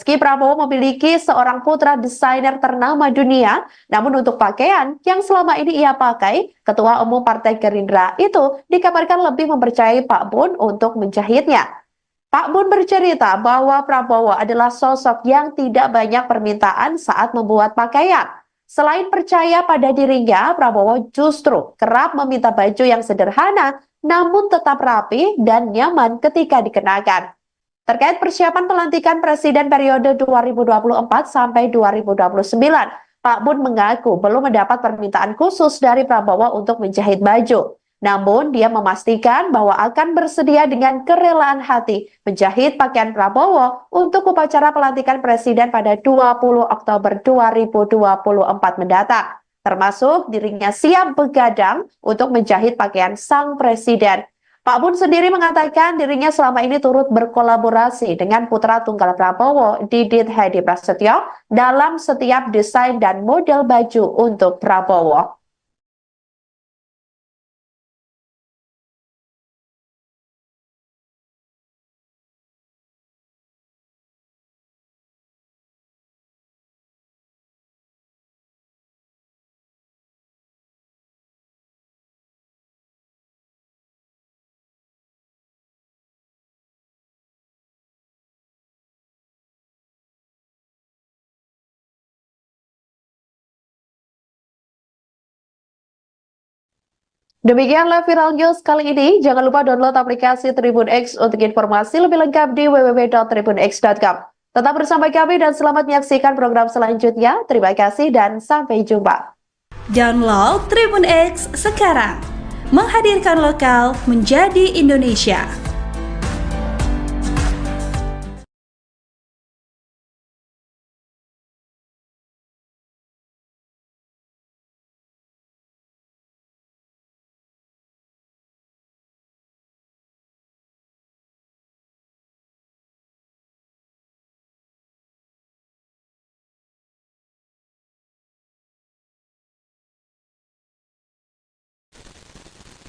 Meski Prabowo memiliki seorang putra desainer ternama dunia, namun untuk pakaian yang selama ini ia pakai, Ketua Umum Partai Gerindra itu dikabarkan lebih mempercayai Pak Bun untuk menjahitnya. Pak Bun bercerita bahwa Prabowo adalah sosok yang tidak banyak permintaan saat membuat pakaian. Selain percaya pada dirinya, Prabowo justru kerap meminta baju yang sederhana namun tetap rapi dan nyaman ketika dikenakan. Terkait persiapan pelantikan Presiden periode 2024 sampai 2029, Pak Bun mengaku belum mendapat permintaan khusus dari Prabowo untuk menjahit baju. Namun, dia memastikan bahwa akan bersedia dengan kerelaan hati menjahit pakaian Prabowo untuk upacara pelantikan Presiden pada 20 Oktober 2024 mendatang. Termasuk dirinya siap begadang untuk menjahit pakaian sang Presiden. Pak Bun sendiri mengatakan dirinya selama ini turut berkolaborasi dengan putra tunggal Prabowo, Didit Hedi Prasetyo, dalam setiap desain dan model baju untuk Prabowo. Demikianlah Viral News kali ini. Jangan lupa download aplikasi Tribun X untuk informasi lebih lengkap di www.tribunx.com. Tetap bersama kami dan selamat menyaksikan program selanjutnya. Terima kasih dan sampai jumpa. Download Tribun X sekarang. Menghadirkan lokal menjadi Indonesia.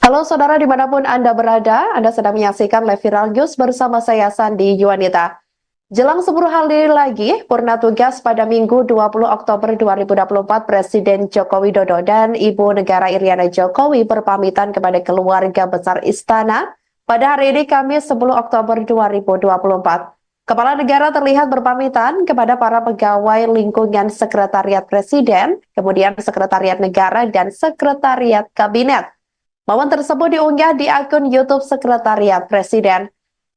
Halo saudara dimanapun Anda berada, Anda sedang menyaksikan live Viral News bersama saya Sandi Yuwanita. Jelang 10 hari lagi, purna tugas pada Minggu 20 Oktober 2024, Presiden Joko Widodo dan Ibu Negara Iriana Jokowi berpamitan kepada keluarga besar Istana pada hari ini Kamis 10 Oktober 2024. Kepala negara terlihat berpamitan kepada para pegawai lingkungan Sekretariat Presiden, kemudian Sekretariat Negara dan Sekretariat Kabinet. Momen tersebut diunggah di akun YouTube Sekretariat Presiden.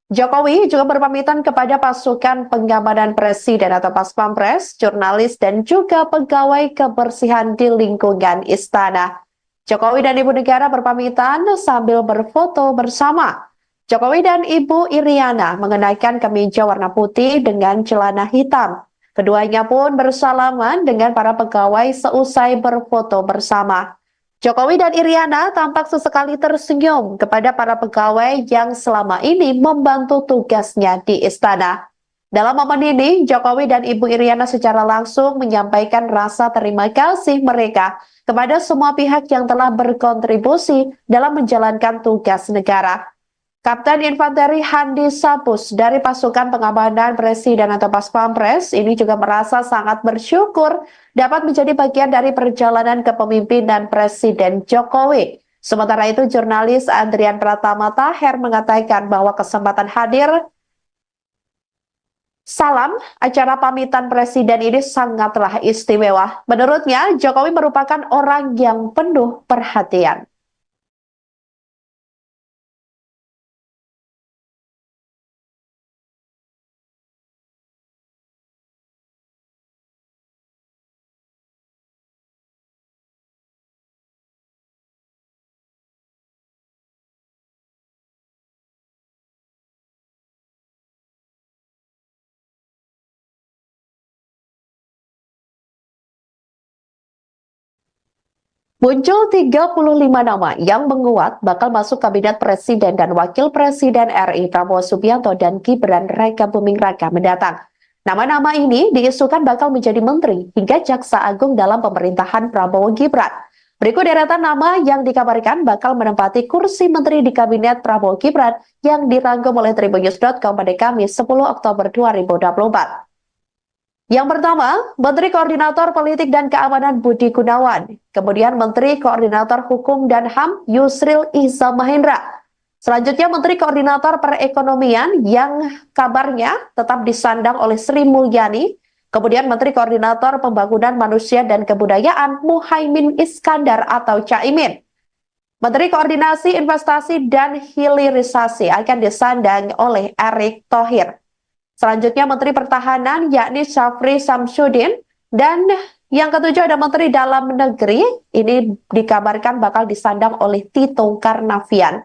Jokowi juga berpamitan kepada pasukan pengamanan Presiden atau Paspampres, jurnalis, dan juga pegawai kebersihan di lingkungan istana. Jokowi dan Ibu Negara berpamitan sambil berfoto bersama. Jokowi dan Ibu Iriana mengenakan kemeja warna putih dengan celana hitam. Keduanya pun bersalaman dengan para pegawai seusai berfoto bersama. Jokowi dan Iriana tampak sesekali tersenyum kepada para pegawai yang selama ini membantu tugasnya di istana. Dalam momen ini, Jokowi dan Ibu Iriana secara langsung menyampaikan rasa terima kasih mereka kepada semua pihak yang telah berkontribusi dalam menjalankan tugas negara. Kapten Infanteri Handi Sapus dari pasukan pengamanan Presiden atau Paspampres ini juga merasa sangat bersyukur dapat menjadi bagian dari perjalanan kepemimpinan Presiden Jokowi. Sementara itu, jurnalis Andrian Pratama Taher mengatakan bahwa kesempatan hadir salam acara pamitan Presiden ini sangatlah istimewa. Menurutnya, Jokowi merupakan orang yang penuh perhatian. Muncul 35 nama yang menguat bakal masuk kabinet Presiden dan Wakil Presiden RI Prabowo Subianto dan Gibran Raka Buming Raka mendatang. Nama-nama ini diisukan bakal menjadi menteri hingga jaksa agung dalam pemerintahan Prabowo Gibran. Berikut deretan nama yang dikabarkan bakal menempati kursi menteri di kabinet Prabowo Gibran yang dirangkum oleh Tribunnews.com pada Kamis 10 Oktober 2024. Yang pertama, Menteri Koordinator Politik dan Keamanan Budi Gunawan. Kemudian Menteri Koordinator Hukum dan HAM Yusril Iza Mahendra. Selanjutnya Menteri Koordinator Perekonomian yang kabarnya tetap disandang oleh Sri Mulyani. Kemudian Menteri Koordinator Pembangunan Manusia dan Kebudayaan Muhaimin Iskandar atau Caimin. Menteri Koordinasi Investasi dan Hilirisasi akan disandang oleh Erick Thohir. Selanjutnya Menteri Pertahanan yakni Syafri Samsudin, dan yang ketujuh ada Menteri Dalam Negeri, ini dikabarkan bakal disandang oleh Tito Karnavian.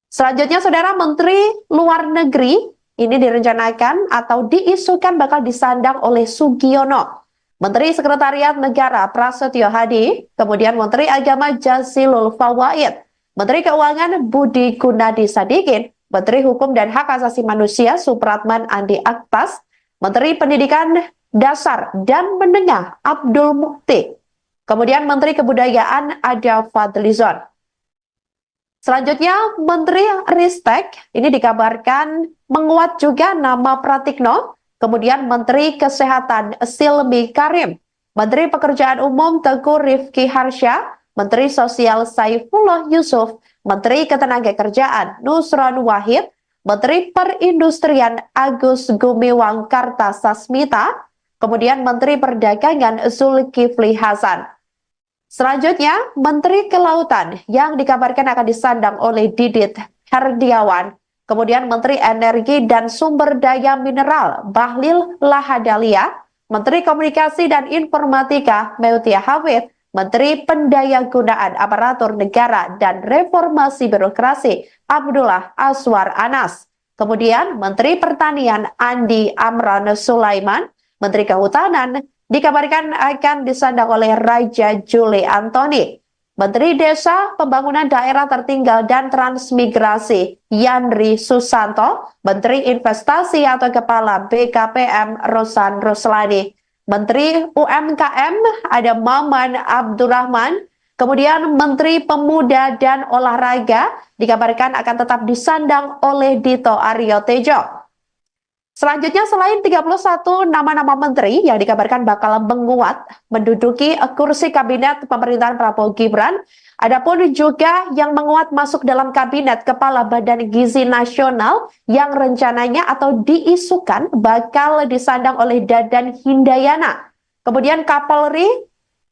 Selanjutnya Saudara, Menteri Luar Negeri ini direncanakan atau diisukan bakal disandang oleh Sugiono. Menteri Sekretariat Negara Prasetyo Hadi, kemudian Menteri Agama Jazilul Fawait, Menteri Keuangan Budi Gunadi Sadikin, Menteri Hukum dan Hak Asasi Manusia Supratman Andi Aktas, Menteri Pendidikan Dasar dan Menengah Abdul Mukti, kemudian Menteri Kebudayaan Ada Fadlizon. Selanjutnya Menteri Ristek ini dikabarkan menguat juga nama Pratikno, kemudian Menteri Kesehatan Silmi Karim, Menteri Pekerjaan Umum Teguh Rifki Harsha, Menteri Sosial Saifullah Yusuf, Menteri Ketenagakerjaan Nusron Wahid, Menteri Perindustrian Agus Gumiwang Kartasasmita, kemudian Menteri Perdagangan Zulkifli Hasan. Selanjutnya, Menteri Kelautan yang dikabarkan akan disandang oleh Didit Herdiawan, kemudian Menteri Energi dan Sumber Daya Mineral Bahlil Lahadalia, Menteri Komunikasi dan Informatika Meutia Hafid, Menteri Pendayagunaan Aparatur Negara dan Reformasi Birokrasi Abdullah Aswar Anas. Kemudian Menteri Pertanian Andi Amran Sulaiman, Menteri Kehutanan dikabarkan akan disandang oleh Raja Juli Antoni. Menteri Desa, Pembangunan Daerah Tertinggal dan Transmigrasi Yandri Susanto, Menteri Investasi atau Kepala BKPM Rosan Roslani, Menteri UMKM ada Maman Abdurrahman, kemudian Menteri Pemuda dan Olahraga dikabarkan akan tetap disandang oleh Dito Aryo Tejo. Selanjutnya, selain 31 nama-nama menteri yang dikabarkan bakal menguat menduduki kursi kabinet pemerintahan Prabowo Gibran, adapun juga yang menguat masuk dalam kabinet Kepala Badan Gizi Nasional yang rencananya atau diisukan bakal disandang oleh Dadan Hindayana. Kemudian Kapolri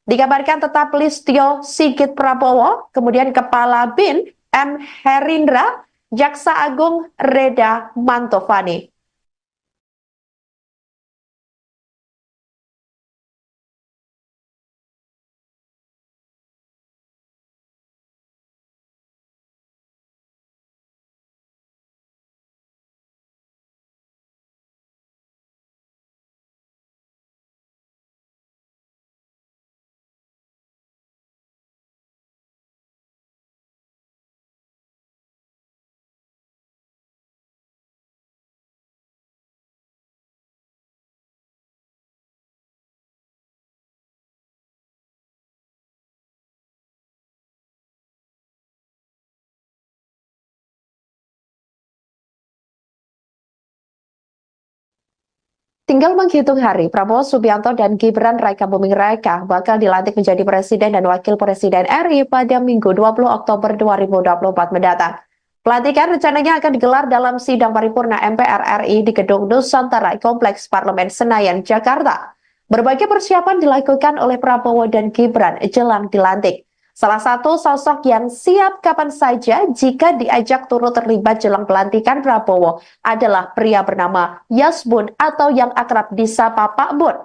dikabarkan tetap Listio Sigit Prabowo, kemudian Kepala BIN M. Herindra, Jaksa Agung Reda Mantovani. Tinggal menghitung hari, Prabowo Subianto dan Gibran Raka Buming Raka bakal dilantik menjadi Presiden dan Wakil Presiden RI pada Minggu 20 Oktober 2024 mendatang. Pelantikan rencananya akan digelar dalam sidang paripurna MPR RI di Gedung Nusantara Kompleks Parlemen Senayan, Jakarta. Berbagai persiapan dilakukan oleh Prabowo dan Gibran jelang dilantik. Salah satu sosok yang siap kapan saja jika diajak turut terlibat jelang pelantikan Prabowo adalah pria bernama Yasbun atau yang akrab disapa Pak Bun.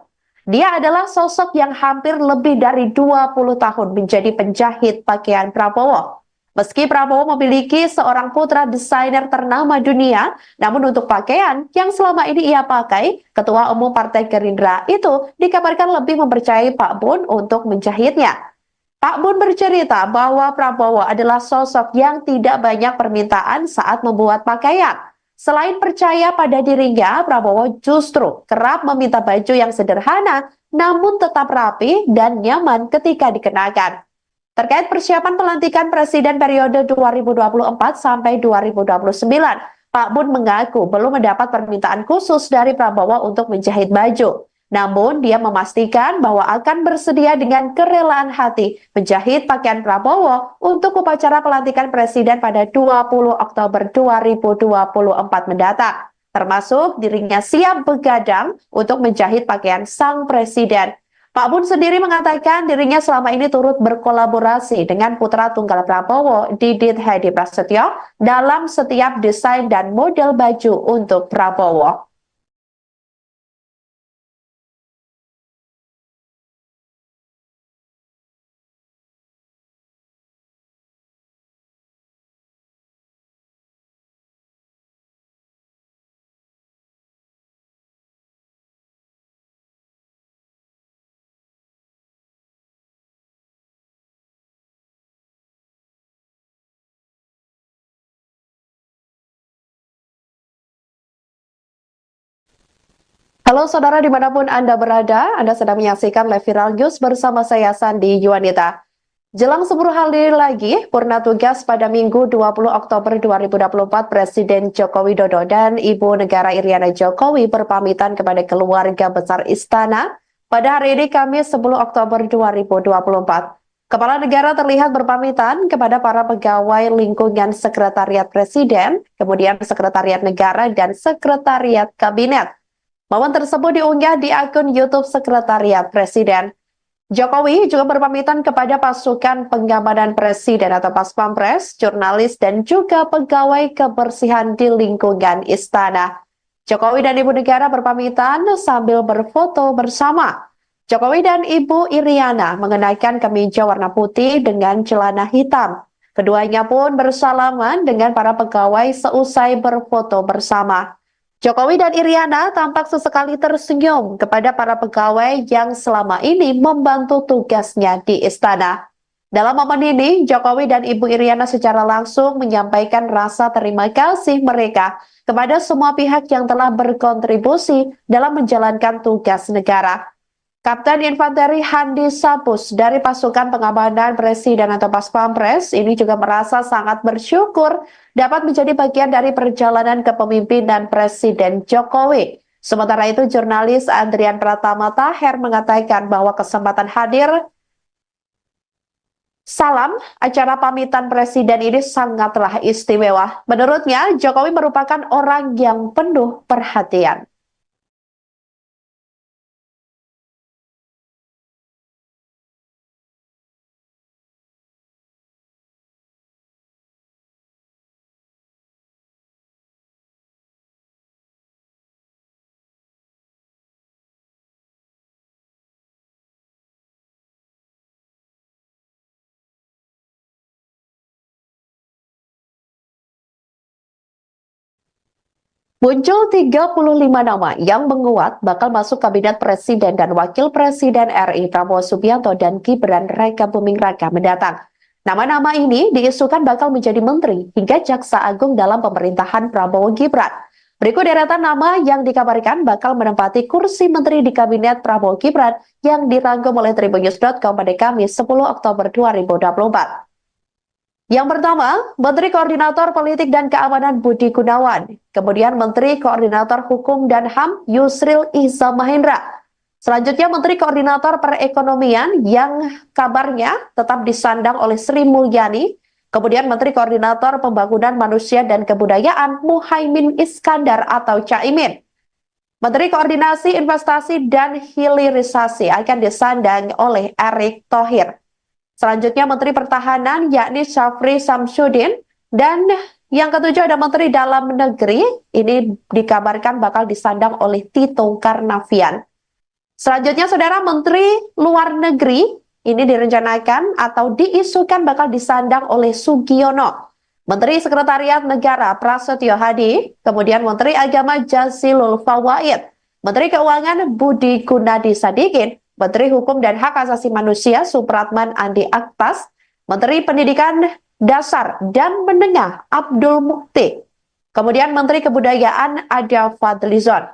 Dia adalah sosok yang hampir lebih dari 20 tahun menjadi penjahit pakaian Prabowo. Meski Prabowo memiliki seorang putra desainer ternama dunia, namun untuk pakaian yang selama ini ia pakai, Ketua Umum Partai Gerindra itu dikabarkan lebih mempercayai Pak Bun untuk menjahitnya. Pak Bun bercerita bahwa Prabowo adalah sosok yang tidak banyak permintaan saat membuat pakaian. Selain percaya pada dirinya, Prabowo justru kerap meminta baju yang sederhana namun tetap rapi dan nyaman ketika dikenakan. Terkait persiapan pelantikan Presiden periode 2024 sampai 2029, Pak Bun mengaku belum mendapat permintaan khusus dari Prabowo untuk menjahit baju. Namun, dia memastikan bahwa akan bersedia dengan kerelaan hati menjahit pakaian Prabowo untuk upacara pelantikan Presiden pada 20 Oktober 2024 mendatang. Termasuk dirinya siap begadang untuk menjahit pakaian sang Presiden. Pak Bun sendiri mengatakan dirinya selama ini turut berkolaborasi dengan putra tunggal Prabowo, Didit Hedi Prasetyo, dalam setiap desain dan model baju untuk Prabowo. Halo saudara dimanapun Anda berada, Anda sedang menyaksikan live viral news bersama saya Sandi Yuwanita. Jelang 10 hari lagi, purna tugas pada Minggu 20 Oktober 2024, Presiden Joko Widodo dan Ibu Negara Iriana Jokowi berpamitan kepada keluarga besar Istana pada hari ini Kamis 10 Oktober 2024. Kepala negara terlihat berpamitan kepada para pegawai lingkungan Sekretariat Presiden, kemudian Sekretariat Negara dan Sekretariat Kabinet. Momen tersebut diunggah di akun YouTube Sekretariat Presiden. Jokowi juga berpamitan kepada pasukan pengamanan Presiden atau Paspampres, jurnalis, dan juga pegawai kebersihan di lingkungan istana. Jokowi dan Ibu Negara berpamitan sambil berfoto bersama. Jokowi dan Ibu Iriana mengenakan kemeja warna putih dengan celana hitam. Keduanya pun bersalaman dengan para pegawai seusai berfoto bersama. Jokowi dan Iriana tampak sesekali tersenyum kepada para pegawai yang selama ini membantu tugasnya di istana. Dalam momen ini, Jokowi dan Ibu Iriana secara langsung menyampaikan rasa terima kasih mereka kepada semua pihak yang telah berkontribusi dalam menjalankan tugas negara. Kapten Infanteri Handi Sapus dari pasukan pengamanan Presiden atau Paspampres ini juga merasa sangat bersyukur dapat menjadi bagian dari perjalanan kepemimpinan Presiden Jokowi. Sementara itu, jurnalis Andrian Pratama Taher mengatakan bahwa kesempatan hadir salam acara pamitan Presiden ini sangatlah istimewa. Menurutnya, Jokowi merupakan orang yang penuh perhatian. Muncul 35 nama yang menguat bakal masuk kabinet Presiden dan Wakil Presiden RI Prabowo Subianto dan Gibran Raka Buming Raka mendatang. Nama-nama ini diisukan bakal menjadi menteri hingga jaksa agung dalam pemerintahan Prabowo Gibran. Berikut deretan nama yang dikabarkan bakal menempati kursi menteri di kabinet Prabowo Gibran yang dirangkum oleh Tribunnews.com pada Kamis 10 Oktober 2024. Yang pertama, Menteri Koordinator Politik dan Keamanan Budi Gunawan. Kemudian Menteri Koordinator Hukum dan HAM Yusril Iza Mahendra. Selanjutnya Menteri Koordinator Perekonomian yang kabarnya tetap disandang oleh Sri Mulyani. Kemudian Menteri Koordinator Pembangunan Manusia dan Kebudayaan Muhaimin Iskandar atau Caimin. Menteri Koordinasi Investasi dan Hilirisasi akan disandang oleh Erick Thohir. Selanjutnya Menteri Pertahanan yakni Syafri Samsudin, dan yang ketujuh ada Menteri Dalam Negeri, ini dikabarkan bakal disandang oleh Tito Karnavian. Selanjutnya Saudara, Menteri Luar Negeri ini direncanakan atau diisukan bakal disandang oleh Sugiono. Menteri Sekretariat Negara Prasetyo Hadi, kemudian Menteri Agama Jazilul Fawaid, Menteri Keuangan Budi Gunadi Sadikin, Menteri Hukum dan Hak Asasi Manusia Supratman Andi Aktas, Menteri Pendidikan Dasar dan Menengah Abdul Mukti, kemudian Menteri Kebudayaan Ada Fadlizon.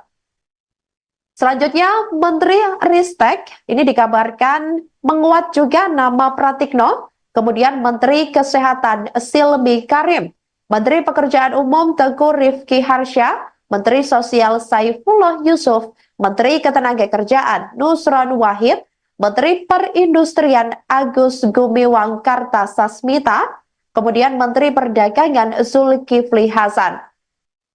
Selanjutnya Menteri Ristek, ini dikabarkan menguat juga nama Pratikno, kemudian Menteri Kesehatan Silmi Karim, Menteri Pekerjaan Umum Teguh Rifki Harsha, Menteri Sosial Saifullah Yusuf, Menteri Ketenagakerjaan Nusron Wahid, Menteri Perindustrian Agus Gumiwang Kartasasmita, kemudian Menteri Perdagangan Zulkifli Hasan.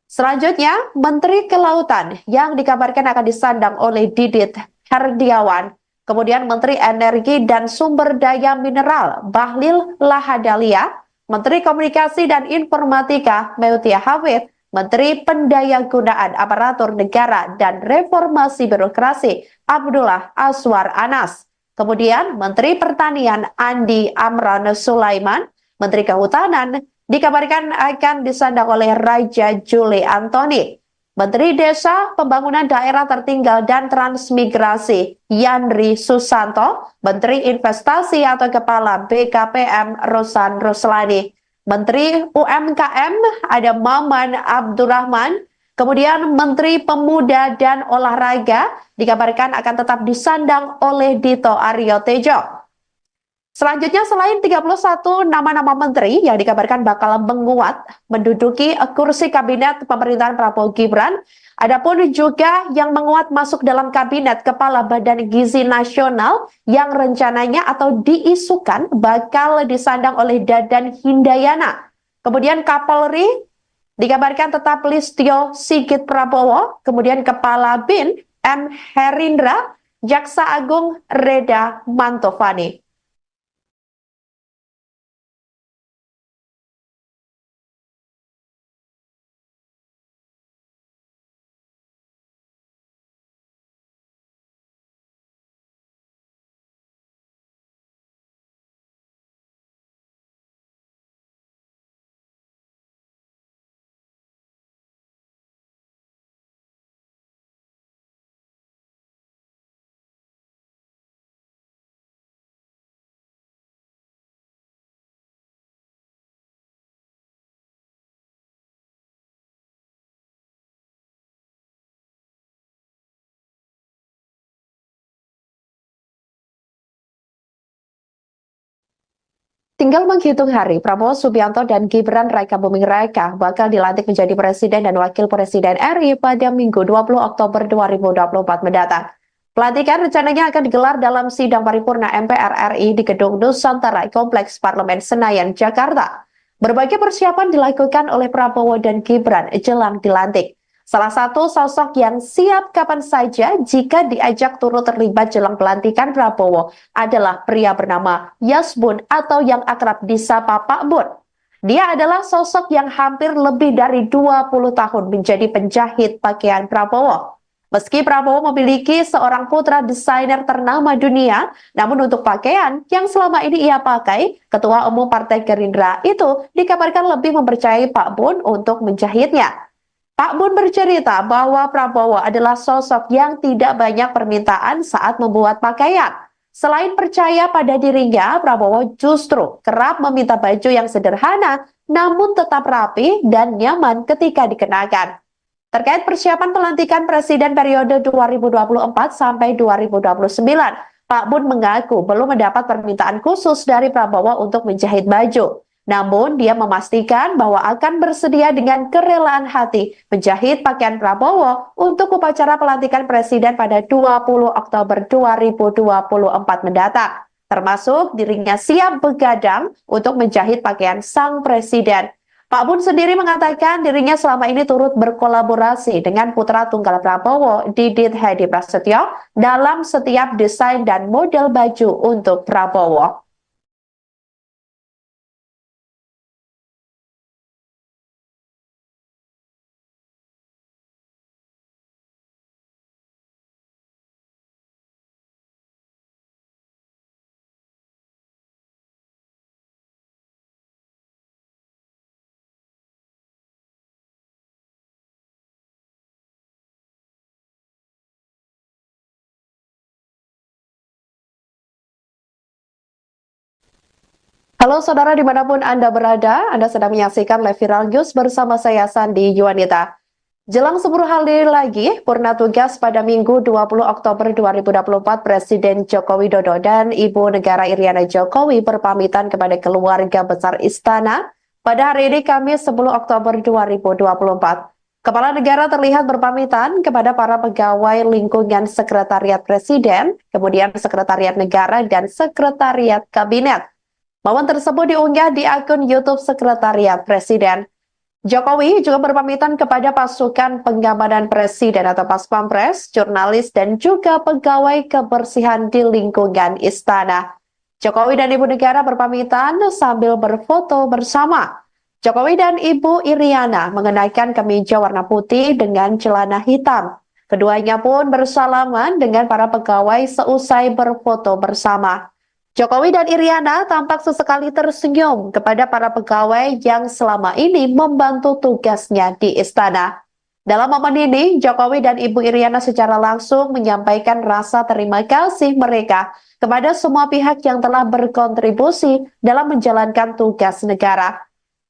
Selanjutnya, Menteri Kelautan yang dikabarkan akan disandang oleh Didit Herdiawan, kemudian Menteri Energi dan Sumber Daya Mineral Bahlil Lahadalia, Menteri Komunikasi dan Informatika Meutia Hafid, Menteri Pendayagunaan Aparatur Negara dan Reformasi Birokrasi Abdullah Aswar Anas, kemudian Menteri Pertanian Andi Amran Sulaiman, Menteri Kehutanan dikabarkan akan disandang oleh Raja Juli Antoni, Menteri Desa, Pembangunan Daerah Tertinggal dan Transmigrasi Yandri Susanto, Menteri Investasi atau Kepala BKPM Rosan Roslani, Menteri UMKM ada Maman Abdurrahman, kemudian Menteri Pemuda dan Olahraga dikabarkan akan tetap disandang oleh Dito Aryo Tejo. Selanjutnya, selain 31 nama-nama menteri yang dikabarkan bakal menguat menduduki kursi kabinet pemerintahan Prabowo Gibran, adapun juga yang menguat masuk dalam kabinet Kepala Badan Gizi Nasional yang rencananya atau diisukan bakal disandang oleh Dadan Hindayana. Kemudian Kapolri dikabarkan tetap Listio Sigit Prabowo, kemudian Kepala BIN M. Herindra, Jaksa Agung Reda Mantovani. Tinggal menghitung hari, Prabowo Subianto dan Gibran Raka Buming Raka bakal dilantik menjadi Presiden dan Wakil Presiden RI pada Minggu 20 Oktober 2024 mendatang. Pelantikan rencananya akan digelar dalam sidang paripurna MPR RI di Gedung Nusantara Kompleks Parlemen Senayan, Jakarta. Berbagai persiapan dilakukan oleh Prabowo dan Gibran jelang dilantik. Salah satu sosok yang siap kapan saja jika diajak turut terlibat jelang pelantikan Prabowo adalah pria bernama Yasbun atau yang akrab disapa Pak Bun. Dia adalah sosok yang hampir lebih dari 20 tahun menjadi penjahit pakaian Prabowo. Meski Prabowo memiliki seorang putra desainer ternama dunia, namun untuk pakaian yang selama ini ia pakai, Ketua Umum Partai Gerindra itu dikabarkan lebih mempercayai Pak Bun untuk menjahitnya. Pak Bun bercerita bahwa Prabowo adalah sosok yang tidak banyak permintaan saat membuat pakaian. Selain percaya pada dirinya, Prabowo justru kerap meminta baju yang sederhana namun tetap rapi dan nyaman ketika dikenakan. Terkait persiapan pelantikan Presiden periode 2024 sampai 2029, Pak Bun mengaku belum mendapat permintaan khusus dari Prabowo untuk menjahit baju. Namun, dia memastikan bahwa akan bersedia dengan kerelaan hati menjahit pakaian Prabowo untuk upacara pelantikan Presiden pada 20 Oktober 2024 mendatang. Termasuk dirinya siap begadang untuk menjahit pakaian sang Presiden. Pak Bun sendiri mengatakan dirinya selama ini turut berkolaborasi dengan putra tunggal Prabowo, Didit Hedi Prasetyo, dalam setiap desain dan model baju untuk Prabowo. Halo saudara dimanapun Anda berada, Anda sedang menyaksikan live viral news bersama saya Sandi Yuwanita. Jelang 10 hari lagi, purna tugas pada Minggu 20 Oktober 2024, Presiden Joko Widodo dan Ibu Negara Iriana Jokowi berpamitan kepada keluarga besar Istana pada hari ini Kamis 10 Oktober 2024. Kepala negara terlihat berpamitan kepada para pegawai lingkungan Sekretariat Presiden, kemudian Sekretariat Negara, dan Sekretariat Kabinet. Momen tersebut diunggah di akun YouTube Sekretariat Presiden. Jokowi juga berpamitan kepada pasukan pengamanan Presiden atau Paspampres, jurnalis, dan juga pegawai kebersihan di lingkungan istana. Jokowi dan Ibu Negara berpamitan sambil berfoto bersama. Jokowi dan Ibu Iriana mengenakan kemeja warna putih dengan celana hitam. Keduanya pun bersalaman dengan para pegawai seusai berfoto bersama. Jokowi dan Iriana tampak sesekali tersenyum kepada para pegawai yang selama ini membantu tugasnya di istana. Dalam momen ini, Jokowi dan Ibu Iriana secara langsung menyampaikan rasa terima kasih mereka kepada semua pihak yang telah berkontribusi dalam menjalankan tugas negara.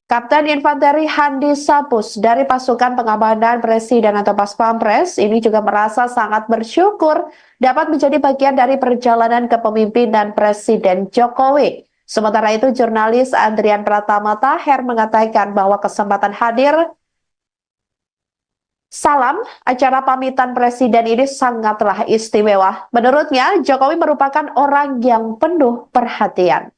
Kapten Infanteri Handi Sapus dari pasukan pengamanan Presiden atau Paspampres ini juga merasa sangat bersyukur dapat menjadi bagian dari perjalanan kepemimpinan Presiden Jokowi. Sementara itu, jurnalis Andrian Pratama Taher mengatakan bahwa kesempatan hadir salam acara pamitan Presiden ini sangatlah istimewa. Menurutnya, Jokowi merupakan orang yang penuh perhatian.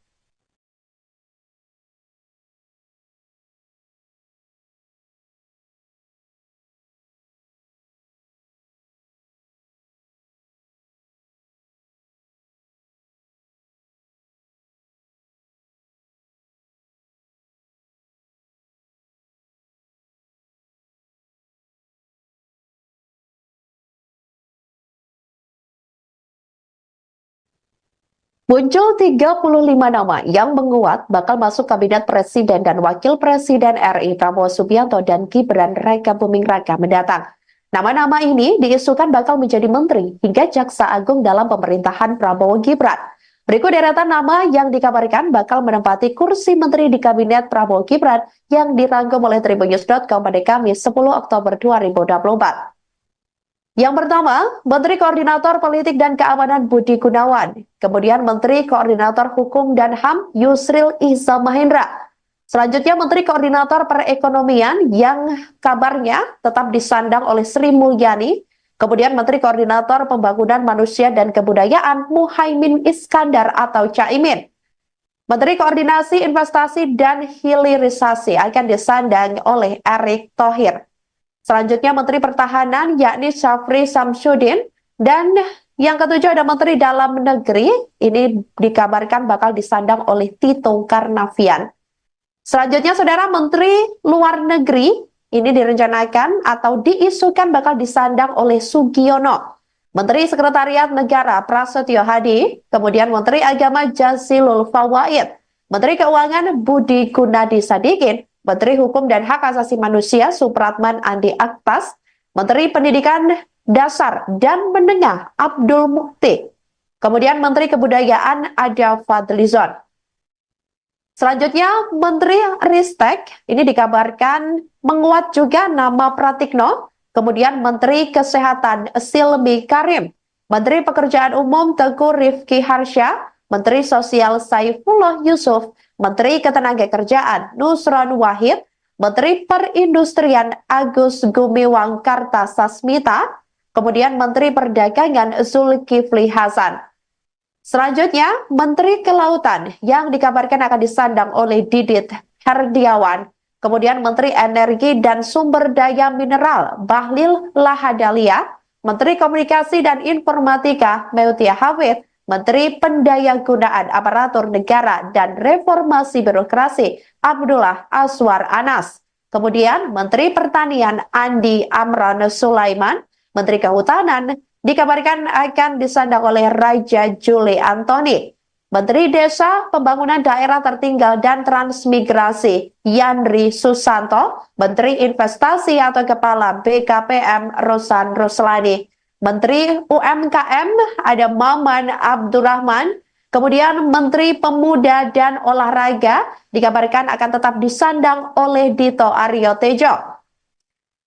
Muncul 35 nama yang menguat bakal masuk Kabinet Presiden dan Wakil Presiden RI Prabowo Subianto dan Gibran Raka Buming Raka mendatang. Nama-nama ini diisukan bakal menjadi menteri hingga jaksa agung dalam pemerintahan Prabowo Gibran. Berikut deretan nama yang dikabarkan bakal menempati kursi menteri di Kabinet Prabowo Gibran yang dirangkum oleh Tribunnews.com pada Kamis 10 Oktober 2024. Yang pertama, Menteri Koordinator Politik dan Keamanan Budi Gunawan. Kemudian Menteri Koordinator Hukum dan HAM Yusril Iza Mahendra. Selanjutnya Menteri Koordinator Perekonomian yang kabarnya tetap disandang oleh Sri Mulyani. Kemudian Menteri Koordinator Pembangunan Manusia dan Kebudayaan Muhaimin Iskandar atau Caimin. Menteri Koordinasi Investasi dan Hilirisasi akan disandang oleh Erick Thohir. Selanjutnya Menteri Pertahanan yakni Syafri Samsudin, dan yang ketujuh ada Menteri Dalam Negeri, ini dikabarkan bakal disandang oleh Tito Karnavian. Selanjutnya Saudara, Menteri Luar Negeri ini direncanakan atau diisukan bakal disandang oleh Sugiono. Menteri Sekretariat Negara Prasetyo Hadi, kemudian Menteri Agama Jazilul Fawaid, Menteri Keuangan Budi Gunadi Sadikin, Menteri Hukum dan Hak Asasi Manusia Supratman Andi Aktas, Menteri Pendidikan Dasar dan Menengah Abdul Mukti, kemudian Menteri Kebudayaan Ada Fadlizon. Selanjutnya Menteri Ristek, ini dikabarkan menguat juga nama Pratikno, kemudian Menteri Kesehatan Silmi Karim, Menteri Pekerjaan Umum Teguh Rifki Harsha, Menteri Sosial Saifullah Yusuf, Menteri Ketenagakerjaan Nusron Wahid, Menteri Perindustrian Agus Gumiwang Kartasasmita, kemudian Menteri Perdagangan Zulkifli Hasan. Selanjutnya, Menteri Kelautan yang dikabarkan akan disandang oleh Didit Herdiawan, kemudian Menteri Energi dan Sumber Daya Mineral Bahlil Lahadalia, Menteri Komunikasi dan Informatika Meutia Hafid, Menteri Pendayagunaan Aparatur Negara dan Reformasi Birokrasi Abdullah Aswar Anas. Kemudian Menteri Pertanian Andi Amran Sulaiman, Menteri Kehutanan dikabarkan akan disandang oleh Raja Juli Antoni. Menteri Desa, Pembangunan Daerah Tertinggal dan Transmigrasi Yandri Susanto, Menteri Investasi atau Kepala BKPM Rosan Roslani. Menteri UMKM ada Maman Abdurrahman, kemudian Menteri Pemuda dan Olahraga dikabarkan akan tetap disandang oleh Dito Aryo Tejo.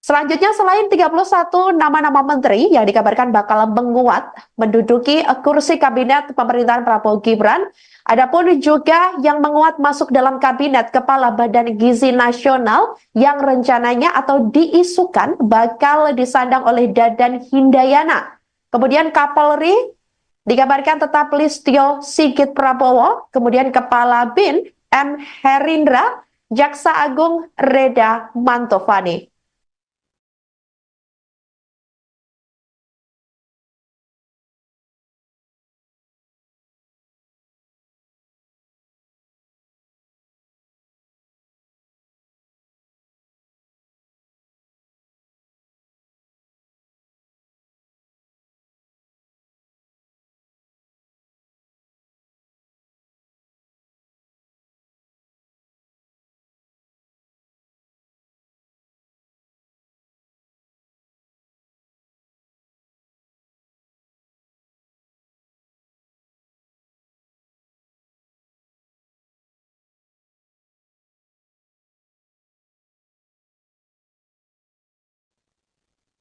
Selanjutnya, selain 31 nama-nama menteri yang dikabarkan bakal menguat menduduki kursi kabinet pemerintahan Prabowo Gibran, adapun juga yang menguat masuk dalam kabinet Kepala Badan Gizi Nasional yang rencananya atau diisukan bakal disandang oleh Dadan Hindayana. Kemudian Kapolri dikabarkan tetap Listio Sigit Prabowo, kemudian Kepala BIN M. Herindra, Jaksa Agung Reda Mantovani.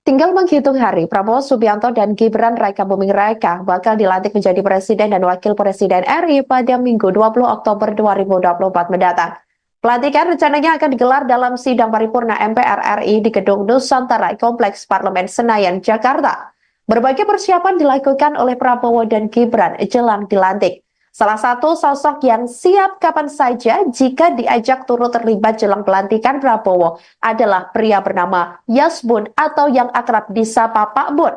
Tinggal menghitung hari, Prabowo Subianto dan Gibran Raka Buming Raka bakal dilantik menjadi Presiden dan Wakil Presiden RI pada Minggu 20 Oktober 2024 mendatang. Pelantikan rencananya akan digelar dalam sidang paripurna MPR RI di Gedung Nusantara Kompleks Parlemen Senayan, Jakarta. Berbagai persiapan dilakukan oleh Prabowo dan Gibran jelang dilantik. Salah satu sosok yang siap kapan saja jika diajak turut terlibat jelang pelantikan Prabowo adalah pria bernama Yasbun atau yang akrab disapa Pak Bun.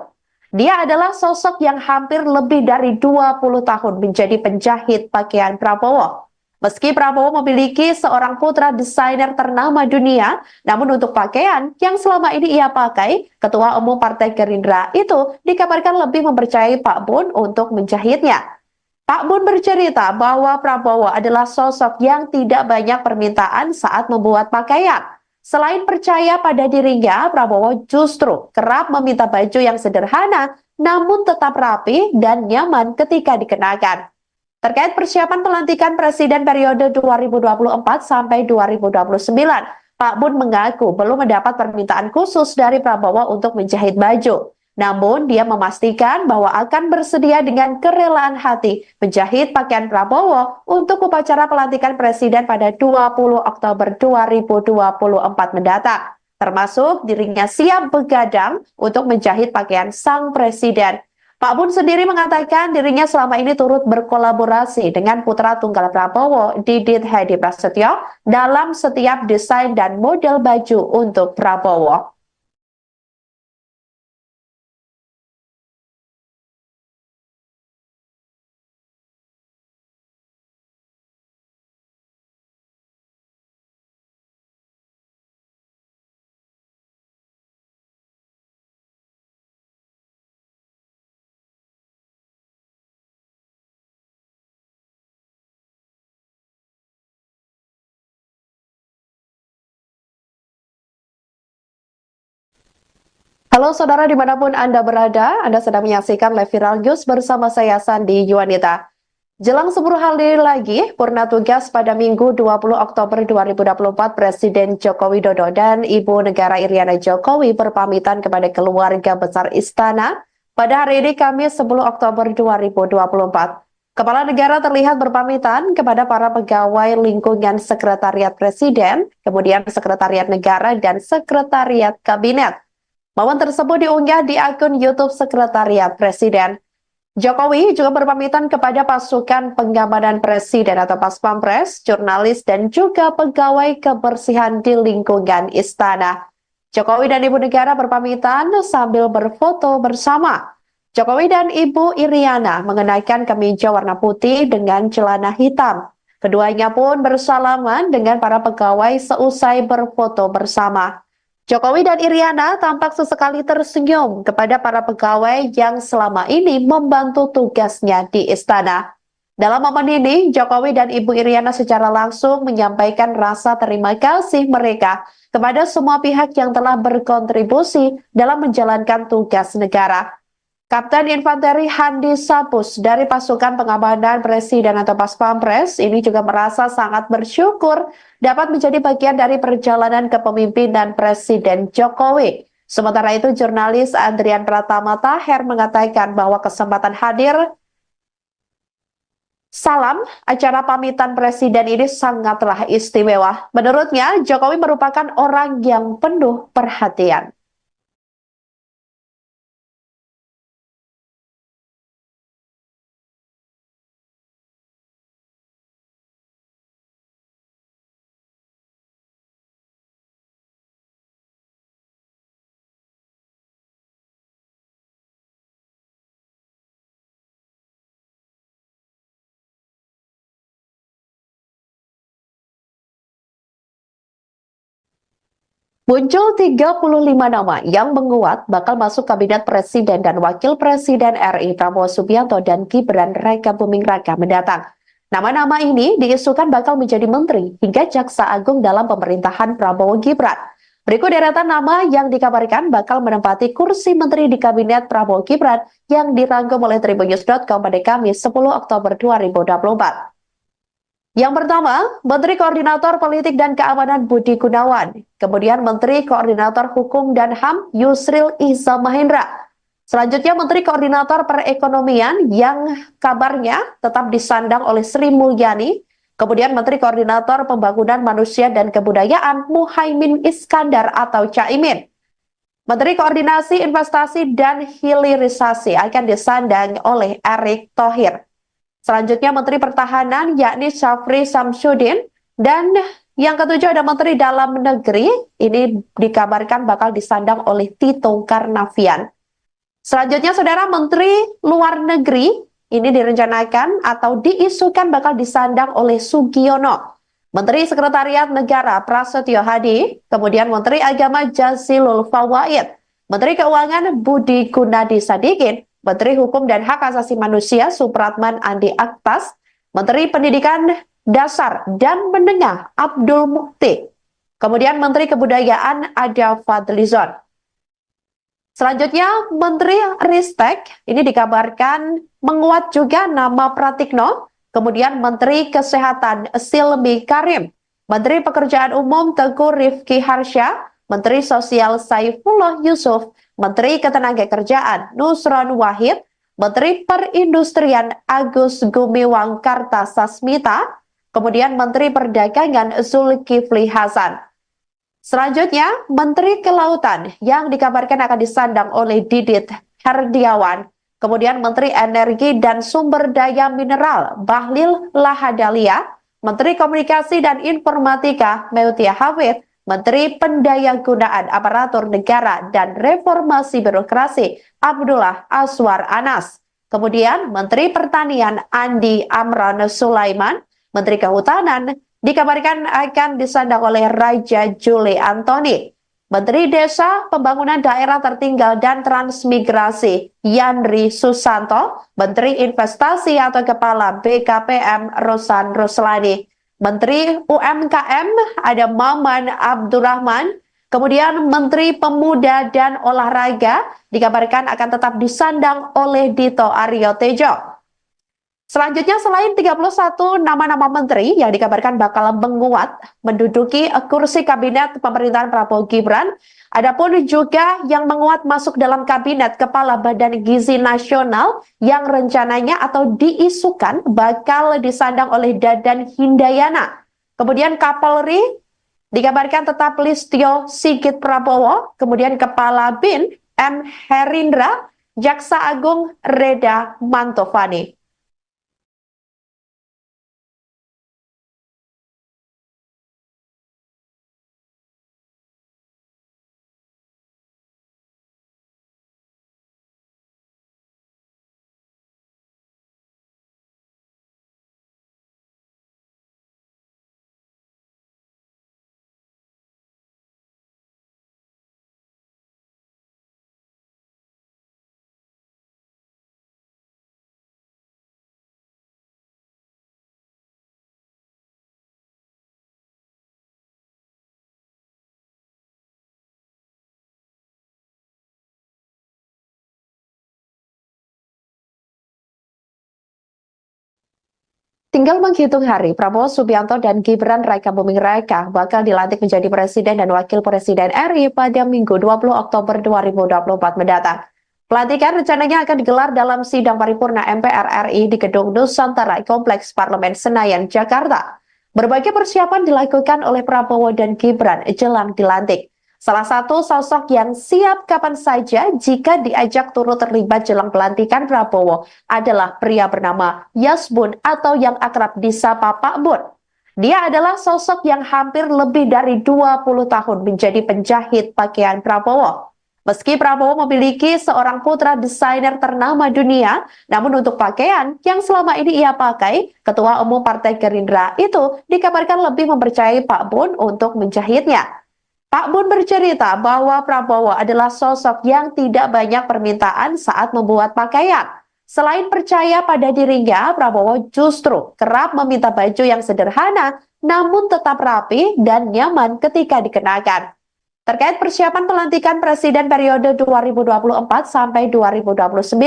Dia adalah sosok yang hampir lebih dari 20 tahun menjadi penjahit pakaian Prabowo. Meski Prabowo memiliki seorang putra desainer ternama dunia, namun untuk pakaian yang selama ini ia pakai, Ketua Umum Partai Gerindra itu dikabarkan lebih mempercayai Pak Bun untuk menjahitnya. Pak Bun bercerita bahwa Prabowo adalah sosok yang tidak banyak permintaan saat membuat pakaian. Selain percaya pada dirinya, Prabowo justru kerap meminta baju yang sederhana namun tetap rapi dan nyaman ketika dikenakan. Terkait persiapan pelantikan Presiden periode 2024 sampai 2029, Pak Bun mengaku belum mendapat permintaan khusus dari Prabowo untuk menjahit baju. Namun, dia memastikan bahwa akan bersedia dengan kerelaan hati menjahit pakaian Prabowo untuk upacara pelantikan Presiden pada 20 Oktober 2024 mendatang. Termasuk dirinya siap begadang untuk menjahit pakaian sang Presiden. Pak Bun sendiri mengatakan dirinya selama ini turut berkolaborasi dengan putra tunggal Prabowo, Didit Hedi Prasetyo, dalam setiap desain dan model baju untuk Prabowo. Halo saudara dimanapun Anda berada, Anda sedang menyaksikan live viral news bersama saya Sandi Yuanita. Jelang 10 hari lagi, purna tugas pada Minggu 20 Oktober 2024, Presiden Joko Widodo dan Ibu Negara Iriana Jokowi berpamitan kepada keluarga besar Istana pada hari ini Kamis 10 Oktober 2024. Kepala negara terlihat berpamitan kepada para pegawai lingkungan Sekretariat Presiden, kemudian Sekretariat Negara dan Sekretariat Kabinet. Momen tersebut diunggah di akun YouTube Sekretariat Presiden. Jokowi juga berpamitan kepada pasukan pengamanan Presiden atau Paspampres, jurnalis, dan juga pegawai kebersihan di lingkungan istana. Jokowi dan Ibu Negara berpamitan sambil berfoto bersama. Jokowi dan Ibu Iriana mengenakan kemeja warna putih dengan celana hitam. Keduanya pun bersalaman dengan para pegawai seusai berfoto bersama. Jokowi dan Iriana tampak sesekali tersenyum kepada para pegawai yang selama ini membantu tugasnya di istana. Dalam momen ini, Jokowi dan Ibu Iriana secara langsung menyampaikan rasa terima kasih mereka kepada semua pihak yang telah berkontribusi dalam menjalankan tugas negara. Kapten Infanteri Handi Sapus dari pasukan pengamanan Presiden atau Paspampres ini juga merasa sangat bersyukur dapat menjadi bagian dari perjalanan kepemimpinan Presiden Jokowi. Sementara itu, jurnalis Adrian Pratama Taher mengatakan bahwa kesempatan hadir salam acara pamitan Presiden ini sangatlah istimewa. Menurutnya, Jokowi merupakan orang yang penuh perhatian. Muncul 35 nama yang menguat bakal masuk kabinet Presiden dan Wakil Presiden RI Prabowo Subianto dan Gibran Raka Buming Raka mendatang. Nama-nama ini diisukan bakal menjadi menteri hingga jaksa agung dalam pemerintahan Prabowo Gibran. Berikut deretan nama yang dikabarkan bakal menempati kursi menteri di kabinet Prabowo Gibran yang dirangkum oleh tribunnews.com pada Kamis 10 Oktober 2024. Yang pertama, Menteri Koordinator Politik dan Keamanan Budi Gunawan. Kemudian Menteri Koordinator Hukum dan HAM Yusril Iza Mahendra. Selanjutnya Menteri Koordinator Perekonomian yang kabarnya tetap disandang oleh Sri Mulyani. Kemudian Menteri Koordinator Pembangunan Manusia dan Kebudayaan Muhaimin Iskandar atau Caimin. Menteri Koordinasi Investasi dan Hilirisasi akan disandang oleh Erick Thohir. Selanjutnya Menteri Pertahanan yakni Syafri Samsudin, dan yang ketujuh ada Menteri Dalam Negeri, ini dikabarkan bakal disandang oleh Tito Karnavian. Selanjutnya Saudara, Menteri Luar Negeri ini direncanakan atau diisukan bakal disandang oleh Sugiono. Menteri Sekretariat Negara Prasetyo Hadi, kemudian Menteri Agama Jazilul Fawait, Menteri Keuangan Budi Gunadi Sadikin, Menteri Hukum dan Hak Asasi Manusia Supratman Andi Aktas, Menteri Pendidikan Dasar dan Menengah Abdul Mukti, kemudian Menteri Kebudayaan Ada Fadlizon. Selanjutnya Menteri Ristek ini dikabarkan menguat juga nama Pratikno, kemudian Menteri Kesehatan Silmi Karim, Menteri Pekerjaan Umum Teguh Rifki Harsha, Menteri Sosial Saifullah Yusuf, Menteri Ketenagakerjaan Nusron Wahid, Menteri Perindustrian Agus Gumiwang Kartasasmita, kemudian Menteri Perdagangan Zulkifli Hasan. Selanjutnya, Menteri Kelautan yang dikabarkan akan disandang oleh Didit Herdiawan, kemudian Menteri Energi dan Sumber Daya Mineral Bahlil Lahadalia, Menteri Komunikasi dan Informatika Meutia Hafid, Menteri Pendayagunaan Aparatur Negara dan Reformasi Birokrasi Abdullah Aswar Anas. Kemudian Menteri Pertanian Andi Amran Sulaiman, Menteri Kehutanan dikabarkan akan disandang oleh Raja Juli Antoni. Menteri Desa, Pembangunan Daerah Tertinggal dan Transmigrasi Yandri Susanto, Menteri Investasi atau Kepala BKPM Rosan Ruslani, Menteri UMKM ada Maman Abdurrahman, kemudian Menteri Pemuda dan Olahraga dikabarkan akan tetap disandang oleh Dito Aryo Tejo. Selanjutnya, selain 31 nama-nama menteri yang dikabarkan bakal menguat menduduki kursi kabinet pemerintahan Prabowo Gibran, adapun juga yang menguat masuk dalam kabinet Kepala Badan Gizi Nasional yang rencananya atau diisukan bakal disandang oleh Dadan Hindayana. Kemudian Kapolri dikabarkan tetap Listio Sigit Prabowo, kemudian Kepala BIN M. Herindra, Jaksa Agung Reda Mantovani. Tinggal menghitung hari, Prabowo Subianto dan Gibran Rakabuming Raka bakal dilantik menjadi Presiden dan Wakil Presiden RI pada Minggu 20 Oktober 2024 mendatang. Pelantikan rencananya akan digelar dalam sidang paripurna MPR RI di Gedung Nusantara Kompleks Parlemen Senayan, Jakarta. Berbagai persiapan dilakukan oleh Prabowo dan Gibran jelang dilantik. Salah satu sosok yang siap kapan saja jika diajak turut terlibat jelang pelantikan Prabowo adalah pria bernama Yasbun atau yang akrab disapa Pak Bun. Dia adalah sosok yang hampir lebih dari 20 tahun menjadi penjahit pakaian Prabowo. Meski Prabowo memiliki seorang putra desainer ternama dunia, namun untuk pakaian yang selama ini ia pakai, Ketua Umum Partai Gerindra itu dikabarkan lebih mempercayai Pak Bun untuk menjahitnya. Pak Bun bercerita bahwa Prabowo adalah sosok yang tidak banyak permintaan saat membuat pakaian. Selain percaya pada dirinya, Prabowo justru kerap meminta baju yang sederhana namun tetap rapi dan nyaman ketika dikenakan. Terkait persiapan pelantikan Presiden periode 2024 sampai 2029,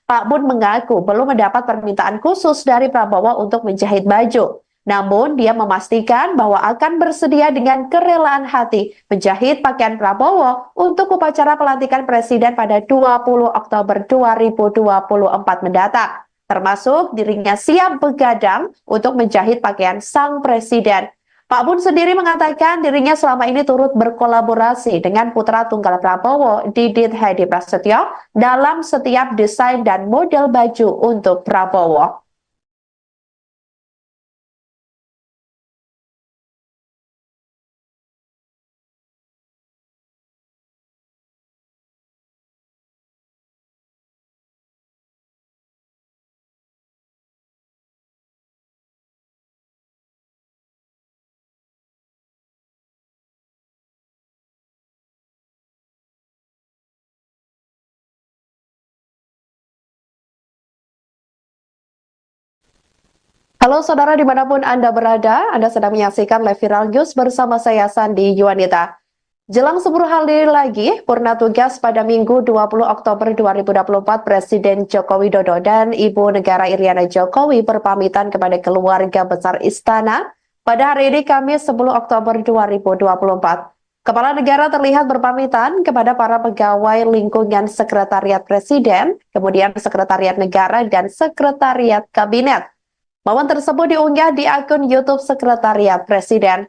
Pak Bun mengaku belum mendapat permintaan khusus dari Prabowo untuk menjahit baju. Namun, dia memastikan bahwa akan bersedia dengan kerelaan hati menjahit pakaian Prabowo untuk upacara pelantikan Presiden pada 20 Oktober 2024 mendatang. Termasuk dirinya siap begadang untuk menjahit pakaian sang Presiden. Pak Bun sendiri mengatakan dirinya selama ini turut berkolaborasi dengan putra tunggal Prabowo, Didit Hedi Prasetyo, dalam setiap desain dan model baju untuk Prabowo. Halo saudara dimanapun Anda berada, Anda sedang menyaksikan live viral news bersama saya Sandi Yuwanita. Jelang 10 hari lagi, purna tugas pada Minggu 20 Oktober 2024, Presiden Joko Widodo dan Ibu Negara Iriana Jokowi berpamitan kepada keluarga besar Istana pada hari ini Kamis 10 Oktober 2024. Kepala negara terlihat berpamitan kepada para pegawai lingkungan Sekretariat Presiden, kemudian Sekretariat Negara dan Sekretariat Kabinet. Momen tersebut diunggah di akun YouTube Sekretariat Presiden.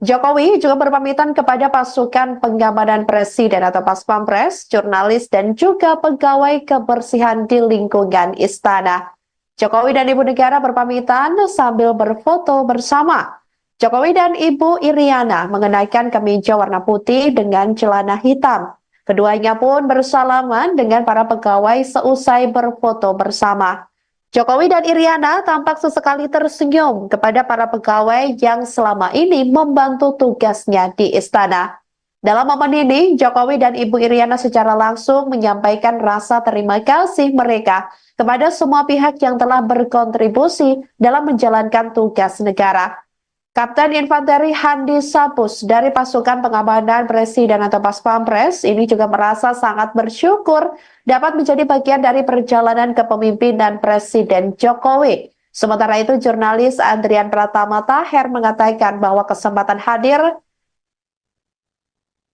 Jokowi juga berpamitan kepada pasukan pengamanan Presiden atau Paspampres, jurnalis, dan juga pegawai kebersihan di lingkungan istana. Jokowi dan Ibu Negara berpamitan sambil berfoto bersama. Jokowi dan Ibu Iriana mengenakan kemeja warna putih dengan celana hitam. Keduanya pun bersalaman dengan para pegawai seusai berfoto bersama. Jokowi dan Iriana tampak sesekali tersenyum kepada para pegawai yang selama ini membantu tugasnya di istana. Dalam momen ini, Jokowi dan Ibu Iriana secara langsung menyampaikan rasa terima kasih mereka kepada semua pihak yang telah berkontribusi dalam menjalankan tugas negara. Kapten Infanteri Handi Sapus dari pasukan pengamanan Presiden atau Paspampres ini juga merasa sangat bersyukur dapat menjadi bagian dari perjalanan kepemimpinan Presiden Jokowi. Sementara itu, jurnalis Andrian Pratama Taher mengatakan bahwa kesempatan hadir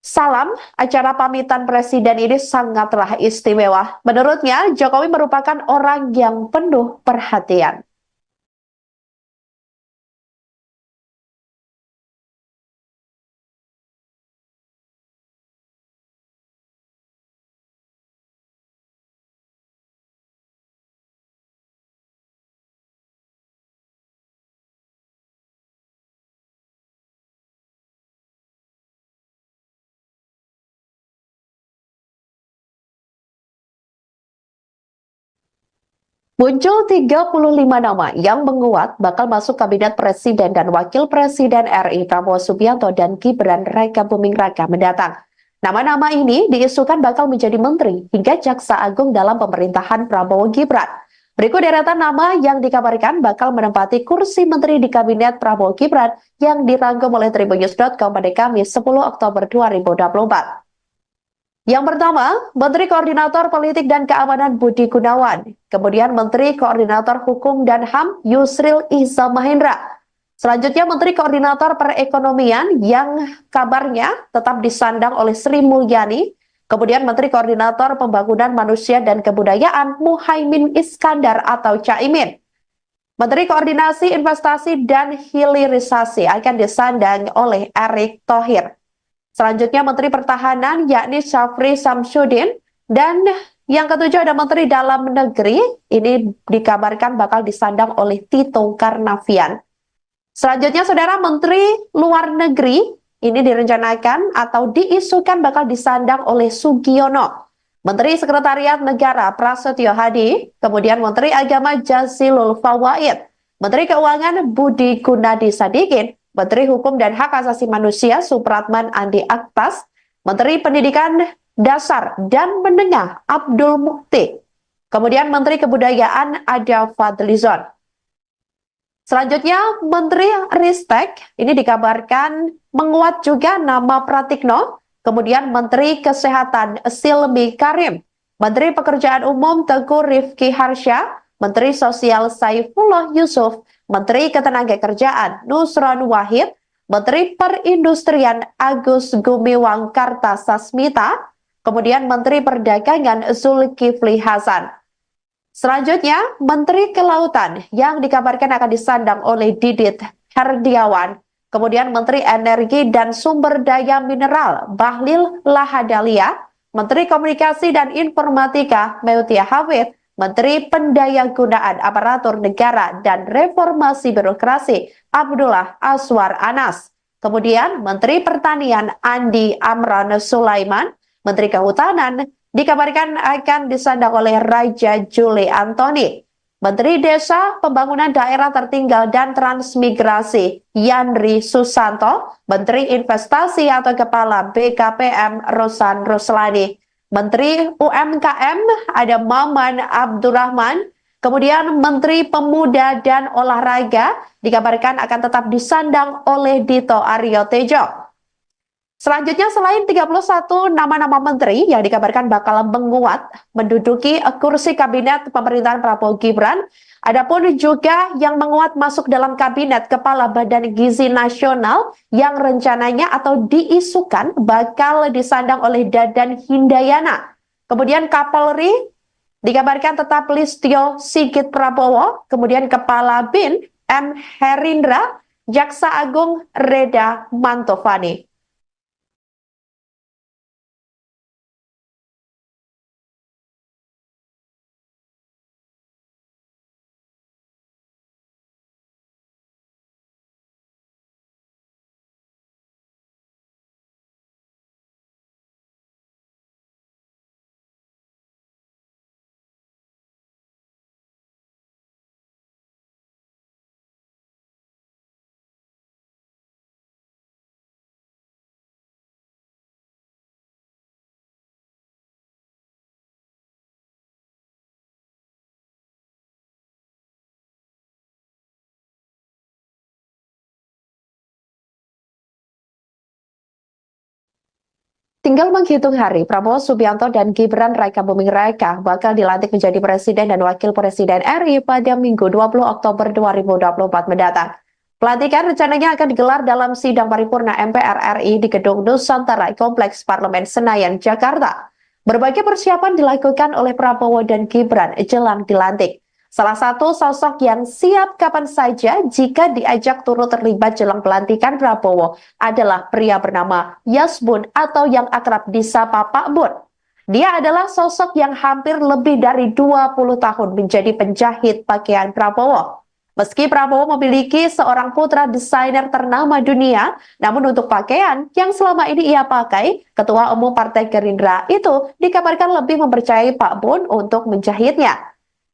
salam acara pamitan Presiden ini sangatlah istimewa. Menurutnya, Jokowi merupakan orang yang penuh perhatian. Muncul 35 nama yang menguat bakal masuk kabinet Presiden dan Wakil Presiden RI Prabowo Subianto dan Gibran Rakabuming Raka mendatang. Nama-nama ini diisukan bakal menjadi menteri hingga jaksa agung dalam pemerintahan Prabowo Gibran. Berikut deretan nama yang dikabarkan bakal menempati kursi menteri di kabinet Prabowo Gibran yang dirangkum oleh Tribunnews.com pada Kamis 10 Oktober 2024. Yang pertama, Menteri Koordinator Politik dan Keamanan Budi Gunawan. Kemudian Menteri Koordinator Hukum dan HAM Yusril Iza Mahendra. Selanjutnya Menteri Koordinator Perekonomian yang kabarnya tetap disandang oleh Sri Mulyani. Kemudian Menteri Koordinator Pembangunan Manusia dan Kebudayaan Muhaimin Iskandar atau Caimin. Menteri Koordinasi Investasi dan Hilirisasi akan disandang oleh Erick Thohir. Selanjutnya Menteri Pertahanan yakni Syafri Samsudin, dan yang ketujuh ada Menteri Dalam Negeri, ini dikabarkan bakal disandang oleh Tito Karnavian. Selanjutnya Saudara, Menteri Luar Negeri ini direncanakan atau diisukan bakal disandang oleh Sugiono. Menteri Sekretariat Negara Prasetyo Hadi, kemudian Menteri Agama Jazilul Fawait, Menteri Keuangan Budi Gunadi Sadikin, Menteri Hukum dan Hak Asasi Manusia Supratman Andi Aktas, Menteri Pendidikan Dasar dan Menengah Abdul Mukti, kemudian Menteri Kebudayaan Ada Fadlizon. Selanjutnya Menteri Ristek, ini dikabarkan menguat juga nama Pratikno, kemudian Menteri Kesehatan Silmi Karim, Menteri Pekerjaan Umum Teguh Rifki Harsha, Menteri Sosial Saifullah Yusuf, Menteri Ketenagakerjaan Nusron Wahid, Menteri Perindustrian Agus Gumiwang Kartasasmita, kemudian Menteri Perdagangan Zulkifli Hasan. Selanjutnya, Menteri Kelautan yang dikabarkan akan disandang oleh Didit Herdiawan, kemudian Menteri Energi dan Sumber Daya Mineral Bahlil Lahadalia, Menteri Komunikasi dan Informatika Meutia Hafid, Menteri Pendayagunaan Aparatur Negara dan Reformasi Birokrasi Abdullah Aswar Anas. Kemudian Menteri Pertanian Andi Amran Sulaiman, Menteri Kehutanan dikabarkan akan disandang oleh Raja Juli Antoni. Menteri Desa, Pembangunan Daerah Tertinggal dan Transmigrasi Yandri Susanto, Menteri Investasi atau Kepala BKPM Rosan Roslani, Menteri UMKM ada Maman Abdurrahman, kemudian Menteri Pemuda dan Olahraga dikabarkan akan tetap disandang oleh Dito Aryo Tejo. Selanjutnya, selain 31 nama-nama menteri yang dikabarkan bakal menguat menduduki kursi kabinet pemerintahan Prabowo Gibran, adapun juga yang menguat masuk dalam kabinet Kepala Badan Gizi Nasional yang rencananya atau diisukan bakal disandang oleh Dadan Hindayana. Kemudian Kapolri dikabarkan tetap Listio Sigit Prabowo, kemudian Kepala BIN M. Herindra, Jaksa Agung Reda Mantovani. Tinggal menghitung hari, Prabowo Subianto dan Gibran Raka Buming Raka bakal dilantik menjadi Presiden dan Wakil Presiden RI pada Minggu 20 Oktober 2024 mendatang. Pelantikan rencananya akan digelar dalam sidang paripurna MPR RI di Gedung Nusantara Kompleks Parlemen Senayan, Jakarta. Berbagai persiapan dilakukan oleh Prabowo dan Gibran jelang dilantik. Salah satu sosok yang siap kapan saja jika diajak turut terlibat jelang pelantikan Prabowo adalah pria bernama Yasbun atau yang akrab disapa Pak Bun. Dia adalah sosok yang hampir lebih dari 20 tahun menjadi penjahit pakaian Prabowo. Meski Prabowo memiliki seorang putra desainer ternama dunia, namun untuk pakaian yang selama ini ia pakai, Ketua Umum Partai Gerindra itu dikabarkan lebih mempercayai Pak Bun untuk menjahitnya.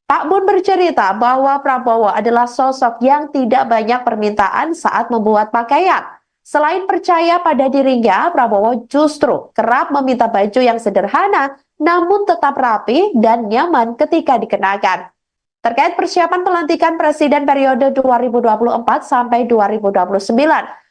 Pak Bun bercerita bahwa Prabowo adalah sosok yang tidak banyak permintaan saat membuat pakaian. Selain percaya pada dirinya, Prabowo justru kerap meminta baju yang sederhana namun tetap rapi dan nyaman ketika dikenakan. Terkait persiapan pelantikan Presiden periode 2024 sampai 2029,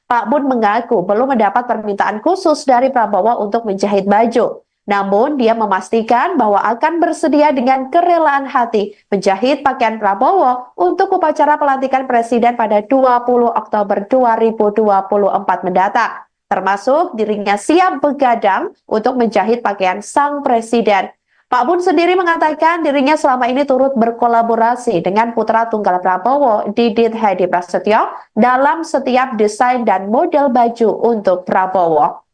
Pak Bun mengaku belum mendapat permintaan khusus dari Prabowo untuk menjahit baju. Namun, dia memastikan bahwa akan bersedia dengan kerelaan hati menjahit pakaian Prabowo untuk upacara pelantikan Presiden pada 20 Oktober 2024 mendatang. Termasuk dirinya siap begadang untuk menjahit pakaian sang Presiden. Pak Bun sendiri mengatakan dirinya selama ini turut berkolaborasi dengan putra tunggal Prabowo, Didit Hedi Prasetyo, dalam setiap desain dan model baju untuk Prabowo.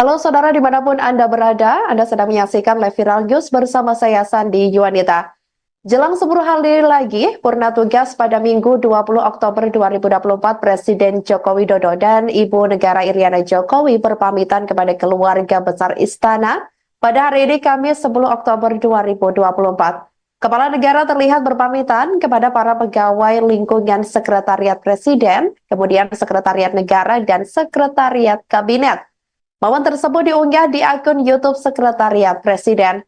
Halo saudara dimanapun Anda berada, Anda sedang menyaksikan Live Viral News bersama saya Sandi Yuwanita. Jelang 10 hari lagi, purna tugas pada Minggu 20 Oktober 2024, Presiden Joko Widodo dan Ibu Negara Iriana Jokowi berpamitan kepada keluarga besar Istana pada hari ini Kamis 10 Oktober 2024. Kepala negara terlihat berpamitan kepada para pegawai lingkungan Sekretariat Presiden, kemudian Sekretariat Negara dan Sekretariat Kabinet. Momen tersebut diunggah di akun YouTube Sekretariat Presiden.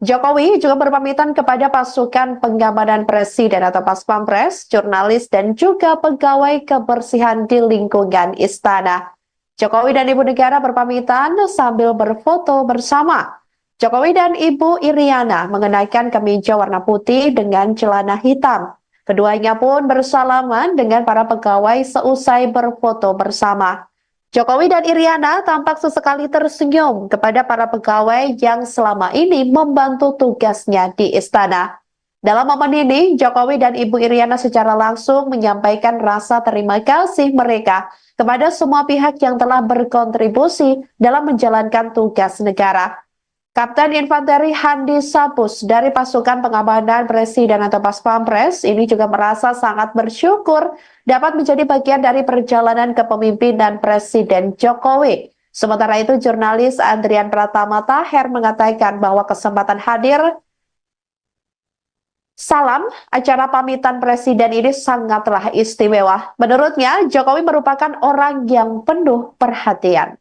Jokowi juga berpamitan kepada pasukan pengamanan Presiden atau Paspampres, jurnalis, dan juga pegawai kebersihan di lingkungan istana. Jokowi dan Ibu Negara berpamitan sambil berfoto bersama. Jokowi dan Ibu Iriana mengenakan kemeja warna putih dengan celana hitam. Keduanya pun bersalaman dengan para pegawai seusai berfoto bersama. Jokowi dan Iriana tampak sesekali tersenyum kepada para pegawai yang selama ini membantu tugasnya di istana. Dalam momen ini, Jokowi dan Ibu Iriana secara langsung menyampaikan rasa terima kasih mereka kepada semua pihak yang telah berkontribusi dalam menjalankan tugas negara. Kapten Infanteri Handi Sapus dari pasukan pengamanan Presiden atau Paspampres ini juga merasa sangat bersyukur dapat menjadi bagian dari perjalanan kepemimpinan Presiden Jokowi. Sementara itu, jurnalis Andrian Pratama Taher mengatakan bahwa kesempatan hadir salam acara pamitan Presiden ini sangatlah istimewa. Menurutnya, Jokowi merupakan orang yang penuh perhatian.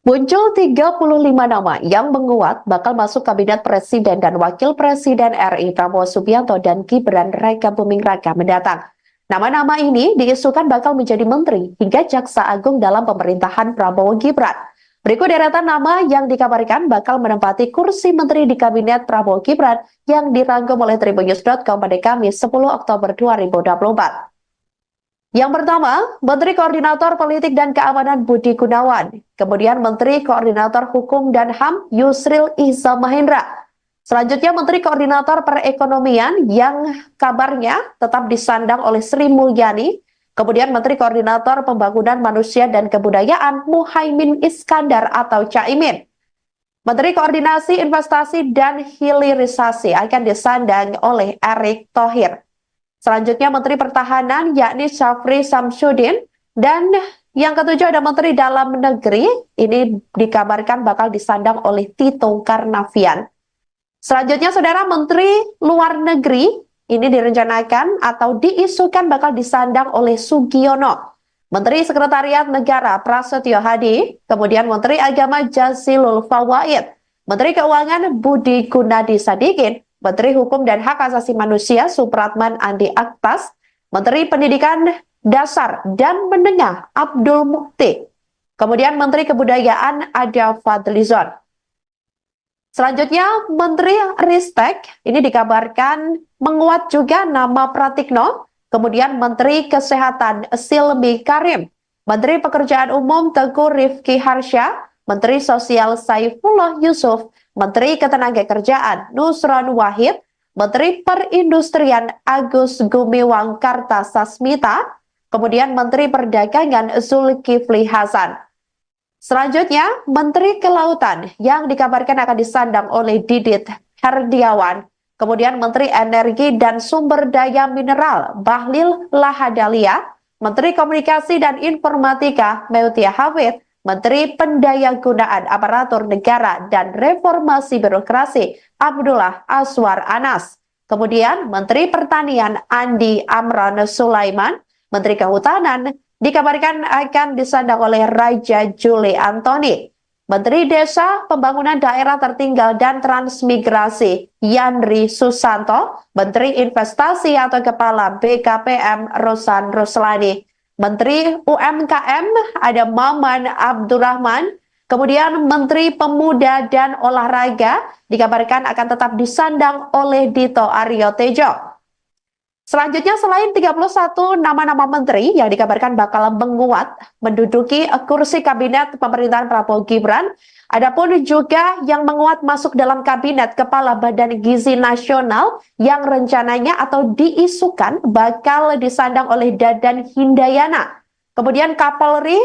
Muncul 35 nama yang menguat bakal masuk Kabinet Presiden dan Wakil Presiden RI Prabowo Subianto dan Gibran Raka Buming Raka mendatang. Nama-nama ini diisukan bakal menjadi menteri hingga jaksa agung dalam pemerintahan Prabowo Gibran. Berikut deretan nama yang dikabarkan bakal menempati kursi menteri di Kabinet Prabowo Gibran yang dirangkum oleh tribunnews.com pada Kamis 10 Oktober 2024. Yang pertama, Menteri Koordinator Politik dan Keamanan Budi Gunawan. Kemudian Menteri Koordinator Hukum dan HAM Yusril Iza Mahendra. Selanjutnya Menteri Koordinator Perekonomian yang kabarnya tetap disandang oleh Sri Mulyani. Kemudian Menteri Koordinator Pembangunan Manusia dan Kebudayaan Muhaimin Iskandar atau Caimin. Menteri Koordinasi Investasi dan Hilirisasi akan disandang oleh Erick Thohir. Selanjutnya Menteri Pertahanan yakni Syafri Samsudin, dan yang ketujuh ada Menteri Dalam Negeri, ini dikabarkan bakal disandang oleh Tito Karnavian. Selanjutnya Saudara, Menteri Luar Negeri ini direncanakan atau diisukan bakal disandang oleh Sugiono. Menteri Sekretariat Negara Prasetyo Hadi, kemudian Menteri Agama Jazilul Fawaid, Menteri Keuangan Budi Gunadi Sadikin, Menteri Hukum dan Hak Asasi Manusia Supratman Andi Aktas, Menteri Pendidikan Dasar dan Menengah Abdul Mukti, kemudian Menteri Kebudayaan Ada Fadlizon. Selanjutnya Menteri Ristek, ini dikabarkan menguat juga nama Pratikno, kemudian Menteri Kesehatan Silmi Karim, Menteri Pekerjaan Umum Teguh Rifki Harsha, Menteri Sosial Saifullah Yusuf, Menteri Ketenagakerjaan Nusron Wahid, Menteri Perindustrian Agus Gumiwang Kartasasmita, kemudian Menteri Perdagangan Zulkifli Hasan. Selanjutnya, Menteri Kelautan yang dikabarkan akan disandang oleh Didit Herdiawan, kemudian Menteri Energi dan Sumber Daya Mineral Bahlil Lahadalia, Menteri Komunikasi dan Informatika Meutia Hafid, Menteri Pendayagunaan Aparatur Negara dan Reformasi Birokrasi Abdullah Aswar Anas, kemudian Menteri Pertanian Andi Amran Sulaiman, Menteri Kehutanan dikabarkan akan disandang oleh Raja Juli Antoni. Menteri Desa, Pembangunan Daerah Tertinggal dan Transmigrasi Yandri Susanto, Menteri Investasi atau Kepala BKPM Rosan Ruslani, Menteri UMKM ada Maman Abdurrahman, kemudian Menteri Pemuda dan Olahraga dikabarkan akan tetap disandang oleh Dito Aryo Tejo. Selanjutnya, selain 31 nama-nama menteri yang dikabarkan bakal menguat menduduki kursi kabinet pemerintahan Prabowo Gibran, adapun juga yang menguat masuk dalam kabinet Kepala Badan Gizi Nasional yang rencananya atau diisukan bakal disandang oleh Dadan Hindayana. Kemudian Kapolri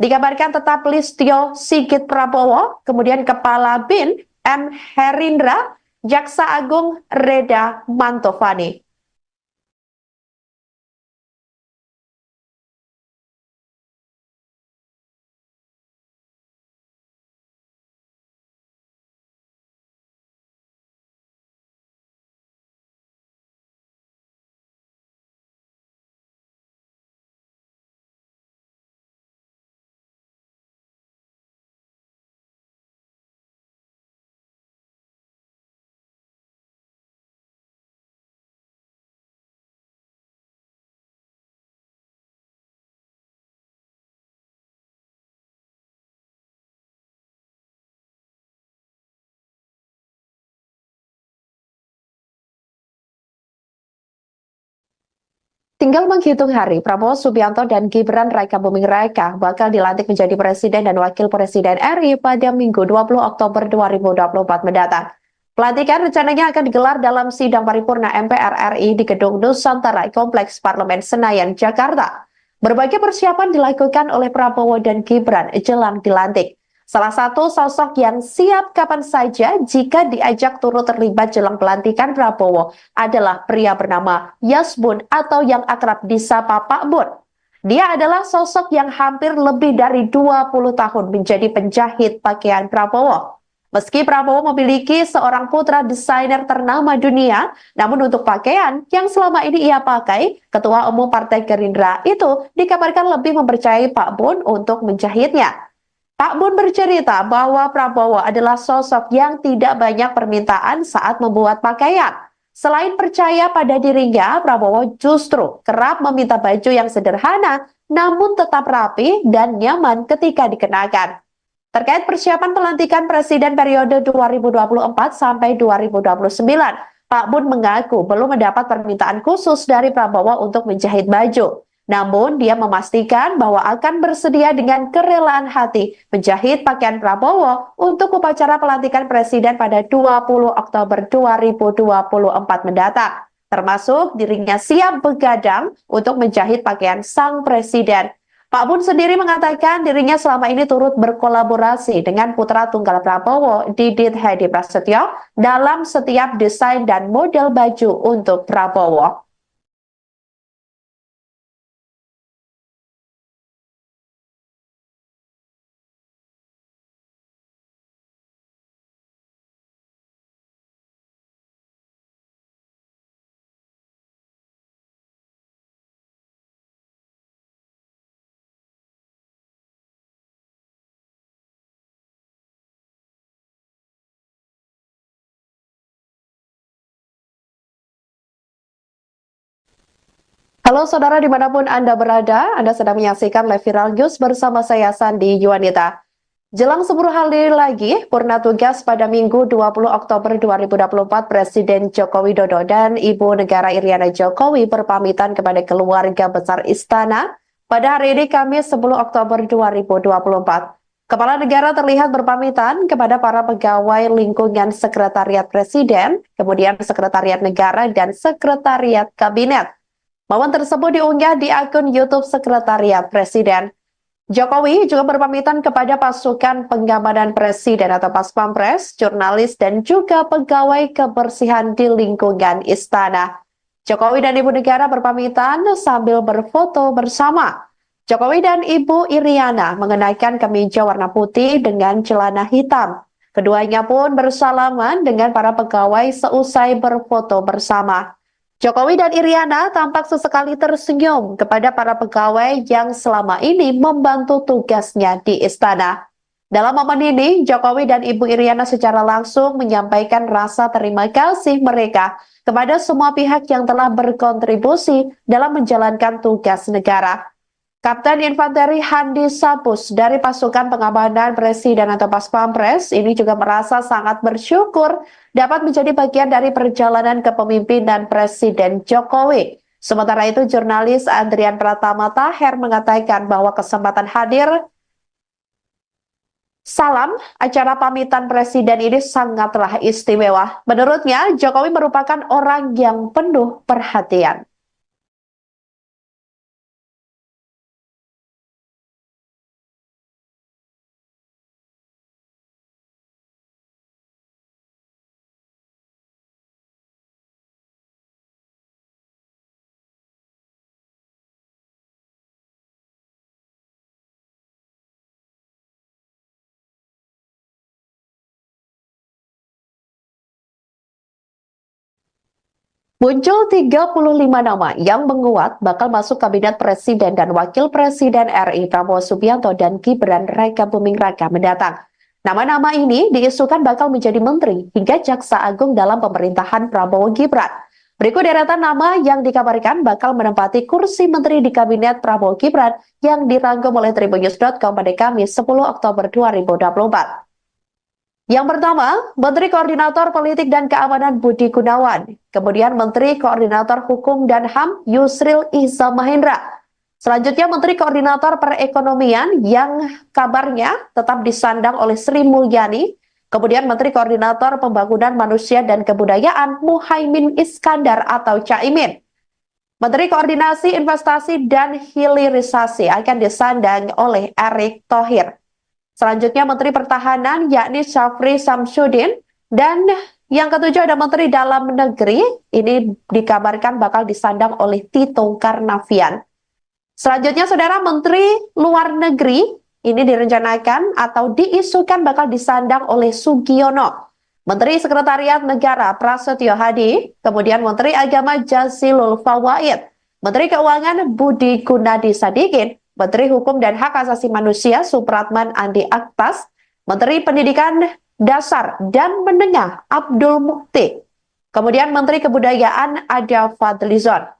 dikabarkan tetap Listio Sigit Prabowo, kemudian Kepala BIN M. Herindra, Jaksa Agung Reda Mantovani. Tinggal menghitung hari, Prabowo Subianto dan Gibran Raka Buming Raka bakal dilantik menjadi Presiden dan Wakil Presiden RI pada Minggu 20 Oktober 2024 mendatang. Pelantikan rencananya akan digelar dalam sidang paripurna MPR RI di Gedung Nusantara Kompleks Parlemen Senayan, Jakarta. Berbagai persiapan dilakukan oleh Prabowo dan Gibran jelang dilantik. Salah satu sosok yang siap kapan saja jika diajak turut terlibat jelang pelantikan Prabowo adalah pria bernama Yasbun atau yang akrab disapa Pak Bun. Dia adalah sosok yang hampir lebih dari 20 tahun menjadi penjahit pakaian Prabowo. Meski Prabowo memiliki seorang putra desainer ternama dunia, namun untuk pakaian yang selama ini ia pakai, Ketua Umum Partai Gerindra itu dikabarkan lebih mempercayai Pak Bun untuk menjahitnya. Pak Bun bercerita bahwa Prabowo adalah sosok yang tidak banyak permintaan saat membuat pakaian. Selain percaya pada dirinya, Prabowo justru kerap meminta baju yang sederhana namun tetap rapi dan nyaman ketika dikenakan. Terkait persiapan pelantikan Presiden periode 2024 sampai 2029, Pak Bun mengaku belum mendapat permintaan khusus dari Prabowo untuk menjahit baju. Namun, dia memastikan bahwa akan bersedia dengan kerelaan hati menjahit pakaian Prabowo untuk upacara pelantikan Presiden pada 20 Oktober 2024 mendatang. Termasuk dirinya siap begadang untuk menjahit pakaian sang Presiden. Pak Bun sendiri mengatakan dirinya selama ini turut berkolaborasi dengan putra tunggal Prabowo, Didit Hedi Prasetyo, dalam setiap desain dan model baju untuk Prabowo. Halo saudara dimanapun Anda berada, Anda sedang menyaksikan live viral news bersama saya Sandi Yuwanita. Jelang 10 hari lagi, purna tugas pada Minggu 20 Oktober 2024, Presiden Joko Widodo dan Ibu Negara Iriana Jokowi berpamitan kepada keluarga besar Istana pada hari ini Kamis 10 Oktober 2024. Kepala negara terlihat berpamitan kepada para pegawai lingkungan Sekretariat Presiden, kemudian Sekretariat Negara, dan Sekretariat Kabinet. Momen tersebut diunggah di akun YouTube Sekretariat Presiden. Jokowi juga berpamitan kepada pasukan pengamanan Presiden atau Paspampres, jurnalis, dan juga pegawai kebersihan di lingkungan istana. Jokowi dan Ibu Negara berpamitan sambil berfoto bersama. Jokowi dan Ibu Iriana mengenakan kemeja warna putih dengan celana hitam. Keduanya pun bersalaman dengan para pegawai seusai berfoto bersama. Jokowi dan Iriana tampak sesekali tersenyum kepada para pegawai yang selama ini membantu tugasnya di istana. Dalam momen ini, Jokowi dan Ibu Iriana secara langsung menyampaikan rasa terima kasih mereka kepada semua pihak yang telah berkontribusi dalam menjalankan tugas negara. Kapten Infanteri Handi Sapus dari pasukan pengamanan Presiden atau Paspampres ini juga merasa sangat bersyukur dapat menjadi bagian dari perjalanan kepemimpinan Presiden Jokowi. Sementara itu, jurnalis Andrian Pratama Taher mengatakan bahwa kesempatan hadir salam acara pamitan Presiden ini sangatlah istimewa. Menurutnya, Jokowi merupakan orang yang penuh perhatian. Muncul 35 nama yang menguat bakal masuk Kabinet Presiden dan Wakil Presiden RI Prabowo Subianto dan Gibran Raka Buming Raka mendatang. Nama-nama ini diisukan bakal menjadi menteri hingga jaksa agung dalam pemerintahan Prabowo Gibran. Berikut deretan nama yang dikabarkan bakal menempati kursi menteri di Kabinet Prabowo Gibran yang dirangkum oleh Tribunnews.com pada Kamis 10 Oktober 2024. Yang pertama, Menteri Koordinator Politik dan Keamanan Budi Gunawan. Kemudian Menteri Koordinator Hukum dan HAM Yusril Iza Mahendra. Selanjutnya Menteri Koordinator Perekonomian yang kabarnya tetap disandang oleh Sri Mulyani. Kemudian Menteri Koordinator Pembangunan Manusia dan Kebudayaan Muhaimin Iskandar atau Caimin. Menteri Koordinasi Investasi dan Hilirisasi akan disandang oleh Erick Thohir. Selanjutnya Menteri Pertahanan yakni Syafri Samsudin, dan yang ketujuh ada Menteri Dalam Negeri, ini dikabarkan bakal disandang oleh Tito Karnavian. Selanjutnya Saudara, Menteri Luar Negeri ini direncanakan atau diisukan bakal disandang oleh Sugiono. Menteri Sekretariat Negara Prasetyo Hadi, kemudian Menteri Agama Jazilul Fawait, Menteri Keuangan Budi Gunadi Sadikin, Menteri Hukum dan Hak Asasi Manusia Supratman Andi Aktas, Menteri Pendidikan Dasar dan Menengah Abdul Mukti, kemudian Menteri Kebudayaan Ada Fadlizon.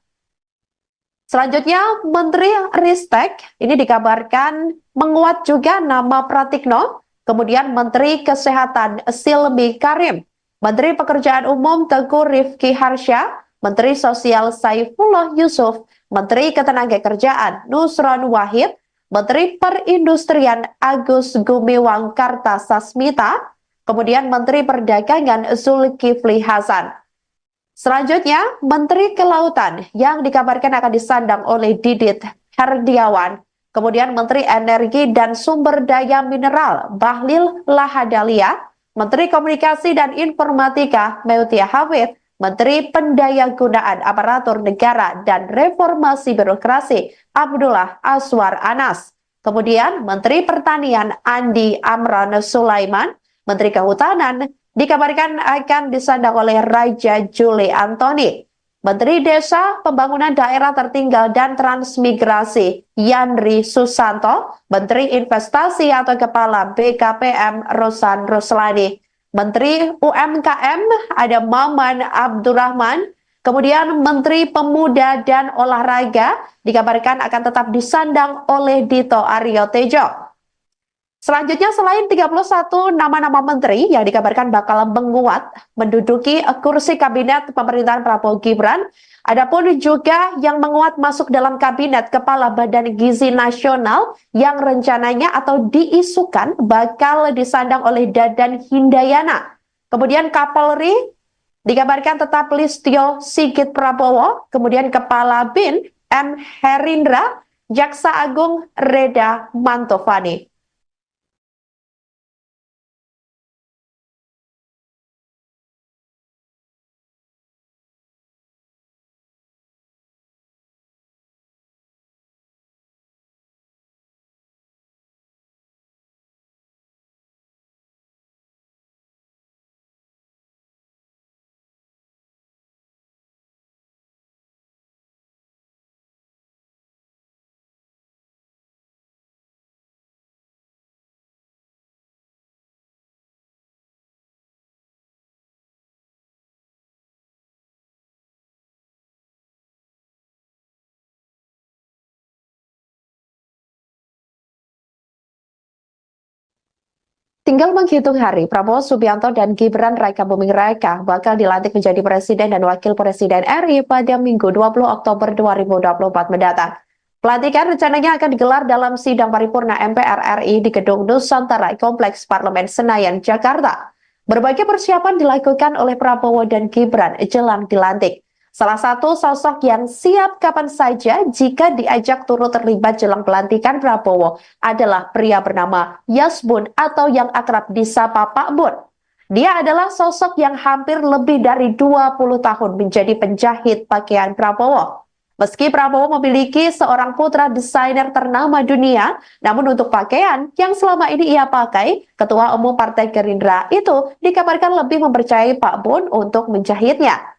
Selanjutnya Menteri Ristek ini dikabarkan menguat juga nama Pratikno, kemudian Menteri Kesehatan Silmi Karim, Menteri Pekerjaan Umum Teguh Rifki Harsha, Menteri Sosial Saifullah Yusuf, Menteri Ketenagakerjaan Nusron Wahid, Menteri Perindustrian Agus Gumiwang Kartasasmita, kemudian Menteri Perdagangan Zulkifli Hasan. Selanjutnya, Menteri Kelautan yang dikabarkan akan disandang oleh Didit Herdiawan, kemudian Menteri Energi dan Sumber Daya Mineral Bahlil Lahadalia, Menteri Komunikasi dan Informatika Meutia Hafid, Menteri Pendayagunaan Aparatur Negara dan Reformasi Birokrasi Abdullah Aswar Anas. Kemudian Menteri Pertanian Andi Amran Sulaiman, Menteri Kehutanan dikabarkan akan disandang oleh Raja Juli Antoni. Menteri Desa, Pembangunan Daerah Tertinggal dan Transmigrasi Yandri Susanto, Menteri Investasi atau Kepala BKPM Rosan Roslani. Menteri UMKM ada Maman Abdurrahman, kemudian Menteri Pemuda dan Olahraga dikabarkan akan tetap disandang oleh Dito Aryo Tejo. Selanjutnya, selain 31 nama-nama menteri yang dikabarkan bakal menguat menduduki kursi kabinet pemerintahan Prabowo Gibran, adapun juga yang menguat masuk dalam kabinet Kepala Badan Gizi Nasional yang rencananya atau diisukan bakal disandang oleh Dadan Hindayana. Kemudian Kapolri dikabarkan tetap Listio Sigit Prabowo, kemudian Kepala BIN M. Herindra, Jaksa Agung Reda Mantovani. Tinggal menghitung hari, Prabowo Subianto dan Gibran Raka Buming Raka bakal dilantik menjadi Presiden dan Wakil Presiden RI pada Minggu 20 Oktober 2024 mendatang. Pelantikan rencananya akan digelar dalam sidang paripurna MPR RI di Gedung Nusantara Kompleks Parlemen Senayan, Jakarta. Berbagai persiapan dilakukan oleh Prabowo dan Gibran jelang dilantik. Salah satu sosok yang siap kapan saja jika diajak turut terlibat jelang pelantikan Prabowo adalah pria bernama Yasbun atau yang akrab disapa Pak Bun. Dia adalah sosok yang hampir lebih dari 20 tahun menjadi penjahit pakaian Prabowo. Meski Prabowo memiliki seorang putra desainer ternama dunia, namun untuk pakaian yang selama ini ia pakai, Ketua Umum Partai Gerindra itu dikabarkan lebih mempercayai Pak Bun untuk menjahitnya.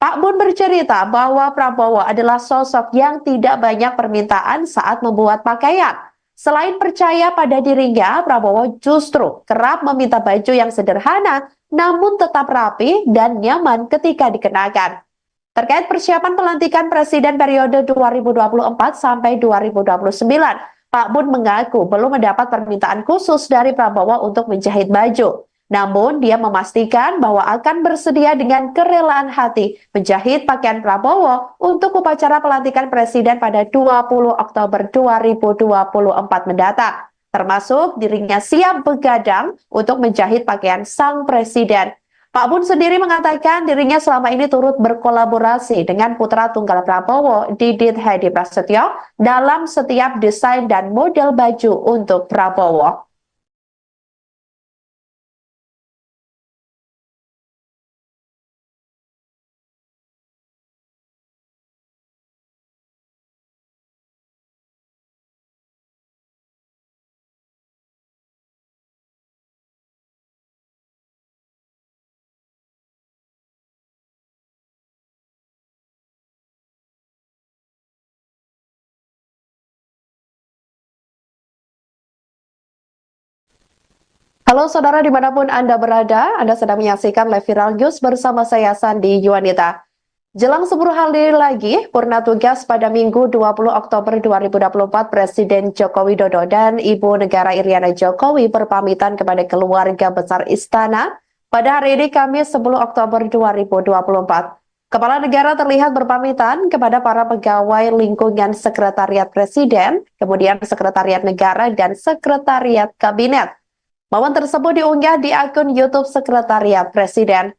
Pak Bun bercerita bahwa Prabowo adalah sosok yang tidak banyak permintaan saat membuat pakaian. Selain percaya pada dirinya, Prabowo justru kerap meminta baju yang sederhana namun tetap rapi dan nyaman ketika dikenakan. Terkait persiapan pelantikan Presiden periode 2024 sampai 2029, Pak Bun mengaku belum mendapat permintaan khusus dari Prabowo untuk menjahit baju. Namun, dia memastikan bahwa akan bersedia dengan kerelaan hati menjahit pakaian Prabowo untuk upacara pelantikan Presiden pada 20 Oktober 2024 mendatang. Termasuk dirinya siap begadang untuk menjahit pakaian sang Presiden. Pak Bun sendiri mengatakan dirinya selama ini turut berkolaborasi dengan putra tunggal Prabowo, Didit Hedi Prasetyo, dalam setiap desain dan model baju untuk Prabowo. Halo saudara dimanapun Anda berada, Anda sedang menyaksikan live viral news bersama saya Sandi Yuanita. Jelang 10 hari lagi, purna tugas pada Minggu 20 Oktober 2024, Presiden Joko Widodo dan Ibu Negara Iriana Jokowi berpamitan kepada keluarga besar Istana pada hari ini Kamis 10 Oktober 2024. Kepala negara terlihat berpamitan kepada para pegawai lingkungan Sekretariat Presiden, kemudian Sekretariat Negara dan Sekretariat Kabinet. Momen tersebut diunggah di akun YouTube Sekretariat Presiden.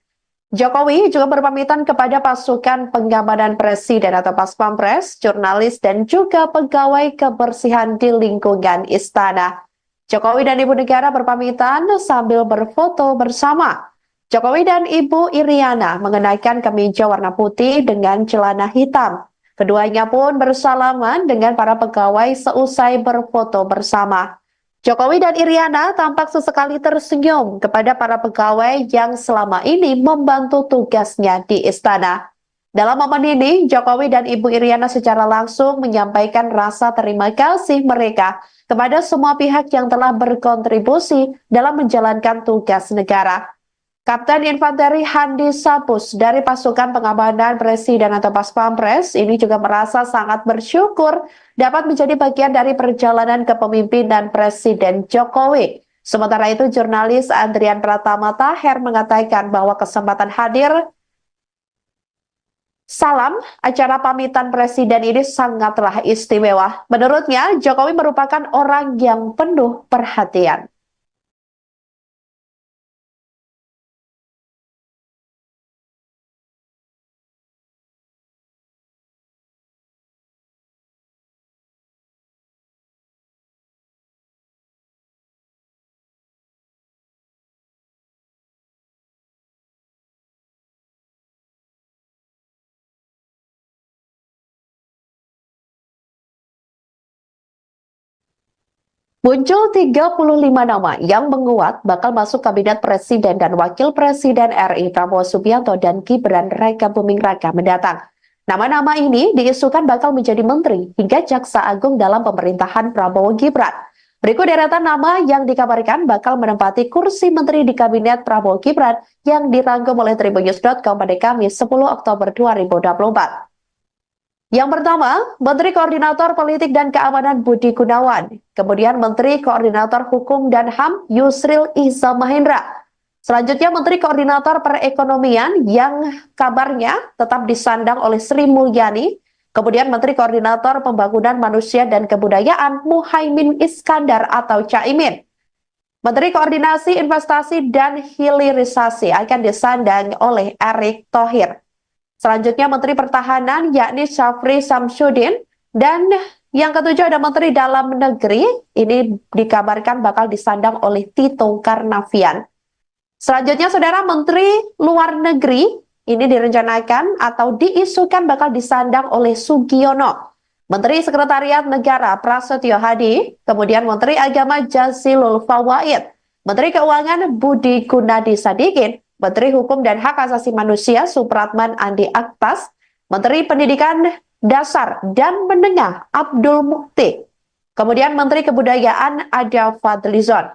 Jokowi juga berpamitan kepada pasukan pengamanan Presiden atau Paspampres, jurnalis, dan juga pegawai kebersihan di lingkungan istana. Jokowi dan Ibu Negara berpamitan sambil berfoto bersama. Jokowi dan Ibu Iriana mengenakan kemeja warna putih dengan celana hitam. Keduanya pun bersalaman dengan para pegawai seusai berfoto bersama. Jokowi dan Iriana tampak sesekali tersenyum kepada para pegawai yang selama ini membantu tugasnya di istana. Dalam momen ini, Jokowi dan Ibu Iriana secara langsung menyampaikan rasa terima kasih mereka kepada semua pihak yang telah berkontribusi dalam menjalankan tugas negara. Kapten Infanteri Handi Sapus dari pasukan pengamanan Presiden atau Pas Pampres ini juga merasa sangat bersyukur dapat menjadi bagian dari perjalanan kepemimpinan Presiden Jokowi. Sementara itu, jurnalis Andrian Pratama Taher mengatakan bahwa kesempatan hadir salam acara pamitan Presiden ini sangatlah istimewa. Menurutnya, Jokowi merupakan orang yang penuh perhatian. Muncul 35 nama yang menguat bakal masuk kabinet Presiden dan Wakil Presiden RI Prabowo Subianto dan Gibran Raka Buming Raka mendatang. Nama-nama ini diisukan bakal menjadi menteri hingga jaksa agung dalam pemerintahan Prabowo Gibran. Berikut deretan nama yang dikabarkan bakal menempati kursi menteri di kabinet Prabowo Gibran yang dirangkum oleh tribunnews.com pada Kamis 10 Oktober 2024. Yang pertama, Menteri Koordinator Politik dan Keamanan Budi Gunawan. Kemudian Menteri Koordinator Hukum dan HAM Yusril Iza Mahendra. Selanjutnya Menteri Koordinator Perekonomian yang kabarnya tetap disandang oleh Sri Mulyani. Kemudian Menteri Koordinator Pembangunan Manusia dan Kebudayaan Muhaimin Iskandar atau Caimin. Menteri Koordinasi Investasi dan Hilirisasi akan disandang oleh Erick Thohir. Selanjutnya Menteri Pertahanan yakni Syafri Samsudin, dan yang ketujuh ada Menteri Dalam Negeri, ini dikabarkan bakal disandang oleh Tito Karnavian. Selanjutnya Saudara, Menteri Luar Negeri ini direncanakan atau diisukan bakal disandang oleh Sugiono. Menteri Sekretariat Negara Prasetyo Hadi, kemudian Menteri Agama Jazilul Fawaid, Menteri Keuangan Budi Gunadi Sadikin, Menteri Hukum dan Hak Asasi Manusia Supratman Andi Aktas, Menteri Pendidikan Dasar dan Menengah Abdul Mukti, kemudian Menteri Kebudayaan Ada Fadlizon.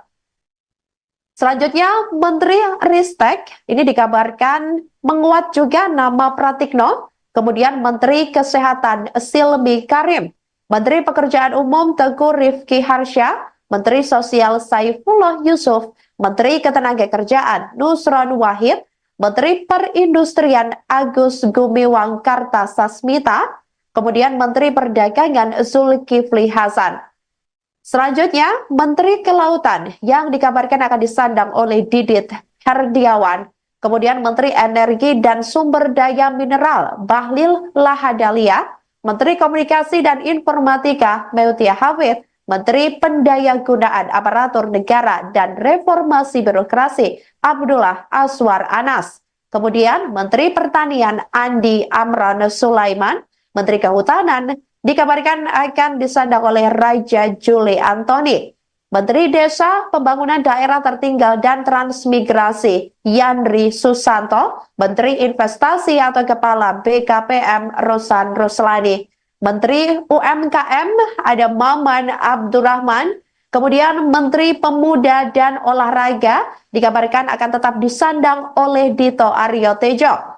Selanjutnya Menteri Ristek ini dikabarkan menguat juga nama Pratikno, kemudian Menteri Kesehatan Silmi Karim, Menteri Pekerjaan Umum Teguh Rifki Harsha, Menteri Sosial Saifullah Yusuf, Menteri Ketenagakerjaan Nusron Wahid, Menteri Perindustrian Agus Gumiwang Kartasasmita, kemudian Menteri Perdagangan Zulkifli Hasan. Selanjutnya, Menteri Kelautan yang dikabarkan akan disandang oleh Didit Herdiawan, kemudian Menteri Energi dan Sumber Daya Mineral Bahlil Lahadalia, Menteri Komunikasi dan Informatika Meutia Hafid, Menteri Pendayagunaan Aparatur Negara dan Reformasi Birokrasi Abdullah Aswar Anas. Kemudian Menteri Pertanian Andi Amran Sulaiman, Menteri Kehutanan dikabarkan akan disandang oleh Raja Juli Antoni. Menteri Desa, Pembangunan Daerah Tertinggal dan Transmigrasi Yandri Susanto, Menteri Investasi atau Kepala BKPM Rosan Ruslani, Menteri UMKM ada Maman Abdurrahman, kemudian Menteri Pemuda dan Olahraga dikabarkan akan tetap disandang oleh Dito Aryo Tejo.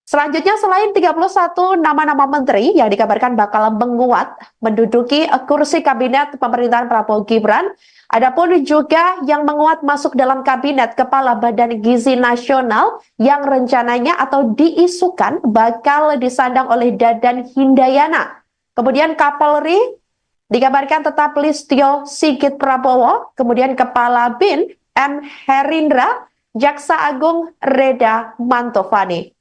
Selanjutnya, selain 31 nama-nama menteri yang dikabarkan bakal menguat menduduki kursi kabinet pemerintahan Prabowo Gibran, adapun juga yang menguat masuk dalam kabinet Kepala Badan Gizi Nasional yang rencananya atau diisukan bakal disandang oleh Dadan Hindayana. Kemudian Kapolri dikabarkan tetap Listio Sigit Prabowo, kemudian Kepala BIN M. Herindra, Jaksa Agung Reda Mantovani.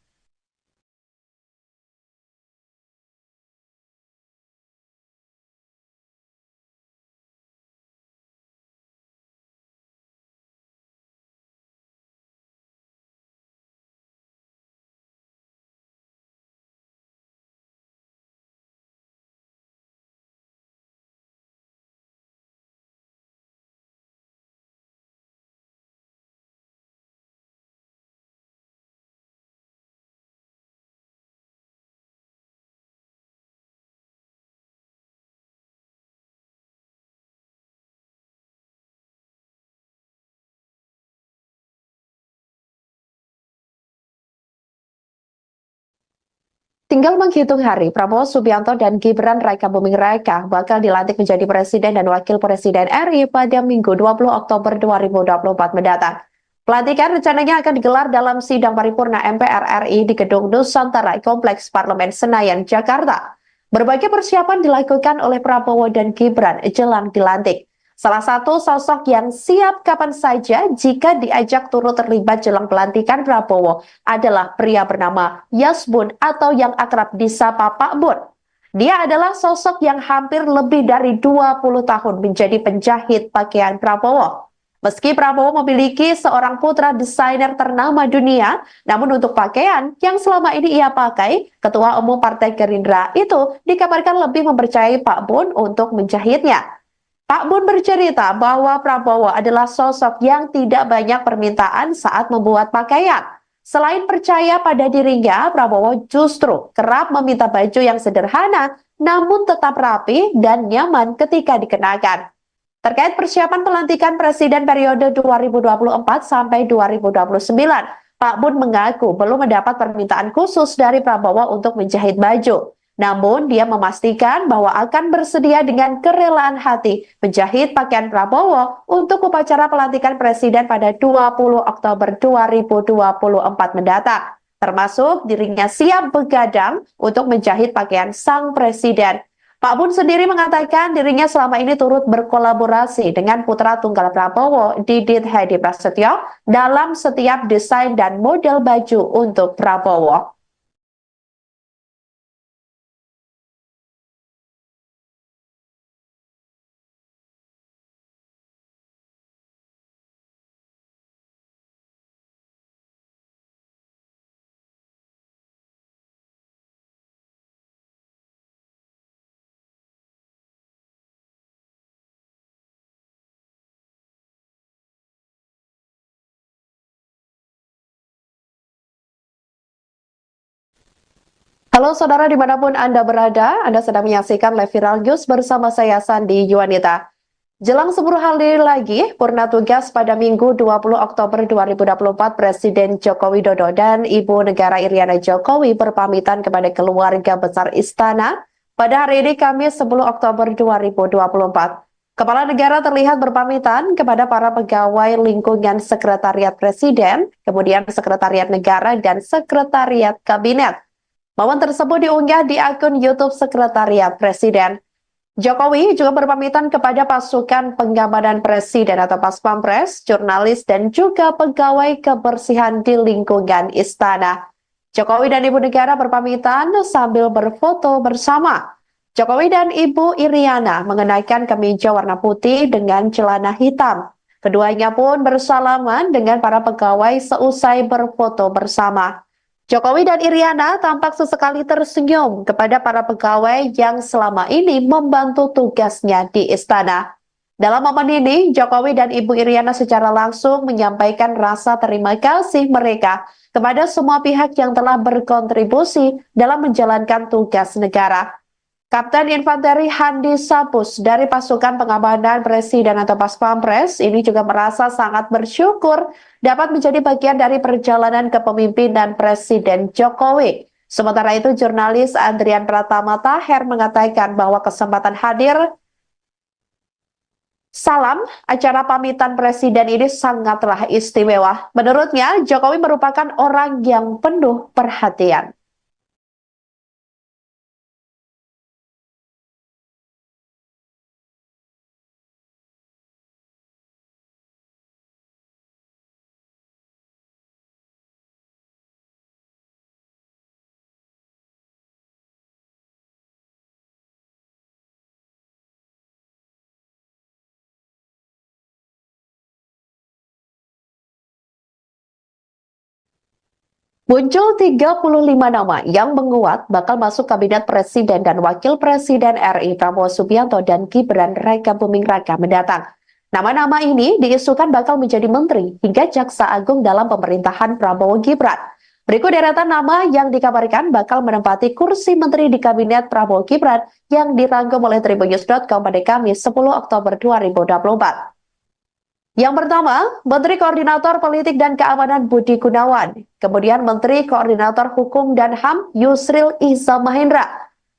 Tinggal menghitung hari, Prabowo Subianto dan Gibran Raka Buming Raka bakal dilantik menjadi Presiden dan Wakil Presiden RI pada Minggu 20 Oktober 2024 mendatang. Pelantikan rencananya akan digelar dalam sidang paripurna MPR RI di Gedung Nusantara Kompleks Parlemen Senayan, Jakarta. Berbagai persiapan dilakukan oleh Prabowo dan Gibran jelang dilantik. Salah satu sosok yang siap kapan saja jika diajak turut terlibat jelang pelantikan Prabowo adalah pria bernama Yasbun atau yang akrab disapa Pak Bun. Dia adalah sosok yang hampir lebih dari 20 tahun menjadi penjahit pakaian Prabowo. Meski Prabowo memiliki seorang putra desainer ternama dunia, namun untuk pakaian yang selama ini ia pakai, Ketua Umum Partai Gerindra itu dikabarkan lebih mempercayai Pak Bun untuk menjahitnya. Pak Bun bercerita bahwa Prabowo adalah sosok yang tidak banyak permintaan saat membuat pakaian. Selain percaya pada dirinya, Prabowo justru kerap meminta baju yang sederhana namun tetap rapi dan nyaman ketika dikenakan. Terkait persiapan pelantikan Presiden periode 2024 sampai 2029, Pak Bun mengaku belum mendapat permintaan khusus dari Prabowo untuk menjahit baju. Namun, dia memastikan bahwa akan bersedia dengan kerelaan hati menjahit pakaian Prabowo untuk upacara pelantikan Presiden pada 20 Oktober 2024 mendatang. Termasuk dirinya siap begadang untuk menjahit pakaian sang Presiden. Pak Bun sendiri mengatakan dirinya selama ini turut berkolaborasi dengan putra tunggal Prabowo, Didit Hedi Prasetyo, dalam setiap desain dan model baju untuk Prabowo. Halo saudara dimanapun Anda berada, Anda sedang menyaksikan live viral news bersama saya Sandi Yuwanita. Jelang 10 hari lagi, purna tugas pada Minggu 20 Oktober 2024, Presiden Joko Widodo dan Ibu Negara Iriana Jokowi berpamitan kepada keluarga besar Istana pada hari ini Kamis 10 Oktober 2024. Kepala negara terlihat berpamitan kepada para pegawai lingkungan Sekretariat Presiden, kemudian Sekretariat Negara dan Sekretariat Kabinet. Momen tersebut diunggah di akun YouTube Sekretariat Presiden. Jokowi juga berpamitan kepada pasukan pengamanan Presiden atau Paspampres, jurnalis, dan juga pegawai kebersihan di lingkungan istana. Jokowi dan Ibu Negara berpamitan sambil berfoto bersama. Jokowi dan Ibu Iriana mengenakan kemeja warna putih dengan celana hitam. Keduanya pun bersalaman dengan para pegawai seusai berfoto bersama. Jokowi dan Iriana tampak sesekali tersenyum kepada para pegawai yang selama ini membantu tugasnya di istana. Dalam momen ini, Jokowi dan Ibu Iriana secara langsung menyampaikan rasa terima kasih mereka kepada semua pihak yang telah berkontribusi dalam menjalankan tugas negara. Kapten Infanteri Handi Sapus dari pasukan pengamanan Presiden atau Paspampres ini juga merasa sangat bersyukur dapat menjadi bagian dari perjalanan kepemimpinan Presiden Jokowi. Sementara itu, jurnalis Andrian Pratama Taher mengatakan bahwa kesempatan hadir salam acara pamitan Presiden ini sangatlah istimewa. Menurutnya, Jokowi merupakan orang yang penuh perhatian. Muncul 35 nama yang menguat bakal masuk kabinet Presiden dan Wakil Presiden RI Prabowo Subianto dan Gibran Raka Buming Raka mendatang. Nama-nama ini diisukan bakal menjadi menteri hingga jaksa agung dalam pemerintahan Prabowo Gibran. Berikut deretan nama yang dikabarkan bakal menempati kursi menteri di kabinet Prabowo Gibran yang dirangkum oleh Tribunnews.com pada Kamis 10 Oktober 2024. Yang pertama, Menteri Koordinator Politik dan Keamanan Budi Gunawan. Kemudian Menteri Koordinator Hukum dan HAM Yusril Iza Mahendra.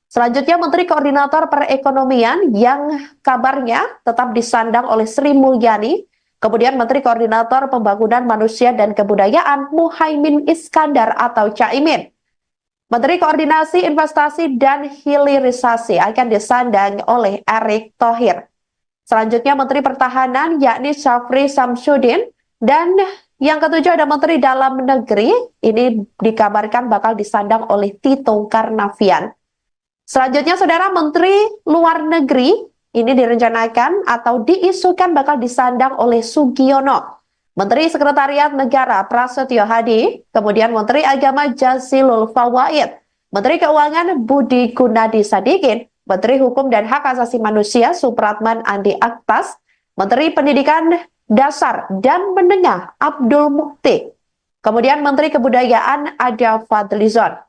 Selanjutnya Menteri Koordinator Perekonomian yang kabarnya tetap disandang oleh Sri Mulyani. Kemudian Menteri Koordinator Pembangunan Manusia dan Kebudayaan Muhaimin Iskandar atau Caimin. Menteri Koordinasi Investasi dan Hilirisasi akan disandang oleh Erick Thohir. Selanjutnya Menteri Pertahanan yakni Syafri Samsudin, dan yang ketujuh ada Menteri Dalam Negeri, ini dikabarkan bakal disandang oleh Tito Karnavian. Selanjutnya Saudara, Menteri Luar Negeri ini direncanakan atau diisukan bakal disandang oleh Sugiono. Menteri Sekretariat Negara Prasetyo Hadi, kemudian Menteri Agama Jazilul Fawait, Menteri Keuangan Budi Gunadi Sadikin, Menteri Hukum dan Hak Asasi Manusia Supratman Andi Aktas, Menteri Pendidikan Dasar dan Menengah Abdul Mukti, kemudian Menteri Kebudayaan Ada Fadlizon.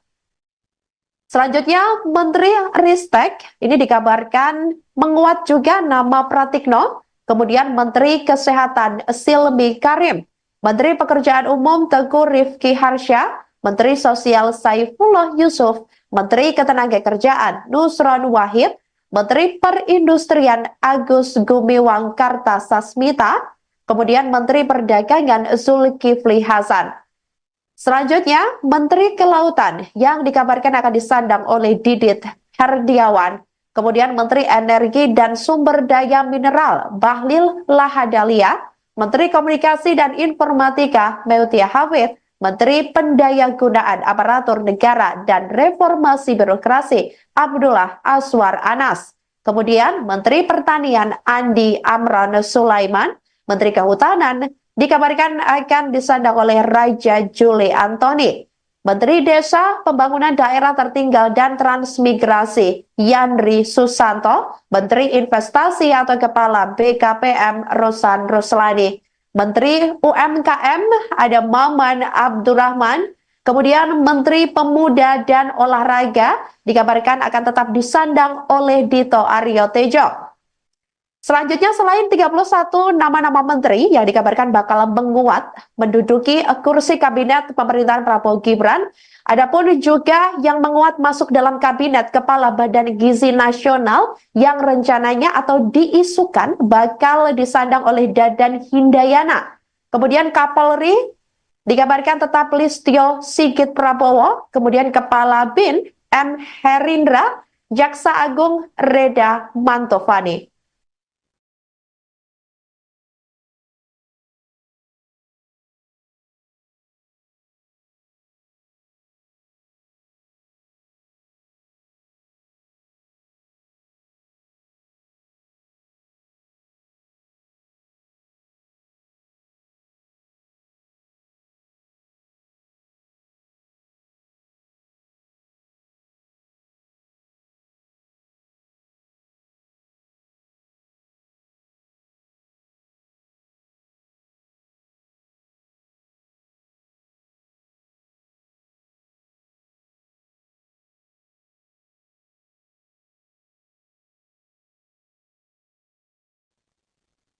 Selanjutnya Menteri Ristek, ini dikabarkan menguat juga nama Pratikno, kemudian Menteri Kesehatan Silmi Karim, Menteri Pekerjaan Umum Teguh Rifki Harsha, Menteri Sosial Saifullah Yusuf, Menteri Ketenagakerjaan Nusron Wahid, Menteri Perindustrian Agus Gumiwang Kartasasmita, kemudian Menteri Perdagangan Zulkifli Hasan. Selanjutnya, Menteri Kelautan yang dikabarkan akan disandang oleh Didit Herdiawan, kemudian Menteri Energi dan Sumber Daya Mineral Bahlil Lahadalia, Menteri Komunikasi dan Informatika Meutia Hafid, Menteri Pendayagunaan Aparatur Negara dan Reformasi Birokrasi Abdullah Aswar Anas. Kemudian Menteri Pertanian Andi Amran Sulaiman, Menteri Kehutanan dikabarkan akan disandang oleh Raja Juli Antoni. Menteri Desa, Pembangunan Daerah Tertinggal dan Transmigrasi Yandri Susanto, Menteri Investasi atau Kepala BKPM Rosan Roslani, Menteri UMKM ada Maman Abdurrahman, kemudian Menteri Pemuda dan Olahraga dikabarkan akan tetap disandang oleh Dito Aryo Tejo. Selanjutnya, selain 31 nama-nama menteri yang dikabarkan bakal menguat menduduki kursi kabinet pemerintahan Prabowo Gibran, adapun juga yang menguat masuk dalam kabinet Kepala Badan Gizi Nasional yang rencananya atau diisukan bakal disandang oleh Dadan Hindayana. Kemudian Kapolri dikabarkan tetap Listio Sigit Prabowo, kemudian Kepala BIN M. Herindra, Jaksa Agung Reda Mantovani.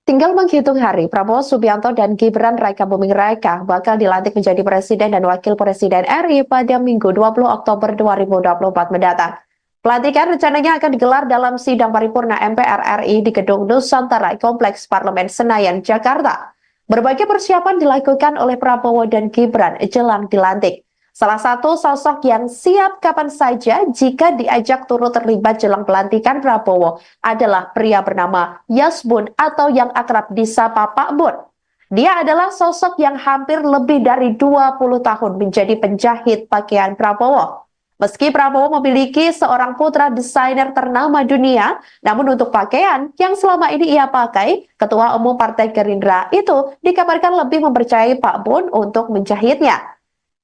Tinggal menghitung hari, Prabowo Subianto dan Gibran Raka Buming Raka bakal dilantik menjadi Presiden dan Wakil Presiden RI pada Minggu 20 Oktober 2024 mendatang. Pelantikan rencananya akan digelar dalam sidang paripurna MPR RI di Gedung Nusantara Kompleks Parlemen Senayan, Jakarta. Berbagai persiapan dilakukan oleh Prabowo dan Gibran jelang dilantik. Salah satu sosok yang siap kapan saja jika diajak turut terlibat jelang pelantikan Prabowo adalah pria bernama Yasbun atau yang akrab disapa Pak Bun. Dia adalah sosok yang hampir lebih dari 20 tahun menjadi penjahit pakaian Prabowo. Meski Prabowo memiliki seorang putra desainer ternama dunia, namun untuk pakaian yang selama ini ia pakai, Ketua Umum Partai Gerindra itu dikabarkan lebih mempercayai Pak Bun untuk menjahitnya.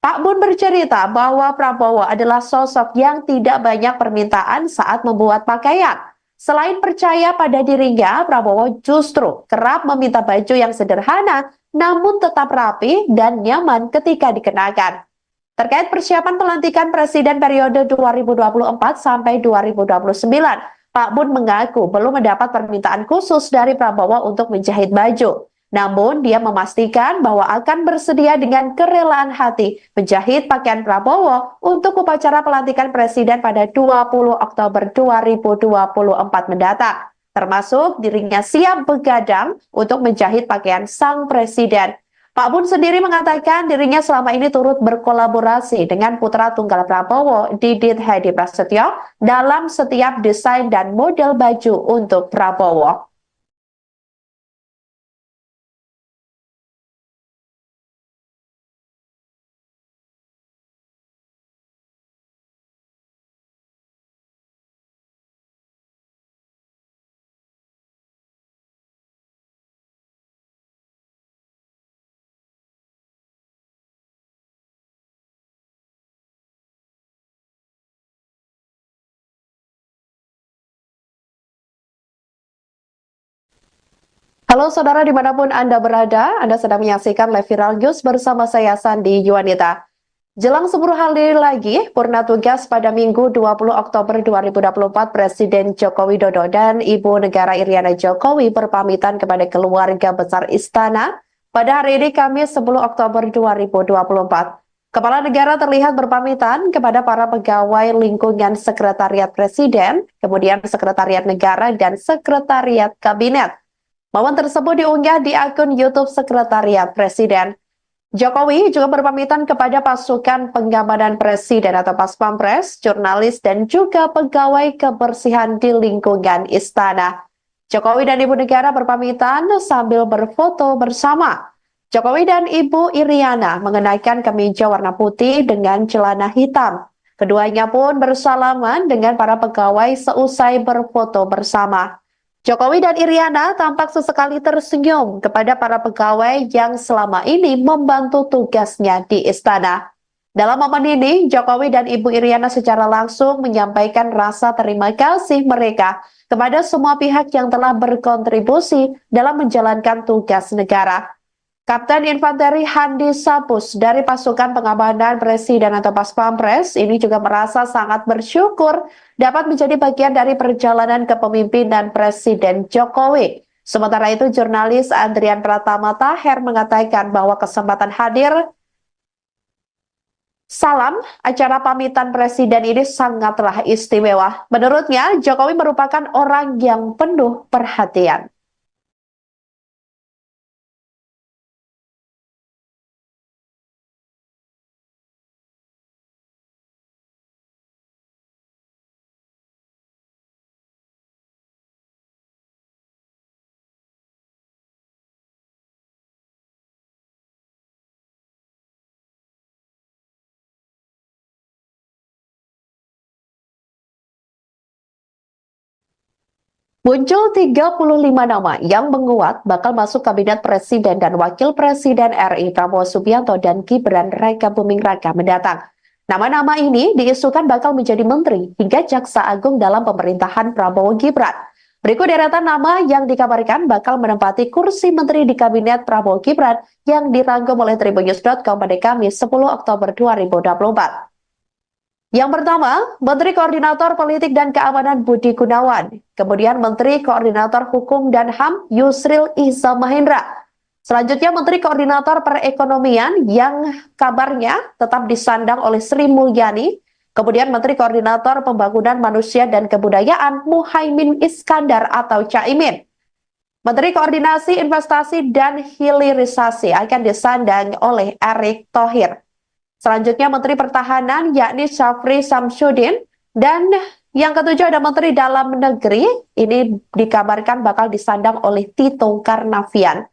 Pak Bun bercerita bahwa Prabowo adalah sosok yang tidak banyak permintaan saat membuat pakaian. Selain percaya pada dirinya, Prabowo justru kerap meminta baju yang sederhana namun tetap rapi dan nyaman ketika dikenakan. Terkait persiapan pelantikan Presiden periode 2024 sampai 2029, Pak Bun mengaku belum mendapat permintaan khusus dari Prabowo untuk menjahit baju. Namun, dia memastikan bahwa akan bersedia dengan kerelaan hati menjahit pakaian Prabowo untuk upacara pelantikan Presiden pada 20 Oktober 2024 mendatang. Termasuk dirinya siap begadang untuk menjahit pakaian sang Presiden. Pak Bun sendiri mengatakan dirinya selama ini turut berkolaborasi dengan putra tunggal Prabowo, Didit Hedi Prasetyo, dalam setiap desain dan model baju untuk Prabowo. Halo saudara dimanapun Anda berada, Anda sedang menyaksikan live viral news bersama saya Sandi Yuwanita. Jelang 10 hari lagi, purna tugas pada Minggu 20 Oktober 2024, Presiden Joko Widodo dan Ibu Negara Iriana Jokowi berpamitan kepada keluarga besar Istana pada hari ini Kamis 10 Oktober 2024. Kepala negara terlihat berpamitan kepada para pegawai lingkungan Sekretariat Presiden, kemudian Sekretariat Negara dan Sekretariat Kabinet. Momen tersebut diunggah di akun YouTube Sekretariat Presiden. Jokowi juga berpamitan kepada pasukan pengamanan Presiden atau Paspampres, jurnalis, dan juga pegawai kebersihan di lingkungan istana. Jokowi dan Ibu Negara berpamitan sambil berfoto bersama. Jokowi dan Ibu Iriana mengenakan kemeja warna putih dengan celana hitam. Keduanya pun bersalaman dengan para pegawai seusai berfoto bersama. Jokowi dan Iriana tampak sesekali tersenyum kepada para pegawai yang selama ini membantu tugasnya di istana. Dalam momen ini, Jokowi dan Ibu Iriana secara langsung menyampaikan rasa terima kasih mereka kepada semua pihak yang telah berkontribusi dalam menjalankan tugas negara. Kapten Infanteri Handi Sapus dari pasukan pengamanan Presiden atau Paspampres ini juga merasa sangat bersyukur dapat menjadi bagian dari perjalanan kepemimpinan Presiden Jokowi. Sementara itu, jurnalis Andrian Pratama Taher mengatakan bahwa kesempatan hadir salam acara pamitan Presiden ini sangatlah istimewa. Menurutnya, Jokowi merupakan orang yang penuh perhatian. Muncul 35 nama yang menguat bakal masuk Kabinet Presiden dan Wakil Presiden RI Prabowo Subianto dan Gibran Raka Buming Raka mendatang. Nama-nama ini diisukan bakal menjadi menteri hingga jaksa agung dalam pemerintahan Prabowo Gibran. Berikut deretan nama yang dikabarkan bakal menempati kursi menteri di Kabinet Prabowo Gibran yang dirangkum oleh Tribunnews.com pada Kamis 10 Oktober 2024. Yang pertama, Menteri Koordinator Politik dan Keamanan Budi Gunawan. Kemudian Menteri Koordinator Hukum dan HAM Yusril Iza Mahendra. Selanjutnya Menteri Koordinator Perekonomian yang kabarnya tetap disandang oleh Sri Mulyani. Kemudian Menteri Koordinator Pembangunan Manusia dan Kebudayaan Muhaimin Iskandar atau Caimin. Menteri Koordinasi Investasi dan Hilirisasi akan disandang oleh Erick Thohir. Selanjutnya Menteri Pertahanan yakni Syafri Samsudin, dan yang ketujuh ada Menteri Dalam Negeri, ini dikabarkan bakal disandang oleh Tito Karnavian.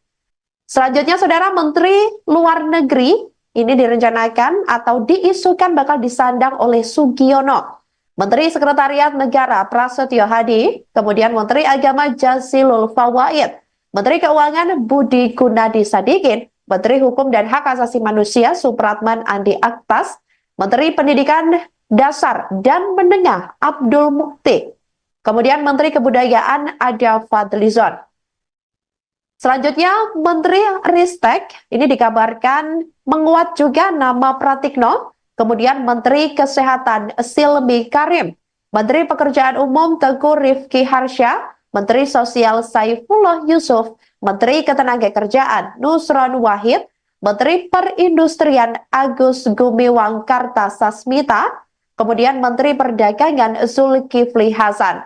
Selanjutnya Saudara, Menteri Luar Negeri ini direncanakan atau diisukan bakal disandang oleh Sugiono. Menteri Sekretariat Negara Prasetyo Hadi, kemudian Menteri Agama Jazilul Fawait, Menteri Keuangan Budi Gunadi Sadikin, Menteri Hukum dan Hak Asasi Manusia Supratman Andi Aktas, Menteri Pendidikan Dasar dan Menengah Abdul Mukti, kemudian Menteri Kebudayaan Ada Fadlizon. Selanjutnya Menteri Ristek ini dikabarkan menguat juga nama Pratikno, kemudian Menteri Kesehatan Silmi Karim, Menteri Pekerjaan Umum Teguh Rifki Harsha, Menteri Sosial Saifullah Yusuf, Menteri Ketenagakerjaan Nusron Wahid, Menteri Perindustrian Agus Gumiwang Kartasasmita, kemudian Menteri Perdagangan Zulkifli Hasan.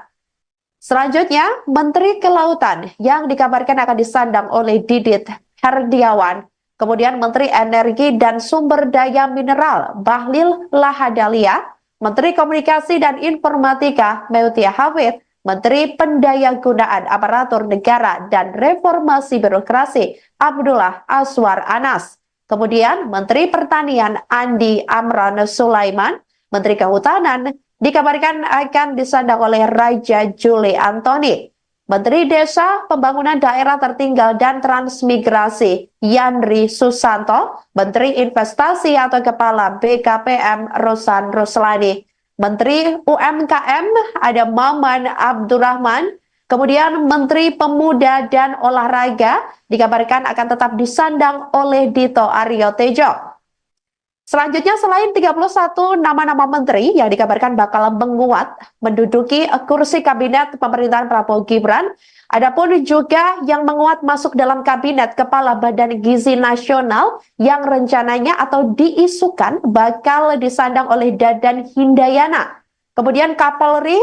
Selanjutnya, Menteri Kelautan yang dikabarkan akan disandang oleh Didit Herdiawan. Kemudian Menteri Energi dan Sumber Daya Mineral Bahlil Lahadalia, Menteri Komunikasi dan Informatika Meutia Hafid, Menteri Pendayagunaan Aparatur Negara dan Reformasi Birokrasi Abdullah Aswar Anas. Kemudian Menteri Pertanian Andi Amran Sulaiman, Menteri Kehutanan dikabarkan akan disandang oleh Raja Juli Antoni. Menteri Desa, Pembangunan Daerah Tertinggal dan Transmigrasi Yandri Susanto, Menteri Investasi atau Kepala BKPM Rosan Ruslani, Menteri UMKM ada Maman Abdurrahman, kemudian Menteri Pemuda dan Olahraga dikabarkan akan tetap disandang oleh Dito Aryo Tejo. Selanjutnya, selain 31 nama-nama menteri yang dikabarkan bakal menguat menduduki kursi kabinet pemerintahan Prabowo Gibran, adapun juga yang menguat masuk dalam kabinet Kepala Badan Gizi Nasional yang rencananya atau diisukan bakal disandang oleh Dadan Hindayana. Kemudian Kapolri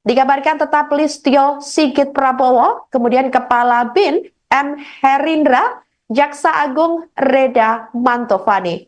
dikabarkan tetap Listio Sigit Prabowo, kemudian Kepala BIN M. Herindra, Jaksa Agung Reda Mantovani.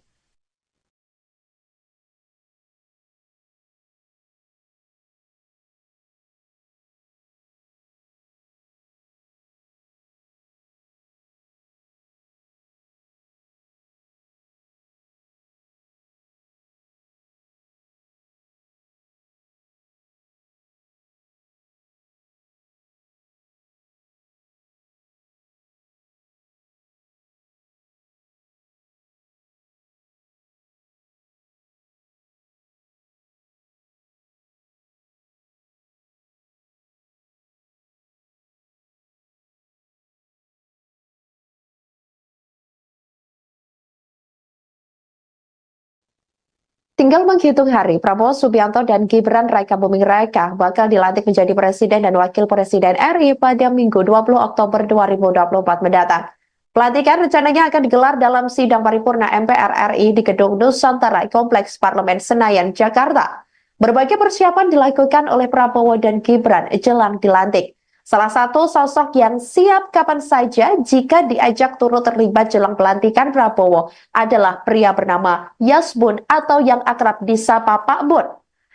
Tinggal menghitung hari, Prabowo Subianto dan Gibran Raka Buming Raka bakal dilantik menjadi Presiden dan Wakil Presiden RI pada Minggu 20 Oktober 2024 mendatang. Pelantikan rencananya akan digelar dalam sidang paripurna MPR RI di Gedung Nusantara Kompleks Parlemen Senayan, Jakarta. Berbagai persiapan dilakukan oleh Prabowo dan Gibran jelang dilantik. Salah satu sosok yang siap kapan saja jika diajak turut terlibat jelang pelantikan Prabowo adalah pria bernama Yasbun atau yang akrab disapa Pak Bun.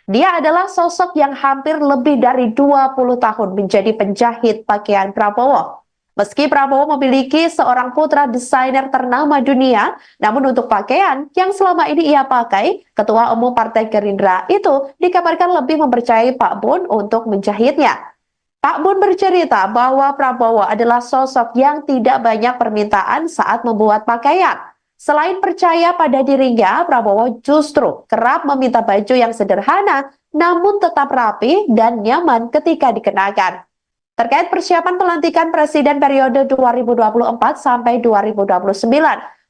Dia adalah sosok yang hampir lebih dari 20 tahun menjadi penjahit pakaian Prabowo. Meski Prabowo memiliki seorang putra desainer ternama dunia, namun untuk pakaian yang selama ini ia pakai, Ketua Umum Partai Gerindra itu dikabarkan lebih mempercayai Pak Bun untuk menjahitnya. Pak Bun bercerita bahwa Prabowo adalah sosok yang tidak banyak permintaan saat membuat pakaian. Selain percaya pada dirinya, Prabowo justru kerap meminta baju yang sederhana namun tetap rapi dan nyaman ketika dikenakan. Terkait persiapan pelantikan Presiden periode 2024 sampai 2029,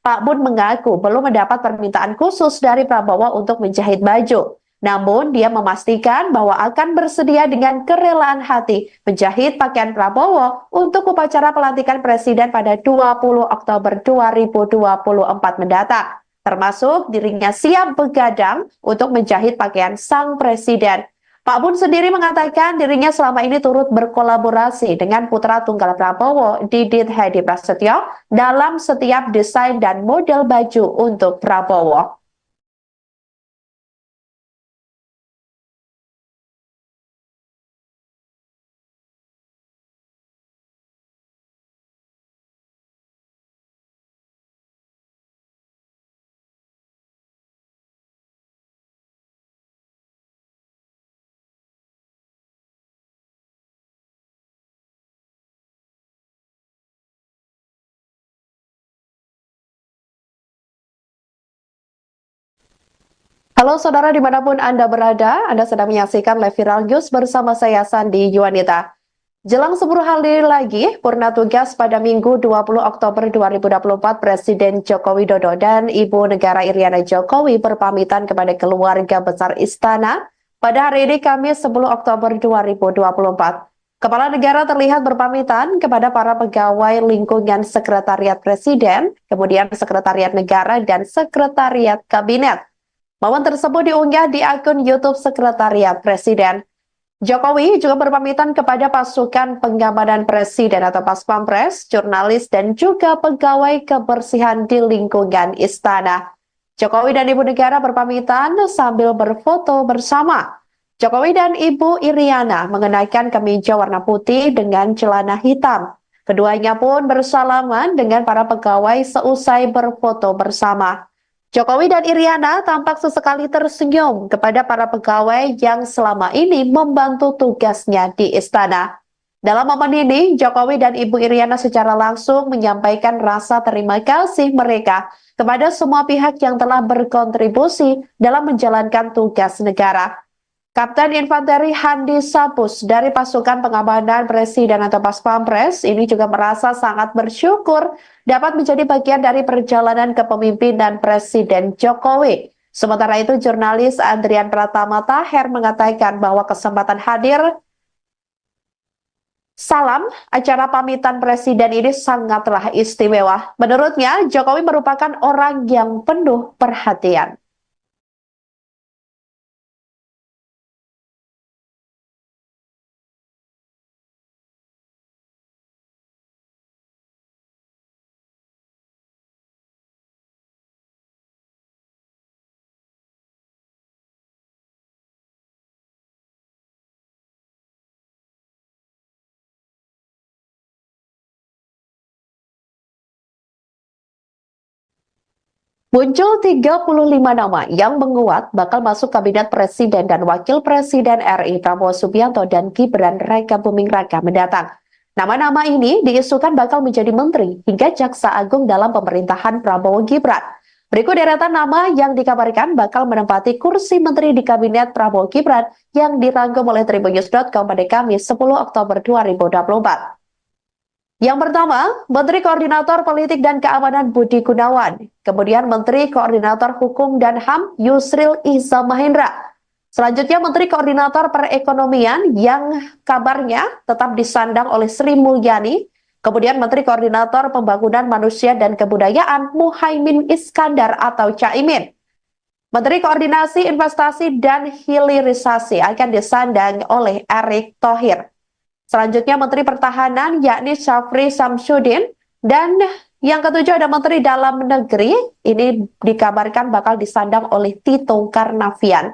Pak Bun mengaku belum mendapat permintaan khusus dari Prabowo untuk menjahit baju. Namun, dia memastikan bahwa akan bersedia dengan kerelaan hati menjahit pakaian Prabowo untuk upacara pelantikan Presiden pada 20 Oktober 2024 mendatang. Termasuk dirinya siap begadang untuk menjahit pakaian sang Presiden. Pak Bun sendiri mengatakan dirinya selama ini turut berkolaborasi dengan putra tunggal Prabowo, Didit Hedi Prasetyo, dalam setiap desain dan model baju untuk Prabowo. Halo saudara dimanapun Anda berada, Anda sedang menyaksikan live viral news bersama saya Sandi Yuwanita. Jelang 10 hari lagi, purna tugas pada Minggu 20 Oktober 2024, Presiden Joko Widodo dan Ibu Negara Iriana Jokowi berpamitan kepada keluarga besar Istana pada hari ini Kamis 10 Oktober 2024. Kepala negara terlihat berpamitan kepada para pegawai lingkungan Sekretariat Presiden, kemudian Sekretariat Negara, dan Sekretariat Kabinet. Momen tersebut diunggah di akun YouTube Sekretariat Presiden. Jokowi juga berpamitan kepada pasukan pengamanan Presiden atau Paspampres, jurnalis, dan juga pegawai kebersihan di lingkungan istana. Jokowi dan Ibu Negara berpamitan sambil berfoto bersama. Jokowi dan Ibu Iriana mengenakan kemeja warna putih dengan celana hitam. Keduanya pun bersalaman dengan para pegawai seusai berfoto bersama. Jokowi dan Iriana tampak sesekali tersenyum kepada para pegawai yang selama ini membantu tugasnya di istana. Dalam momen ini, Jokowi dan Ibu Iriana secara langsung menyampaikan rasa terima kasih mereka kepada semua pihak yang telah berkontribusi dalam menjalankan tugas negara. Kapten Infanteri Handi Sapus dari pasukan pengamanan Presiden atau Paspampres ini juga merasa sangat bersyukur dapat menjadi bagian dari perjalanan kepemimpinan Presiden Jokowi. Sementara itu, jurnalis Andrian Pratama Taher mengatakan bahwa kesempatan hadir salam acara pamitan Presiden ini sangatlah istimewa. Menurutnya, Jokowi merupakan orang yang penuh perhatian. Muncul 35 nama yang menguat bakal masuk kabinet Presiden dan Wakil Presiden RI Prabowo Subianto dan Gibran Raka Buming Raka mendatang. Nama-nama ini diisukan bakal menjadi menteri hingga jaksa agung dalam pemerintahan Prabowo Gibran. Berikut deretan nama yang dikabarkan bakal menempati kursi menteri di kabinet Prabowo Gibran yang dirangkum oleh Tribunnews.com pada Kamis 10 Oktober 2024. Yang pertama, Menteri Koordinator Politik dan Keamanan Budi Gunawan. Kemudian Menteri Koordinator Hukum dan HAM Yusril Iza Mahendra. Selanjutnya Menteri Koordinator Perekonomian yang kabarnya tetap disandang oleh Sri Mulyani. Kemudian Menteri Koordinator Pembangunan Manusia dan Kebudayaan Muhaimin Iskandar atau Caimin. Menteri Koordinasi Investasi dan Hilirisasi akan disandang oleh Erick Thohir. Selanjutnya Menteri Pertahanan yakni Syafri Samsudin, dan yang ketujuh ada Menteri Dalam Negeri, ini dikabarkan bakal disandang oleh Tito Karnavian.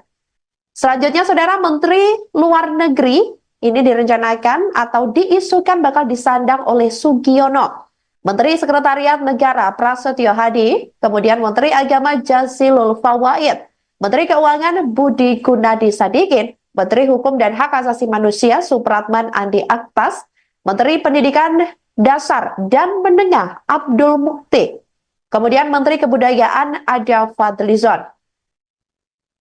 Selanjutnya Saudara, Menteri Luar Negeri ini direncanakan atau diisukan bakal disandang oleh Sugiono. Menteri Sekretariat Negara Prasetyo Hadi, kemudian Menteri Agama Jazilul Fawait, Menteri Keuangan Budi Gunadi Sadikin, Menteri Hukum dan Hak Asasi Manusia Supratman Andi Aktas, Menteri Pendidikan Dasar dan Menengah Abdul Mukti, kemudian Menteri Kebudayaan Ada Fadlizon.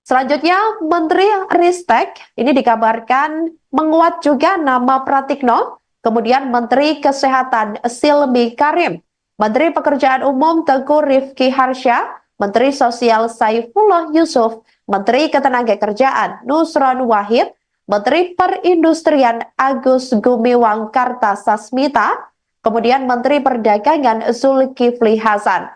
Selanjutnya Menteri Ristek, ini dikabarkan menguat juga nama Pratikno, kemudian Menteri Kesehatan Silmi Karim, Menteri Pekerjaan Umum Teguh Rifki Harsha, Menteri Sosial Saifullah Yusuf, Menteri Ketenagakerjaan Nusron Wahid, Menteri Perindustrian Agus Gumiwang Kartasasmita, kemudian Menteri Perdagangan Zulkifli Hasan.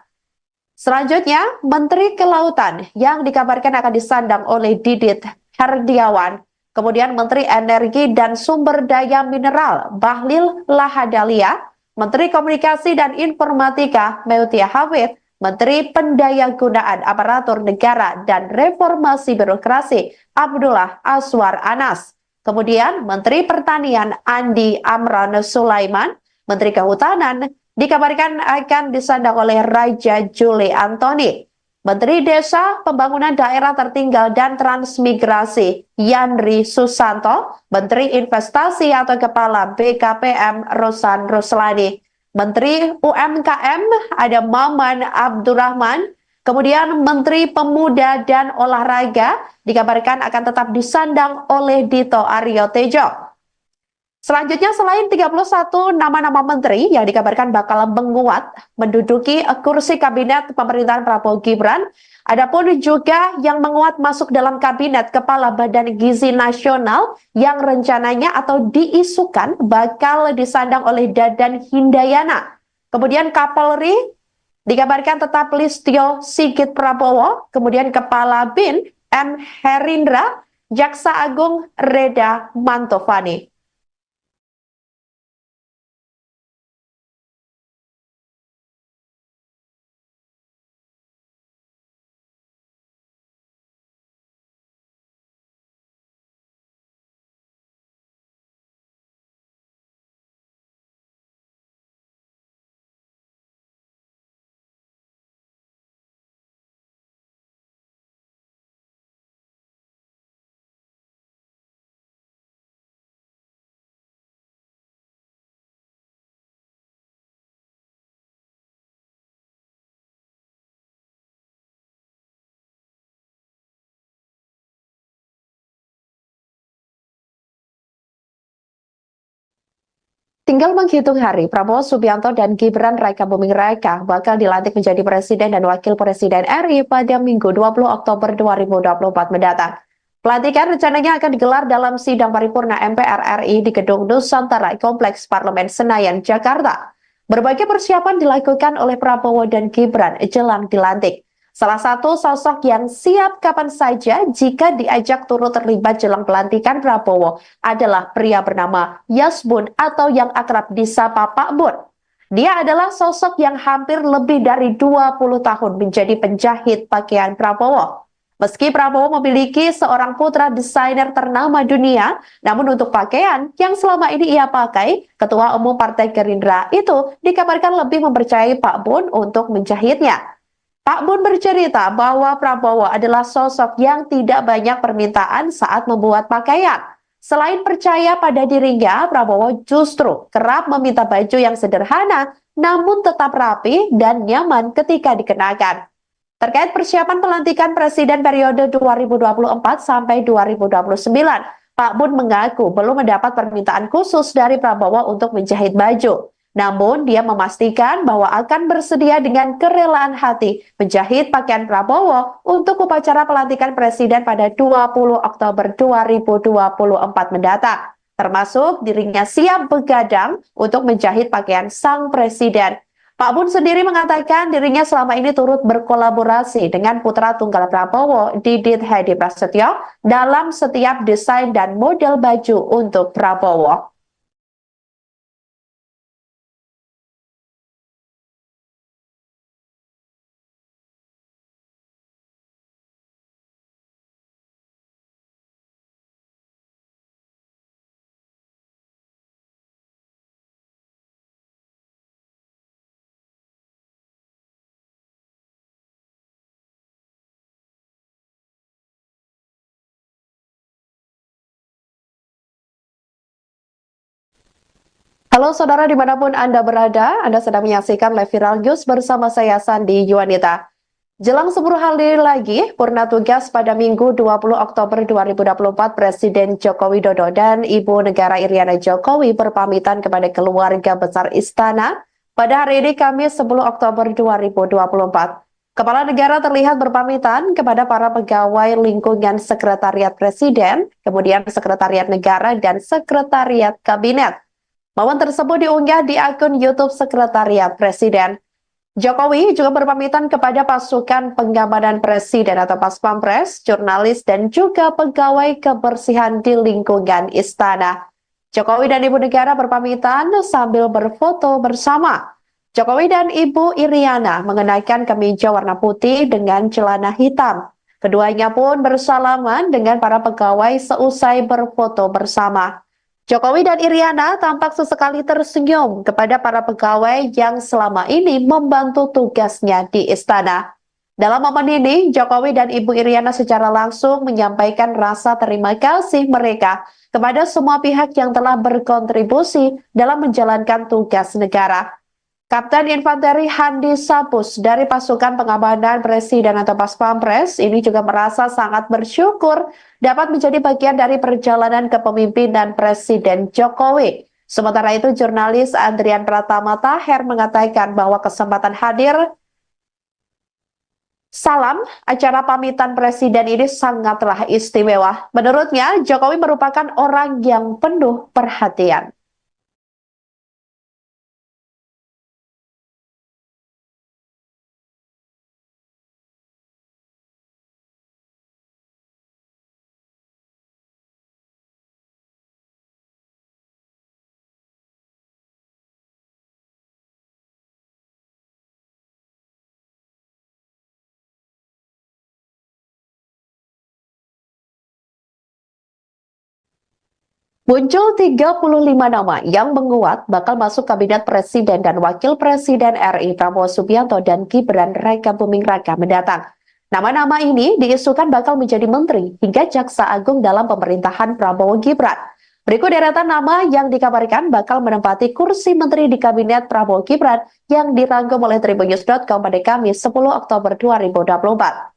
Selanjutnya, Menteri Kelautan yang dikabarkan akan disandang oleh Didit Herdiawan, kemudian Menteri Energi dan Sumber Daya Mineral Bahlil Lahadalia, Menteri Komunikasi dan Informatika Meutia Hafid, Menteri Pendayagunaan Aparatur Negara dan Reformasi Birokrasi Abdullah Aswar Anas. Kemudian Menteri Pertanian Andi Amran Sulaiman, Menteri Kehutanan dikabarkan akan disandang oleh Raja Juli Antoni. Menteri Desa, Pembangunan Daerah Tertinggal dan Transmigrasi Yandri Susanto, Menteri Investasi atau Kepala BKPM Rosan Ruslani. Menteri UMKM ada Maman Abdurrahman, kemudian Menteri Pemuda dan Olahraga dikabarkan akan tetap disandang oleh Dito Aryo Tejo. Selanjutnya, selain 31 nama-nama menteri yang dikabarkan bakal menguat menduduki kursi kabinet pemerintahan Prabowo Gibran, adapun juga yang menguat masuk dalam kabinet Kepala Badan Gizi Nasional yang rencananya atau diisukan bakal disandang oleh Dadan Hindayana. Kemudian Kapolri dikabarkan tetap Listio Sigit Prabowo, kemudian Kepala BIN M. Herindra, Jaksa Agung Reda Mantovani. Tinggal menghitung hari, Prabowo Subianto dan Gibran Raka Buming Raka bakal dilantik menjadi Presiden dan Wakil Presiden RI pada Minggu 20 Oktober 2024 mendatang. Pelantikan rencananya akan digelar dalam sidang paripurna MPR RI di Gedung Nusantara Kompleks Parlemen Senayan, Jakarta. Berbagai persiapan dilakukan oleh Prabowo dan Gibran jelang dilantik. Salah satu sosok yang siap kapan saja jika diajak turut terlibat jelang pelantikan Prabowo adalah pria bernama Yasbun atau yang akrab disapa Pak Bun. Dia adalah sosok yang hampir lebih dari 20 tahun menjadi penjahit pakaian Prabowo. Meski Prabowo memiliki seorang putra desainer ternama dunia, namun untuk pakaian yang selama ini ia pakai, Ketua Umum Partai Gerindra itu dikabarkan lebih mempercayai Pak Bun untuk menjahitnya. Pak Bun bercerita bahwa Prabowo adalah sosok yang tidak banyak permintaan saat membuat pakaian. Selain percaya pada dirinya, Prabowo justru kerap meminta baju yang sederhana namun tetap rapi dan nyaman ketika dikenakan. Terkait persiapan pelantikan Presiden periode 2024 sampai 2029, Pak Bun mengaku belum mendapat permintaan khusus dari Prabowo untuk menjahit baju. Namun, dia memastikan bahwa akan bersedia dengan kerelaan hati menjahit pakaian Prabowo untuk upacara pelantikan Presiden pada 20 Oktober 2024 mendatang. Termasuk dirinya siap begadang untuk menjahit pakaian sang Presiden. Pak Bun sendiri mengatakan dirinya selama ini turut berkolaborasi dengan putra tunggal Prabowo, Didit Hedi Prasetyo, dalam setiap desain dan model baju untuk Prabowo. Halo saudara dimanapun Anda berada, Anda sedang menyaksikan live viral news bersama saya Sandi Yuanita. Jelang 10 hari lagi, purna tugas pada Minggu 20 Oktober 2024, Presiden Joko Widodo dan Ibu Negara Iriana Jokowi berpamitan kepada keluarga besar Istana pada hari ini Kamis 10 Oktober 2024. Kepala negara terlihat berpamitan kepada para pegawai lingkungan Sekretariat Presiden, kemudian Sekretariat Negara dan Sekretariat Kabinet. Momen tersebut diunggah di akun YouTube Sekretariat Presiden. Jokowi juga berpamitan kepada pasukan pengamanan Presiden atau Paspampres, jurnalis, dan juga pegawai kebersihan di lingkungan istana. Jokowi dan Ibu Negara berpamitan sambil berfoto bersama. Jokowi dan Ibu Iriana mengenakan kemeja warna putih dengan celana hitam. Keduanya pun bersalaman dengan para pegawai seusai berfoto bersama. Jokowi dan Iriana tampak sesekali tersenyum kepada para pegawai yang selama ini membantu tugasnya di istana. Dalam momen ini, Jokowi dan Ibu Iriana secara langsung menyampaikan rasa terima kasih mereka kepada semua pihak yang telah berkontribusi dalam menjalankan tugas negara. Kapten Infanteri Handi Sapus dari pasukan pengamanan Presiden atau Pas Pampres ini juga merasa sangat bersyukur dapat menjadi bagian dari perjalanan kepemimpinan Presiden Jokowi. Sementara itu, jurnalis Andrian Pratama Taher mengatakan bahwa kesempatan hadir salam acara pamitan Presiden ini sangatlah istimewa. Menurutnya, Jokowi merupakan orang yang penuh perhatian. Muncul 35 nama yang menguat bakal masuk kabinet Presiden dan Wakil Presiden RI Prabowo Subianto dan Gibran Raka Buming Raka mendatang. Nama-nama ini diisukan bakal menjadi menteri hingga jaksa agung dalam pemerintahan Prabowo Gibran. Berikut deretan nama yang dikabarkan bakal menempati kursi menteri di kabinet Prabowo Gibran yang dirangkum oleh tribunnews.com pada Kamis 10 Oktober 2024.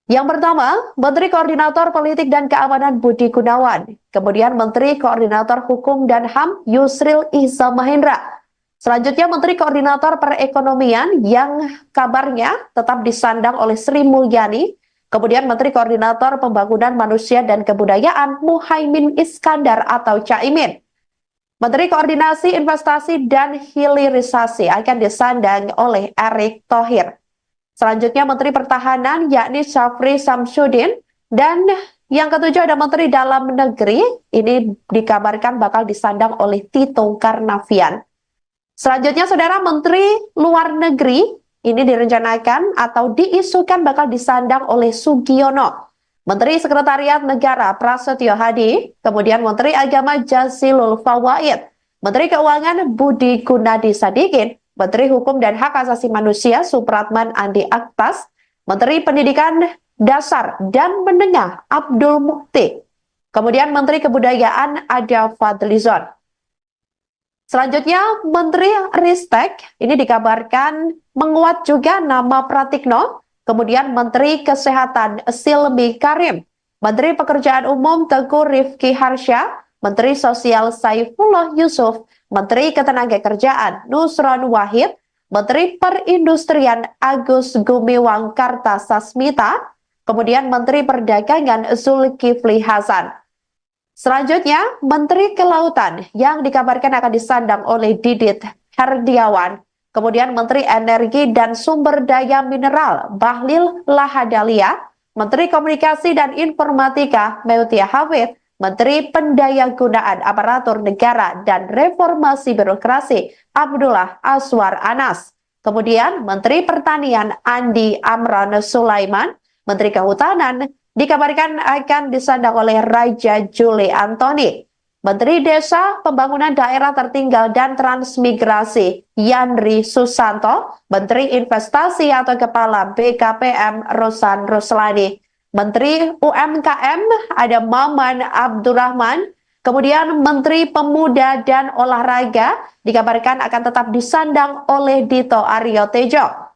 Yang pertama, Menteri Koordinator Politik dan Keamanan Budi Gunawan. Kemudian Menteri Koordinator Hukum dan HAM Yusril Iza Mahendra. Selanjutnya Menteri Koordinator Perekonomian yang kabarnya tetap disandang oleh Sri Mulyani. Kemudian Menteri Koordinator Pembangunan Manusia dan Kebudayaan Muhaimin Iskandar atau Caimin. Menteri Koordinasi Investasi dan Hilirisasi akan disandang oleh Erick Thohir. Selanjutnya Menteri Pertahanan yakni Syafri Samsudin, dan yang ketujuh ada Menteri Dalam Negeri, ini dikabarkan bakal disandang oleh Tito Karnavian. Selanjutnya Saudara, Menteri Luar Negeri ini direncanakan atau diisukan bakal disandang oleh Sugiono. Menteri Sekretariat Negara Prasetyo Hadi, kemudian Menteri Agama Jazilul Fawaid, Menteri Keuangan Budi Gunadi Sadikin, Menteri Hukum dan Hak Asasi Manusia Supratman Andi Aktas, Menteri Pendidikan Dasar dan Menengah Abdul Mukti, kemudian Menteri Kebudayaan Ada Fadlizon. Selanjutnya Menteri Ristek ini dikabarkan menguat juga nama Pratikno, kemudian Menteri Kesehatan Silmi Karim, Menteri Pekerjaan Umum Teguh Rifki Harsha, Menteri Sosial Saifullah Yusuf, Menteri Ketenagakerjaan Nusron Wahid, Menteri Perindustrian Agus Gumiwang Kartasasmita, kemudian Menteri Perdagangan Zulkifli Hasan. Selanjutnya, Menteri Kelautan yang dikabarkan akan disandang oleh Didit Herdiawan, kemudian Menteri Energi dan Sumber Daya Mineral Bahlil Lahadalia, Menteri Komunikasi dan Informatika Meutia Hafid, Menteri Pendayagunaan Aparatur Negara dan Reformasi Birokrasi Abdullah Aswar Anas. Kemudian Menteri Pertanian Andi Amran Sulaiman, Menteri Kehutanan dikabarkan akan disandang oleh Raja Juli Antoni. Menteri Desa, Pembangunan Daerah Tertinggal dan Transmigrasi Yandri Susanto, Menteri Investasi atau Kepala BKPM Rosan Ruslani, Menteri UMKM ada Maman Abdurrahman, kemudian Menteri Pemuda dan Olahraga dikabarkan akan tetap disandang oleh Dito Aryo Tejo.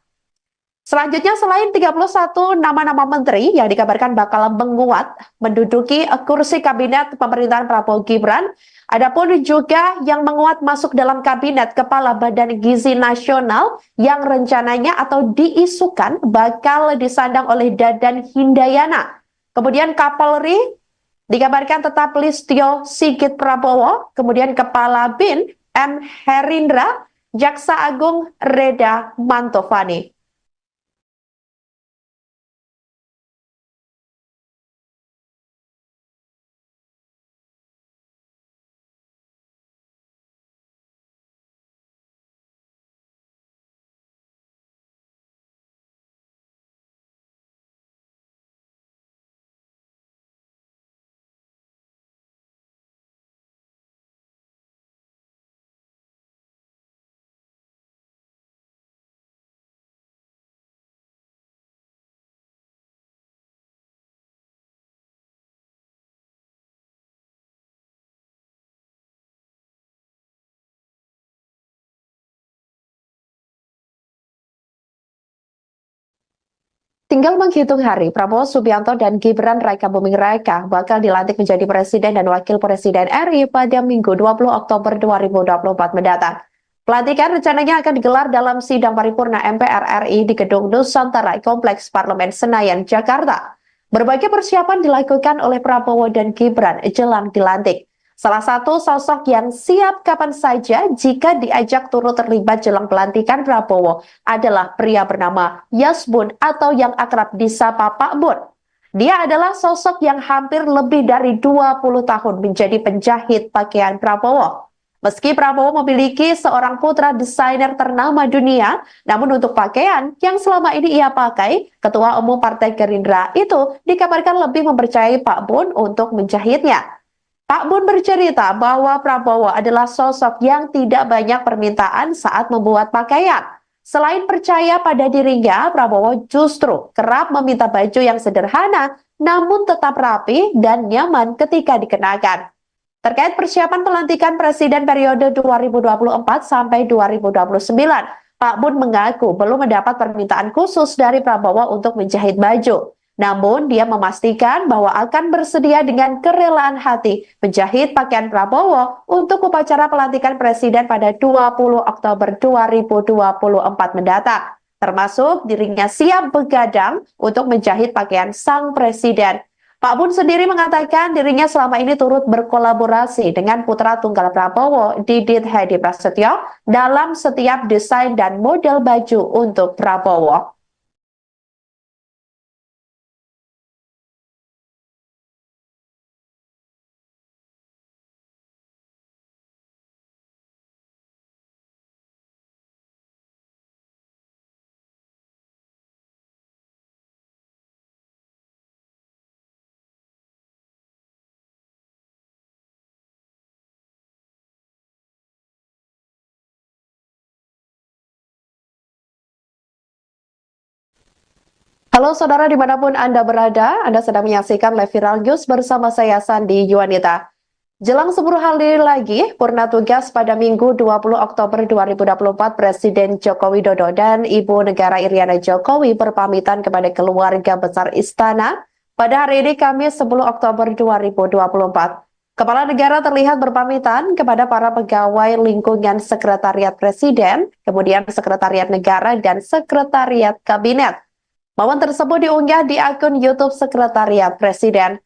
Selanjutnya, selain 31 nama-nama menteri yang dikabarkan bakal menguat menduduki kursi kabinet pemerintahan Prabowo Gibran, adapun juga yang menguat masuk dalam kabinet Kepala Badan Gizi Nasional yang rencananya atau diisukan bakal disandang oleh Dadan Hindayana. Kemudian Kapolri dikabarkan tetap Listio Sigit Prabowo, kemudian Kepala BIN M. Herindra, Jaksa Agung Reda Mantovani. Tinggal menghitung hari, Prabowo Subianto dan Gibran Rakabuming Raka bakal dilantik menjadi Presiden dan Wakil Presiden RI pada Minggu 20 Oktober 2024 mendatang. Pelantikan rencananya akan digelar dalam sidang paripurna MPR RI di Gedung Nusantara Kompleks Parlemen Senayan, Jakarta. Berbagai persiapan dilakukan oleh Prabowo dan Gibran jelang dilantik. Salah satu sosok yang siap kapan saja jika diajak turut terlibat jelang pelantikan Prabowo adalah pria bernama Yasbun atau yang akrab disapa Pak Bun. Dia adalah sosok yang hampir lebih dari 20 tahun menjadi penjahit pakaian Prabowo. Meski Prabowo memiliki seorang putra desainer ternama dunia, namun untuk pakaian yang selama ini ia pakai, Ketua Umum Partai Gerindra itu dikabarkan lebih mempercayai Pak Bun untuk menjahitnya. Pak Bun bercerita bahwa Prabowo adalah sosok yang tidak banyak permintaan saat membuat pakaian. Selain percaya pada dirinya, Prabowo justru kerap meminta baju yang sederhana namun tetap rapi dan nyaman ketika dikenakan. Terkait persiapan pelantikan Presiden periode 2024 sampai 2029, Pak Bun mengaku belum mendapat permintaan khusus dari Prabowo untuk menjahit baju. Namun, dia memastikan bahwa akan bersedia dengan kerelaan hati menjahit pakaian Prabowo untuk upacara pelantikan Presiden pada 20 Oktober 2024 mendatang. Termasuk dirinya siap begadang untuk menjahit pakaian sang Presiden. Pak Bun sendiri mengatakan dirinya selama ini turut berkolaborasi dengan putra tunggal Prabowo, Didit Hedi Prasetyo, dalam setiap desain dan model baju untuk Prabowo. Halo saudara dimanapun Anda berada, Anda sedang menyaksikan live viral news bersama saya Sandi Yuwanita. Jelang 10 hari lagi, purna tugas pada Minggu 20 Oktober 2024, Presiden Joko Widodo dan Ibu Negara Iriana Jokowi berpamitan kepada keluarga besar Istana pada hari ini Kamis 10 Oktober 2024. Kepala negara terlihat berpamitan kepada para pegawai lingkungan Sekretariat Presiden, kemudian Sekretariat Negara dan Sekretariat Kabinet. Momen tersebut diunggah di akun YouTube Sekretariat Presiden.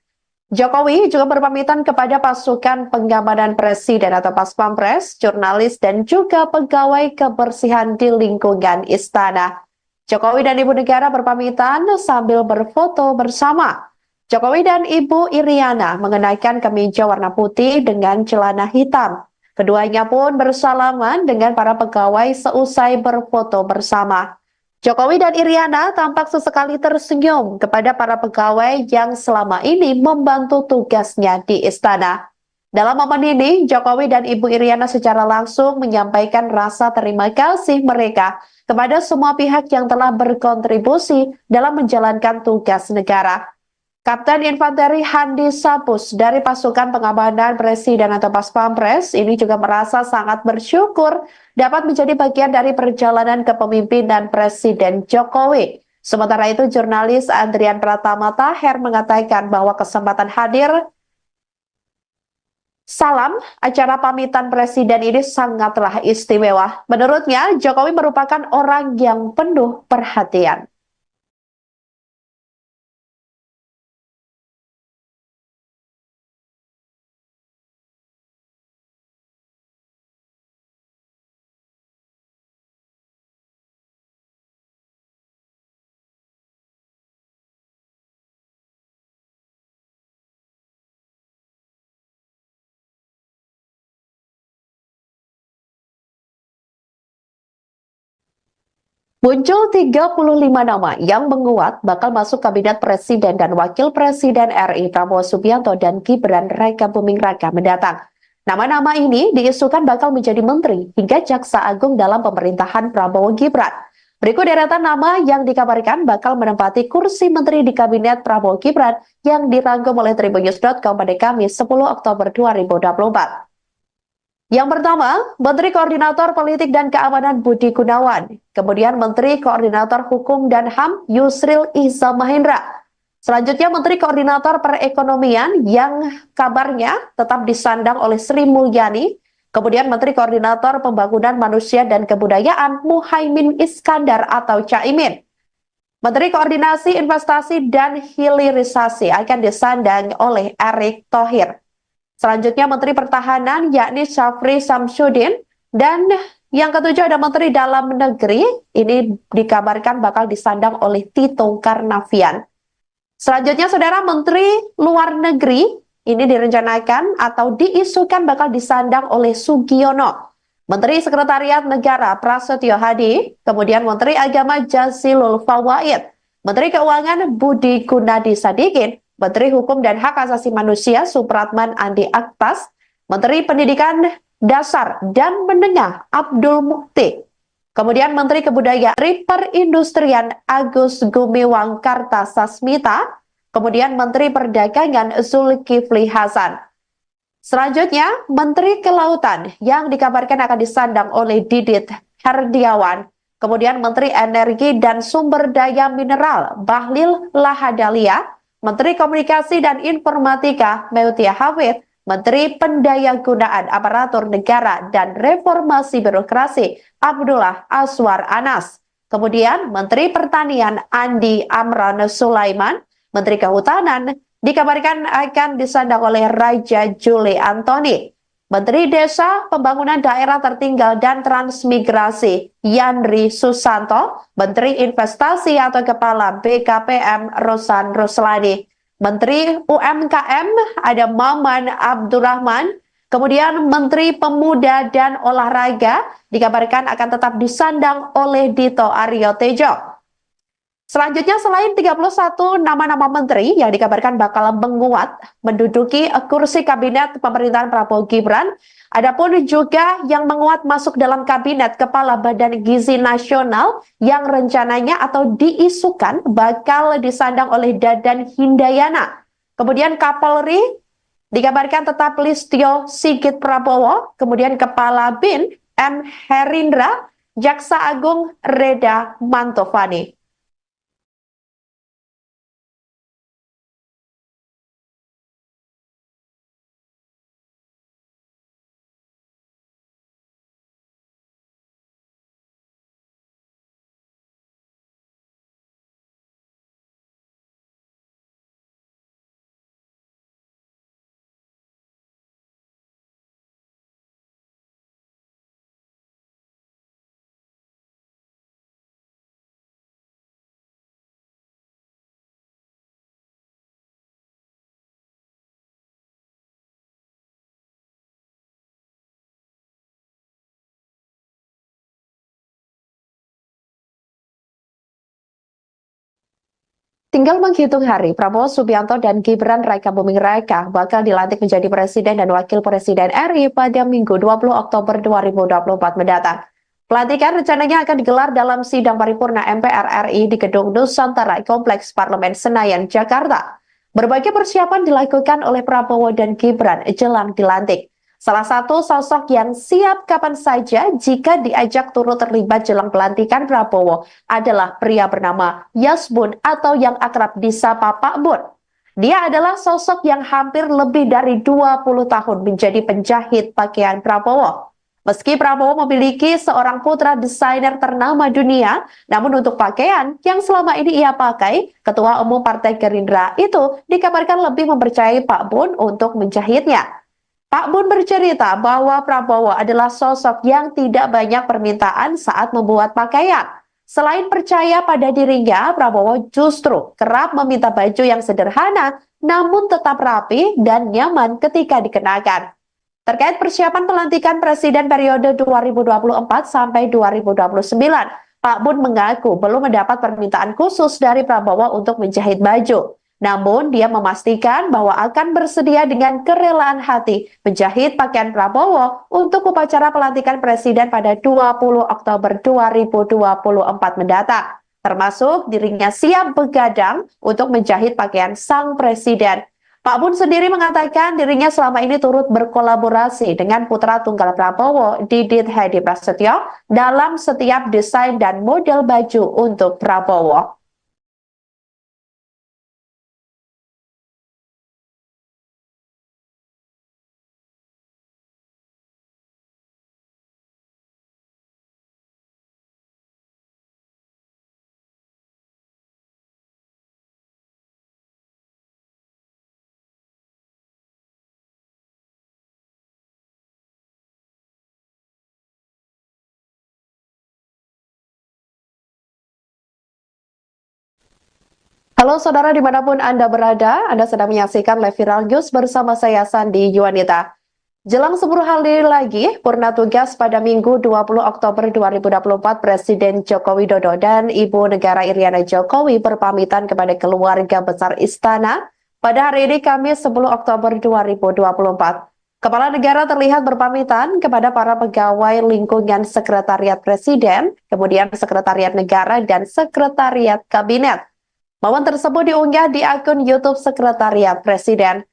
Jokowi juga berpamitan kepada pasukan pengamanan Presiden atau Paspampres, jurnalis, dan juga pegawai kebersihan di lingkungan istana. Jokowi dan Ibu Negara berpamitan sambil berfoto bersama. Jokowi dan Ibu Iriana mengenakan kemeja warna putih dengan celana hitam. Keduanya pun bersalaman dengan para pegawai seusai berfoto bersama. Jokowi dan Iriana tampak sesekali tersenyum kepada para pegawai yang selama ini membantu tugasnya di istana. Dalam momen ini, Jokowi dan Ibu Iriana secara langsung menyampaikan rasa terima kasih mereka kepada semua pihak yang telah berkontribusi dalam menjalankan tugas negara. Kapten Infanteri Handi Sapus dari pasukan pengamanan Presiden atau Paspampres ini juga merasa sangat bersyukur dapat menjadi bagian dari perjalanan kepemimpinan Presiden Jokowi. Sementara itu, jurnalis Andrian Pratama Taher mengatakan bahwa kesempatan hadir salam acara pamitan Presiden ini sangatlah istimewa. Menurutnya, Jokowi merupakan orang yang penuh perhatian. Muncul 35 nama yang menguat bakal masuk kabinet Presiden dan Wakil Presiden RI Prabowo Subianto dan Gibran Rakabuming Raka mendatang. Nama-nama ini diisukan bakal menjadi menteri hingga jaksa agung dalam pemerintahan Prabowo Gibran. Berikut deretan nama yang dikabarkan bakal menempati kursi menteri di kabinet Prabowo Gibran yang dirangkum oleh tribunnews.com pada Kamis 10 Oktober 2024. Yang pertama, Menteri Koordinator Politik dan Keamanan Budi Gunawan. Kemudian Menteri Koordinator Hukum dan HAM Yusril Iza Mahendra. Selanjutnya Menteri Koordinator Perekonomian yang kabarnya tetap disandang oleh Sri Mulyani. Kemudian Menteri Koordinator Pembangunan Manusia dan Kebudayaan Muhaimin Iskandar atau Caimin. Menteri Koordinasi Investasi dan Hilirisasi akan disandang oleh Erick Thohir. Selanjutnya Menteri Pertahanan yakni Syafri Samsudin, dan yang ketujuh ada Menteri Dalam Negeri, ini dikabarkan bakal disandang oleh Tito Karnavian. Selanjutnya Saudara, Menteri Luar Negeri ini direncanakan atau diisukan bakal disandang oleh Sugiono. Menteri Sekretariat Negara Prasetyo Hadi, kemudian Menteri Agama Jazilul Fawait, Menteri Keuangan Budi Gunadi Sadikin, Menteri Hukum dan Hak Asasi Manusia Supratman Andi Aktas, Menteri Pendidikan Dasar dan Menengah Abdul Mukti, kemudian Menteri Kebudayaan Perindustrian Agus Gumiwang Kartasasmita, kemudian Menteri Perdagangan Zulkifli Hasan. Selanjutnya, Menteri Kelautan yang dikabarkan akan disandang oleh Didit Herdiawan, kemudian Menteri Energi dan Sumber Daya Mineral Bahlil Lahadalia, Menteri Komunikasi dan Informatika Meutia Hafid, Menteri Pendayagunaan Aparatur Negara dan Reformasi Birokrasi Abdullah Aswar Anas, kemudian Menteri Pertanian Andi Amran Sulaiman, Menteri Kehutanan dikabarkan akan disandang oleh Raja Juli Antoni, Menteri Desa, Pembangunan Daerah Tertinggal dan Transmigrasi Yandri Susanto, Menteri Investasi atau Kepala BKPM Rosan Ruslani, Menteri UMKM ada Maman Abdurrahman, kemudian Menteri Pemuda dan Olahraga dikabarkan akan tetap disandang oleh Dito Aryo Tejo. Selanjutnya, selain 31 nama-nama menteri yang dikabarkan bakal menguat menduduki kursi kabinet pemerintahan Prabowo Gibran, adapun juga yang menguat masuk dalam kabinet Kepala Badan Gizi Nasional yang rencananya atau diisukan bakal disandang oleh Dadan Hindayana. Kemudian Kapolri dikabarkan tetap Listio Sigit Prabowo, kemudian Kepala BIN M. Herindra, Jaksa Agung Reda Mantovani. Tinggal menghitung hari, Prabowo Subianto dan Gibran Raka Buming Raka bakal dilantik menjadi Presiden dan Wakil Presiden RI pada Minggu 20 Oktober 2024 mendatang. Pelantikan rencananya akan digelar dalam sidang paripurna MPR RI di Gedung Nusantara Kompleks Parlemen Senayan, Jakarta. Berbagai persiapan dilakukan oleh Prabowo dan Gibran jelang dilantik. Salah satu sosok yang siap kapan saja jika diajak turut terlibat jelang pelantikan Prabowo adalah pria bernama Yasbun atau yang akrab disapa Pak Bun. Dia adalah sosok yang hampir lebih dari 20 tahun menjadi penjahit pakaian Prabowo. Meski Prabowo memiliki seorang putra desainer ternama dunia, namun untuk pakaian yang selama ini ia pakai, Ketua Umum Partai Gerindra itu dikabarkan lebih mempercayai Pak Bun untuk menjahitnya. Pak Bun bercerita bahwa Prabowo adalah sosok yang tidak banyak permintaan saat membuat pakaian. Selain percaya pada dirinya, Prabowo justru kerap meminta baju yang sederhana namun tetap rapi dan nyaman ketika dikenakan. Terkait persiapan pelantikan Presiden periode 2024 sampai 2029, Pak Bun mengaku belum mendapat permintaan khusus dari Prabowo untuk menjahit baju. Namun, dia memastikan bahwa akan bersedia dengan kerelaan hati menjahit pakaian Prabowo untuk upacara pelantikan Presiden pada 20 Oktober 2024 mendatang. Termasuk dirinya siap begadang untuk menjahit pakaian sang Presiden. Pak Bun sendiri mengatakan dirinya selama ini turut berkolaborasi dengan putra tunggal Prabowo, Didit Hedi Prasetyo, dalam setiap desain dan model baju untuk Prabowo. Halo saudara dimanapun Anda berada, Anda sedang menyaksikan live viral news bersama saya Sandi Yuwanita. Jelang 10 hari lagi, purna tugas pada Minggu 20 Oktober 2024, Presiden Joko Widodo dan Ibu Negara Iriana Jokowi berpamitan kepada keluarga besar Istana pada hari ini Kamis 10 Oktober 2024. Kepala negara terlihat berpamitan kepada para pegawai lingkungan Sekretariat Presiden, kemudian Sekretariat Negara dan Sekretariat Kabinet. Momen tersebut diunggah di akun YouTube Sekretariat Presiden.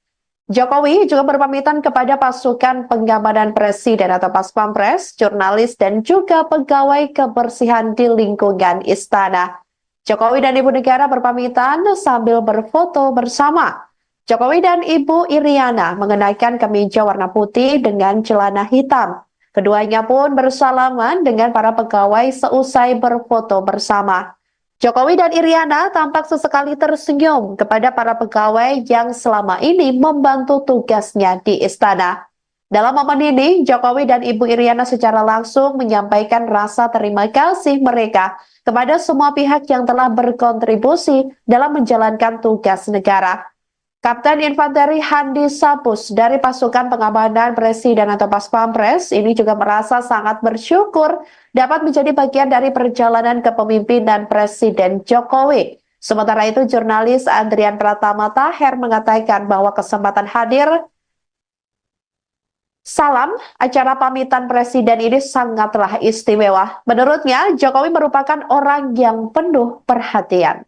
Jokowi juga berpamitan kepada pasukan pengamanan Presiden atau Paspampres, jurnalis, dan juga pegawai kebersihan di lingkungan istana. Jokowi dan Ibu Negara berpamitan sambil berfoto bersama. Jokowi dan Ibu Iriana mengenakan kemeja warna putih dengan celana hitam. Keduanya pun bersalaman dengan para pegawai seusai berfoto bersama. Jokowi dan Iriana tampak sesekali tersenyum kepada para pegawai yang selama ini membantu tugasnya di istana. Dalam momen ini, Jokowi dan Ibu Iriana secara langsung menyampaikan rasa terima kasih mereka kepada semua pihak yang telah berkontribusi dalam menjalankan tugas negara. Kapten Infanteri Handi Sapus dari pasukan pengamanan Presiden atau Paspampres ini juga merasa sangat bersyukur dapat menjadi bagian dari perjalanan kepemimpinan Presiden Jokowi. Sementara itu, jurnalis Andrian Pratama Taher mengatakan bahwa kesempatan hadir salam acara pamitan Presiden ini sangatlah istimewa. Menurutnya, Jokowi merupakan orang yang penuh perhatian.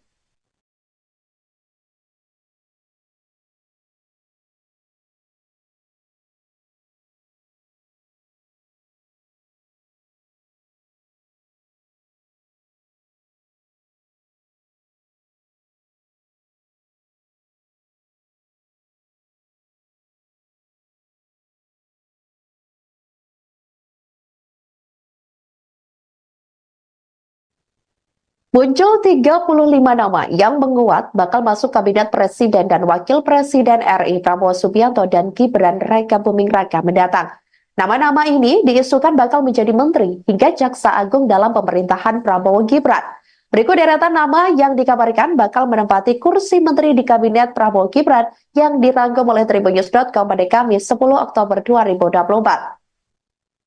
Muncul 35 nama yang menguat bakal masuk kabinet Presiden dan Wakil Presiden RI Prabowo Subianto dan Gibran Raka Buming Raka mendatang. Nama-nama ini diisukan bakal menjadi menteri hingga jaksa agung dalam pemerintahan Prabowo Gibran. Berikut deretan nama yang dikabarkan bakal menempati kursi menteri di kabinet Prabowo Gibran yang dirangkum oleh tribunnews.com pada Kamis 10 Oktober 2024.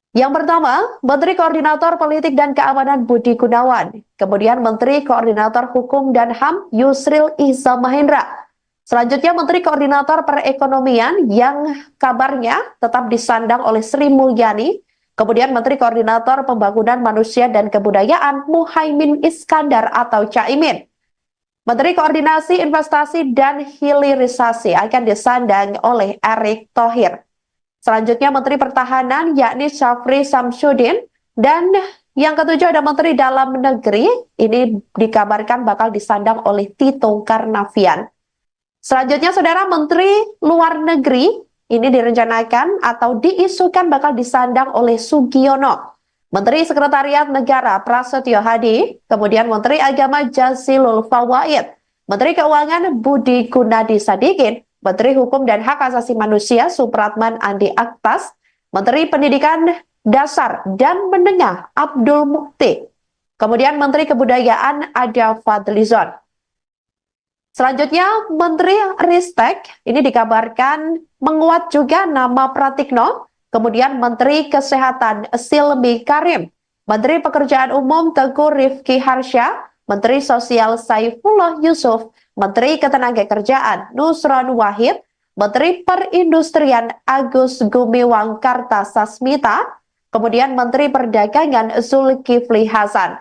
Yang pertama, Menteri Koordinator Politik dan Keamanan Budi Gunawan. Kemudian Menteri Koordinator Hukum dan HAM Yusril Iza Mahendra. Selanjutnya Menteri Koordinator Perekonomian yang kabarnya tetap disandang oleh Sri Mulyani. Kemudian Menteri Koordinator Pembangunan Manusia dan Kebudayaan Muhaimin Iskandar atau Caimin. Menteri Koordinasi Investasi dan Hilirisasi akan disandang oleh Erick Thohir. Selanjutnya Menteri Pertahanan yakni Syafri Samsudin, dan yang ketujuh ada Menteri Dalam Negeri, ini dikabarkan bakal disandang oleh Tito Karnavian. Selanjutnya Saudara, Menteri Luar Negeri ini direncanakan atau diisukan bakal disandang oleh Sugiono. Menteri Sekretariat Negara Prasetyo Hadi, kemudian Menteri Agama Jazilul Fawait, Menteri Keuangan Budi Gunadi Sadikin, Menteri Hukum dan Hak Asasi Manusia Supratman Andi Aktas, Menteri Pendidikan Dasar dan Menengah Abdul Mukti, kemudian Menteri Kebudayaan Ada Fadlizon. Selanjutnya Menteri Ristek, ini dikabarkan menguat juga nama Pratikno, kemudian Menteri Kesehatan Silmi Karim, Menteri Pekerjaan Umum Teguh Rifki Harsha, Menteri Sosial Saifullah Yusuf, Menteri Ketenagakerjaan Nusron Wahid, Menteri Perindustrian Agus Gumiwang Kartasasmita, kemudian Menteri Perdagangan Zulkifli Hasan.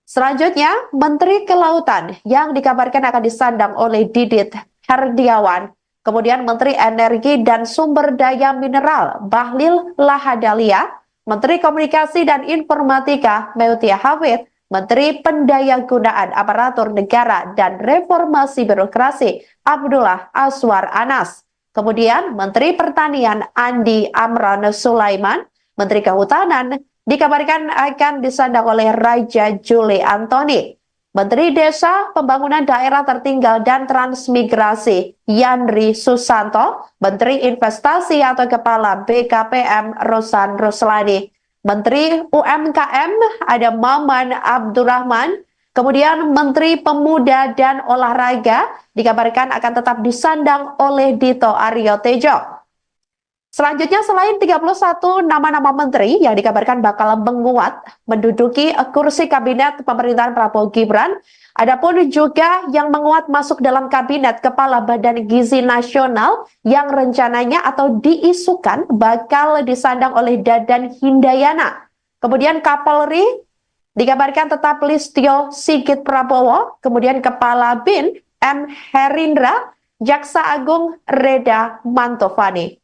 Selanjutnya, Menteri Kelautan yang dikabarkan akan disandang oleh Didit Herdiawan, kemudian Menteri Energi dan Sumber Daya Mineral Bahlil Lahadalia, Menteri Komunikasi dan Informatika Meutia Hafid, Menteri Pendayagunaan Aparatur Negara dan Reformasi Birokrasi Abdullah Azwar Anas, kemudian Menteri Pertanian Andi Amran Sulaiman, Menteri Kehutanan dikabarkan akan disandang oleh Raja Juli Antoni. Menteri Desa, Pembangunan Daerah Tertinggal dan Transmigrasi Yandri Susanto, Menteri Investasi atau Kepala BKPM Rosan Roslani, Menteri UMKM ada Maman Abdurrahman, kemudian Menteri Pemuda dan Olahraga dikabarkan akan tetap disandang oleh Dito Aryo Tejo. Selanjutnya, selain 31 nama-nama menteri yang dikabarkan bakal menguat menduduki kursi kabinet pemerintahan Prabowo Gibran, adapun juga yang menguat masuk dalam kabinet Kepala Badan Gizi Nasional yang rencananya atau diisukan bakal disandang oleh Dadan Hindayana. Kemudian Kapolri dikabarkan tetap Listio Sigit Prabowo, kemudian Kepala BIN M. Herindra, Jaksa Agung Reda Mantovani.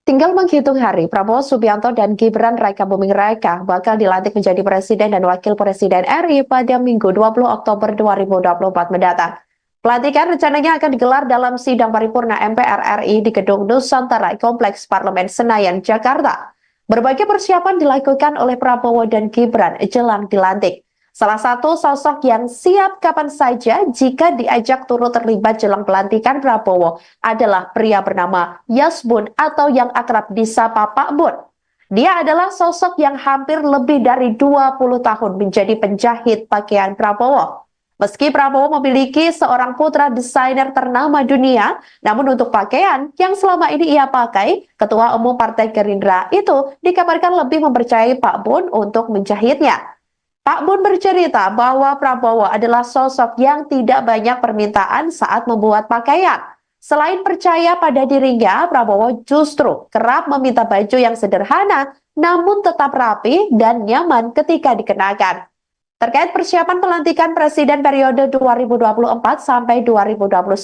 Tinggal menghitung hari, Prabowo Subianto dan Gibran Raka Buming Raka bakal dilantik menjadi Presiden dan Wakil Presiden RI pada Minggu 20 Oktober 2024 mendatang. Pelantikan rencananya akan digelar dalam sidang paripurna MPR RI di Gedung Nusantara Kompleks Parlemen Senayan, Jakarta. Berbagai persiapan dilakukan oleh Prabowo dan Gibran jelang dilantik. Salah satu sosok yang siap kapan saja jika diajak turut terlibat jelang pelantikan Prabowo adalah pria bernama Yasbun atau yang akrab disapa Pak Bun. Dia adalah sosok yang hampir lebih dari 20 tahun menjadi penjahit pakaian Prabowo. Meski Prabowo memiliki seorang putra desainer ternama dunia, namun untuk pakaian yang selama ini ia pakai, Ketua Umum Partai Gerindra itu dikabarkan lebih mempercayai Pak Bun untuk menjahitnya. Pak Bun bercerita bahwa Prabowo adalah sosok yang tidak banyak permintaan saat membuat pakaian. Selain percaya pada dirinya, Prabowo justru kerap meminta baju yang sederhana namun tetap rapi dan nyaman ketika dikenakan. Terkait persiapan pelantikan Presiden periode 2024 sampai 2029,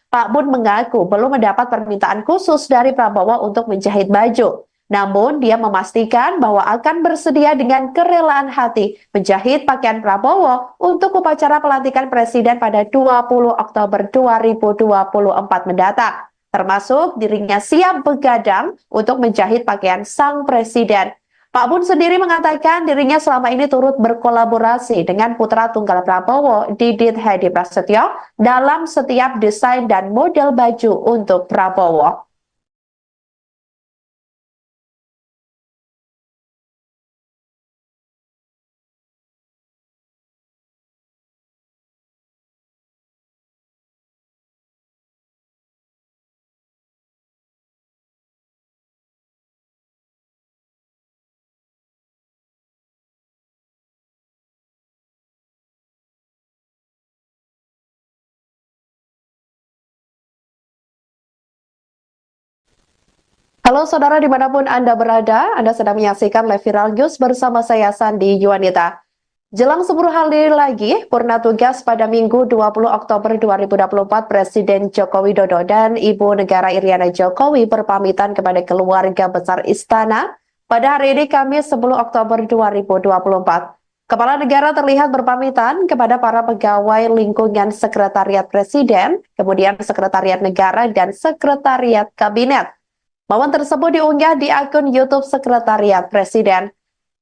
Pak Bun mengaku belum mendapat permintaan khusus dari Prabowo untuk menjahit baju. Namun, dia memastikan bahwa akan bersedia dengan kerelaan hati menjahit pakaian Prabowo untuk upacara pelantikan Presiden pada 20 Oktober 2024 mendatang. Termasuk dirinya siap begadang untuk menjahit pakaian sang Presiden. Pak Bun sendiri mengatakan dirinya selama ini turut berkolaborasi dengan putra tunggal Prabowo, Didit Hedi Prasetyo, dalam setiap desain dan model baju untuk Prabowo. Halo saudara dimanapun Anda berada, Anda sedang menyaksikan Live Viral News bersama saya Sandi Yuanita. Jelang 10 hari lagi, purna tugas pada Minggu 20 Oktober 2024, Presiden Joko Widodo dan Ibu Negara Iriana Jokowi berpamitan kepada keluarga besar Istana pada hari ini Kamis 10 Oktober 2024. Kepala negara terlihat berpamitan kepada para pegawai lingkungan Sekretariat Presiden, kemudian Sekretariat Negara dan Sekretariat Kabinet. Momen tersebut diunggah di akun YouTube Sekretariat Presiden.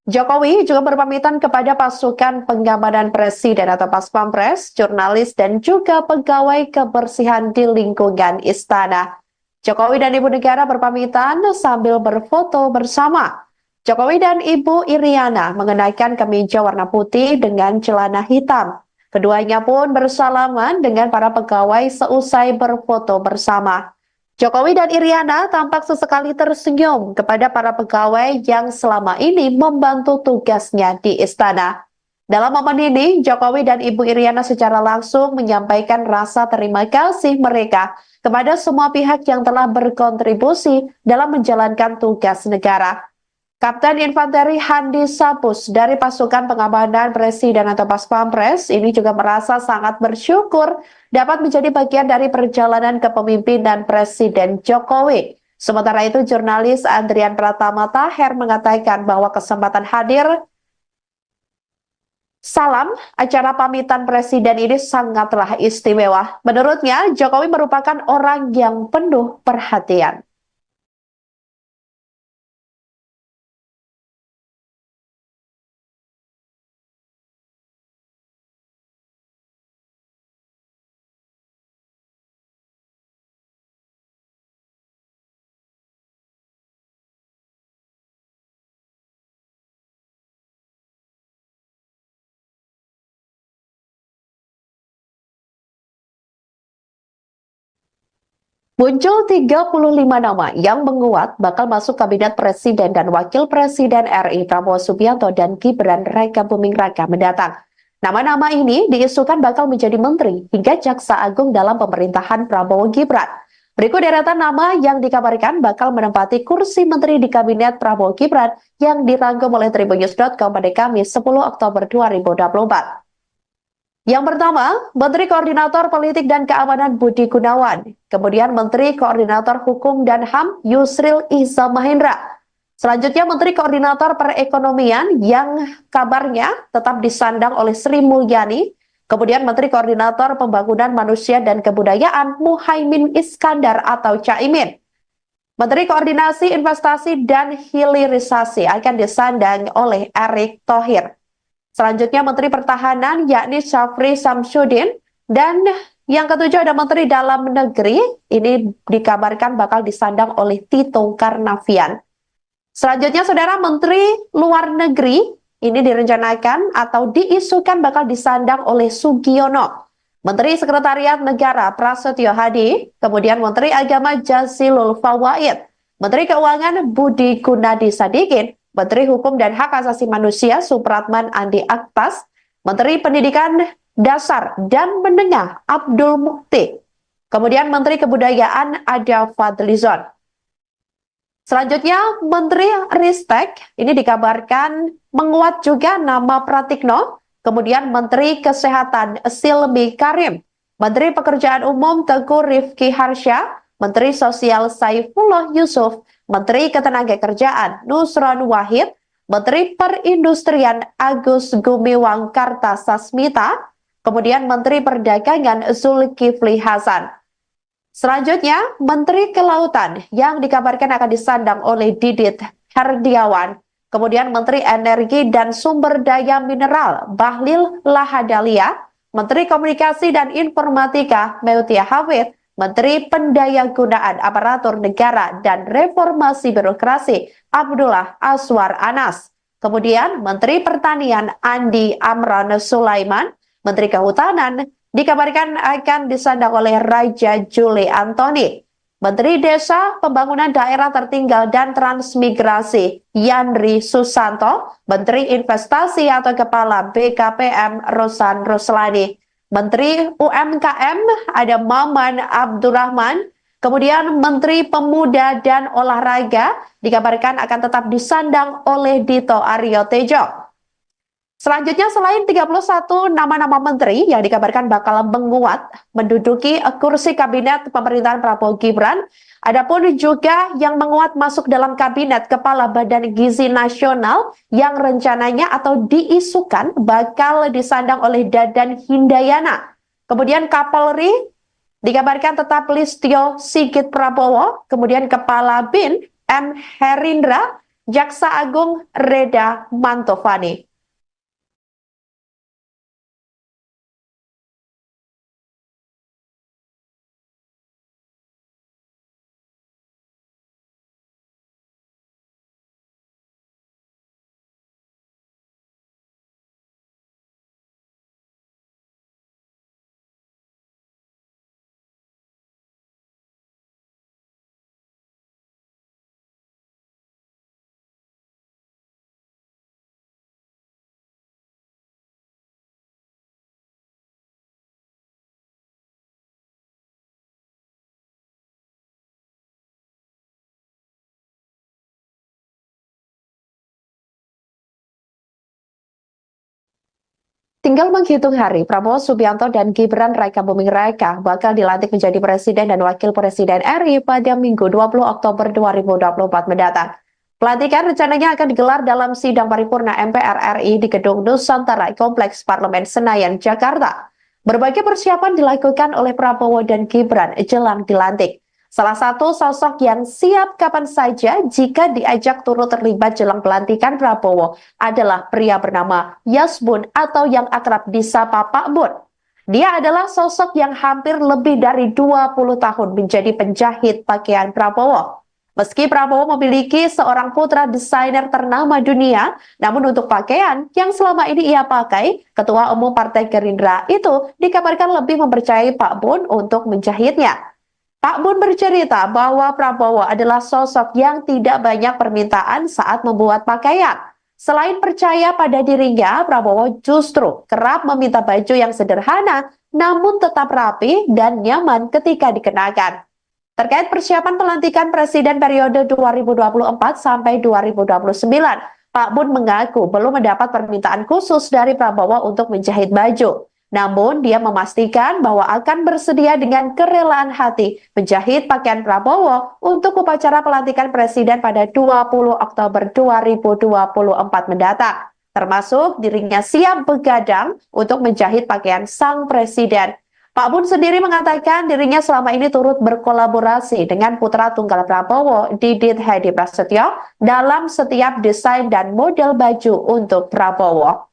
Jokowi juga berpamitan kepada pasukan pengamanan presiden atau Paspampres, jurnalis, dan juga pegawai kebersihan di lingkungan istana. Jokowi dan Ibu Negara berpamitan sambil berfoto bersama. Jokowi dan Ibu Iriana mengenakan kemeja warna putih dengan celana hitam. Keduanya pun bersalaman dengan para pegawai seusai berfoto bersama. Jokowi dan Iriana tampak sesekali tersenyum kepada para pegawai yang selama ini membantu tugasnya di istana. Dalam momen ini, Jokowi dan Ibu Iriana secara langsung menyampaikan rasa terima kasih mereka kepada semua pihak yang telah berkontribusi dalam menjalankan tugas negara. Kapten Infanteri Handi Sapus dari pasukan pengamanan Presiden atau Paspampres ini juga merasa sangat bersyukur dapat menjadi bagian dari perjalanan kepemimpinan Presiden Jokowi. Sementara itu, jurnalis Andrian Pratama Taher mengatakan bahwa kesempatan hadir salam acara pamitan Presiden ini sangatlah istimewa. Menurutnya, Jokowi merupakan orang yang penuh perhatian. Muncul 35 nama yang menguat bakal masuk kabinet Presiden dan Wakil Presiden RI Prabowo Subianto dan Gibran Raka Buming Raka mendatang. Nama-nama ini diisukan bakal menjadi menteri hingga jaksa agung dalam pemerintahan Prabowo Gibran. Berikut deretan nama yang dikabarkan bakal menempati kursi menteri di kabinet Prabowo Gibran yang dirangkum oleh tribunnews.com pada Kamis 10 Oktober 2024. Yang pertama, Menteri Koordinator Politik dan Keamanan Budi Gunawan. Kemudian Menteri Koordinator Hukum dan HAM Yusril Iza Mahendra. Selanjutnya Menteri Koordinator Perekonomian yang kabarnya tetap disandang oleh Sri Mulyani. Kemudian Menteri Koordinator Pembangunan Manusia dan Kebudayaan Muhaimin Iskandar atau Caimin. Menteri Koordinasi Investasi dan Hilirisasi akan disandang oleh Erick Thohir. Selanjutnya Menteri Pertahanan yakni Syafri Samsudin, dan yang ketujuh ada Menteri Dalam Negeri, ini dikabarkan bakal disandang oleh Tito Karnavian. Selanjutnya Saudara, Menteri Luar Negeri ini direncanakan atau diisukan bakal disandang oleh Sugiono. Menteri Sekretariat Negara Prasetyo Hadi, kemudian Menteri Agama Jazilul Fawaid, Menteri Keuangan Budi Gunadi Sadikin, Menteri Hukum dan Hak Asasi Manusia Supratman Andi Aktas, Menteri Pendidikan Dasar dan Menengah Abdul Mukti, kemudian Menteri Kebudayaan Ada Fadlizon. Selanjutnya Menteri Ristek, ini dikabarkan menguat juga nama Pratikno, kemudian Menteri Kesehatan Silmi Karim, Menteri Pekerjaan Umum Teguh Rifki Harsha, Menteri Sosial Saifullah Yusuf, Menteri Ketenagakerjaan Nusron Wahid, Menteri Perindustrian Agus Gumiwang Kartasasmita, kemudian Menteri Perdagangan Zulkifli Hasan. Selanjutnya, Menteri Kelautan yang dikabarkan akan disandang oleh Didit Herdiawan, kemudian Menteri Energi dan Sumber Daya Mineral Bahlil Lahadalia, Menteri Komunikasi dan Informatika Meutia Hafid, Menteri Pendayagunaan Aparatur Negara dan Reformasi Birokrasi Abdullah Aswar Anas. Kemudian Menteri Pertanian Andi Amran Sulaiman, Menteri Kehutanan dikabarkan akan disandang oleh Raja Juli Antoni. Menteri Desa, Pembangunan Daerah Tertinggal dan Transmigrasi Yandri Susanto, Menteri Investasi atau Kepala BKPM Rosan Ruslani. Menteri UMKM ada Maman Abdurrahman, kemudian Menteri Pemuda dan Olahraga dikabarkan akan tetap disandang oleh Dito Aryo Tejo. Selanjutnya, selain 31 nama-nama menteri yang dikabarkan bakal menguat menduduki kursi kabinet pemerintahan Prabowo Gibran, adapun juga yang menguat masuk dalam kabinet Kepala Badan Gizi Nasional yang rencananya atau diisukan bakal disandang oleh Dadan Hindayana. Kemudian Kapolri dikabarkan tetap Listio Sigit Prabowo, kemudian Kepala BIN M. Herindra, Jaksa Agung Reda Mantovani. Tinggal menghitung hari, Prabowo Subianto dan Gibran Raka Buming Raka bakal dilantik menjadi Presiden dan Wakil Presiden RI pada Minggu 20 Oktober 2024 mendatang. Pelantikan rencananya akan digelar dalam sidang paripurna MPR RI di Gedung Nusantara Kompleks Parlemen Senayan, Jakarta. Berbagai persiapan dilakukan oleh Prabowo dan Gibran jelang dilantik. Salah satu sosok yang siap kapan saja jika diajak turut terlibat jelang pelantikan Prabowo adalah pria bernama Yasbun atau yang akrab disapa Pak Bun. Dia adalah sosok yang hampir lebih dari 20 tahun menjadi penjahit pakaian Prabowo. Meski Prabowo memiliki seorang putra desainer ternama dunia, namun untuk pakaian yang selama ini ia pakai, Ketua Umum Partai Gerindra itu dikabarkan lebih mempercayai Pak Bun untuk menjahitnya. Pak Bun bercerita bahwa Prabowo adalah sosok yang tidak banyak permintaan saat membuat pakaian. Selain percaya pada dirinya, Prabowo justru kerap meminta baju yang sederhana namun tetap rapi dan nyaman ketika dikenakan. Terkait persiapan pelantikan Presiden periode 2024 sampai 2029, Pak Bun mengaku belum mendapat permintaan khusus dari Prabowo untuk menjahit baju. Namun, dia memastikan bahwa akan bersedia dengan kerelaan hati menjahit pakaian Prabowo untuk upacara pelantikan Presiden pada 20 Oktober 2024 mendatang. Termasuk dirinya siap begadang untuk menjahit pakaian sang Presiden. Pak Bun sendiri mengatakan dirinya selama ini turut berkolaborasi dengan putra tunggal Prabowo, Didit Hedi Prasetyo, dalam setiap desain dan model baju untuk Prabowo.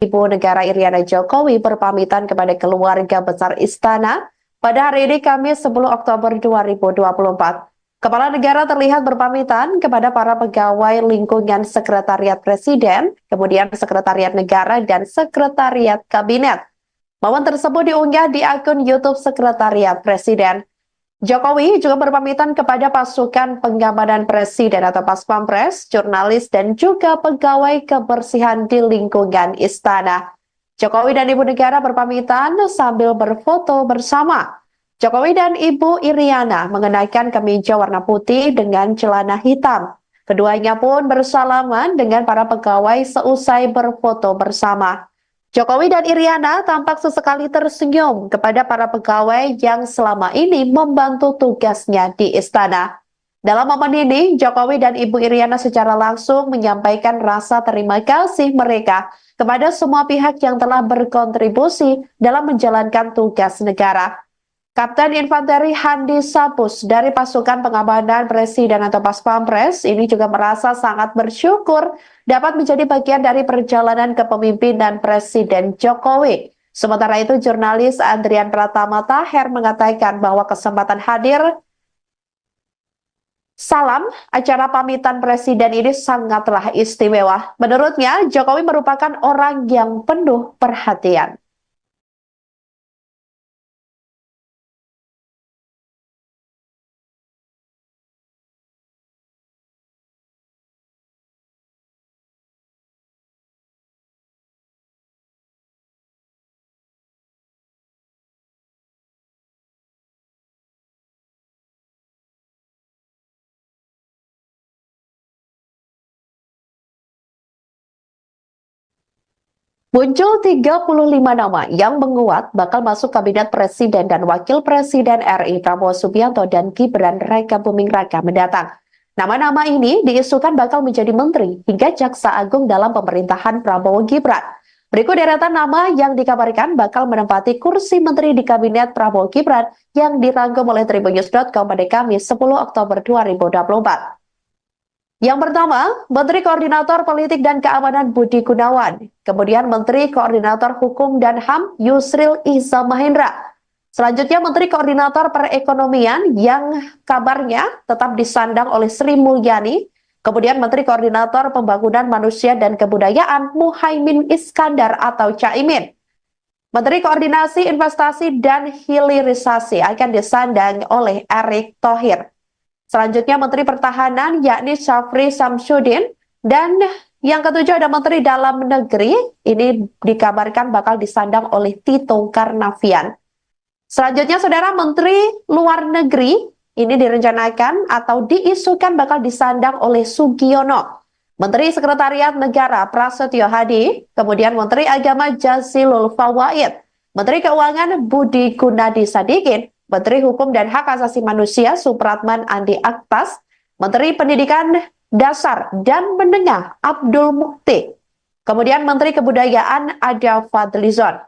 Ibu Negara Iriana Jokowi berpamitan kepada keluarga besar Istana pada hari ini Kamis 10 Oktober 2024. Kepala negara terlihat berpamitan kepada para pegawai lingkungan Sekretariat Presiden, kemudian Sekretariat Negara, dan Sekretariat Kabinet. Momen tersebut diunggah di akun YouTube Sekretariat Presiden. Jokowi juga berpamitan kepada pasukan pengamanan presiden atau Paspampres, jurnalis, dan juga pegawai kebersihan di lingkungan istana. Jokowi dan Ibu Negara berpamitan sambil berfoto bersama. Jokowi dan Ibu Iriana mengenakan kemeja warna putih dengan celana hitam. Keduanya pun bersalaman dengan para pegawai seusai berfoto bersama. Jokowi dan Iriana tampak sesekali tersenyum kepada para pegawai yang selama ini membantu tugasnya di istana. Dalam momen ini, Jokowi dan Ibu Iriana secara langsung menyampaikan rasa terima kasih mereka kepada semua pihak yang telah berkontribusi dalam menjalankan tugas negara. Kapten Infanteri Handi Sapus dari pasukan pengamanan Presiden atau Paspampres ini juga merasa sangat bersyukur dapat menjadi bagian dari perjalanan kepemimpinan Presiden Jokowi. Sementara itu, jurnalis Andrian Pratama Taher mengatakan bahwa kesempatan hadir salam acara pamitan Presiden ini sangatlah istimewa. Menurutnya, Jokowi merupakan orang yang penuh perhatian. Muncul 35 nama yang menguat bakal masuk kabinet Presiden dan Wakil Presiden RI Prabowo Subianto dan Gibran Raka Buming Raka mendatang. Nama-nama ini diisukan bakal menjadi menteri hingga jaksa agung dalam pemerintahan Prabowo Gibran. Berikut deretan nama yang dikabarkan bakal menempati kursi menteri di kabinet Prabowo Gibran yang dirangkum oleh tribunnews.com pada Kamis 10 Oktober 2024. Yang pertama, Menteri Koordinator Politik dan Keamanan Budi Gunawan. Kemudian Menteri Koordinator Hukum dan HAM Yusril Iza Mahendra. Selanjutnya Menteri Koordinator Perekonomian yang kabarnya tetap disandang oleh Sri Mulyani. Kemudian Menteri Koordinator Pembangunan Manusia dan Kebudayaan Muhaimin Iskandar atau Caimin. Menteri Koordinasi Investasi dan Hilirisasi akan disandang oleh Erick Thohir. Selanjutnya Menteri Pertahanan yakni Syafri Samsudin, dan yang ketujuh ada Menteri Dalam Negeri, ini dikabarkan bakal disandang oleh Tito Karnavian. Selanjutnya Saudara, Menteri Luar Negeri ini direncanakan atau diisukan bakal disandang oleh Sugiono. Menteri Sekretariat Negara Prasetyo Hadi, kemudian Menteri Agama Jazilul Fawaid, Menteri Keuangan Budi Gunadi Sadikin, Menteri Hukum dan Hak Asasi Manusia Supratman Andi Aktas, Menteri Pendidikan Dasar dan Menengah Abdul Mukti, kemudian Menteri Kebudayaan Ada Fadlizon.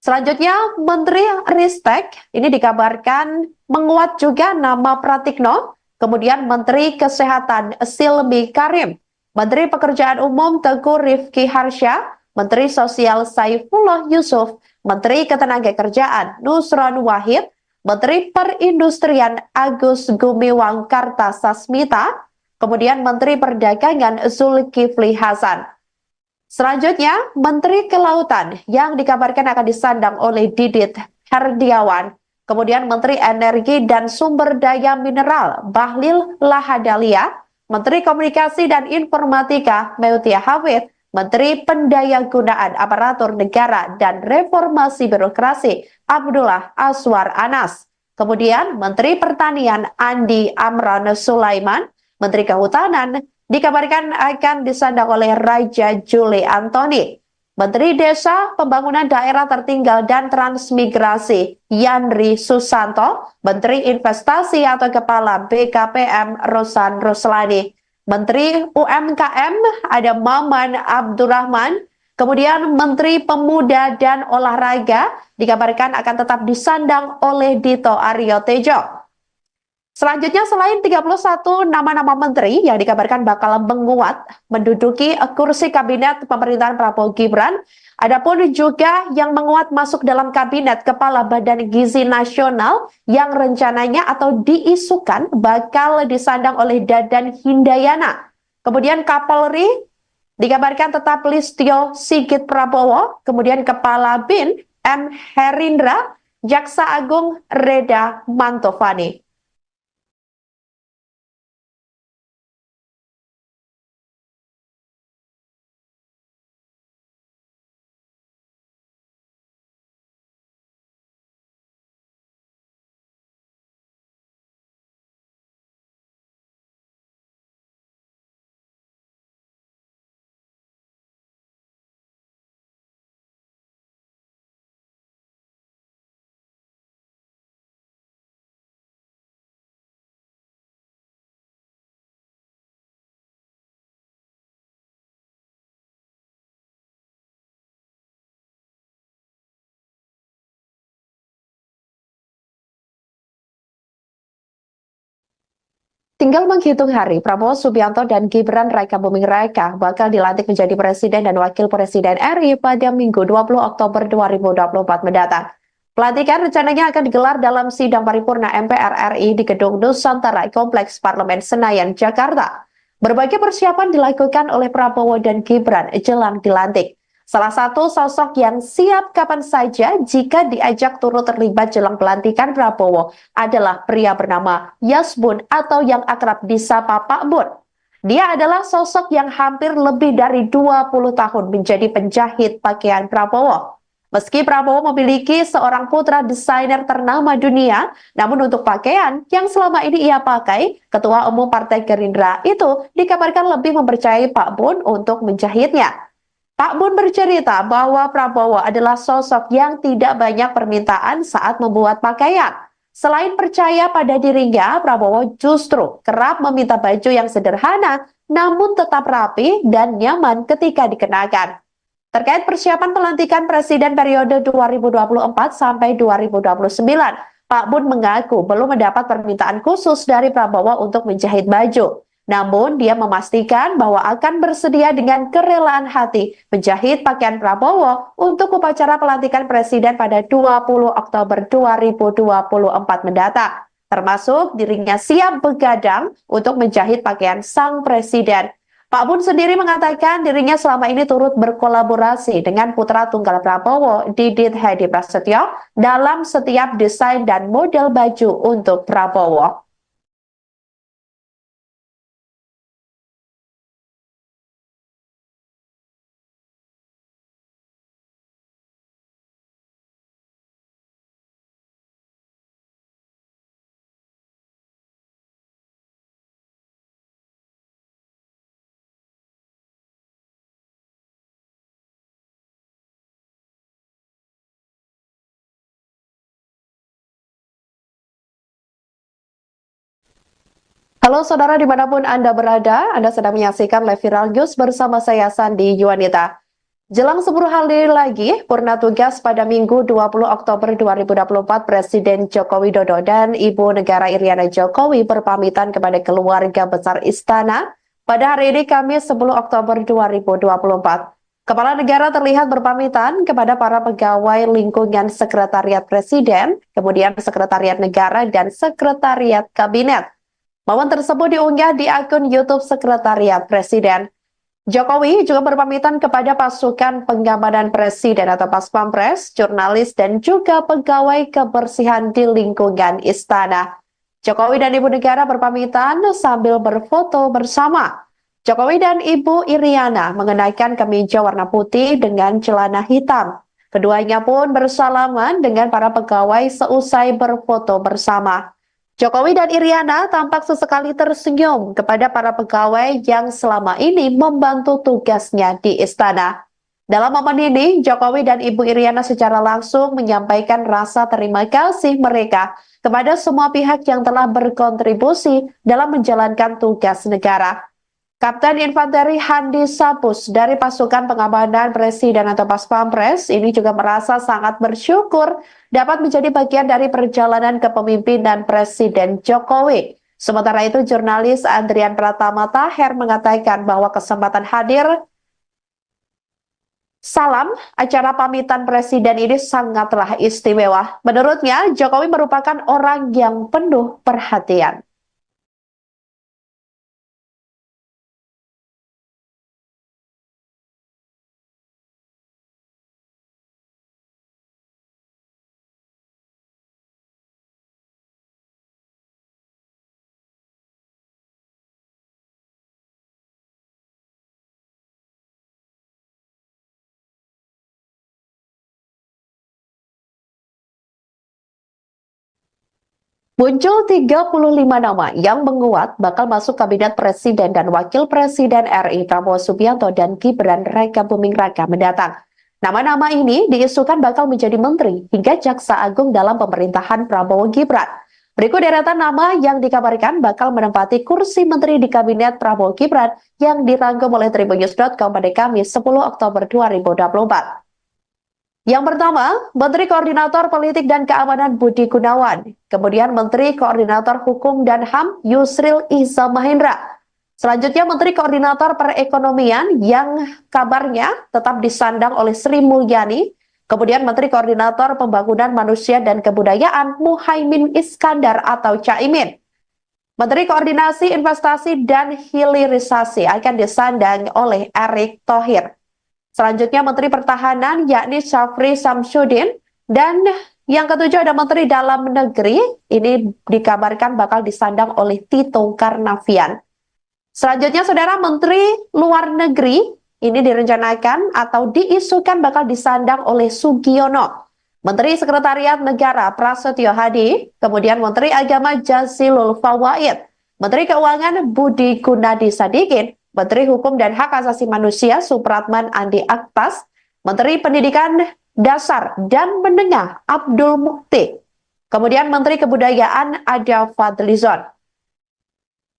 Selanjutnya Menteri Ristek, ini dikabarkan menguat juga nama Pratikno, kemudian Menteri Kesehatan Silmi Karim, Menteri Pekerjaan Umum Teguh Rifki Harsha, Menteri Sosial Saifullah Yusuf, Menteri Ketenagakerjaan Nusron Wahid, Menteri Perindustrian Agus Gumiwang Kartasasmita, kemudian Menteri Perdagangan Zulkifli Hasan. Selanjutnya, Menteri Kelautan yang dikabarkan akan disandang oleh Didit Herdiawan, kemudian Menteri Energi dan Sumber Daya Mineral Bahlil Lahadalia, Menteri Komunikasi dan Informatika Meutia Hafid, Menteri Pendayagunaan Aparatur Negara dan Reformasi Birokrasi Abdullah Aswar Anas. Kemudian Menteri Pertanian Andi Amran Sulaiman, Menteri Kehutanan dikabarkan akan disandang oleh Raja Juli Antoni. Menteri Desa, Pembangunan Daerah Tertinggal dan Transmigrasi Yandri Susanto, Menteri Investasi atau Kepala BKPM Rosan Ruslani. Menteri UMKM ada Maman Abdurrahman, kemudian Menteri Pemuda dan Olahraga dikabarkan akan tetap disandang oleh Dito Aryo Tejo. Selanjutnya selain 31 nama-nama menteri yang dikabarkan bakal menguat menduduki kursi kabinet pemerintahan Prabowo Gibran, adapun juga yang menguat masuk dalam kabinet Kepala Badan Gizi Nasional yang rencananya atau diisukan bakal disandang oleh Dadan Hindayana. Kemudian Kapolri dikabarkan tetap Listio Sigit Prabowo, kemudian Kepala BIN M. Herindra, Jaksa Agung Reda Mantovani. Tinggal menghitung hari, Prabowo Subianto dan Gibran Raka Buming Raka bakal dilantik menjadi Presiden dan Wakil Presiden RI pada Minggu 20 Oktober 2024 mendatang. Pelantikan rencananya akan digelar dalam sidang paripurna MPR RI di Gedung Nusantara Kompleks Parlemen Senayan, Jakarta. Berbagai persiapan dilakukan oleh Prabowo dan Gibran jelang dilantik. Salah satu sosok yang siap kapan saja jika diajak turut terlibat jelang pelantikan Prabowo adalah pria bernama Yasbun atau yang akrab disapa Pak Bun. Dia adalah sosok yang hampir lebih dari 20 tahun menjadi penjahit pakaian Prabowo. Meski Prabowo memiliki seorang putra desainer ternama dunia, namun untuk pakaian yang selama ini ia pakai, Ketua Umum Partai Gerindra itu dikabarkan lebih mempercayai Pak Bun untuk menjahitnya. Pak Bun bercerita bahwa Prabowo adalah sosok yang tidak banyak permintaan saat membuat pakaian. Selain percaya pada dirinya, Prabowo justru kerap meminta baju yang sederhana namun tetap rapi dan nyaman ketika dikenakan. Terkait persiapan pelantikan Presiden periode 2024 sampai 2029, Pak Bun mengaku belum mendapat permintaan khusus dari Prabowo untuk menjahit baju. Namun, dia memastikan bahwa akan bersedia dengan kerelaan hati menjahit pakaian Prabowo untuk upacara pelantikan Presiden pada 20 Oktober 2024 mendatang. Termasuk dirinya siap begadang untuk menjahit pakaian sang Presiden. Pak Bun sendiri mengatakan dirinya selama ini turut berkolaborasi dengan putra tunggal Prabowo, Didit Hedi Prasetyo, dalam setiap desain dan model baju untuk Prabowo. Halo saudara dimanapun Anda berada, Anda sedang menyaksikan live viral news bersama saya Sandi Yuwanita. Jelang 10 hari lagi, purna tugas pada Minggu 20 Oktober 2024, Presiden Joko Widodo dan Ibu Negara Iriana Jokowi berpamitan kepada keluarga besar Istana pada hari ini Kamis 10 Oktober 2024. Kepala negara terlihat berpamitan kepada para pegawai lingkungan Sekretariat Presiden, kemudian Sekretariat Negara dan Sekretariat Kabinet. Momen tersebut diunggah di akun YouTube Sekretariat Presiden. Jokowi juga berpamitan kepada pasukan pengamanan Presiden atau Paspampres, jurnalis, dan juga pegawai kebersihan di lingkungan istana. Jokowi dan Ibu Negara berpamitan sambil berfoto bersama. Jokowi dan Ibu Iriana mengenakan kemeja warna putih dengan celana hitam. Keduanya pun bersalaman dengan para pegawai seusai berfoto bersama. Jokowi dan Iriana tampak sesekali tersenyum kepada para pegawai yang selama ini membantu tugasnya di istana. Dalam momen ini, Jokowi dan Ibu Iriana secara langsung menyampaikan rasa terima kasih mereka kepada semua pihak yang telah berkontribusi dalam menjalankan tugas negara. Kapten Infanteri Handi Sapus dari pasukan pengamanan Presiden atau Paspampres ini juga merasa sangat bersyukur dapat menjadi bagian dari perjalanan kepemimpinan Presiden Jokowi. Sementara itu, jurnalis Andrian Pratama Taher mengatakan bahwa kesempatan hadir salam acara pamitan Presiden ini sangatlah istimewa. Menurutnya, Jokowi merupakan orang yang penuh perhatian. Muncul 35 nama yang menguat bakal masuk Kabinet Presiden dan Wakil Presiden RI Prabowo Subianto dan Gibran Raka Buming Raka mendatang. Nama-nama ini diisukan bakal menjadi menteri hingga jaksa agung dalam pemerintahan Prabowo Gibran. Berikut deretan nama yang dikabarkan bakal menempati kursi menteri di Kabinet Prabowo Gibran yang dirangkum oleh tribunnews.com pada Kamis 10 Oktober 2024. Yang pertama, Menteri Koordinator Politik dan Keamanan Budi Gunawan. Kemudian Menteri Koordinator Hukum dan HAM Yusril Iza Mahendra. Selanjutnya Menteri Koordinator Perekonomian yang kabarnya tetap disandang oleh Sri Mulyani. Kemudian Menteri Koordinator Pembangunan Manusia dan Kebudayaan Muhaimin Iskandar atau Caimin. Menteri Koordinasi Investasi dan Hilirisasi akan disandang oleh Erick Thohir. Selanjutnya Menteri Pertahanan yakni Syafri Samsudin, dan yang ketujuh ada Menteri Dalam Negeri, ini dikabarkan bakal disandang oleh Tito Karnavian. Selanjutnya Saudara, Menteri Luar Negeri ini direncanakan atau diisukan bakal disandang oleh Sugiono. Menteri Sekretariat Negara Prasetyo Hadi, kemudian Menteri Agama Jazilul Fawait, Menteri Keuangan Budi Gunadi Sadikin, Menteri Hukum dan Hak Asasi Manusia Supratman Andi Aktas, Menteri Pendidikan Dasar dan Menengah Abdul Mukti, kemudian Menteri Kebudayaan Ada Fadlizon.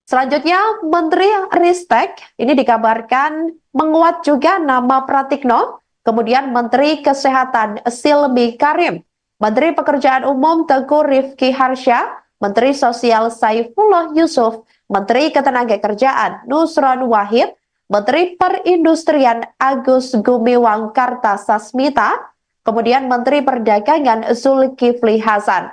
Selanjutnya, Menteri Ristek ini dikabarkan menguat juga nama Pratikno, kemudian Menteri Kesehatan Silmi Karim, Menteri Pekerjaan Umum Teguh Rifki Harsha, Menteri Sosial Saifullah Yusuf, Menteri Ketenagakerjaan Nusron Wahid, Menteri Perindustrian Agus Gumiwang Kartasasmita, kemudian Menteri Perdagangan Zulkifli Hasan.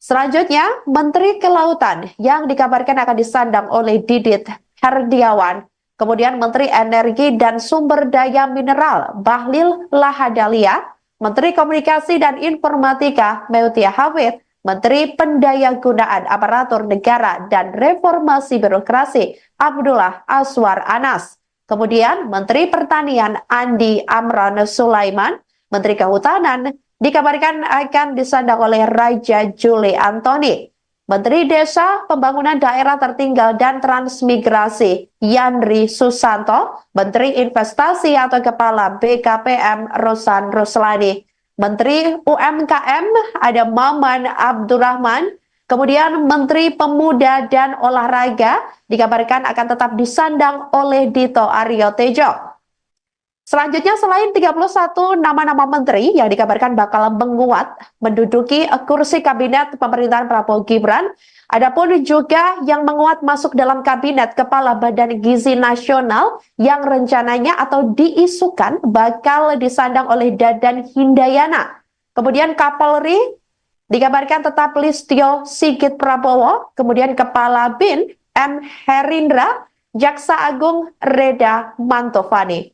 Selanjutnya, Menteri Kelautan yang dikabarkan akan disandang oleh Didit Herdiawan, kemudian Menteri Energi dan Sumber Daya Mineral Bahlil Lahadalia, Menteri Komunikasi dan Informatika Meutia Hafid, Menteri Pendayagunaan Aparatur Negara dan Reformasi Birokrasi Abdullah Aswar Anas, kemudian Menteri Pertanian Andi Amran Sulaiman, Menteri Kehutanan dikabarkan akan disandang oleh Raja Juli Antoni. Menteri Desa, Pembangunan Daerah Tertinggal dan Transmigrasi Yandri Susanto, Menteri Investasi atau Kepala BKPM Rosan Ruslani, Menteri UMKM ada Maman Abdurrahman, kemudian Menteri Pemuda dan Olahraga dikabarkan akan tetap disandang oleh Dito Aryo Tejo. Selanjutnya, selain 31 nama-nama menteri yang dikabarkan bakal menguat menduduki kursi kabinet pemerintahan Prabowo Gibran, adapun juga yang menguat masuk dalam kabinet Kepala Badan Gizi Nasional yang rencananya atau diisukan bakal disandang oleh Dadan Hindayana. Kemudian Kapolri dikabarkan tetap Listio Sigit Prabowo, kemudian Kepala BIN M. Herindra, Jaksa Agung Reda Mantovani.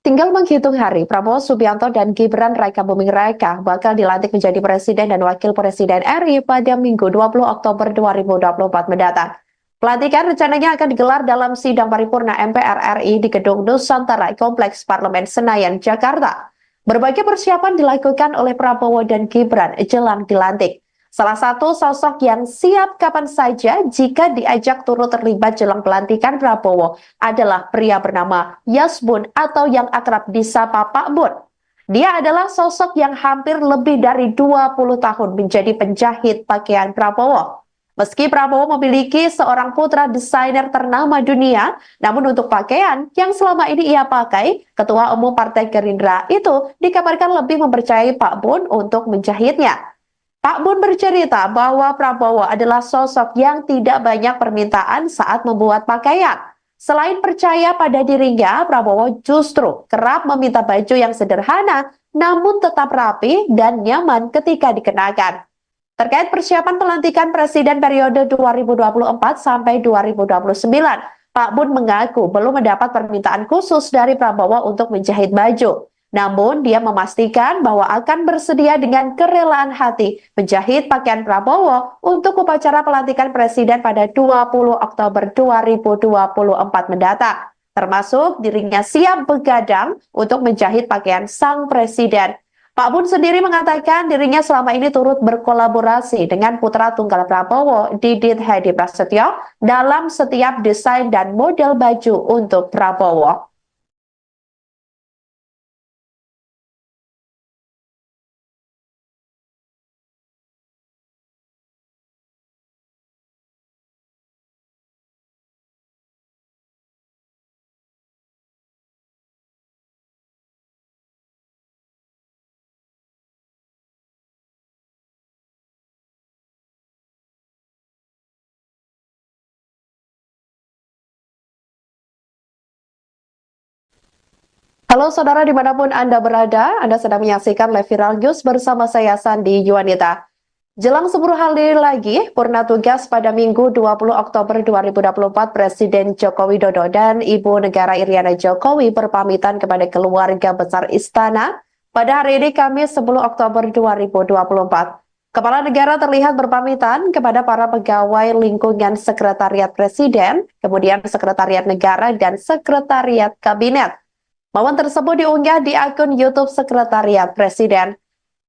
Tinggal menghitung hari, Prabowo Subianto dan Gibran Raka Buming Raka bakal dilantik menjadi Presiden dan Wakil Presiden RI pada Minggu 20 Oktober 2024 mendatang. Pelantikan rencananya akan digelar dalam sidang paripurna MPR RI di Gedung Nusantara Kompleks Parlemen Senayan, Jakarta. Berbagai persiapan dilakukan oleh Prabowo dan Gibran jelang dilantik. Salah satu sosok yang siap kapan saja jika diajak turut terlibat jelang pelantikan Prabowo adalah pria bernama Yasbun atau yang akrab disapa Pak Bun. Dia adalah sosok yang hampir lebih dari 20 tahun menjadi penjahit pakaian Prabowo. Meski Prabowo memiliki seorang putra desainer ternama dunia, namun untuk pakaian yang selama ini ia pakai, Ketua Umum Partai Gerindra itu dikabarkan lebih mempercayai Pak Bun untuk menjahitnya. Pak Bun bercerita bahwa Prabowo adalah sosok yang tidak banyak permintaan saat membuat pakaian. Selain percaya pada dirinya, Prabowo justru kerap meminta baju yang sederhana namun tetap rapi dan nyaman ketika dikenakan. Terkait persiapan pelantikan Presiden periode 2024 sampai 2029, Pak Bun mengaku belum mendapat permintaan khusus dari Prabowo untuk menjahit baju. Namun, dia memastikan bahwa akan bersedia dengan kerelaan hati menjahit pakaian Prabowo untuk upacara pelantikan Presiden pada 20 Oktober 2024 mendatang. Termasuk dirinya siap begadang untuk menjahit pakaian sang Presiden. Pak Bun sendiri mengatakan dirinya selama ini turut berkolaborasi dengan putra tunggal Prabowo, Didit Hedi Prasetyo, dalam setiap desain dan model baju untuk Prabowo. Halo saudara dimanapun Anda berada, Anda sedang menyaksikan live viral news bersama saya Sandi Yuwanita. Jelang 10 hari lagi, purna tugas pada Minggu 20 Oktober 2024, Presiden Joko Widodo dan Ibu Negara Iriana Jokowi berpamitan kepada keluarga besar Istana pada hari ini Kamis 10 Oktober 2024. Kepala negara terlihat berpamitan kepada para pegawai lingkungan Sekretariat Presiden, kemudian Sekretariat Negara dan Sekretariat Kabinet. Momen tersebut diunggah di akun YouTube Sekretariat Presiden.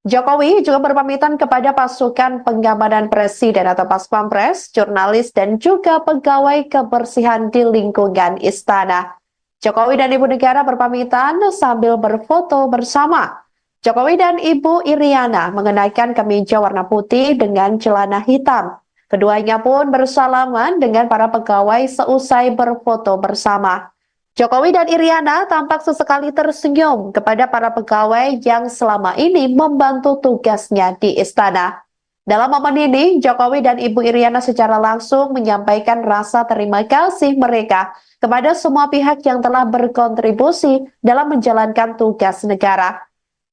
Jokowi juga berpamitan kepada pasukan pengamanan Presiden atau Paspampres, jurnalis, dan juga pegawai kebersihan di lingkungan istana. Jokowi dan Ibu Negara berpamitan sambil berfoto bersama. Jokowi dan Ibu Iriana mengenakan kemeja warna putih dengan celana hitam. Keduanya pun bersalaman dengan para pegawai seusai berfoto bersama. Jokowi dan Iriana tampak sesekali tersenyum kepada para pegawai yang selama ini membantu tugasnya di istana. Dalam momen ini, Jokowi dan Ibu Iriana secara langsung menyampaikan rasa terima kasih mereka kepada semua pihak yang telah berkontribusi dalam menjalankan tugas negara.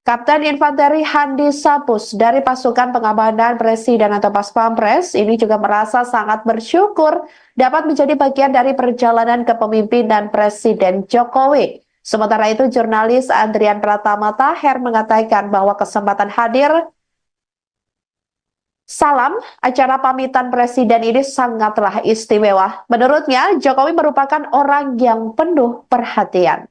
Kapten Infanteri Handi Sapus dari pasukan pengamanan Presiden atau Paspampres ini juga merasa sangat bersyukur dapat menjadi bagian dari perjalanan kepemimpinan Presiden Jokowi. Sementara itu, jurnalis Adrian Pratama Taher mengatakan bahwa kesempatan hadir salam acara pamitan Presiden ini sangatlah istimewa. Menurutnya, Jokowi merupakan orang yang penuh perhatian.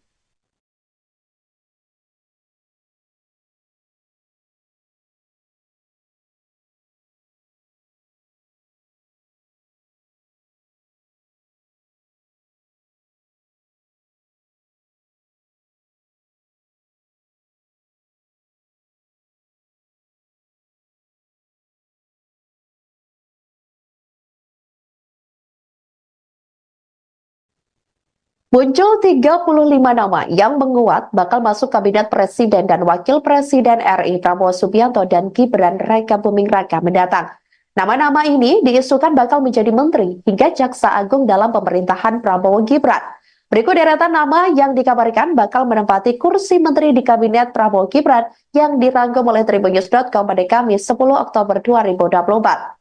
Muncul 35 nama yang menguat bakal masuk Kabinet Presiden dan Wakil Presiden RI Prabowo Subianto dan Gibran Raka Buming Raka mendatang. Nama-nama ini diisukan bakal menjadi menteri hingga jaksa agung dalam pemerintahan Prabowo Gibran. Berikut deretan nama yang dikabarkan bakal menempati kursi menteri di Kabinet Prabowo Gibran yang dirangkum oleh tribunnews.com pada Kamis 10 Oktober 2024.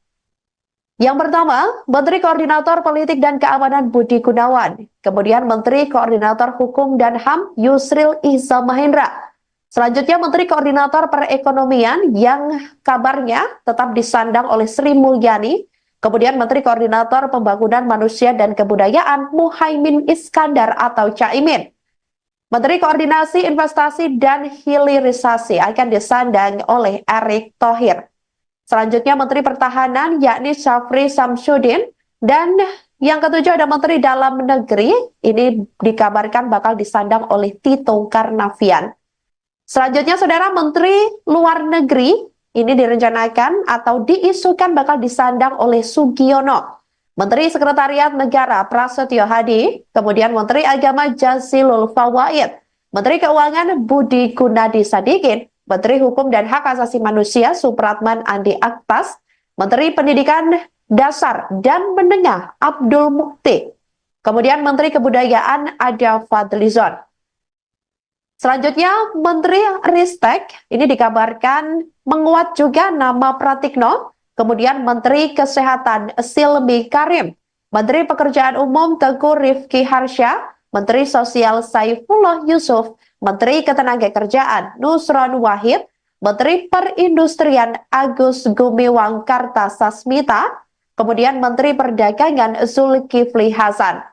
Yang pertama, Menteri Koordinator Politik dan Keamanan Budi Gunawan. Kemudian Menteri Koordinator Hukum dan HAM Yusril Iza Mahendra. Selanjutnya Menteri Koordinator Perekonomian yang kabarnya tetap disandang oleh Sri Mulyani. Kemudian Menteri Koordinator Pembangunan Manusia dan Kebudayaan Muhaimin Iskandar atau Caimin. Menteri Koordinasi Investasi dan Hilirisasi akan disandang oleh Erick Thohir. Selanjutnya Menteri Pertahanan yakni Syafri Samsudin, dan yang ketujuh ada Menteri Dalam Negeri, ini dikabarkan bakal disandang oleh Tito Karnavian. Selanjutnya Saudara, Menteri Luar Negeri ini direncanakan atau diisukan bakal disandang oleh Sugiono. Menteri Sekretariat Negara Prasetyo Hadi, kemudian Menteri Agama Jazilul Fawaid, Menteri Keuangan Budi Gunadi Sadikin, Menteri Hukum dan Hak Asasi Manusia Supratman Andi Aktas, Menteri Pendidikan Dasar dan Menengah Abdul Mukti, kemudian Menteri Kebudayaan Ada Fadlizon. Selanjutnya Menteri Ristek, ini dikabarkan menguat juga nama Pratikno, kemudian Menteri Kesehatan Silmi Karim, Menteri Pekerjaan Umum Teguh Rifki Harsha, Menteri Sosial Saifullah Yusuf, Menteri Ketenagakerjaan Nusron Wahid, Menteri Perindustrian Agus Gumiwang Kartasasmita, kemudian Menteri Perdagangan Zulkifli Hasan.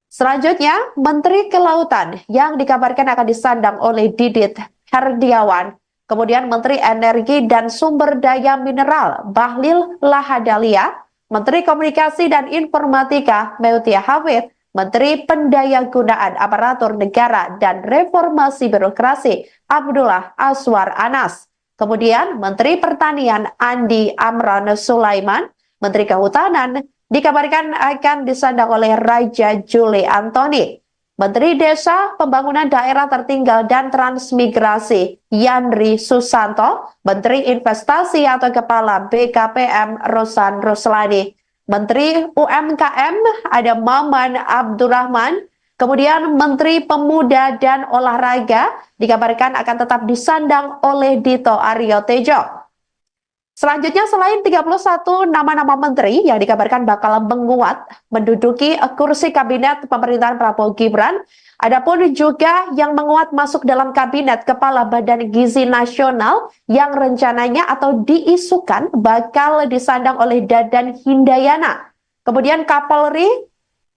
Selanjutnya, Menteri Kelautan yang dikabarkan akan disandang oleh Didit Herdiawan, kemudian Menteri Energi dan Sumber Daya Mineral Bahlil Lahadalia, Menteri Komunikasi dan Informatika Meutia Hafid, Menteri Pendayagunaan Aparatur Negara dan Reformasi Birokrasi Abdullah Aswar Anas. Kemudian Menteri Pertanian Andi Amran Sulaiman, Menteri Kehutanan dikabarkan akan disandang oleh Raja Juli Antoni. Menteri Desa, Pembangunan Daerah Tertinggal dan Transmigrasi Yandri Susanto, Menteri Investasi atau Kepala BKPM Rosan Roslani. Menteri UMKM ada Maman Abdurrahman, Kemudian Menteri Pemuda dan Olahraga dikabarkan akan tetap disandang oleh Dito Aryo Tejo. Selanjutnya, selain 31 nama-nama menteri yang dikabarkan bakal menguat menduduki kursi kabinet pemerintahan Prabowo Gibran, adapun juga yang menguat masuk dalam kabinet Kepala Badan Gizi Nasional yang rencananya atau diisukan bakal disandang oleh Dadan Hindayana. Kemudian Kapolri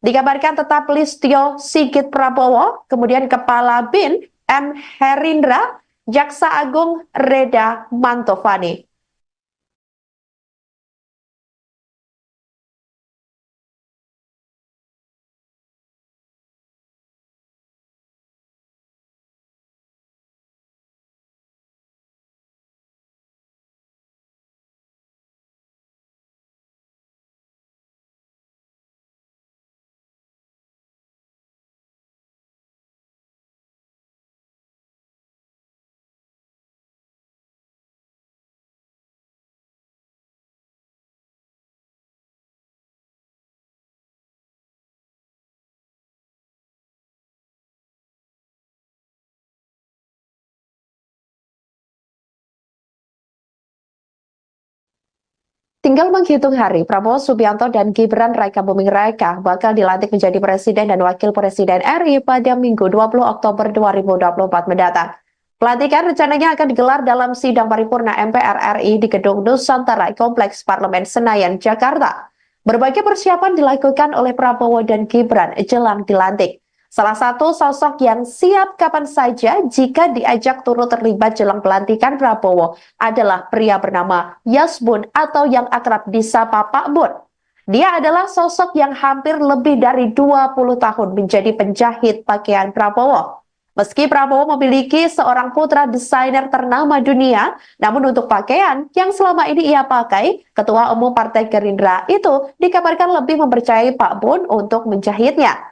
dikabarkan tetap Listio Sigit Prabowo, kemudian Kepala BIN M. Herindra, Jaksa Agung Reda Mantovani. Tinggal menghitung hari, Prabowo Subianto dan Gibran Raka Buming Raka bakal dilantik menjadi Presiden dan Wakil Presiden RI pada Minggu 20 Oktober 2024 mendatang. Pelantikan rencananya akan digelar dalam sidang paripurna MPR RI di Gedung Nusantara Kompleks Parlemen Senayan, Jakarta. Berbagai persiapan dilakukan oleh Prabowo dan Gibran jelang dilantik. Salah satu sosok yang siap kapan saja jika diajak turut terlibat jelang pelantikan Prabowo adalah pria bernama Yasbun atau yang akrab disapa Pak Bun. Dia adalah sosok yang hampir lebih dari 20 tahun menjadi penjahit pakaian Prabowo. Meski Prabowo memiliki seorang putra desainer ternama dunia, namun untuk pakaian yang selama ini ia pakai, Ketua Umum Partai Gerindra itu dikabarkan lebih mempercayai Pak Bun untuk menjahitnya.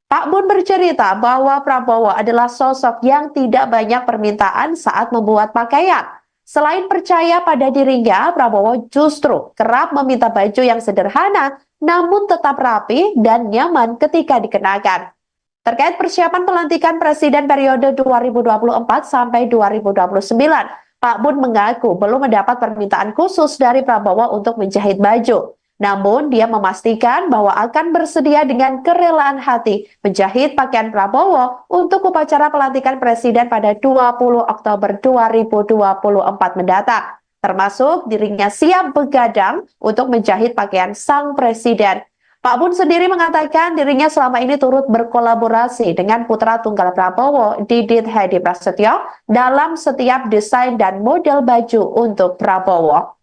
Pak Bun bercerita bahwa Prabowo adalah sosok yang tidak banyak permintaan saat membuat pakaian. Selain percaya pada dirinya, Prabowo justru kerap meminta baju yang sederhana namun tetap rapi dan nyaman ketika dikenakan. Terkait persiapan pelantikan Presiden periode 2024 sampai 2029, Pak Bun mengaku belum mendapat permintaan khusus dari Prabowo untuk menjahit baju. Namun, dia memastikan bahwa akan bersedia dengan kerelaan hati menjahit pakaian Prabowo untuk upacara pelantikan Presiden pada 20 Oktober 2024 mendatang. Termasuk dirinya siap begadang untuk menjahit pakaian sang Presiden. Pak Bun sendiri mengatakan dirinya selama ini turut berkolaborasi dengan putra tunggal Prabowo, Didit Hedi Prasetyo, dalam setiap desain dan model baju untuk Prabowo.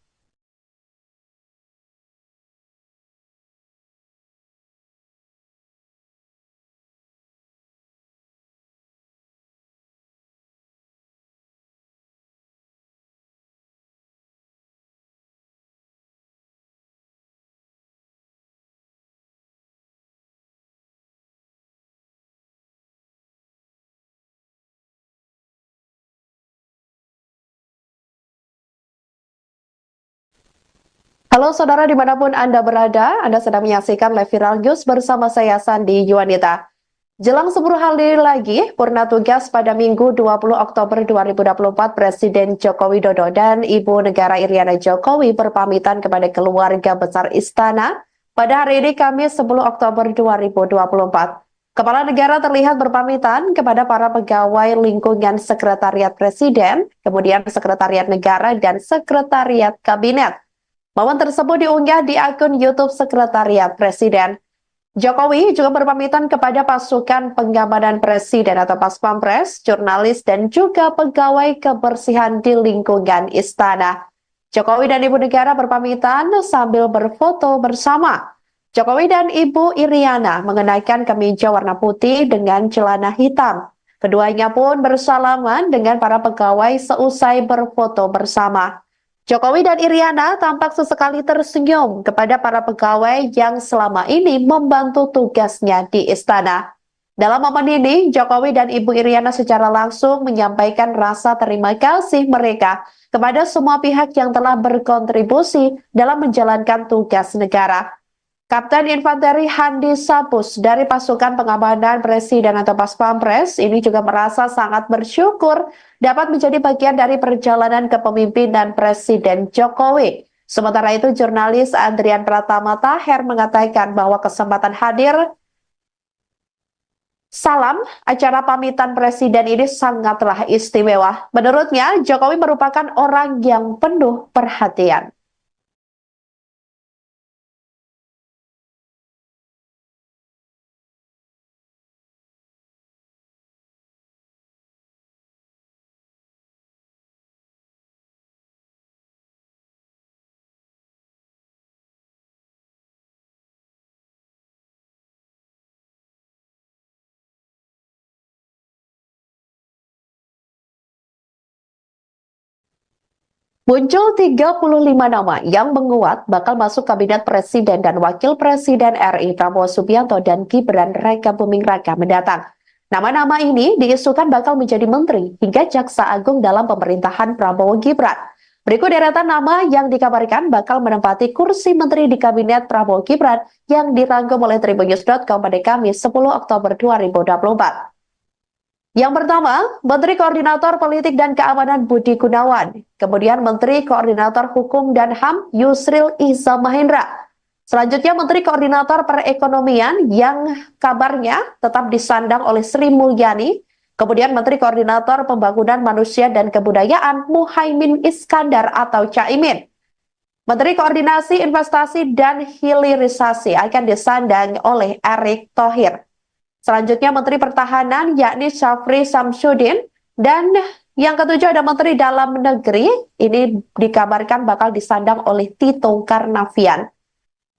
Halo saudara dimanapun Anda berada, Anda sedang menyaksikan live viral news bersama saya Sandi Yuwanita. Jelang 10 hari lagi, purna tugas pada Minggu 20 Oktober 2024, Presiden Joko Widodo dan Ibu Negara Iriana Jokowi berpamitan kepada keluarga besar Istana pada hari ini Kamis 10 Oktober 2024. Kepala negara terlihat berpamitan kepada para pegawai lingkungan Sekretariat Presiden, kemudian Sekretariat Negara dan Sekretariat Kabinet. Momen tersebut diunggah di akun YouTube Sekretariat Presiden. Jokowi juga berpamitan kepada pasukan pengamanan Presiden atau Paspampres, jurnalis, dan juga pegawai kebersihan di lingkungan istana. Jokowi dan Ibu Negara berpamitan sambil berfoto bersama. Jokowi dan Ibu Iriana mengenakan kemeja warna putih dengan celana hitam. Keduanya pun bersalaman dengan para pegawai seusai berfoto bersama. Jokowi dan Iriana tampak sesekali tersenyum kepada para pegawai yang selama ini membantu tugasnya di istana. Dalam momen ini, Jokowi dan Ibu Iriana secara langsung menyampaikan rasa terima kasih mereka kepada semua pihak yang telah berkontribusi dalam menjalankan tugas negara. Kapten Infanteri Handi Sapus dari pasukan pengamanan Presiden atau Pas Pampres ini juga merasa sangat bersyukur dapat menjadi bagian dari perjalanan kepemimpinan Presiden Jokowi. Sementara itu, jurnalis Andrian Pratama Taher mengatakan bahwa kesempatan hadir salam acara pamitan Presiden ini sangatlah istimewa. Menurutnya, Jokowi merupakan orang yang penuh perhatian. Muncul 35 nama yang menguat bakal masuk kabinet Presiden dan Wakil Presiden RI Prabowo Subianto dan Gibran Raka Buming Raka mendatang. Nama-nama ini diisukan bakal menjadi menteri hingga jaksa agung dalam pemerintahan Prabowo Gibran. Berikut deretan nama yang dikabarkan bakal menempati kursi menteri di kabinet Prabowo Gibran yang dirangkum oleh tribunnews.com pada Kamis 10 Oktober 2024. Yang pertama, Menteri Koordinator Politik dan Keamanan Budi Gunawan. Kemudian Menteri Koordinator Hukum dan HAM Yusril Iza Mahendra. Selanjutnya Menteri Koordinator Perekonomian yang kabarnya tetap disandang oleh Sri Mulyani. Kemudian Menteri Koordinator Pembangunan Manusia dan Kebudayaan Muhaimin Iskandar atau Caimin. Menteri Koordinasi Investasi dan Hilirisasi akan disandang oleh Erick Thohir. Selanjutnya Menteri Pertahanan yakni Syafri Samsudin, dan yang ketujuh ada Menteri Dalam Negeri, ini dikabarkan bakal disandang oleh Tito Karnavian.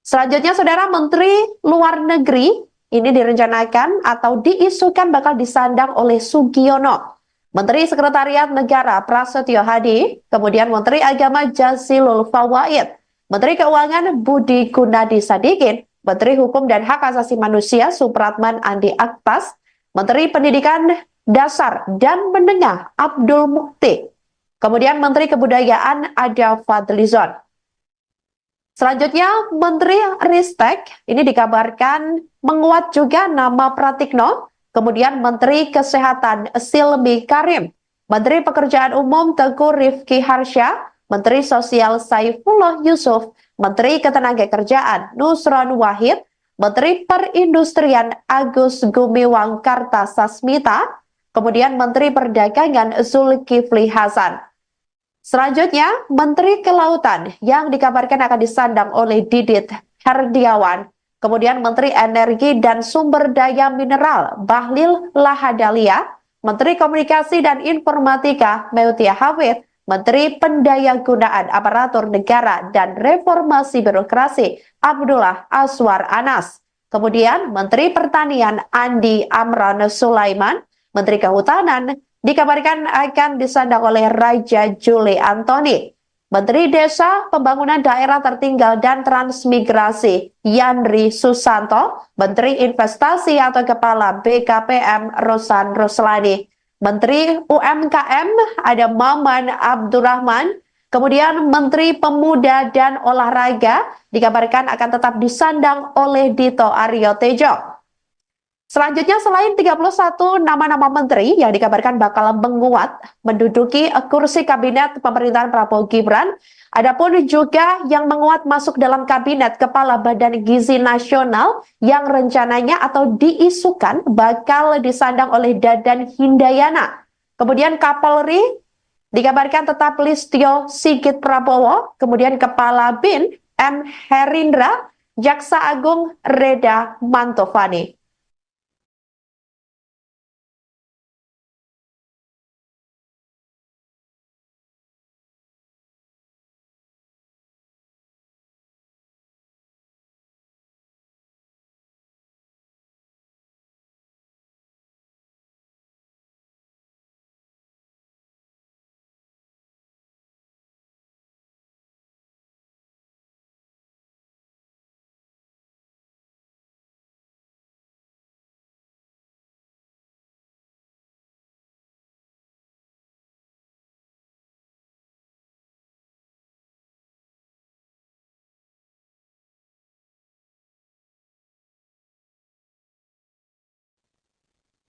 Selanjutnya Saudara, Menteri Luar Negeri ini direncanakan atau diisukan bakal disandang oleh Sugiono. Menteri Sekretariat Negara Prasetyo Hadi, kemudian Menteri Agama Jazilul Fawaid, Menteri Keuangan Budi Gunadi Sadikin, Menteri Hukum dan Hak Asasi Manusia Supratman Andi Aktas, Menteri Pendidikan Dasar dan Menengah Abdul Mukti, kemudian Menteri Kebudayaan Ada Fadlizon. Selanjutnya Menteri Ristek ini dikabarkan menguat juga nama Pratikno, kemudian Menteri Kesehatan Silmi Karim, Menteri Pekerjaan Umum Teguh Rifki Harsha, Menteri Sosial Saifullah Yusuf, Menteri Ketenagakerjaan Nusron Wahid, Menteri Perindustrian Agus Gumiwang Kartasasmita, kemudian Menteri Perdagangan Zulkifli Hasan. Selanjutnya, Menteri Kelautan yang dikabarkan akan disandang oleh Didit Herdiawan, kemudian Menteri Energi dan Sumber Daya Mineral Bahlil Lahadalia, Menteri Komunikasi dan Informatika Meutia Hafid, Menteri Pendayagunaan Aparatur Negara dan Reformasi Birokrasi Abdullah Aswar Anas. Kemudian Menteri Pertanian Andi Amran Sulaiman, Menteri Kehutanan dikabarkan akan disandang oleh Raja Juli Antoni. Menteri Desa, Pembangunan Daerah Tertinggal dan Transmigrasi Yandri Susanto, Menteri Investasi atau Kepala BKPM Rosan Roslani, Menteri UMKM ada Maman Abdurrahman, kemudian Menteri Pemuda dan Olahraga dikabarkan akan tetap disandang oleh Dito Aryo Tejo. Selanjutnya, selain 31 nama-nama menteri yang dikabarkan bakal menguat menduduki kursi kabinet pemerintahan Prabowo Gibran, adapun juga yang menguat masuk dalam kabinet Kepala Badan Gizi Nasional yang rencananya atau diisukan bakal disandang oleh Dadan Hindayana. Kemudian Kapolri dikabarkan tetap Listio Sigit Prabowo, kemudian Kepala BIN M. Herindra, Jaksa Agung Reda Mantovani.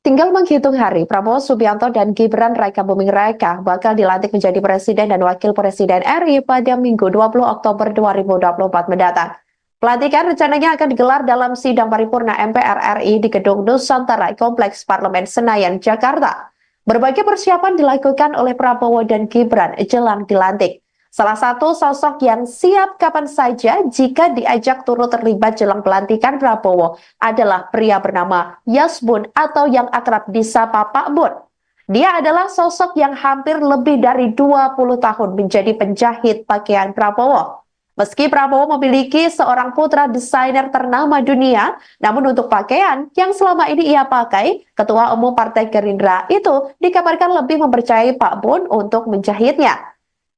Tinggal menghitung hari, Prabowo Subianto dan Gibran Rakabuming Raka bakal dilantik menjadi Presiden dan Wakil Presiden RI pada Minggu 20 Oktober 2024 mendatang. Pelantikan rencananya akan digelar dalam sidang paripurna MPR RI di Gedung Nusantara Kompleks Parlemen Senayan, Jakarta. Berbagai persiapan dilakukan oleh Prabowo dan Gibran jelang dilantik. Salah satu sosok yang siap kapan saja jika diajak turut terlibat jelang pelantikan Prabowo adalah pria bernama Yasbun atau yang akrab disapa Pak Bun. Dia adalah sosok yang hampir lebih dari 20 tahun menjadi penjahit pakaian Prabowo. Meski Prabowo memiliki seorang putra desainer ternama dunia, namun untuk pakaian yang selama ini ia pakai, Ketua Umum Partai Gerindra itu dikabarkan lebih mempercayai Pak Bun untuk menjahitnya.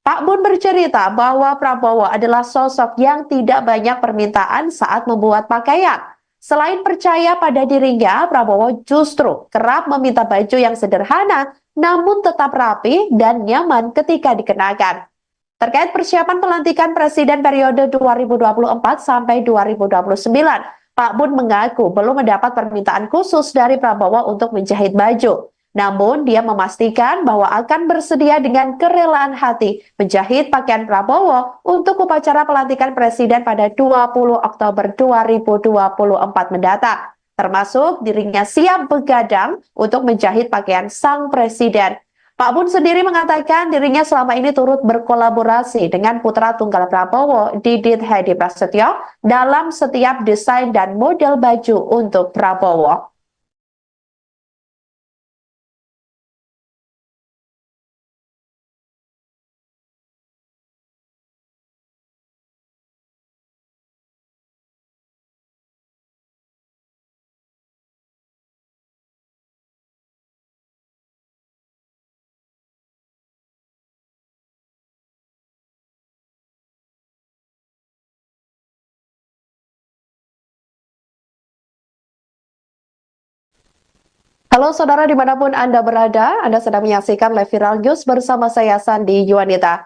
Pak Bun bercerita bahwa Prabowo adalah sosok yang tidak banyak permintaan saat membuat pakaian. Selain percaya pada dirinya, Prabowo justru kerap meminta baju yang sederhana namun tetap rapi dan nyaman ketika dikenakan. Terkait persiapan pelantikan Presiden periode 2024 sampai 2029, Pak Bun mengaku belum mendapat permintaan khusus dari Prabowo untuk menjahit baju. Namun, dia memastikan bahwa akan bersedia dengan kerelaan hati menjahit pakaian Prabowo untuk upacara pelantikan Presiden pada 20 Oktober 2024 mendatang. Termasuk dirinya siap begadang untuk menjahit pakaian sang Presiden. Pak Bun sendiri mengatakan dirinya selama ini turut berkolaborasi dengan putra tunggal Prabowo, Didit Hedi Prasetyo, dalam setiap desain dan model baju untuk Prabowo. Halo saudara dimanapun Anda berada, Anda sedang menyaksikan live viral news bersama saya Sandi Yuwanita.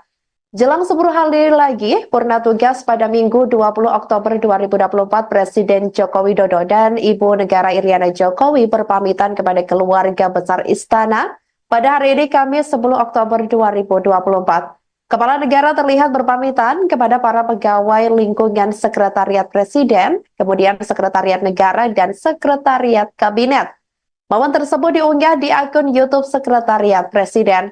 Jelang 10 hari lagi, purna tugas pada Minggu 20 Oktober 2024, Presiden Joko Widodo dan Ibu Negara Iriana Jokowi berpamitan kepada keluarga besar Istana pada hari ini Kamis 10 Oktober 2024. Kepala negara terlihat berpamitan kepada para pegawai lingkungan Sekretariat Presiden, kemudian Sekretariat Negara dan Sekretariat Kabinet. Momen tersebut diunggah di akun YouTube Sekretariat Presiden.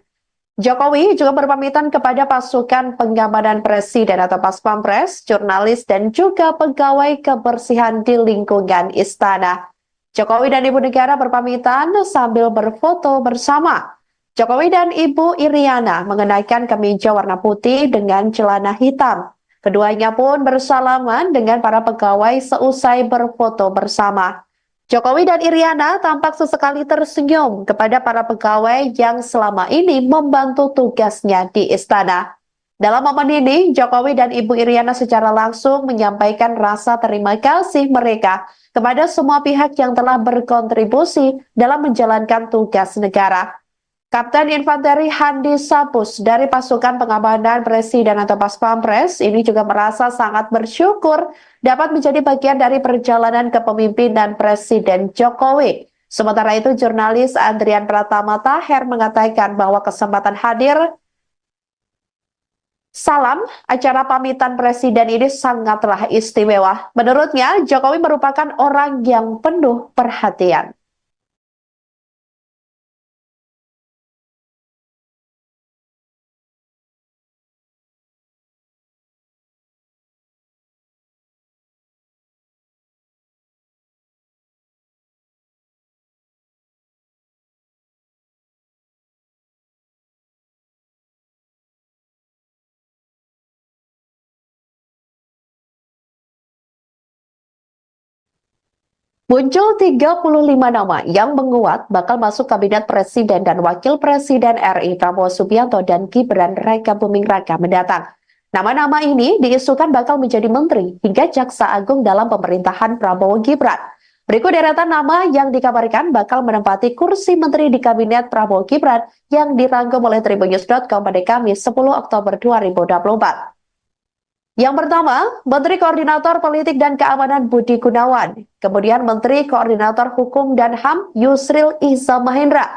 Jokowi juga berpamitan kepada pasukan pengamanan Presiden atau Paspampres, jurnalis, dan juga pegawai kebersihan di lingkungan istana. Jokowi dan Ibu Negara berpamitan sambil berfoto bersama. Jokowi dan Ibu Iriana mengenakan kemeja warna putih dengan celana hitam. Keduanya pun bersalaman dengan para pegawai seusai berfoto bersama. Jokowi dan Iriana tampak sesekali tersenyum kepada para pegawai yang selama ini membantu tugasnya di istana. Dalam momen ini, Jokowi dan Ibu Iriana secara langsung menyampaikan rasa terima kasih mereka kepada semua pihak yang telah berkontribusi dalam menjalankan tugas negara. Kapten Infanteri Handi Sapus dari pasukan pengamanan Presiden atau Paspampres ini juga merasa sangat bersyukur dapat menjadi bagian dari perjalanan kepemimpinan Presiden Jokowi. Sementara itu, jurnalis Andrian Pratama Taher mengatakan bahwa kesempatan hadir salam acara pamitan Presiden ini sangatlah istimewa. Menurutnya, Jokowi merupakan orang yang penuh perhatian. Muncul 35 nama yang menguat bakal masuk Kabinet Presiden dan Wakil Presiden RI Prabowo Subianto dan Gibran Rakabuming Raka mendatang. Nama-nama ini diisukan bakal menjadi menteri hingga jaksa agung dalam pemerintahan Prabowo Gibran. Berikut deretan nama yang dikabarkan bakal menempati kursi menteri di Kabinet Prabowo Gibran yang dirangkum oleh Tribunnews.com pada Kamis 10 Oktober 2024. Yang pertama, Menteri Koordinator Politik dan Keamanan Budi Gunawan. Kemudian Menteri Koordinator Hukum dan HAM Yusril Iza Mahendra.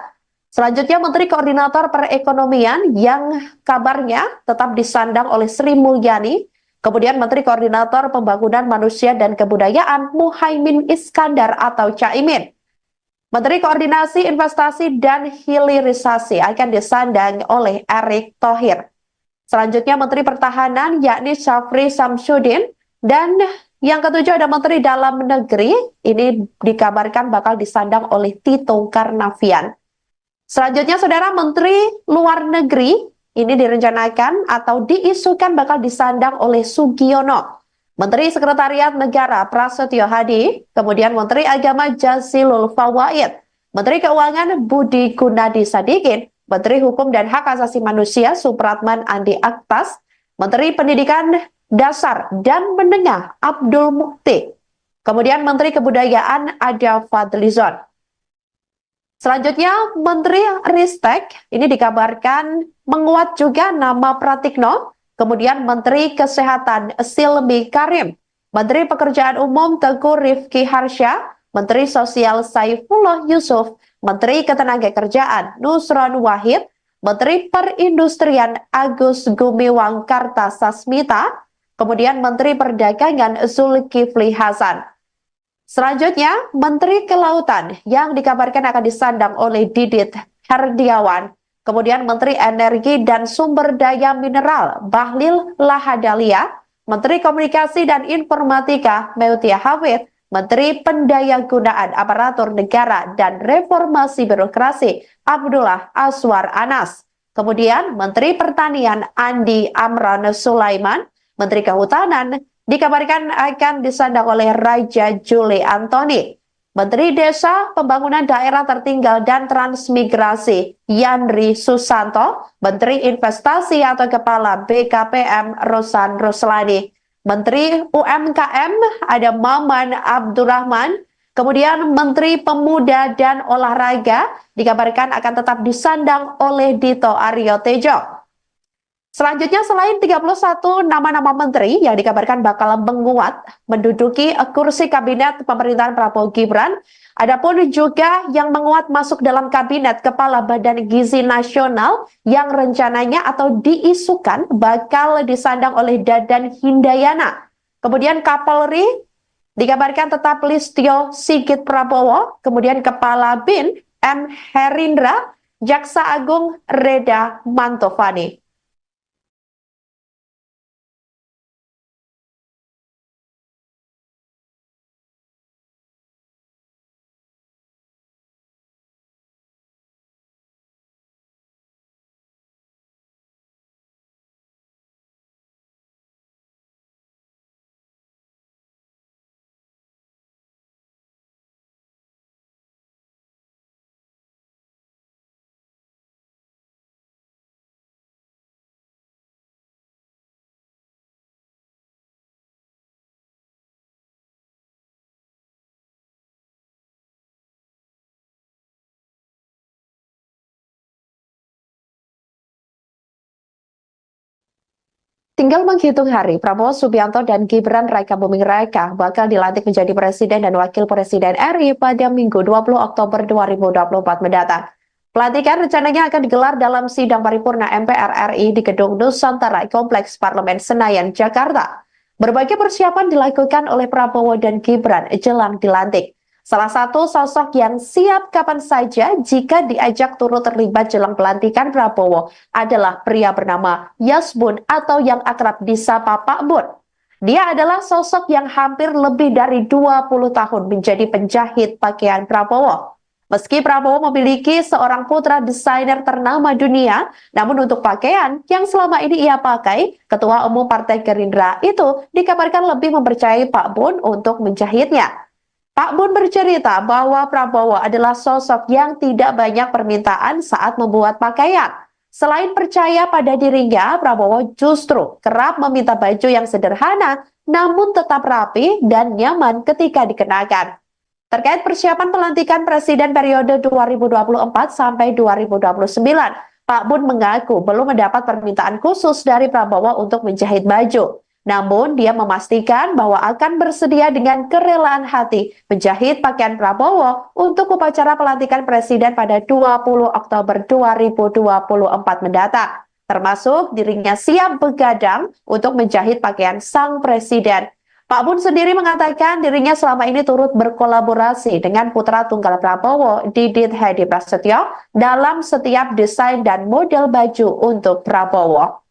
Selanjutnya Menteri Koordinator Perekonomian yang kabarnya tetap disandang oleh Sri Mulyani. Kemudian Menteri Koordinator Pembangunan Manusia dan Kebudayaan Muhaimin Iskandar atau Caimin. Menteri Koordinasi Investasi dan Hilirisasi akan disandang oleh Erick Thohir. Selanjutnya Menteri Pertahanan yakni Syafri Samsudin, dan yang ketujuh ada Menteri Dalam Negeri, ini dikabarkan bakal disandang oleh Tito Karnavian. Selanjutnya Saudara, Menteri Luar Negeri ini direncanakan atau diisukan bakal disandang oleh Sugiono. Menteri Sekretariat Negara Prasetyo Hadi, kemudian Menteri Agama Jazilul Fawait, Menteri Keuangan Budi Gunadi Sadikin, Menteri Hukum dan Hak Asasi Manusia Supratman Andi Aktas, Menteri Pendidikan Dasar dan Menengah Abdul Mukti, kemudian Menteri Kebudayaan Ada Fadlizon. Selanjutnya Menteri Ristek ini dikabarkan menguat juga nama Pratikno, kemudian Menteri Kesehatan Silmi Karim, Menteri Pekerjaan Umum Teguh Rifki Harsha, Menteri Sosial Saifullah Yusuf, Menteri Ketenagakerjaan Nusron Wahid, Menteri Perindustrian Agus Gumiwang Kartasasmita, kemudian Menteri Perdagangan Zulkifli Hasan. Selanjutnya, Menteri Kelautan yang dikabarkan akan disandang oleh Didit Herdiawan. Kemudian Menteri Energi dan Sumber Daya Mineral Bahlil Lahadalia, Menteri Komunikasi dan Informatika Meutia Hafid, Menteri Pendayagunaan Aparatur Negara dan Reformasi Birokrasi Abdullah Aswar Anas. Kemudian Menteri Pertanian Andi Amran Sulaiman, Menteri Kehutanan dikabarkan akan disandang oleh Raja Juli Antoni. Menteri Desa, Pembangunan Daerah Tertinggal dan Transmigrasi Yandri Susanto, Menteri Investasi atau Kepala BKPM Rosan Ruslani, Menteri UMKM ada Maman Abdurrahman, kemudian Menteri Pemuda dan Olahraga dikabarkan akan tetap disandang oleh Dito Aryo Tejo. Selanjutnya, selain 31 nama-nama menteri yang dikabarkan bakal menguat menduduki kursi kabinet pemerintahan Prabowo Gibran, adapun juga yang menguat masuk dalam kabinet Kepala Badan Gizi Nasional yang rencananya atau diisukan bakal disandang oleh Dadan Hindayana. Kemudian Kapolri dikabarkan tetap Listio Sigit Prabowo, kemudian Kepala BIN M. Herindra, Jaksa Agung Reda Mantovani. Tinggal menghitung hari, Prabowo Subianto dan Gibran Raka Buming Raka bakal dilantik menjadi Presiden dan Wakil Presiden RI pada Minggu 20 Oktober 2024 mendatang. Pelantikan rencananya akan digelar dalam sidang paripurna MPR RI di Gedung Nusantara Kompleks Parlemen Senayan, Jakarta. Berbagai persiapan dilakukan oleh Prabowo dan Gibran jelang dilantik. Salah satu sosok yang siap kapan saja jika diajak turut terlibat jelang pelantikan Prabowo adalah pria bernama Yasbun atau yang akrab disapa Pak Bun. Dia adalah sosok yang hampir lebih dari 20 tahun menjadi penjahit pakaian Prabowo. Meski Prabowo memiliki seorang putra desainer ternama dunia, namun untuk pakaian yang selama ini ia pakai, Ketua Umum Partai Gerindra itu dikabarkan lebih mempercayai Pak Bun untuk menjahitnya. Pak Bun bercerita bahwa Prabowo adalah sosok yang tidak banyak permintaan saat membuat pakaian. Selain percaya pada dirinya, Prabowo justru kerap meminta baju yang sederhana namun tetap rapi dan nyaman ketika dikenakan. Terkait persiapan pelantikan Presiden periode 2024 sampai 2029, Pak Bun mengaku belum mendapat permintaan khusus dari Prabowo untuk menjahit baju. Namun, dia memastikan bahwa akan bersedia dengan kerelaan hati menjahit pakaian Prabowo untuk upacara pelantikan Presiden pada 20 Oktober 2024 mendatang. Termasuk dirinya siap begadang untuk menjahit pakaian sang Presiden. Pak Bun sendiri mengatakan dirinya selama ini turut berkolaborasi dengan putra tunggal Prabowo, Didit Hedi Prasetyo, dalam setiap desain dan model baju untuk Prabowo.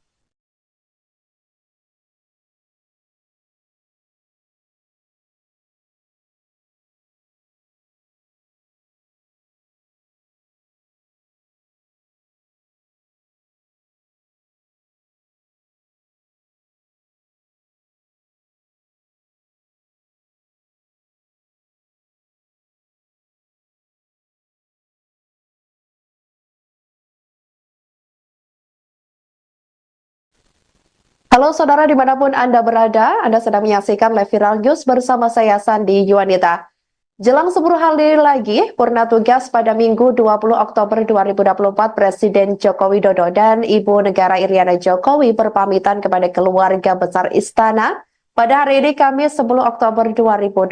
Halo saudara dimanapun Anda berada, Anda sedang menyaksikan live viral news bersama saya Sandi Yuwanita. Jelang 10 hari lagi, purna tugas pada Minggu 20 Oktober 2024, Presiden Joko Widodo dan Ibu Negara Iriana Jokowi berpamitan kepada keluarga besar Istana pada hari ini Kamis 10 Oktober 2024.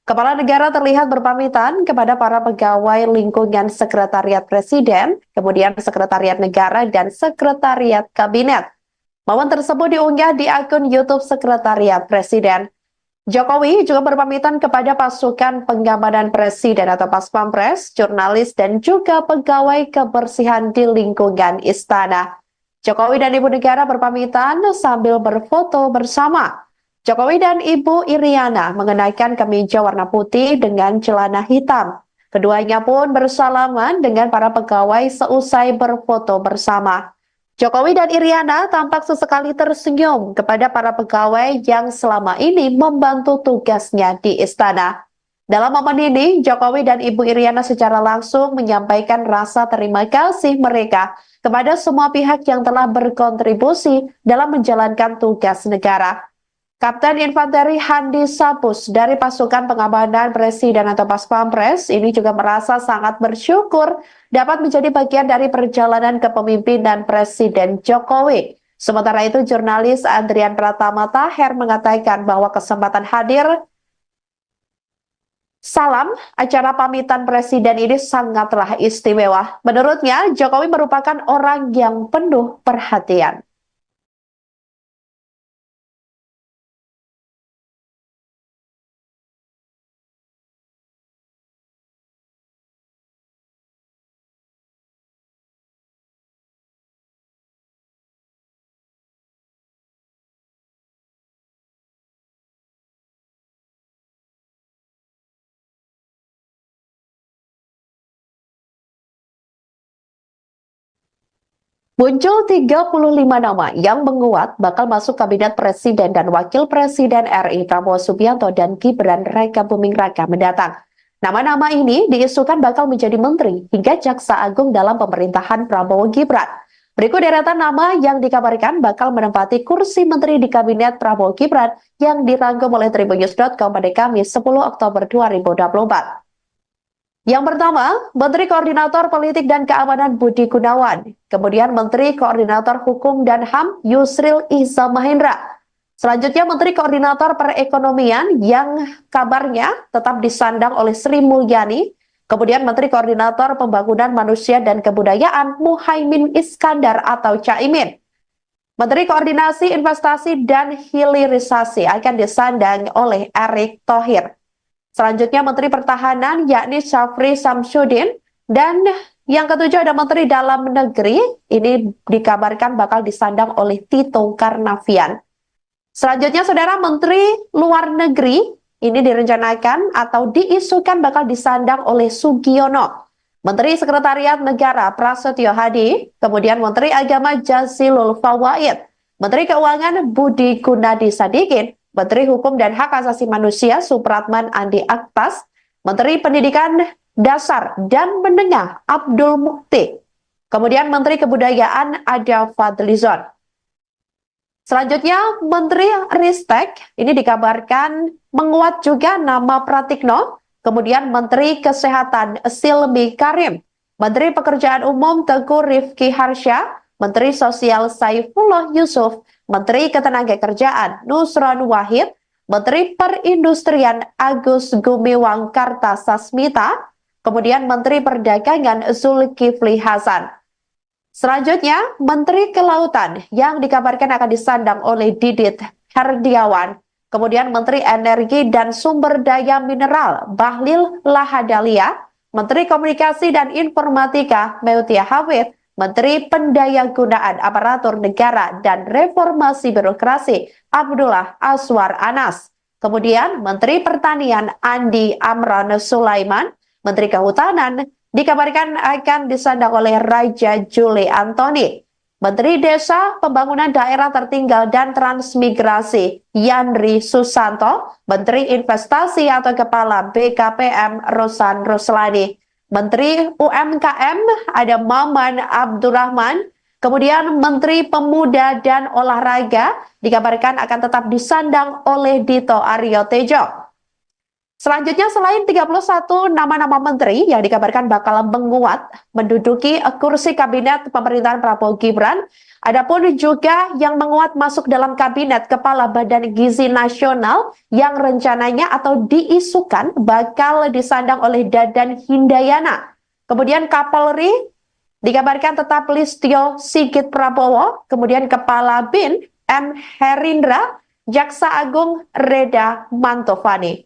Kepala negara terlihat berpamitan kepada para pegawai lingkungan Sekretariat Presiden, kemudian Sekretariat Negara dan Sekretariat Kabinet. Momen tersebut diunggah di akun YouTube Sekretariat Presiden. Jokowi juga berpamitan kepada pasukan pengamanan Presiden atau Paspampres, jurnalis, dan juga pegawai kebersihan di lingkungan istana. Jokowi dan Ibu Negara berpamitan sambil berfoto bersama. Jokowi dan Ibu Iriana mengenakan kemeja warna putih dengan celana hitam. Keduanya pun bersalaman dengan para pegawai seusai berfoto bersama. Jokowi dan Iriana tampak sesekali tersenyum kepada para pegawai yang selama ini membantu tugasnya di istana. Dalam momen ini, Jokowi dan Ibu Iriana secara langsung menyampaikan rasa terima kasih mereka kepada semua pihak yang telah berkontribusi dalam menjalankan tugas negara. Kapten Infanteri Handi Sapus dari pasukan pengamanan Presiden atau Paspampres ini juga merasa sangat bersyukur dapat menjadi bagian dari perjalanan kepemimpinan Presiden Jokowi. Sementara itu, jurnalis Adrian Pratama Taher mengatakan bahwa kesempatan hadir salam acara pamitan Presiden ini sangatlah istimewa. Menurutnya, Jokowi merupakan orang yang penuh perhatian. Muncul 35 nama yang menguat bakal masuk kabinet Presiden dan Wakil Presiden RI Prabowo Subianto dan Gibran Raka Buming Raka mendatang. Nama-nama ini diisukan bakal menjadi menteri hingga jaksa agung dalam pemerintahan Prabowo Gibran. Berikut deretan nama yang dikabarkan bakal menempati kursi menteri di kabinet Prabowo Gibran yang dirangkum oleh tribunnews.com pada Kamis 10 Oktober 2024. Yang pertama, Menteri Koordinator Politik dan Keamanan Budi Gunawan. Kemudian Menteri Koordinator Hukum dan HAM Yusril Iza Mahendra. Selanjutnya Menteri Koordinator Perekonomian yang kabarnya tetap disandang oleh Sri Mulyani. Kemudian Menteri Koordinator Pembangunan Manusia dan Kebudayaan Muhaimin Iskandar atau Caimin. Menteri Koordinasi Investasi dan Hilirisasi akan disandang oleh Erick Thohir. Selanjutnya Menteri Pertahanan yakni Syafri Samsudin, dan yang ketujuh ada Menteri Dalam Negeri, ini dikabarkan bakal disandang oleh Tito Karnavian. Selanjutnya Saudara, Menteri Luar Negeri ini direncanakan atau diisukan bakal disandang oleh Sugiono. Menteri Sekretariat Negara Prasetyo Hadi, kemudian Menteri Agama Jazilul Fawait, Menteri Keuangan Budi Gunadi Sadikin, Menteri Hukum dan Hak Asasi Manusia Supratman Andi Aktas, Menteri Pendidikan Dasar dan Menengah Abdul Mukti, kemudian Menteri Kebudayaan Ada Fadlizon. Selanjutnya Menteri Ristek ini dikabarkan menguat juga nama Pratikno, kemudian Menteri Kesehatan Silmi Karim, Menteri Pekerjaan Umum Teguh Rifki Harsha, Menteri Sosial Saifullah Yusuf, Menteri Ketenagakerjaan Nusron Wahid, Menteri Perindustrian Agus Gumiwang Kartasasmita, kemudian Menteri Perdagangan Zulkifli Hasan. Selanjutnya, Menteri Kelautan yang dikabarkan akan disandang oleh Didit Herdiawan. Kemudian Menteri Energi dan Sumber Daya Mineral Bahlil Lahadalia, Menteri Komunikasi dan Informatika Meutia Hafid, Menteri Pendayagunaan Aparatur Negara dan Reformasi Birokrasi Abdullah Aswar Anas. Kemudian Menteri Pertanian Andi Amran Sulaiman, Menteri Kehutanan dikabarkan akan disandang oleh Raja Juli Antoni. Menteri Desa, Pembangunan Daerah Tertinggal dan Transmigrasi Yandri Susanto, Menteri Investasi atau Kepala BKPM Rosan Roslani, Menteri UMKM ada Maman Abdurrahman, kemudian Menteri Pemuda dan Olahraga dikabarkan akan tetap disandang oleh Dito Aryo Tejo. Selanjutnya, selain 31 nama-nama menteri yang dikabarkan bakal menguat menduduki kursi kabinet pemerintahan Prabowo Gibran, adapun juga yang menguat masuk dalam kabinet Kepala Badan Gizi Nasional yang rencananya atau diisukan bakal disandang oleh Dadan Hindayana. Kemudian Kapolri dikabarkan tetap Listio Sigit Prabowo, kemudian Kepala BIN M. Herindra, Jaksa Agung Reda Mantovani.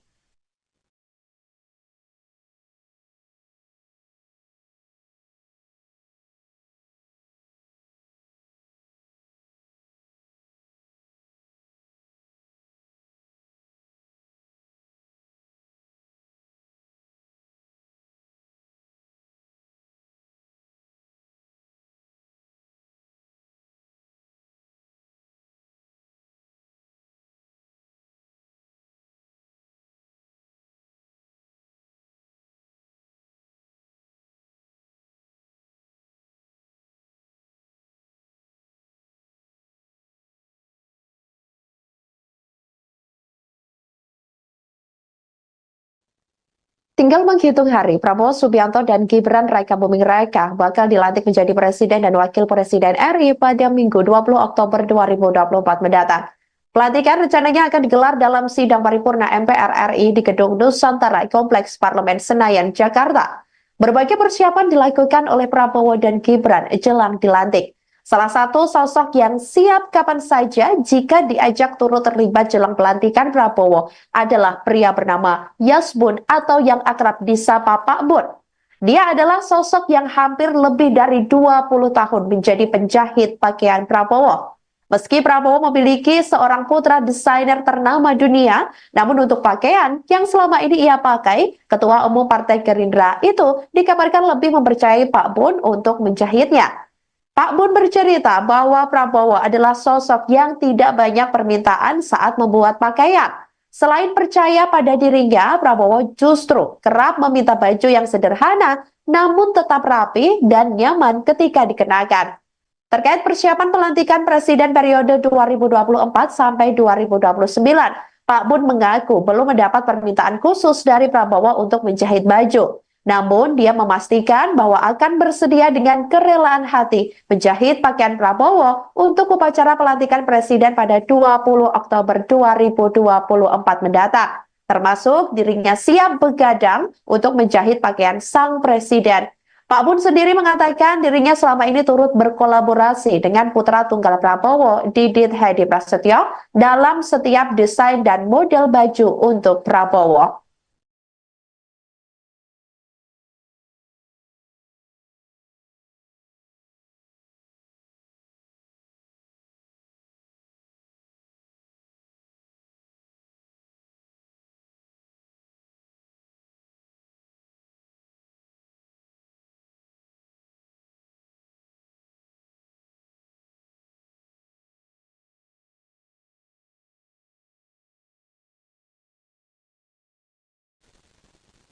Tinggal menghitung hari, Prabowo Subianto dan Gibran Raka Buming Raka bakal dilantik menjadi Presiden dan Wakil Presiden RI pada Minggu 20 Oktober 2024 mendatang. Pelantikan rencananya akan digelar dalam sidang paripurna MPR RI di Gedung Nusantara Kompleks Parlemen Senayan, Jakarta. Berbagai persiapan dilakukan oleh Prabowo dan Gibran jelang dilantik. Salah satu sosok yang siap kapan saja jika diajak turut terlibat jelang pelantikan Prabowo adalah pria bernama Yasbun atau yang akrab disapa Pak Bun. Dia adalah sosok yang hampir lebih dari 20 tahun menjadi penjahit pakaian Prabowo. Meski Prabowo memiliki seorang putra desainer ternama dunia, namun untuk pakaian yang selama ini ia pakai, Ketua Umum Partai Gerindra itu dikabarkan lebih mempercayai Pak Bun untuk menjahitnya. Pak Bun bercerita bahwa Prabowo adalah sosok yang tidak banyak permintaan saat membuat pakaian. Selain percaya pada dirinya, Prabowo justru kerap meminta baju yang sederhana namun tetap rapi dan nyaman ketika dikenakan. Terkait persiapan pelantikan Presiden periode 2024 sampai 2029, Pak Bun mengaku belum mendapat permintaan khusus dari Prabowo untuk menjahit baju. Namun, dia memastikan bahwa akan bersedia dengan kerelaan hati menjahit pakaian Prabowo untuk upacara pelantikan Presiden pada 20 Oktober 2024 mendatang. Termasuk dirinya siap begadang untuk menjahit pakaian sang Presiden. Pak Bun sendiri mengatakan dirinya selama ini turut berkolaborasi dengan putra tunggal Prabowo, Didit Hedi Prasetyo, dalam setiap desain dan model baju untuk Prabowo.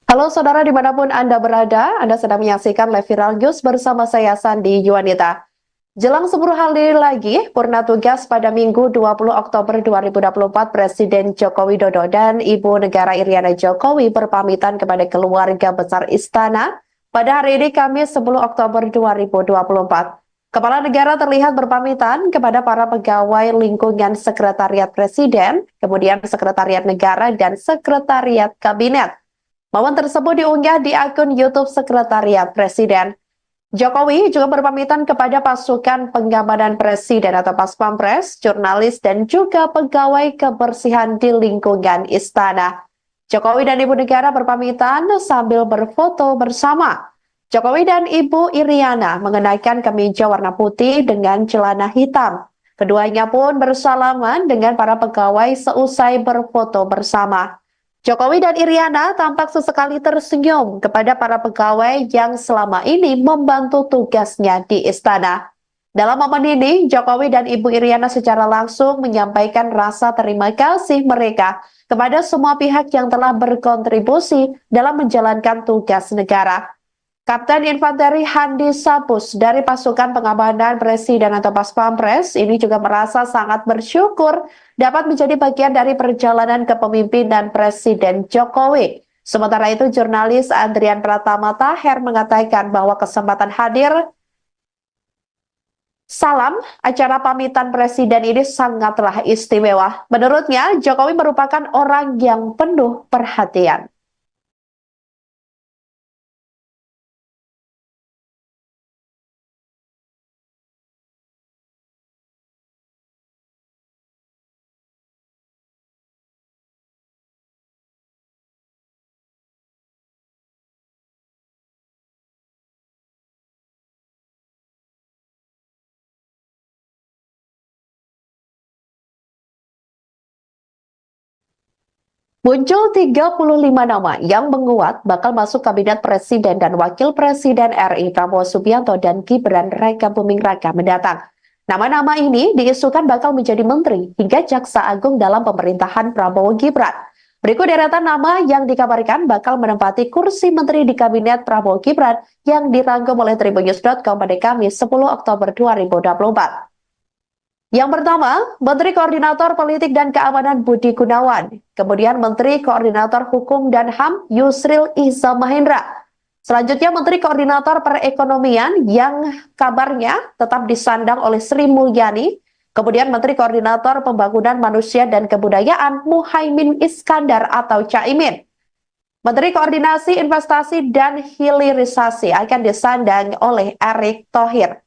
Halo saudara dimanapun Anda berada, Anda sedang menyaksikan live viral news bersama saya Sandi Yuwanita. Jelang 10 hari lagi, purna tugas pada Minggu 20 Oktober 2024, Presiden Joko Widodo dan Ibu Negara Iriana Jokowi berpamitan kepada keluarga besar Istana pada hari ini Kamis 10 Oktober 2024. Kepala negara terlihat berpamitan kepada para pegawai lingkungan Sekretariat Presiden, kemudian Sekretariat Negara, dan Sekretariat Kabinet. Momen tersebut diunggah di akun YouTube Sekretariat Presiden. Jokowi juga berpamitan kepada pasukan pengamanan Presiden atau Paspampres, jurnalis, dan juga pegawai kebersihan di lingkungan istana. Jokowi dan Ibu Negara berpamitan sambil berfoto bersama. Jokowi dan Ibu Iriana mengenakan kemeja warna putih dengan celana hitam. Keduanya pun bersalaman dengan para pegawai seusai berfoto bersama. Jokowi dan Iriana tampak sesekali tersenyum kepada para pegawai yang selama ini membantu tugasnya di istana. Dalam momen ini, Jokowi dan Ibu Iriana secara langsung menyampaikan rasa terima kasih mereka kepada semua pihak yang telah berkontribusi dalam menjalankan tugas negara. Kapten Infanteri Handi Sapus dari pasukan pengamanan Presiden atau Paspampres ini juga merasa sangat bersyukur dapat menjadi bagian dari perjalanan kepemimpinan Presiden Jokowi. Sementara itu, jurnalis Andrian Pratama Taher mengatakan bahwa kesempatan hadir salam acara pamitan Presiden ini sangatlah istimewa. Menurutnya, Jokowi merupakan orang yang penuh perhatian. Muncul 35 nama yang menguat bakal masuk Kabinet Presiden dan Wakil Presiden RI Prabowo Subianto dan Gibran Raka Buming Raka mendatang. Nama-nama ini diisukan bakal menjadi menteri hingga jaksa agung dalam pemerintahan Prabowo Gibran. Berikut deretan nama yang dikabarkan bakal menempati kursi menteri di Kabinet Prabowo Gibran yang dirangkum oleh Tribunnews.com pada Kamis 10 Oktober 2024. Yang pertama, Menteri Koordinator Politik dan Keamanan Budi Gunawan. Kemudian Menteri Koordinator Hukum dan HAM Yusril Iza Mahendra. Selanjutnya Menteri Koordinator Perekonomian yang kabarnya tetap disandang oleh Sri Mulyani. Kemudian Menteri Koordinator Pembangunan Manusia dan Kebudayaan Muhaimin Iskandar atau Caimin. Menteri Koordinasi Investasi dan Hilirisasi akan disandang oleh Erick Thohir.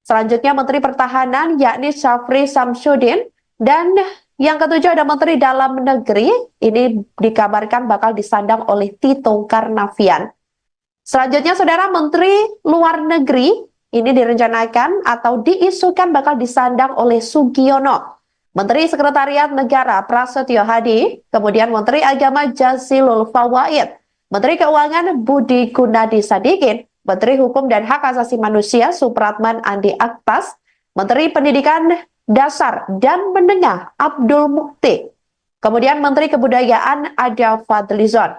Selanjutnya Menteri Pertahanan yakni Syafri Samsudin, dan yang ketujuh ada Menteri Dalam Negeri, ini dikabarkan bakal disandang oleh Tito Karnavian. Selanjutnya Saudara, Menteri Luar Negeri ini direncanakan atau diisukan bakal disandang oleh Sugiono. Menteri Sekretariat Negara Prasetyo Hadi, kemudian Menteri Agama Jazilul Fawaid, Menteri Keuangan Budi Gunadi Sadikin, Menteri Hukum dan Hak Asasi Manusia Supratman Andi Aktas, Menteri Pendidikan Dasar dan Menengah Abdul Mukti, kemudian Menteri Kebudayaan Ada Fadlizon.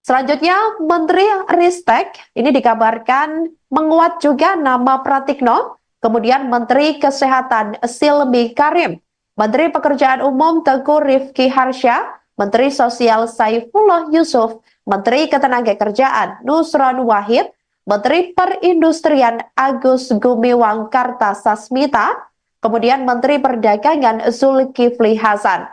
Selanjutnya Menteri Ristek, ini dikabarkan menguat juga nama Pratikno, kemudian Menteri Kesehatan Silmi Karim, Menteri Pekerjaan Umum Teguh Rifki Harsha, Menteri Sosial Saifullah Yusuf, Menteri Ketenagakerjaan Nusron Wahid, Menteri Perindustrian Agus Gumiwang Kartasasmita, kemudian Menteri Perdagangan Zulkifli Hasan.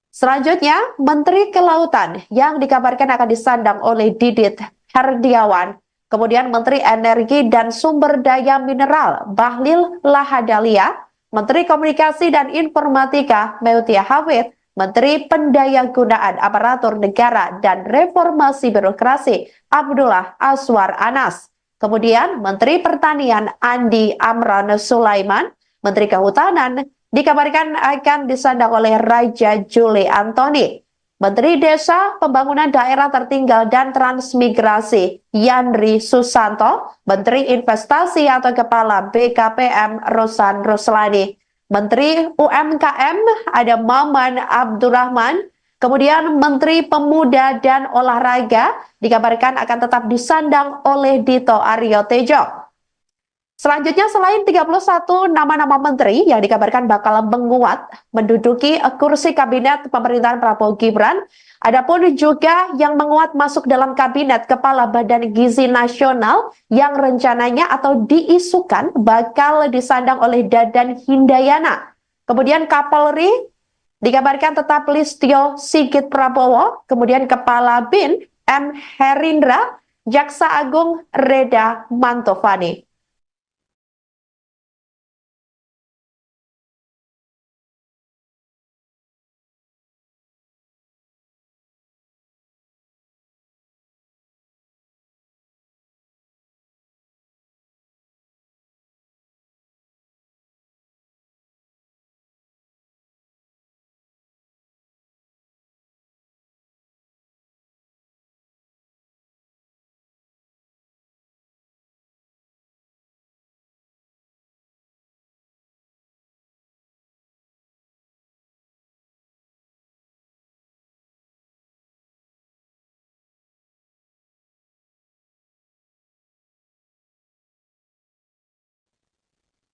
Selanjutnya, Menteri Kelautan yang dikabarkan akan disandang oleh Didit Herdiawan, kemudian Menteri Energi dan Sumber Daya Mineral Bahlil Lahadalia, Menteri Komunikasi dan Informatika Meutia Hafid, Menteri Pendayagunaan Aparatur Negara dan Reformasi Birokrasi Abdullah Aswar Anas. Kemudian Menteri Pertanian Andi Amran Sulaiman, Menteri Kehutanan dikabarkan akan disandang oleh Raja Juli Antoni. Menteri Desa, Pembangunan Daerah Tertinggal dan Transmigrasi Yandri Susanto, Menteri Investasi atau Kepala BKPM Rosan Roslani. Menteri UMKM ada Maman Abdurrahman, kemudian Menteri Pemuda dan Olahraga dikabarkan akan tetap disandang oleh Dito Aryo Tejo. Selanjutnya selain 31 nama-nama menteri yang dikabarkan bakal menguat menduduki kursi kabinet pemerintahan Prabowo Gibran, Adapun juga yang menguat masuk dalam kabinet Kepala Badan Gizi Nasional yang rencananya atau diisukan bakal disandang oleh Dadan Hindayana. Kemudian Kapolri dikabarkan tetap Listio Sigit Prabowo, kemudian Kepala BIN M. Herindra, Jaksa Agung Reda Mantovani.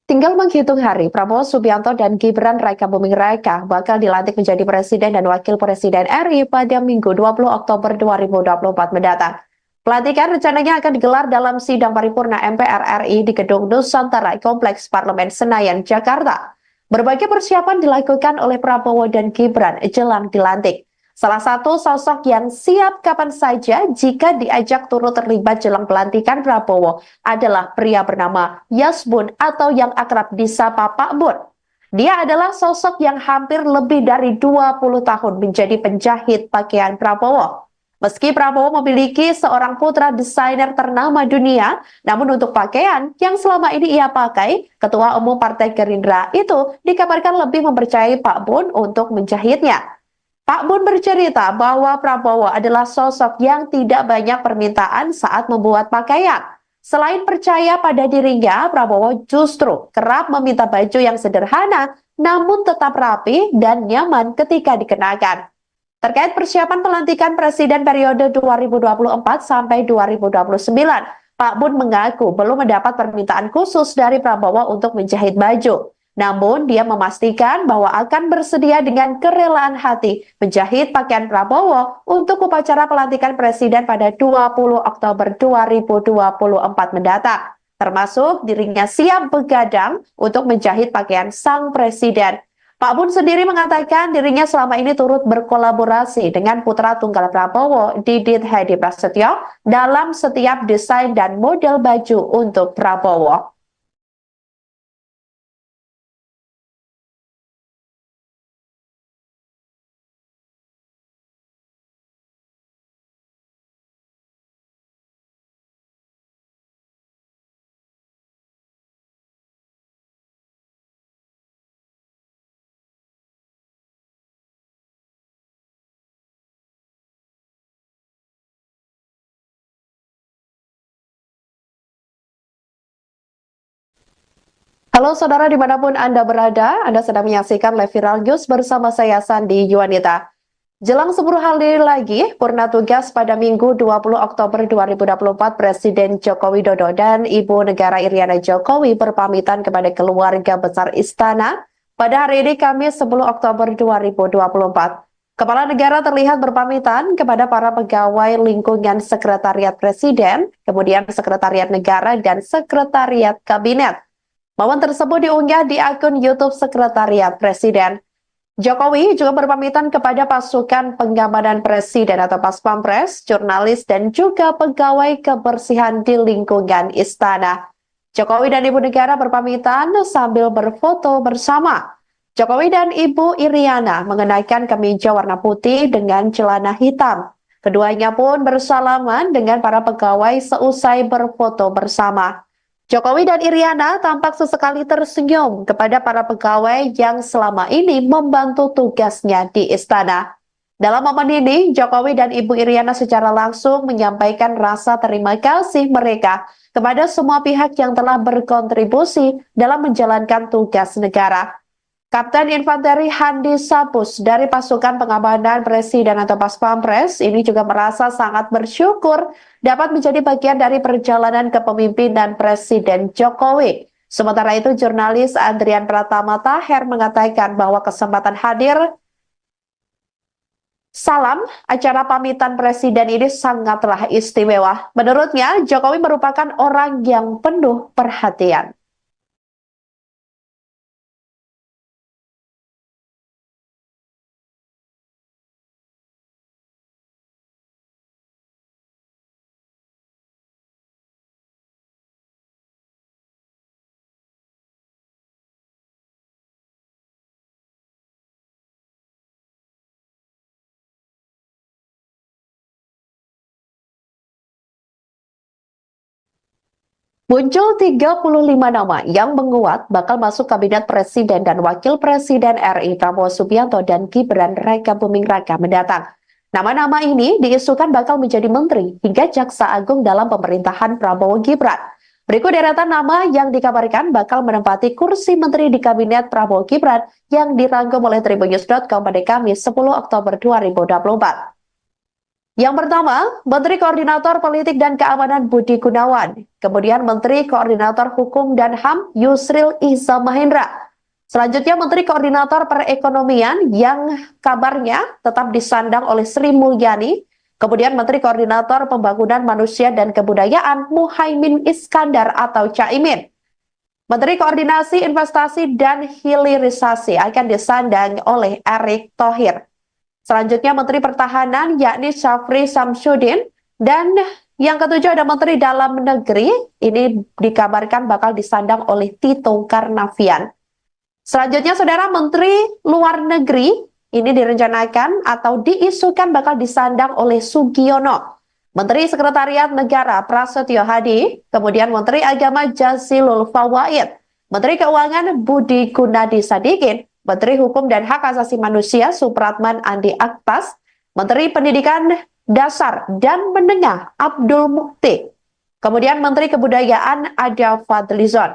Tinggal menghitung hari, Prabowo Subianto dan Gibran Raka Buming Raka bakal dilantik menjadi Presiden dan Wakil Presiden RI pada Minggu 20 Oktober 2024 mendatang. Pelantikan rencananya akan digelar dalam sidang paripurna MPR RI di Gedung Nusantara Kompleks Parlemen Senayan, Jakarta. Berbagai persiapan dilakukan oleh Prabowo dan Gibran jelang dilantik. Salah satu sosok yang siap kapan saja jika diajak turut terlibat jelang pelantikan Prabowo adalah pria bernama Yasbun atau yang akrab disapa Pak Bun. Dia adalah sosok yang hampir lebih dari 20 tahun menjadi penjahit pakaian Prabowo. Meski Prabowo memiliki seorang putra desainer ternama dunia, namun untuk pakaian yang selama ini ia pakai, Ketua Umum Partai Gerindra itu dikabarkan lebih mempercayai Pak Bun untuk menjahitnya. Pak Bun bercerita bahwa Prabowo adalah sosok yang tidak banyak permintaan saat membuat pakaian. Selain percaya pada dirinya, Prabowo justru kerap meminta baju yang sederhana namun tetap rapi dan nyaman ketika dikenakan. Terkait persiapan pelantikan Presiden periode 2024 sampai 2029, Pak Bun mengaku belum mendapat permintaan khusus dari Prabowo untuk menjahit baju. Namun, dia memastikan bahwa akan bersedia dengan kerelaan hati menjahit pakaian Prabowo untuk upacara pelantikan Presiden pada 20 Oktober 2024 mendatang. Termasuk dirinya siap begadang untuk menjahit pakaian sang Presiden. Pak Bun sendiri mengatakan dirinya selama ini turut berkolaborasi dengan putra tunggal Prabowo, Didit Hedi Prasetyo, dalam setiap desain dan model baju untuk Prabowo. Halo saudara dimanapun Anda berada, Anda sedang menyaksikan live viral news bersama saya Sandi Yuanita. Jelang 10 hari lagi, purna tugas pada Minggu 20 Oktober 2024, Presiden Joko Widodo dan Ibu Negara Iriana Jokowi berpamitan kepada keluarga besar Istana pada hari ini Kamis 10 Oktober 2024. Kepala negara terlihat berpamitan kepada para pegawai lingkungan Sekretariat Presiden, kemudian Sekretariat Negara dan Sekretariat Kabinet. Momen tersebut diunggah di akun YouTube Sekretariat Presiden. Jokowi juga berpamitan kepada pasukan pengamanan Presiden atau Paspampres, jurnalis, dan juga pegawai kebersihan di lingkungan istana. Jokowi dan Ibu Negara berpamitan sambil berfoto bersama. Jokowi dan Ibu Iriana mengenakan kemeja warna putih dengan celana hitam. Keduanya pun bersalaman dengan para pegawai seusai berfoto bersama. Jokowi dan Iriana tampak sesekali tersenyum kepada para pegawai yang selama ini membantu tugasnya di istana. Dalam momen ini, Jokowi dan Ibu Iriana secara langsung menyampaikan rasa terima kasih mereka kepada semua pihak yang telah berkontribusi dalam menjalankan tugas negara. Kapten Infanteri Handi Sapus dari pasukan pengamanan Presiden atau Paspampres ini juga merasa sangat bersyukur dapat menjadi bagian dari perjalanan kepemimpinan Presiden Jokowi. Sementara itu, jurnalis Adrian Pratama Taher mengatakan bahwa kesempatan hadir Salam, acara pamitan presiden ini sangatlah istimewa. Menurutnya, Jokowi merupakan orang yang penuh perhatian. Muncul 35 nama yang menguat bakal masuk kabinet presiden dan wakil presiden RI Prabowo Subianto dan Gibran Raka Buming Raka mendatang. Nama-nama ini diisukan bakal menjadi menteri hingga jaksa agung dalam pemerintahan Prabowo Gibran. Berikut deretan nama yang dikabarkan bakal menempati kursi menteri di kabinet Prabowo Gibran yang dirangkum oleh tribunnews.com pada Kamis 10 Oktober 2024. Yang pertama, Menteri Koordinator Politik dan Keamanan Budi Gunawan. Kemudian Menteri Koordinator Hukum dan HAM Yusril Iza Mahendra. Selanjutnya Menteri Koordinator Perekonomian yang kabarnya tetap disandang oleh Sri Mulyani. Kemudian Menteri Koordinator Pembangunan Manusia dan Kebudayaan Muhaimin Iskandar atau Caimin. Menteri Koordinasi Investasi dan Hilirisasi akan disandang oleh Erick Thohir. Selanjutnya Menteri Pertahanan yakni Syafri Samsudin, dan yang ketujuh ada Menteri Dalam Negeri, ini dikabarkan bakal disandang oleh Tito Karnavian. Selanjutnya Saudara, Menteri Luar Negeri ini direncanakan atau diisukan bakal disandang oleh Sugiono. Menteri Sekretariat Negara Prasetyo Hadi, kemudian Menteri Agama Jazilul Fawait, Menteri Keuangan Budi Gunadi Sadikin, Menteri Hukum dan Hak Asasi Manusia Supratman Andi Aktas, Menteri Pendidikan Dasar dan Menengah Abdul Mukti, kemudian Menteri Kebudayaan Ada Fadlizon.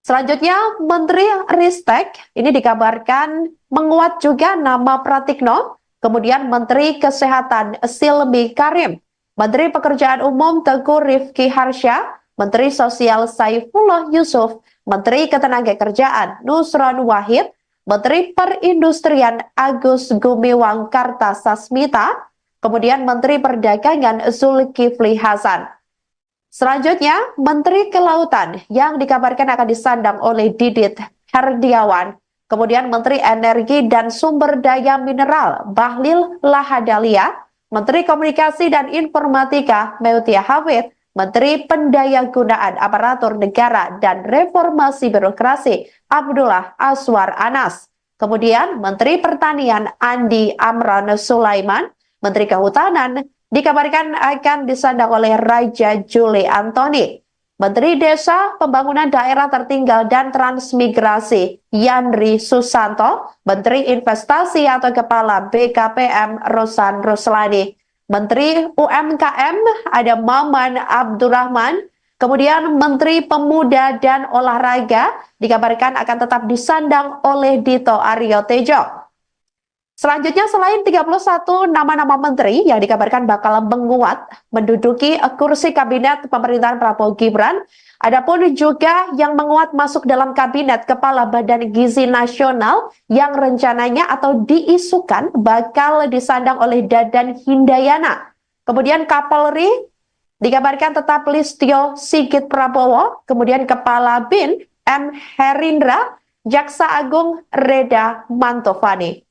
Selanjutnya Menteri Ristek ini dikabarkan menguat juga nama Pratikno, kemudian Menteri Kesehatan Silmi Karim, Menteri Pekerjaan Umum Teguh Rifki Harsha, Menteri Sosial Saifullah Yusuf, Menteri Ketenagakerjaan Nusron Wahid, Menteri Perindustrian Agus Gumiwang Kartasasmita, kemudian Menteri Perdagangan Zulkifli Hasan. Selanjutnya, Menteri Kelautan yang dikabarkan akan disandang oleh Didit Herdiawan, kemudian Menteri Energi dan Sumber Daya Mineral Bahlil Lahadalia, Menteri Komunikasi dan Informatika Meutia Hafid, Menteri Pendayagunaan Aparatur Negara dan Reformasi Birokrasi Abdullah Aswar Anas. Kemudian Menteri Pertanian Andi Amran Sulaiman, Menteri Kehutanan dikabarkan akan disandang oleh Raja Juli Antoni. Menteri Desa, Pembangunan Daerah Tertinggal dan Transmigrasi Yandri Susanto, Menteri Investasi atau Kepala BKPM Rosan Ruslani. Menteri UMKM ada Maman Abdurrahman, kemudian Menteri Pemuda dan Olahraga dikabarkan akan tetap disandang oleh Dito Aryo Tejo. Selanjutnya selain 31 nama-nama menteri yang dikabarkan bakal menguat menduduki kursi kabinet pemerintahan Prabowo Gibran, adapun juga yang menguat masuk dalam kabinet Kepala Badan Gizi Nasional yang rencananya atau diisukan bakal disandang oleh Dadan Hindayana. Kemudian Kapolri dikabarkan tetap Listio Sigit Prabowo, kemudian Kepala BIN M. Herindra, Jaksa Agung Reda Mantovani.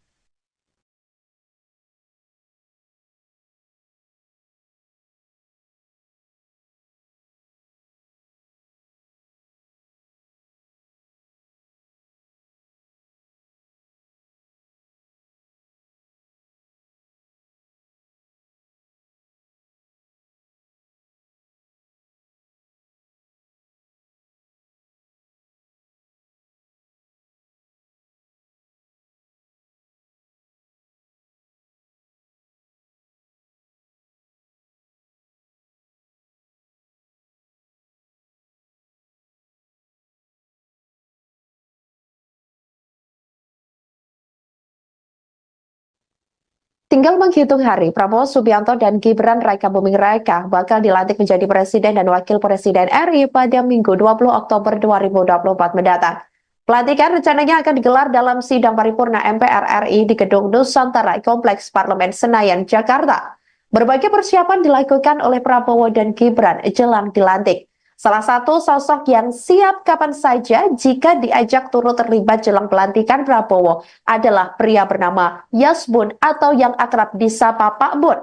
Tinggal menghitung hari, Prabowo Subianto dan Gibran Raka Buming Raka bakal dilantik menjadi Presiden dan Wakil Presiden RI pada Minggu 20 Oktober 2024 mendatang. Pelantikan rencananya akan digelar dalam sidang paripurna MPR RI di Gedung Nusantara Kompleks Parlemen Senayan, Jakarta. Berbagai persiapan dilakukan oleh Prabowo dan Gibran jelang dilantik. Salah satu sosok yang siap kapan saja jika diajak turut terlibat jelang pelantikan Prabowo adalah pria bernama Yasbun atau yang akrab disapa Pak Bun.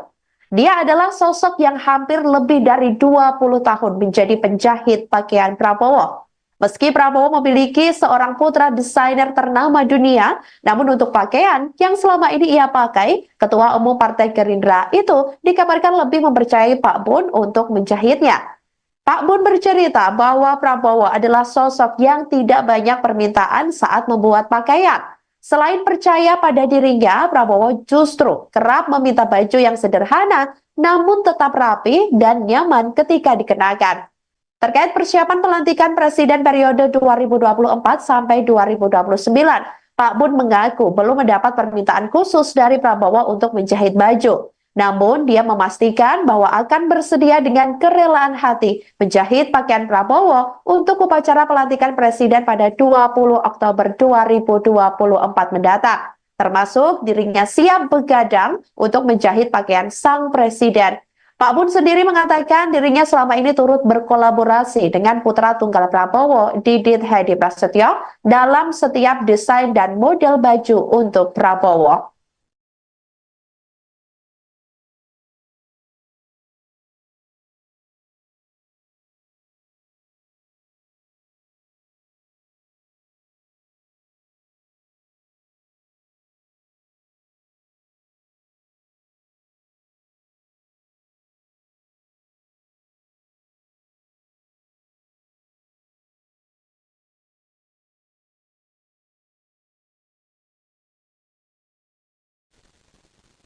Dia adalah sosok yang hampir lebih dari 20 tahun menjadi penjahit pakaian Prabowo. Meski Prabowo memiliki seorang putra desainer ternama dunia, namun untuk pakaian yang selama ini ia pakai, Ketua Umum Partai Gerindra itu dikabarkan lebih mempercayai Pak Bun untuk menjahitnya. Pak Bun bercerita bahwa Prabowo adalah sosok yang tidak banyak permintaan saat membuat pakaian. Selain percaya pada dirinya, Prabowo justru kerap meminta baju yang sederhana namun tetap rapi dan nyaman ketika dikenakan. Terkait persiapan pelantikan Presiden periode 2024 sampai 2029, Pak Bun mengaku belum mendapat permintaan khusus dari Prabowo untuk menjahit baju. Namun, dia memastikan bahwa akan bersedia dengan kerelaan hati menjahit pakaian Prabowo untuk upacara pelantikan Presiden pada 20 Oktober 2024 mendatang. Termasuk dirinya siap begadang untuk menjahit pakaian sang Presiden. Pak Bun sendiri mengatakan dirinya selama ini turut berkolaborasi dengan putra tunggal Prabowo, Didit Hedi Prasetyo, dalam setiap desain dan model baju untuk Prabowo.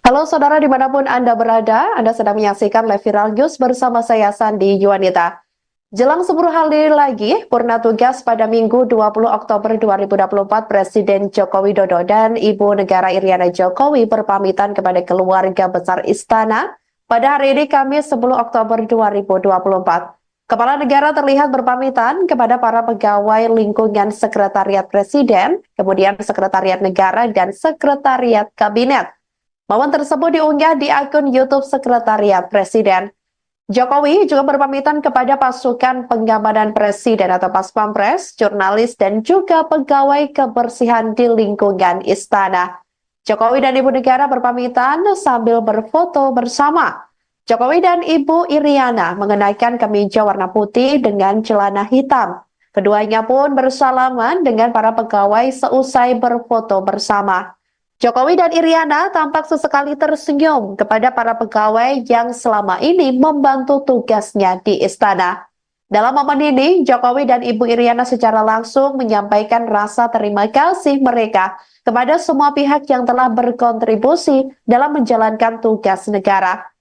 Halo saudara dimanapun Anda berada, Anda sedang menyaksikan live viral news bersama saya Sandi Yuwanita. Jelang 10 hari lagi, purna tugas pada Minggu 20 Oktober 2024, Presiden Joko Widodo dan Ibu Negara Iriana Jokowi berpamitan kepada keluarga besar Istana pada hari ini Kamis 10 Oktober 2024. Kepala negara terlihat berpamitan kepada para pegawai lingkungan Sekretariat Presiden, kemudian Sekretariat Negara dan Sekretariat Kabinet. Momen tersebut diunggah di akun YouTube Sekretariat Presiden. Jokowi juga berpamitan kepada pasukan pengamanan Presiden atau Paspampres, jurnalis, dan juga pegawai kebersihan di lingkungan istana. Jokowi dan Ibu Negara berpamitan sambil berfoto bersama. Jokowi dan Ibu Iriana mengenakan kemeja warna putih dengan celana hitam. Keduanya pun bersalaman dengan para pegawai seusai berfoto bersama. Jokowi dan Iriana tampak sesekali tersenyum kepada para pegawai yang selama ini membantu tugasnya di istana. Dalam momen ini, Jokowi dan Ibu Iriana secara langsung menyampaikan rasa terima kasih mereka kepada semua pihak yang telah berkontribusi dalam menjalankan tugas negara.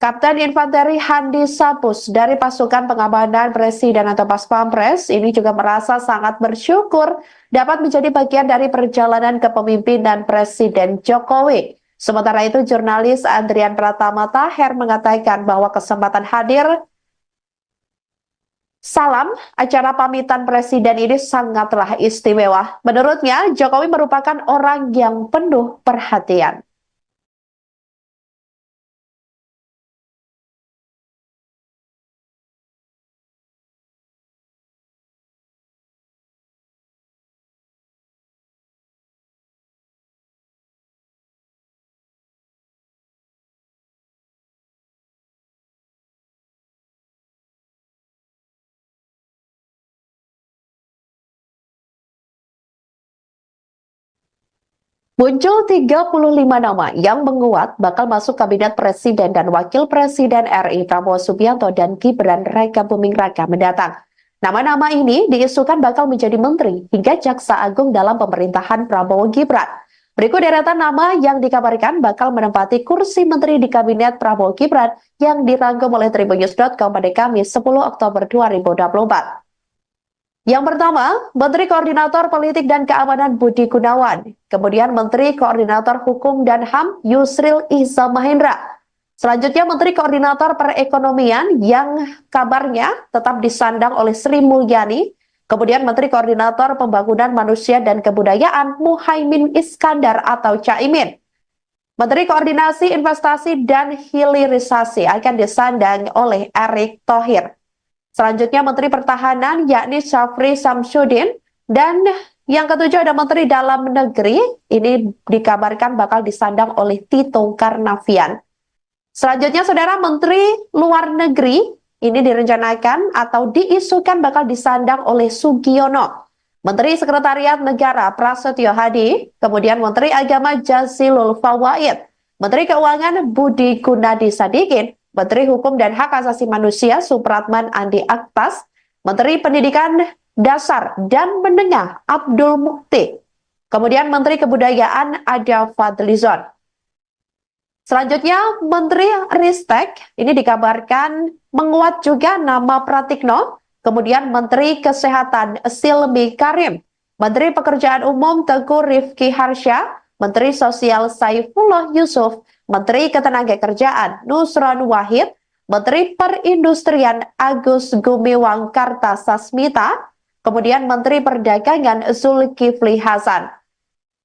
Kapten Infanteri Handi Sapus dari pasukan pengamanan Presiden atau Paspampres ini juga merasa sangat bersyukur dapat menjadi bagian dari perjalanan kepemimpinan Presiden Jokowi. Sementara itu, jurnalis Andrian Pratama Taher mengatakan bahwa kesempatan hadir salam acara pamitan Presiden ini sangatlah istimewa. Menurutnya, Jokowi merupakan orang yang penuh perhatian. Muncul 35 nama yang menguat bakal masuk Kabinet Presiden dan Wakil Presiden RI Prabowo Subianto dan Gibran Raka Buming Raka mendatang. Nama-nama ini diisukan bakal menjadi menteri hingga jaksa agung dalam pemerintahan Prabowo Gibran. Berikut deretan nama yang dikabarkan bakal menempati kursi menteri di Kabinet Prabowo Gibran yang dirangkum oleh tribunnews.com pada Kamis 10 Oktober 2024. Yang pertama, Menteri Koordinator Politik dan Keamanan Budi Gunawan. Kemudian Menteri Koordinator Hukum dan HAM Yusril Iza Mahendra. Selanjutnya Menteri Koordinator Perekonomian yang kabarnya tetap disandang oleh Sri Mulyani. Kemudian Menteri Koordinator Pembangunan Manusia dan Kebudayaan Muhaimin Iskandar atau Caimin. Menteri Koordinasi Investasi dan Hilirisasi akan disandang oleh Erick Thohir. Selanjutnya Menteri Pertahanan yakni Syafri Samsudin, dan yang ketujuh ada Menteri Dalam Negeri, ini dikabarkan bakal disandang oleh Tito Karnavian. Selanjutnya Saudara, Menteri Luar Negeri ini direncanakan atau diisukan bakal disandang oleh Sugiono. Menteri Sekretariat Negara Prasetyo Hadi, kemudian Menteri Agama Jazilul Fawaid, Menteri Keuangan Budi Gunadi Sadikin, Menteri Hukum dan Hak Asasi Manusia Supratman Andi Aktas, Menteri Pendidikan Dasar dan Menengah Abdul Mukti, kemudian Menteri Kebudayaan Ada Fadlizon. Selanjutnya Menteri Ristek ini dikabarkan menguat juga nama Pratikno, kemudian Menteri Kesehatan Silmi Karim, Menteri Pekerjaan Umum Teguh Rifki Harsha, Menteri Sosial Saifullah Yusuf, Menteri Ketenagakerjaan Nusron Wahid, Menteri Perindustrian Agus Gumiwang Kartasasmita, kemudian Menteri Perdagangan Zulkifli Hasan.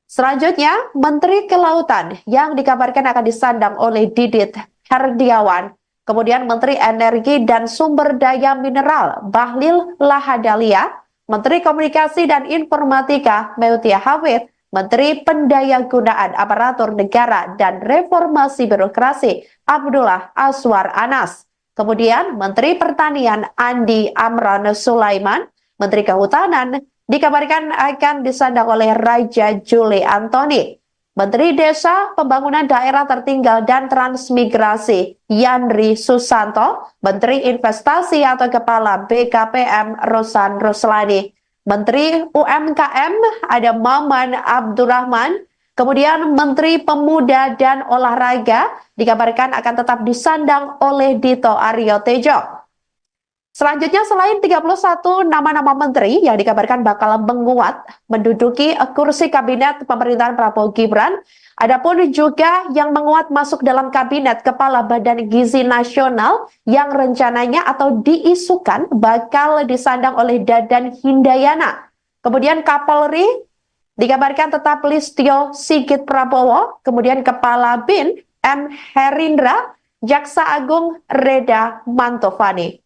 Selanjutnya, Menteri Kelautan yang dikabarkan akan disandang oleh Didit Herdiawan. Kemudian Menteri Energi dan Sumber Daya Mineral Bahlil Lahadalia, Menteri Komunikasi dan Informatika Meutia Hafid, Menteri Pendayagunaan Aparatur Negara dan Reformasi Birokrasi Abdullah Aswar Anas. Kemudian Menteri Pertanian Andi Amran Sulaiman, Menteri Kehutanan dikabarkan akan disandang oleh Raja Juli Antoni. Menteri Desa, Pembangunan Daerah Tertinggal dan Transmigrasi Yandri Susanto, Menteri Investasi atau Kepala BKPM Rosan Ruslani, Menteri UMKM ada Maman Abdurrahman, kemudian Menteri Pemuda dan Olahraga dikabarkan akan tetap disandang oleh Dito Aryo Tejo. Selanjutnya, selain 31 nama-nama menteri yang dikabarkan bakal menguat menduduki kursi kabinet pemerintahan Prabowo Gibran, adapun juga yang menguat masuk dalam kabinet Kepala Badan Gizi Nasional yang rencananya atau diisukan bakal disandang oleh Dadan Hindayana. Kemudian Kapolri dikabarkan tetap Listio Sigit Prabowo, kemudian Kepala BIN M. Herindra, Jaksa Agung Reda Mantovani.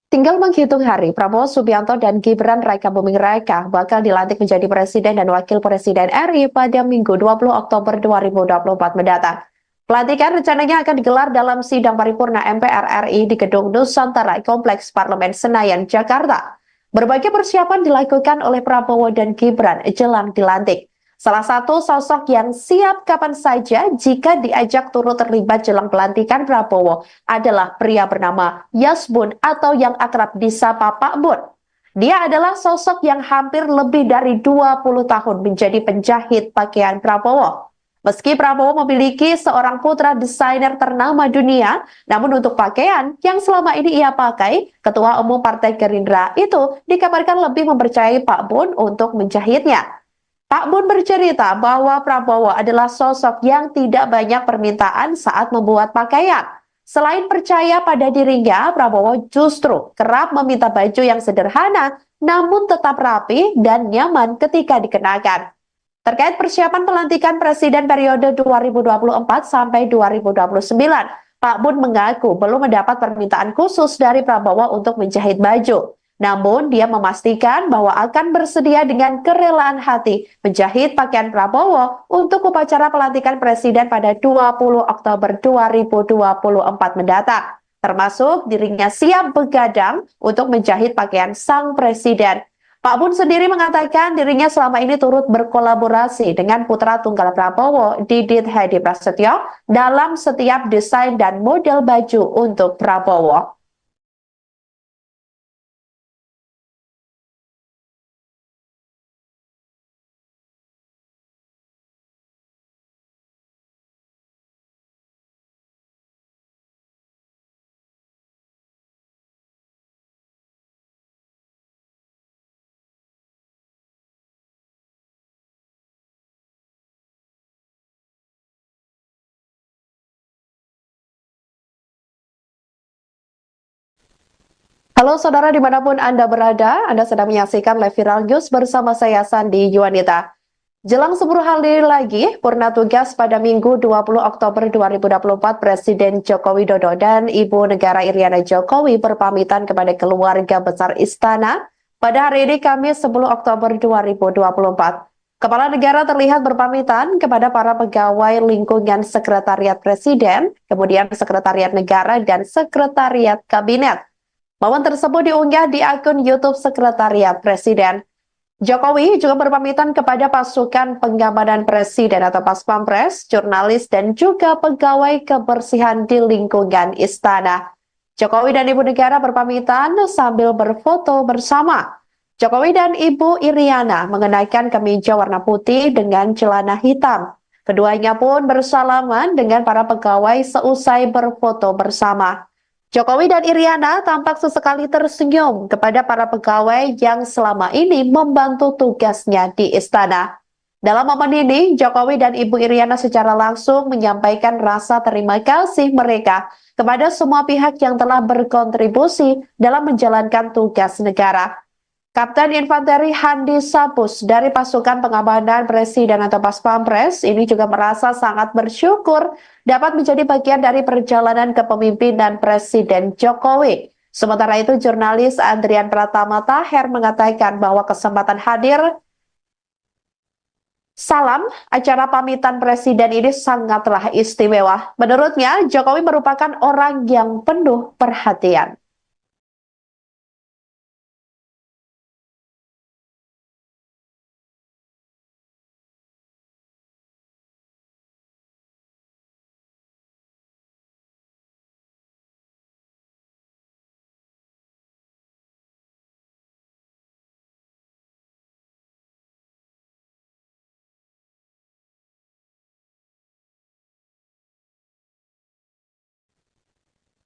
Tinggal menghitung hari, Prabowo Subianto dan Gibran Raka Buming Raka bakal dilantik menjadi Presiden dan Wakil Presiden RI pada Minggu 20 Oktober 2024 mendatang. Pelantikan rencananya akan digelar dalam sidang paripurna MPR RI di Gedung Nusantara Kompleks Parlemen Senayan, Jakarta. Berbagai persiapan dilakukan oleh Prabowo dan Gibran jelang dilantik. Salah satu sosok yang siap kapan saja jika diajak turut terlibat jelang pelantikan Prabowo adalah pria bernama Yasbun atau yang akrab disapa Pak Bun. Dia adalah sosok yang hampir lebih dari 20 tahun menjadi penjahit pakaian Prabowo. Meski Prabowo memiliki seorang putra desainer ternama dunia, namun untuk pakaian yang selama ini ia pakai, Ketua Umum Partai Gerindra itu dikabarkan lebih mempercayai Pak Bun untuk menjahitnya. Pak Bun bercerita bahwa Prabowo adalah sosok yang tidak banyak permintaan saat membuat pakaian. Selain percaya pada dirinya, Prabowo justru kerap meminta baju yang sederhana namun tetap rapi dan nyaman ketika dikenakan. Terkait persiapan pelantikan Presiden periode 2024 sampai 2029, Pak Bun mengaku belum mendapat permintaan khusus dari Prabowo untuk menjahit baju. Namun, dia memastikan bahwa akan bersedia dengan kerelaan hati menjahit pakaian Prabowo untuk upacara pelantikan Presiden pada 20 Oktober 2024 mendatang. termasuk dirinya siap begadang untuk menjahit pakaian sang presiden. Pak Bun sendiri mengatakan dirinya selama ini turut berkolaborasi dengan putra tunggal Prabowo, Didit Hedi Prasetyo, dalam setiap desain dan model baju untuk Prabowo. Halo saudara dimanapun Anda berada, Anda sedang menyaksikan live viral news bersama saya Sandi Yuwanita. Jelang 10 hari lagi, purna tugas pada Minggu 20 Oktober 2024, Presiden Joko Widodo dan Ibu Negara Iriana Jokowi berpamitan kepada keluarga besar Istana pada hari ini Kamis 10 Oktober 2024. Kepala negara terlihat berpamitan kepada para pegawai lingkungan Sekretariat Presiden, kemudian Sekretariat Negara dan Sekretariat Kabinet. Momen tersebut diunggah di akun YouTube Sekretariat Presiden. Jokowi juga berpamitan kepada pasukan pengamanan Presiden atau Paspampres, jurnalis, dan juga pegawai kebersihan di lingkungan istana. Jokowi dan Ibu Negara berpamitan sambil berfoto bersama. Jokowi dan Ibu Iriana mengenakan kemeja warna putih dengan celana hitam. Keduanya pun bersalaman dengan para pegawai seusai berfoto bersama. Jokowi dan Iriana tampak sesekali tersenyum kepada para pegawai yang selama ini membantu tugasnya di istana. Dalam momen ini, Jokowi dan Ibu Iriana secara langsung menyampaikan rasa terima kasih mereka kepada semua pihak yang telah berkontribusi dalam menjalankan tugas negara. Kapten Infanteri Handi Sapus dari pasukan pengamanan Presiden atau Paspampres ini juga merasa sangat bersyukur dapat menjadi bagian dari perjalanan kepemimpinan Presiden Jokowi. Sementara itu, jurnalis Andrian Pratama Taher mengatakan bahwa kesempatan hadir salam acara pamitan Presiden ini sangatlah istimewa. Menurutnya, Jokowi merupakan orang yang penuh perhatian.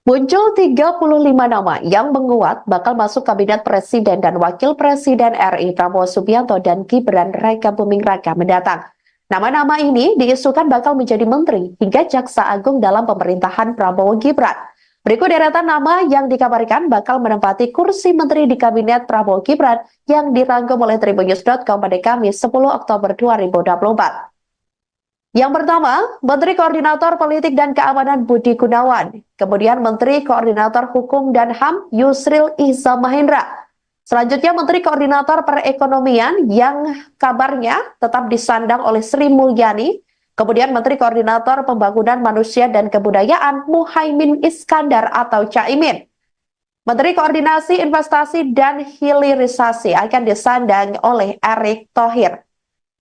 Muncul 35 nama yang menguat bakal masuk kabinet Presiden dan Wakil Presiden RI Prabowo Subianto dan Gibran Raka Buming Raka mendatang. Nama-nama ini diisukan bakal menjadi menteri hingga jaksa agung dalam pemerintahan Prabowo Gibran. Berikut deretan nama yang dikabarkan bakal menempati kursi menteri di kabinet Prabowo Gibran yang dirangkum oleh Tribunnews.com pada Kamis 10 Oktober 2024. Yang pertama, Menteri Koordinator Politik dan Keamanan Budi Gunawan. Kemudian Menteri Koordinator Hukum dan HAM Yusril Iza Mahendra. Selanjutnya Menteri Koordinator Perekonomian yang kabarnya tetap disandang oleh Sri Mulyani. Kemudian Menteri Koordinator Pembangunan Manusia dan Kebudayaan Muhaimin Iskandar atau Caimin. Menteri Koordinasi Investasi dan Hilirisasi akan disandang oleh Erick Thohir.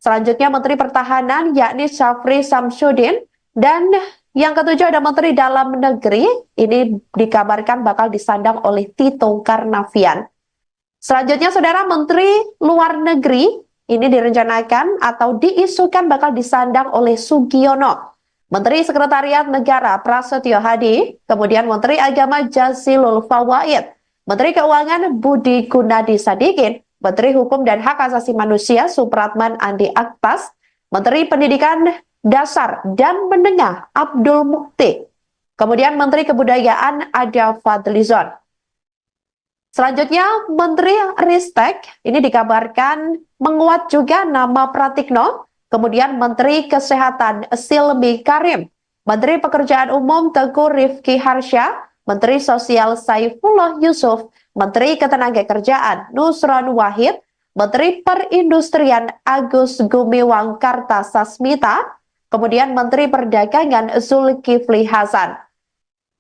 Selanjutnya Menteri Pertahanan yakni Syafri Samsudin, dan yang ketujuh ada Menteri Dalam Negeri, ini dikabarkan bakal disandang oleh Tito Karnavian. Selanjutnya Saudara, Menteri Luar Negeri ini direncanakan atau diisukan bakal disandang oleh Sugiono. Menteri Sekretariat Negara Prasetyo Hadi, kemudian Menteri Agama Jazilul Fawait, Menteri Keuangan Budi Gunadi Sadikin, Menteri Hukum dan Hak Asasi Manusia Supratman Andi Aktas, Menteri Pendidikan Dasar dan Menengah Abdul Mukti, kemudian Menteri Kebudayaan Ada Fadlizon. Selanjutnya Menteri Ristek ini dikabarkan menguat juga nama Pratikno, kemudian Menteri Kesehatan Silmi Karim, Menteri Pekerjaan Umum Teguh Rifki Harsha, Menteri Sosial Saifullah Yusuf, Menteri Ketenagakerjaan Nusron Wahid, Menteri Perindustrian Agus Gumiwang Kartasasmita, kemudian Menteri Perdagangan Zulkifli Hasan.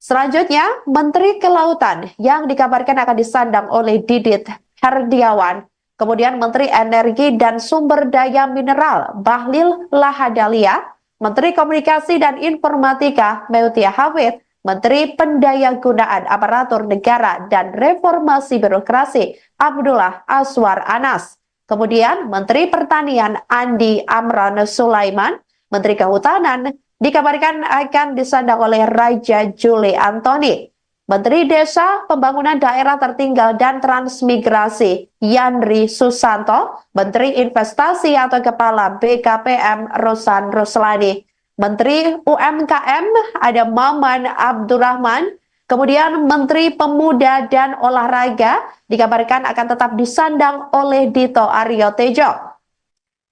Selanjutnya, Menteri Kelautan yang dikabarkan akan disandang oleh Didit Herdiawan. Kemudian Menteri Energi dan Sumber Daya Mineral Bahlil Lahadalia, Menteri Komunikasi dan Informatika Meutia Hafid, Menteri Pendayagunaan Aparatur Negara dan Reformasi Birokrasi Abdullah Aswar Anas. Kemudian Menteri Pertanian Andi Amran Sulaiman, Menteri Kehutanan dikabarkan akan disandang oleh Raja Juli Antoni. Menteri Desa, Pembangunan Daerah Tertinggal dan Transmigrasi Yandri Susanto, Menteri Investasi atau Kepala BKPM Rosan Roslani, Menteri UMKM ada Maman Abdurrahman, kemudian Menteri Pemuda dan Olahraga dikabarkan akan tetap disandang oleh Dito Aryo Tejo.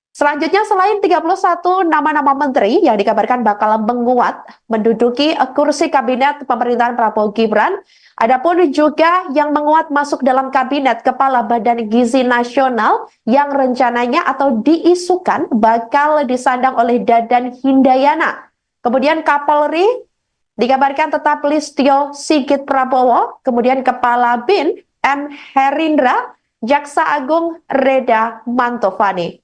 Selanjutnya, selain 31 nama-nama menteri yang dikabarkan bakal menguat menduduki kursi kabinet pemerintahan Prabowo Gibran, adapun juga yang menguat masuk dalam kabinet Kepala Badan Gizi Nasional yang rencananya atau diisukan bakal disandang oleh Dadan Hindayana. Kemudian Kapolri dikabarkan tetap Listio Sigit Prabowo, kemudian Kepala BIN M. Herindra, Jaksa Agung Reda Mantovani.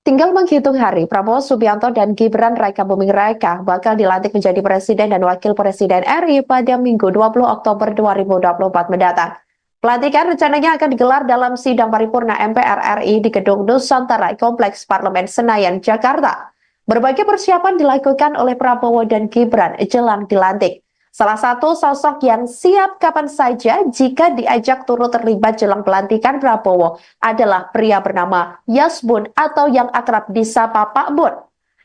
Tinggal menghitung hari, Prabowo Subianto dan Gibran Raka Buming Raka bakal dilantik menjadi Presiden dan Wakil Presiden RI pada Minggu 20 Oktober 2024 mendatang. Pelantikan rencananya akan digelar dalam sidang paripurna MPR RI di Gedung Nusantara Kompleks Parlemen Senayan, Jakarta. Berbagai persiapan dilakukan oleh Prabowo dan Gibran jelang dilantik. Salah satu sosok yang siap kapan saja jika diajak turut terlibat jelang pelantikan Prabowo adalah pria bernama Yasbun atau yang akrab disapa Pak Bun.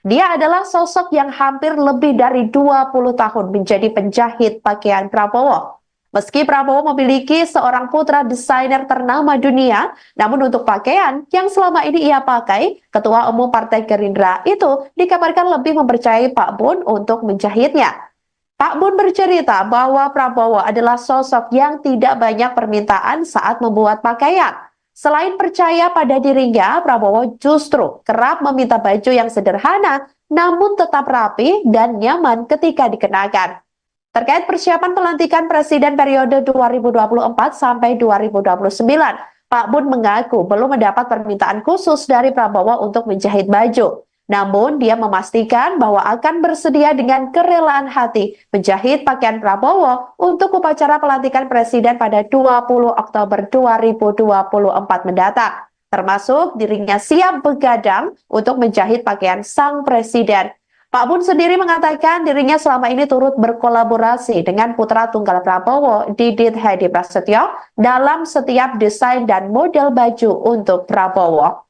Dia adalah sosok yang hampir lebih dari 20 tahun menjadi penjahit pakaian Prabowo. Meski Prabowo memiliki seorang putra desainer ternama dunia, namun untuk pakaian yang selama ini ia pakai, Ketua Umum Partai Gerindra itu dikabarkan lebih mempercayai Pak Bun untuk menjahitnya. Pak Bun bercerita bahwa Prabowo adalah sosok yang tidak banyak permintaan saat membuat pakaian. Selain percaya pada dirinya, Prabowo justru kerap meminta baju yang sederhana namun tetap rapi dan nyaman ketika dikenakan. Terkait persiapan pelantikan Presiden periode 2024 sampai 2029, Pak Bun mengaku belum mendapat permintaan khusus dari Prabowo untuk menjahit baju. Namun, dia memastikan bahwa akan bersedia dengan kerelaan hati menjahit pakaian Prabowo untuk upacara pelantikan Presiden pada 20 Oktober 2024 mendatang. Termasuk dirinya siap begadang untuk menjahit pakaian sang Presiden. Pak Bun sendiri mengatakan dirinya selama ini turut berkolaborasi dengan putra tunggal Prabowo, Didit Hedi Prasetyo, dalam setiap desain dan model baju untuk Prabowo.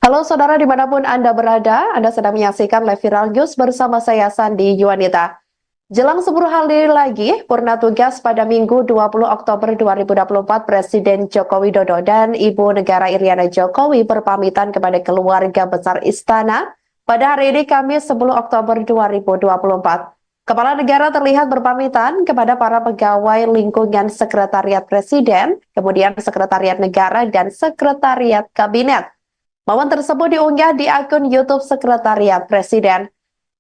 Halo saudara dimanapun Anda berada, Anda sedang menyaksikan live viral news bersama saya Sandi Yuwanita. Jelang 10 hari lagi, purna tugas pada Minggu 20 Oktober 2024, Presiden Joko Widodo dan Ibu Negara Iriana Jokowi berpamitan kepada keluarga besar Istana pada hari ini Kamis 10 Oktober 2024. Kepala negara terlihat berpamitan kepada para pegawai lingkungan Sekretariat Presiden, kemudian Sekretariat Negara dan Sekretariat Kabinet. Momen tersebut diunggah di akun YouTube Sekretariat Presiden.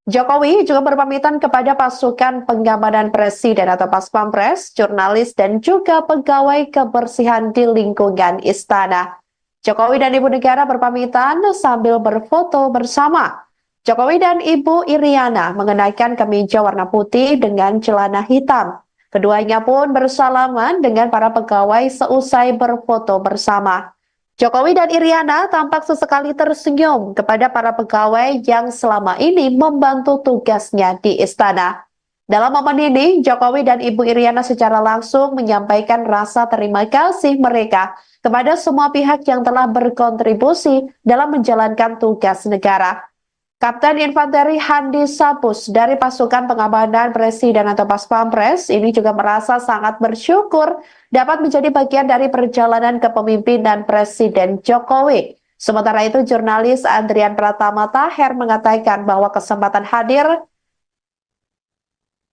Jokowi juga berpamitan kepada pasukan pengamanan presiden atau Paspampres, jurnalis, dan juga pegawai kebersihan di lingkungan istana. Jokowi dan Ibu Negara berpamitan sambil berfoto bersama. Jokowi dan Ibu Iriana mengenakan kemeja warna putih dengan celana hitam. Keduanya pun bersalaman dengan para pegawai seusai berfoto bersama. Jokowi dan Iriana tampak sesekali tersenyum kepada para pegawai yang selama ini membantu tugasnya di istana. Dalam momen ini, Jokowi dan Ibu Iriana secara langsung menyampaikan rasa terima kasih mereka kepada semua pihak yang telah berkontribusi dalam menjalankan tugas negara. Kapten Infanteri Handi Sapus dari pasukan pengamanan Presiden atau Paspampres ini juga merasa sangat bersyukur dapat menjadi bagian dari perjalanan kepemimpinan Presiden Jokowi. Sementara itu, jurnalis Andrian Pratama Taher mengatakan bahwa kesempatan hadir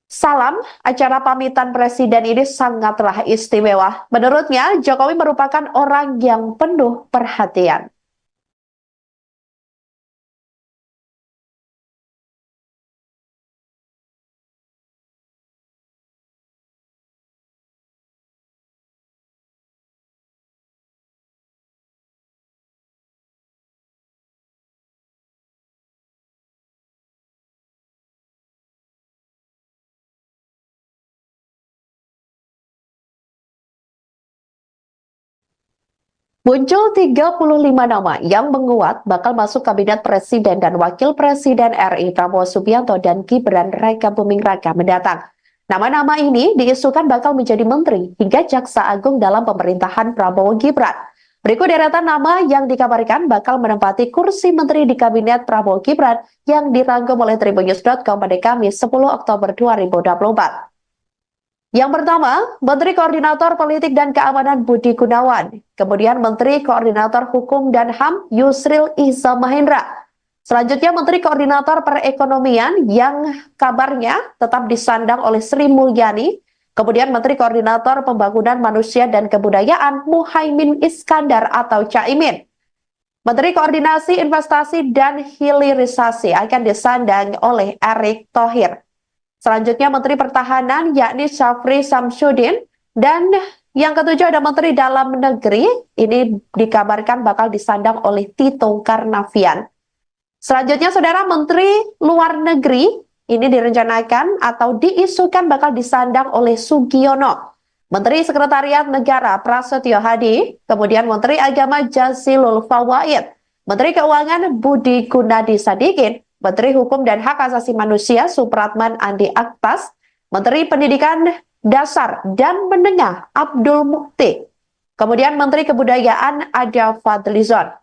salam acara pamitan Presiden ini sangatlah istimewa. Menurutnya, Jokowi merupakan orang yang penuh perhatian. Muncul 35 nama yang menguat bakal masuk kabinet Presiden dan Wakil Presiden RI Prabowo Subianto dan Gibran Raka Buming Raka mendatang. Nama-nama ini diisukan bakal menjadi menteri hingga jaksa agung dalam pemerintahan Prabowo Gibran. Berikut deretan nama yang dikabarkan bakal menempati kursi menteri di kabinet Prabowo Gibran yang dirangkum oleh tribunnews.com pada Kamis 10 Oktober 2024. Yang pertama, Menteri Koordinator Politik dan Keamanan Budi Gunawan. Kemudian Menteri Koordinator Hukum dan HAM Yusril Iza Mahendra. Selanjutnya Menteri Koordinator Perekonomian yang kabarnya tetap disandang oleh Sri Mulyani. Kemudian Menteri Koordinator Pembangunan Manusia dan Kebudayaan Muhaimin Iskandar atau Caimin. Menteri Koordinasi Investasi dan Hilirisasi akan disandang oleh Erick Thohir. Selanjutnya Menteri Pertahanan yakni Syafri Samsudin, dan yang ketujuh ada Menteri Dalam Negeri, ini dikabarkan bakal disandang oleh Tito Karnavian. Selanjutnya Saudara, Menteri Luar Negeri ini direncanakan atau diisukan bakal disandang oleh Sugiono. Menteri Sekretariat Negara Prasetyo Hadi, kemudian Menteri Agama Jazilul Fawaid, Menteri Keuangan Budi Gunadi Sadikin, Menteri Hukum dan Hak Asasi Manusia Supratman Andi Aktas, Menteri Pendidikan Dasar dan Menengah Abdul Mukti, kemudian Menteri Kebudayaan Ada Fadlizon.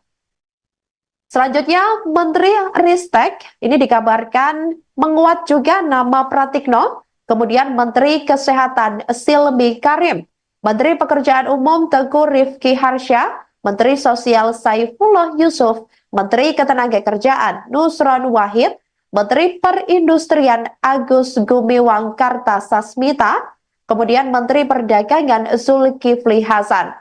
Selanjutnya Menteri Ristek, ini dikabarkan menguat juga nama Pratikno, kemudian Menteri Kesehatan Silmi Karim, Menteri Pekerjaan Umum Teguh Rifki Harsha, Menteri Sosial Saifullah Yusuf, Menteri Ketenagakerjaan Nusron Wahid, Menteri Perindustrian Agus Gumiwang Kartasasmita, kemudian Menteri Perdagangan Zulkifli Hasan.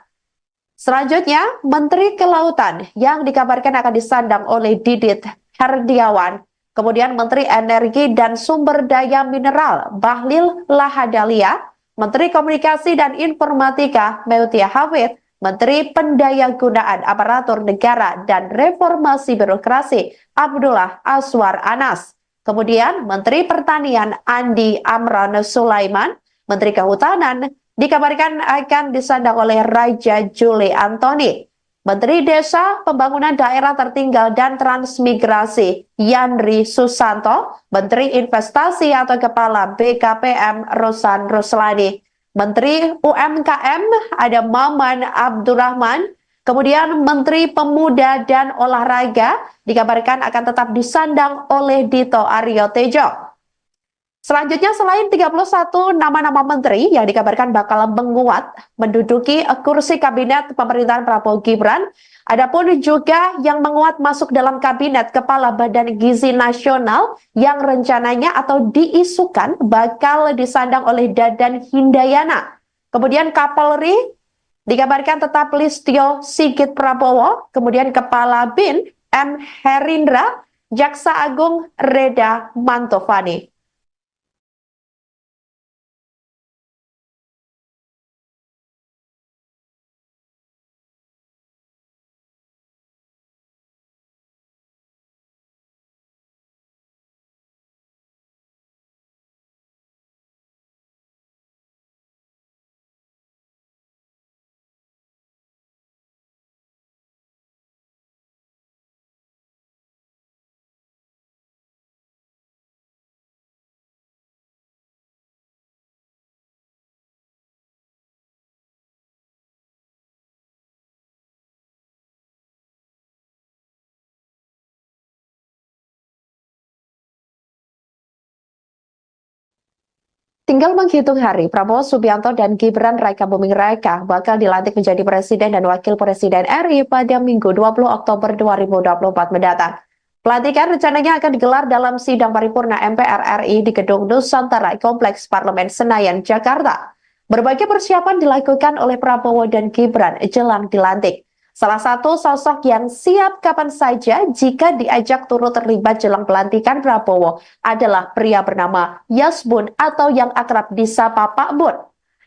Selanjutnya, Menteri Kelautan yang dikabarkan akan disandang oleh Didit Herdiawan, kemudian Menteri Energi dan Sumber Daya Mineral Bahlil Lahadalia, Menteri Komunikasi dan Informatika Meutia Hafid, Menteri Pendayagunaan Aparatur Negara dan Reformasi Birokrasi Abdullah Aswar Anas. Kemudian Menteri Pertanian Andi Amran Sulaiman, Menteri Kehutanan dikabarkan akan disandang oleh Raja Juli Antoni. Menteri Desa, Pembangunan Daerah Tertinggal dan Transmigrasi Yandri Susanto, Menteri Investasi atau Kepala BKPM Rosan Ruslani. Menteri UMKM ada Maman Abdurrahman, kemudian Menteri Pemuda dan Olahraga dikabarkan akan tetap disandang oleh Dito Aryo Tejo. Selanjutnya selain 31 nama-nama menteri yang dikabarkan bakal menguat menduduki kursi kabinet pemerintahan Prabowo Gibran, adapun juga yang menguat masuk dalam kabinet Kepala Badan Gizi Nasional yang rencananya atau diisukan bakal disandang oleh Dadan Hindayana. Kemudian Kapolri dikabarkan tetap Listio Sigit Prabowo, kemudian Kepala BIN M. Herindra, Jaksa Agung Reda Mantovani. Tinggal menghitung hari, Prabowo Subianto dan Gibran Raka Buming Raka bakal dilantik menjadi Presiden dan Wakil Presiden RI pada Minggu 20 Oktober 2024 mendatang. Pelantikan rencananya akan digelar dalam sidang paripurna MPR RI di Gedung Nusantara Kompleks Parlemen Senayan, Jakarta. Berbagai persiapan dilakukan oleh Prabowo dan Gibran jelang dilantik. Salah satu sosok yang siap kapan saja jika diajak turut terlibat jelang pelantikan Prabowo adalah pria bernama Yasbun atau yang akrab disapa Pak Bun.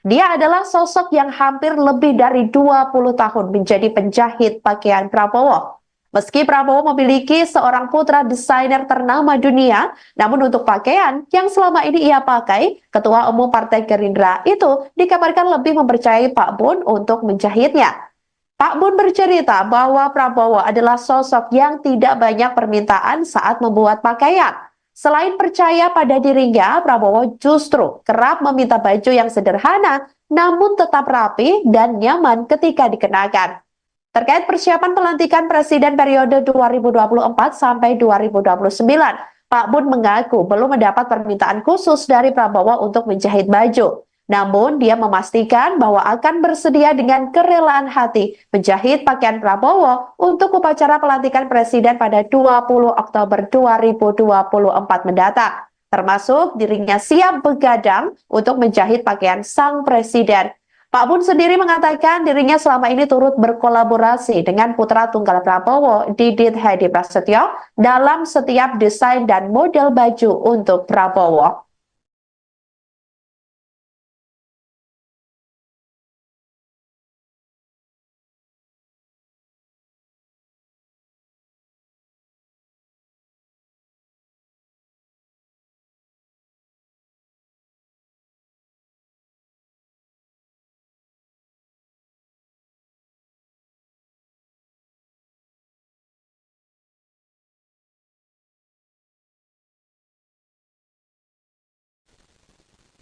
Dia adalah sosok yang hampir lebih dari 20 tahun menjadi penjahit pakaian Prabowo. Meski Prabowo memiliki seorang putra desainer ternama dunia, namun untuk pakaian yang selama ini ia pakai, Ketua Umum Partai Gerindra itu dikabarkan lebih mempercayai Pak Bun untuk menjahitnya. Pak Bun bercerita bahwa Prabowo adalah sosok yang tidak banyak permintaan saat membuat pakaian. Selain percaya pada dirinya, Prabowo justru kerap meminta baju yang sederhana namun tetap rapi dan nyaman ketika dikenakan. Terkait persiapan pelantikan Presiden periode 2024 sampai 2029, Pak Bun mengaku belum mendapat permintaan khusus dari Prabowo untuk menjahit baju. Namun, dia memastikan bahwa akan bersedia dengan kerelaan hati menjahit pakaian Prabowo untuk upacara pelantikan Presiden pada 20 Oktober 2024 mendatang. Termasuk dirinya siap begadang untuk menjahit pakaian sang Presiden. Pak Bun sendiri mengatakan dirinya selama ini turut berkolaborasi dengan putra tunggal Prabowo, Didit Hedi Prasetyo, dalam setiap desain dan model baju untuk Prabowo.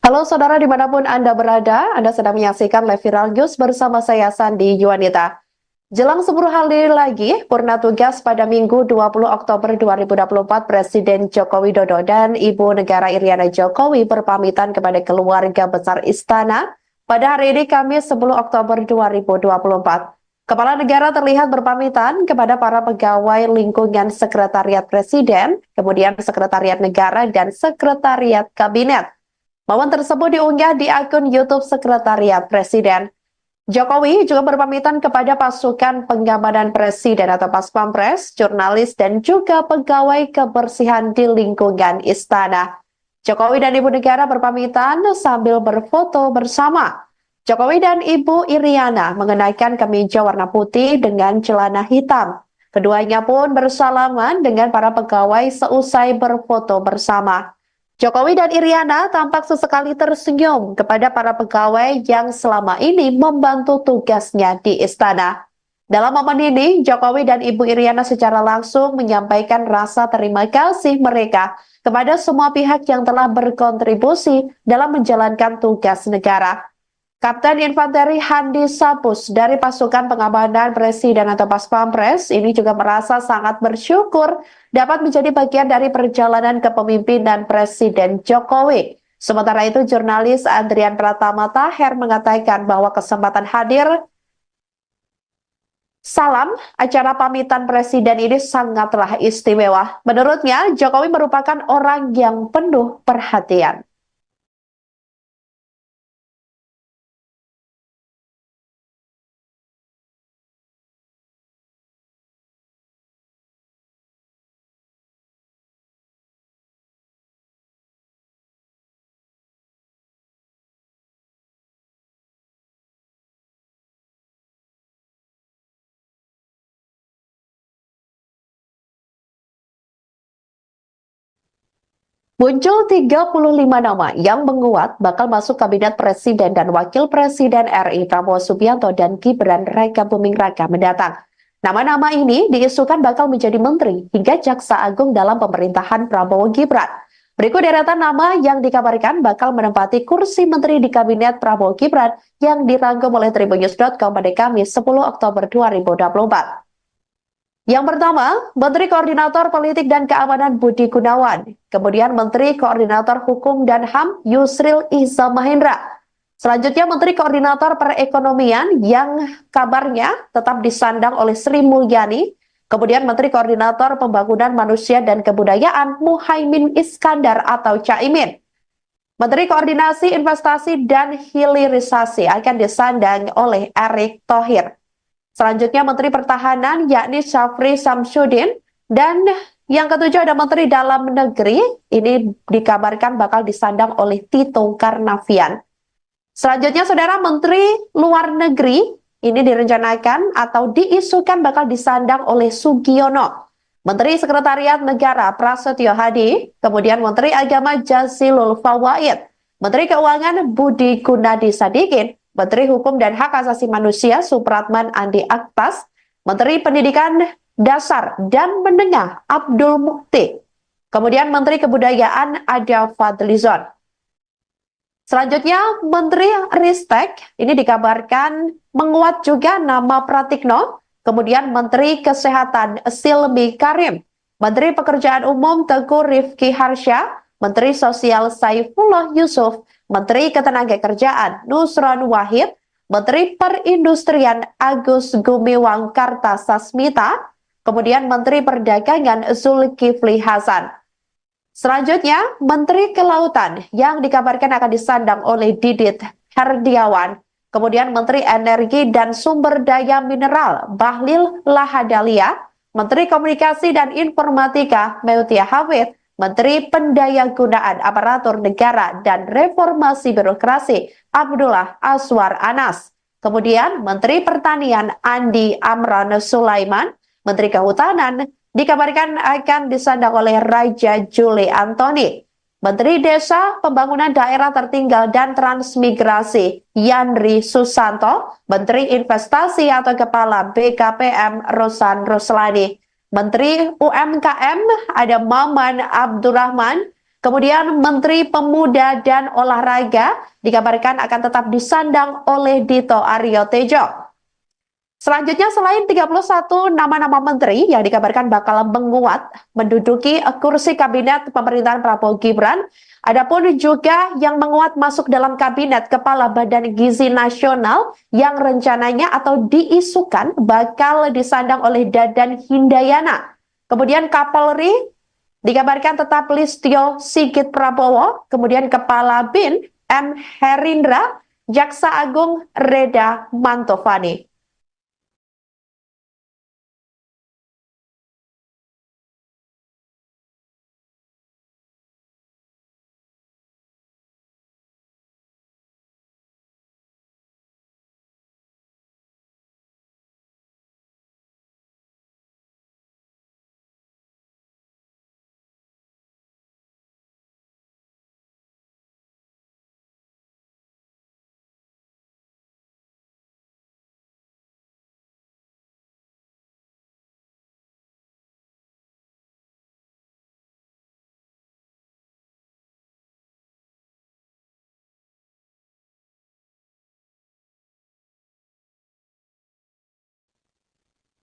Halo saudara dimanapun Anda berada, Anda sedang menyaksikan live viral news bersama saya Sandi Yuanita. Jelang 10 hari lagi, purna tugas pada Minggu 20 Oktober 2024, Presiden Joko Widodo dan Ibu Negara Iriana Jokowi berpamitan kepada keluarga besar Istana pada hari ini Kamis 10 Oktober 2024. Kepala negara terlihat berpamitan kepada para pegawai lingkungan Sekretariat Presiden, kemudian Sekretariat Negara, dan Sekretariat Kabinet. Momen tersebut diunggah di akun YouTube Sekretariat Presiden. Jokowi juga berpamitan kepada pasukan pengamanan Presiden atau Paspampres, jurnalis, dan juga pegawai kebersihan di lingkungan istana. Jokowi dan Ibu Negara berpamitan sambil berfoto bersama. Jokowi dan Ibu Iriana mengenakan kemeja warna putih dengan celana hitam. Keduanya pun bersalaman dengan para pegawai seusai berfoto bersama. Jokowi dan Iriana tampak sesekali tersenyum kepada para pegawai yang selama ini membantu tugasnya di istana. Dalam momen ini, Jokowi dan Ibu Iriana secara langsung menyampaikan rasa terima kasih mereka kepada semua pihak yang telah berkontribusi dalam menjalankan tugas negara. Kapten Infanteri Handi Sapus dari pasukan pengamanan Presiden atau Paspampres ini juga merasa sangat bersyukur dapat menjadi bagian dari perjalanan kepemimpinan Presiden Jokowi. Sementara itu, jurnalis Adrian Pratama Taher mengatakan bahwa kesempatan hadir salam acara pamitan Presiden ini sangatlah istimewa. Menurutnya, Jokowi merupakan orang yang penuh perhatian. Muncul 35 nama yang menguat bakal masuk kabinet Presiden dan Wakil Presiden RI Prabowo Subianto dan Gibran Raka Buming Raka mendatang. Nama-nama ini diisukan bakal menjadi menteri hingga jaksa agung dalam pemerintahan Prabowo Gibran. Berikut deretan nama yang dikabarkan bakal menempati kursi menteri di kabinet Prabowo Gibran yang dirangkum oleh Tribunnews.com pada Kamis 10 Oktober 2024. Yang pertama, Menteri Koordinator Politik dan Keamanan Budi Gunawan. Kemudian Menteri Koordinator Hukum dan HAM Yusril Iza Mahendra. Selanjutnya Menteri Koordinator Perekonomian yang kabarnya tetap disandang oleh Sri Mulyani. Kemudian Menteri Koordinator Pembangunan Manusia dan Kebudayaan Muhaimin Iskandar atau Caimin. Menteri Koordinasi Investasi dan Hilirisasi akan disandang oleh Erick Thohir. Selanjutnya Menteri Pertahanan yakni Syafri Samsudin, dan yang ketujuh ada Menteri Dalam Negeri, ini dikabarkan bakal disandang oleh Tito Karnavian. Selanjutnya Saudara, Menteri Luar Negeri ini direncanakan atau diisukan bakal disandang oleh Sugiono. Menteri Sekretariat Negara Prasetyo Hadi, kemudian Menteri Agama Jazilul Fawait, Menteri Keuangan Budi Gunadi Sadikin, Menteri Hukum dan Hak Asasi Manusia Supratman Andi Aktas, Menteri Pendidikan Dasar dan Menengah Abdul Mukti, kemudian Menteri Kebudayaan Ada Fadlizon. Selanjutnya Menteri Ristek ini dikabarkan menguat juga nama Pratikno, kemudian Menteri Kesehatan Silmi Karim, Menteri Pekerjaan Umum Teguh Rifki Harsha, Menteri Sosial Saifullah Yusuf, Menteri Ketenagakerjaan Nusron Wahid, Menteri Perindustrian Agus Gumiwang Kartasasmita, kemudian Menteri Perdagangan Zulkifli Hasan. Selanjutnya, Menteri Kelautan yang dikabarkan akan disandang oleh Didit Herdiawan, kemudian Menteri Energi dan Sumber Daya Mineral Bahlil Lahadalia, Menteri Komunikasi dan Informatika Meutia Hafid, Menteri Pendayagunaan Aparatur Negara dan Reformasi Birokrasi Abdullah Aswar Anas. Kemudian Menteri Pertanian Andi Amran Sulaiman, Menteri Kehutanan dikabarkan akan disandang oleh Raja Juli Antoni. Menteri Desa, Pembangunan Daerah Tertinggal dan Transmigrasi Yandri Susanto, Menteri Investasi atau Kepala BKPM Rosan Roslani. Menteri UMKM ada Maman Abdurrahman, kemudian Menteri Pemuda dan Olahraga dikabarkan akan tetap disandang oleh Dito Aryo Tejo. Selanjutnya selain 31 nama-nama menteri yang dikabarkan bakal menguat menduduki kursi kabinet pemerintahan Prabowo Gibran, adapun juga yang menguat masuk dalam kabinet Kepala Badan Gizi Nasional yang rencananya atau diisukan bakal disandang oleh Dadan Hindayana. Kemudian Kapolri dikabarkan tetap Listio Sigit Prabowo, kemudian Kepala BIN M. Herindra, Jaksa Agung Reda Mantovani.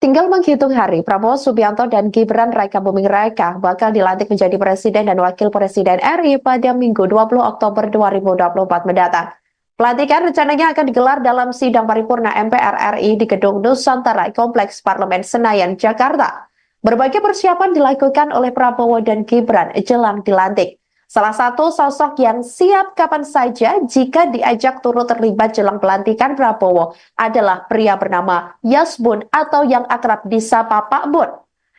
Tinggal menghitung hari, Prabowo Subianto dan Gibran Raka Buming Raka bakal dilantik menjadi Presiden dan Wakil Presiden RI pada Minggu 20 Oktober 2024 mendatang. Pelantikan rencananya akan digelar dalam sidang paripurna MPR RI di Gedung Nusantara Kompleks Parlemen Senayan, Jakarta. Berbagai persiapan dilakukan oleh Prabowo dan Gibran jelang dilantik. Salah satu sosok yang siap kapan saja jika diajak turut terlibat jelang pelantikan Prabowo adalah pria bernama Yasbun atau yang akrab disapa Pak Bun.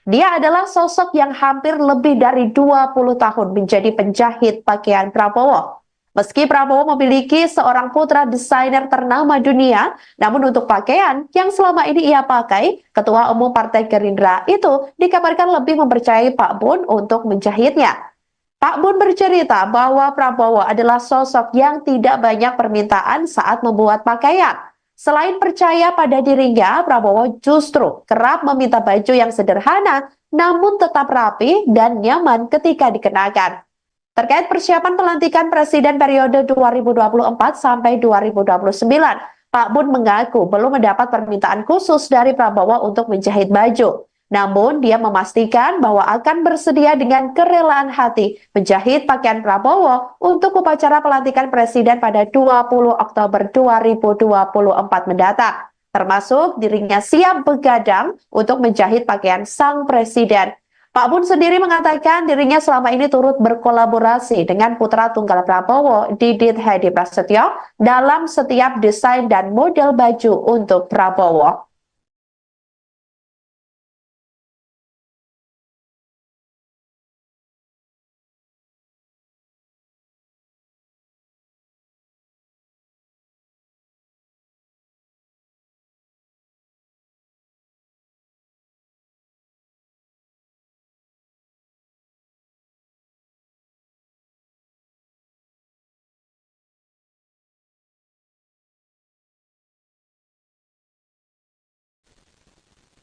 Dia adalah sosok yang hampir lebih dari 20 tahun menjadi penjahit pakaian Prabowo. Meski Prabowo memiliki seorang putra desainer ternama dunia, namun untuk pakaian yang selama ini ia pakai, Ketua Umum Partai Gerindra itu dikabarkan lebih mempercayai Pak Bun untuk menjahitnya. Pak Bun bercerita bahwa Prabowo adalah sosok yang tidak banyak permintaan saat membuat pakaian. Selain percaya pada dirinya, Prabowo justru kerap meminta baju yang sederhana namun tetap rapi dan nyaman ketika dikenakan. Terkait persiapan pelantikan Presiden periode 2024 sampai 2029, Pak Bun mengaku belum mendapat permintaan khusus dari Prabowo untuk menjahit baju. Namun, dia memastikan bahwa akan bersedia dengan kerelaan hati menjahit pakaian Prabowo untuk upacara pelantikan Presiden pada 20 Oktober 2024 mendatang. Termasuk dirinya siap begadang untuk menjahit pakaian sang Presiden. Pak Bun sendiri mengatakan dirinya selama ini turut berkolaborasi dengan putra tunggal Prabowo, Didit Hedi Prasetyo, dalam setiap desain dan model baju untuk Prabowo.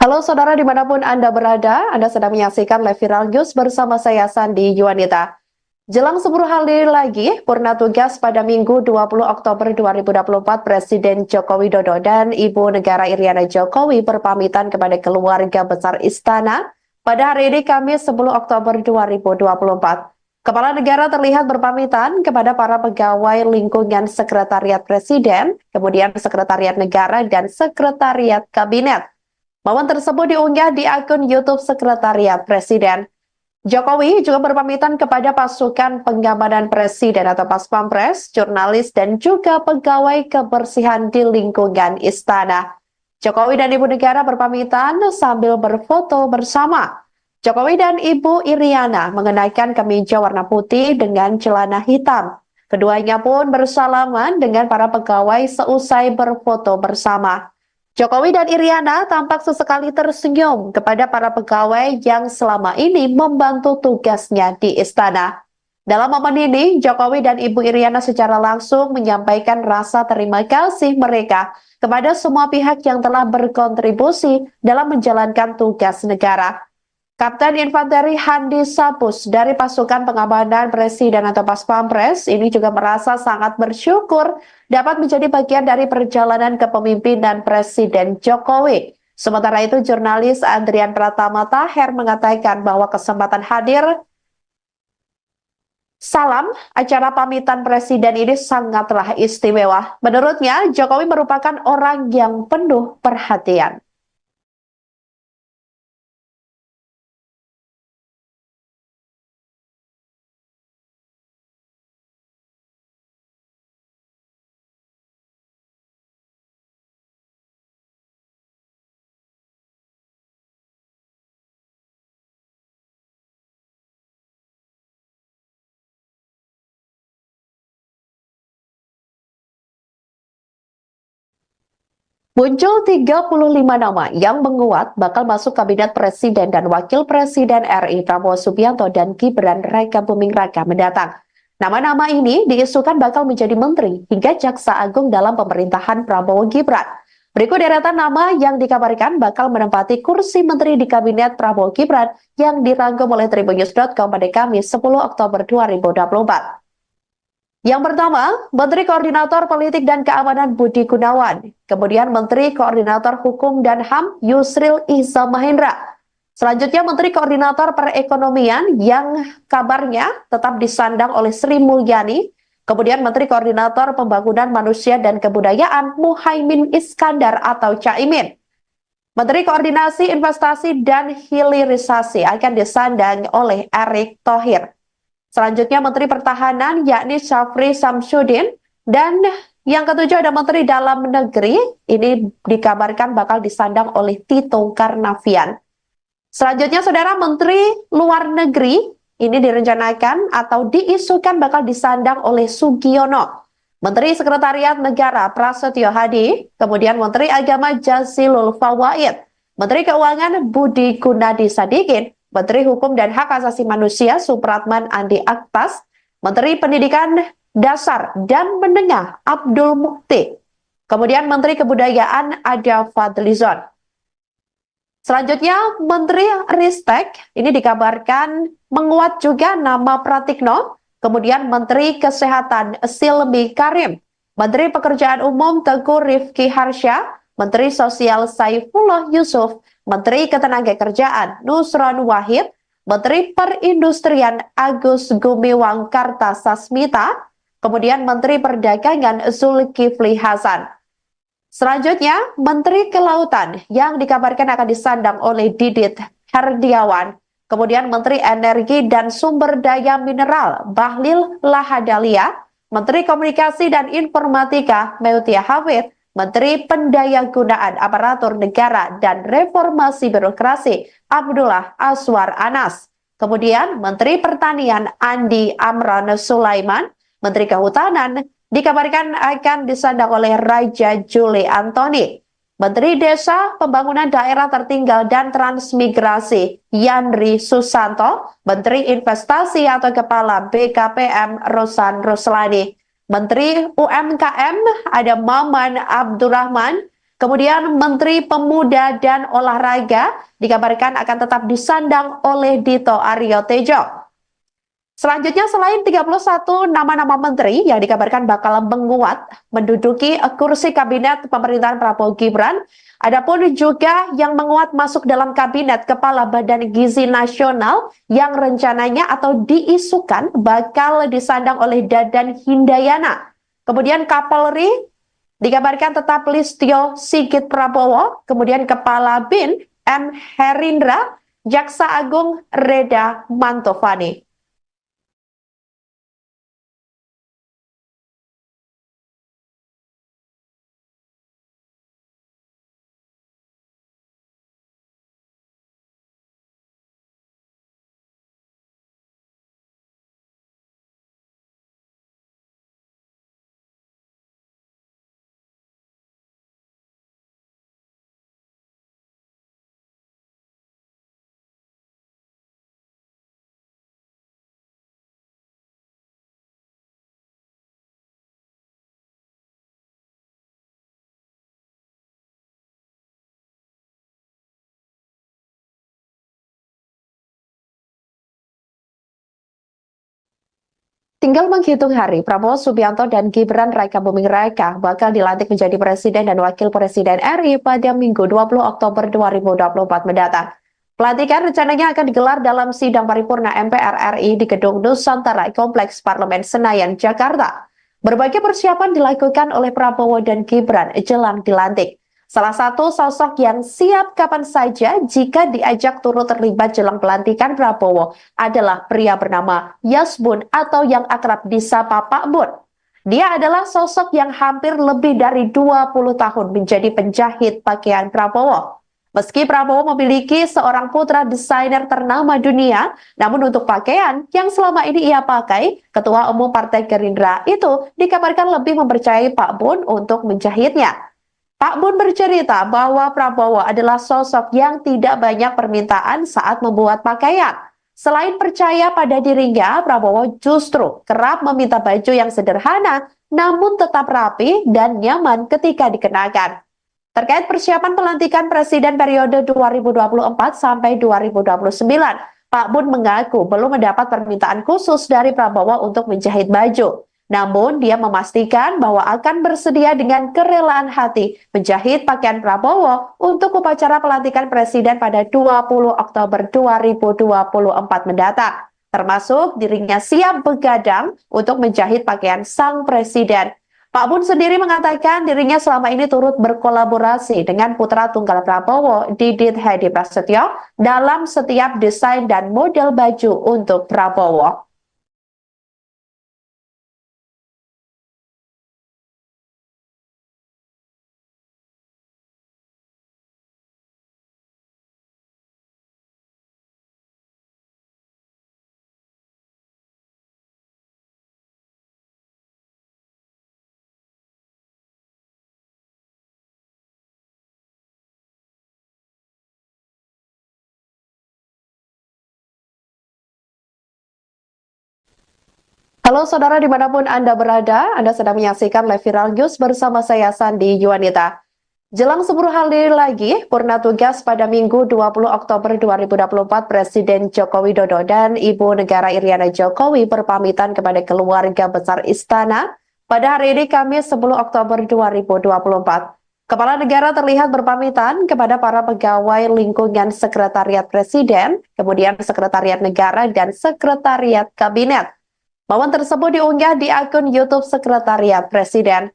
Halo saudara dimanapun Anda berada, Anda sedang menyaksikan live viral news bersama saya Sandi Yuwanita. Jelang 10 hari lagi, purna tugas pada Minggu 20 Oktober 2024, Presiden Joko Widodo dan Ibu Negara Iriana Jokowi berpamitan kepada keluarga besar Istana pada hari ini Kamis 10 Oktober 2024. Kepala negara terlihat berpamitan kepada para pegawai lingkungan Sekretariat Presiden, kemudian Sekretariat Negara dan Sekretariat Kabinet. Momen tersebut diunggah di akun YouTube Sekretariat Presiden. Jokowi juga berpamitan kepada pasukan pengamanan Presiden atau Paspampres, jurnalis, dan juga pegawai kebersihan di lingkungan istana. Jokowi dan Ibu Negara berpamitan sambil berfoto bersama. Jokowi dan Ibu Iriana mengenakan kemeja warna putih dengan celana hitam. Keduanya pun bersalaman dengan para pegawai seusai berfoto bersama. Jokowi dan Iriana tampak sesekali tersenyum kepada para pegawai yang selama ini membantu tugasnya di istana. Dalam momen ini, Jokowi dan Ibu Iriana secara langsung menyampaikan rasa terima kasih mereka kepada semua pihak yang telah berkontribusi dalam menjalankan tugas negara. Kapten Infanteri Handi Sapus dari pasukan pengamanan Presiden atau Paspampres ini juga merasa sangat bersyukur dapat menjadi bagian dari perjalanan kepemimpinan Presiden Jokowi. Sementara itu, jurnalis Andrian Pratama Taher mengatakan bahwa kesempatan hadir salam acara pamitan Presiden ini sangatlah istimewa. Menurutnya, Jokowi merupakan orang yang penuh perhatian. Muncul 35 nama yang menguat bakal masuk kabinet Presiden dan Wakil Presiden RI Prabowo Subianto dan Gibran Raka Buming Raka mendatang. Nama-nama ini diisukan bakal menjadi menteri hingga jaksa agung dalam pemerintahan Prabowo Gibran. Berikut deretan nama yang dikabarkan bakal menempati kursi menteri di kabinet Prabowo Gibran yang dirangkum oleh tribunnews.com pada Kamis 10 Oktober 2024. Yang pertama, Menteri Koordinator Politik dan Keamanan Budi Gunawan. Kemudian Menteri Koordinator Hukum dan HAM Yusril Iza Mahendra. Selanjutnya Menteri Koordinator Perekonomian yang kabarnya tetap disandang oleh Sri Mulyani. Kemudian Menteri Koordinator Pembangunan Manusia dan Kebudayaan Muhaimin Iskandar atau Caimin. Menteri Koordinasi Investasi dan Hilirisasi akan disandang oleh Erick Thohir. Selanjutnya Menteri Pertahanan yakni Syafri Samsudin, dan yang ketujuh ada Menteri Dalam Negeri, ini dikabarkan bakal disandang oleh Tito Karnavian. Selanjutnya Saudara, Menteri Luar Negeri ini direncanakan atau diisukan bakal disandang oleh Sugiono. Menteri Sekretariat Negara Prasetyo Hadi, kemudian Menteri Agama Jazilul Fawait, Menteri Keuangan Budi Gunadi Sadikin, Menteri Hukum dan Hak Asasi Manusia Supratman Andi Aktas, Menteri Pendidikan Dasar dan Menengah Abdul Mukti, kemudian Menteri Kebudayaan Ada Fadlizon. Selanjutnya, Menteri Ristek ini dikabarkan menguat juga nama Pratikno, kemudian Menteri Kesehatan Silmi Karim, Menteri Pekerjaan Umum Teguh Rifki Harsha, Menteri Sosial Saifullah Yusuf, Menteri Ketenagakerjaan Nusron Wahid, Menteri Perindustrian Agus Gumiwang Kartasasmita, kemudian Menteri Perdagangan Zulkifli Hasan. Selanjutnya, Menteri Kelautan yang dikabarkan akan disandang oleh Didit Herdiawan. Kemudian Menteri Energi dan Sumber Daya Mineral Bahlil Lahadalia, Menteri Komunikasi dan Informatika Meutia Hafid, Menteri Pendayagunaan Aparatur Negara dan Reformasi Birokrasi Abdullah Aswar Anas. Kemudian Menteri Pertanian Andi Amran Sulaiman, Menteri Kehutanan dikabarkan akan disandang oleh Raja Juli Antoni. Menteri Desa, Pembangunan Daerah Tertinggal dan Transmigrasi Yandri Susanto, Menteri Investasi atau Kepala BKPM Rosan Roslani, Menteri UMKM ada Maman Abdurrahman, kemudian Menteri Pemuda dan Olahraga dikabarkan akan tetap disandang oleh Dito Aryo Tejo. Selanjutnya, selain 31 nama-nama menteri yang dikabarkan bakal menguat menduduki kursi kabinet pemerintahan Prabowo Gibran, adapun juga yang menguat masuk dalam kabinet Kepala Badan Gizi Nasional yang rencananya atau diisukan bakal disandang oleh Dadan Hindayana. Kemudian Kapolri dikabarkan tetap Listio Sigit Prabowo, kemudian Kepala BIN M. Herindra, Jaksa Agung Reda Mantovani. Tinggal menghitung hari, Prabowo Subianto dan Gibran Raka Buming Raka bakal dilantik menjadi Presiden dan Wakil Presiden RI pada Minggu 20 Oktober 2024 mendatang. Pelantikan rencananya akan digelar dalam sidang paripurna MPR RI di Gedung Nusantara Kompleks Parlemen Senayan, Jakarta. Berbagai persiapan dilakukan oleh Prabowo dan Gibran jelang dilantik. Salah satu sosok yang siap kapan saja jika diajak turut terlibat jelang pelantikan Prabowo adalah pria bernama Yasbun atau yang akrab disapa Pak Bun. Dia adalah sosok yang hampir lebih dari 20 tahun menjadi penjahit pakaian Prabowo. Meski Prabowo memiliki seorang putra desainer ternama dunia, namun untuk pakaian yang selama ini ia pakai, Ketua Umum Partai Gerindra itu dikabarkan lebih mempercayai Pak Bun untuk menjahitnya. Pak Bun bercerita bahwa Prabowo adalah sosok yang tidak banyak permintaan saat membuat pakaian. Selain percaya pada dirinya, Prabowo justru kerap meminta baju yang sederhana namun tetap rapi dan nyaman ketika dikenakan. Terkait persiapan pelantikan Presiden periode 2024 sampai 2029, Pak Bun mengaku belum mendapat permintaan khusus dari Prabowo untuk menjahit baju. Namun, dia memastikan bahwa akan bersedia dengan kerelaan hati menjahit pakaian Prabowo untuk upacara pelantikan Presiden pada 20 Oktober 2024 mendatang. Termasuk dirinya siap begadang untuk menjahit pakaian sang Presiden. Pak Bun sendiri mengatakan dirinya selama ini turut berkolaborasi dengan putra tunggal Prabowo, Didit Hedi Prasetyo, dalam setiap desain dan model baju untuk Prabowo. Halo saudara dimanapun Anda berada, Anda sedang menyaksikan live viral news bersama saya Sandi Yuwanita. Jelang 10 hari lagi, purna tugas pada Minggu 20 Oktober 2024, Presiden Joko Widodo dan Ibu Negara Iriana Jokowi berpamitan kepada keluarga besar Istana pada hari ini Kamis 10 Oktober 2024. Kepala negara terlihat berpamitan kepada para pegawai lingkungan Sekretariat Presiden, kemudian Sekretariat Negara dan Sekretariat Kabinet. Momen tersebut diunggah di akun YouTube Sekretariat Presiden.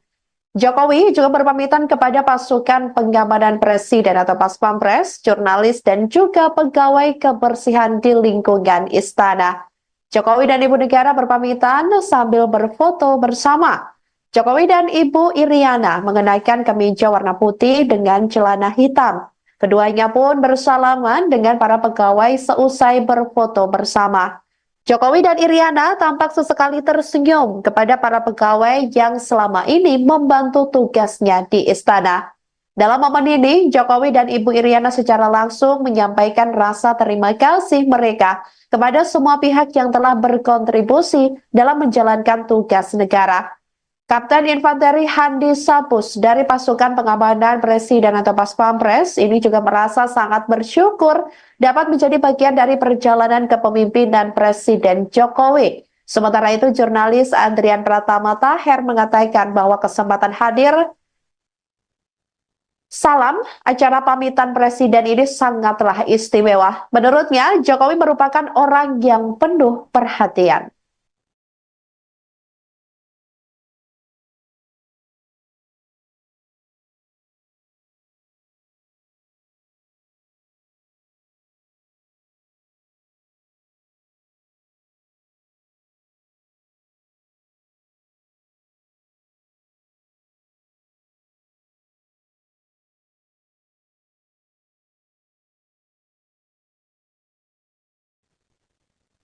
Jokowi juga berpamitan kepada pasukan pengamanan Presiden atau Paspampres, jurnalis, dan juga pegawai kebersihan di lingkungan istana. Jokowi dan Ibu Negara berpamitan sambil berfoto bersama. Jokowi dan Ibu Iriana mengenakan kemeja warna putih dengan celana hitam. Keduanya pun bersalaman dengan para pegawai seusai berfoto bersama. Jokowi dan Iriana tampak sesekali tersenyum kepada para pegawai yang selama ini membantu tugasnya di istana. Dalam momen ini, Jokowi dan Ibu Iriana secara langsung menyampaikan rasa terima kasih mereka kepada semua pihak yang telah berkontribusi dalam menjalankan tugas negara. Kapten Infanteri Handi Sapus dari pasukan pengamanan Presiden atau Paspampres ini juga merasa sangat bersyukur dapat menjadi bagian dari perjalanan kepemimpinan Presiden Jokowi. Sementara itu, jurnalis Andrian Pratama Taher mengatakan bahwa kesempatan hadir salam acara pamitan Presiden ini sangatlah istimewa. Menurutnya, Jokowi merupakan orang yang penuh perhatian.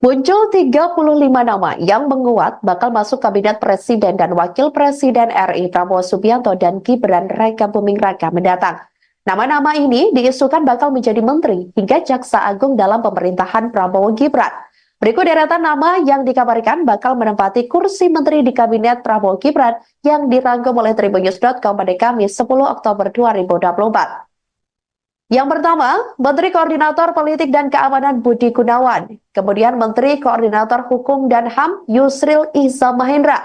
Muncul 35 nama yang menguat bakal masuk Kabinet Presiden dan Wakil Presiden RI Prabowo Subianto dan Gibran Raka Buming Raka mendatang. Nama-nama ini diisukan bakal menjadi menteri hingga jaksa agung dalam pemerintahan Prabowo Gibran. Berikut deretan nama yang dikabarkan bakal menempati kursi menteri di Kabinet Prabowo Gibran yang dirangkum oleh tribunnews.com pada Kamis 10 Oktober 2024. Yang pertama, Menteri Koordinator Politik dan Keamanan Budi Gunawan. Kemudian Menteri Koordinator Hukum dan HAM Yusril Iza Mahendra.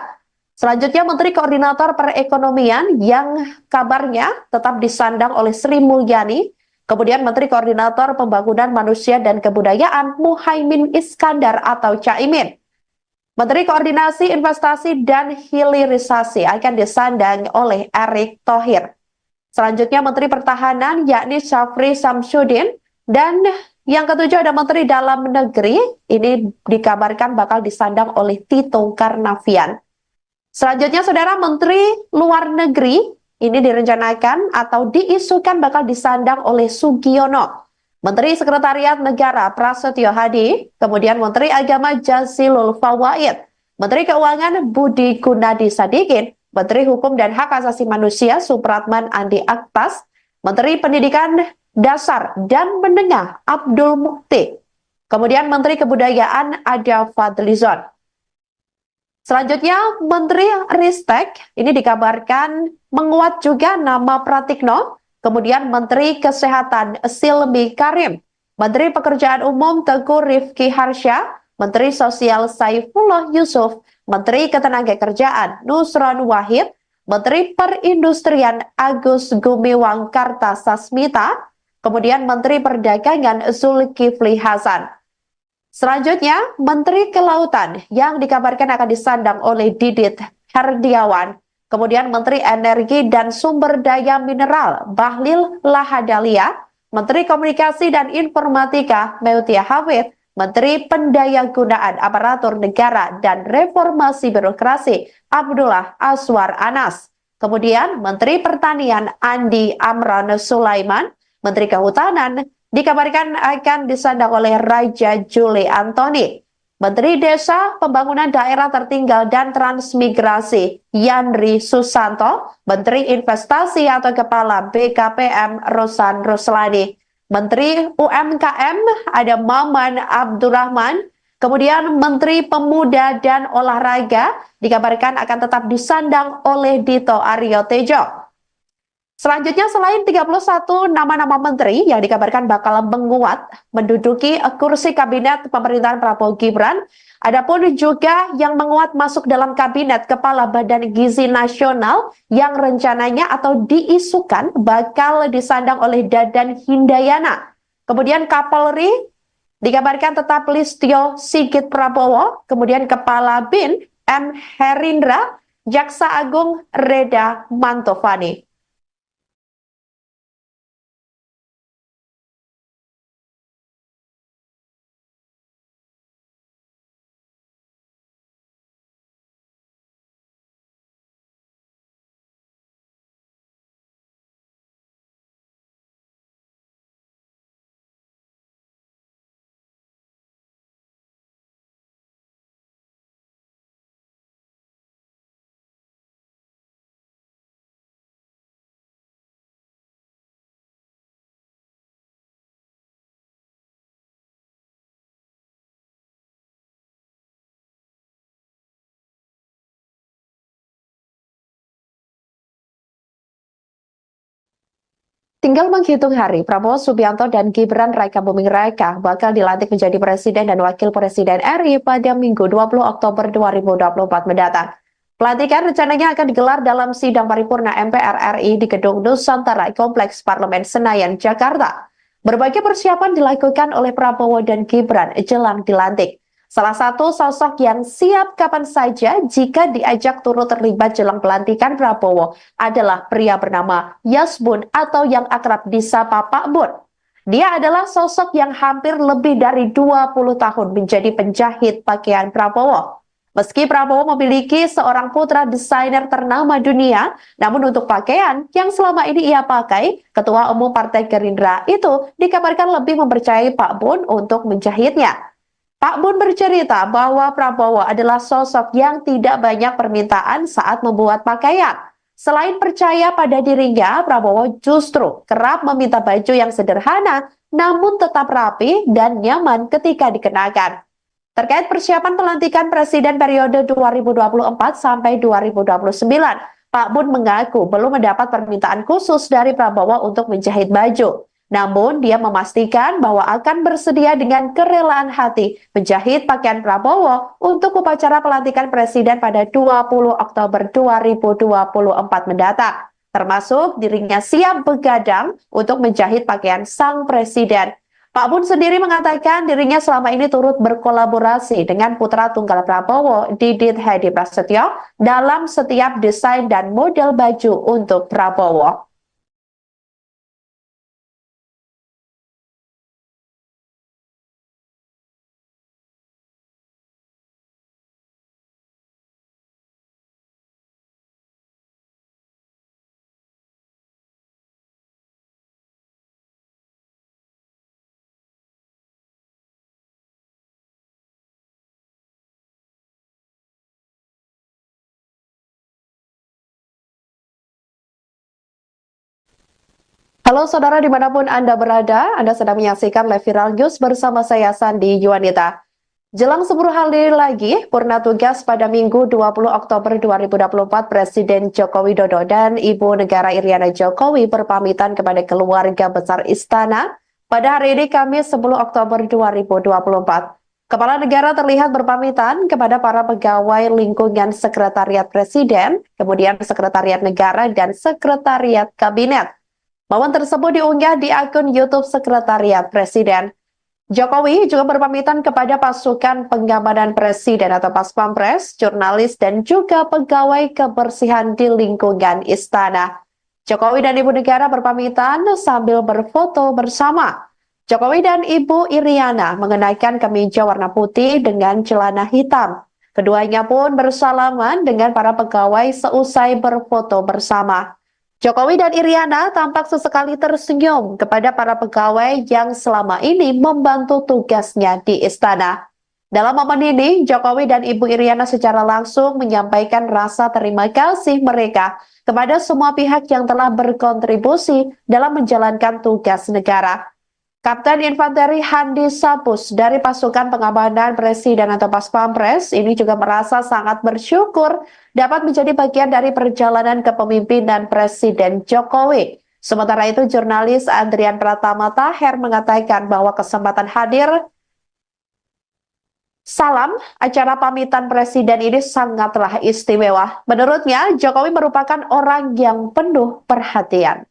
Selanjutnya Menteri Koordinator Perekonomian yang kabarnya tetap disandang oleh Sri Mulyani. Kemudian Menteri Koordinator Pembangunan Manusia dan Kebudayaan Muhaimin Iskandar atau Caimin. Menteri Koordinasi Investasi dan Hilirisasi akan disandang oleh Erick Thohir. Selanjutnya Menteri Pertahanan yakni Syafri Samsudin, dan yang ketujuh ada Menteri Dalam Negeri, ini dikabarkan bakal disandang oleh Tito Karnavian. Selanjutnya Saudara, Menteri Luar Negeri ini direncanakan atau diisukan bakal disandang oleh Sugiono. Menteri Sekretariat Negara Prasetyo Hadi, kemudian Menteri Agama Jazilul Fawaid, Menteri Keuangan Budi Gunadi Sadikin, Menteri Hukum dan Hak Asasi Manusia Supratman Andi Aktas, Menteri Pendidikan Dasar dan Menengah Abdul Mukti, kemudian Menteri Kebudayaan Ada Fadlizon. Selanjutnya Menteri Ristek ini dikabarkan menguat juga nama Pratikno, kemudian Menteri Kesehatan Silmi Karim, Menteri Pekerjaan Umum Teguh Rifki Harsha, Menteri Sosial Saifullah Yusuf, Menteri Ketenagakerjaan Nusron Wahid, Menteri Perindustrian Agus Gumiwang Kartasasmita, kemudian Menteri Perdagangan Zulkifli Hasan. Selanjutnya, Menteri Kelautan yang dikabarkan akan disandang oleh Didit Herdiawan, kemudian Menteri Energi dan Sumber Daya Mineral Bahlil Lahadalia, Menteri Komunikasi dan Informatika Meutia Hafid, Menteri Pendayagunaan Aparatur Negara dan Reformasi Birokrasi Abdullah Aswar Anas. Kemudian Menteri Pertanian Andi Amran Sulaiman, Menteri Kehutanan dikabarkan akan disandang oleh Raja Juli Antoni. Menteri Desa, Pembangunan Daerah Tertinggal dan Transmigrasi Yandri Susanto, Menteri Investasi atau Kepala BKPM Rosan Ruslani, Menteri UMKM ada Maman Abdurrahman, Kemudian Menteri Pemuda dan Olahraga dikabarkan akan tetap disandang oleh Dito Aryo Tejo. Selanjutnya, selain 31 nama-nama menteri yang dikabarkan bakal menguat menduduki kursi kabinet pemerintahan Prabowo Gibran, adapun juga yang menguat masuk dalam kabinet Kepala Badan Gizi Nasional yang rencananya atau diisukan bakal disandang oleh Dadan Hindayana. Kemudian Kapolri dikabarkan tetap Listio Sigit Prabowo, kemudian Kepala BIN M. Herindra, Jaksa Agung Reda Mantovani. Tinggal menghitung hari, Prabowo Subianto dan Gibran Raka Buming Raka bakal dilantik menjadi Presiden dan Wakil Presiden RI pada Minggu 20 Oktober 2024 mendatang. Pelantikan rencananya akan digelar dalam sidang paripurna MPR RI di Gedung Nusantara Kompleks Parlemen Senayan, Jakarta. Berbagai persiapan dilakukan oleh Prabowo dan Gibran jelang dilantik. Salah satu sosok yang siap kapan saja jika diajak turut terlibat jelang pelantikan Prabowo adalah pria bernama Yasbun atau yang akrab disapa Pak Bun. Dia adalah sosok yang hampir lebih dari 20 tahun menjadi penjahit pakaian Prabowo. Meski Prabowo memiliki seorang putra desainer ternama dunia, namun untuk pakaian yang selama ini ia pakai, Ketua Umum Partai Gerindra itu dikabarkan lebih mempercayai Pak Bun untuk menjahitnya. Pak Bun bercerita bahwa Prabowo adalah sosok yang tidak banyak permintaan saat membuat pakaian. Selain percaya pada dirinya, Prabowo justru kerap meminta baju yang sederhana namun tetap rapi dan nyaman ketika dikenakan. Terkait persiapan pelantikan Presiden periode 2024 sampai 2029, Pak Bun mengaku belum mendapat permintaan khusus dari Prabowo untuk menjahit baju. Namun, dia memastikan bahwa akan bersedia dengan kerelaan hati menjahit pakaian Prabowo untuk upacara pelantikan Presiden pada 20 Oktober 2024 mendatang. Termasuk dirinya siap begadang untuk menjahit pakaian sang Presiden. Pak Bun sendiri mengatakan dirinya selama ini turut berkolaborasi dengan putra tunggal Prabowo, Didit Hedi Prasetyo, dalam setiap desain dan model baju untuk Prabowo. Halo saudara dimanapun Anda berada, Anda sedang menyaksikan live viral news bersama saya Sandi Yuanita. Jelang 10 hari lagi, purna tugas pada Minggu 20 Oktober 2024, Presiden Joko Widodo dan Ibu Negara Iriana Jokowi berpamitan kepada keluarga besar Istana pada hari ini Kamis 10 Oktober 2024. Kepala negara terlihat berpamitan kepada para pegawai lingkungan Sekretariat Presiden, kemudian Sekretariat Negara dan Sekretariat Kabinet. Momen tersebut diunggah di akun YouTube Sekretariat Presiden. Jokowi juga berpamitan kepada pasukan pengamanan Presiden atau Paspampres, jurnalis, dan juga pegawai kebersihan di lingkungan istana. Jokowi dan Ibu Negara berpamitan sambil berfoto bersama. Jokowi dan Ibu Iriana mengenakan kemeja warna putih dengan celana hitam. Keduanya pun bersalaman dengan para pegawai seusai berfoto bersama. Jokowi dan Iriana tampak sesekali tersenyum kepada para pegawai yang selama ini membantu tugasnya di istana. Dalam momen ini, Jokowi dan Ibu Iriana secara langsung menyampaikan rasa terima kasih mereka kepada semua pihak yang telah berkontribusi dalam menjalankan tugas negara. Kapten Infanteri Handi Sapus dari pasukan pengamanan Presiden atau Pas Pampres ini juga merasa sangat bersyukur dapat menjadi bagian dari perjalanan kepemimpinan Presiden Jokowi. Sementara itu, jurnalis Adrian Pratama Taher mengatakan bahwa kesempatan hadir salam acara pamitan Presiden ini sangatlah istimewa. Menurutnya, Jokowi merupakan orang yang penuh perhatian.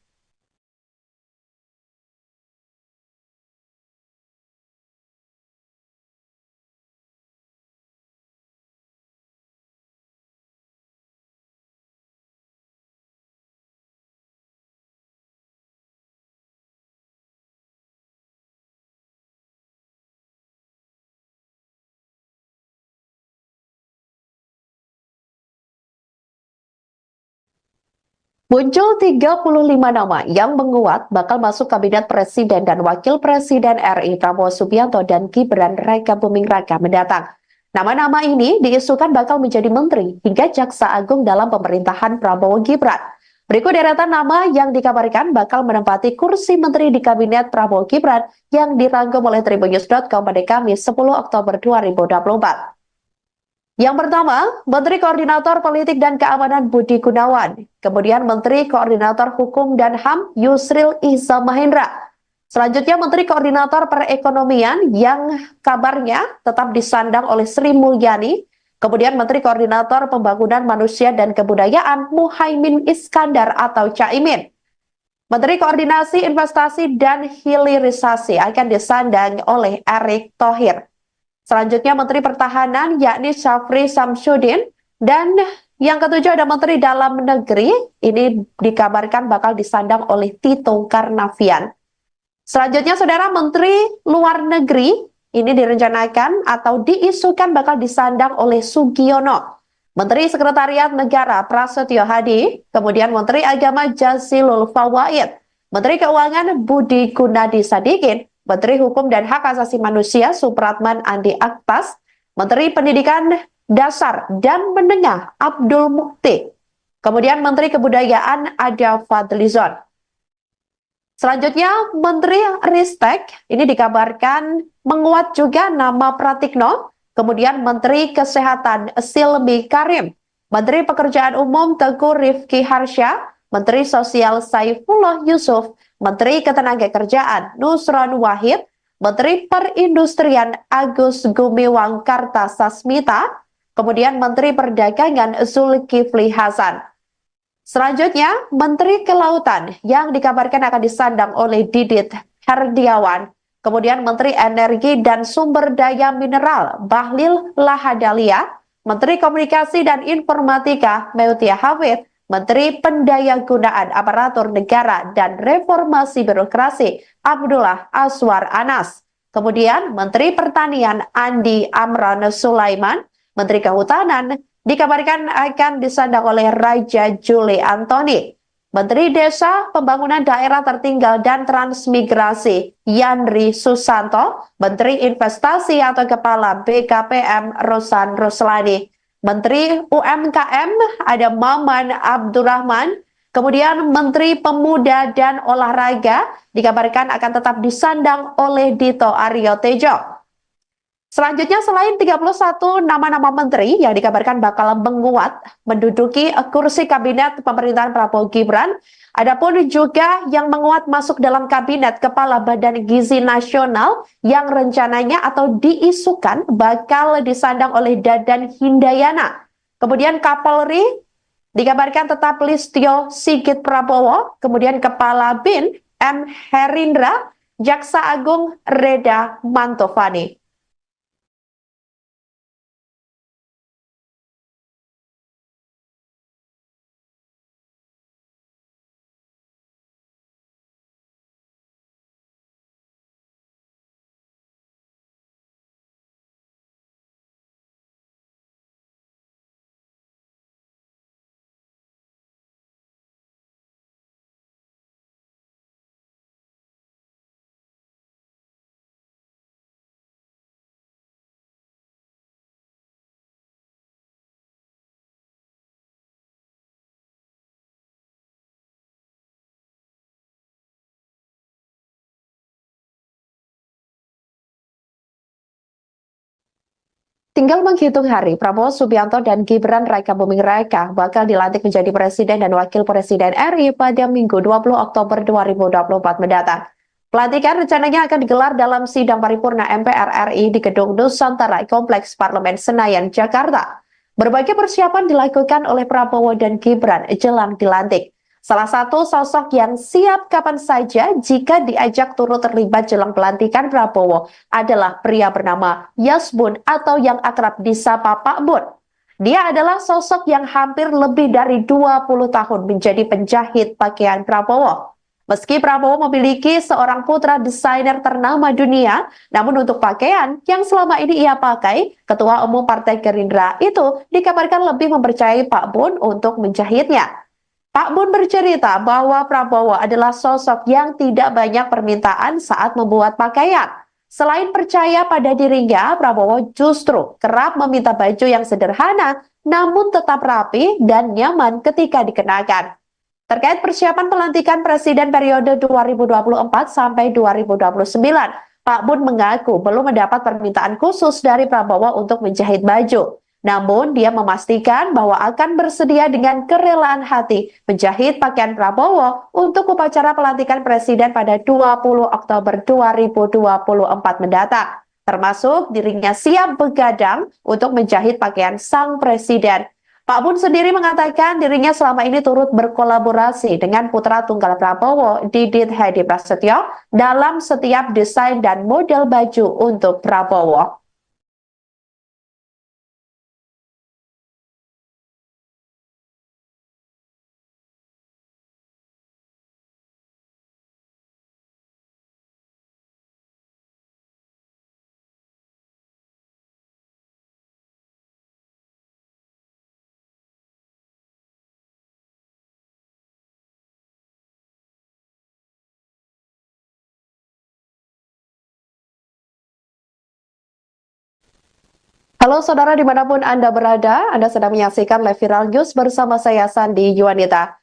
Muncul 35 nama yang menguat bakal masuk kabinet Presiden dan Wakil Presiden RI Prabowo Subianto dan Gibran Raka Buming Raka mendatang. Nama-nama ini diisukan bakal menjadi menteri hingga jaksa agung dalam pemerintahan Prabowo Gibran. Berikut deretan nama yang dikabarkan bakal menempati kursi menteri di kabinet Prabowo Gibran yang dirangkum oleh Tribunnews.com pada Kamis 10 Oktober 2024. Yang pertama, Menteri Koordinator Politik dan Keamanan Budi Gunawan. Kemudian Menteri Koordinator Hukum dan HAM Yusril Iza Mahendra. Selanjutnya Menteri Koordinator Perekonomian yang kabarnya tetap disandang oleh Sri Mulyani. Kemudian Menteri Koordinator Pembangunan Manusia dan Kebudayaan Muhaimin Iskandar atau Caimin. Menteri Koordinasi Investasi dan Hilirisasi akan disandang oleh Erick Thohir. Selanjutnya Menteri Pertahanan yakni Syafri Samsudin, dan yang ketujuh ada Menteri Dalam Negeri, ini dikabarkan bakal disandang oleh Tito Karnavian. Selanjutnya Saudara, Menteri Luar Negeri ini direncanakan atau diisukan bakal disandang oleh Sugiono. Menteri Sekretariat Negara Prasetyo Hadi, kemudian Menteri Agama Jazilul Fawait, Menteri Keuangan Budi Gunadi Sadikin, Menteri Hukum dan Hak Asasi Manusia Supratman Andi Aktas, Menteri Pendidikan Dasar dan Menengah Abdul Mukti, kemudian Menteri Kebudayaan Ada Fadlizon. Selanjutnya Menteri Ristek ini dikabarkan menguat juga nama Pratikno, kemudian Menteri Kesehatan Silmi Karim, Menteri Pekerjaan Umum Teguh Rifki Harsha, Menteri Sosial Saifullah Yusuf, Menteri Ketenagakerjaan Nusron Wahid, Menteri Perindustrian Agus Gumiwang Kartasasmita, kemudian Menteri Perdagangan Zulkifli Hasan. Selanjutnya, Menteri Kelautan yang dikabarkan akan disandang oleh Didit Herdiawan, kemudian Menteri Energi dan Sumber Daya Mineral Bahlil Lahadalia, Menteri Komunikasi dan Informatika Meutia Hafid, Menteri Pendayagunaan Aparatur Negara dan Reformasi Birokrasi Abdullah Aswar Anas. Kemudian Menteri Pertanian Andi Amran Sulaiman, Menteri Kehutanan dikabarkan akan disandang oleh Raja Juli Antoni. Menteri Desa, Pembangunan Daerah Tertinggal dan Transmigrasi Yandri Susanto, Menteri Investasi atau Kepala BKPM Rosan Roslani. Menteri UMKM ada Maman Abdurrahman, kemudian Menteri Pemuda dan Olahraga dikabarkan akan tetap disandang oleh Dito Aryo Tejo. Selanjutnya selain 31 nama-nama menteri yang dikabarkan bakal menguat menduduki kursi kabinet pemerintahan Prabowo Gibran, adapun juga yang menguat masuk dalam kabinet Kepala Badan Gizi Nasional yang rencananya atau diisukan bakal disandang oleh Dadan Hindayana. Kemudian Kapolri dikabarkan tetap Listio Sigit Prabowo, kemudian Kepala BIN M. Herindra, Jaksa Agung Reda Mantovani. Tinggal menghitung hari, Prabowo Subianto dan Gibran Rakabuming Raka bakal dilantik menjadi Presiden dan Wakil Presiden RI pada Minggu 20 Oktober 2024 mendatang. Pelantikan rencananya akan digelar dalam sidang paripurna MPR RI di Gedung Nusantara Kompleks Parlemen Senayan, Jakarta. Berbagai persiapan dilakukan oleh Prabowo dan Gibran jelang dilantik. Salah satu sosok yang siap kapan saja jika diajak turut terlibat jelang pelantikan Prabowo adalah pria bernama Yasbun atau yang akrab disapa Pak Bun. Dia adalah sosok yang hampir lebih dari 20 tahun menjadi penjahit pakaian Prabowo. Meski Prabowo memiliki seorang putra desainer ternama dunia, namun untuk pakaian yang selama ini ia pakai, Ketua Umum Partai Gerindra itu dikabarkan lebih mempercayai Pak Bun untuk menjahitnya. Pak Bun bercerita bahwa Prabowo adalah sosok yang tidak banyak permintaan saat membuat pakaian. Selain percaya pada dirinya, Prabowo justru kerap meminta baju yang sederhana namun tetap rapi dan nyaman ketika dikenakan. Terkait persiapan pelantikan Presiden periode 2024 sampai 2029, Pak Bun mengaku belum mendapat permintaan khusus dari Prabowo untuk menjahit baju. Namun, dia memastikan bahwa akan bersedia dengan kerelaan hati menjahit pakaian Prabowo untuk upacara pelantikan Presiden pada 20 Oktober 2024 mendatang. Termasuk dirinya siap begadang untuk menjahit pakaian sang Presiden. Pak Bun sendiri mengatakan dirinya selama ini turut berkolaborasi dengan putra tunggal Prabowo, Didit Hedi Prasetyo, dalam setiap desain dan model baju untuk Prabowo. Halo saudara dimanapun Anda berada, Anda sedang menyaksikan Live Viral News bersama saya Sandi Yuwanita.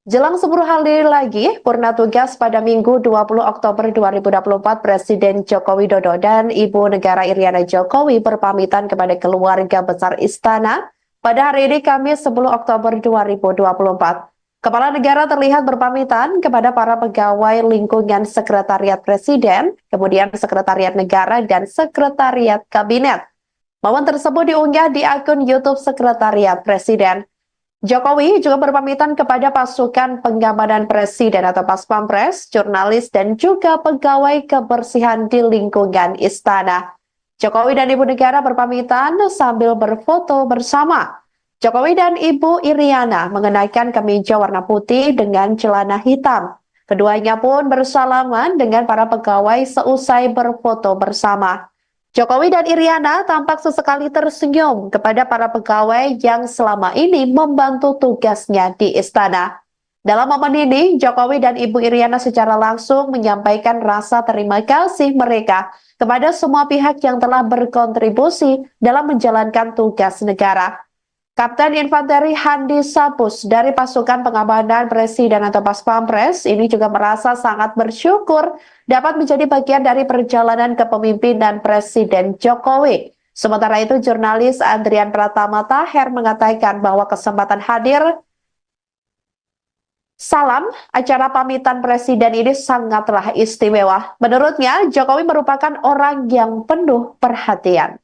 Jelang 10 hari lagi, purna tugas pada Minggu 20 Oktober 2024, Presiden Joko Widodo dan Ibu Negara Iriana Jokowi berpamitan kepada keluarga besar Istana pada hari ini Kamis 10 Oktober 2024. Kepala negara terlihat berpamitan kepada para pegawai lingkungan Sekretariat Presiden, kemudian Sekretariat Negara dan Sekretariat Kabinet. Momen tersebut diunggah di akun YouTube Sekretariat Presiden. Jokowi juga berpamitan kepada pasukan pengamanan Presiden atau Paspampres, jurnalis, dan juga pegawai kebersihan di lingkungan istana. Jokowi dan Ibu Negara berpamitan sambil berfoto bersama. Jokowi dan Ibu Iriana mengenakan kemeja warna putih dengan celana hitam. Keduanya pun bersalaman dengan para pegawai seusai berfoto bersama. Jokowi dan Iriana tampak sesekali tersenyum kepada para pegawai yang selama ini membantu tugasnya di istana. Dalam momen ini, Jokowi dan Ibu Iriana secara langsung menyampaikan rasa terima kasih mereka kepada semua pihak yang telah berkontribusi dalam menjalankan tugas negara. Kapten Infanteri Handi Sapus dari pasukan pengamanan Presiden atau Paspampres ini juga merasa sangat bersyukur dapat menjadi bagian dari perjalanan kepemimpinan Presiden Jokowi. Sementara itu, jurnalis Andrian Pratama Taher mengatakan bahwa kesempatan hadir salam acara pamitan Presiden ini sangatlah istimewa. Menurutnya, Jokowi merupakan orang yang penuh perhatian.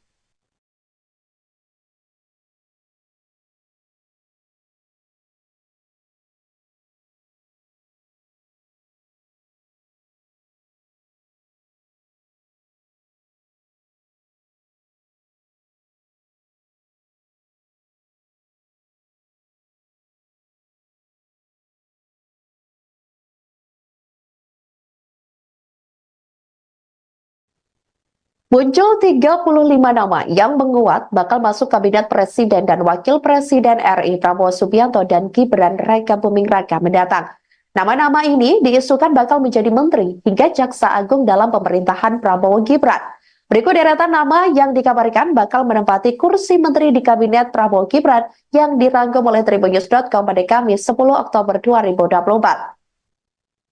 Muncul 35 nama yang menguat bakal masuk Kabinet Presiden dan Wakil Presiden RI Prabowo Subianto dan Gibran Rakabuming Raka mendatang. Nama-nama ini diisukan bakal menjadi menteri hingga jaksa agung dalam pemerintahan Prabowo Gibran. Berikut deretan nama yang dikabarkan bakal menempati kursi menteri di Kabinet Prabowo Gibran yang dirangkum oleh Tribunnews.com pada Kamis 10 Oktober 2024.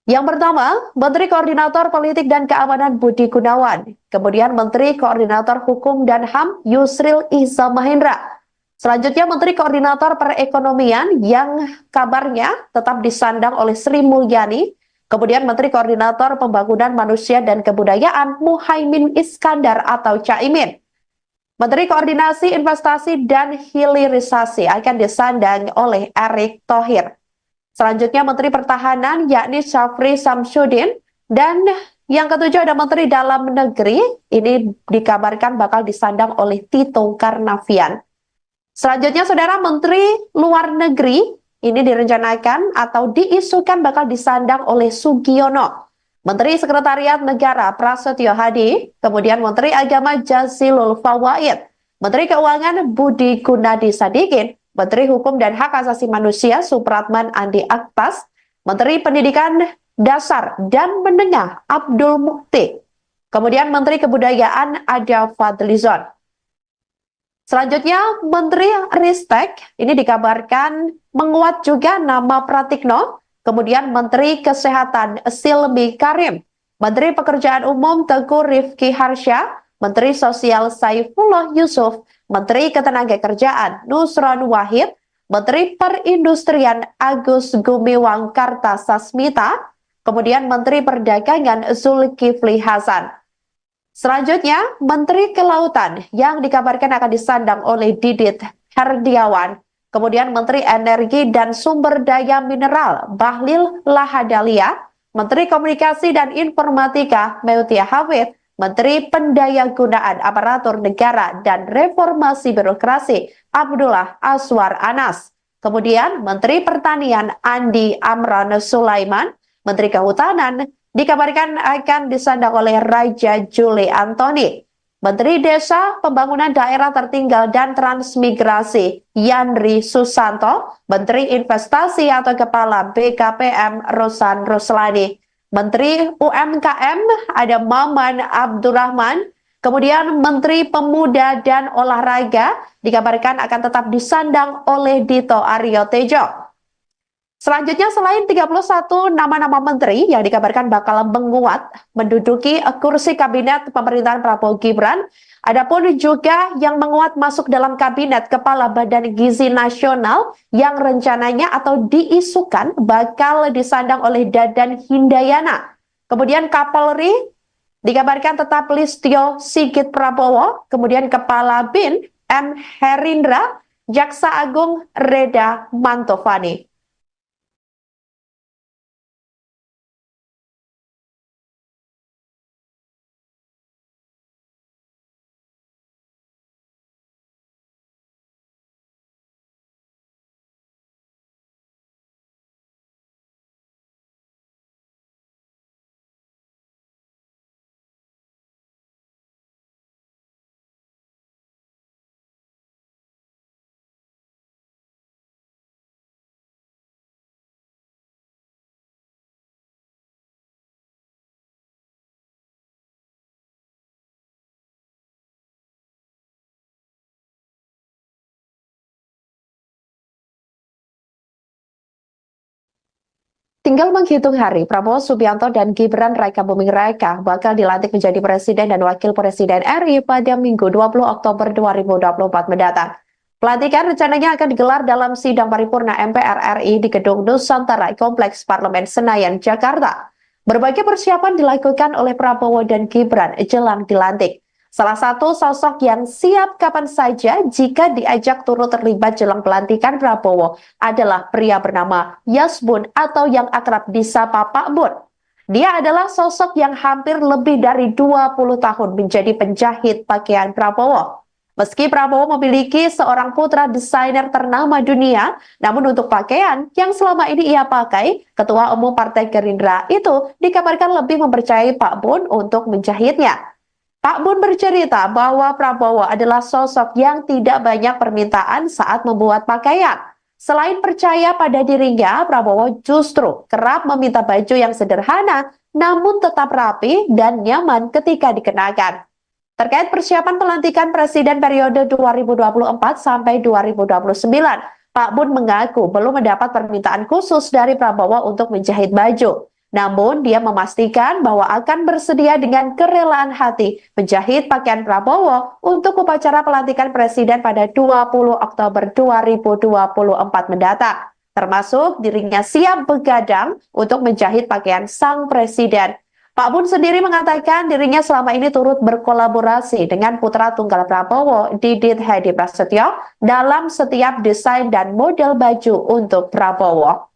Yang pertama, Menteri Koordinator Politik dan Keamanan Budi Gunawan. Kemudian Menteri Koordinator Hukum dan HAM Yusril Iza Mahendra. Selanjutnya Menteri Koordinator Perekonomian yang kabarnya tetap disandang oleh Sri Mulyani. Kemudian Menteri Koordinator Pembangunan Manusia dan Kebudayaan Muhaimin Iskandar atau Caimin. Menteri Koordinasi Investasi dan Hilirisasi akan disandang oleh Erick Thohir. Selanjutnya Menteri Pertahanan yakni Syafri Samsudin, dan yang ketujuh ada Menteri Dalam Negeri, ini dikabarkan bakal disandang oleh Tito Karnavian. Selanjutnya Saudara, Menteri Luar Negeri ini direncanakan atau diisukan bakal disandang oleh Sugiono. Menteri Sekretariat Negara Prasetyo Hadi, kemudian Menteri Agama Jazilul Fawaid, Menteri Keuangan Budi Gunadi Sadikin, Menteri Hukum dan Hak Asasi Manusia Supratman Andi Aktas, Menteri Pendidikan Dasar dan Menengah Abdul Mukti, kemudian Menteri Kebudayaan Ada Fadlizon. Selanjutnya Menteri Ristek ini dikabarkan menguat juga nama Pratikno, kemudian Menteri Kesehatan Silmi Karim, Menteri Pekerjaan Umum Teguh Rifki Harsha, Menteri Sosial Saifullah Yusuf, Menteri Ketenagakerjaan Nusron Wahid, Menteri Perindustrian Agus Gumiwang Kartasasmita, kemudian Menteri Perdagangan Zulkifli Hasan. Selanjutnya, Menteri Kelautan yang dikabarkan akan disandang oleh Didit Herdiawan, kemudian Menteri Energi dan Sumber Daya Mineral Bahlil Lahadalia, Menteri Komunikasi dan Informatika Meutia Hafid, Menteri Pendayagunaan Aparatur Negara dan Reformasi Birokrasi Abdullah Aswar Anas. Kemudian Menteri Pertanian Andi Amran Sulaiman, Menteri Kehutanan dikabarkan akan disandang oleh Raja Juli Antoni. Menteri Desa, Pembangunan Daerah Tertinggal dan Transmigrasi Yandri Susanto, Menteri Investasi atau Kepala BKPM Rosan Ruslani. Menteri UMKM ada Maman Abdurrahman, kemudian Menteri Pemuda dan Olahraga dikabarkan akan tetap disandang oleh Dito Aryo Tejo. Selanjutnya selain 31 nama-nama menteri yang dikabarkan bakal menguat menduduki kursi kabinet pemerintahan Prabowo Gibran, adapun juga yang menguat masuk dalam kabinet Kepala Badan Gizi Nasional yang rencananya atau diisukan bakal disandang oleh Dadan Hindayana. Kemudian Kapolri dikabarkan tetap Listio Sigit Prabowo, kemudian Kepala BIN M. Herindra, Jaksa Agung Reda Mantovani. Tinggal menghitung hari, Prabowo Subianto dan Gibran Raka Buming Raka bakal dilantik menjadi Presiden dan Wakil Presiden RI pada Minggu 20 Oktober 2024 mendatang. Pelantikan rencananya akan digelar dalam sidang paripurna MPR RI di Gedung Nusantara Kompleks Parlemen Senayan, Jakarta. Berbagai persiapan dilakukan oleh Prabowo dan Gibran jelang dilantik. Salah satu sosok yang siap kapan saja jika diajak turut terlibat jelang pelantikan Prabowo adalah pria bernama Yasbun atau yang akrab disapa Pak Bun. Dia adalah sosok yang hampir lebih dari 20 tahun menjadi penjahit pakaian Prabowo. Meski Prabowo memiliki seorang putra desainer ternama dunia, namun untuk pakaian yang selama ini ia pakai, Ketua Umum Partai Gerindra itu dikabarkan lebih mempercayai Pak Bun untuk menjahitnya. Pak Bun bercerita bahwa Prabowo adalah sosok yang tidak banyak permintaan saat membuat pakaian. Selain percaya pada dirinya, Prabowo justru kerap meminta baju yang sederhana namun tetap rapi dan nyaman ketika dikenakan. Terkait persiapan pelantikan Presiden periode 2024 sampai 2029, Pak Bun mengaku belum mendapat permintaan khusus dari Prabowo untuk menjahit baju. Namun, dia memastikan bahwa akan bersedia dengan kerelaan hati menjahit pakaian Prabowo untuk upacara pelantikan Presiden pada 20 Oktober 2024 mendatang. Termasuk dirinya siap begadang untuk menjahit pakaian sang Presiden. Pak Bun sendiri mengatakan dirinya selama ini turut berkolaborasi dengan putra tunggal Prabowo, Didit Hedi Prasetyo, dalam setiap desain dan model baju untuk Prabowo.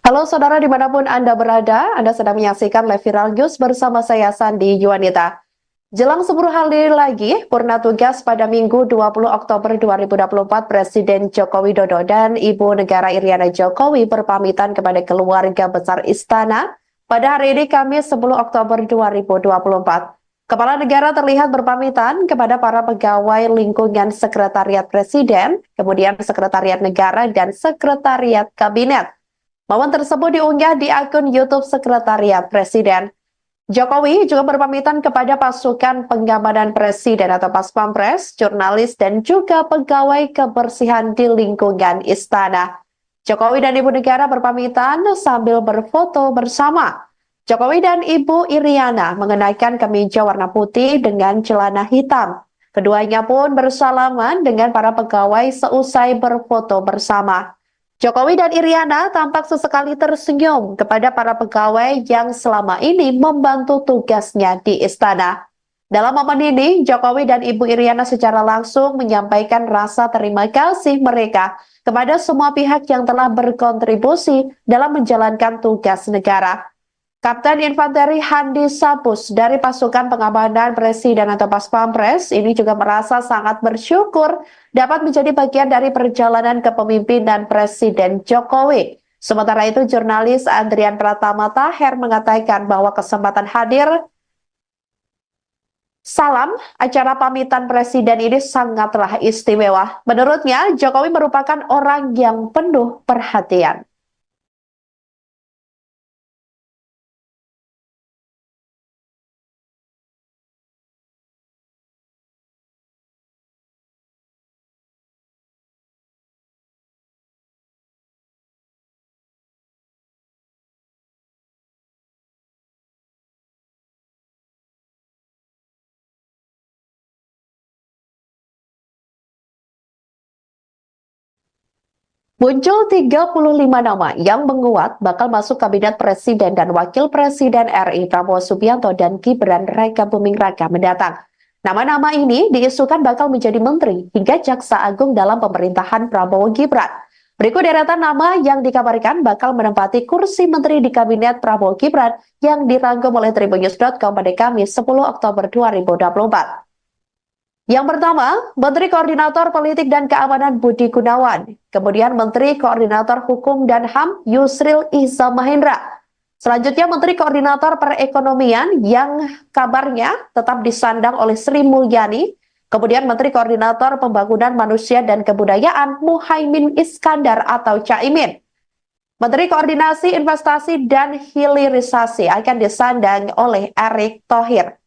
Halo saudara dimanapun Anda berada, Anda sedang menyaksikan live viral news bersama saya Sandi Yuwanita. Jelang 10 hari lagi, purna tugas pada Minggu 20 Oktober 2024, Presiden Joko Widodo dan Ibu Negara Iriana Jokowi berpamitan kepada keluarga besar Istana pada hari ini Kamis 10 Oktober 2024. Kepala negara terlihat berpamitan kepada para pegawai lingkungan Sekretariat Presiden, kemudian Sekretariat Negara dan Sekretariat Kabinet. Momen tersebut diunggah di akun YouTube Sekretariat Presiden. Jokowi juga berpamitan kepada pasukan pengamanan Presiden atau Paspampres, jurnalis, dan juga pegawai kebersihan di lingkungan istana. Jokowi dan Ibu Negara berpamitan sambil berfoto bersama. Jokowi dan Ibu Iriana mengenakan kemeja warna putih dengan celana hitam. Keduanya pun bersalaman dengan para pegawai seusai berfoto bersama. Jokowi dan Iriana tampak sesekali tersenyum kepada para pegawai yang selama ini membantu tugasnya di istana. Dalam momen ini, Jokowi dan Ibu Iriana secara langsung menyampaikan rasa terima kasih mereka kepada semua pihak yang telah berkontribusi dalam menjalankan tugas negara. Kapten Infanteri Handi Sapus dari pasukan pengamanan Presiden atau Paspampres ini juga merasa sangat bersyukur dapat menjadi bagian dari perjalanan kepemimpinan Presiden Jokowi. Sementara itu, jurnalis Andrian Pratama Taher mengatakan bahwa kesempatan hadir salam acara pamitan Presiden ini sangatlah istimewa. Menurutnya, Jokowi merupakan orang yang penuh perhatian. Muncul 35 nama yang menguat bakal masuk kabinet Presiden dan Wakil Presiden RI Prabowo Subianto dan Gibran Raka Buming Raka mendatang. Nama-nama ini diisukan bakal menjadi menteri hingga jaksa agung dalam pemerintahan Prabowo Gibran. Berikut deretan nama yang dikabarkan bakal menempati kursi menteri di kabinet Prabowo Gibran yang dirangkum oleh tribunnews.com pada Kamis 10 Oktober 2024. Yang pertama, Menteri Koordinator Politik dan Keamanan Budi Gunawan. Kemudian Menteri Koordinator Hukum dan HAM Yusril Iza Mahendra. Selanjutnya Menteri Koordinator Perekonomian yang kabarnya tetap disandang oleh Sri Mulyani. Kemudian Menteri Koordinator Pembangunan Manusia dan Kebudayaan Muhaimin Iskandar atau Caimin. Menteri Koordinasi Investasi dan Hilirisasi akan disandang oleh Erick Thohir.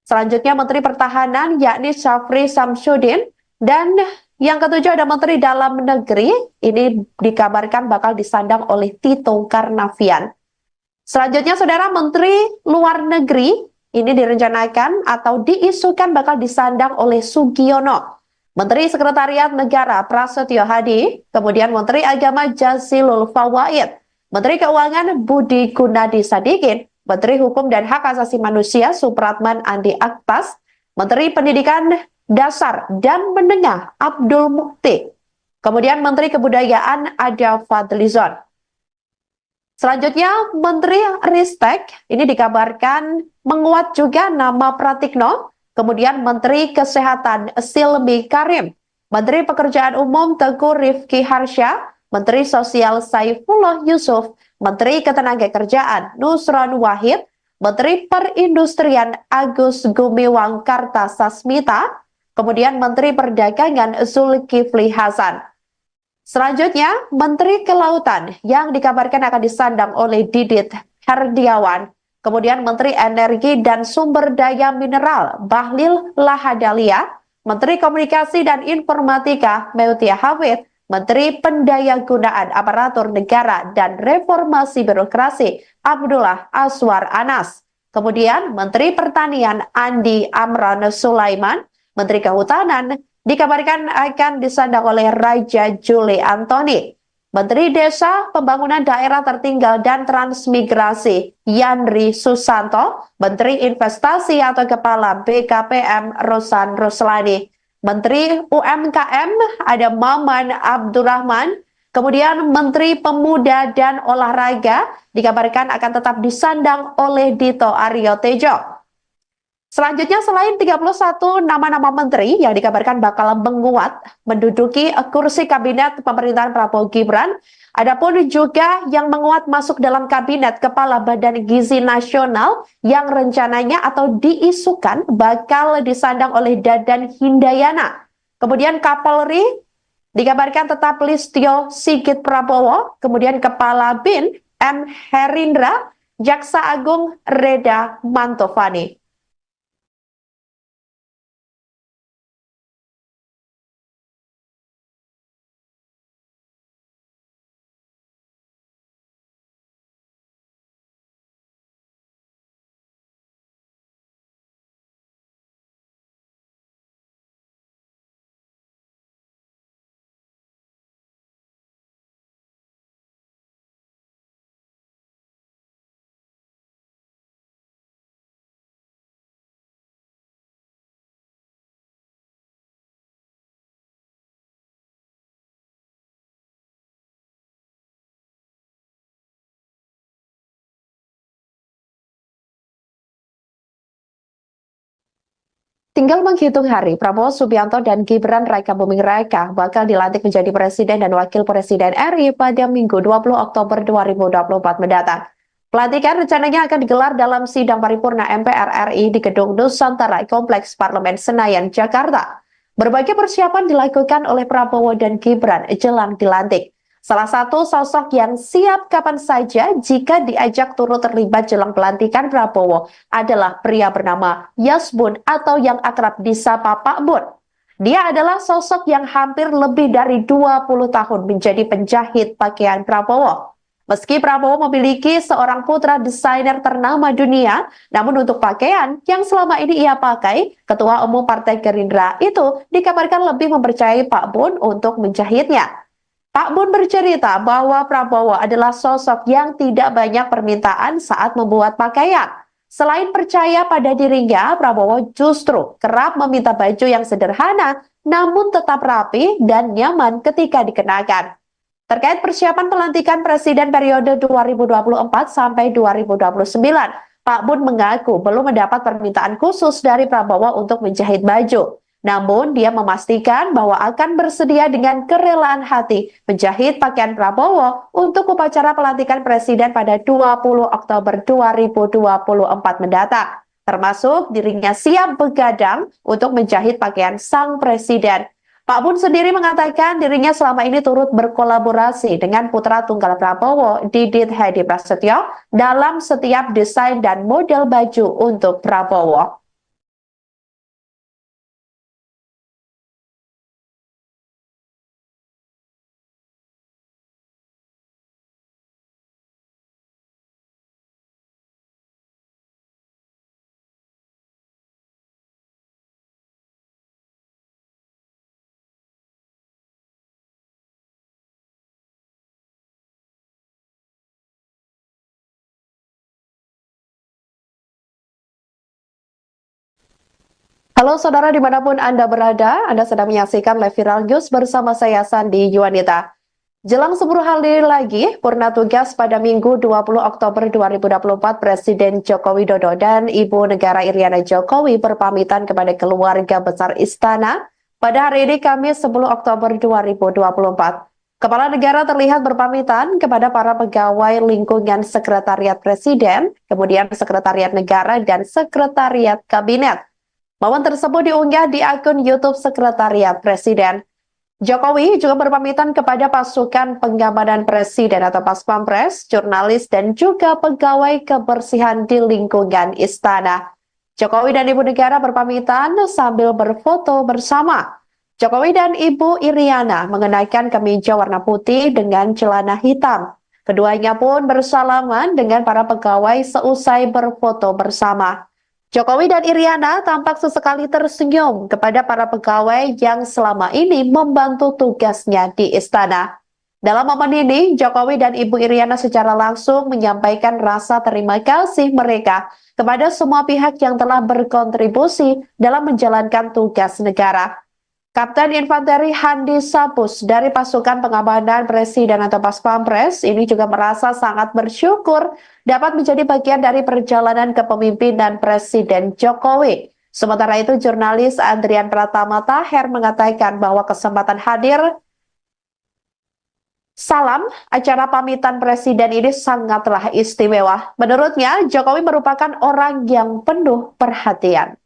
Selanjutnya Menteri Pertahanan yakni Syafri Samsudin, dan yang ketujuh ada Menteri Dalam Negeri, ini dikabarkan bakal disandang oleh Tito Karnavian. Selanjutnya Saudara, Menteri Luar Negeri ini direncanakan atau diisukan bakal disandang oleh Sugiono. Menteri Sekretariat Negara Prasetyo Hadi, kemudian Menteri Agama Jazilul Fawait, Menteri Keuangan Budi Gunadi Sadikin, Menteri Hukum dan Hak Asasi Manusia Supratman Andi Aktas, Menteri Pendidikan Dasar dan Menengah Abdul Mukti, kemudian Menteri Kebudayaan Ada Fadlizon. Selanjutnya Menteri Ristek ini dikabarkan menguat juga nama Pratikno, kemudian Menteri Kesehatan Silmi Karim, Menteri Pekerjaan Umum Teguh Rifki Harsha, Menteri Sosial Saifullah Yusuf, Menteri Ketenagakerjaan Nusron Wahid, Menteri Perindustrian Agus Gumiwang Kartasasmita, kemudian Menteri Perdagangan Zulkifli Hasan. Selanjutnya, Menteri Kelautan yang dikabarkan akan disandang oleh Didit Herdiawan, kemudian Menteri Energi dan Sumber Daya Mineral Bahlil Lahadalia, Menteri Komunikasi dan Informatika Meutia Hafid, Menteri Pendayagunaan Aparatur Negara dan Reformasi Birokrasi Abdullah Aswar Anas, kemudian Menteri Pertanian Andi Amran Sulaiman, Menteri Kehutanan dikabarkan akan disandang oleh Raja Juli Antoni, Menteri Desa, Pembangunan Daerah Tertinggal dan Transmigrasi Yandri Susanto, Menteri Investasi atau Kepala BKPM Rosan Roslani, Menteri UMKM ada Maman Abdurrahman, kemudian Menteri Pemuda dan Olahraga dikabarkan akan tetap disandang oleh Dito Aryo Tejo. Selanjutnya, selain 31 nama-nama menteri yang dikabarkan bakal menguat menduduki kursi kabinet pemerintahan Prabowo Gibran, adapun juga yang menguat masuk dalam kabinet Kepala Badan Gizi Nasional yang rencananya atau diisukan bakal disandang oleh Dadan Hindayana. Kemudian Kapolri dikabarkan tetap Listio Sigit Prabowo, kemudian Kepala BIN M. Herindra, Jaksa Agung Reda Mantovani. Tinggal menghitung hari, Prabowo Subianto dan Gibran Raka Buming Raka bakal dilantik menjadi Presiden dan Wakil Presiden RI pada Minggu 20 Oktober 2024 mendatang. Pelantikan rencananya akan digelar dalam sidang paripurna MPR RI di Gedung Nusantara Kompleks Parlemen Senayan, Jakarta. Berbagai persiapan dilakukan oleh Prabowo dan Gibran jelang dilantik. Salah satu sosok yang siap kapan saja jika diajak turut terlibat jelang pelantikan Prabowo adalah pria bernama Yasbun atau yang akrab disapa Pak Bun. Dia adalah sosok yang hampir lebih dari 20 tahun menjadi penjahit pakaian Prabowo. Meski Prabowo memiliki seorang putra desainer ternama dunia, namun untuk pakaian yang selama ini ia pakai, Ketua Umum Partai Gerindra itu dikabarkan lebih mempercayai Pak Bun untuk menjahitnya. Pak Bun bercerita bahwa Prabowo adalah sosok yang tidak banyak permintaan saat membuat pakaian. Selain percaya pada dirinya, Prabowo justru kerap meminta baju yang sederhana namun tetap rapi dan nyaman ketika dikenakan. Terkait persiapan pelantikan Presiden periode 2024 sampai 2029, Pak Bun mengaku belum mendapat permintaan khusus dari Prabowo untuk menjahit baju. Namun, dia memastikan bahwa akan bersedia dengan kerelaan hati menjahit pakaian Prabowo untuk upacara pelantikan Presiden pada 20 Oktober 2024 mendatang. Termasuk dirinya siap begadang untuk menjahit pakaian sang Presiden. Pak Bun sendiri mengatakan dirinya selama ini turut berkolaborasi dengan putra tunggal Prabowo, Didit Hedi Prasetyo, dalam setiap desain dan model baju untuk Prabowo. Halo saudara dimanapun Anda berada, Anda sedang menyaksikan live viral news bersama saya Sandi Yuwanita. Jelang 10 hari lagi, purna tugas pada Minggu 20 Oktober 2024, Presiden Joko Widodo dan Ibu Negara Iriana Jokowi berpamitan kepada keluarga besar Istana pada hari ini Kamis 10 Oktober 2024. Kepala negara terlihat berpamitan kepada para pegawai lingkungan Sekretariat Presiden, kemudian Sekretariat Negara, dan Sekretariat Kabinet. Momen tersebut diunggah di akun YouTube Sekretariat Presiden. Jokowi juga berpamitan kepada pasukan pengamanan Presiden atau Paspampres, jurnalis, dan juga pegawai kebersihan di lingkungan istana. Jokowi dan Ibu Negara berpamitan sambil berfoto bersama. Jokowi dan Ibu Iriana mengenakan kemeja warna putih dengan celana hitam. Keduanya pun bersalaman dengan para pegawai seusai berfoto bersama. Jokowi dan Iriana tampak sesekali tersenyum kepada para pegawai yang selama ini membantu tugasnya di istana. Dalam momen ini, Jokowi dan Ibu Iriana secara langsung menyampaikan rasa terima kasih mereka kepada semua pihak yang telah berkontribusi dalam menjalankan tugas negara. Kapten Infanteri Handi Sapus dari pasukan pengamanan Presiden atau Paspampres ini juga merasa sangat bersyukur dapat menjadi bagian dari perjalanan kepemimpinan Presiden Jokowi. Sementara itu, jurnalis Andrian Pratama Taher mengatakan bahwa kesempatan hadir salam acara pamitan Presiden ini sangatlah istimewa. Menurutnya, Jokowi merupakan orang yang penuh perhatian.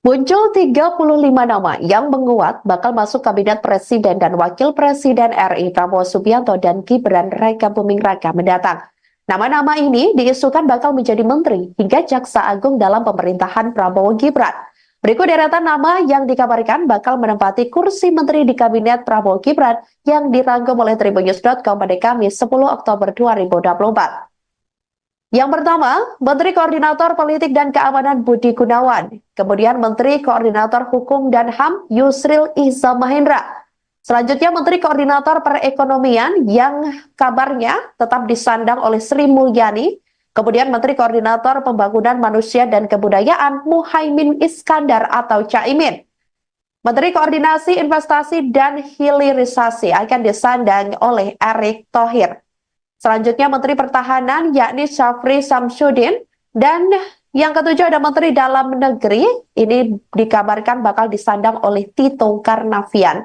Muncul 35 nama yang menguat bakal masuk kabinet Presiden dan Wakil Presiden RI Prabowo Subianto dan Gibran Raka Buming Raka mendatang. Nama-nama ini diisukan bakal menjadi menteri hingga jaksa agung dalam pemerintahan Prabowo Gibran. Berikut deretan nama yang dikabarkan bakal menempati kursi menteri di kabinet Prabowo Gibran yang dirangkum oleh Tribunnews.com pada Kamis 10 Oktober 2024. Yang pertama, Menteri Koordinator Politik dan Keamanan Budi Gunawan. Kemudian Menteri Koordinator Hukum dan HAM Yusril Iza Mahendra. Selanjutnya Menteri Koordinator Perekonomian yang kabarnya tetap disandang oleh Sri Mulyani. Kemudian Menteri Koordinator Pembangunan Manusia dan Kebudayaan Muhaimin Iskandar atau Caimin. Menteri Koordinasi Investasi dan Hilirisasi akan disandang oleh Erick Thohir. Selanjutnya Menteri Pertahanan yakni Syafri Samsudin, dan yang ketujuh ada Menteri Dalam Negeri, ini dikabarkan bakal disandang oleh Tito Karnavian.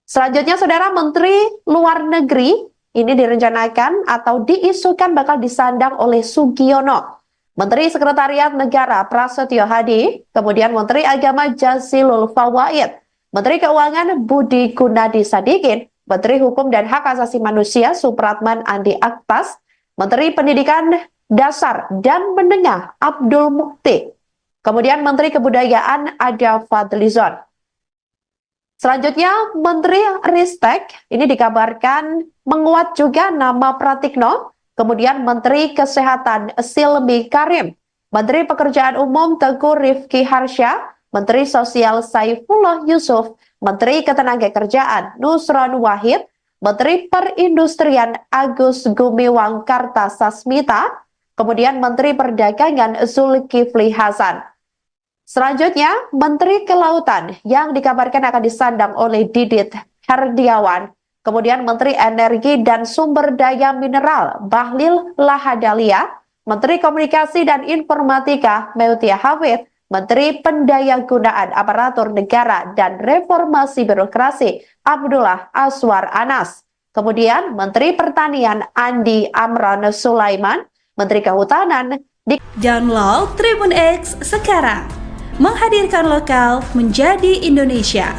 Selanjutnya Saudara, Menteri Luar Negeri ini direncanakan atau diisukan bakal disandang oleh Sugiono. Menteri Sekretariat Negara Prasetyo Hadi, kemudian Menteri Agama Jazilul Fawait, Menteri Keuangan Budi Gunadi Sadikin, Menteri Hukum dan Hak Asasi Manusia Supratman Andi Aktas, Menteri Pendidikan Dasar dan Menengah Abdul Mukti, kemudian Menteri Kebudayaan Ada Fadlizon. Selanjutnya Menteri Ristek ini dikabarkan menguat juga nama Pratikno, kemudian Menteri Kesehatan Silmi Karim, Menteri Pekerjaan Umum Teguh Rifki Harsha, Menteri Sosial Saifullah Yusuf, Menteri Ketenagakerjaan Nusron Wahid, Menteri Perindustrian Agus Gumiwang Kartasasmita, kemudian Menteri Perdagangan Zulkifli Hasan. Selanjutnya, Menteri Kelautan yang dikabarkan akan disandang oleh Didit Herdiawan, kemudian Menteri Energi dan Sumber Daya Mineral Bahlil Lahadalia, Menteri Komunikasi dan Informatika Meutia Hafid, Menteri Pendayagunaan Aparatur Negara dan Reformasi Birokrasi Abdullah Aswar Anas. Kemudian Menteri Pertanian Andi Amran Sulaiman, Menteri Kehutanan Download Tribun X sekarang. Menghadirkan lokal menjadi Indonesia.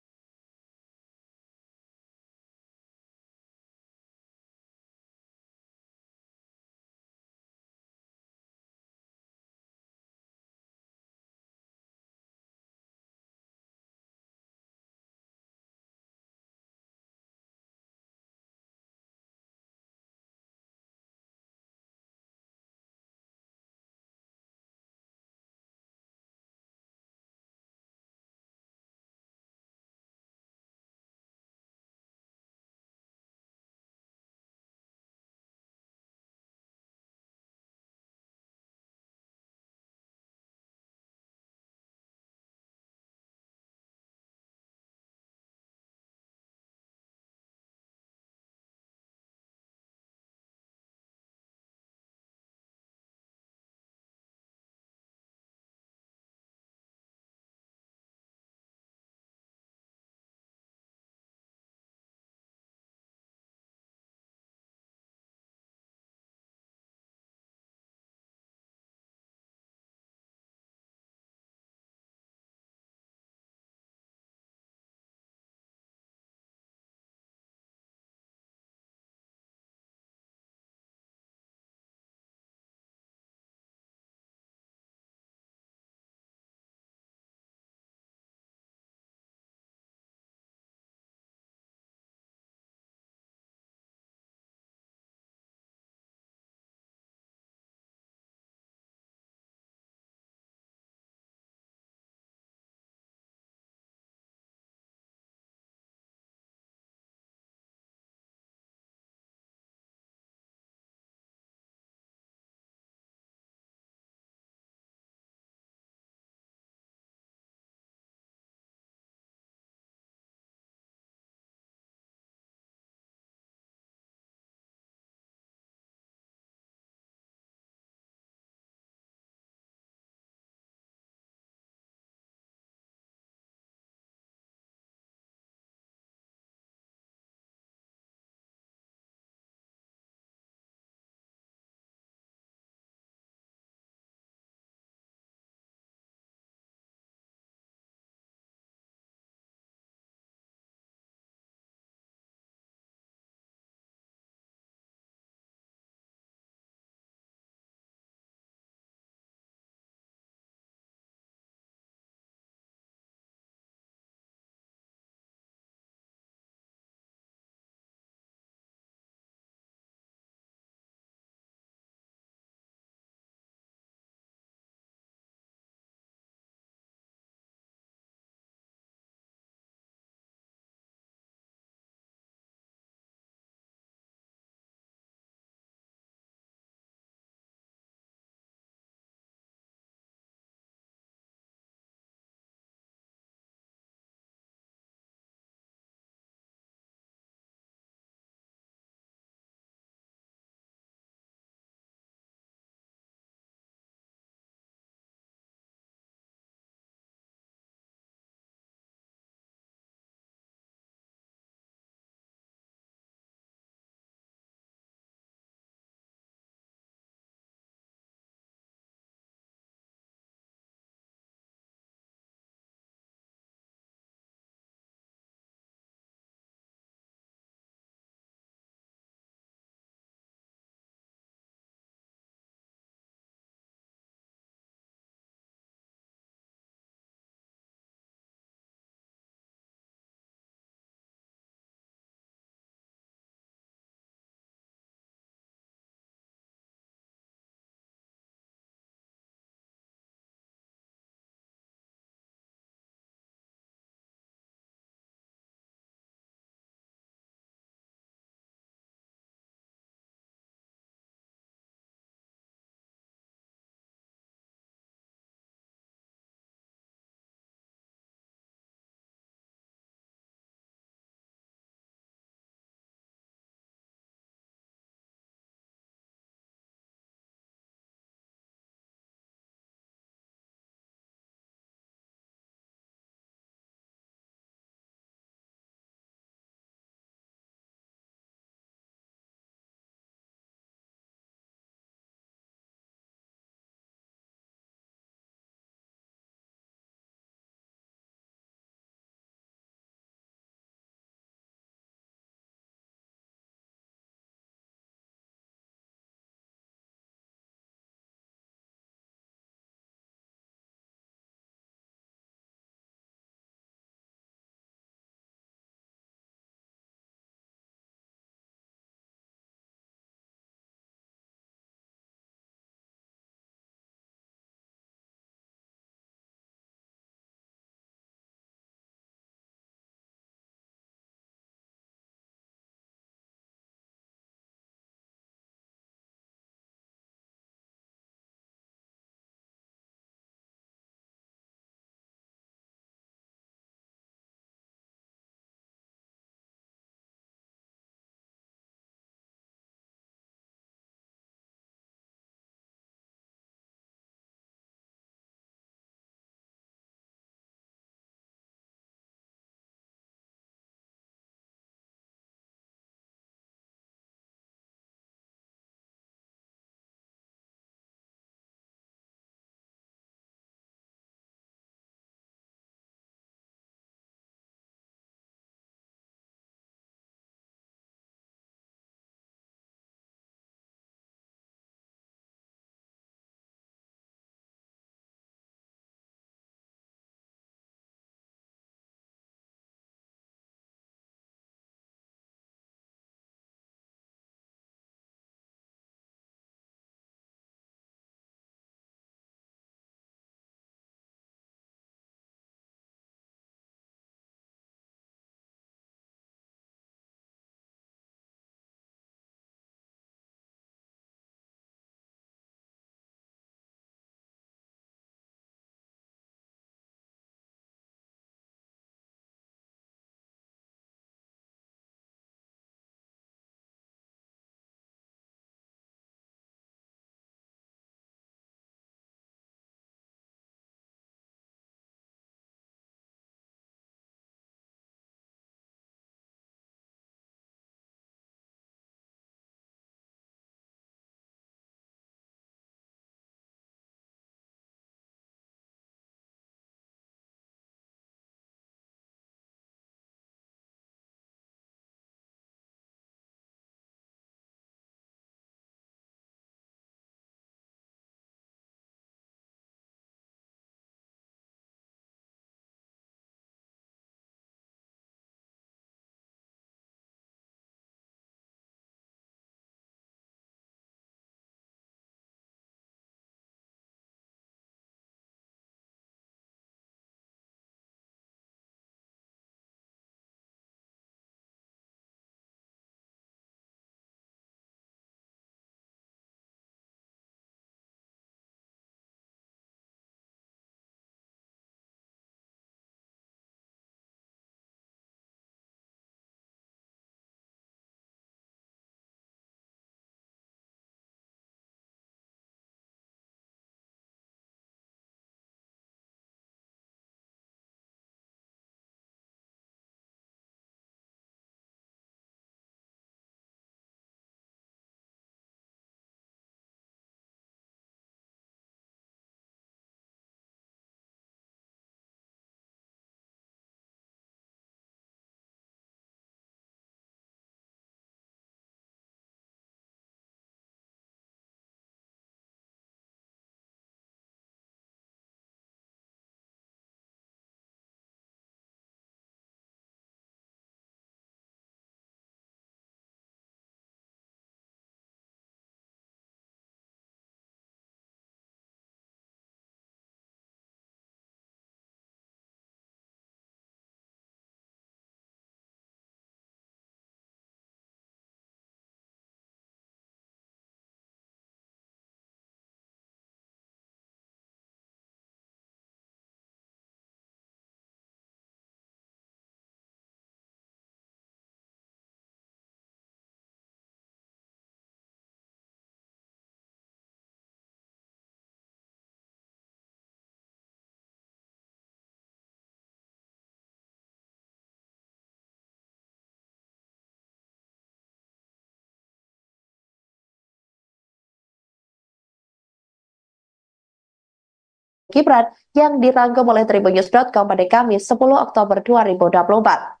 Gibran yang dirangkum oleh tribunnews.com pada Kamis 10 Oktober 2024.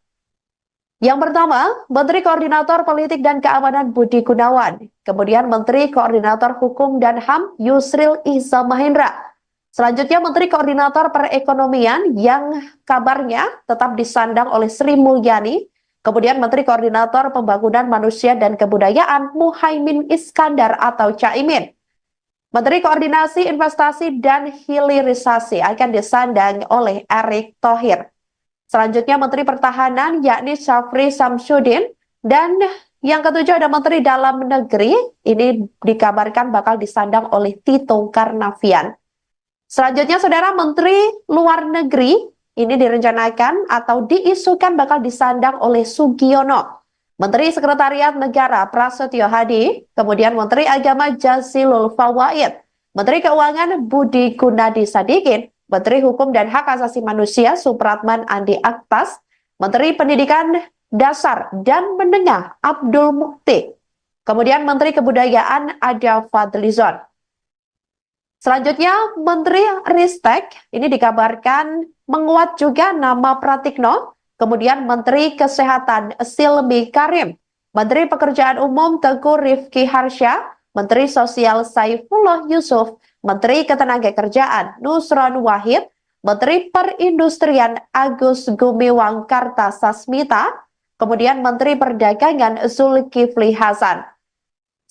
Yang pertama, Menteri Koordinator Politik dan Keamanan Budi Gunawan, kemudian Menteri Koordinator Hukum dan HAM Yusril Iza Mahendra. Selanjutnya Menteri Koordinator Perekonomian yang kabarnya tetap disandang oleh Sri Mulyani, kemudian Menteri Koordinator Pembangunan Manusia dan Kebudayaan Muhaimin Iskandar atau Caimin. Menteri Koordinasi Investasi dan Hilirisasi akan disandang oleh Erick Thohir. Selanjutnya Menteri Pertahanan yakni Syafri Samsudin, dan yang ketujuh ada Menteri Dalam Negeri, ini dikabarkan bakal disandang oleh Tito Karnavian. Selanjutnya Saudara, Menteri Luar Negeri ini direncanakan atau diisukan bakal disandang oleh Sugiono. Menteri Sekretariat Negara Prasetyo Hadi, kemudian Menteri Agama Jazilul Fawaid, Menteri Keuangan Budi Gunadi Sadikin, Menteri Hukum dan Hak Asasi Manusia Supratman Andi Aktas, Menteri Pendidikan Dasar dan Menengah Abdul Mukti, kemudian Menteri Kebudayaan Ada Fadlizon. Selanjutnya Menteri Ristek ini dikabarkan menguat juga nama Pratikno, kemudian Menteri Kesehatan Silmi Karim, Menteri Pekerjaan Umum Teguh Rifki Harsha, Menteri Sosial Saifullah Yusuf, Menteri Ketenagakerjaan Nusron Wahid, Menteri Perindustrian Agus Gumiwang Kartasasmita, kemudian Menteri Perdagangan Zulkifli Hasan.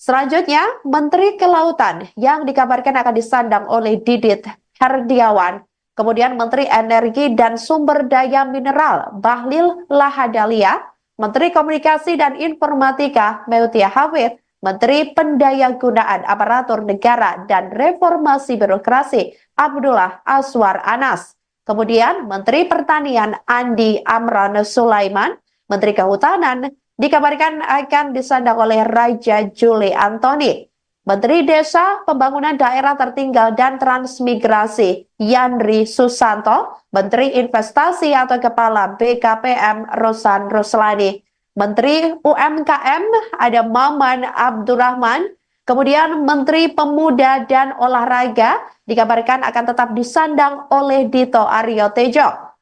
Selanjutnya, Menteri Kelautan yang dikabarkan akan disandang oleh Didit Herdiawan, kemudian Menteri Energi dan Sumber Daya Mineral Bahlil Lahadalia, Menteri Komunikasi dan Informatika Meutia Hafid, Menteri Pendayagunaan Aparatur Negara dan Reformasi Birokrasi Abdullah Aswar Anas. Kemudian Menteri Pertanian Andi Amran Sulaiman, Menteri Kehutanan dikabarkan akan disandang oleh Raja Juli Antoni. Menteri Desa, Pembangunan Daerah Tertinggal dan Transmigrasi Yandri Susanto, Menteri Investasi atau Kepala BKPM Rosan Ruslani, Menteri UMKM ada Maman Abdurrahman, kemudian Menteri Pemuda dan Olahraga dikabarkan akan tetap disandang oleh Dito Aryo Tejo.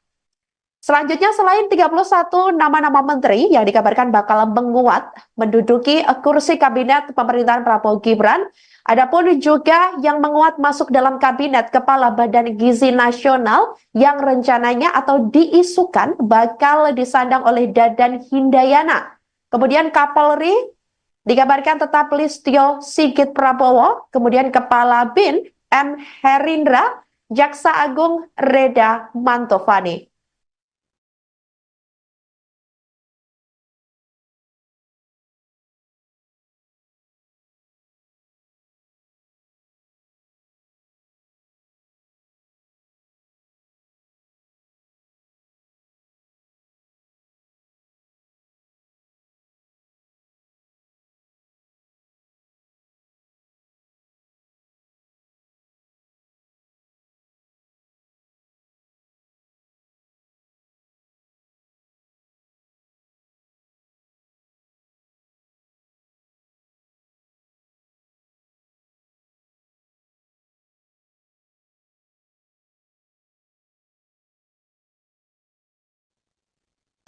Selanjutnya selain 31 nama-nama menteri yang dikabarkan bakal menguat menduduki kursi kabinet pemerintahan Prabowo Gibran, adapun juga yang menguat masuk dalam kabinet Kepala Badan Gizi Nasional yang rencananya atau diisukan bakal disandang oleh Dadan Hindayana. Kemudian Kapolri dikabarkan tetap Listio Sigit Prabowo, kemudian Kepala BIN M. Herindra, Jaksa Agung Reda Mantovani.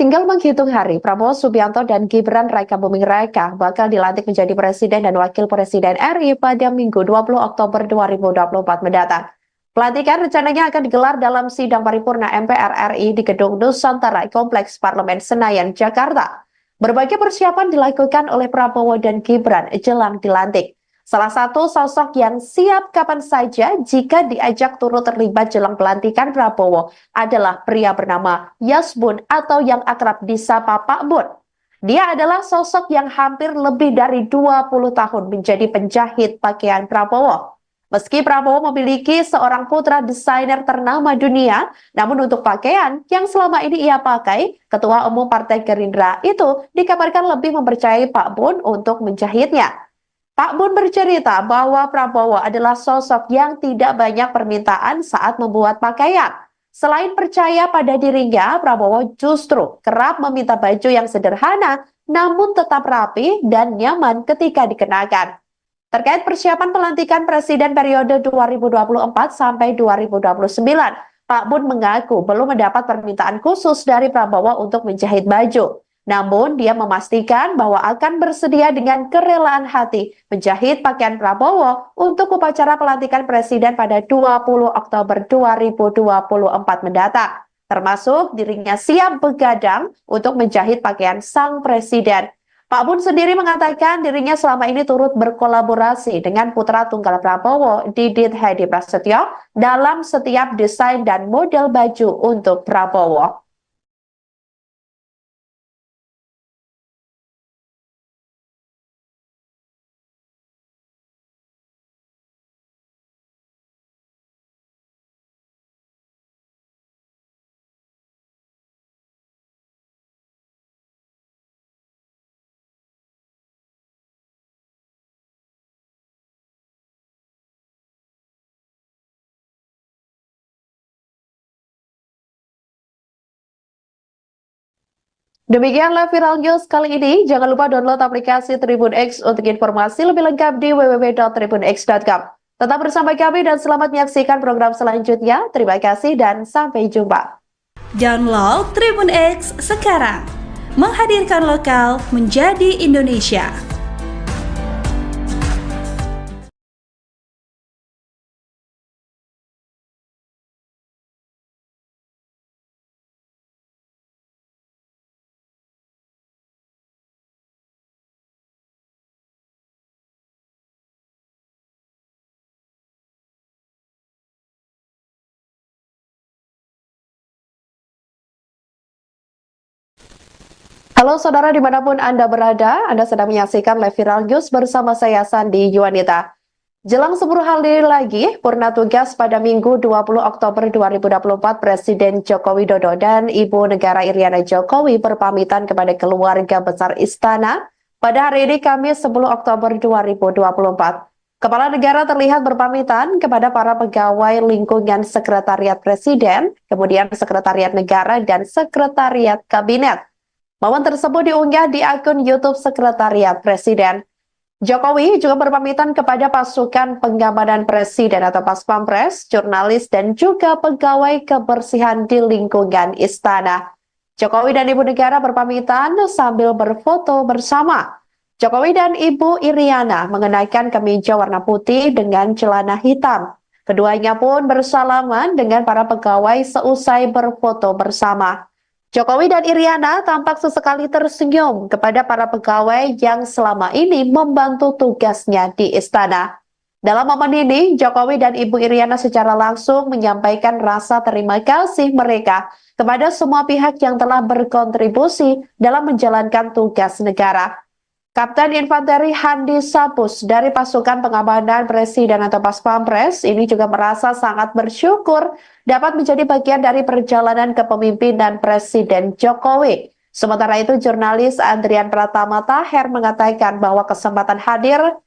Tinggal menghitung hari, Prabowo Subianto dan Gibran Raka Buming Raka bakal dilantik menjadi Presiden dan Wakil Presiden RI pada Minggu 20 Oktober 2024 mendatang. Pelantikan rencananya akan digelar dalam sidang paripurna MPR RI di Gedung Nusantara Kompleks Parlemen Senayan, Jakarta. Berbagai persiapan dilakukan oleh Prabowo dan Gibran jelang dilantik. Salah satu sosok yang siap kapan saja jika diajak turut terlibat jelang pelantikan Prabowo adalah pria bernama Yasbun atau yang akrab disapa Pak Bun. Dia adalah sosok yang hampir lebih dari 20 tahun menjadi penjahit pakaian Prabowo. Meski Prabowo memiliki seorang putra desainer ternama dunia, namun untuk pakaian yang selama ini ia pakai, Ketua Umum Partai Gerindra itu dikabarkan lebih mempercayai Pak Bun untuk menjahitnya. Pak Bun bercerita bahwa Prabowo adalah sosok yang tidak banyak permintaan saat membuat pakaian. Selain percaya pada dirinya, Prabowo justru kerap meminta baju yang sederhana namun tetap rapi dan nyaman ketika dikenakan. Terkait persiapan pelantikan Presiden periode 2024 sampai 2029, Pak Bun mengaku belum mendapat permintaan khusus dari Prabowo untuk menjahit baju. Namun, dia memastikan bahwa akan bersedia dengan kerelaan hati menjahit pakaian Prabowo untuk upacara pelantikan Presiden pada 20 Oktober 2024 mendatang. Termasuk dirinya siap begadang untuk menjahit pakaian sang Presiden. Pak Bun sendiri mengatakan dirinya selama ini turut berkolaborasi dengan putra tunggal Prabowo, Didit Hedi Prasetyo, dalam setiap desain dan model baju untuk Prabowo. Demikianlah Viral News kali ini. Jangan lupa download aplikasi Tribun X untuk informasi lebih lengkap di www.tribunx.com. Tetap bersama kami dan selamat menyaksikan program selanjutnya. Terima kasih dan sampai jumpa. Download Tribun X sekarang. Menghadirkan lokal menjadi Indonesia. Halo saudara dimanapun Anda berada, Anda sedang menyaksikan live Viral News bersama saya Sandi Yuwanita. Jelang 10 hari lagi, purna tugas pada Minggu 20 Oktober 2024, Presiden Joko Widodo dan Ibu Negara Iriana Jokowi berpamitan kepada keluarga besar Istana pada hari ini Kamis 10 Oktober 2024. Kepala negara terlihat berpamitan kepada para pegawai lingkungan Sekretariat Presiden, kemudian Sekretariat Negara dan Sekretariat Kabinet. Momen tersebut diunggah di akun YouTube Sekretariat Presiden. Jokowi juga berpamitan kepada pasukan pengamanan Presiden atau Paspampres, jurnalis, dan juga pegawai kebersihan di lingkungan istana. Jokowi dan Ibu Negara berpamitan sambil berfoto bersama. Jokowi dan Ibu Iriana mengenakan kemeja warna putih dengan celana hitam. Keduanya pun bersalaman dengan para pegawai seusai berfoto bersama. Jokowi dan Iriana tampak sesekali tersenyum kepada para pegawai yang selama ini membantu tugasnya di istana. Dalam momen ini, Jokowi dan Ibu Iriana secara langsung menyampaikan rasa terima kasih mereka kepada semua pihak yang telah berkontribusi dalam menjalankan tugas negara. Kapten Infanteri Handi Sapus dari pasukan pengamanan Presiden atau Paspampres ini juga merasa sangat bersyukur dapat menjadi bagian dari perjalanan kepemimpinan Presiden Jokowi. Sementara itu, jurnalis Andrian Pratama Taher mengatakan bahwa kesempatan hadir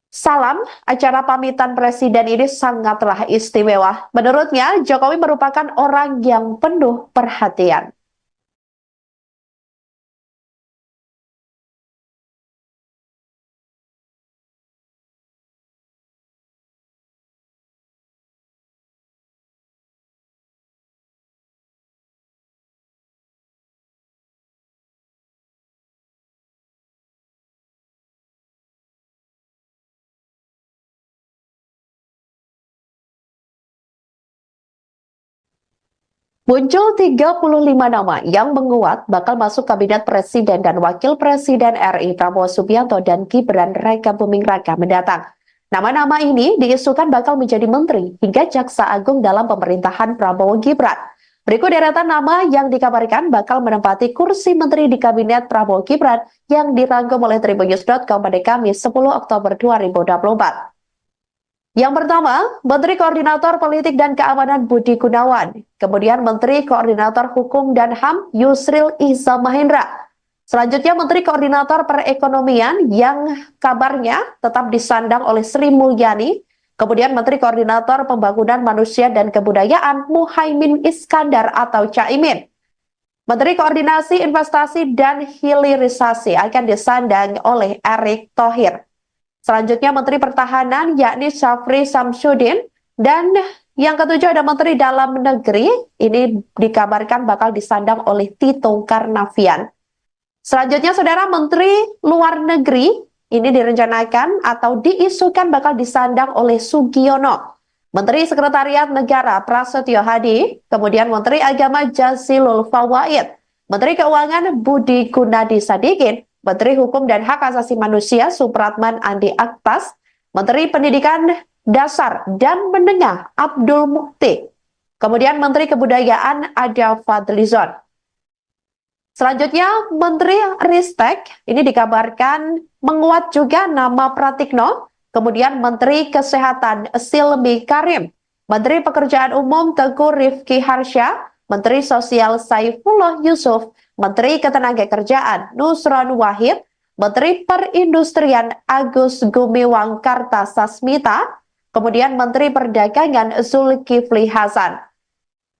salam acara pamitan Presiden ini sangatlah istimewa. Menurutnya, Jokowi merupakan orang yang penuh perhatian. Muncul 35 nama yang menguat bakal masuk Kabinet Presiden dan Wakil Presiden RI Prabowo Subianto dan Gibran Raka Buming Raka mendatang. Nama-nama ini diisukan bakal menjadi menteri hingga jaksa agung dalam pemerintahan Prabowo Gibran. Berikut deretan nama yang dikabarkan bakal menempati kursi menteri di Kabinet Prabowo Gibran yang dirangkum oleh tribunnews.com pada Kamis 10 Oktober 2024. Yang pertama, Menteri Koordinator Politik dan Keamanan Budi Gunawan. Kemudian Menteri Koordinator Hukum dan HAM Yusril Iza Mahendra. Selanjutnya Menteri Koordinator Perekonomian yang kabarnya tetap disandang oleh Sri Mulyani. Kemudian Menteri Koordinator Pembangunan Manusia dan Kebudayaan Muhaimin Iskandar atau Caimin. Menteri Koordinasi Investasi dan Hilirisasi akan disandang oleh Erick Thohir. Selanjutnya Menteri Pertahanan yakni Syafri Samsudin. Dan yang ketujuh ada Menteri Dalam Negeri, ini dikabarkan bakal disandang oleh Tito Karnavian. Selanjutnya Saudara, Menteri Luar Negeri ini direncanakan atau diisukan bakal disandang oleh Sugiono. Menteri Sekretariat Negara Prasetyo Hadi, kemudian Menteri Agama Jazilul Fawaid, Menteri Keuangan Budi Gunadi Sadikin, Menteri Hukum dan Hak Asasi Manusia Supratman Andi Aktas, Menteri Pendidikan Dasar dan Menengah Abdul Mukti, kemudian Menteri Kebudayaan Ada Fadlizon. Selanjutnya Menteri Ristek ini dikabarkan menguat juga nama Pratikno, kemudian Menteri Kesehatan Silmi Karim, Menteri Pekerjaan Umum Teguh Rifki Harsha, Menteri Sosial Saifullah Yusuf, Menteri Ketenagakerjaan Nusron Wahid, Menteri Perindustrian Agus Gumiwang Kartasasmita, kemudian Menteri Perdagangan Zulkifli Hasan.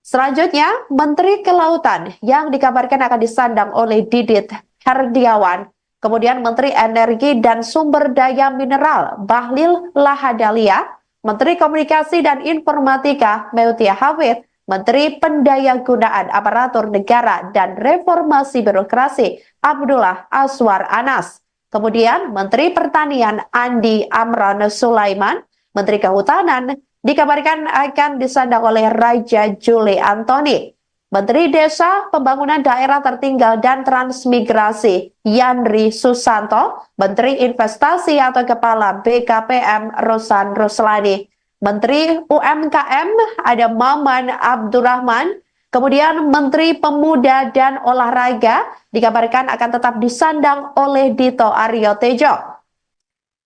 Selanjutnya, Menteri Kelautan yang dikabarkan akan disandang oleh Didit Herdiawan. Kemudian Menteri Energi dan Sumber Daya Mineral Bahlil Lahadalia, Menteri Komunikasi dan Informatika Meutia Hafid, Menteri Pendayagunaan Aparatur Negara dan Reformasi Birokrasi Abdullah Aswar Anas. Kemudian Menteri Pertanian Andi Amran Sulaiman, Menteri Kehutanan dikabarkan akan disandang oleh Raja Juli Antoni. Menteri Desa, Pembangunan Daerah Tertinggal dan Transmigrasi Yandri Susanto, Menteri Investasi atau Kepala BKPM Rosan Ruslani, Menteri UMKM ada Maman Abdurrahman, kemudian Menteri Pemuda dan Olahraga dikabarkan akan tetap disandang oleh Dito Aryo Tejo.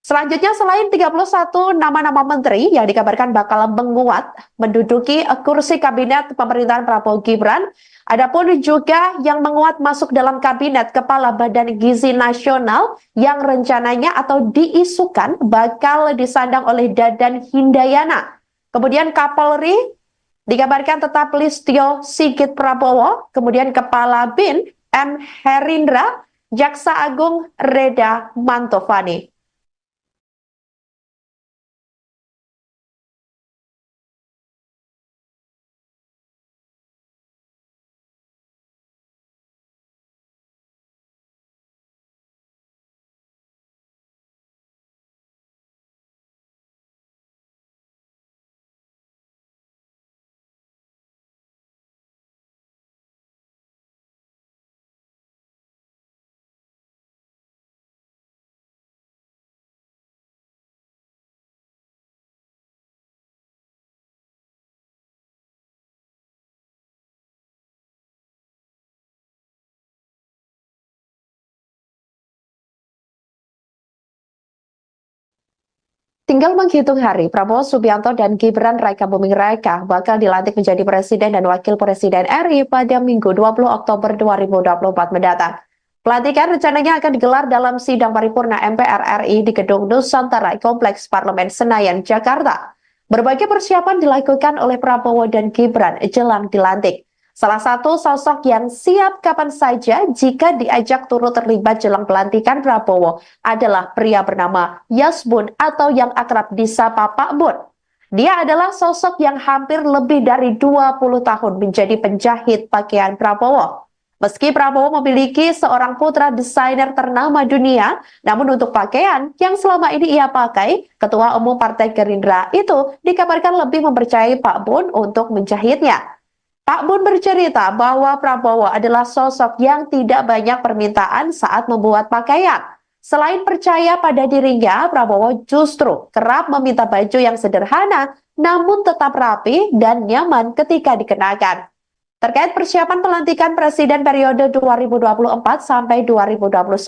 Selanjutnya selain 31 nama-nama menteri yang dikabarkan bakal menguat menduduki kursi kabinet pemerintahan Prabowo Gibran, adapun juga yang menguat masuk dalam kabinet Kepala Badan Gizi Nasional yang rencananya atau diisukan bakal disandang oleh Dadan Hindayana. Kemudian Kapolri dikabarkan tetap Listio Sigit Prabowo, kemudian Kepala BIN M. Herindra, Jaksa Agung Reda Mantovani. Tinggal menghitung hari, Prabowo Subianto dan Gibran Raka Buming Raka bakal dilantik menjadi Presiden dan Wakil Presiden RI pada Minggu 20 Oktober 2024 mendatang. Pelantikan rencananya akan digelar dalam sidang paripurna MPR RI di Gedung Nusantara Kompleks Parlemen Senayan, Jakarta. Berbagai persiapan dilakukan oleh Prabowo dan Gibran jelang dilantik. Salah satu sosok yang siap kapan saja jika diajak turut terlibat jelang pelantikan Prabowo adalah pria bernama Yasbun atau yang akrab disapa Pak Bun. Dia adalah sosok yang hampir lebih dari 20 tahun menjadi penjahit pakaian Prabowo. Meski Prabowo memiliki seorang putra desainer ternama dunia, namun untuk pakaian yang selama ini ia pakai, Ketua Umum Partai Gerindra itu dikabarkan lebih mempercayai Pak Bun untuk menjahitnya. Pak Bun bercerita bahwa Prabowo adalah sosok yang tidak banyak permintaan saat membuat pakaian. Selain percaya pada dirinya, Prabowo justru kerap meminta baju yang sederhana namun tetap rapi dan nyaman ketika dikenakan. Terkait persiapan pelantikan Presiden periode 2024 sampai 2029,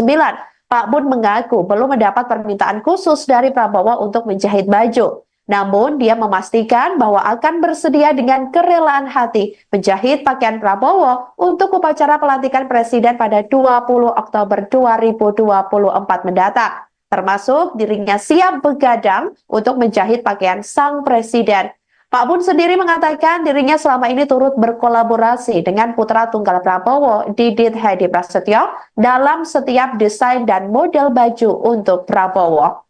Pak Bun mengaku belum mendapat permintaan khusus dari Prabowo untuk menjahit baju. Namun, dia memastikan bahwa akan bersedia dengan kerelaan hati menjahit pakaian Prabowo untuk upacara pelantikan Presiden pada 20 Oktober 2024 mendatang. Termasuk dirinya siap begadang untuk menjahit pakaian sang Presiden. Pak Bun sendiri mengatakan dirinya selama ini turut berkolaborasi dengan putra tunggal Prabowo, Didit Hedi Prasetyo, dalam setiap desain dan model baju untuk Prabowo.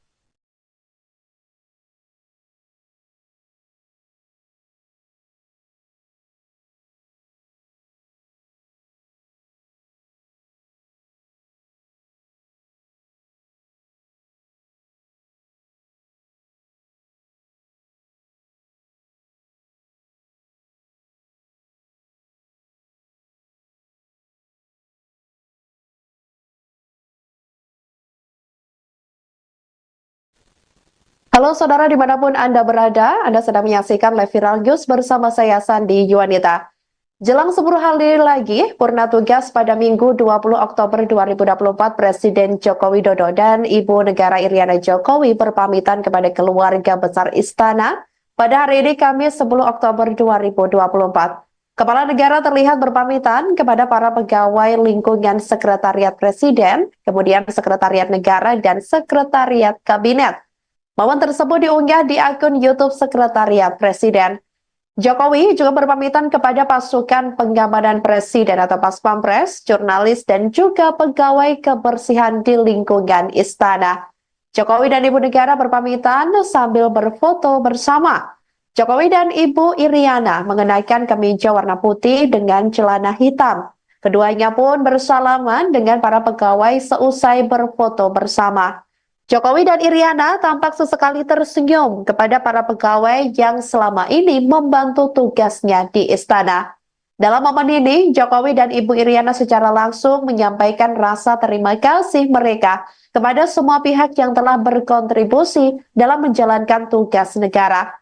Halo saudara dimanapun Anda berada, Anda sedang menyaksikan live viral news bersama saya Sandi Yuwanita. Jelang 10 hari lagi, purna tugas pada Minggu 20 Oktober 2024, Presiden Joko Widodo dan Ibu Negara Iriana Jokowi berpamitan kepada keluarga besar Istana pada hari ini Kamis 10 Oktober 2024. Kepala negara terlihat berpamitan kepada para pegawai lingkungan Sekretariat Presiden, kemudian Sekretariat Negara dan Sekretariat Kabinet. Momen tersebut diunggah di akun YouTube Sekretariat Presiden. Jokowi juga berpamitan kepada pasukan pengamanan Presiden atau Paspampres, jurnalis, dan juga pegawai kebersihan di lingkungan istana. Jokowi dan Ibu Negara berpamitan sambil berfoto bersama. Jokowi dan Ibu Iriana mengenakan kemeja warna putih dengan celana hitam. Keduanya pun bersalaman dengan para pegawai seusai berfoto bersama. Jokowi dan Iriana tampak sesekali tersenyum kepada para pegawai yang selama ini membantu tugasnya di istana. Dalam momen ini, Jokowi dan Ibu Iriana secara langsung menyampaikan rasa terima kasih mereka kepada semua pihak yang telah berkontribusi dalam menjalankan tugas negara.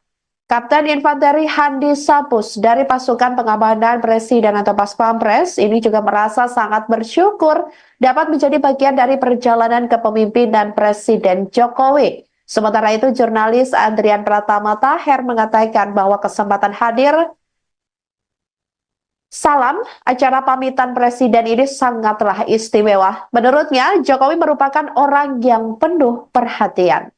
Kapten Infanteri Handi Sapus dari pasukan pengamanan Presiden atau Paspampres ini juga merasa sangat bersyukur dapat menjadi bagian dari perjalanan kepemimpinan Presiden Jokowi. Sementara itu, jurnalis Adrian Pratama Taher mengatakan bahwa kesempatan hadir salam acara pamitan Presiden ini sangatlah istimewa. Menurutnya, Jokowi merupakan orang yang penuh perhatian.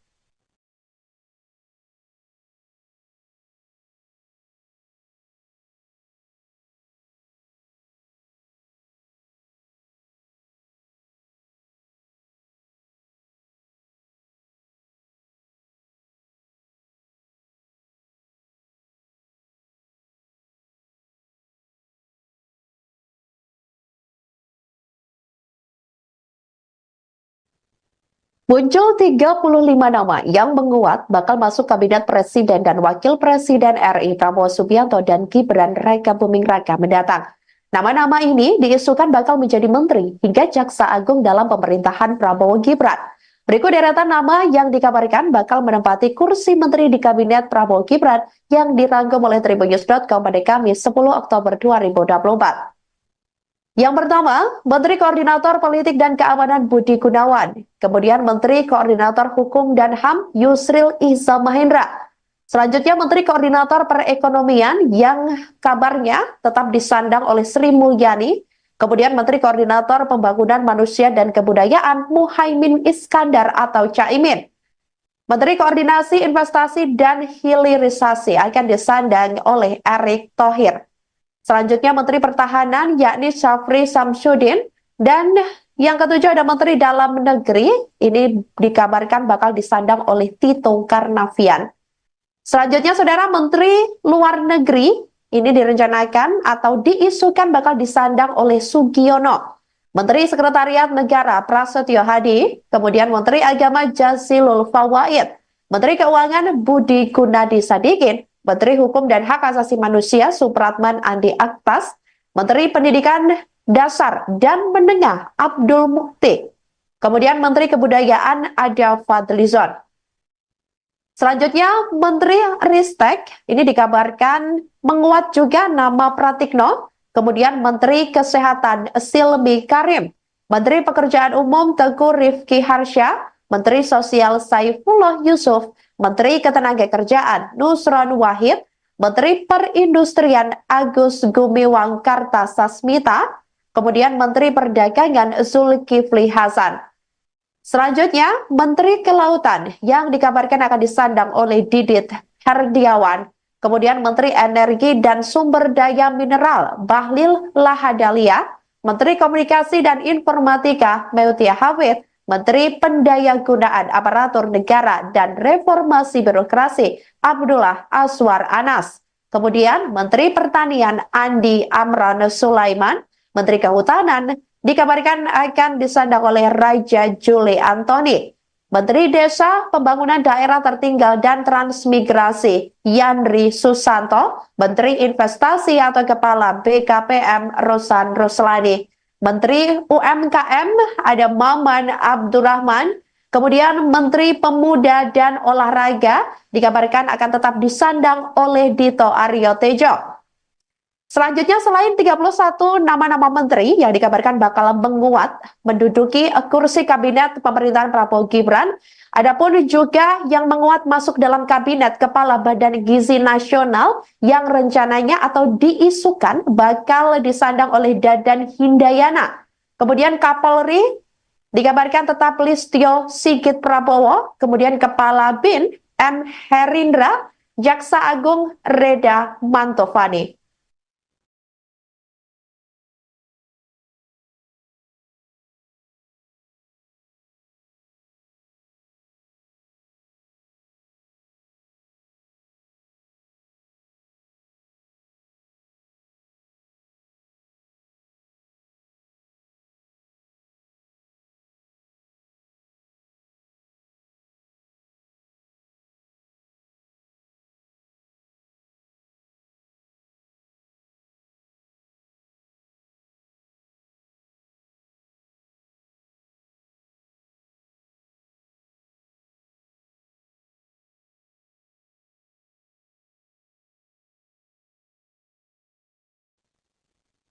Muncul 35 nama yang menguat bakal masuk Kabinet Presiden dan Wakil Presiden RI Prabowo Subianto dan Gibran Raka Buming Raka mendatang. Nama-nama ini diisukan bakal menjadi menteri hingga jaksa agung dalam pemerintahan Prabowo Gibran. Berikut deretan nama yang dikabarkan bakal menempati kursi menteri di Kabinet Prabowo Gibran yang dirangkum oleh Tribunnews.com pada Kamis 10 Oktober 2024. Yang pertama, Menteri Koordinator Politik dan Keamanan Budi Gunawan. Kemudian Menteri Koordinator Hukum dan HAM Yusril Iza Mahendra. Selanjutnya Menteri Koordinator Perekonomian yang kabarnya tetap disandang oleh Sri Mulyani. Kemudian Menteri Koordinator Pembangunan Manusia dan Kebudayaan Muhaimin Iskandar atau Caimin. Menteri Koordinasi Investasi dan Hilirisasi akan disandang oleh Erick Thohir. Selanjutnya Menteri Pertahanan yakni Syafri Samsudin, dan yang ketujuh ada Menteri Dalam Negeri, ini dikabarkan bakal disandang oleh Tito Karnavian. Selanjutnya Saudara, Menteri Luar Negeri ini direncanakan atau diisukan bakal disandang oleh Sugiono. Menteri Sekretariat Negara Prasetyo Hadi, kemudian Menteri Agama Jazilul Fawait, Menteri Keuangan Budi Gunadi Sadikin, Menteri Hukum dan Hak Asasi Manusia Supratman Andi Aktas, Menteri Pendidikan Dasar dan Menengah Abdul Mukti, kemudian Menteri Kebudayaan Ada Fadlizon. Selanjutnya Menteri Ristek ini dikabarkan menguat juga nama Pratikno, kemudian Menteri Kesehatan Silmi Karim, Menteri Pekerjaan Umum Teguh Rifki Harsha, Menteri Sosial Saifullah Yusuf, Menteri Ketenagakerjaan Nusron Wahid, Menteri Perindustrian Agus Gumiwang Kartasasmita, kemudian Menteri Perdagangan Zulkifli Hasan. Selanjutnya, Menteri Kelautan yang dikabarkan akan disandang oleh Didit Herdiawan, kemudian Menteri Energi dan Sumber Daya Mineral Bahlil Lahadalia, Menteri Komunikasi dan Informatika Meutia Hafid, Menteri Pendayagunaan Aparatur Negara dan Reformasi Birokrasi Abdullah Aswar Anas. Kemudian Menteri Pertanian Andi Amran Sulaiman, Menteri Kehutanan dikabarkan akan disandang oleh Raja Juli Antoni. Menteri Desa, Pembangunan Daerah Tertinggal dan Transmigrasi Yandri Susanto, Menteri Investasi atau Kepala BKPM Rosan Roslani. Menteri UMKM ada Maman Abdurrahman, Kemudian Menteri Pemuda dan Olahraga dikabarkan akan tetap disandang oleh Dito Aryo Tejo. Selanjutnya, selain 31 nama-nama menteri yang dikabarkan bakal menguat menduduki kursi kabinet pemerintahan Prabowo Gibran, adapun juga yang menguat masuk dalam kabinet Kepala Badan Gizi Nasional yang rencananya atau diisukan bakal disandang oleh Dadan Hindayana. Kemudian Kapolri dikabarkan tetap Listio Sigit Prabowo, kemudian Kepala BIN M. Herindra, Jaksa Agung Reda Mantovani.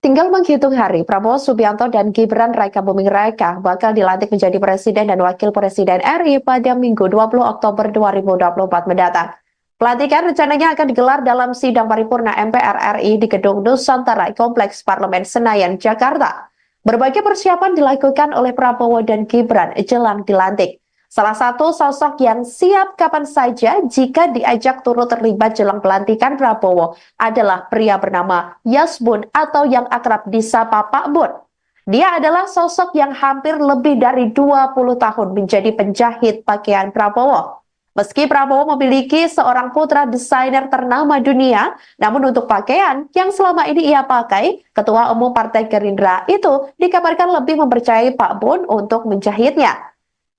Tinggal menghitung hari, Prabowo Subianto dan Gibran Raka Buming Raka bakal dilantik menjadi Presiden dan Wakil Presiden RI pada Minggu 20 Oktober 2024 mendatang. Pelantikan rencananya akan digelar dalam sidang paripurna MPR RI di Gedung Nusantara Kompleks Parlemen Senayan, Jakarta. Berbagai persiapan dilakukan oleh Prabowo dan Gibran jelang dilantik. Salah satu sosok yang siap kapan saja jika diajak turut terlibat jelang pelantikan Prabowo adalah pria bernama Yasbun atau yang akrab disapa Pak Bun. Dia adalah sosok yang hampir lebih dari 20 tahun menjadi penjahit pakaian Prabowo. Meski Prabowo memiliki seorang putra desainer ternama dunia, namun untuk pakaian yang selama ini ia pakai, Ketua Umum Partai Gerindra itu dikabarkan lebih mempercayai Pak Bun untuk menjahitnya.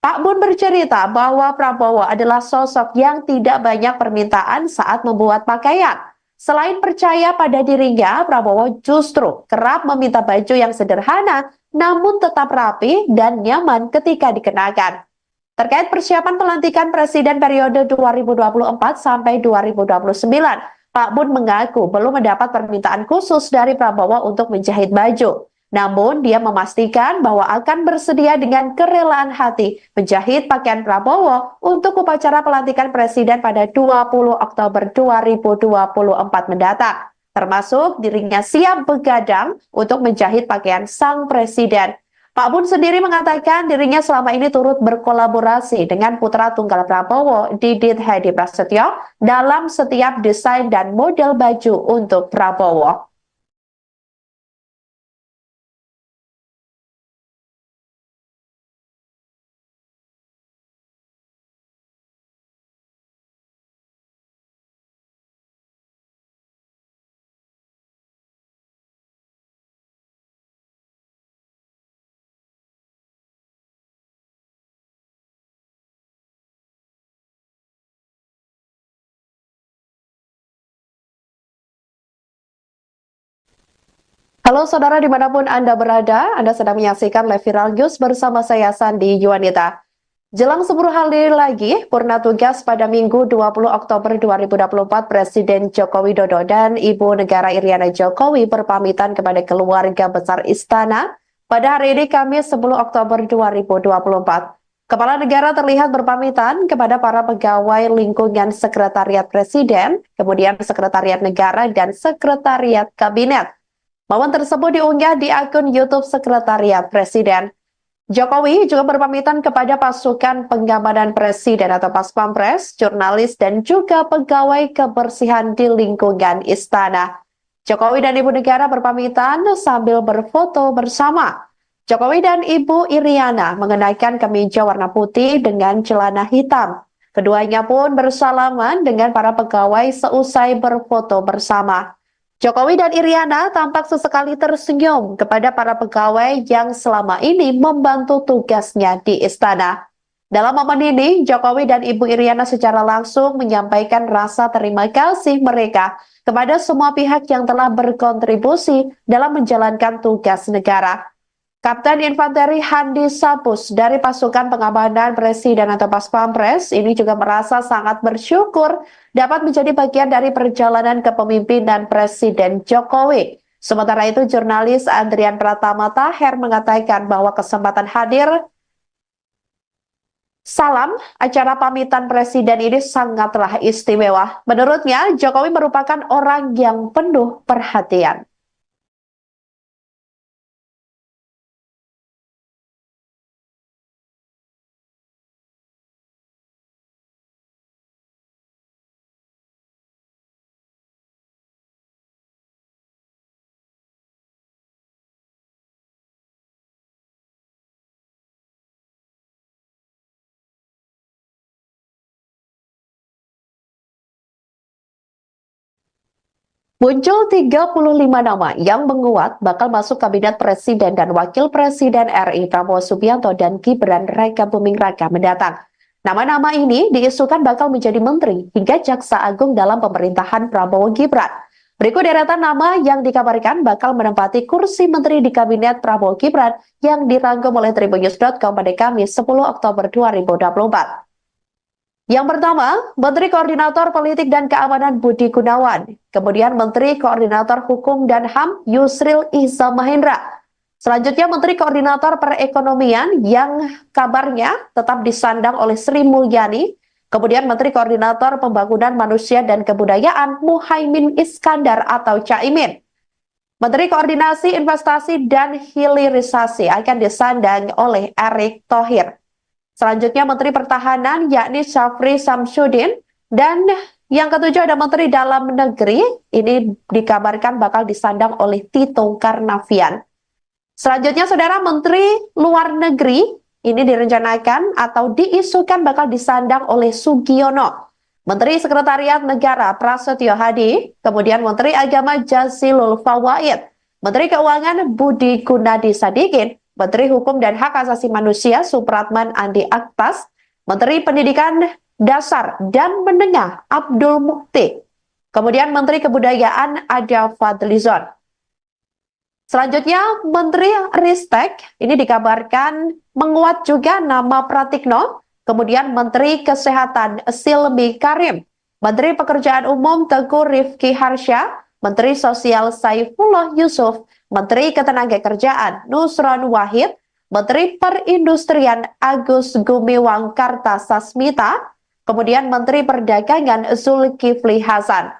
Pak Bun bercerita bahwa Prabowo adalah sosok yang tidak banyak permintaan saat membuat pakaian. Selain percaya pada dirinya, Prabowo justru kerap meminta baju yang sederhana namun tetap rapi dan nyaman ketika dikenakan. Terkait persiapan pelantikan Presiden periode 2024 sampai 2029, Pak Bun mengaku belum mendapat permintaan khusus dari Prabowo untuk menjahit baju. Namun, dia memastikan bahwa akan bersedia dengan kerelaan hati menjahit pakaian Prabowo untuk upacara pelantikan Presiden pada 20 Oktober 2024 mendatang. Termasuk dirinya siap begadang untuk menjahit pakaian sang Presiden. Pak Bun sendiri mengatakan dirinya selama ini turut berkolaborasi dengan putra tunggal Prabowo, Didit Hedi Prasetyo, dalam setiap desain dan model baju untuk Prabowo. Halo saudara dimanapun Anda berada, Anda sedang menyaksikan live viral news bersama saya Sandi Yuwanita. Jelang 10 hari lagi, purna tugas pada Minggu 20 Oktober 2024, Presiden Joko Widodo dan Ibu Negara Iriana Jokowi berpamitan kepada keluarga besar Istana pada hari ini Kamis 10 Oktober 2024. Kepala negara terlihat berpamitan kepada para pegawai lingkungan Sekretariat Presiden, kemudian Sekretariat Negara dan Sekretariat Kabinet. Momen tersebut diunggah di akun YouTube Sekretariat Presiden. Jokowi juga berpamitan kepada pasukan pengamanan Presiden atau Paspampres, jurnalis, dan juga pegawai kebersihan di lingkungan istana. Jokowi dan Ibu Negara berpamitan sambil berfoto bersama. Jokowi dan Ibu Iriana mengenakan kemeja warna putih dengan celana hitam. Keduanya pun bersalaman dengan para pegawai seusai berfoto bersama. Jokowi dan Iriana tampak sesekali tersenyum kepada para pegawai yang selama ini membantu tugasnya di istana. Dalam momen ini, Jokowi dan Ibu Iriana secara langsung menyampaikan rasa terima kasih mereka kepada semua pihak yang telah berkontribusi dalam menjalankan tugas negara. Kapten Infanteri Handi Sapus dari pasukan pengamanan Presiden atau Pas Pampres ini juga merasa sangat bersyukur dapat menjadi bagian dari perjalanan kepemimpinan Presiden Jokowi. Sementara itu, jurnalis Andrian Pratama Taher mengatakan bahwa kesempatan hadir salam acara pamitan Presiden ini sangatlah istimewa. Menurutnya, Jokowi merupakan orang yang penuh perhatian. Muncul 35 nama yang menguat bakal masuk kabinet Presiden dan Wakil Presiden RI Prabowo Subianto dan Gibran Raka Buming Raka mendatang. Nama-nama ini diisukan bakal menjadi menteri hingga jaksa agung dalam pemerintahan Prabowo Gibran. Berikut deretan nama yang dikabarkan bakal menempati kursi menteri di kabinet Prabowo Gibran yang dirangkum oleh Tribunnews.com pada Kamis 10 Oktober 2024. Yang pertama, Menteri Koordinator Politik dan Keamanan Budi Gunawan. Kemudian Menteri Koordinator Hukum dan HAM Yusril Iza Mahendra. Selanjutnya Menteri Koordinator Perekonomian yang kabarnya tetap disandang oleh Sri Mulyani. Kemudian Menteri Koordinator Pembangunan Manusia dan Kebudayaan Muhaimin Iskandar atau Caimin. Menteri Koordinasi Investasi dan Hilirisasi akan disandang oleh Erick Thohir. Selanjutnya Menteri Pertahanan yakni Syafri Samsudin, dan yang ketujuh ada Menteri Dalam Negeri, ini dikabarkan bakal disandang oleh Tito Karnavian. Selanjutnya Saudara, Menteri Luar Negeri ini direncanakan atau diisukan bakal disandang oleh Sugiono. Menteri Sekretariat Negara Prasetyo Hadi, kemudian Menteri Agama Jazilul Fawait, Menteri Keuangan Budi Gunadi Sadikin, Menteri Hukum dan Hak Asasi Manusia Supratman Andi Aktas, Menteri Pendidikan Dasar dan Menengah Abdul Mukti, kemudian Menteri Kebudayaan Ada Fadlizon. Selanjutnya Menteri Ristek ini dikabarkan menguat juga nama Pratikno, kemudian Menteri Kesehatan Silmi Karim, Menteri Pekerjaan Umum Teguh Rifki Harsha, Menteri Sosial Saifullah Yusuf, Menteri Ketenagakerjaan Nusron Wahid, Menteri Perindustrian Agus Gumiwang Kartasasmita, kemudian Menteri Perdagangan Zulkifli Hasan.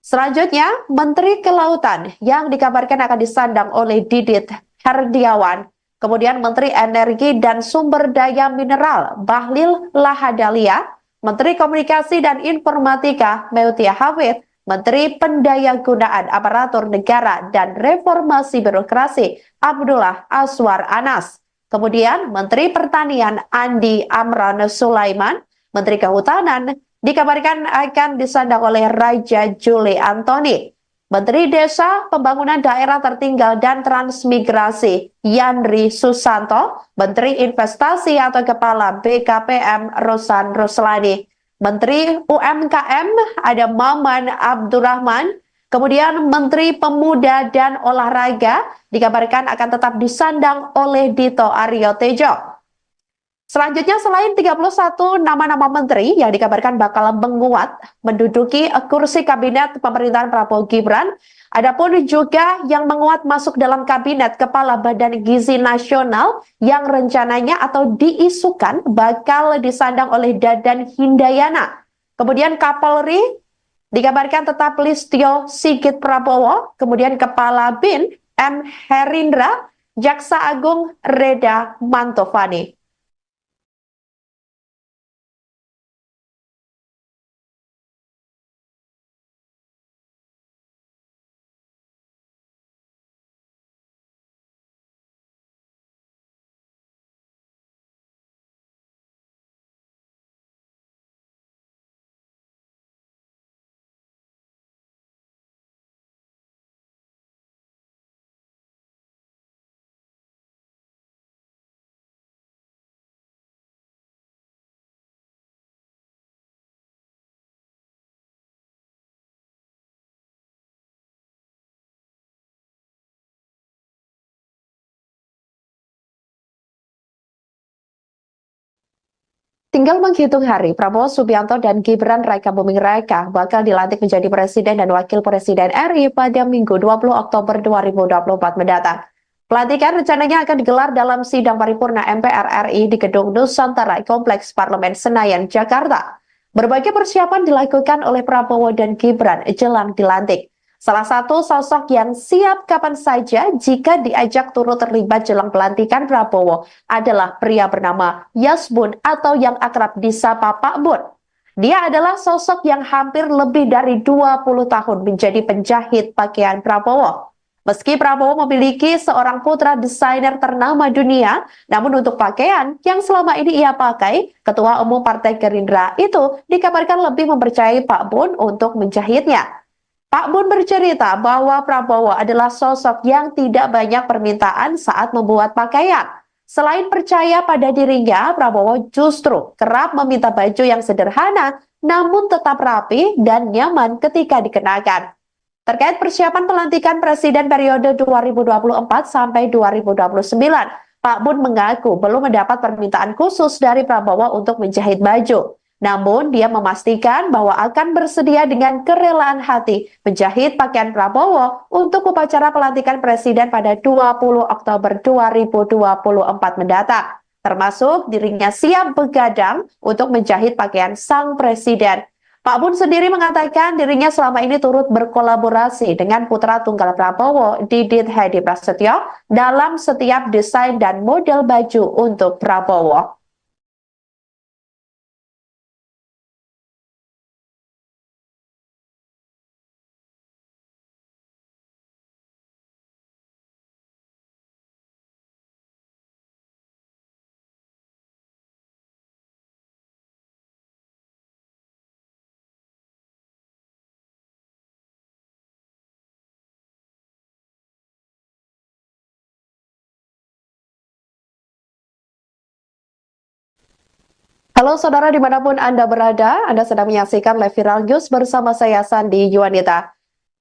Selanjutnya, Menteri Kelautan yang dikabarkan akan disandang oleh Didit Herdiawan, kemudian Menteri Energi dan Sumber Daya Mineral Bahlil Lahadalia, Menteri Komunikasi dan Informatika Meutia Hafid, Menteri Pendayagunaan Aparatur Negara dan Reformasi Birokrasi Abdullah Aswar Anas, kemudian Menteri Pertanian Andi Amran Sulaiman, Menteri Kehutanan dikabarkan akan disandang oleh Raja Juli Antoni, Menteri Desa, Pembangunan Daerah Tertinggal dan Transmigrasi Yandri Susanto, Menteri Investasi atau Kepala BKPM Rosan Roslani, Menteri UMKM ada Maman Abdurrahman, kemudian Menteri Pemuda dan Olahraga dikabarkan akan tetap disandang oleh Dito Aryo Tejo. Selanjutnya, selain 31 nama-nama menteri yang dikabarkan bakal menguat menduduki kursi kabinet pemerintahan Prabowo Gibran, adapun juga yang menguat masuk dalam kabinet Kepala Badan Gizi Nasional yang rencananya atau diisukan bakal disandang oleh Dadan Hindayana. Kemudian Kapolri dikabarkan tetap Listio Sigit Prabowo, kemudian Kepala BIN M. Herindra, Jaksa Agung Reda Mantovani. Tinggal menghitung hari, Prabowo Subianto dan Gibran Raka Buming Raka bakal dilantik menjadi Presiden dan Wakil Presiden RI pada Minggu 20 Oktober 2024 mendatang. Pelantikan rencananya akan digelar dalam sidang paripurna MPR RI di Gedung Nusantara Kompleks Parlemen Senayan, Jakarta. Berbagai persiapan dilakukan oleh Prabowo dan Gibran jelang dilantik. Salah satu sosok yang siap kapan saja jika diajak turut terlibat jelang pelantikan Prabowo adalah pria bernama Yasbun atau yang akrab disapa Pak Bun. Dia adalah sosok yang hampir lebih dari 20 tahun menjadi penjahit pakaian Prabowo. Meski Prabowo memiliki seorang putra desainer ternama dunia, namun untuk pakaian yang selama ini ia pakai, Ketua Umum Partai Gerindra itu dikabarkan lebih mempercayai Pak Bun untuk menjahitnya. Pak Bun bercerita bahwa Prabowo adalah sosok yang tidak banyak permintaan saat membuat pakaian. Selain percaya pada dirinya, Prabowo justru kerap meminta baju yang sederhana namun tetap rapi dan nyaman ketika dikenakan. Terkait persiapan pelantikan Presiden periode 2024 sampai 2029, Pak Bun mengaku belum mendapat permintaan khusus dari Prabowo untuk menjahit baju. Namun, dia memastikan bahwa akan bersedia dengan kerelaan hati menjahit pakaian Prabowo untuk upacara pelantikan Presiden pada 20 Oktober 2024 mendatang. Termasuk dirinya siap begadang untuk menjahit pakaian sang Presiden. Pak Bun sendiri mengatakan dirinya selama ini turut berkolaborasi dengan putra tunggal Prabowo, Didit Hedi Prasetyo, dalam setiap desain dan model baju untuk Prabowo. Halo saudara dimanapun Anda berada, Anda sedang menyaksikan live viral news bersama saya Sandi Yuwanita.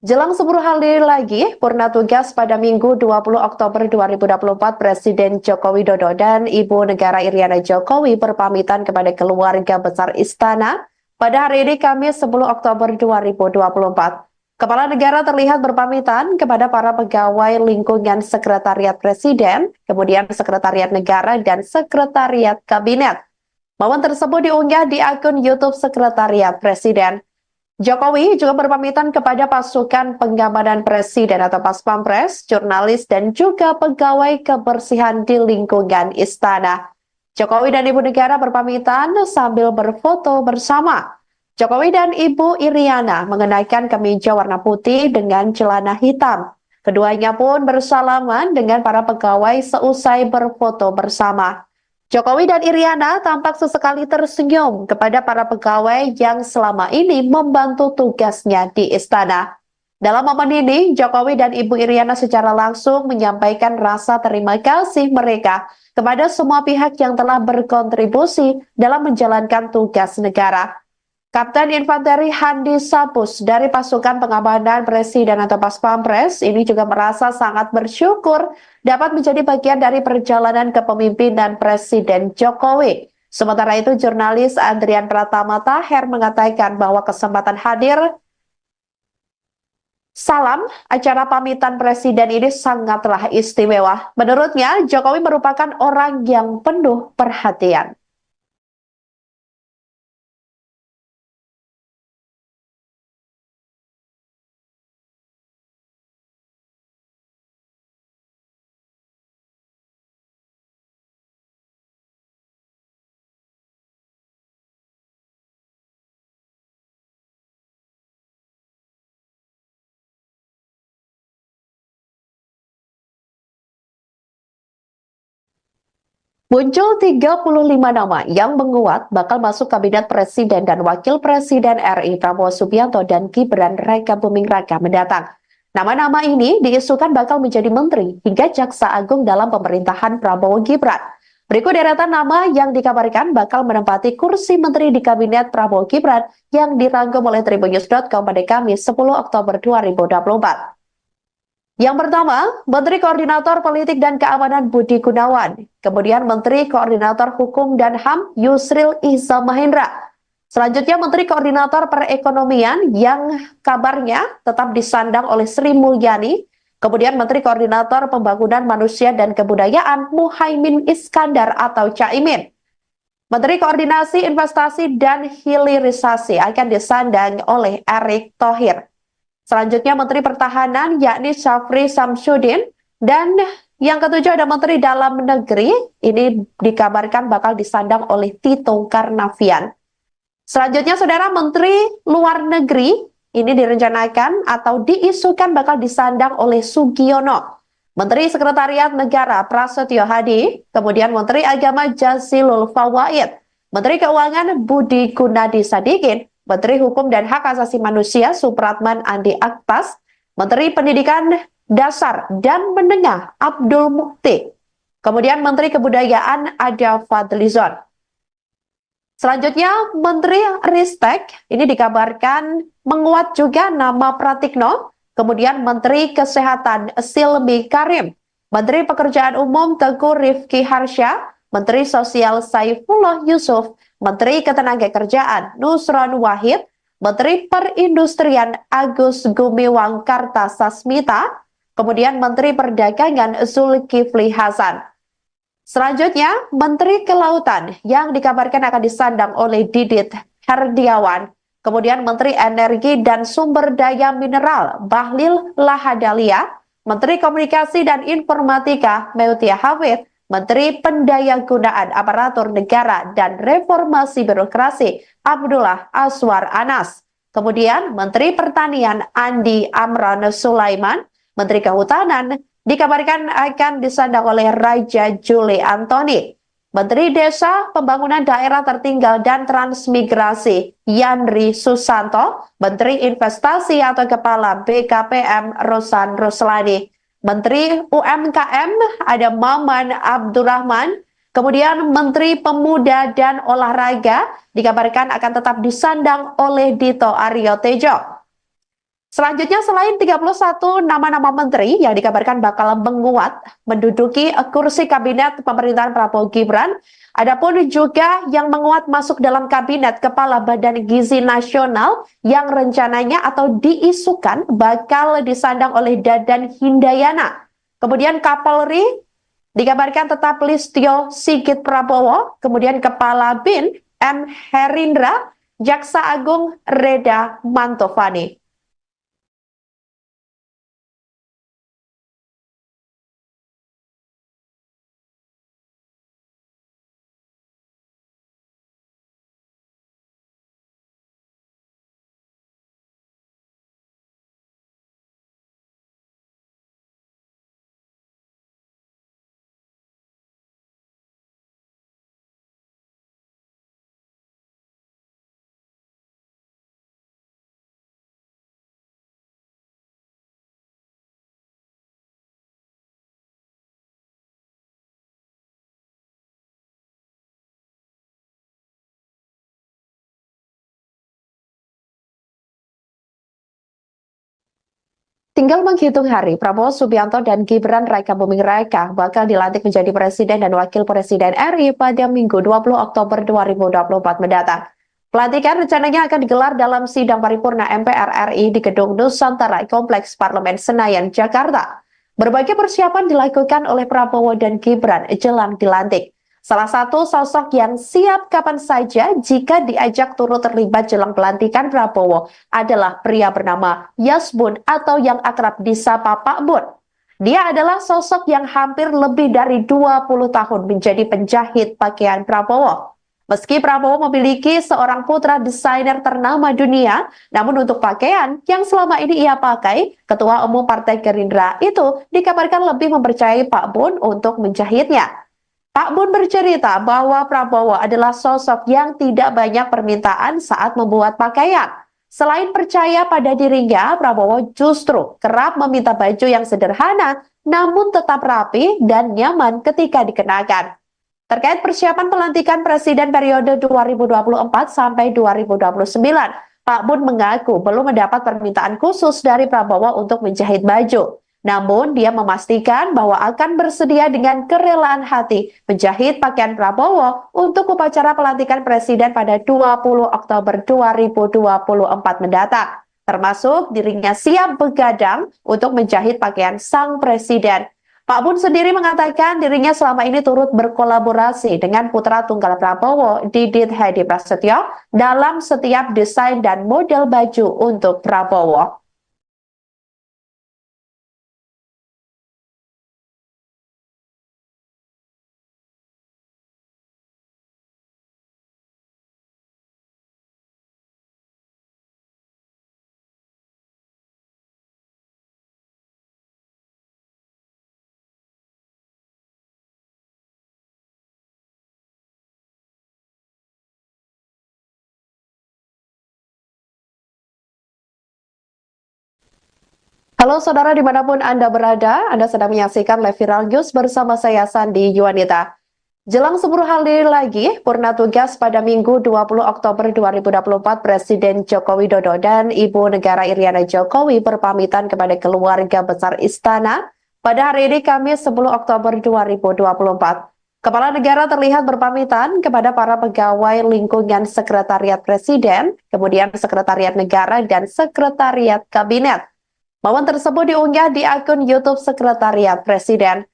Jelang 10 hari lagi, purna tugas pada Minggu 20 Oktober 2024, Presiden Joko Widodo dan Ibu Negara Iriana Jokowi berpamitan kepada keluarga besar Istana pada hari ini Kamis 10 Oktober 2024. Kepala negara terlihat berpamitan kepada para pegawai lingkungan Sekretariat Presiden, kemudian Sekretariat Negara dan Sekretariat Kabinet. Momen tersebut diunggah di akun YouTube Sekretariat Presiden. Jokowi juga berpamitan kepada pasukan pengamanan Presiden atau Paspampres, jurnalis, dan juga pegawai kebersihan di lingkungan istana. Jokowi dan Ibu Negara berpamitan sambil berfoto bersama. Jokowi dan Ibu Iriana mengenakan kemeja warna putih dengan celana hitam. Keduanya pun bersalaman dengan para pegawai seusai berfoto bersama. Jokowi dan Iriana tampak sesekali tersenyum kepada para pegawai yang selama ini membantu tugasnya di istana. Dalam momen ini, Jokowi dan Ibu Iriana secara langsung menyampaikan rasa terima kasih mereka kepada semua pihak yang telah berkontribusi dalam menjalankan tugas negara. Kapten Infanteri Handi Sapus dari pasukan pengamanan Presiden atau Paspampres ini juga merasa sangat bersyukur dapat menjadi bagian dari perjalanan kepemimpinan Presiden Jokowi. Sementara itu, jurnalis Andrian Pratama Taher mengatakan bahwa kesempatan hadir salam acara pamitan Presiden ini sangatlah istimewa. Menurutnya, Jokowi merupakan orang yang penuh perhatian. Muncul 35 nama yang menguat bakal masuk Kabinet Presiden dan Wakil Presiden RI Prabowo Subianto dan Gibran Raka Buming Raka mendatang. Nama-nama ini diisukan bakal menjadi menteri hingga jaksa agung dalam pemerintahan Prabowo Gibran. Berikut deretan nama yang dikabarkan bakal menempati kursi menteri di Kabinet Prabowo Gibran yang dirangkum oleh tribunnews.com pada Kamis 10 Oktober 2024. Yang pertama, Menteri Koordinator Politik dan Keamanan Budi Gunawan. Kemudian Menteri Koordinator Hukum dan HAM Yusril Iza Mahendra. Selanjutnya Menteri Koordinator Perekonomian yang kabarnya tetap disandang oleh Sri Mulyani. Kemudian Menteri Koordinator Pembangunan Manusia dan Kebudayaan Muhaimin Iskandar atau Caimin. Menteri Koordinasi Investasi dan Hilirisasi akan disandang oleh Erick Thohir. Selanjutnya Menteri Pertahanan yakni Syafri Samsudin, dan yang ketujuh ada Menteri Dalam Negeri, ini dikabarkan bakal disandang oleh Tito Karnavian. Selanjutnya Saudara, Menteri Luar Negeri ini direncanakan atau diisukan bakal disandang oleh Sugiono. Menteri Sekretariat Negara Prasetyo Hadi, kemudian Menteri Agama Jazilul Fawaid, Menteri Keuangan Budi Gunadi Sadikin, Menteri Hukum dan Hak Asasi Manusia Supratman Andi Aktas, Menteri Pendidikan Dasar dan Menengah Abdul Mukti, kemudian Menteri Kebudayaan Ada Fadlizon. Selanjutnya Menteri Ristek, ini dikabarkan menguat juga nama Pratikno, kemudian Menteri Kesehatan Silmi Karim, Menteri Pekerjaan Umum Teguh Rifki Harsha, Menteri Sosial Saifullah Yusuf, Menteri Ketenagakerjaan Nusron Wahid, Menteri Perindustrian Agus Gumiwang Kartasasmita, kemudian Menteri Perdagangan Zulkifli Hasan. Selanjutnya, Menteri Kelautan yang dikabarkan akan disandang oleh Didit Herdiawan, kemudian Menteri Energi dan Sumber Daya Mineral Bahlil Lahadalia, Menteri Komunikasi dan Informatika Meutia Hafid, Menteri Pendayagunaan Aparatur Negara dan Reformasi Birokrasi Abdullah Aswar Anas. Kemudian Menteri Pertanian Andi Amran Sulaiman, Menteri Kehutanan dikabarkan akan disandang oleh Raja Juli Antoni. Menteri Desa, Pembangunan Daerah Tertinggal dan Transmigrasi Yandri Susanto, Menteri Investasi atau Kepala BKPM Rosan Ruslani, Menteri UMKM ada Maman Abdurrahman, kemudian Menteri Pemuda dan Olahraga dikabarkan akan tetap disandang oleh Dito Aryo Tejo. Selanjutnya selain 31 nama-nama menteri yang dikabarkan bakal menguat menduduki kursi kabinet pemerintahan Prabowo Gibran, adapun juga yang menguat masuk dalam kabinet Kepala Badan Gizi Nasional yang rencananya atau diisukan bakal disandang oleh Dadan Hindayana. Kemudian Kapolri dikabarkan tetap Listio Sigit Prabowo, kemudian Kepala BIN M. Herindra, Jaksa Agung Reda Mantovani. Tinggal menghitung hari, Prabowo Subianto dan Gibran Raka Buming Raka bakal dilantik menjadi Presiden dan Wakil Presiden RI pada Minggu 20 Oktober 2024 mendatang. Pelantikan rencananya akan digelar dalam sidang paripurna MPR RI di Gedung Nusantara Kompleks Parlemen Senayan, Jakarta. Berbagai persiapan dilakukan oleh Prabowo dan Gibran jelang dilantik. Salah satu sosok yang siap kapan saja jika diajak turut terlibat jelang pelantikan Prabowo adalah pria bernama Yasbun atau yang akrab disapa Pak Bun. Dia adalah sosok yang hampir lebih dari 20 tahun menjadi penjahit pakaian Prabowo. Meski Prabowo memiliki seorang putra desainer ternama dunia, namun untuk pakaian yang selama ini ia pakai, Ketua Umum Partai Gerindra itu dikabarkan lebih mempercayai Pak Bun untuk menjahitnya. Pak Bun bercerita bahwa Prabowo adalah sosok yang tidak banyak permintaan saat membuat pakaian. Selain percaya pada dirinya, Prabowo justru kerap meminta baju yang sederhana namun tetap rapi dan nyaman ketika dikenakan. Terkait persiapan pelantikan Presiden periode 2024 sampai 2029, Pak Bun mengaku belum mendapat permintaan khusus dari Prabowo untuk menjahit baju. Namun, dia memastikan bahwa akan bersedia dengan kerelaan hati menjahit pakaian Prabowo untuk upacara pelantikan Presiden pada 20 Oktober 2024 mendatang. Termasuk dirinya siap begadang untuk menjahit pakaian sang Presiden. Pak Bun sendiri mengatakan dirinya selama ini turut berkolaborasi dengan putra tunggal Prabowo, Didit Hedi Prasetyo, dalam setiap desain dan model baju untuk Prabowo. Halo saudara dimanapun Anda berada, Anda sedang menyaksikan live viral news bersama saya Sandi Yuwanita. Jelang 10 hari lagi, purna tugas pada Minggu 20 Oktober 2024, Presiden Joko Widodo dan Ibu Negara Iriana Jokowi berpamitan kepada keluarga besar Istana pada hari ini Kamis 10 Oktober 2024. Kepala negara terlihat berpamitan kepada para pegawai lingkungan Sekretariat Presiden, kemudian Sekretariat Negara dan Sekretariat Kabinet. Momen tersebut diunggah di akun YouTube Sekretariat Presiden.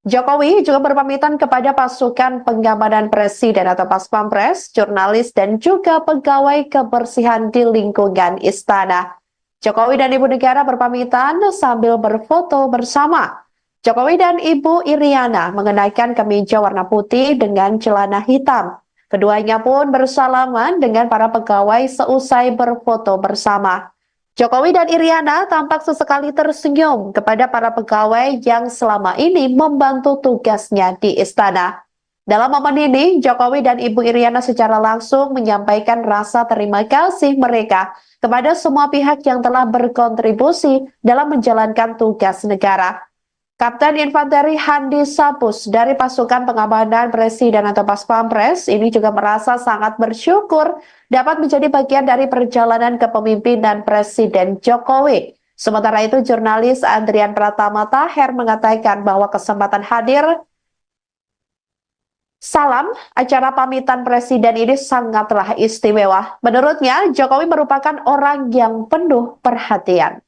Jokowi juga berpamitan kepada pasukan pengamanan Presiden atau Paspampres, jurnalis, dan juga pegawai kebersihan di lingkungan istana. Jokowi dan Ibu Negara berpamitan sambil berfoto bersama. Jokowi dan Ibu Iriana mengenakan kemeja warna putih dengan celana hitam. Keduanya pun bersalaman dengan para pegawai seusai berfoto bersama. Jokowi dan Iriana tampak sesekali tersenyum kepada para pegawai yang selama ini membantu tugasnya di istana. Dalam momen ini, Jokowi dan Ibu Iriana secara langsung menyampaikan rasa terima kasih mereka kepada semua pihak yang telah berkontribusi dalam menjalankan tugas negara. Kapten Infanteri Handi Sapus dari pasukan pengamanan Presiden atau Paspampres ini juga merasa sangat bersyukur dapat menjadi bagian dari perjalanan kepemimpinan Presiden Jokowi. Sementara itu, jurnalis Andrian Pratama Taher mengatakan bahwa kesempatan hadir salam acara pamitan Presiden ini sangatlah istimewa. Menurutnya, Jokowi merupakan orang yang penuh perhatian.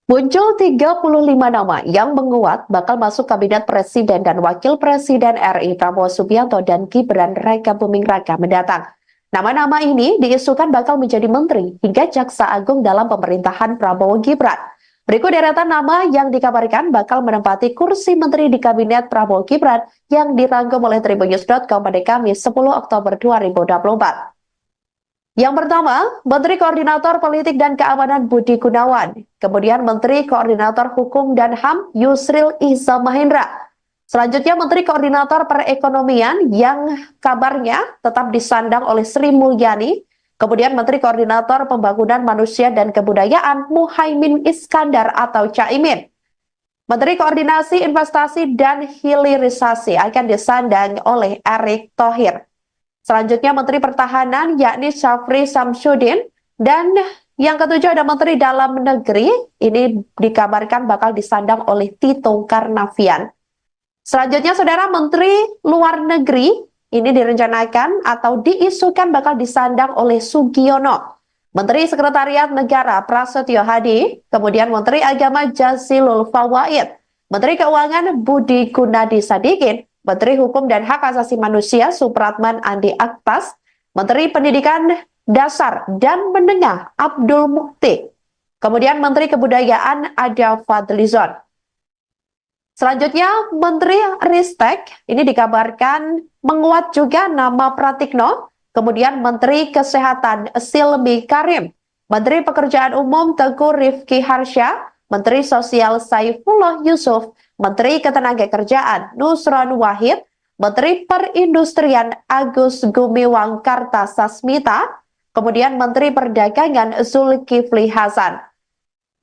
Muncul 35 nama yang menguat bakal masuk Kabinet Presiden dan Wakil Presiden RI Prabowo Subianto dan Gibran Rakabuming Raka mendatang. Nama-nama ini diisukan bakal menjadi menteri hingga jaksa agung dalam pemerintahan Prabowo Gibran. Berikut deretan nama yang dikabarkan bakal menempati kursi menteri di Kabinet Prabowo Gibran yang dirangkum oleh Tribunnews.com pada Kamis 10 Oktober 2024. Yang pertama, Menteri Koordinator Politik dan Keamanan Budi Gunawan. Kemudian Menteri Koordinator Hukum dan HAM Yusril Iza Mahendra. Selanjutnya Menteri Koordinator Perekonomian yang kabarnya tetap disandang oleh Sri Mulyani. Kemudian Menteri Koordinator Pembangunan Manusia dan Kebudayaan Muhaimin Iskandar atau Caimin. Menteri Koordinasi Investasi dan Hilirisasi akan disandang oleh Erick Thohir. Selanjutnya Menteri Pertahanan yakni Syafri Samsudin, dan yang ketujuh ada Menteri Dalam Negeri, ini dikabarkan bakal disandang oleh Tito Karnavian. Selanjutnya Saudara, Menteri Luar Negeri ini direncanakan atau diisukan bakal disandang oleh Sugiono. Menteri Sekretariat Negara Prasetyo Hadi, kemudian Menteri Agama Jazilul Fawait, Menteri Keuangan Budi Gunadi Sadikin, Menteri Hukum dan Hak Asasi Manusia Supratman Andi Aktas, Menteri Pendidikan Dasar dan Menengah Abdul Mukti, kemudian Menteri Kebudayaan Ada Fadlizon. Selanjutnya Menteri Ristek ini dikabarkan menguat juga nama Pratikno, kemudian Menteri Kesehatan Silmi Karim, Menteri Pekerjaan Umum Teguh Rifki Harsha, Menteri Sosial Saifullah Yusuf, Menteri Ketenagakerjaan Nusron Wahid, Menteri Perindustrian Agus Gumiwang Kartasasmita, kemudian Menteri Perdagangan Zulkifli Hasan.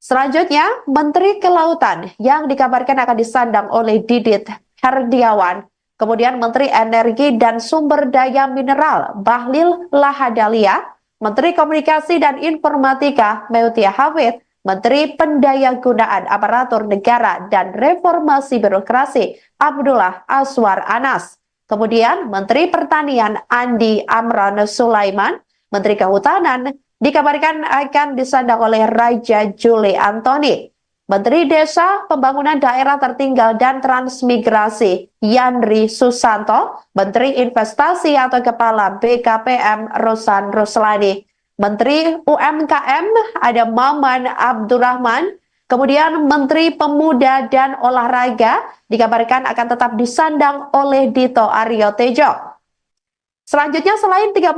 Selanjutnya, Menteri Kelautan yang dikabarkan akan disandang oleh Didit Herdiawan, kemudian Menteri Energi dan Sumber Daya Mineral Bahlil Lahadalia, Menteri Komunikasi dan Informatika Meutia Hafid, Menteri Pendayagunaan Aparatur Negara dan Reformasi Birokrasi Abdullah Aswar Anas, kemudian Menteri Pertanian Andi Amran Sulaiman, Menteri Kehutanan dikabarkan akan disandang oleh Raja Juli Antoni, Menteri Desa, Pembangunan Daerah Tertinggal dan Transmigrasi Yandri Susanto, Menteri Investasi atau Kepala BKPM Rosan Ruslani, Menteri UMKM ada Maman Abdurrahman, kemudian Menteri Pemuda dan Olahraga dikabarkan akan tetap disandang oleh Dito Aryo Tejo. Selanjutnya, selain 31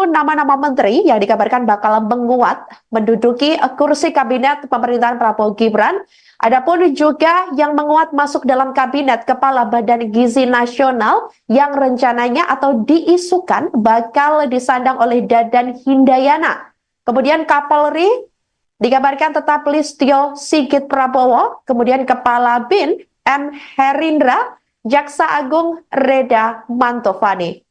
nama-nama menteri yang dikabarkan bakal menguat menduduki kursi kabinet pemerintahan Prabowo Gibran, adapun juga yang menguat masuk dalam kabinet Kepala Badan Gizi Nasional yang rencananya atau diisukan bakal disandang oleh Dadan Hindayana. Kemudian Kapolri dikabarkan tetap Listio Sigit Prabowo, kemudian Kepala BIN M. Herindra, Jaksa Agung Reda Mantovani.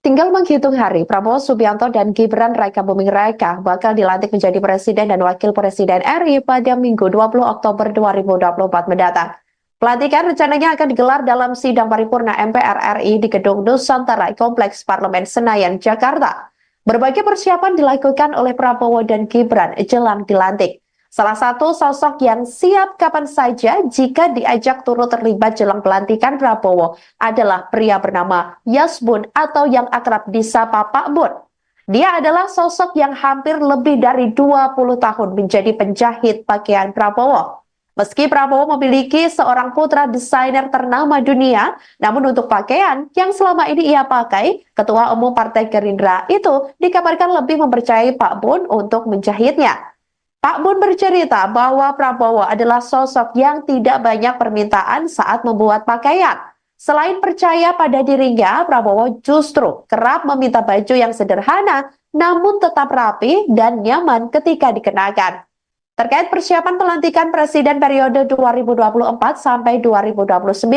Tinggal menghitung hari, Prabowo Subianto dan Gibran Raka Buming Raka bakal dilantik menjadi Presiden dan Wakil Presiden RI pada Minggu 20 Oktober 2024 mendatang. Pelantikan rencananya akan digelar dalam sidang paripurna MPR RI di Gedung Nusantara Kompleks Parlemen Senayan, Jakarta. Berbagai persiapan dilakukan oleh Prabowo dan Gibran jelang dilantik. Salah satu sosok yang siap kapan saja jika diajak turut terlibat jelang pelantikan Prabowo adalah pria bernama Yasbun atau yang akrab disapa Pak Bun. Dia adalah sosok yang hampir lebih dari 20 tahun menjadi penjahit pakaian Prabowo. Meski Prabowo memiliki seorang putra desainer ternama dunia, namun untuk pakaian yang selama ini ia pakai, Ketua Umum Partai Gerindra itu dikabarkan lebih mempercayai Pak Bun untuk menjahitnya. Pak Bun bercerita bahwa Prabowo adalah sosok yang tidak banyak permintaan saat membuat pakaian. Selain percaya pada dirinya, Prabowo justru kerap meminta baju yang sederhana namun tetap rapi dan nyaman ketika dikenakan. Terkait persiapan pelantikan Presiden periode 2024 sampai 2029,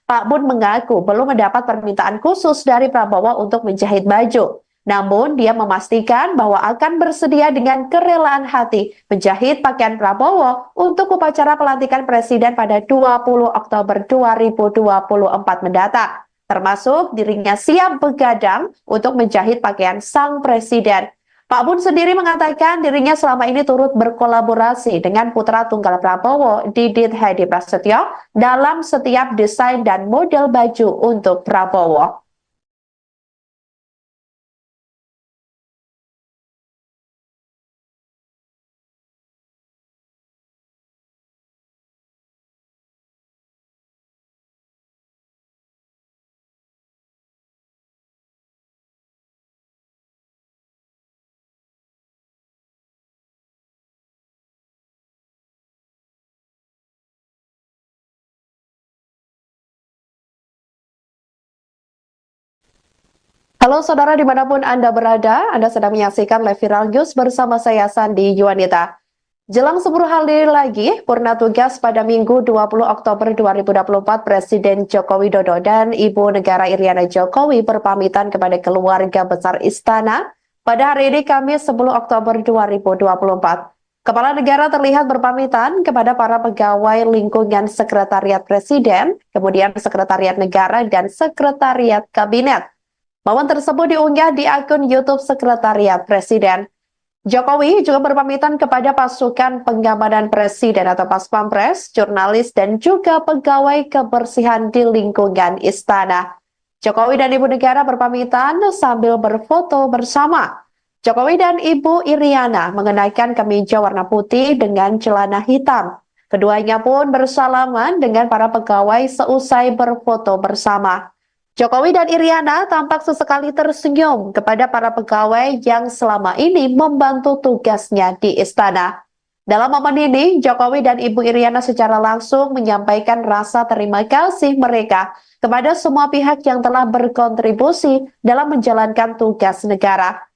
Pak Bun mengaku belum mendapat permintaan khusus dari Prabowo untuk menjahit baju. Namun, dia memastikan bahwa akan bersedia dengan kerelaan hati menjahit pakaian Prabowo untuk upacara pelantikan Presiden pada 20 Oktober 2024 mendatang. Termasuk dirinya siap begadang untuk menjahit pakaian sang Presiden. Pak Bun sendiri mengatakan dirinya selama ini turut berkolaborasi dengan putra tunggal Prabowo, Didit Hedi Prasetyo, dalam setiap desain dan model baju untuk Prabowo. Halo saudara dimanapun Anda berada, Anda sedang menyaksikan live viral news bersama saya Sandi Yuwanita. Jelang 10 hari lagi, purna tugas pada Minggu 20 Oktober 2024, Presiden Joko Widodo dan Ibu Negara Iriana Jokowi berpamitan kepada keluarga besar Istana pada hari ini Kamis 10 Oktober 2024. Kepala negara terlihat berpamitan kepada para pegawai lingkungan Sekretariat Presiden, kemudian Sekretariat Negara, dan Sekretariat Kabinet. Momen tersebut diunggah di akun YouTube Sekretariat Presiden. Jokowi juga berpamitan kepada pasukan pengamanan Presiden atau Paspampres, jurnalis, dan juga pegawai kebersihan di lingkungan istana. Jokowi dan Ibu Negara berpamitan sambil berfoto bersama. Jokowi dan Ibu Iriana mengenakan kemeja warna putih dengan celana hitam. Keduanya pun bersalaman dengan para pegawai seusai berfoto bersama. Jokowi dan Iriana tampak sesekali tersenyum kepada para pegawai yang selama ini membantu tugasnya di istana. Dalam momen ini, Jokowi dan Ibu Iriana secara langsung menyampaikan rasa terima kasih mereka kepada semua pihak yang telah berkontribusi dalam menjalankan tugas negara.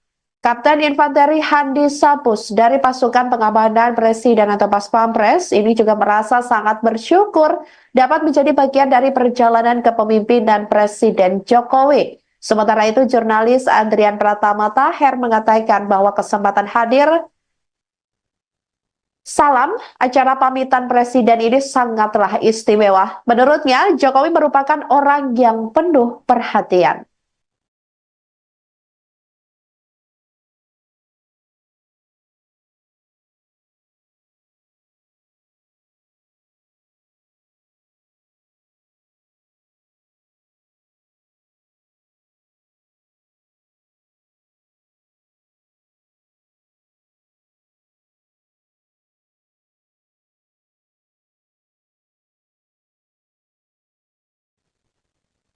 Kapten Infanteri Handi Sapus dari pasukan pengamanan Presiden atau Paspampres ini juga merasa sangat bersyukur dapat menjadi bagian dari perjalanan kepemimpinan Presiden Jokowi. Sementara itu, jurnalis Andrian Pratama Taher mengatakan bahwa kesempatan hadir salam acara pamitan Presiden ini sangatlah istimewa. Menurutnya, Jokowi merupakan orang yang penuh perhatian.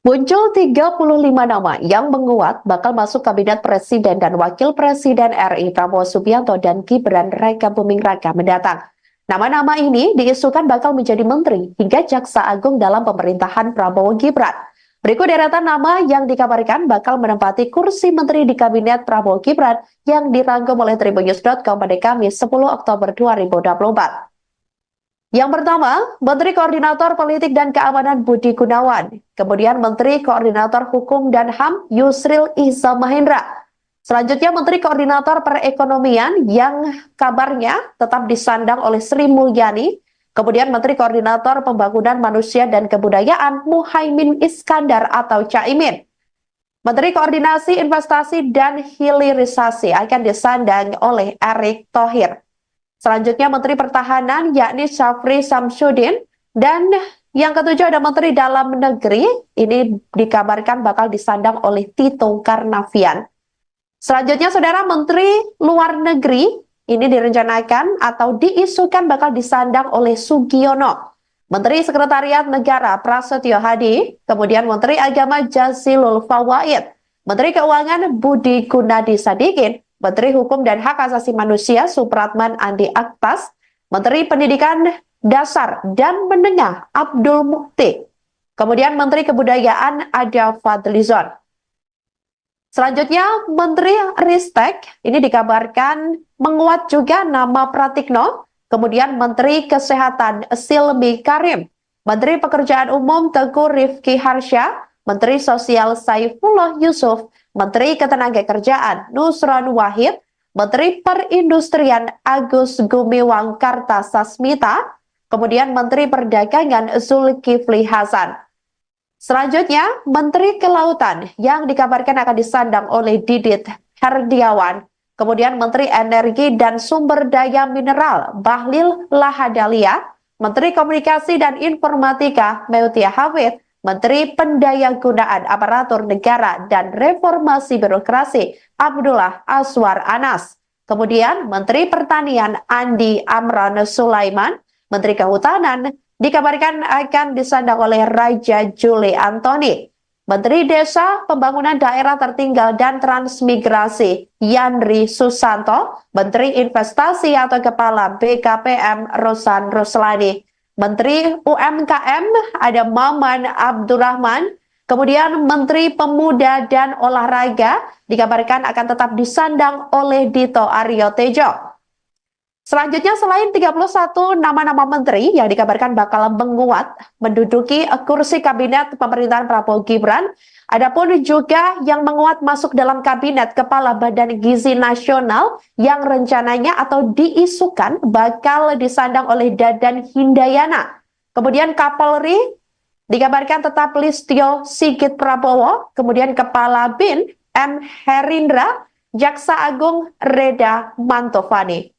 Muncul 35 nama yang menguat bakal masuk Kabinet Presiden dan Wakil Presiden RI Prabowo Subianto dan Gibran Raka Buming Raka mendatang. Nama-nama ini diisukan bakal menjadi menteri hingga jaksa agung dalam pemerintahan Prabowo Gibran. Berikut deretan nama yang dikabarkan bakal menempati kursi menteri di Kabinet Prabowo Gibran yang dirangkum oleh Tribunnews.com pada Kamis 10 Oktober 2024. Yang pertama, Menteri Koordinator Politik dan Keamanan Budi Gunawan. Kemudian Menteri Koordinator Hukum dan HAM Yusril Iza Mahendra. Selanjutnya Menteri Koordinator Perekonomian yang kabarnya tetap disandang oleh Sri Mulyani. Kemudian Menteri Koordinator Pembangunan Manusia dan Kebudayaan Muhaimin Iskandar atau Caimin. Menteri Koordinasi Investasi dan Hilirisasi akan disandang oleh Erick Thohir. Selanjutnya Menteri Pertahanan yakni Syafri Samsudin, dan yang ketujuh ada Menteri Dalam Negeri, ini dikabarkan bakal disandang oleh Tito Karnavian. Selanjutnya Saudara, Menteri Luar Negeri ini direncanakan atau diisukan bakal disandang oleh Sugiono. Menteri Sekretariat Negara Prasetyo Hadi, kemudian Menteri Agama Jazilul Fawaid, Menteri Keuangan Budi Gunadi Sadikin, Menteri Hukum dan Hak Asasi Manusia Supratman Andi Aktas, Menteri Pendidikan Dasar dan Menengah Abdul Mukti, kemudian Menteri Kebudayaan Ada Fadlizon. Selanjutnya Menteri Ristek, ini dikabarkan menguat juga nama Pratikno, kemudian Menteri Kesehatan Silmi Karim, Menteri Pekerjaan Umum Teguh Rifki Harsha, Menteri Sosial Saifullah Yusuf, Menteri Ketenagakerjaan Nusron Wahid, Menteri Perindustrian Agus Gumiwang Kartasasmita, kemudian Menteri Perdagangan Zulkifli Hasan. Selanjutnya, Menteri Kelautan yang dikabarkan akan disandang oleh Didit Herdiawan, kemudian Menteri Energi dan Sumber Daya Mineral Bahlil Lahadalia, Menteri Komunikasi dan Informatika Meutia Hafid, Menteri Pendayagunaan Aparatur Negara dan Reformasi Birokrasi Abdullah Aswar Anas. Kemudian Menteri Pertanian Andi Amran Sulaiman, Menteri Kehutanan dikabarkan akan disandang oleh Raja Juli Antoni. Menteri Desa, Pembangunan Daerah Tertinggal dan Transmigrasi Yandri Susanto, Menteri Investasi atau Kepala BKPM Rosan Roslani. Menteri UMKM ada Maman Abdurrahman, kemudian Menteri Pemuda dan Olahraga dikabarkan akan tetap disandang oleh Dito Aryo Tejo. Selanjutnya, selain 31 nama-nama menteri yang dikabarkan bakal menguat menduduki kursi kabinet pemerintahan Prabowo Gibran, adapun juga yang menguat masuk dalam kabinet Kepala Badan Gizi Nasional yang rencananya atau diisukan bakal disandang oleh Dadan Hindayana. Kemudian Kapolri dikabarkan tetap Listio Sigit Prabowo, kemudian Kepala BIN M. Herindra, Jaksa Agung Reda Mantovani.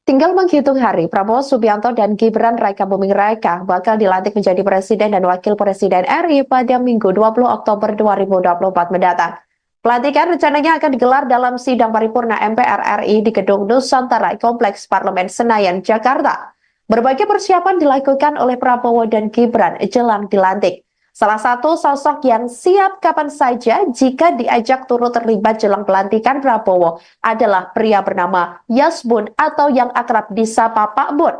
Tinggal menghitung hari, Prabowo Subianto dan Gibran Raka Buming Raka bakal dilantik menjadi Presiden dan Wakil Presiden RI pada Minggu 20 Oktober 2024 mendatang. Pelantikan rencananya akan digelar dalam sidang paripurna MPR RI di Gedung Nusantara Kompleks Parlemen Senayan, Jakarta. Berbagai persiapan dilakukan oleh Prabowo dan Gibran jelang dilantik. Salah satu sosok yang siap kapan saja jika diajak turut terlibat jelang pelantikan Prabowo adalah pria bernama Yasbun atau yang akrab disapa Pak Bun.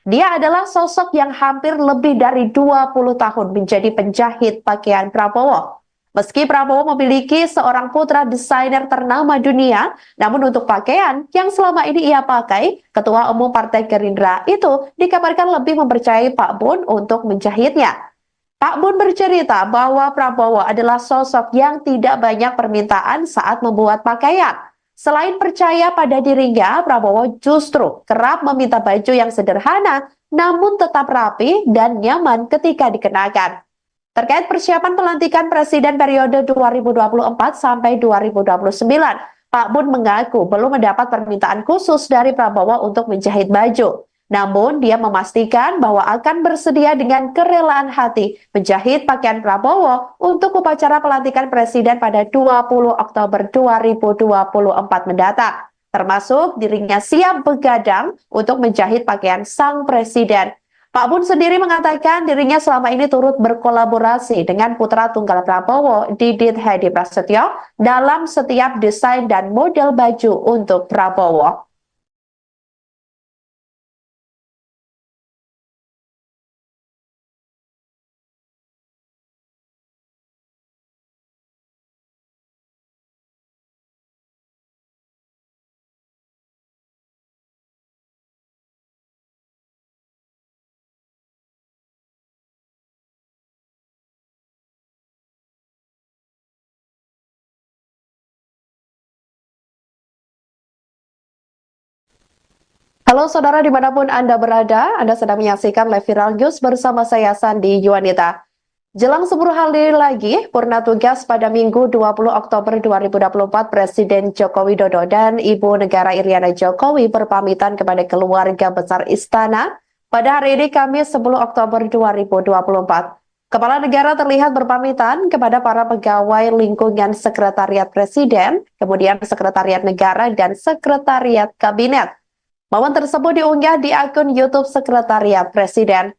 Dia adalah sosok yang hampir lebih dari 20 tahun menjadi penjahit pakaian Prabowo. Meski Prabowo memiliki seorang putra desainer ternama dunia, namun untuk pakaian yang selama ini ia pakai, Ketua Umum Partai Gerindra itu dikabarkan lebih mempercayai Pak Bun untuk menjahitnya. Pak Bun bercerita bahwa Prabowo adalah sosok yang tidak banyak permintaan saat membuat pakaian. Selain percaya pada dirinya, Prabowo justru kerap meminta baju yang sederhana namun tetap rapi dan nyaman ketika dikenakan. Terkait persiapan pelantikan Presiden periode 2024 sampai 2029, Pak Bun mengaku belum mendapat permintaan khusus dari Prabowo untuk menjahit baju. Namun, dia memastikan bahwa akan bersedia dengan kerelaan hati menjahit pakaian Prabowo untuk upacara pelantikan Presiden pada 20 Oktober 2024 mendatang. Termasuk dirinya siap begadang untuk menjahit pakaian sang Presiden. Pak Bun sendiri mengatakan dirinya selama ini turut berkolaborasi dengan putra tunggal Prabowo, Didit Hedi Prasetyo, dalam setiap desain dan model baju untuk Prabowo. Halo saudara dimanapun Anda berada, Anda sedang menyaksikan live viral news bersama saya Sandi Yuanita. Jelang 10 hari lagi, purna tugas pada Minggu 20 Oktober 2024, Presiden Joko Widodo dan Ibu Negara Iriana Jokowi berpamitan kepada keluarga besar Istana pada hari ini Kamis 10 Oktober 2024. Kepala negara terlihat berpamitan kepada para pegawai lingkungan Sekretariat Presiden, kemudian Sekretariat Negara dan Sekretariat Kabinet. Momen tersebut diunggah di akun YouTube Sekretariat Presiden.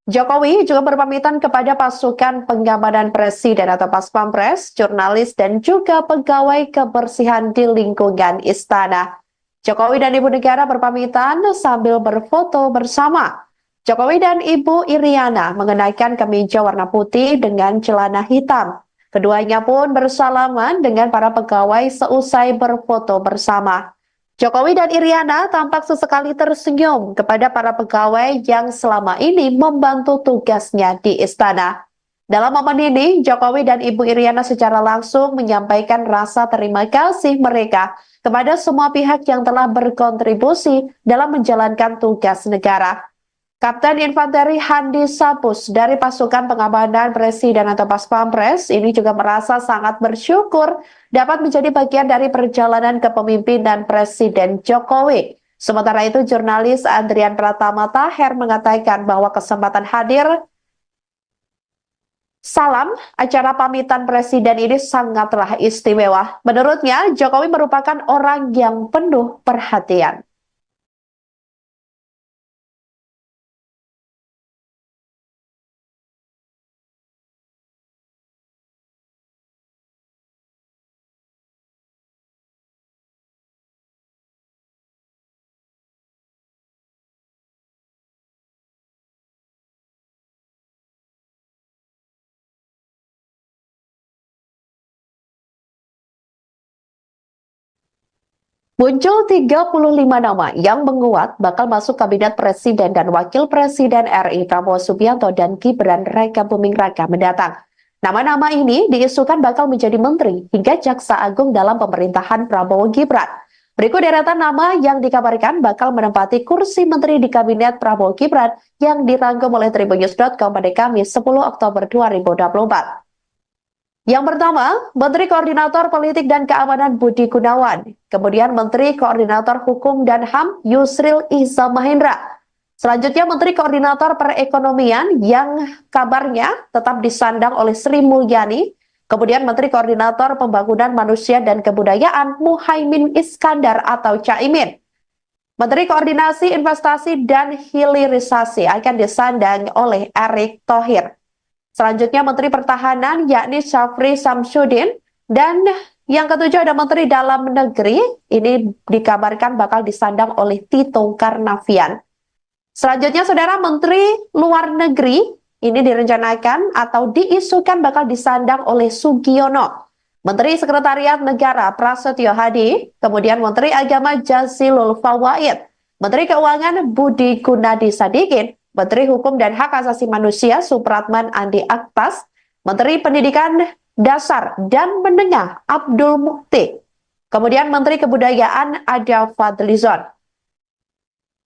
Jokowi juga berpamitan kepada pasukan pengamanan Presiden atau Paspampres, jurnalis, dan juga pegawai kebersihan di lingkungan istana. Jokowi dan Ibu Negara berpamitan sambil berfoto bersama. Jokowi dan Ibu Iriana mengenakan kemeja warna putih dengan celana hitam. Keduanya pun bersalaman dengan para pegawai seusai berfoto bersama. Jokowi dan Iriana tampak sesekali tersenyum kepada para pegawai yang selama ini membantu tugasnya di istana. Dalam momen ini, Jokowi dan Ibu Iriana secara langsung menyampaikan rasa terima kasih mereka kepada semua pihak yang telah berkontribusi dalam menjalankan tugas negara. Kapten Infanteri Handi Sapus dari pasukan pengamanan Presiden atau Pas Pampres ini juga merasa sangat bersyukur dapat menjadi bagian dari perjalanan kepemimpinan Presiden Jokowi. Sementara itu, jurnalis Adrian Pratama Taher mengatakan bahwa kesempatan hadir salam acara pamitan Presiden ini sangatlah istimewa. Menurutnya, Jokowi merupakan orang yang penuh perhatian. Muncul 35 nama yang menguat bakal masuk kabinet Presiden dan Wakil Presiden RI Prabowo Subianto dan Gibran Raka Buming Raka mendatang. Nama-nama ini diisukan bakal menjadi menteri hingga jaksa agung dalam pemerintahan Prabowo Gibran. Berikut deretan nama yang dikabarkan bakal menempati kursi menteri di kabinet Prabowo Gibran yang dirangkum oleh Tribunnews.com pada Kamis 10 Oktober 2024. Yang pertama, Menteri Koordinator Politik dan Keamanan Budi Gunawan. Kemudian Menteri Koordinator Hukum dan HAM Yusril Iza Mahendra. Selanjutnya Menteri Koordinator Perekonomian yang kabarnya tetap disandang oleh Sri Mulyani. Kemudian Menteri Koordinator Pembangunan Manusia dan Kebudayaan Muhaimin Iskandar atau Caimin. Menteri Koordinasi Investasi dan Hilirisasi akan disandang oleh Erick Thohir. Selanjutnya Menteri Pertahanan yakni Syafri Samsudin, dan yang ketujuh ada Menteri Dalam Negeri, ini dikabarkan bakal disandang oleh Tito Karnavian. Selanjutnya Saudara, Menteri Luar Negeri ini direncanakan atau diisukan bakal disandang oleh Sugiono. Menteri Sekretariat Negara Prasetyo Hadi, kemudian Menteri Agama Jazilul Fawait, Menteri Keuangan Budi Gunadi Sadikin, Menteri Hukum dan Hak Asasi Manusia Supratman Andi Aktas, Menteri Pendidikan Dasar dan Menengah Abdul Mukti, kemudian Menteri Kebudayaan Ada Fadlizon.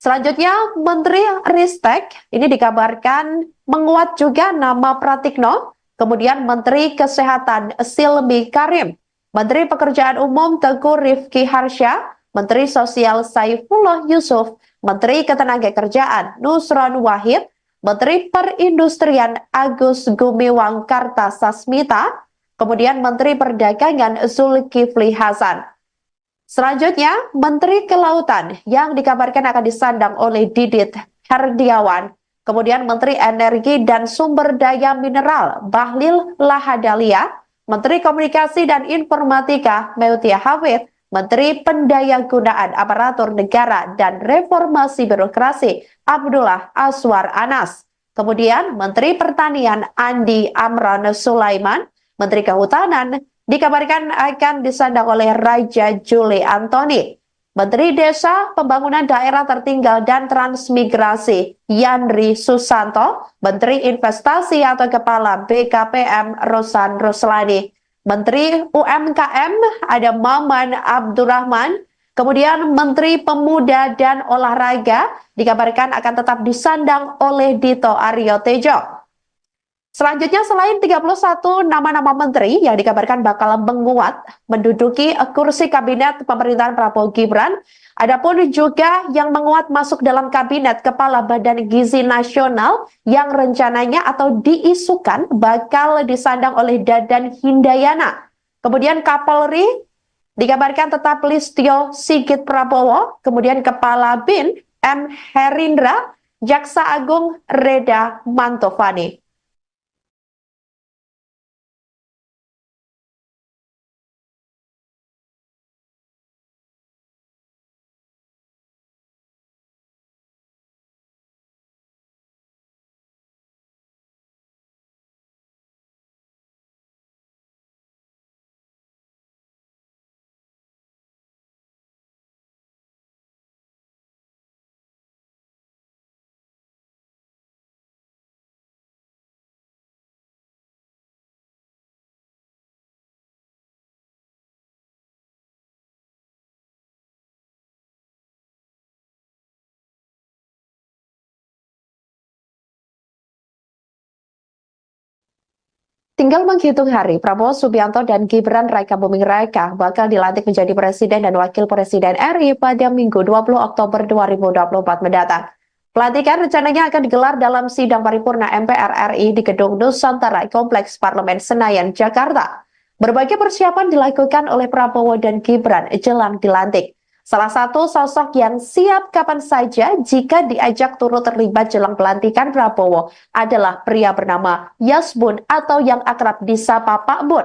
Selanjutnya Menteri Ristek ini dikabarkan menguat juga nama Pratikno, kemudian Menteri Kesehatan Silmi Karim, Menteri Pekerjaan Umum Teguh Rifki Harsha, Menteri Sosial Saifullah Yusuf, Menteri Ketenagakerjaan Nusron Wahid, Menteri Perindustrian Agus Gumiwang Kartasasmita, kemudian Menteri Perdagangan Zulkifli Hasan. Selanjutnya, Menteri Kelautan yang dikabarkan akan disandang oleh Didit Herdiawan, kemudian Menteri Energi dan Sumber Daya Mineral Bahlil Lahadalia, Menteri Komunikasi dan Informatika Meutia Hafid, Menteri Pendayagunaan Aparatur Negara dan Reformasi Birokrasi Abdullah Aswar Anas. Kemudian Menteri Pertanian Andi Amran Sulaiman, Menteri Kehutanan dikabarkan akan disandang oleh Raja Juli Antoni. Menteri Desa, Pembangunan Daerah Tertinggal dan Transmigrasi Yandri Susanto, Menteri Investasi atau Kepala BKPM Rosan Roslani, Menteri UMKM ada Maman Abdurrahman, kemudian Menteri Pemuda dan Olahraga dikabarkan akan tetap disandang oleh Dito Aryo Tejo. Selanjutnya, selain 31 nama-nama menteri yang dikabarkan bakal menguat menduduki kursi kabinet pemerintahan Prabowo Gibran, adapun juga yang menguat masuk dalam kabinet Kepala Badan Gizi Nasional yang rencananya atau diisukan bakal disandang oleh Dadan Hindayana. Kemudian Kapolri dikabarkan tetap Listio Sigit Prabowo, kemudian Kepala BIN M. Herindra, Jaksa Agung Reda Mantovani. Tinggal menghitung hari, Prabowo Subianto dan Gibran Raka Buming Raka bakal dilantik menjadi Presiden dan Wakil Presiden RI pada Minggu 20 Oktober 2024 mendatang. Pelantikan rencananya akan digelar dalam sidang paripurna MPR RI di Gedung Nusantara Kompleks Parlemen Senayan, Jakarta. Berbagai persiapan dilakukan oleh Prabowo dan Gibran jelang dilantik. Salah satu sosok yang siap kapan saja jika diajak turut terlibat jelang pelantikan Prabowo adalah pria bernama Yasbun atau yang akrab disapa Pak Bun.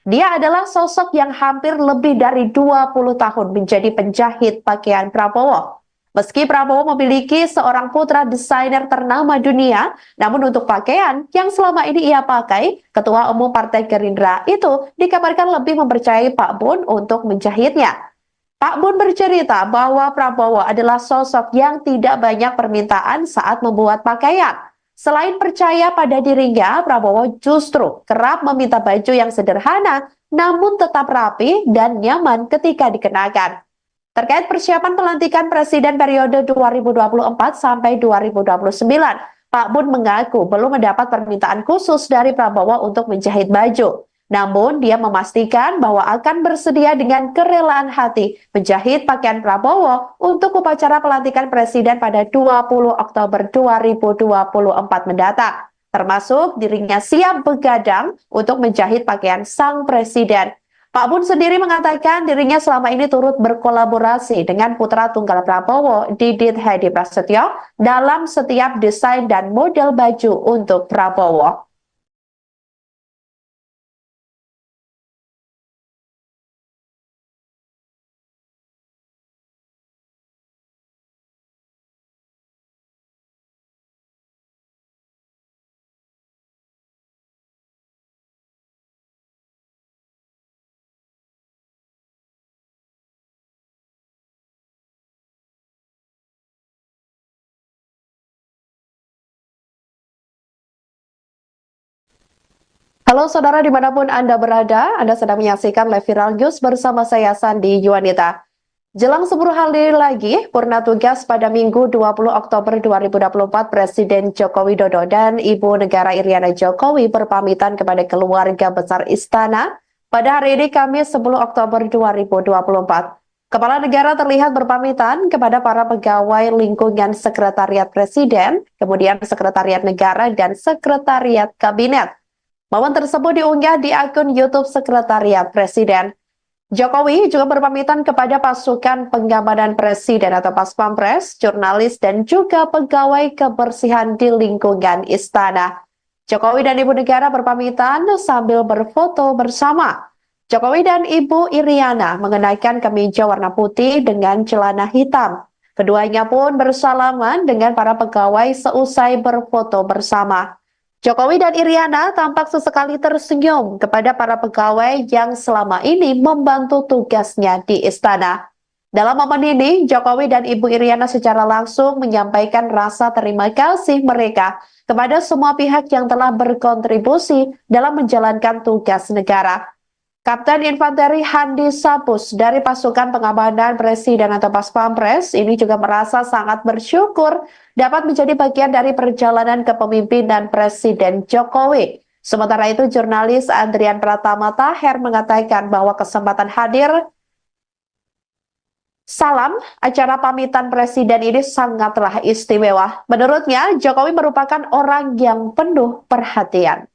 Dia adalah sosok yang hampir lebih dari 20 tahun menjadi penjahit pakaian Prabowo. Meski Prabowo memiliki seorang putra desainer ternama dunia, namun untuk pakaian yang selama ini ia pakai, Ketua Umum Partai Gerindra itu dikabarkan lebih mempercayai Pak Bun untuk menjahitnya. Pak Bun bercerita bahwa Prabowo adalah sosok yang tidak banyak permintaan saat membuat pakaian. Selain percaya pada dirinya, Prabowo justru kerap meminta baju yang sederhana namun tetap rapi dan nyaman ketika dikenakan. Terkait persiapan pelantikan Presiden periode 2024 sampai 2029, Pak Bun mengaku belum mendapat permintaan khusus dari Prabowo untuk menjahit baju. Namun, dia memastikan bahwa akan bersedia dengan kerelaan hati menjahit pakaian Prabowo untuk upacara pelantikan Presiden pada 20 Oktober 2024 mendatang. Termasuk dirinya siap begadang untuk menjahit pakaian sang Presiden. Pak Bun sendiri mengatakan dirinya selama ini turut berkolaborasi dengan putra tunggal Prabowo, Didit Hedi Prasetyo, dalam setiap desain dan model baju untuk Prabowo. Halo saudara dimanapun Anda berada, Anda sedang menyaksikan Live Viral News bersama saya Sandi Yuwanita. Jelang 10 hari lagi, purna tugas pada Minggu 20 Oktober 2024, Presiden Joko Widodo dan Ibu Negara Iriana Jokowi berpamitan kepada keluarga besar Istana pada hari ini Kamis 10 Oktober 2024. Kepala negara terlihat berpamitan kepada para pegawai lingkungan Sekretariat Presiden, kemudian Sekretariat Negara dan Sekretariat Kabinet. Momen tersebut diunggah di akun YouTube Sekretariat Presiden. Jokowi juga berpamitan kepada pasukan pengamanan Presiden atau Paspampres, jurnalis, dan juga pegawai kebersihan di lingkungan istana. Jokowi dan Ibu Negara berpamitan sambil berfoto bersama. Jokowi dan Ibu Iriana mengenakan kemeja warna putih dengan celana hitam. Keduanya pun bersalaman dengan para pegawai seusai berfoto bersama. Jokowi dan Iriana tampak sesekali tersenyum kepada para pegawai yang selama ini membantu tugasnya di istana. Dalam momen ini, Jokowi dan Ibu Iriana secara langsung menyampaikan rasa terima kasih mereka kepada semua pihak yang telah berkontribusi dalam menjalankan tugas negara. Kapten Infanteri Handi Sapus dari pasukan pengamanan Presiden atau Paspampres ini juga merasa sangat bersyukur dapat menjadi bagian dari perjalanan kepemimpinan Presiden Jokowi. Sementara itu, jurnalis Andrian Pratama Taher mengatakan bahwa kesempatan hadir salam acara pamitan Presiden ini sangatlah istimewa. Menurutnya, Jokowi merupakan orang yang penuh perhatian.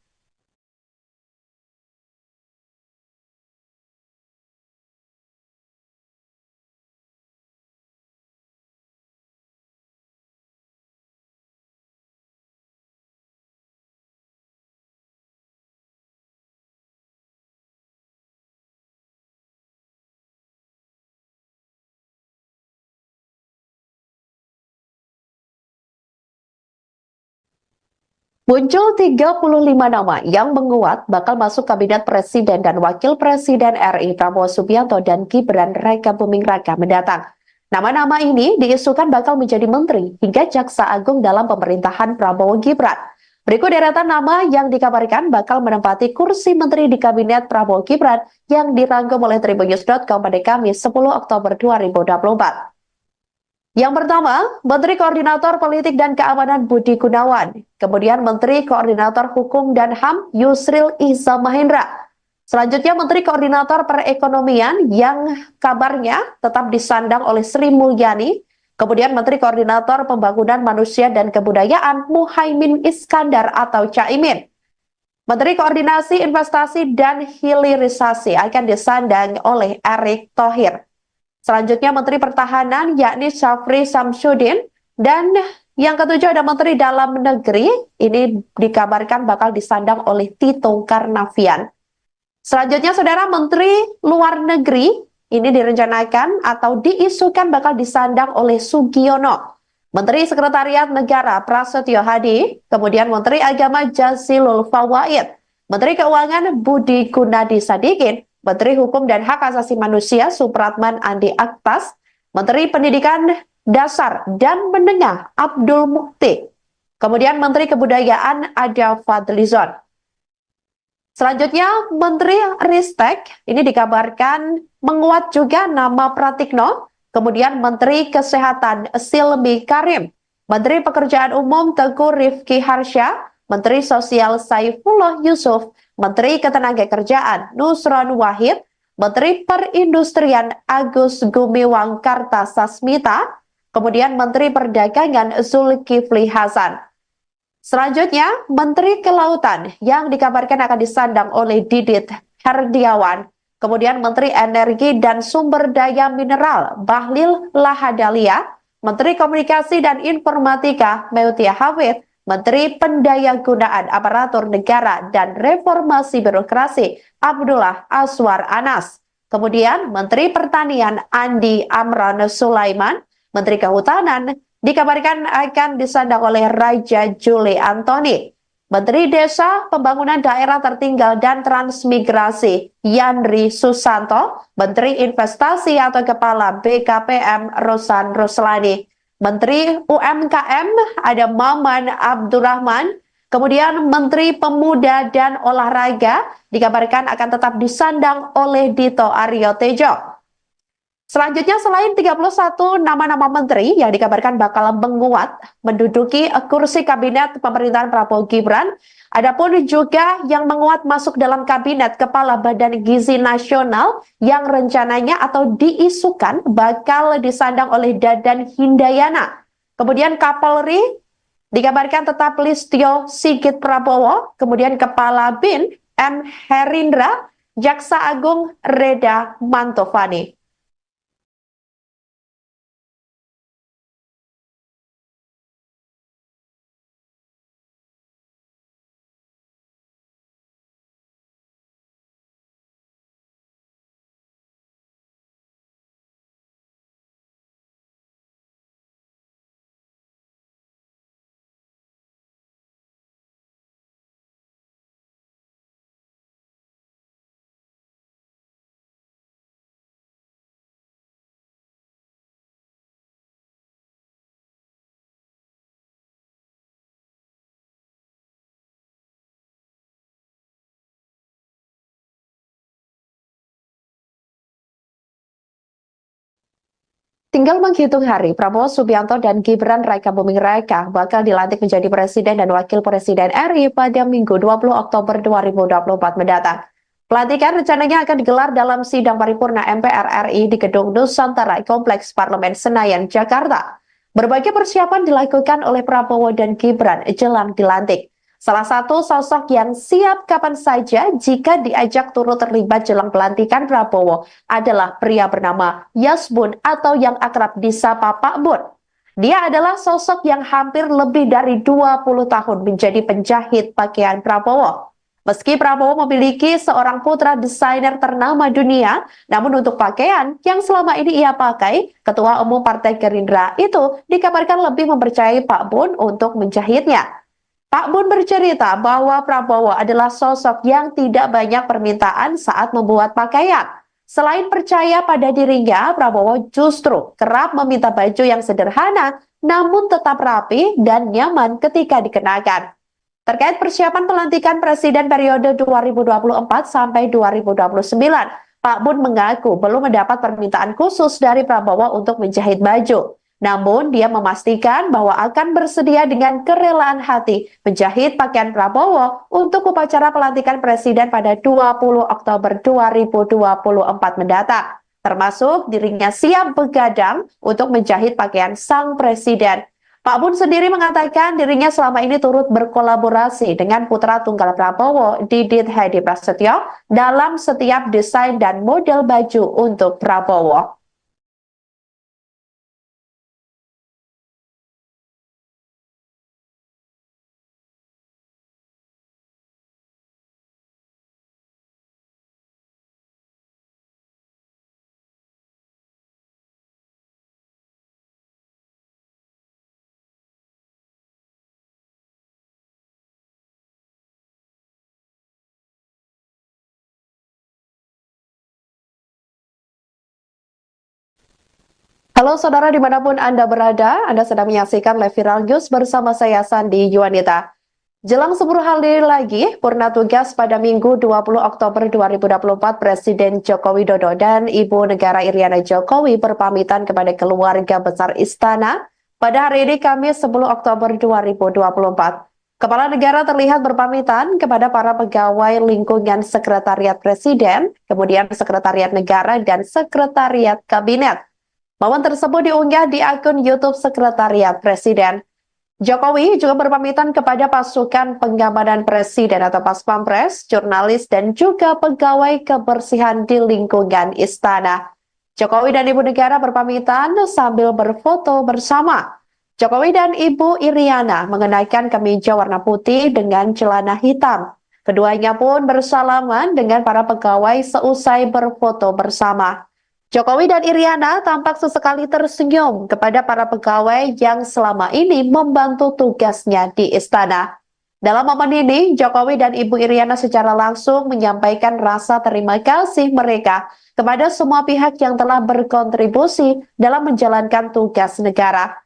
Muncul 35 nama yang menguat bakal masuk Kabinet Presiden dan Wakil Presiden RI Prabowo Subianto dan Gibran Raka Buming Raka mendatang. Nama-nama ini diisukan bakal menjadi menteri hingga jaksa agung dalam pemerintahan Prabowo Gibran. Berikut deretan nama yang dikabarkan bakal menempati kursi menteri di Kabinet Prabowo Gibran yang dirangkum oleh Tribunnews.com pada Kamis 10 Oktober 2024. Yang pertama, Menteri Koordinator Politik dan Keamanan Budi Gunawan. Kemudian Menteri Koordinator Hukum dan HAM Yusril Iza Mahendra. Selanjutnya Menteri Koordinator Perekonomian yang kabarnya tetap disandang oleh Sri Mulyani. Kemudian Menteri Koordinator Pembangunan Manusia dan Kebudayaan Muhaimin Iskandar atau Caimin. Menteri Koordinasi Investasi dan Hilirisasi akan disandang oleh Erick Thohir. Selanjutnya Menteri Pertahanan yakni Syafri Samsudin, dan yang ketujuh ada Menteri Dalam Negeri, ini dikabarkan bakal disandang oleh Tito Karnavian. Selanjutnya Saudara, Menteri Luar Negeri ini direncanakan atau diisukan bakal disandang oleh Sugiono. Menteri Sekretariat Negara Prasetyo Hadi, kemudian Menteri Agama Jazilul Fawaid, Menteri Keuangan Budi Gunadi Sadikin, Menteri Hukum dan Hak Asasi Manusia Supratman Andi Aktas, Menteri Pendidikan Dasar dan Menengah Abdul Mukti, kemudian Menteri Kebudayaan Ada Fadlizon. Selanjutnya Menteri Ristek, ini dikabarkan menguat juga nama Pratikno, kemudian Menteri Kesehatan Silmi Karim, Menteri Pekerjaan Umum Teguh Rifki Harsha, Menteri Sosial Saifullah Yusuf, Menteri Ketenagakerjaan Nusron Wahid, Menteri Perindustrian Agus Gumiwang Kartasasmita, kemudian Menteri Perdagangan Zulkifli Hasan. Selanjutnya, Menteri Kelautan yang dikabarkan akan disandang oleh Didit Herdiawan, kemudian Menteri Energi dan Sumber Daya Mineral Bahlil Lahadalia, Menteri Komunikasi dan Informatika Meutia Hafid, Menteri Pendayagunaan Aparatur Negara dan Reformasi Birokrasi Abdullah Aswar Anas. Kemudian Menteri Pertanian Andi Amran Sulaiman, Menteri Kehutanan dikabarkan akan disandang oleh Raja Juli Antoni. Menteri Desa, Pembangunan Daerah Tertinggal dan Transmigrasi Yandri Susanto, Menteri Investasi atau Kepala BKPM Rosan Ruslani. Menteri UMKM ada Maman Abdurrahman, kemudian Menteri Pemuda dan Olahraga dikabarkan akan tetap disandang oleh Dito Aryo Tejo. Selanjutnya selain 31 nama-nama menteri yang dikabarkan bakal menguat menduduki kursi kabinet pemerintahan Prabowo Gibran, adapun juga yang menguat masuk dalam kabinet Kepala Badan Gizi Nasional yang rencananya atau diisukan bakal disandang oleh Dadan Hindayana. Kemudian Kapolri dikabarkan tetap Listio Sigit Prabowo, kemudian Kepala BIN M. Herindra, Jaksa Agung Reda Mantovani. Tinggal menghitung hari, Prabowo Subianto dan Gibran Raka Buming Raka bakal dilantik menjadi Presiden dan Wakil Presiden RI pada Minggu 20 Oktober 2024 mendatang. Pelantikan rencananya akan digelar dalam sidang paripurna MPR RI di Gedung Nusantara Kompleks Parlemen Senayan, Jakarta. Berbagai persiapan dilakukan oleh Prabowo dan Gibran jelang dilantik. Salah satu sosok yang siap kapan saja jika diajak turut terlibat jelang pelantikan Prabowo adalah pria bernama Yasbun atau yang akrab disapa Pak Bun. Dia adalah sosok yang hampir lebih dari 20 tahun menjadi penjahit pakaian Prabowo. Meski Prabowo memiliki seorang putra desainer ternama dunia, namun untuk pakaian yang selama ini ia pakai, Ketua Umum Partai Gerindra itu dikabarkan lebih mempercayai Pak Bun untuk menjahitnya. Pak Bun bercerita bahwa Prabowo adalah sosok yang tidak banyak permintaan saat membuat pakaian. Selain percaya pada dirinya, Prabowo justru kerap meminta baju yang sederhana namun tetap rapi dan nyaman ketika dikenakan. Terkait persiapan pelantikan Presiden periode 2024 sampai 2029, Pak Bun mengaku belum mendapat permintaan khusus dari Prabowo untuk menjahit baju. Namun, dia memastikan bahwa akan bersedia dengan kerelaan hati menjahit pakaian Prabowo untuk upacara pelantikan Presiden pada 20 Oktober 2024 mendatang. Termasuk dirinya siap begadang untuk menjahit pakaian sang Presiden. Pak Bun sendiri mengatakan dirinya selama ini turut berkolaborasi dengan putra tunggal Prabowo, Didit Hedi Prasetyo, dalam setiap desain dan model baju untuk Prabowo. Halo saudara dimanapun Anda berada, Anda sedang menyaksikan live viral news bersama saya Sandi Yuwanita. Jelang 10 hari lagi, purna tugas pada Minggu 20 Oktober 2024, Presiden Joko Widodo dan Ibu Negara Iriana Jokowi berpamitan kepada keluarga besar Istana pada hari ini Kamis 10 Oktober 2024. Kepala negara terlihat berpamitan kepada para pegawai lingkungan Sekretariat Presiden, kemudian Sekretariat Negara dan Sekretariat Kabinet. Momen tersebut diunggah di akun YouTube Sekretariat Presiden. Jokowi juga berpamitan kepada pasukan pengamanan Presiden atau Paspampres, jurnalis, dan juga pegawai kebersihan di lingkungan istana. Jokowi dan Ibu Negara berpamitan sambil berfoto bersama. Jokowi dan Ibu Iriana mengenakan kemeja warna putih dengan celana hitam. Keduanya pun bersalaman dengan para pegawai seusai berfoto bersama. Jokowi dan Iriana tampak sesekali tersenyum kepada para pegawai yang selama ini membantu tugasnya di istana. Dalam momen ini, Jokowi dan Ibu Iriana secara langsung menyampaikan rasa terima kasih mereka kepada semua pihak yang telah berkontribusi dalam menjalankan tugas negara.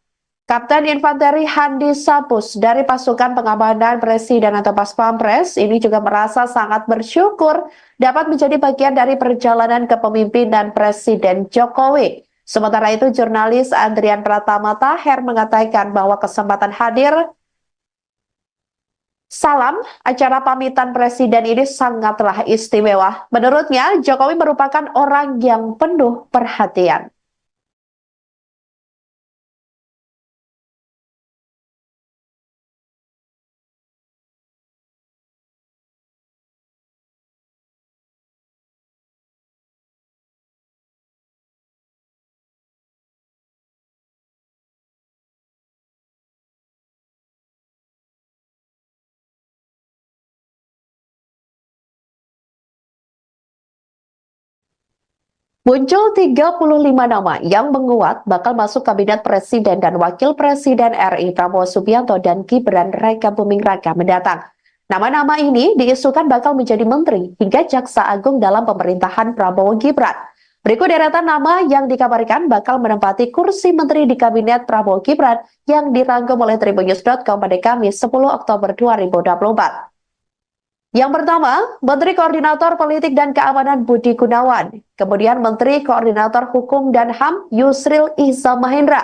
Kapten Infanteri Handi Sapus dari pasukan pengamanan Presiden atau Paspampres ini juga merasa sangat bersyukur dapat menjadi bagian dari perjalanan kepemimpinan Presiden Jokowi. Sementara itu, jurnalis Andrian Pratama Taher mengatakan bahwa kesempatan hadir salam acara pamitan Presiden ini sangatlah istimewa. Menurutnya, Jokowi merupakan orang yang penuh perhatian. Muncul 35 nama yang menguat bakal masuk kabinet Presiden dan Wakil Presiden RI Prabowo Subianto dan Gibran Rakabuming Raka mendatang. Nama-nama ini diisukan bakal menjadi menteri hingga jaksa agung dalam pemerintahan Prabowo Gibran. Berikut deretan nama yang dikabarkan bakal menempati kursi menteri di kabinet Prabowo Gibran yang dirangkum oleh Tribunnews.com pada Kamis 10 Oktober 2024. Yang pertama, Menteri Koordinator Politik dan Keamanan Budi Gunawan. Kemudian Menteri Koordinator Hukum dan HAM Yusril Iza Mahendra.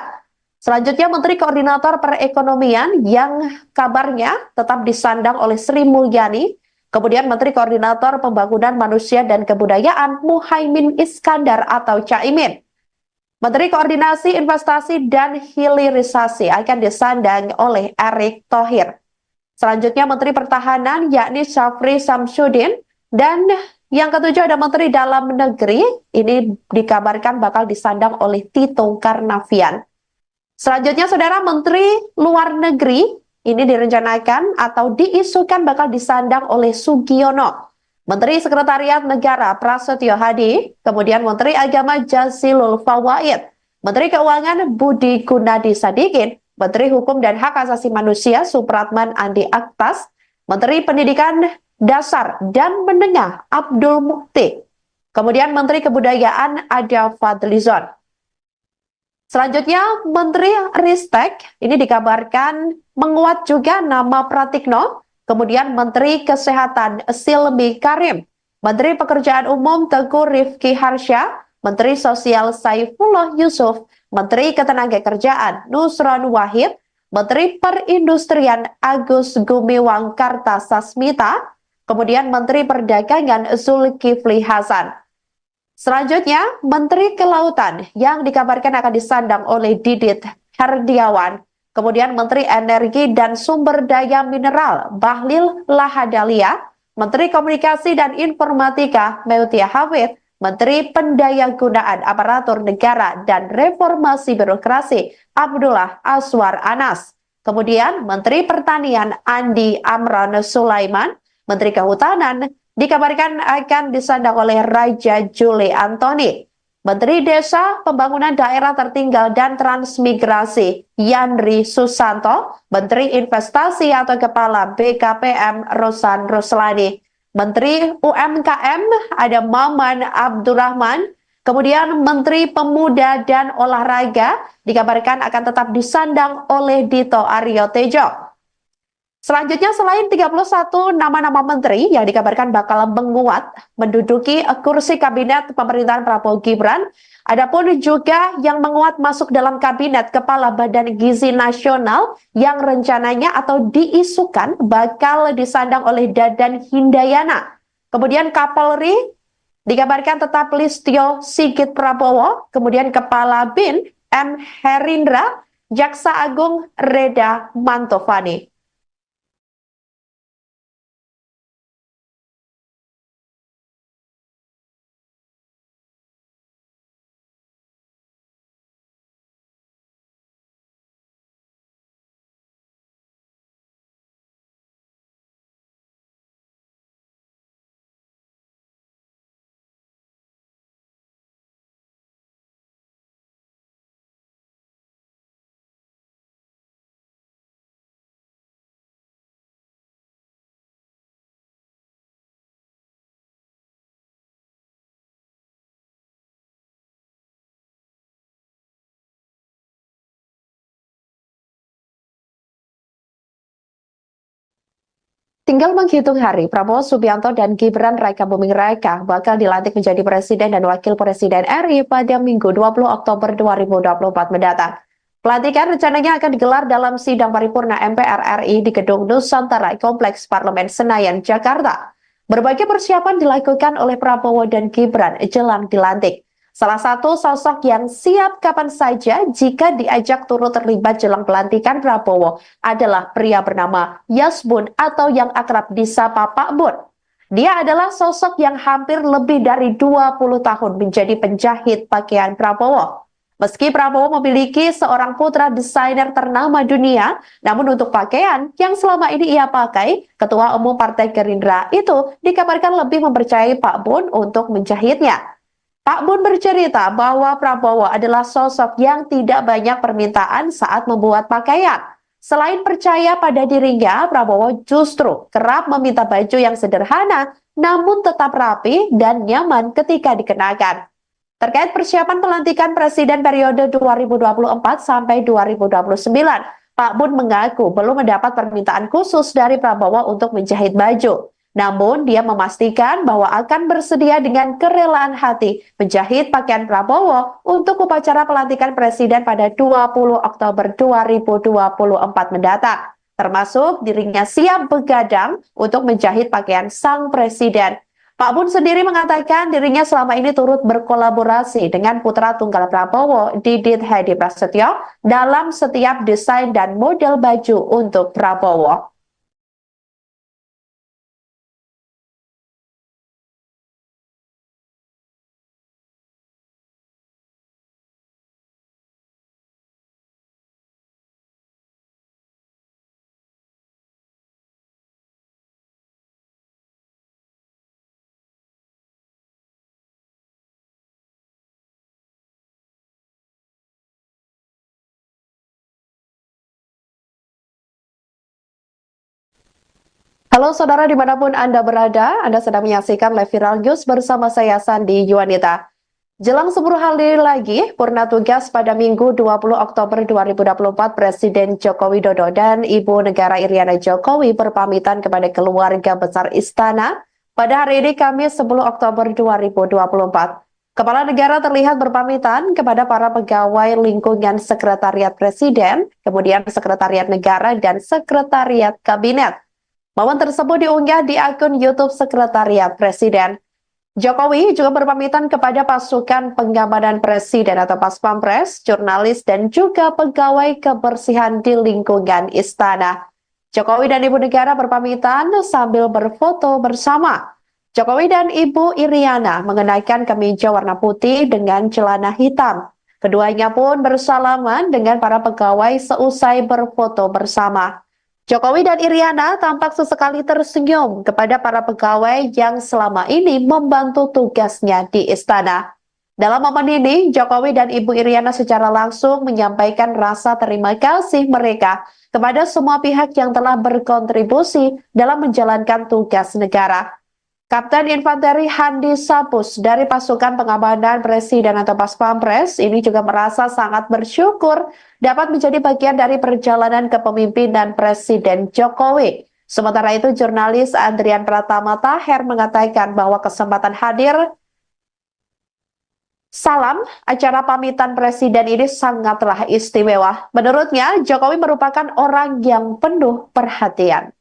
Selanjutnya Menteri Koordinator Perekonomian yang kabarnya tetap disandang oleh Sri Mulyani. Kemudian Menteri Koordinator Pembangunan Manusia dan Kebudayaan Muhaimin Iskandar atau Caimin. Menteri Koordinasi Investasi dan Hilirisasi akan disandang oleh Erick Thohir. Selanjutnya Menteri Pertahanan yakni Syafri Samsudin, dan yang ketujuh ada Menteri Dalam Negeri, ini dikabarkan bakal disandang oleh Tito Karnavian. Selanjutnya Saudara, Menteri Luar Negeri ini direncanakan atau diisukan bakal disandang oleh Sugiono. Menteri Sekretariat Negara Prasetyo Hadi, kemudian Menteri Agama Jazilul Fawait, Menteri Keuangan Budi Gunadi Sadikin, Menteri Hukum dan Hak Asasi Manusia Supratman Andi Aktas, Menteri Pendidikan Dasar dan Menengah Abdul Mukti, kemudian Menteri Kebudayaan Ada Fadlizon. Selanjutnya Menteri Ristek ini dikabarkan menguat juga nama Pratikno, kemudian Menteri Kesehatan Silmi Karim, Menteri Pekerjaan Umum Teguh Rifki Harsha, Menteri Sosial Saifullah Yusuf, Menteri Ketenagakerjaan Nusron Wahid, Menteri Perindustrian Agus Gumiwang Kartasasmita, kemudian Menteri Perdagangan Zulkifli Hasan. Selanjutnya, Menteri Kelautan yang dikabarkan akan disandang oleh Didit Herdiawan, kemudian Menteri Energi dan Sumber Daya Mineral Bahlil Lahadalia, Menteri Komunikasi dan Informatika Meutia Hafid, Menteri Pendayagunaan Aparatur Negara dan Reformasi Birokrasi Abdullah Aswar Anas, kemudian Menteri Pertanian Andi Amran Sulaiman, Menteri Kehutanan dikabarkan akan disandang oleh Raja Juli Antoni, Menteri Desa, Pembangunan Daerah Tertinggal dan Transmigrasi Yandri Susanto, Menteri Investasi atau Kepala BKPM Rosan Ruslani, Menteri UMKM ada Maman Abdurrahman, kemudian Menteri Pemuda dan Olahraga dikabarkan akan tetap disandang oleh Dito Aryo Tejo. Selanjutnya, selain 31 nama-nama menteri yang dikabarkan bakal menguat menduduki kursi kabinet pemerintahan Prabowo Gibran, adapun juga yang menguat masuk dalam kabinet Kepala Badan Gizi Nasional yang rencananya atau diisukan bakal disandang oleh Dadan Hindayana. Kemudian Kapolri dikabarkan tetap Listio Sigit Prabowo, kemudian Kepala BIN M. Herindra, Jaksa Agung Reda Mantovani. Tinggal menghitung hari, Prabowo Subianto dan Gibran Raka Buming Raka bakal dilantik menjadi Presiden dan Wakil Presiden RI pada Minggu 20 Oktober 2024 mendatang. Pelantikan rencananya akan digelar dalam sidang paripurna MPR RI di Gedung Nusantara Kompleks Parlemen Senayan, Jakarta. Berbagai persiapan dilakukan oleh Prabowo dan Gibran jelang dilantik. Salah satu sosok yang siap kapan saja jika diajak turut terlibat jelang pelantikan Prabowo adalah pria bernama Yasbun atau yang akrab disapa Pak Bun. Dia adalah sosok yang hampir lebih dari 20 tahun menjadi penjahit pakaian Prabowo. Meski Prabowo memiliki seorang putra desainer ternama dunia, namun untuk pakaian yang selama ini ia pakai, Ketua Umum Partai Gerindra itu dikabarkan lebih mempercayai Pak Bun untuk menjahitnya. Pak Bun bercerita bahwa Prabowo adalah sosok yang tidak banyak permintaan saat membuat pakaian. Selain percaya pada dirinya, Prabowo justru kerap meminta baju yang sederhana namun tetap rapi dan nyaman ketika dikenakan. Terkait persiapan pelantikan Presiden periode 2024 sampai 2029, Pak Bun mengaku belum mendapat permintaan khusus dari Prabowo untuk menjahit baju. Namun, dia memastikan bahwa akan bersedia dengan kerelaan hati menjahit pakaian Prabowo untuk upacara pelantikan Presiden pada 20 Oktober 2024 mendatang. Termasuk dirinya siap begadang untuk menjahit pakaian sang Presiden. Pak Bun sendiri mengatakan dirinya selama ini turut berkolaborasi dengan putra tunggal Prabowo, Didit Hedi Prasetyo, dalam setiap desain dan model baju untuk Prabowo. Halo saudara dimanapun Anda berada, Anda sedang menyaksikan live viral news bersama saya Sandi Yuwanita. Jelang 10 hari lagi, purna tugas pada Minggu 20 Oktober 2024, Presiden Joko Widodo dan Ibu Negara Iriana Jokowi berpamitan kepada keluarga besar Istana pada hari ini Kamis 10 Oktober 2024. Kepala negara terlihat berpamitan kepada para pegawai lingkungan Sekretariat Presiden, kemudian Sekretariat Negara, dan Sekretariat Kabinet. Momen tersebut diunggah di akun YouTube Sekretariat Presiden. Jokowi juga berpamitan kepada pasukan pengamanan Presiden atau Paspampres, jurnalis, dan juga pegawai kebersihan di lingkungan istana. Jokowi dan Ibu Negara berpamitan sambil berfoto bersama. Jokowi dan Ibu Iriana mengenakan kemeja warna putih dengan celana hitam. Keduanya pun bersalaman dengan para pegawai seusai berfoto bersama. Jokowi dan Iriana tampak sesekali tersenyum kepada para pegawai yang selama ini membantu tugasnya di istana. Dalam momen ini, Jokowi dan Ibu Iriana secara langsung menyampaikan rasa terima kasih mereka kepada semua pihak yang telah berkontribusi dalam menjalankan tugas negara. Kapten Infanteri Handi Sapus dari pasukan pengamanan Presiden atau Paspampres ini juga merasa sangat bersyukur dapat menjadi bagian dari perjalanan kepemimpinan Presiden Jokowi. Sementara itu, jurnalis Andrian Pratama Taher mengatakan bahwa kesempatan hadir salam acara pamitan Presiden ini sangatlah istimewa. Menurutnya, Jokowi merupakan orang yang penuh perhatian.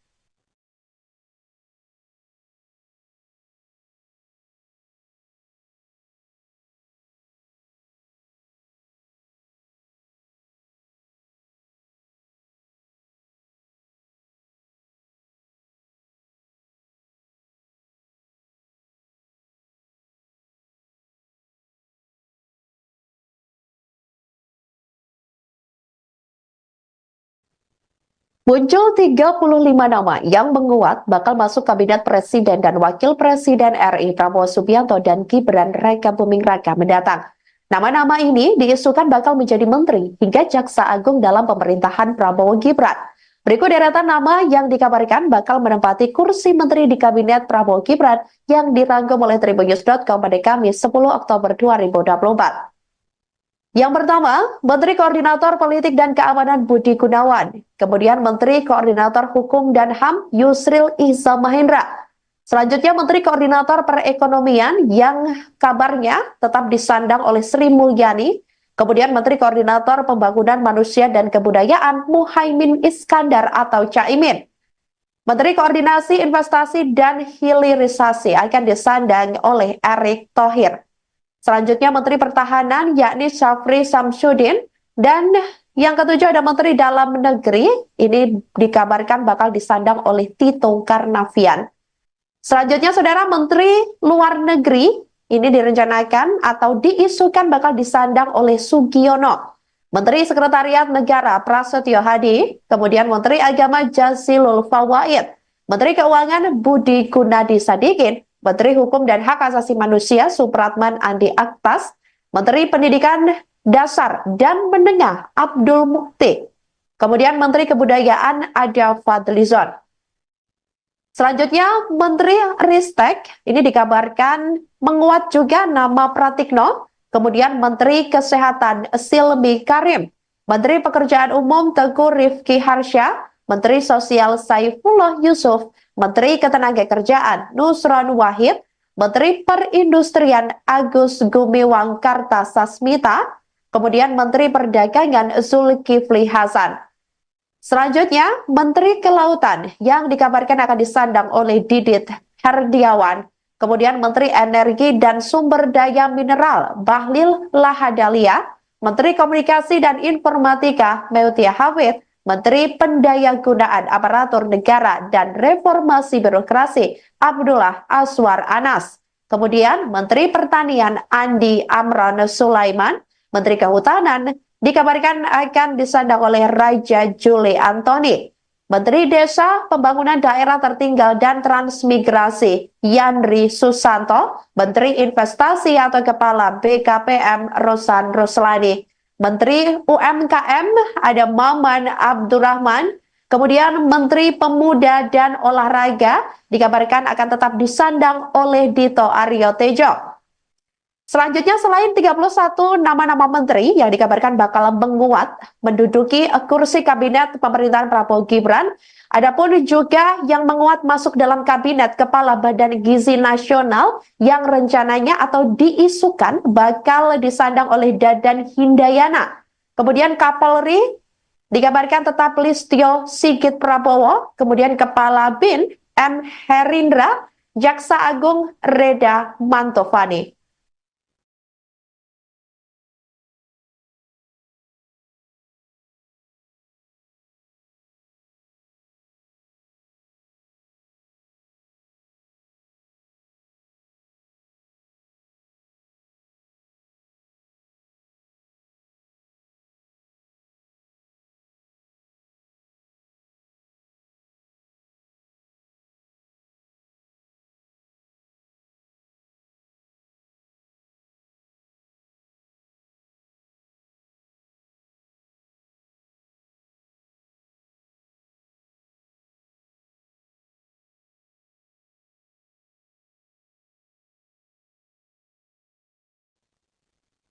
Muncul 35 nama yang menguat bakal masuk Kabinet Presiden dan Wakil Presiden RI Prabowo Subianto dan Gibran Raka Buming Raka mendatang. Nama-nama ini diisukan bakal menjadi menteri hingga jaksa agung dalam pemerintahan Prabowo Gibran. Berikut deretan nama yang dikabarkan bakal menempati kursi menteri di Kabinet Prabowo Gibran yang dirangkum oleh Tribunnews.com pada Kamis 10 Oktober 2024. Yang pertama, Menteri Koordinator Politik dan Keamanan Budi Gunawan. Kemudian Menteri Koordinator Hukum dan HAM Yusril Iza Mahendra. Selanjutnya Menteri Koordinator Perekonomian yang kabarnya tetap disandang oleh Sri Mulyani. Kemudian Menteri Koordinator Pembangunan Manusia dan Kebudayaan Muhaimin Iskandar atau Caimin. Menteri Koordinasi Investasi dan Hilirisasi akan disandang oleh Erick Thohir. Selanjutnya Menteri Pertahanan yakni Syafri Samsudin, dan yang ketujuh ada Menteri Dalam Negeri, ini dikabarkan bakal disandang oleh Tito Karnavian. Selanjutnya Saudara, Menteri Luar Negeri ini direncanakan atau diisukan bakal disandang oleh Sugiono. Menteri Sekretariat Negara Prasetyo Hadi, kemudian Menteri Agama Jazilul Fawaid, Menteri Keuangan Budi Gunadi Sadikin, Menteri Hukum dan Hak Asasi Manusia Supratman Andi Aktas, Menteri Pendidikan Dasar dan Menengah Abdul Mukti, kemudian Menteri Kebudayaan Ada Fadlizon. Selanjutnya Menteri Ristek, ini dikabarkan menguat juga nama Pratikno, kemudian Menteri Kesehatan Silmi Karim, Menteri Pekerjaan Umum Teguh Rifki Harsha, Menteri Sosial Saifullah Yusuf, Menteri Ketenagakerjaan Nusron Wahid, Menteri Perindustrian Agus Gumiwang Kartasasmita, kemudian Menteri Perdagangan Zulkifli Hasan. Selanjutnya, Menteri Kelautan yang dikabarkan akan disandang oleh Didit Herdiawan, kemudian Menteri Energi dan Sumber Daya Mineral Bahlil Lahadalia, Menteri Komunikasi dan Informatika Meutia Hafid, Menteri Pendayagunaan Aparatur Negara dan Reformasi Birokrasi Abdullah Aswar Anas. Kemudian Menteri Pertanian Andi Amran Sulaiman, Menteri Kehutanan dikabarkan akan disandang oleh Raja Juli Antoni. Menteri Desa, Pembangunan Daerah Tertinggal dan Transmigrasi Yandri Susanto, Menteri Investasi atau Kepala BKPM Rosan Roslani. Menteri UMKM ada Maman Abdurrahman, kemudian Menteri Pemuda dan Olahraga dikabarkan akan tetap disandang oleh Dito Aryo Tejo. Selanjutnya selain 31 nama-nama menteri yang dikabarkan bakal menguat menduduki kursi kabinet pemerintahan Prabowo Gibran, Adapun juga yang menguat masuk dalam kabinet Kepala Badan Gizi Nasional yang rencananya atau diisukan bakal disandang oleh Dadan Hindayana. Kemudian Kapolri dikabarkan tetap Listio Sigit Prabowo, kemudian Kepala BIN M. Herindra, Jaksa Agung Reda Mantovani.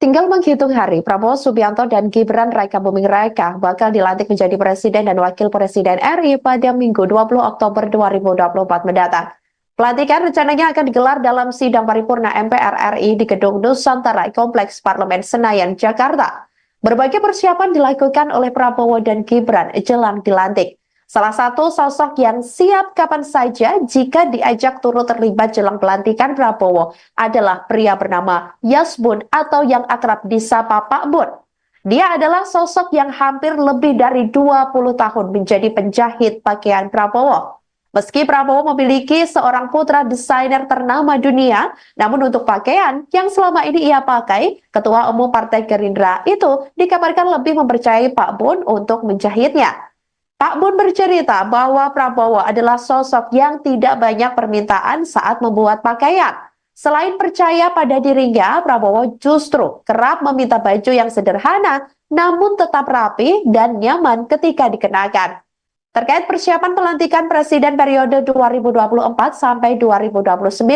Tinggal menghitung hari, Prabowo Subianto dan Gibran Raka Buming Raka bakal dilantik menjadi Presiden dan Wakil Presiden RI pada Minggu 20 Oktober 2024 mendatang. Pelantikan rencananya akan digelar dalam sidang paripurna MPR RI di Gedung Nusantara Kompleks Parlemen Senayan, Jakarta. Berbagai persiapan dilakukan oleh Prabowo dan Gibran jelang dilantik. Salah satu sosok yang siap kapan saja jika diajak turut terlibat jelang pelantikan Prabowo adalah pria bernama Yasbun atau yang akrab disapa Pak Bun. Dia adalah sosok yang hampir lebih dari 20 tahun menjadi penjahit pakaian Prabowo. Meski Prabowo memiliki seorang putra desainer ternama dunia, namun untuk pakaian yang selama ini ia pakai, Ketua Umum Partai Gerindra itu dikabarkan lebih mempercayai Pak Bun untuk menjahitnya. Pak Bun bercerita bahwa Prabowo adalah sosok yang tidak banyak permintaan saat membuat pakaian. Selain percaya pada dirinya, Prabowo justru kerap meminta baju yang sederhana namun tetap rapi dan nyaman ketika dikenakan. Terkait persiapan pelantikan Presiden periode 2024 sampai 2029,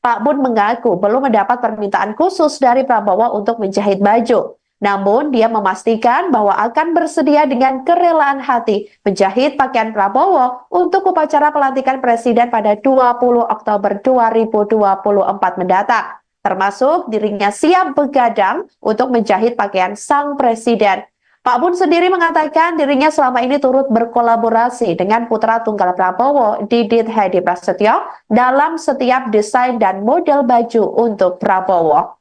Pak Bun mengaku belum mendapat permintaan khusus dari Prabowo untuk menjahit baju. Namun, dia memastikan bahwa akan bersedia dengan kerelaan hati menjahit pakaian Prabowo untuk upacara pelantikan Presiden pada 20 Oktober 2024 mendatang. Termasuk dirinya siap begadang untuk menjahit pakaian sang Presiden. Pak Bun sendiri mengatakan dirinya selama ini turut berkolaborasi dengan putra tunggal Prabowo, Didit Hedi Prasetyo, dalam setiap desain dan model baju untuk Prabowo.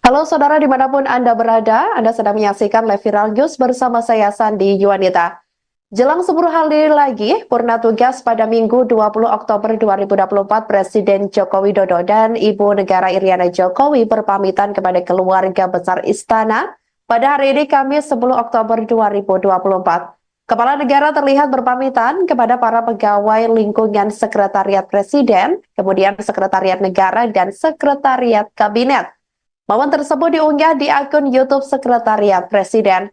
Halo saudara dimanapun Anda berada, Anda sedang menyaksikan live viral news bersama saya Sandi Yuwanita. Jelang 10 hari lagi, purna tugas pada Minggu 20 Oktober 2024, Presiden Joko Widodo dan Ibu Negara Iriana Jokowi berpamitan kepada keluarga besar Istana pada hari ini Kamis 10 Oktober 2024. Kepala negara terlihat berpamitan kepada para pegawai lingkungan Sekretariat Presiden, kemudian Sekretariat Negara, dan Sekretariat Kabinet. Momen tersebut diunggah di akun YouTube Sekretariat Presiden.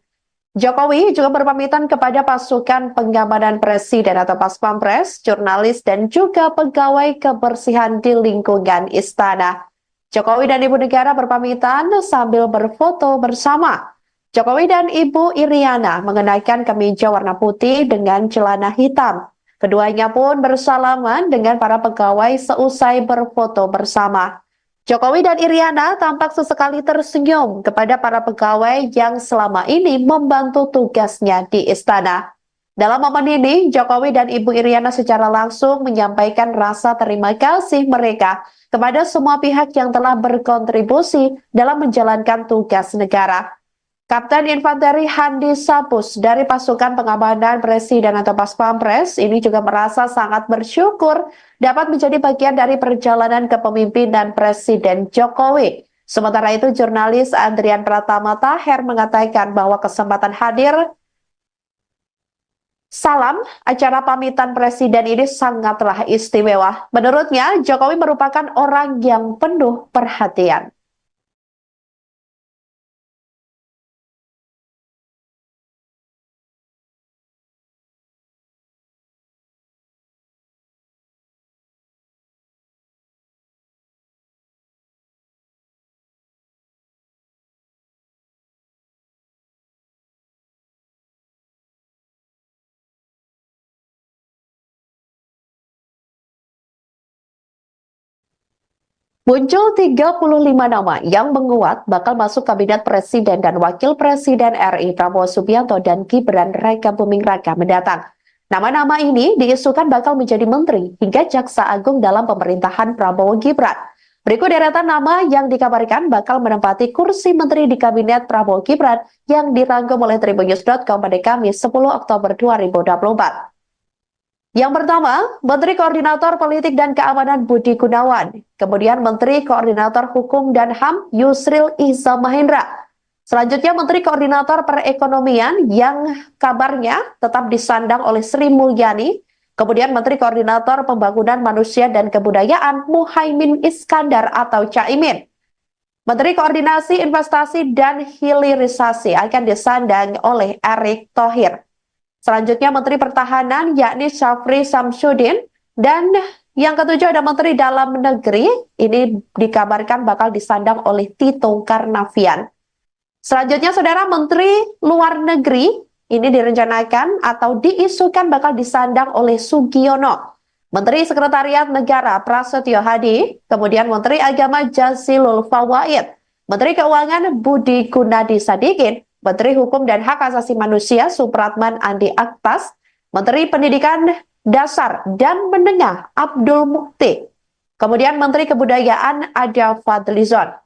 Jokowi juga berpamitan kepada pasukan pengamanan Presiden atau Paspampres, jurnalis, dan juga pegawai kebersihan di lingkungan istana. Jokowi dan Ibu Negara berpamitan sambil berfoto bersama. Jokowi dan Ibu Iriana mengenakan kemeja warna putih dengan celana hitam. Keduanya pun bersalaman dengan para pegawai seusai berfoto bersama. Jokowi dan Iriana tampak sesekali tersenyum kepada para pegawai yang selama ini membantu tugasnya di istana. Dalam momen ini, Jokowi dan Ibu Iriana secara langsung menyampaikan rasa terima kasih mereka kepada semua pihak yang telah berkontribusi dalam menjalankan tugas negara. Kapten Infanteri Handi Sapus dari pasukan pengamanan Presiden atau Paspampres ini juga merasa sangat bersyukur dapat menjadi bagian dari perjalanan kepemimpinan Presiden Jokowi. Sementara itu, jurnalis Adrian Pratama Taher mengatakan bahwa kesempatan hadir Salam, acara pamitan presiden ini sangatlah istimewa. Menurutnya, Jokowi merupakan orang yang penuh perhatian. Muncul 35 nama yang menguat bakal masuk kabinet presiden dan wakil presiden RI Prabowo Subianto dan Gibran Raka Buming Raka mendatang. Nama-nama ini diisukan bakal menjadi menteri hingga jaksa agung dalam pemerintahan Prabowo Gibran. Berikut deretan nama yang dikabarkan bakal menempati kursi menteri di kabinet Prabowo Gibran yang dirangkum oleh Tribunnews.com pada Kamis 10 Oktober 2024. Yang pertama, Menteri Koordinator Politik dan Keamanan Budi Gunawan. Kemudian Menteri Koordinator Hukum dan HAM Yusril Iza Mahendra. Selanjutnya Menteri Koordinator Perekonomian yang kabarnya tetap disandang oleh Sri Mulyani. Kemudian Menteri Koordinator Pembangunan Manusia dan Kebudayaan Muhaimin Iskandar atau Caimin. Menteri Koordinasi Investasi dan Hilirisasi akan disandang oleh Erick Thohir. Selanjutnya Menteri Pertahanan yakni Syafri Samsudin, dan yang ketujuh ada Menteri Dalam Negeri, ini dikabarkan bakal disandang oleh Tito Karnavian. Selanjutnya Saudara, Menteri Luar Negeri ini direncanakan atau diisukan bakal disandang oleh Sugiono. Menteri Sekretariat Negara Prasetyo Hadi, kemudian Menteri Agama Jazilul Fawait, Menteri Keuangan Budi Gunadi Sadikin, Menteri Hukum dan Hak Asasi Manusia Supratman Andi Aktas, Menteri Pendidikan Dasar dan Menengah Abdul Mukti, kemudian Menteri Kebudayaan Ada Fadlizon.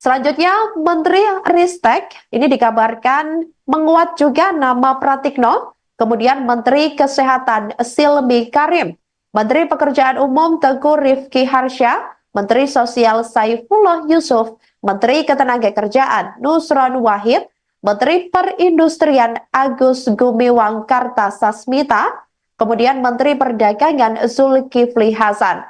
Selanjutnya Menteri Ristek, ini dikabarkan menguat juga nama Pratikno, kemudian Menteri Kesehatan Silmi Karim, Menteri Pekerjaan Umum Teguh Rifki Harsha, Menteri Sosial Saifullah Yusuf, Menteri Ketenagakerjaan Nusron Wahid, Menteri Perindustrian Agus Gumiwang Kartasasmita, kemudian Menteri Perdagangan Zulkifli Hasan.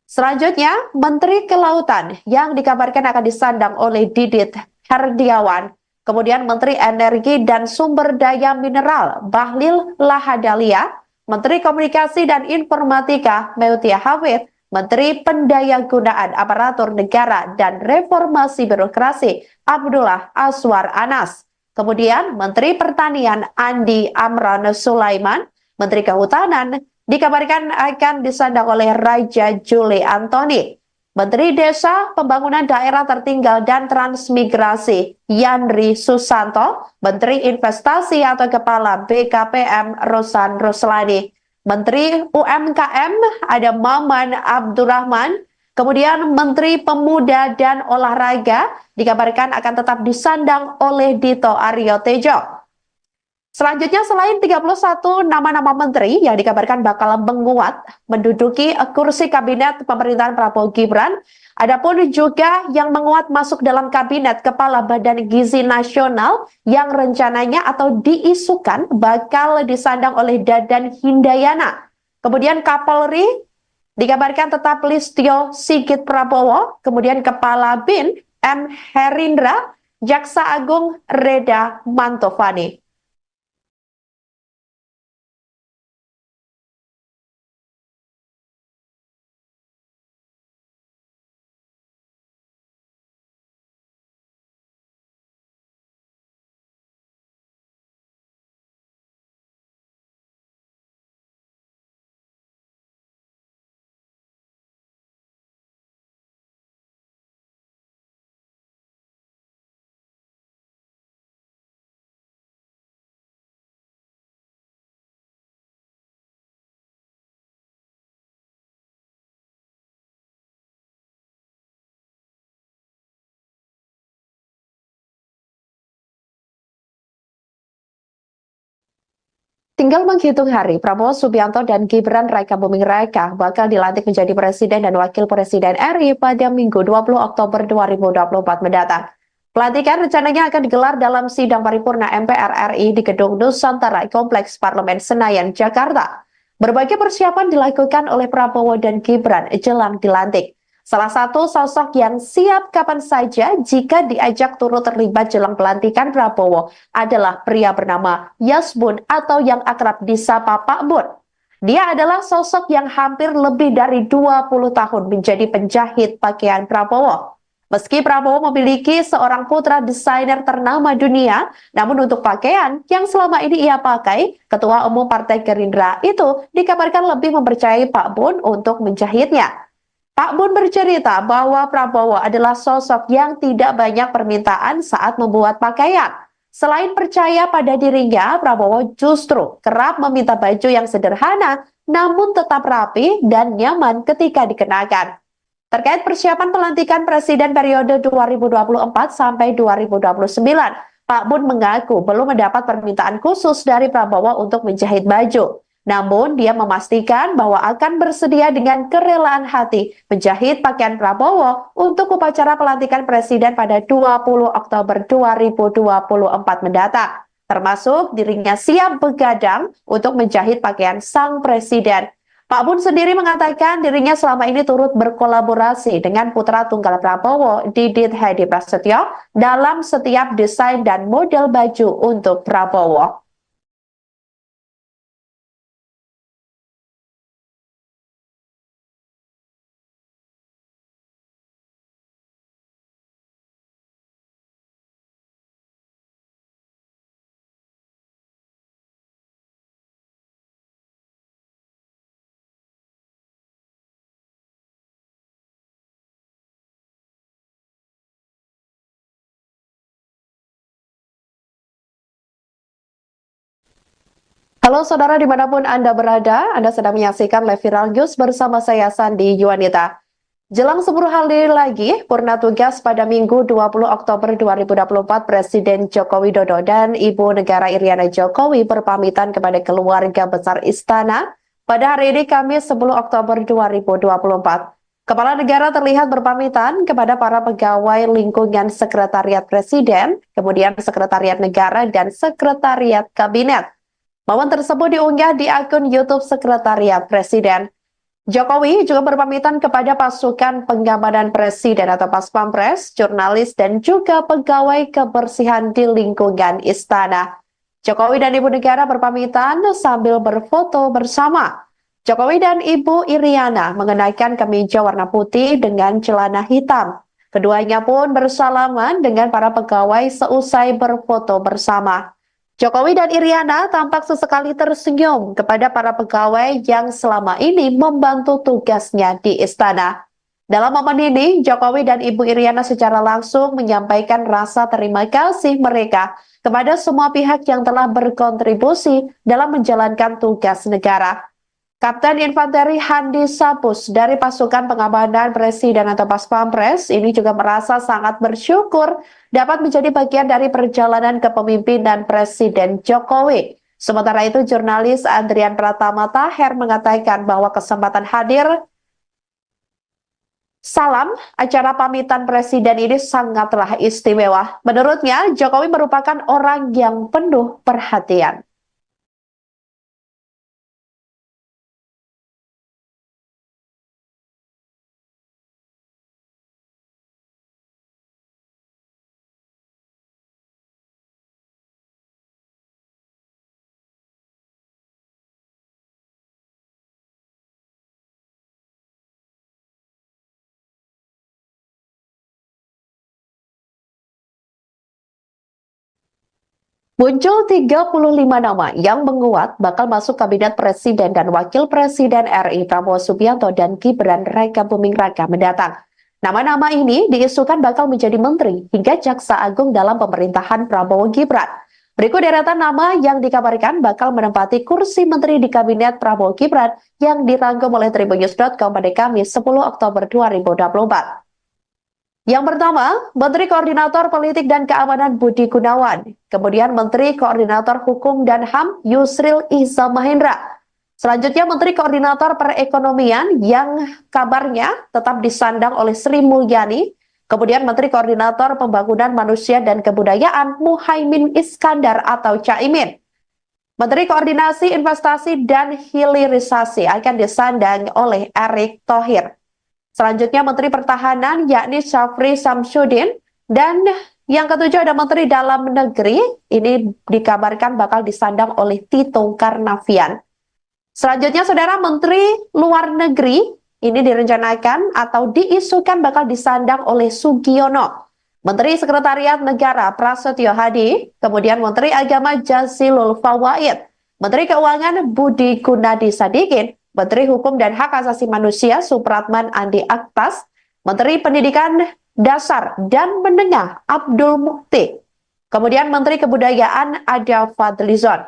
Selanjutnya, Menteri Kelautan yang dikabarkan akan disandang oleh Didit Herdiawan, kemudian Menteri Energi dan Sumber Daya Mineral Bahlil Lahadalia, Menteri Komunikasi dan Informatika Meutia Hafid, Menteri Pendayagunaan Aparatur Negara dan Reformasi Birokrasi Abdullah Aswar Anas. Kemudian Menteri Pertanian Andi Amran Sulaiman, Menteri Kehutanan dikabarkan akan disandang oleh Raja Juli Antoni. Menteri Desa, Pembangunan Daerah Tertinggal dan Transmigrasi Yandri Susanto, Menteri Investasi atau Kepala BKPM Rosan Roslani. Menteri UMKM ada Maman Abdurrahman, kemudian Menteri Pemuda dan Olahraga dikabarkan akan tetap disandang oleh Dito Aryo Tejo. Selanjutnya selain 31 nama-nama menteri yang dikabarkan bakal menguat menduduki kursi kabinet pemerintahan Prabowo Gibran, adapun juga yang menguat masuk dalam kabinet Kepala Badan Gizi Nasional yang rencananya atau diisukan bakal disandang oleh Dadan Hindayana. Kemudian Kapolri dikabarkan tetap Listio Sigit Prabowo, kemudian Kepala BIN M. Herindra, Jaksa Agung Reda Mantovani. Tinggal menghitung hari, Prabowo Subianto dan Gibran Raka Buming Raka bakal dilantik menjadi Presiden dan Wakil Presiden RI pada Minggu 20 Oktober 2024 mendatang. Pelantikan rencananya akan digelar dalam sidang paripurna MPR RI di Gedung Nusantara Kompleks Parlemen Senayan, Jakarta. Berbagai persiapan dilakukan oleh Prabowo dan Gibran jelang dilantik. Salah satu sosok yang siap kapan saja jika diajak turut terlibat jelang pelantikan Prabowo adalah pria bernama Yasbun atau yang akrab disapa Pak Bun. Dia adalah sosok yang hampir lebih dari 20 tahun menjadi penjahit pakaian Prabowo. Meski Prabowo memiliki seorang putra desainer ternama dunia, namun untuk pakaian yang selama ini ia pakai, Ketua Umum Partai Gerindra itu dikabarkan lebih mempercayai Pak Bun untuk menjahitnya. Pak Bun bercerita bahwa Prabowo adalah sosok yang tidak banyak permintaan saat membuat pakaian. Selain percaya pada dirinya, Prabowo justru kerap meminta baju yang sederhana, namun tetap rapi dan nyaman ketika dikenakan. Terkait persiapan pelantikan Presiden periode 2024 sampai 2029, Pak Bun mengaku belum mendapat permintaan khusus dari Prabowo untuk menjahit baju. Namun, dia memastikan bahwa akan bersedia dengan kerelaan hati menjahit pakaian Prabowo untuk upacara pelantikan Presiden pada 20 Oktober 2024 mendatang. Termasuk dirinya siap begadang untuk menjahit pakaian sang Presiden. Pak Bun sendiri mengatakan dirinya selama ini turut berkolaborasi dengan putra tunggal Prabowo, Didit Hedi Prasetyo, dalam setiap desain dan model baju untuk Prabowo. Halo saudara dimanapun Anda berada, Anda sedang menyaksikan Live Viral News bersama saya Sandi Yuwanita. Jelang 10 hari lagi, purna tugas pada Minggu 20 Oktober 2024, Presiden Joko Widodo dan Ibu Negara Iriana Jokowi berpamitan kepada keluarga besar Istana pada hari ini Kamis 10 Oktober 2024. Kepala negara terlihat berpamitan kepada para pegawai lingkungan Sekretariat Presiden, kemudian Sekretariat Negara dan Sekretariat Kabinet. Momen tersebut diunggah di akun YouTube Sekretariat Presiden. Jokowi juga berpamitan kepada pasukan pengamanan Presiden atau Paspampres, jurnalis, dan juga pegawai kebersihan di lingkungan istana. Jokowi dan Ibu Negara berpamitan sambil berfoto bersama. Jokowi dan Ibu Iriana mengenakan kemeja warna putih dengan celana hitam. Keduanya pun bersalaman dengan para pegawai seusai berfoto bersama. Jokowi dan Iriana tampak sesekali tersenyum kepada para pegawai yang selama ini membantu tugasnya di istana. Dalam momen ini, Jokowi dan Ibu Iriana secara langsung menyampaikan rasa terima kasih mereka kepada semua pihak yang telah berkontribusi dalam menjalankan tugas negara. Kapten Infanteri Handi Sapus dari pasukan pengamanan Presiden atau Paspampres ini juga merasa sangat bersyukur dapat menjadi bagian dari perjalanan kepemimpinan Presiden Jokowi. Sementara itu, jurnalis Andrian Pratama Taher mengatakan bahwa kesempatan hadir salam acara pamitan Presiden ini sangatlah istimewa. Menurutnya, Jokowi merupakan orang yang penuh perhatian. Muncul 35 nama yang menguat bakal masuk Kabinet Presiden dan Wakil Presiden RI Prabowo Subianto dan Gibran Raka Buming Raka mendatang. Nama-nama ini diisukan bakal menjadi menteri hingga jaksa agung dalam pemerintahan Prabowo Gibran. Berikut deretan nama yang dikabarkan bakal menempati kursi menteri di Kabinet Prabowo Gibran yang dirangkum oleh tribunnews.com pada Kamis 10 Oktober 2024. Yang pertama, Menteri Koordinator Politik dan Keamanan Budi Gunawan. Kemudian Menteri Koordinator Hukum dan HAM Yusril Iza Mahendra. Selanjutnya Menteri Koordinator Perekonomian yang kabarnya tetap disandang oleh Sri Mulyani. Kemudian Menteri Koordinator Pembangunan Manusia dan Kebudayaan Muhaimin Iskandar atau Caimin. Menteri Koordinasi Investasi dan Hilirisasi akan disandang oleh Erick Thohir. Selanjutnya Menteri Pertahanan yakni Syafri Samsudin, dan yang ketujuh ada Menteri Dalam Negeri, ini dikabarkan bakal disandang oleh Tito Karnavian. Selanjutnya Saudara, Menteri Luar Negeri ini direncanakan atau diisukan bakal disandang oleh Sugiono. Menteri Sekretariat Negara Prasetyo Hadi, kemudian Menteri Agama Jazilul Fawaid, Menteri Keuangan Budi Gunadi Sadikin, Menteri Hukum dan Hak Asasi Manusia Supratman Andi Aktas, Menteri Pendidikan Dasar dan Menengah Abdul Mukti, kemudian Menteri Kebudayaan Ada Fadlizon.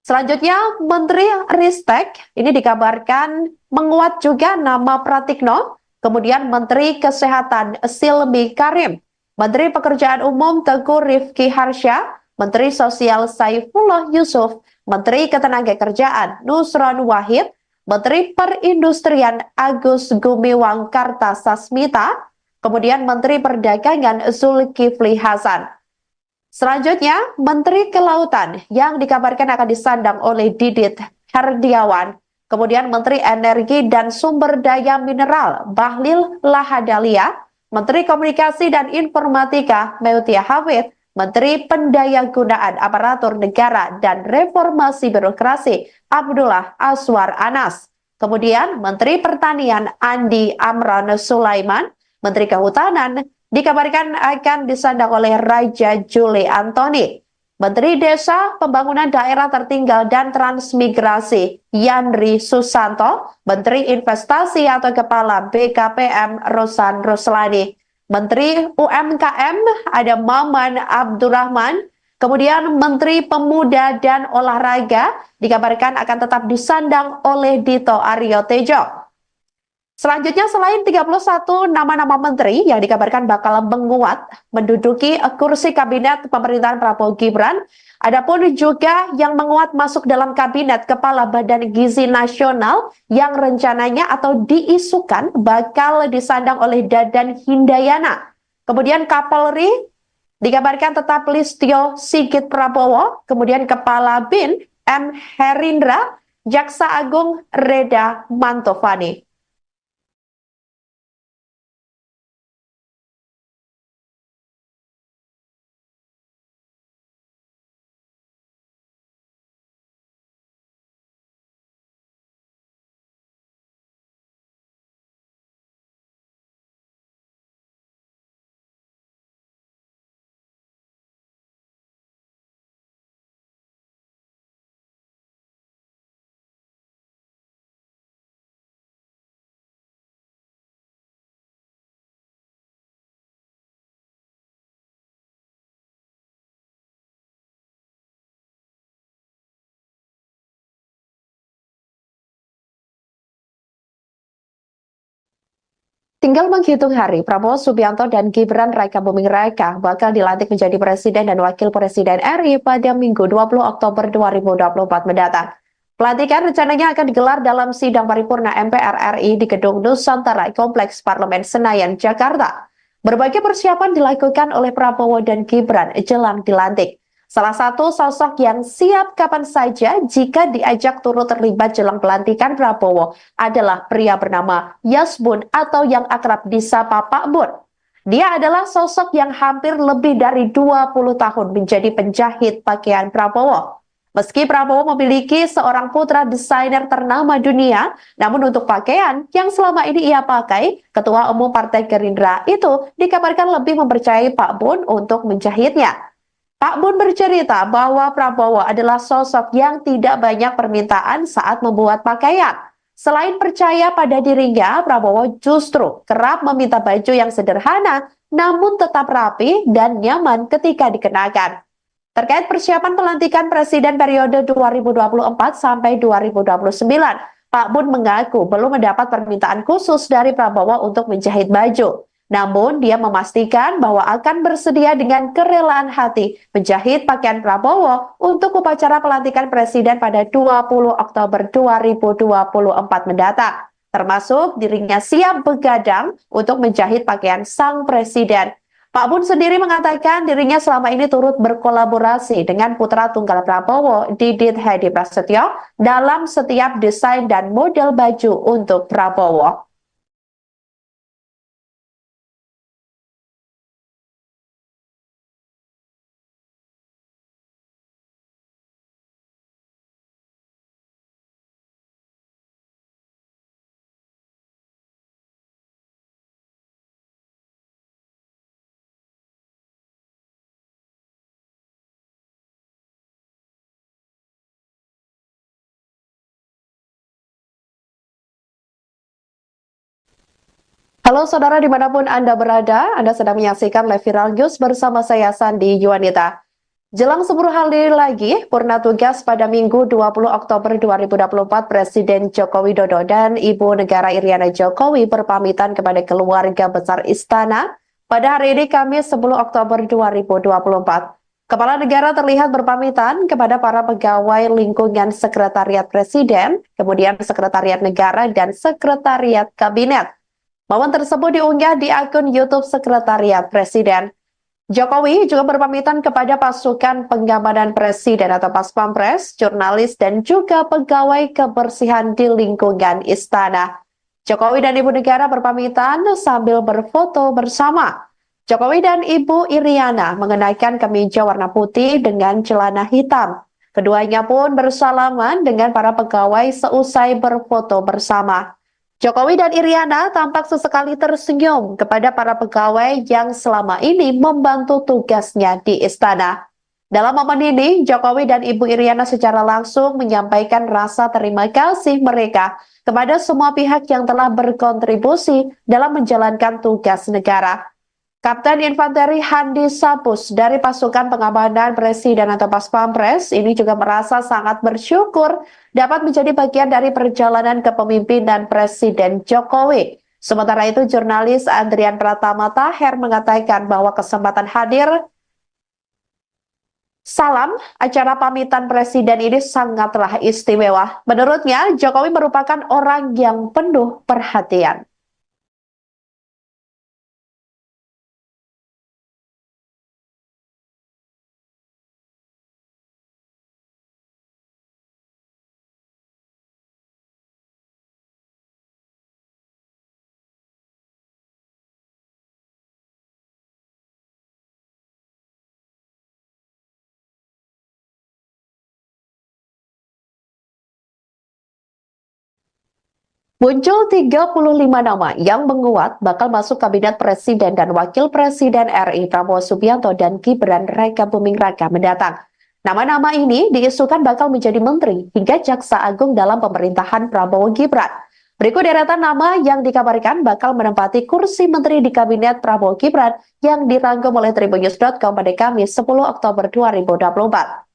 Selanjutnya Menteri Ristek ini dikabarkan menguat juga nama Pratikno, kemudian Menteri Kesehatan Silmi Karim, Menteri Pekerjaan Umum Teguh Rifki Harsha, Menteri Sosial Saifullah Yusuf, Menteri Ketenagakerjaan Nusron Wahid, Menteri Perindustrian Agus Gumiwang Kartasasmita, kemudian Menteri Perdagangan Zulkifli Hasan. Selanjutnya, Menteri Kelautan yang dikabarkan akan disandang oleh Didit Herdiawan, kemudian Menteri Energi dan Sumber Daya Mineral Bahlil Lahadalia, Menteri Komunikasi dan Informatika Meutia Hafid, Menteri Pendayagunaan Aparatur Negara dan Reformasi Birokrasi Abdullah Aswar Anas, kemudian Menteri Pertanian Andi Amran Sulaiman, Menteri Kehutanan dikabarkan akan disandang oleh Raja Juli Antoni, Menteri Desa, Pembangunan Daerah Tertinggal dan Transmigrasi Yandri Susanto, Menteri Investasi atau Kepala BKPM Rosan Roslani, Menteri UMKM ada Maman Abdurrahman, kemudian Menteri Pemuda dan Olahraga dikabarkan akan tetap disandang oleh Dito Aryo Tejo. Selanjutnya, selain 31 nama-nama menteri yang dikabarkan bakal menguat menduduki kursi kabinet pemerintahan Prabowo Gibran, adapun juga yang menguat masuk dalam kabinet Kepala Badan Gizi Nasional yang rencananya atau diisukan bakal disandang oleh Dadan Hindayana. Kemudian Kapolri dikabarkan tetap Listio Sigit Prabowo, kemudian Kepala BIN M. Herindra, Jaksa Agung Reda Mantovani. Tinggal menghitung hari, Prabowo Subianto dan Gibran Raka Buming Raka bakal dilantik menjadi Presiden dan Wakil Presiden RI pada Minggu 20 Oktober 2024 mendatang. Pelantikan rencananya akan digelar dalam sidang paripurna MPR RI di Gedung Nusantara Kompleks Parlemen Senayan, Jakarta. Berbagai persiapan dilakukan oleh Prabowo dan Gibran jelang dilantik. Salah satu sosok yang siap kapan saja jika diajak turut terlibat jelang pelantikan Prabowo adalah pria bernama Yasbun atau yang akrab disapa Pak Bun. Dia adalah sosok yang hampir lebih dari 20 tahun menjadi penjahit pakaian Prabowo. Meski Prabowo memiliki seorang putra desainer ternama dunia, namun untuk pakaian yang selama ini ia pakai, Ketua Umum Partai Gerindra itu dikabarkan lebih mempercayai Pak Bun untuk menjahitnya. Pak Bun bercerita bahwa Prabowo adalah sosok yang tidak banyak permintaan saat membuat pakaian. Selain percaya pada dirinya, Prabowo justru kerap meminta baju yang sederhana namun tetap rapi dan nyaman ketika dikenakan. Terkait persiapan pelantikan Presiden periode 2024 sampai 2029, Pak Bun mengaku belum mendapat permintaan khusus dari Prabowo untuk menjahit baju. Namun, dia memastikan bahwa akan bersedia dengan kerelaan hati menjahit pakaian Prabowo untuk upacara pelantikan Presiden pada 20 Oktober 2024 mendatang. termasuk dirinya siap begadang untuk menjahit pakaian sang presiden. Pak Bun sendiri mengatakan dirinya selama ini turut berkolaborasi dengan putra tunggal Prabowo, Didit Hedi Prasetyo, dalam setiap desain dan model baju untuk Prabowo. Halo saudara dimanapun Anda berada, Anda sedang menyaksikan live viral news bersama saya Sandi Yuwanita. Jelang 10 hari lagi, purna tugas pada Minggu 20 Oktober 2024, Presiden Joko Widodo dan Ibu Negara Iriana Jokowi berpamitan kepada keluarga besar Istana pada hari ini Kamis 10 Oktober 2024. Kepala negara terlihat berpamitan kepada para pegawai lingkungan Sekretariat Presiden, kemudian Sekretariat Negara dan Sekretariat Kabinet. Momen tersebut diunggah di akun YouTube Sekretariat Presiden. Jokowi juga berpamitan kepada pasukan pengamanan Presiden atau Paspampres, jurnalis, dan juga pegawai kebersihan di lingkungan istana. Jokowi dan Ibu Negara berpamitan sambil berfoto bersama. Jokowi dan Ibu Iriana mengenakan kemeja warna putih dengan celana hitam. Keduanya pun bersalaman dengan para pegawai seusai berfoto bersama. Jokowi dan Iriana tampak sesekali tersenyum kepada para pegawai yang selama ini membantu tugasnya di istana. Dalam momen ini, Jokowi dan Ibu Iriana secara langsung menyampaikan rasa terima kasih mereka kepada semua pihak yang telah berkontribusi dalam menjalankan tugas negara. Kapten Infanteri Handi Sapus dari pasukan pengamanan Presiden atau Paspampres ini juga merasa sangat bersyukur dapat menjadi bagian dari perjalanan kepemimpinan Presiden Jokowi. Sementara itu, jurnalis Andrian Pratama Taher mengatakan bahwa kesempatan hadir salam acara pamitan Presiden ini sangatlah istimewa. Menurutnya, Jokowi merupakan orang yang penuh perhatian. Muncul 35 nama yang menguat bakal masuk kabinet Presiden dan Wakil Presiden RI Prabowo Subianto dan Gibran Rakabuming Raka mendatang. Nama-nama ini diisukan bakal menjadi menteri hingga jaksa agung dalam pemerintahan Prabowo Gibran. Berikut deretan nama yang dikabarkan bakal menempati kursi menteri di kabinet Prabowo Gibran yang dirangkum oleh Tribunnews.com pada Kamis 10 Oktober 2024.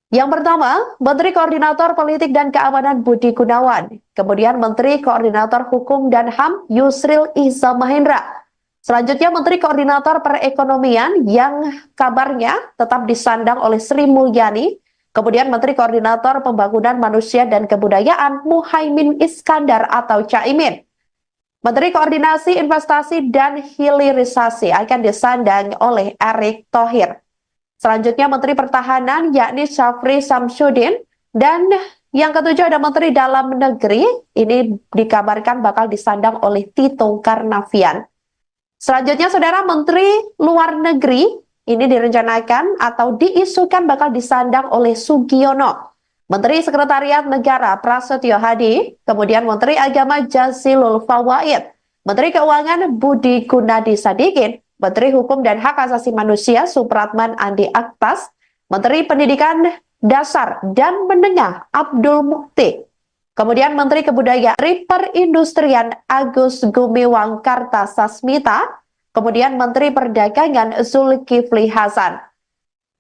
Yang pertama, Menteri Koordinator Politik dan Keamanan Budi Gunawan. Kemudian Menteri Koordinator Hukum dan HAM Yusril Iza Mahendra. Selanjutnya Menteri Koordinator Perekonomian yang kabarnya tetap disandang oleh Sri Mulyani. Kemudian Menteri Koordinator Pembangunan Manusia dan Kebudayaan Muhaimin Iskandar atau Caimin. Menteri Koordinasi Investasi dan Hilirisasi akan disandang oleh Erick Thohir. Selanjutnya Menteri Pertahanan yakni Syafri Samsudin, dan yang ketujuh ada Menteri Dalam Negeri, ini dikabarkan bakal disandang oleh Tito Karnavian. Selanjutnya Saudara, Menteri Luar Negeri ini direncanakan atau diisukan bakal disandang oleh Sugiono. Menteri Sekretariat Negara Prasetyo Hadi, kemudian Menteri Agama Jazilul Fawait, Menteri Keuangan Budi Gunadi Sadikin, Menteri Hukum dan Hak Asasi Manusia Supratman Andi Aktas, Menteri Pendidikan Dasar dan Menengah Abdul Mukti, kemudian Menteri Kebudayaan Perindustrian Agus Gumiwang Kartasasmita, kemudian Menteri Perdagangan Zulkifli Hasan.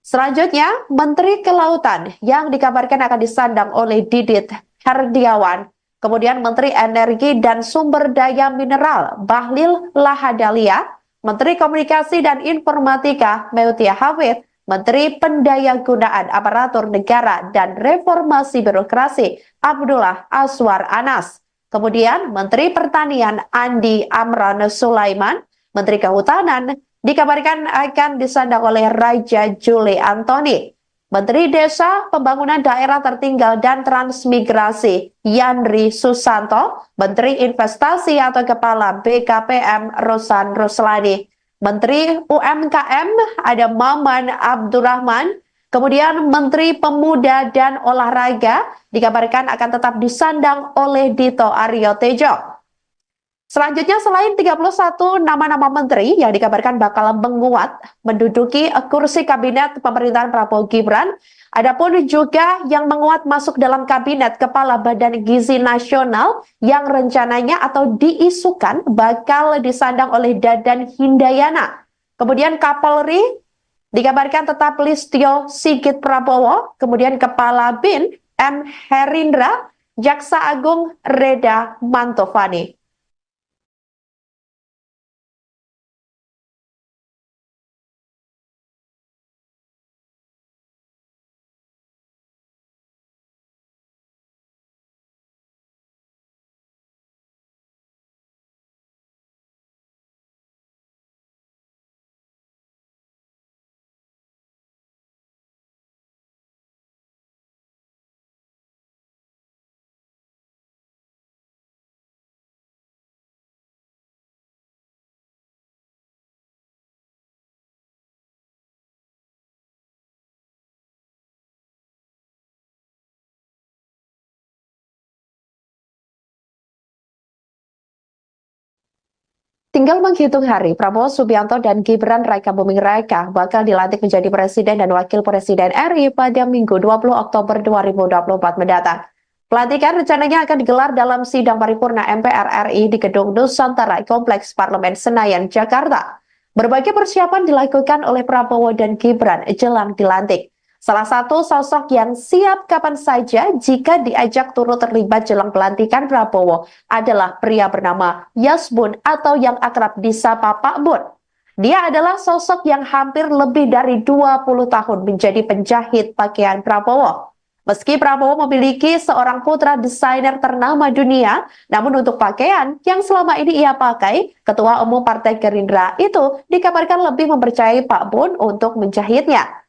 Selanjutnya, Menteri Kelautan yang dikabarkan akan disandang oleh Didit Herdiawan, kemudian Menteri Energi dan Sumber Daya Mineral Bahlil Lahadalia, Menteri Komunikasi dan Informatika Meutia Hafid, Menteri Pendayagunaan Aparatur Negara dan Reformasi Birokrasi Abdullah Aswar Anas. Kemudian Menteri Pertanian Andi Amran Sulaiman, Menteri Kehutanan dikabarkan akan disandang oleh Raja Juli Antoni. Menteri Desa, Pembangunan Daerah Tertinggal dan Transmigrasi Yandri Susanto, Menteri Investasi atau Kepala BKPM Rosan Ruslani, Menteri UMKM ada Maman Abdurrahman, kemudian Menteri Pemuda dan Olahraga dikabarkan akan tetap disandang oleh Dito Aryo Tejo. Selanjutnya, selain 31 nama-nama menteri yang dikabarkan bakal menguat menduduki kursi kabinet pemerintahan Prabowo Gibran, adapun juga yang menguat masuk dalam kabinet Kepala Badan Gizi Nasional yang rencananya atau diisukan bakal disandang oleh Dadan Hindayana. Kemudian Kapolri dikabarkan tetap Listio Sigit Prabowo, kemudian Kepala BIN M. Herindra, Jaksa Agung Reda Mantovani. Tinggal menghitung hari, Prabowo Subianto dan Gibran Raka Buming Raka bakal dilantik menjadi Presiden dan Wakil Presiden RI pada Minggu 20 Oktober 2024 mendatang. Pelantikan rencananya akan digelar dalam sidang paripurna MPR RI di Gedung Nusantara Kompleks Parlemen Senayan, Jakarta. Berbagai persiapan dilakukan oleh Prabowo dan Gibran jelang dilantik. Salah satu sosok yang siap kapan saja jika diajak turut terlibat jelang pelantikan Prabowo adalah pria bernama Yasbun atau yang akrab disapa Pak Bun. Dia adalah sosok yang hampir lebih dari 20 tahun menjadi penjahit pakaian Prabowo. Meski Prabowo memiliki seorang putra desainer ternama dunia, namun untuk pakaian yang selama ini ia pakai, Ketua Umum Partai Gerindra itu dikabarkan lebih mempercayai Pak Bun untuk menjahitnya.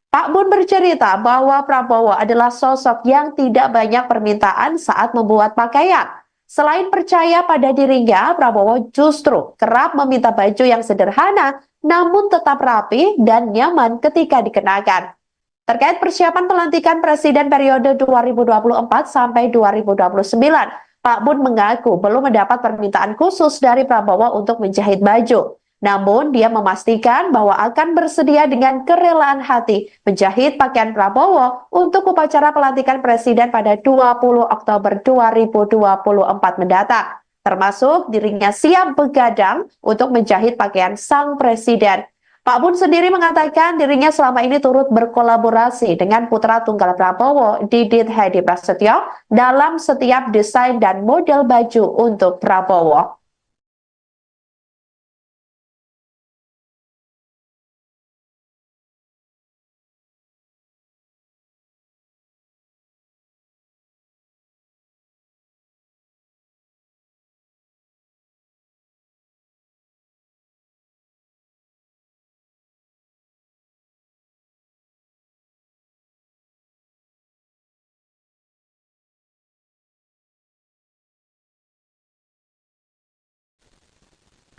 Pak Bun bercerita bahwa Prabowo adalah sosok yang tidak banyak permintaan saat membuat pakaian. Selain percaya pada dirinya, Prabowo justru kerap meminta baju yang sederhana namun tetap rapi dan nyaman ketika dikenakan. Terkait persiapan pelantikan Presiden periode 2024 sampai 2029, Pak Bun mengaku belum mendapat permintaan khusus dari Prabowo untuk menjahit baju. Namun, dia memastikan bahwa akan bersedia dengan kerelaan hati menjahit pakaian Prabowo untuk upacara pelantikan Presiden pada 20 Oktober 2024 mendatang. Termasuk dirinya siap begadang untuk menjahit pakaian sang Presiden. Pak Bun sendiri mengatakan dirinya selama ini turut berkolaborasi dengan putra tunggal Prabowo, Didit Hedi Prasetyo, dalam setiap desain dan model baju untuk Prabowo.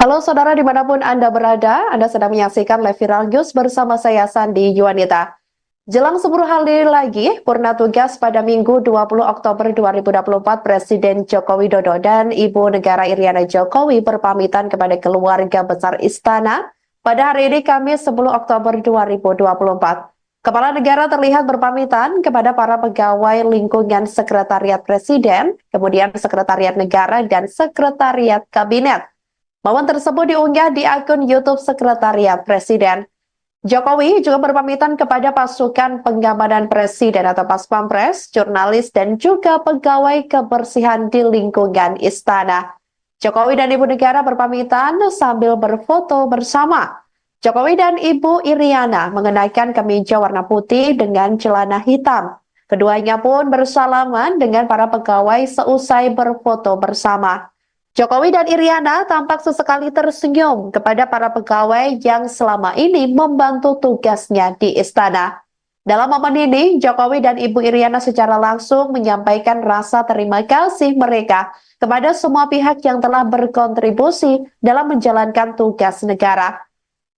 Halo saudara dimanapun Anda berada, Anda sedang menyaksikan live viral news bersama saya Sandi Yuwanita. Jelang 10 hari lagi, purna tugas pada Minggu 20 Oktober 2024, Presiden Joko Widodo dan Ibu Negara Iriana Jokowi berpamitan kepada keluarga besar Istana pada hari ini Kamis 10 Oktober 2024. Kepala negara terlihat berpamitan kepada para pegawai lingkungan Sekretariat Presiden, kemudian Sekretariat Negara dan Sekretariat Kabinet. Momen tersebut diunggah di akun YouTube Sekretariat Presiden. Jokowi juga berpamitan kepada pasukan pengamanan Presiden atau Paspampres, jurnalis, dan juga pegawai kebersihan di lingkungan istana. Jokowi dan Ibu Negara berpamitan sambil berfoto bersama. Jokowi dan Ibu Iriana mengenakan kemeja warna putih dengan celana hitam. Keduanya pun bersalaman dengan para pegawai seusai berfoto bersama. Jokowi dan Iriana tampak sesekali tersenyum kepada para pegawai yang selama ini membantu tugasnya di istana. Dalam momen ini, Jokowi dan Ibu Iriana secara langsung menyampaikan rasa terima kasih mereka kepada semua pihak yang telah berkontribusi dalam menjalankan tugas negara.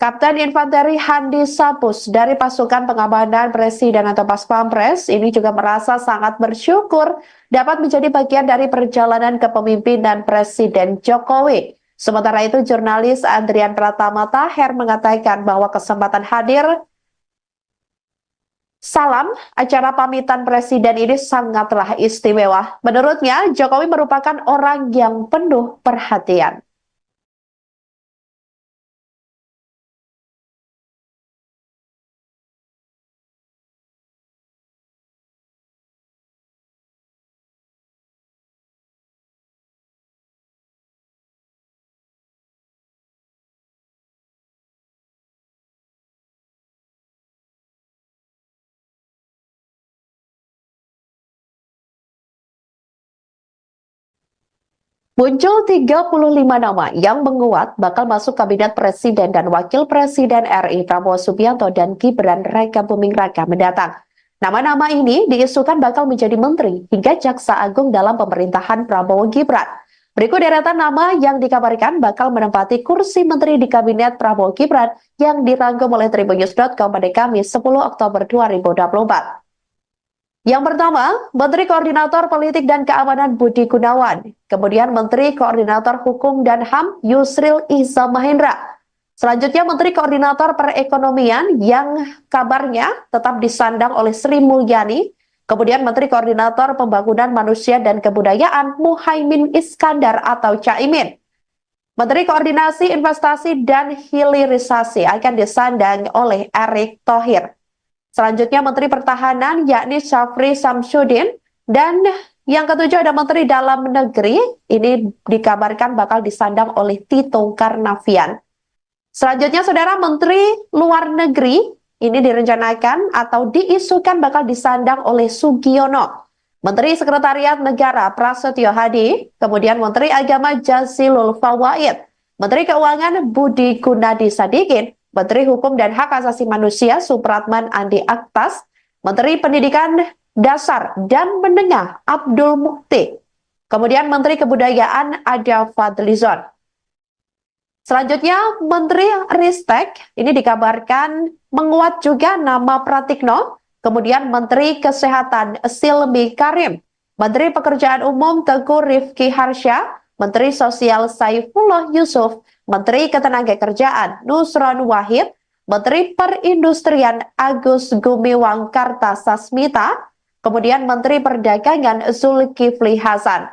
Kapten Infanteri Handi Sapus dari pasukan pengamanan Presiden atau Pas Pampres ini juga merasa sangat bersyukur dapat menjadi bagian dari perjalanan kepemimpinan Presiden Jokowi. Sementara itu, jurnalis Andrian Pratama Taher mengatakan bahwa kesempatan hadir salam acara pamitan Presiden ini sangatlah istimewa. Menurutnya, Jokowi merupakan orang yang penuh perhatian. Muncul 35 nama yang menguat bakal masuk kabinet Presiden dan Wakil Presiden RI Prabowo Subianto dan Gibran Raka Buming Raka mendatang. Nama-nama ini diisukan bakal menjadi menteri hingga jaksa agung dalam pemerintahan Prabowo Gibran. Berikut deretan nama yang dikabarkan bakal menempati kursi menteri di kabinet Prabowo Gibran yang dirangkum oleh Tribunnews.com pada Kamis 10 Oktober 2024. Yang pertama, Menteri Koordinator Politik dan Keamanan Budi Gunawan. Kemudian Menteri Koordinator Hukum dan HAM Yusril Iza Mahendra. Selanjutnya Menteri Koordinator Perekonomian yang kabarnya tetap disandang oleh Sri Mulyani. Kemudian Menteri Koordinator Pembangunan Manusia dan Kebudayaan Muhaimin Iskandar atau Caimin. Menteri Koordinasi Investasi dan Hilirisasi akan disandang oleh Erick Thohir. Selanjutnya Menteri Pertahanan yakni Syafri Samsudin, dan yang ketujuh ada Menteri Dalam Negeri, ini dikabarkan bakal disandang oleh Tito Karnavian. Selanjutnya Saudara, Menteri Luar Negeri ini direncanakan atau diisukan bakal disandang oleh Sugiono. Menteri Sekretariat Negara Prasetyo Hadi, kemudian Menteri Agama Jazilul Fawait, Menteri Keuangan Budi Gunadi Sadikin, Menteri Hukum dan Hak Asasi Manusia Supratman Andi Aktas, Menteri Pendidikan Dasar dan Menengah Abdul Mukti, kemudian Menteri Kebudayaan ada Fadlizon. Selanjutnya Menteri Ristek ini dikabarkan menguat juga nama Pratikno, kemudian Menteri Kesehatan Silmi Karim, Menteri Pekerjaan Umum Teguh Rifki Harsha, Menteri Sosial Saifullah Yusuf, Menteri Ketenagakerjaan Nusron Wahid, Menteri Perindustrian Agus Gumiwang Kartasasmita, kemudian Menteri Perdagangan Zulkifli Hasan.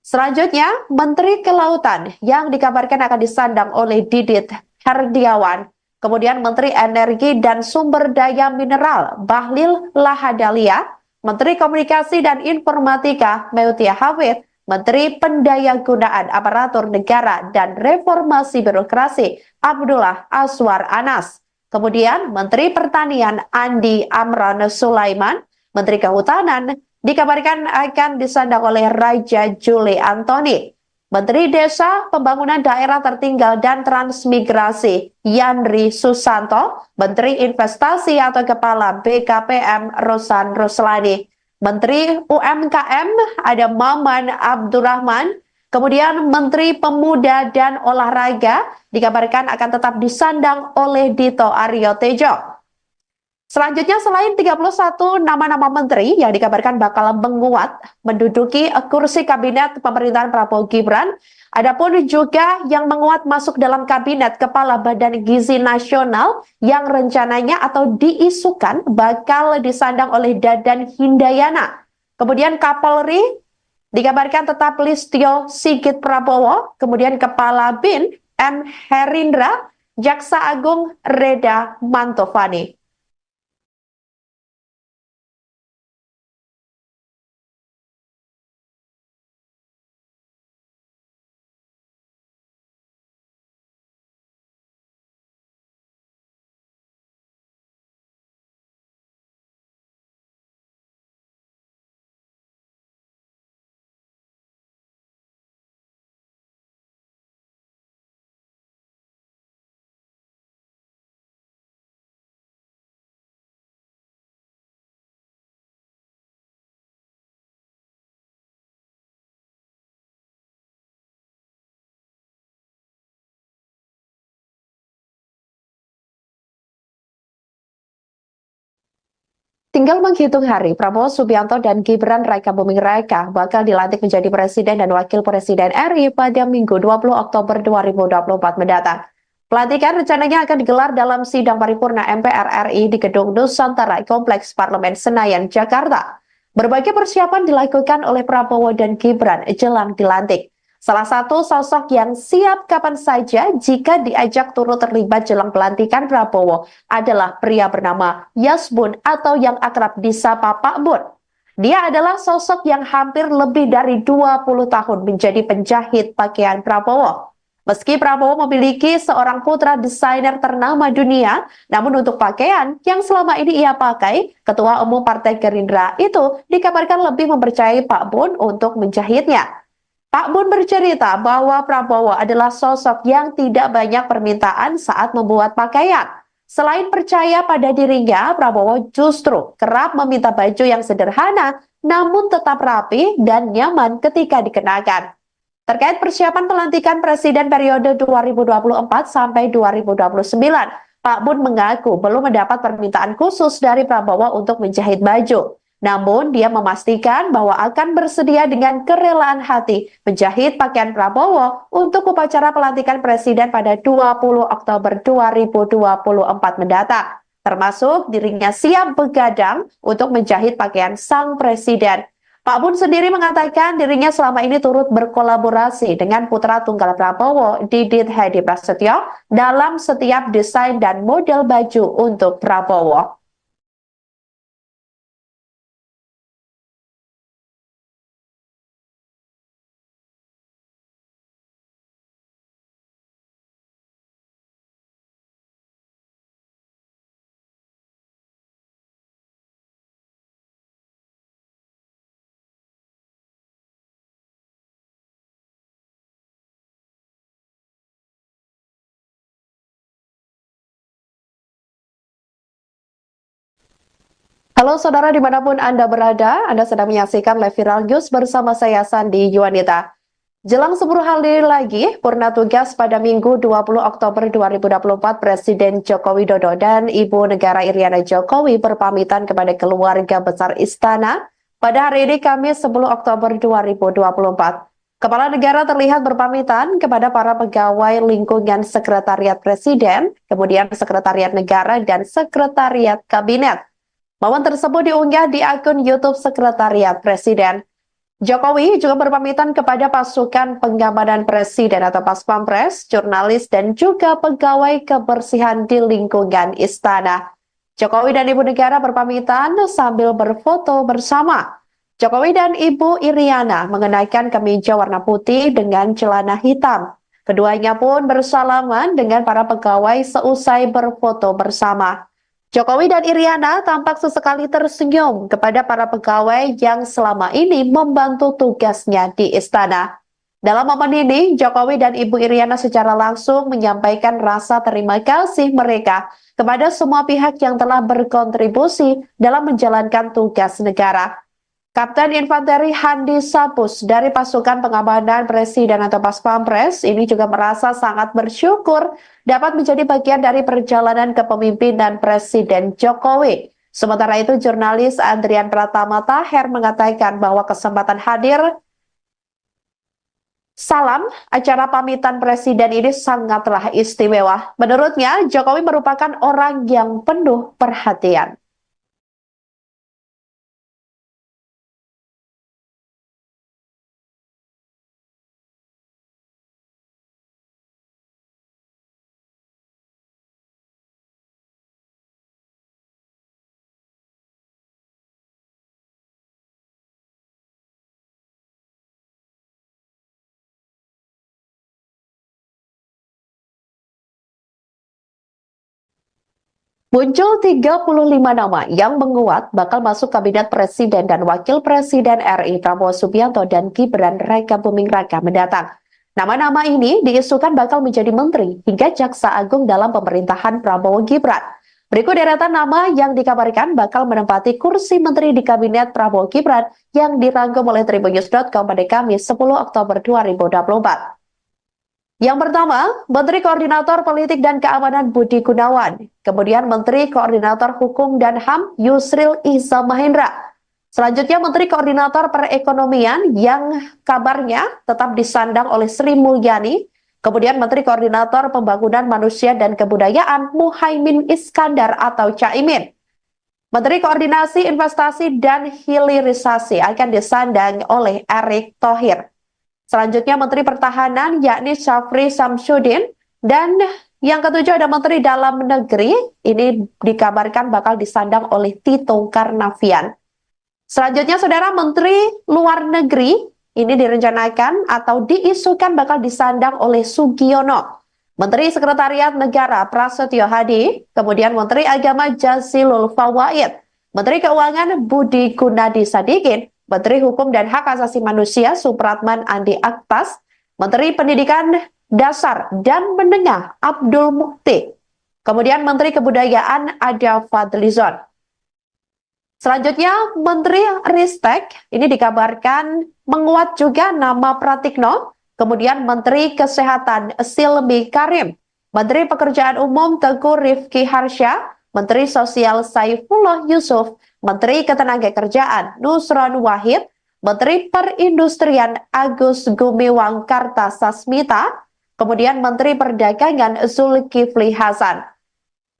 Selanjutnya, Menteri Kelautan yang dikabarkan akan disandang oleh Didit Herdiawan, kemudian Menteri Energi dan Sumber Daya Mineral Bahlil Lahadalia, Menteri Komunikasi dan Informatika Meutia Hafid, Menteri Pendayagunaan Aparatur Negara dan Reformasi Birokrasi Abdullah Aswar Anas. Kemudian Menteri Pertanian Andi Amran Sulaiman, Menteri Kehutanan dikabarkan akan disandang oleh Raja Juli Antoni. Menteri Desa, Pembangunan Daerah Tertinggal dan Transmigrasi Yandri Susanto, Menteri Investasi atau Kepala BKPM Rosan Roslani. Menteri UMKM ada Maman Abdurrahman, kemudian Menteri Pemuda dan Olahraga dikabarkan akan tetap disandang oleh Dito Aryo Tejo. Selanjutnya selain 31 nama-nama menteri yang dikabarkan bakal menguat menduduki kursi kabinet pemerintahan Prabowo Gibran, adapun juga yang menguat masuk dalam kabinet Kepala Badan Gizi Nasional yang rencananya atau diisukan bakal disandang oleh Dadan Hindayana. Kemudian Kapolri dikabarkan tetap Listio Sigit Prabowo, kemudian Kepala BIN M. Herindra, Jaksa Agung Reda Mantovani. Tinggal menghitung hari, Prabowo Subianto dan Gibran Raka Buming Raka bakal dilantik menjadi Presiden dan Wakil Presiden RI pada Minggu 20 Oktober 2024 mendatang. Pelantikan rencananya akan digelar dalam sidang paripurna MPR RI di Gedung Nusantara Kompleks Parlemen Senayan, Jakarta. Berbagai persiapan dilakukan oleh Prabowo dan Gibran jelang dilantik. Salah satu sosok yang siap kapan saja jika diajak turut terlibat jelang pelantikan Prabowo adalah pria bernama Yasbun atau yang akrab disapa Pak Bun. Dia adalah sosok yang hampir lebih dari 20 tahun menjadi penjahit pakaian Prabowo. Meski Prabowo memiliki seorang putra desainer ternama dunia, namun untuk pakaian yang selama ini ia pakai, Ketua Umum Partai Gerindra itu dikabarkan lebih mempercayai Pak Bun untuk menjahitnya. Pak Bun bercerita bahwa Prabowo adalah sosok yang tidak banyak permintaan saat membuat pakaian. Selain percaya pada dirinya, Prabowo justru kerap meminta baju yang sederhana namun tetap rapi dan nyaman ketika dikenakan. Terkait persiapan pelantikan Presiden periode 2024 sampai 2029, Pak Bun mengaku belum mendapat permintaan khusus dari Prabowo untuk menjahit baju. Namun, dia memastikan bahwa akan bersedia dengan kerelaan hati menjahit pakaian Prabowo untuk upacara pelantikan Presiden pada 20 Oktober 2024 mendatang. Termasuk dirinya siap begadang untuk menjahit pakaian sang Presiden. Pak Bun sendiri mengatakan dirinya selama ini turut berkolaborasi dengan putra tunggal Prabowo, Didit Hedi Prasetyo, dalam setiap desain dan model baju untuk Prabowo. Halo saudara dimanapun Anda berada, Anda sedang menyaksikan Live Viral News bersama saya Sandi Yuwanita. Jelang 10 hari lagi, purna tugas pada Minggu 20 Oktober 2024, Presiden Joko Widodo dan Ibu Negara Iriana Jokowi berpamitan kepada keluarga besar Istana pada hari ini Kamis 10 Oktober 2024. Kepala negara terlihat berpamitan kepada para pegawai lingkungan Sekretariat Presiden, kemudian Sekretariat Negara dan Sekretariat Kabinet. Momen tersebut diunggah di akun YouTube Sekretariat Presiden. Jokowi juga berpamitan kepada pasukan pengamanan Presiden atau Paspampres, jurnalis, dan juga pegawai kebersihan di lingkungan istana. Jokowi dan Ibu Negara berpamitan sambil berfoto bersama. Jokowi dan Ibu Iriana mengenakan kemeja warna putih dengan celana hitam. Keduanya pun bersalaman dengan para pegawai seusai berfoto bersama. Jokowi dan Iriana tampak sesekali tersenyum kepada para pegawai yang selama ini membantu tugasnya di istana. Dalam momen ini, Jokowi dan Ibu Iriana secara langsung menyampaikan rasa terima kasih mereka kepada semua pihak yang telah berkontribusi dalam menjalankan tugas negara. Kapten Infanteri Handi Sapus dari pasukan pengamanan Presiden atau Paspampres ini juga merasa sangat bersyukur dapat menjadi bagian dari perjalanan kepemimpinan Presiden Jokowi. Sementara itu, jurnalis Andrian Pratama Taher mengatakan bahwa kesempatan hadir salam acara pamitan Presiden ini sangatlah istimewa. Menurutnya, Jokowi merupakan orang yang penuh perhatian. Muncul 35 nama yang menguat bakal masuk Kabinet Presiden dan Wakil Presiden RI Prabowo Subianto dan Gibran Raka Buming Raka mendatang. Nama-nama ini diisukan bakal menjadi menteri hingga jaksa agung dalam pemerintahan Prabowo Gibran. Berikut deretan nama yang dikabarkan bakal menempati kursi menteri di Kabinet Prabowo Gibran yang dirangkum oleh Tribunnews.com pada Kamis 10 Oktober 2024. Yang pertama, Menteri Koordinator Politik dan Keamanan Budi Gunawan. Kemudian Menteri Koordinator Hukum dan HAM Yusril Iza Mahendra. Selanjutnya Menteri Koordinator Perekonomian yang kabarnya tetap disandang oleh Sri Mulyani. Kemudian Menteri Koordinator Pembangunan Manusia dan Kebudayaan Muhaimin Iskandar atau Caimin. Menteri Koordinasi Investasi dan Hilirisasi akan disandang oleh Erick Thohir. Selanjutnya Menteri Pertahanan yakni Syafri Samsudin, dan yang ketujuh ada Menteri Dalam Negeri, ini dikabarkan bakal disandang oleh Tito Karnavian. Selanjutnya Saudara, Menteri Luar Negeri ini direncanakan atau diisukan bakal disandang oleh Sugiono. Menteri Sekretariat Negara Prasetyo Hadi, kemudian Menteri Agama Jazilul Fawaid, Menteri Keuangan Budi Gunadi Sadikin, Menteri Hukum dan Hak Asasi Manusia Supratman Andi Aktas, Menteri Pendidikan Dasar dan Menengah Abdul Mukti, kemudian Menteri Kebudayaan Ada Fadlizon. Selanjutnya Menteri Ristek ini dikabarkan menguat juga nama Pratikno, kemudian Menteri Kesehatan Silmi Karim, Menteri Pekerjaan Umum Teguh Rifki Harsha, Menteri Sosial Saifullah Yusuf, Menteri Ketenagakerjaan Nusron Wahid, Menteri Perindustrian Agus Gumiwang Kartasasmita, kemudian Menteri Perdagangan Zulkifli Hasan.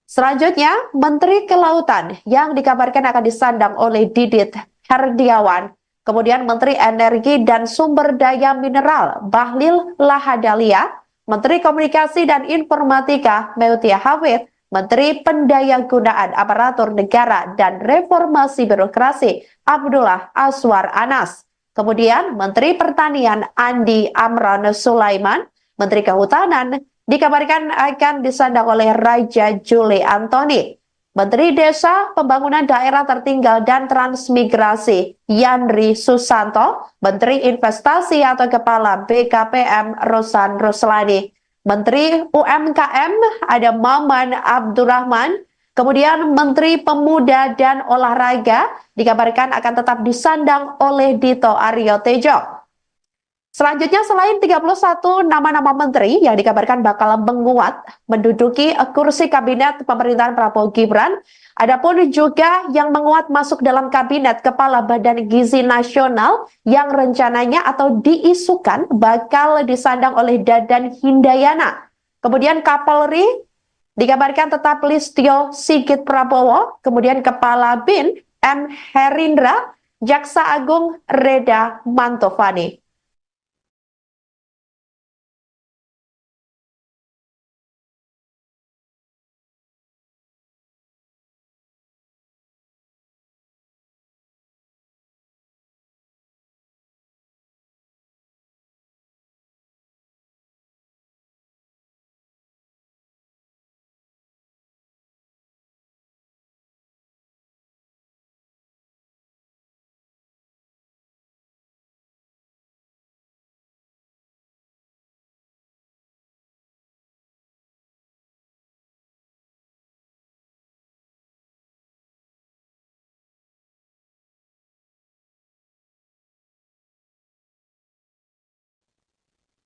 Selanjutnya, Menteri Kelautan yang dikabarkan akan disandang oleh Didit Herdiawan, kemudian Menteri Energi dan Sumber Daya Mineral Bahlil Lahadalia, Menteri Komunikasi dan Informatika Meutia Hafid, Menteri Pendayagunaan Aparatur Negara dan Reformasi Birokrasi Abdullah Aswar Anas. Kemudian Menteri Pertanian Andi Amran Sulaiman, Menteri Kehutanan dikabarkan akan disandang oleh Raja Juli Antoni. Menteri Desa, Pembangunan Daerah Tertinggal dan Transmigrasi Yandri Susanto, Menteri Investasi atau Kepala BKPM Rosan Roslani, Menteri UMKM ada Maman Abdurrahman, kemudian Menteri Pemuda dan Olahraga dikabarkan akan tetap disandang oleh Dito Aryo Tejo. Selanjutnya selain 31 nama-nama menteri yang dikabarkan bakal menguat menduduki kursi kabinet pemerintahan Prabowo Gibran, adapun juga yang menguat masuk dalam kabinet Kepala Badan Gizi Nasional yang rencananya atau diisukan bakal disandang oleh Dadan Hindayana. Kemudian Kapolri dikabarkan tetap Listio Sigit Prabowo, kemudian Kepala BIN M. Herindra, Jaksa Agung Reda Mantovani.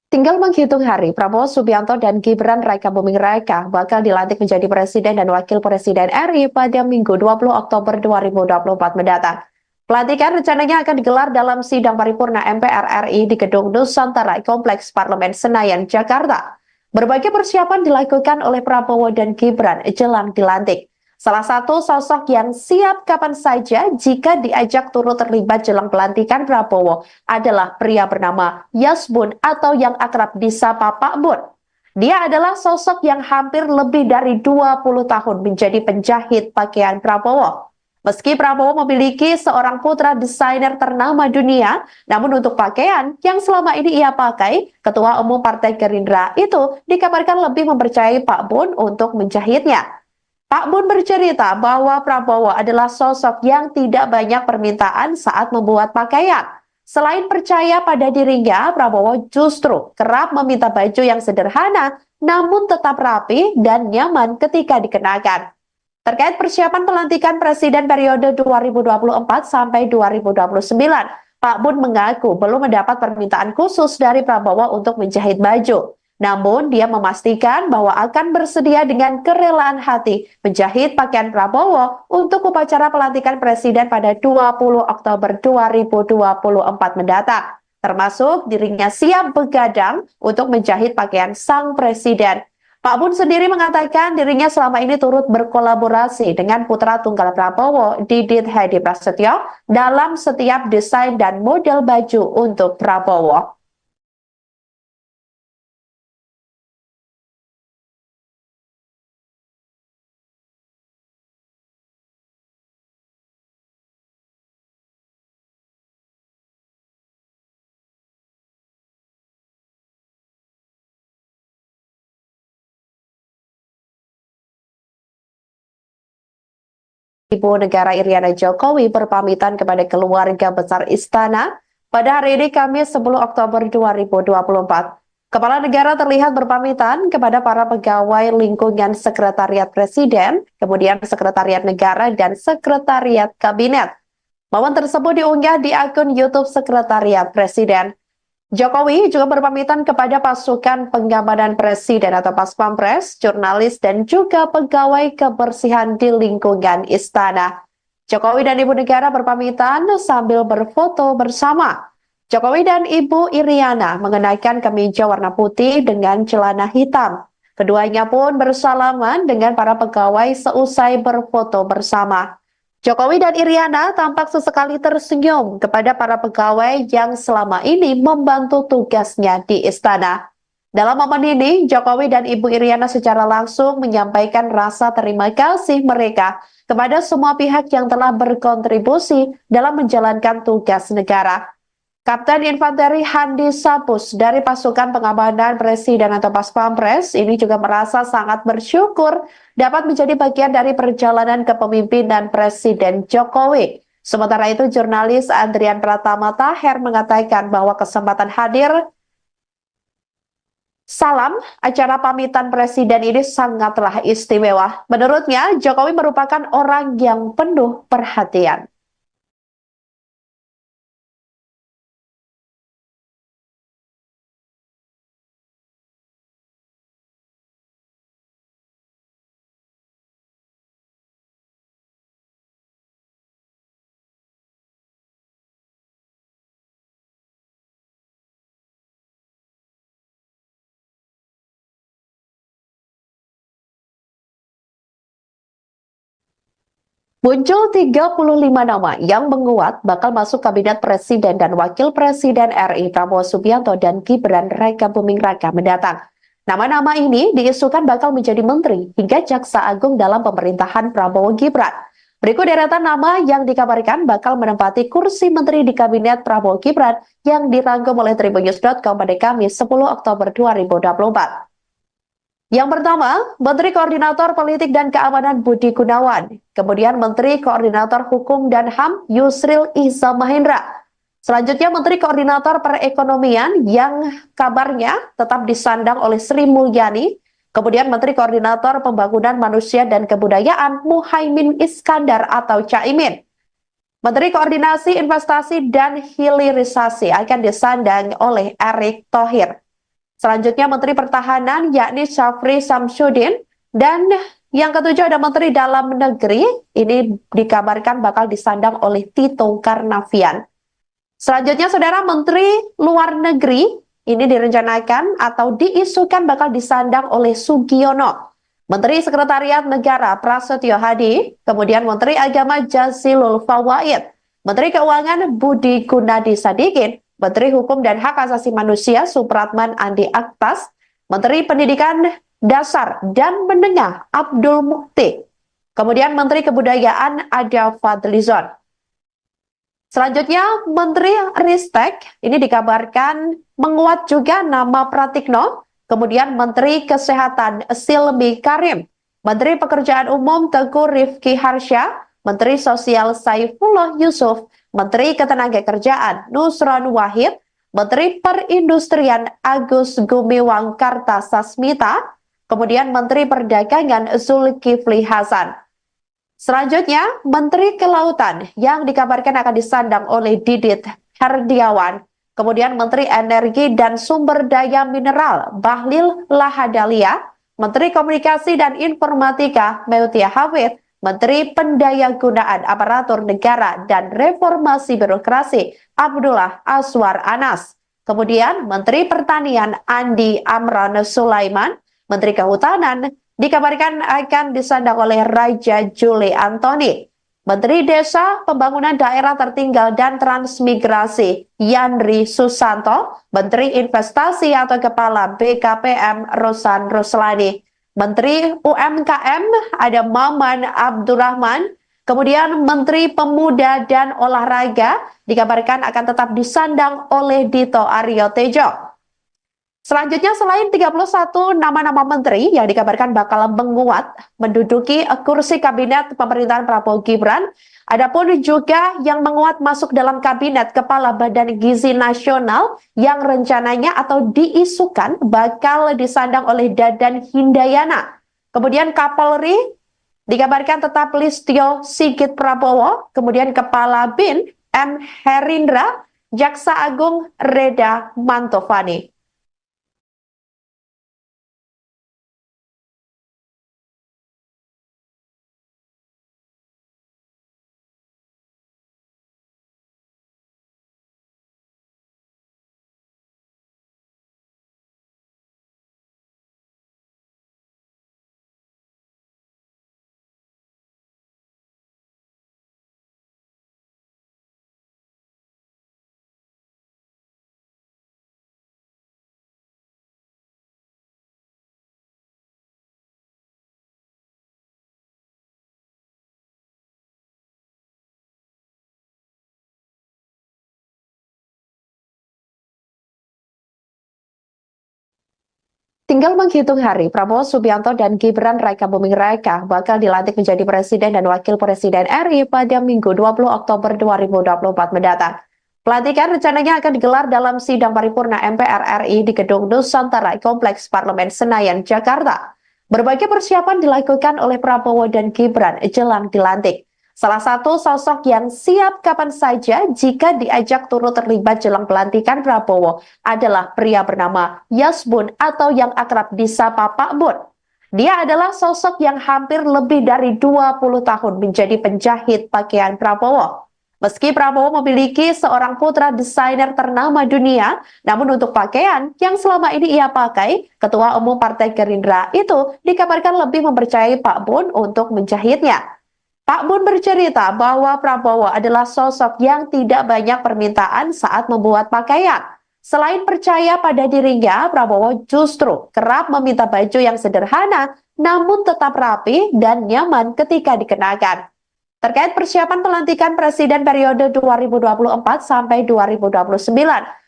Tinggal menghitung hari, Prabowo Subianto dan Gibran Raka Buming Raka bakal dilantik menjadi Presiden dan Wakil Presiden RI pada Minggu 20 Oktober 2024 mendatang. Pelantikan rencananya akan digelar dalam sidang paripurna MPR RI di Gedung Nusantara Kompleks Parlemen Senayan, Jakarta. Berbagai persiapan dilakukan oleh Prabowo dan Gibran jelang dilantik. Salah satu sosok yang siap kapan saja jika diajak turut terlibat jelang pelantikan Prabowo adalah pria bernama Yasbun atau yang akrab disapa Pak Bun. Dia adalah sosok yang hampir lebih dari 20 tahun menjadi penjahit pakaian Prabowo. Meski Prabowo memiliki seorang putra desainer ternama dunia, namun untuk pakaian yang selama ini ia pakai, Ketua Umum Partai Gerindra itu dikabarkan lebih mempercayai Pak Bun untuk menjahitnya. Pak Bun bercerita bahwa Prabowo adalah sosok yang tidak banyak permintaan saat membuat pakaian. Selain percaya pada dirinya, Prabowo justru kerap meminta baju yang sederhana namun tetap rapi dan nyaman ketika dikenakan. Terkait persiapan pelantikan Presiden periode 2024 sampai 2029, Pak Bun mengaku belum mendapat permintaan khusus dari Prabowo untuk menjahit baju. Namun, dia memastikan bahwa akan bersedia dengan kerelaan hati menjahit pakaian Prabowo untuk upacara pelantikan Presiden pada 20 Oktober 2024 mendatang. Termasuk dirinya siap begadang untuk menjahit pakaian sang Presiden. Pak Bun sendiri mengatakan dirinya selama ini turut berkolaborasi dengan putra tunggal Prabowo, Didit Hedi Prasetyo, dalam setiap desain dan model baju untuk Prabowo. Ibu Negara Iriana Jokowi berpamitan kepada keluarga besar Istana pada hari ini Kamis 10 Oktober 2024. Kepala negara terlihat berpamitan kepada para pegawai lingkungan Sekretariat Presiden, kemudian Sekretariat Negara, dan Sekretariat Kabinet. Momen tersebut diunggah di akun YouTube Sekretariat Presiden. Jokowi juga berpamitan kepada pasukan pengamanan presiden atau Paspampres, jurnalis, dan juga pegawai kebersihan di lingkungan istana. Jokowi dan Ibu Negara berpamitan sambil berfoto bersama. Jokowi dan Ibu Iriana mengenakan kemeja warna putih dengan celana hitam. Keduanya pun bersalaman dengan para pegawai seusai berfoto bersama. Jokowi dan Iriana tampak sesekali tersenyum kepada para pegawai yang selama ini membantu tugasnya di istana. Dalam momen ini, Jokowi dan Ibu Iriana secara langsung menyampaikan rasa terima kasih mereka kepada semua pihak yang telah berkontribusi dalam menjalankan tugas negara. Kapten Infanteri Handi Sapus dari pasukan pengamanan Presiden atau Paspampres ini juga merasa sangat bersyukur dapat menjadi bagian dari perjalanan kepemimpinan Presiden Jokowi. Sementara itu, jurnalis Andrian Pratama Taher mengatakan bahwa kesempatan hadir salam acara pamitan Presiden ini sangatlah istimewa. Menurutnya, Jokowi merupakan orang yang penuh perhatian. Muncul 35 nama yang menguat bakal masuk kabinet Presiden dan Wakil Presiden RI Prabowo Subianto dan Gibran Raka Buming Raka mendatang. Nama-nama ini diisukan bakal menjadi menteri hingga jaksa agung dalam pemerintahan Prabowo Gibran. Berikut deretan nama yang dikabarkan bakal menempati kursi menteri di kabinet Prabowo Gibran yang dirangkum oleh Tribunnews.com pada Kamis 10 Oktober 2024. Yang pertama, Menteri Koordinator Politik dan Keamanan Budi Gunawan. Kemudian Menteri Koordinator Hukum dan HAM Yusril Iza Mahendra. Selanjutnya Menteri Koordinator Perekonomian yang kabarnya tetap disandang oleh Sri Mulyani. Kemudian Menteri Koordinator Pembangunan Manusia dan Kebudayaan Muhaimin Iskandar atau Caimin. Menteri Koordinasi Investasi dan Hilirisasi akan disandang oleh Erick Thohir. Selanjutnya Menteri Pertahanan yakni Syafri Samsudin, dan yang ketujuh ada Menteri Dalam Negeri, ini dikabarkan bakal disandang oleh Tito Karnavian. Selanjutnya Saudara, Menteri Luar Negeri ini direncanakan atau diisukan bakal disandang oleh Sugiono. Menteri Sekretariat Negara Prasetyo Hadi, kemudian Menteri Agama Jazilul Fawait, Menteri Keuangan Budi Gunadi Sadikin, Menteri Hukum dan Hak Asasi Manusia Supratman Andi Aktas, Menteri Pendidikan Dasar dan Menengah Abdul Mukti, kemudian Menteri Kebudayaan Ada Fadlizon. Selanjutnya Menteri Ristek ini dikabarkan menguat juga nama Pratikno, kemudian Menteri Kesehatan Silmi Karim, Menteri Pekerjaan Umum Teguh Rifki Harsha, Menteri Sosial Saifullah Yusuf, Menteri Ketenagakerjaan Nusron Wahid, Menteri Perindustrian Agus Gumiwang Kartasasmita, kemudian Menteri Perdagangan Zulkifli Hasan. Selanjutnya, Menteri Kelautan yang dikabarkan akan disandang oleh Didit Herdiawan. Kemudian Menteri Energi dan Sumber Daya Mineral Bahlil Lahadalia, Menteri Komunikasi dan Informatika Meutia Hafid, Menteri Pendayagunaan Aparatur Negara dan Reformasi Birokrasi Abdullah Aswar Anas. Kemudian Menteri Pertanian Andi Amran Sulaiman, Menteri Kehutanan dikabarkan akan disandang oleh Raja Juli Antoni. Menteri Desa, Pembangunan Daerah Tertinggal dan Transmigrasi Yandri Susanto, Menteri Investasi atau Kepala BKPM Rosan Ruslani, Menteri UMKM ada Maman Abdurrahman, kemudian Menteri Pemuda dan Olahraga dikabarkan akan tetap disandang oleh Dito Aryo Tejo. Selanjutnya, selain 31 nama-nama menteri yang dikabarkan bakal menguat menduduki kursi kabinet pemerintahan Prabowo Gibran, adapun juga yang menguat masuk dalam kabinet Kepala Badan Gizi Nasional yang rencananya atau diisukan bakal disandang oleh Dadan Hindayana. Kemudian Kapolri dikabarkan tetap Listio Sigit Prabowo, kemudian Kepala BIN M. Herindra, Jaksa Agung Reda Mantovani. Tinggal menghitung hari, Prabowo Subianto dan Gibran Raka Buming Raka bakal dilantik menjadi Presiden dan Wakil Presiden RI pada Minggu 20 Oktober 2024 mendatang. Pelantikan rencananya akan digelar dalam sidang paripurna MPR RI di Gedung Nusantara Kompleks Parlemen Senayan, Jakarta. Berbagai persiapan dilakukan oleh Prabowo dan Gibran jelang dilantik. Salah satu sosok yang siap kapan saja jika diajak turut terlibat jelang pelantikan Prabowo adalah pria bernama Yasbun atau yang akrab disapa Pak Bun. Dia adalah sosok yang hampir lebih dari 20 tahun menjadi penjahit pakaian Prabowo. Meski Prabowo memiliki seorang putra desainer ternama dunia, namun untuk pakaian yang selama ini ia pakai, Ketua Umum Partai Gerindra itu dikabarkan lebih mempercayai Pak Bun untuk menjahitnya. Pak Bun bercerita bahwa Prabowo adalah sosok yang tidak banyak permintaan saat membuat pakaian. Selain percaya pada dirinya, Prabowo justru kerap meminta baju yang sederhana namun tetap rapi dan nyaman ketika dikenakan. Terkait persiapan pelantikan Presiden periode 2024 sampai 2029,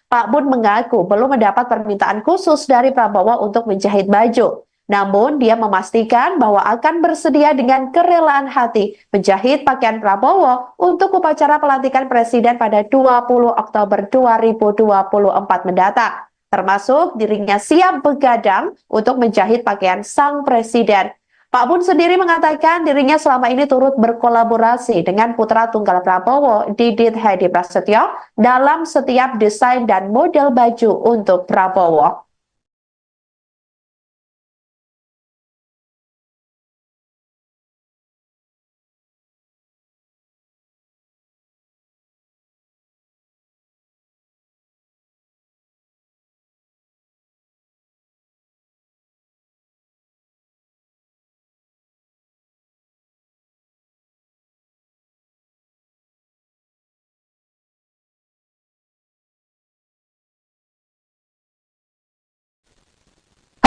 Pak Bun mengaku belum mendapat permintaan khusus dari Prabowo untuk menjahit baju. Namun, dia memastikan bahwa akan bersedia dengan kerelaan hati menjahit pakaian Prabowo untuk upacara pelantikan Presiden pada 20 Oktober 2024 mendatang. Termasuk dirinya siap begadang untuk menjahit pakaian sang Presiden. Pak Bun sendiri mengatakan dirinya selama ini turut berkolaborasi dengan putra tunggal Prabowo, Didit Hedi Prasetyo, dalam setiap desain dan model baju untuk Prabowo.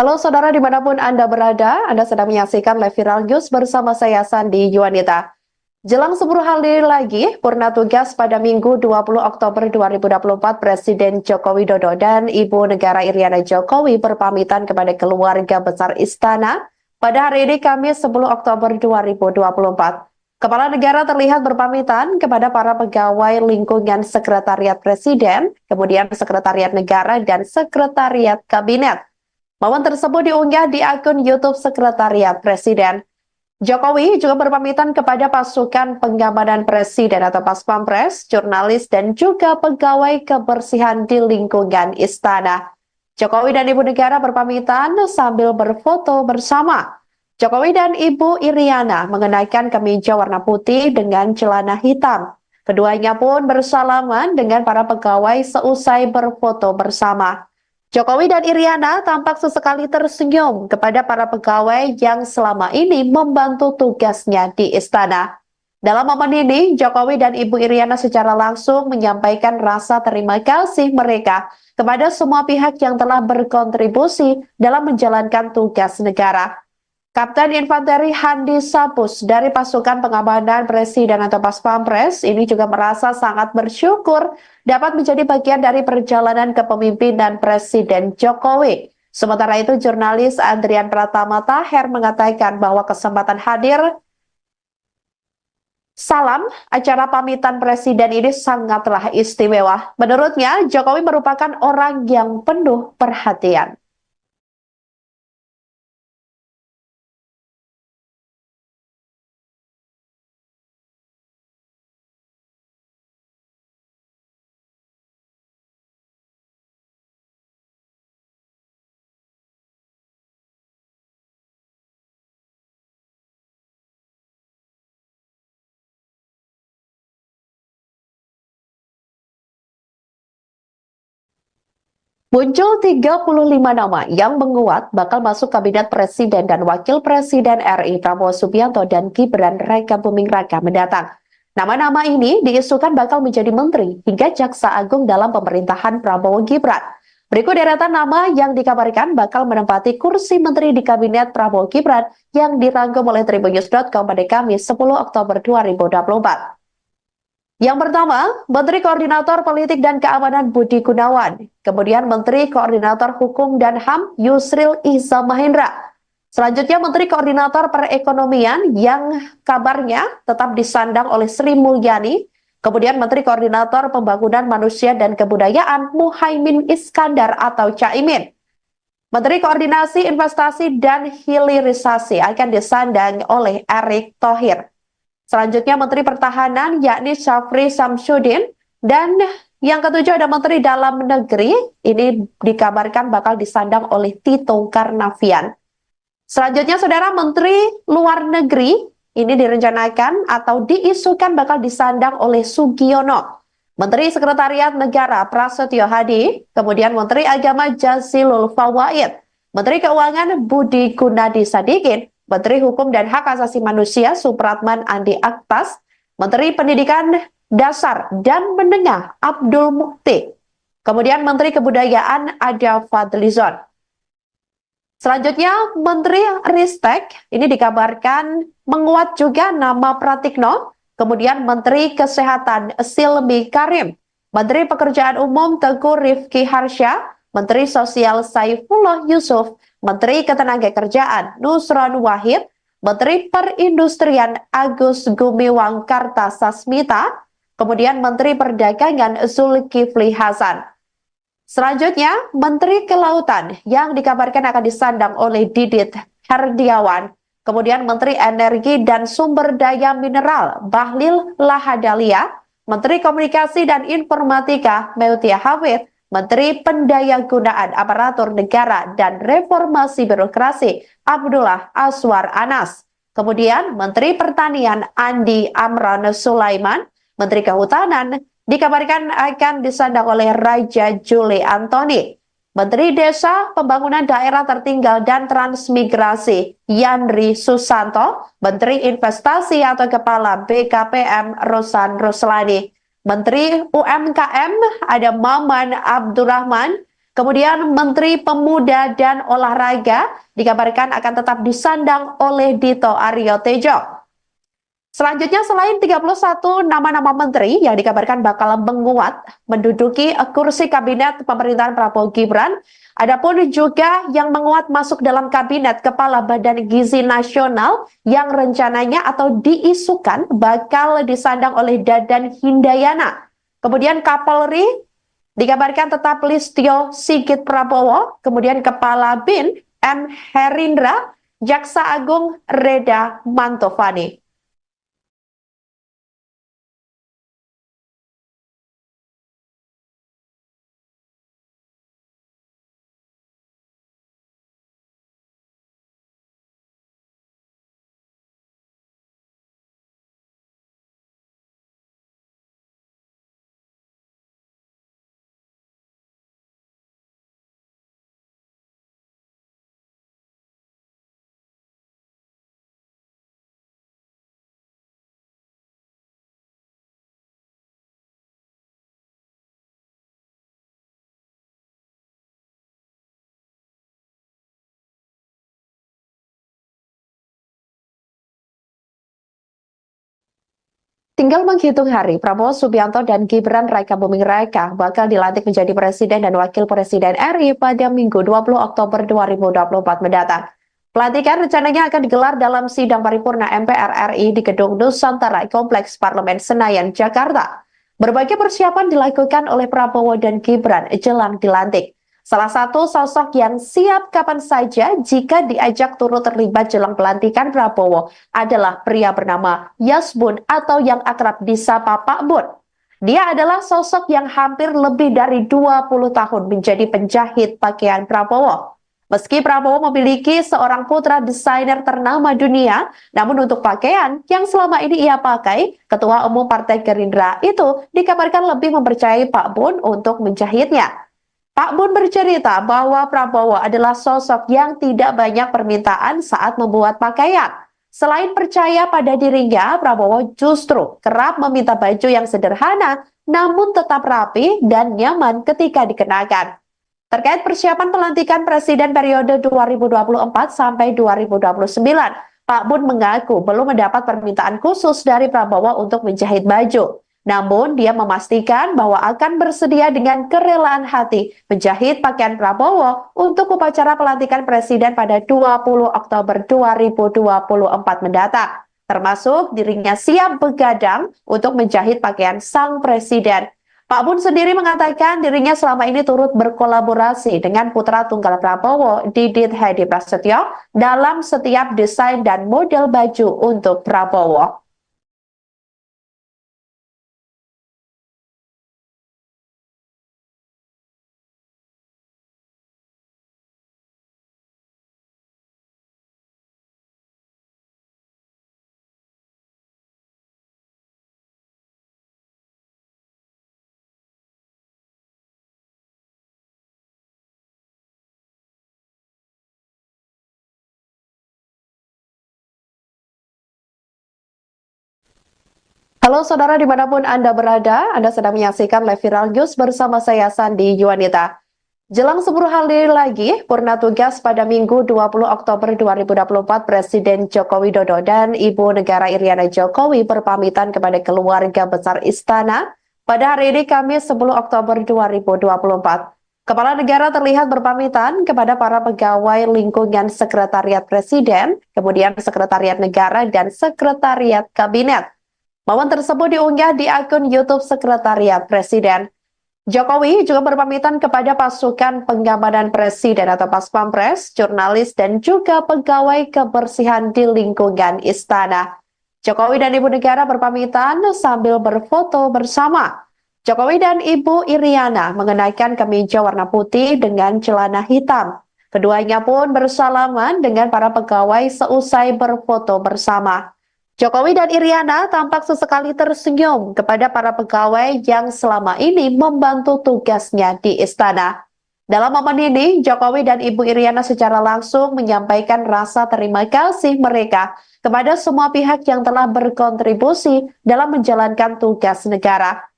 Halo saudara dimanapun Anda berada, Anda sedang menyaksikan Live Viral News bersama saya Sandi Yuanita. Jelang 10 hari lagi, purna tugas pada Minggu 20 Oktober 2024, Presiden Joko Widodo dan Ibu Negara Iriana Jokowi berpamitan kepada keluarga besar Istana pada hari ini Kamis 10 Oktober 2024. Kepala negara terlihat berpamitan kepada para pegawai lingkungan Sekretariat Presiden, kemudian Sekretariat Negara dan Sekretariat Kabinet. Momen tersebut diunggah di akun YouTube Sekretariat Presiden. Jokowi juga berpamitan kepada pasukan pengamanan presiden atau Paspampres, jurnalis, dan juga pegawai kebersihan di lingkungan istana. Jokowi dan Ibu Negara berpamitan sambil berfoto bersama. Jokowi dan Ibu Iriana mengenakan kemeja warna putih dengan celana hitam. Keduanya pun bersalaman dengan para pegawai seusai berfoto bersama. Jokowi dan Iriana tampak sesekali tersenyum kepada para pegawai yang selama ini membantu tugasnya di istana. Dalam momen ini, Jokowi dan Ibu Iriana secara langsung menyampaikan rasa terima kasih mereka kepada semua pihak yang telah berkontribusi dalam menjalankan tugas negara. Kapten Infanteri Handi Sapus dari pasukan pengamanan Presiden atau Paspampres ini juga merasa sangat bersyukur dapat menjadi bagian dari perjalanan kepemimpinan Presiden Jokowi. Sementara itu, jurnalis Andrian Pratama Taher mengatakan bahwa kesempatan hadir salam acara pamitan Presiden ini sangatlah istimewa. Menurutnya, Jokowi merupakan orang yang penuh perhatian. Muncul 35 nama yang menguat bakal masuk kabinet Presiden dan Wakil Presiden RI Prabowo Subianto dan Gibran Raka Buming Raka mendatang. Nama-nama ini diisukan bakal menjadi menteri hingga jaksa agung dalam pemerintahan Prabowo Gibran. Berikut deretan nama yang dikabarkan bakal menempati kursi menteri di kabinet Prabowo Gibran yang dirangkum oleh tribunnews.com pada Kamis 10 Oktober 2024. Yang pertama, Menteri Koordinator Politik dan Keamanan Budi Gunawan. Kemudian Menteri Koordinator Hukum dan HAM Yusril Iza Mahendra. Selanjutnya Menteri Koordinator Perekonomian yang kabarnya tetap disandang oleh Sri Mulyani. Kemudian Menteri Koordinator Pembangunan Manusia dan Kebudayaan Muhaimin Iskandar atau Caimin. Menteri Koordinasi Investasi dan Hilirisasi akan disandang oleh Erick Thohir. Selanjutnya Menteri Pertahanan yakni Syafri Samsudin, dan yang ketujuh ada Menteri Dalam Negeri, ini dikabarkan bakal disandang oleh Tito Karnavian. Selanjutnya Saudara, Menteri Luar Negeri ini direncanakan atau diisukan bakal disandang oleh Sugiono. Menteri Sekretariat Negara Prasetyo Hadi, kemudian Menteri Agama Jazilul Fawaid, Menteri Keuangan Budi Gunadi Sadikin, Menteri Hukum dan Hak Asasi Manusia Supratman Andi Aktas, Menteri Pendidikan Dasar dan Menengah Abdul Mukti, kemudian Menteri Kebudayaan Ada Fadlizon. Selanjutnya Menteri Ristek, ini dikabarkan menguat juga nama Pratikno, kemudian Menteri Kesehatan Silmi Karim, Menteri Pekerjaan Umum Teguh Rifki Harsha, Menteri Sosial Saifullah Yusuf, Menteri Ketenagakerjaan Nusron Wahid, Menteri Perindustrian Agus Gumiwang Kartasasmita, kemudian Menteri Perdagangan Zulkifli Hasan. Selanjutnya, Menteri Kelautan yang dikabarkan akan disandang oleh Didit Herdiawan, kemudian Menteri Energi dan Sumber Daya Mineral Bahlil Lahadalia, Menteri Komunikasi dan Informatika Meutia Hafid, Menteri Pendayagunaan Aparatur Negara dan Reformasi Birokrasi Abdullah Aswar Anas. Kemudian Menteri Pertanian Andi Amran Sulaiman, Menteri Kehutanan dikabarkan akan disandang oleh Raja Juli Antoni. Menteri Desa, Pembangunan Daerah Tertinggal dan Transmigrasi Yandri Susanto, Menteri Investasi atau Kepala BKPM Rosan Ruslani. Menteri UMKM ada Maman Abdurrahman, kemudian Menteri Pemuda dan Olahraga dikabarkan akan tetap disandang oleh Dito Aryo Tejo. Selanjutnya, selain 31 nama-nama menteri yang dikabarkan bakal menguat menduduki kursi kabinet pemerintahan Prabowo Gibran, adapun juga yang menguat masuk dalam kabinet Kepala Badan Gizi Nasional yang rencananya atau diisukan bakal disandang oleh Dadan Hindayana. Kemudian Kapolri dikabarkan tetap Listio Sigit Prabowo, kemudian Kepala BIN M. Herindra, Jaksa Agung Reda Mantovani. Tinggal menghitung hari, Prabowo Subianto dan Gibran Raka Buming Raka bakal dilantik menjadi Presiden dan Wakil Presiden RI pada Minggu 20 Oktober 2024 mendatang. Pelantikan rencananya akan digelar dalam sidang paripurna MPR RI di Gedung Nusantara Kompleks Parlemen Senayan, Jakarta. Berbagai persiapan dilakukan oleh Prabowo dan Gibran jelang dilantik. Salah satu sosok yang siap kapan saja jika diajak turut terlibat jelang pelantikan Prabowo adalah pria bernama Yasbun atau yang akrab disapa Pak Bun. Dia adalah sosok yang hampir lebih dari 20 tahun menjadi penjahit pakaian Prabowo. Meski Prabowo memiliki seorang putra desainer ternama dunia, namun untuk pakaian yang selama ini ia pakai, Ketua Umum Partai Gerindra itu dikabarkan lebih mempercayai Pak Bun untuk menjahitnya. Pak Bun bercerita bahwa Prabowo adalah sosok yang tidak banyak permintaan saat membuat pakaian. Selain percaya pada dirinya, Prabowo justru kerap meminta baju yang sederhana namun tetap rapi dan nyaman ketika dikenakan. Terkait persiapan pelantikan Presiden periode 2024 sampai 2029, Pak Bun mengaku belum mendapat permintaan khusus dari Prabowo untuk menjahit baju. Namun, dia memastikan bahwa akan bersedia dengan kerelaan hati menjahit pakaian Prabowo untuk upacara pelantikan Presiden pada 20 Oktober 2024 mendatang. Termasuk dirinya siap begadang untuk menjahit pakaian sang Presiden. Pak Bun sendiri mengatakan dirinya selama ini turut berkolaborasi dengan putra tunggal Prabowo, Didit Hedi Prasetyo, dalam setiap desain dan model baju untuk Prabowo. Halo saudara dimanapun Anda berada, Anda sedang menyaksikan live viral news bersama saya Sandi Yuwanita. Jelang 10 hari lagi, purna tugas pada Minggu 20 Oktober 2024, Presiden Joko Widodo dan Ibu Negara Iriana Jokowi berpamitan kepada keluarga besar Istana pada hari ini Kamis 10 Oktober 2024. Kepala negara terlihat berpamitan kepada para pegawai lingkungan Sekretariat Presiden, kemudian Sekretariat Negara dan Sekretariat Kabinet. Momen tersebut diunggah di akun YouTube Sekretariat Presiden. Jokowi juga berpamitan kepada pasukan pengamanan Presiden atau Paspampres, jurnalis, dan juga pegawai kebersihan di lingkungan istana. Jokowi dan Ibu Negara berpamitan sambil berfoto bersama. Jokowi dan Ibu Iriana mengenakan kemeja warna putih dengan celana hitam. Keduanya pun bersalaman dengan para pegawai seusai berfoto bersama. Jokowi dan Iriana tampak sesekali tersenyum kepada para pegawai yang selama ini membantu tugasnya di istana. Dalam momen ini, Jokowi dan Ibu Iriana secara langsung menyampaikan rasa terima kasih mereka kepada semua pihak yang telah berkontribusi dalam menjalankan tugas negara.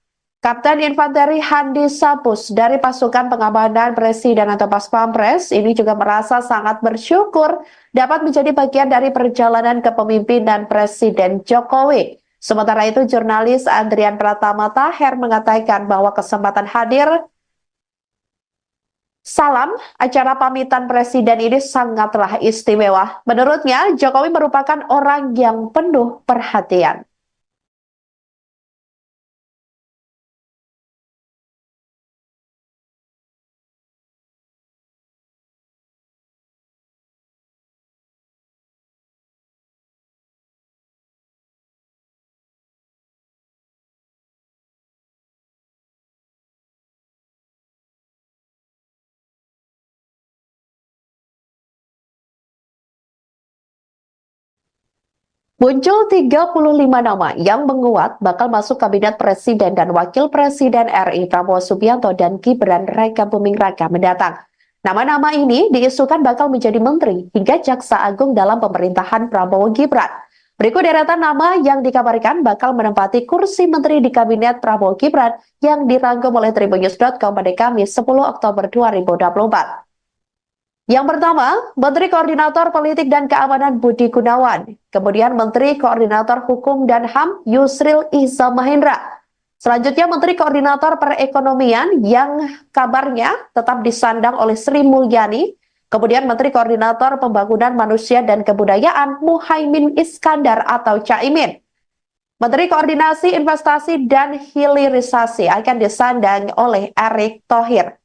Kapten Infanteri Handi Sapus dari pasukan pengamanan Presiden atau Paspampres ini juga merasa sangat bersyukur dapat menjadi bagian dari perjalanan kepemimpinan Presiden Jokowi. Sementara itu, jurnalis Andrian Pratama Taher mengatakan bahwa kesempatan hadir salam acara pamitan Presiden ini sangatlah istimewa. Menurutnya, Jokowi merupakan orang yang penuh perhatian. Muncul 35 nama yang menguat bakal masuk kabinet Presiden dan Wakil Presiden RI Prabowo Subianto dan Gibran Raka Buming Raka mendatang. Nama-nama ini diisukan bakal menjadi menteri hingga jaksa agung dalam pemerintahan Prabowo Gibran. Berikut deretan nama yang dikabarkan bakal menempati kursi menteri di kabinet Prabowo Gibran yang dirangkum oleh tribunnews.com pada Kamis 10 Oktober 2024. Yang pertama, Menteri Koordinator Politik dan Keamanan Budi Gunawan. Kemudian Menteri Koordinator Hukum dan HAM Yusril Iza Mahendra. Selanjutnya Menteri Koordinator Perekonomian yang kabarnya tetap disandang oleh Sri Mulyani. Kemudian Menteri Koordinator Pembangunan Manusia dan Kebudayaan Muhaimin Iskandar atau Caimin. Menteri Koordinasi Investasi dan Hilirisasi akan disandang oleh Erick Thohir.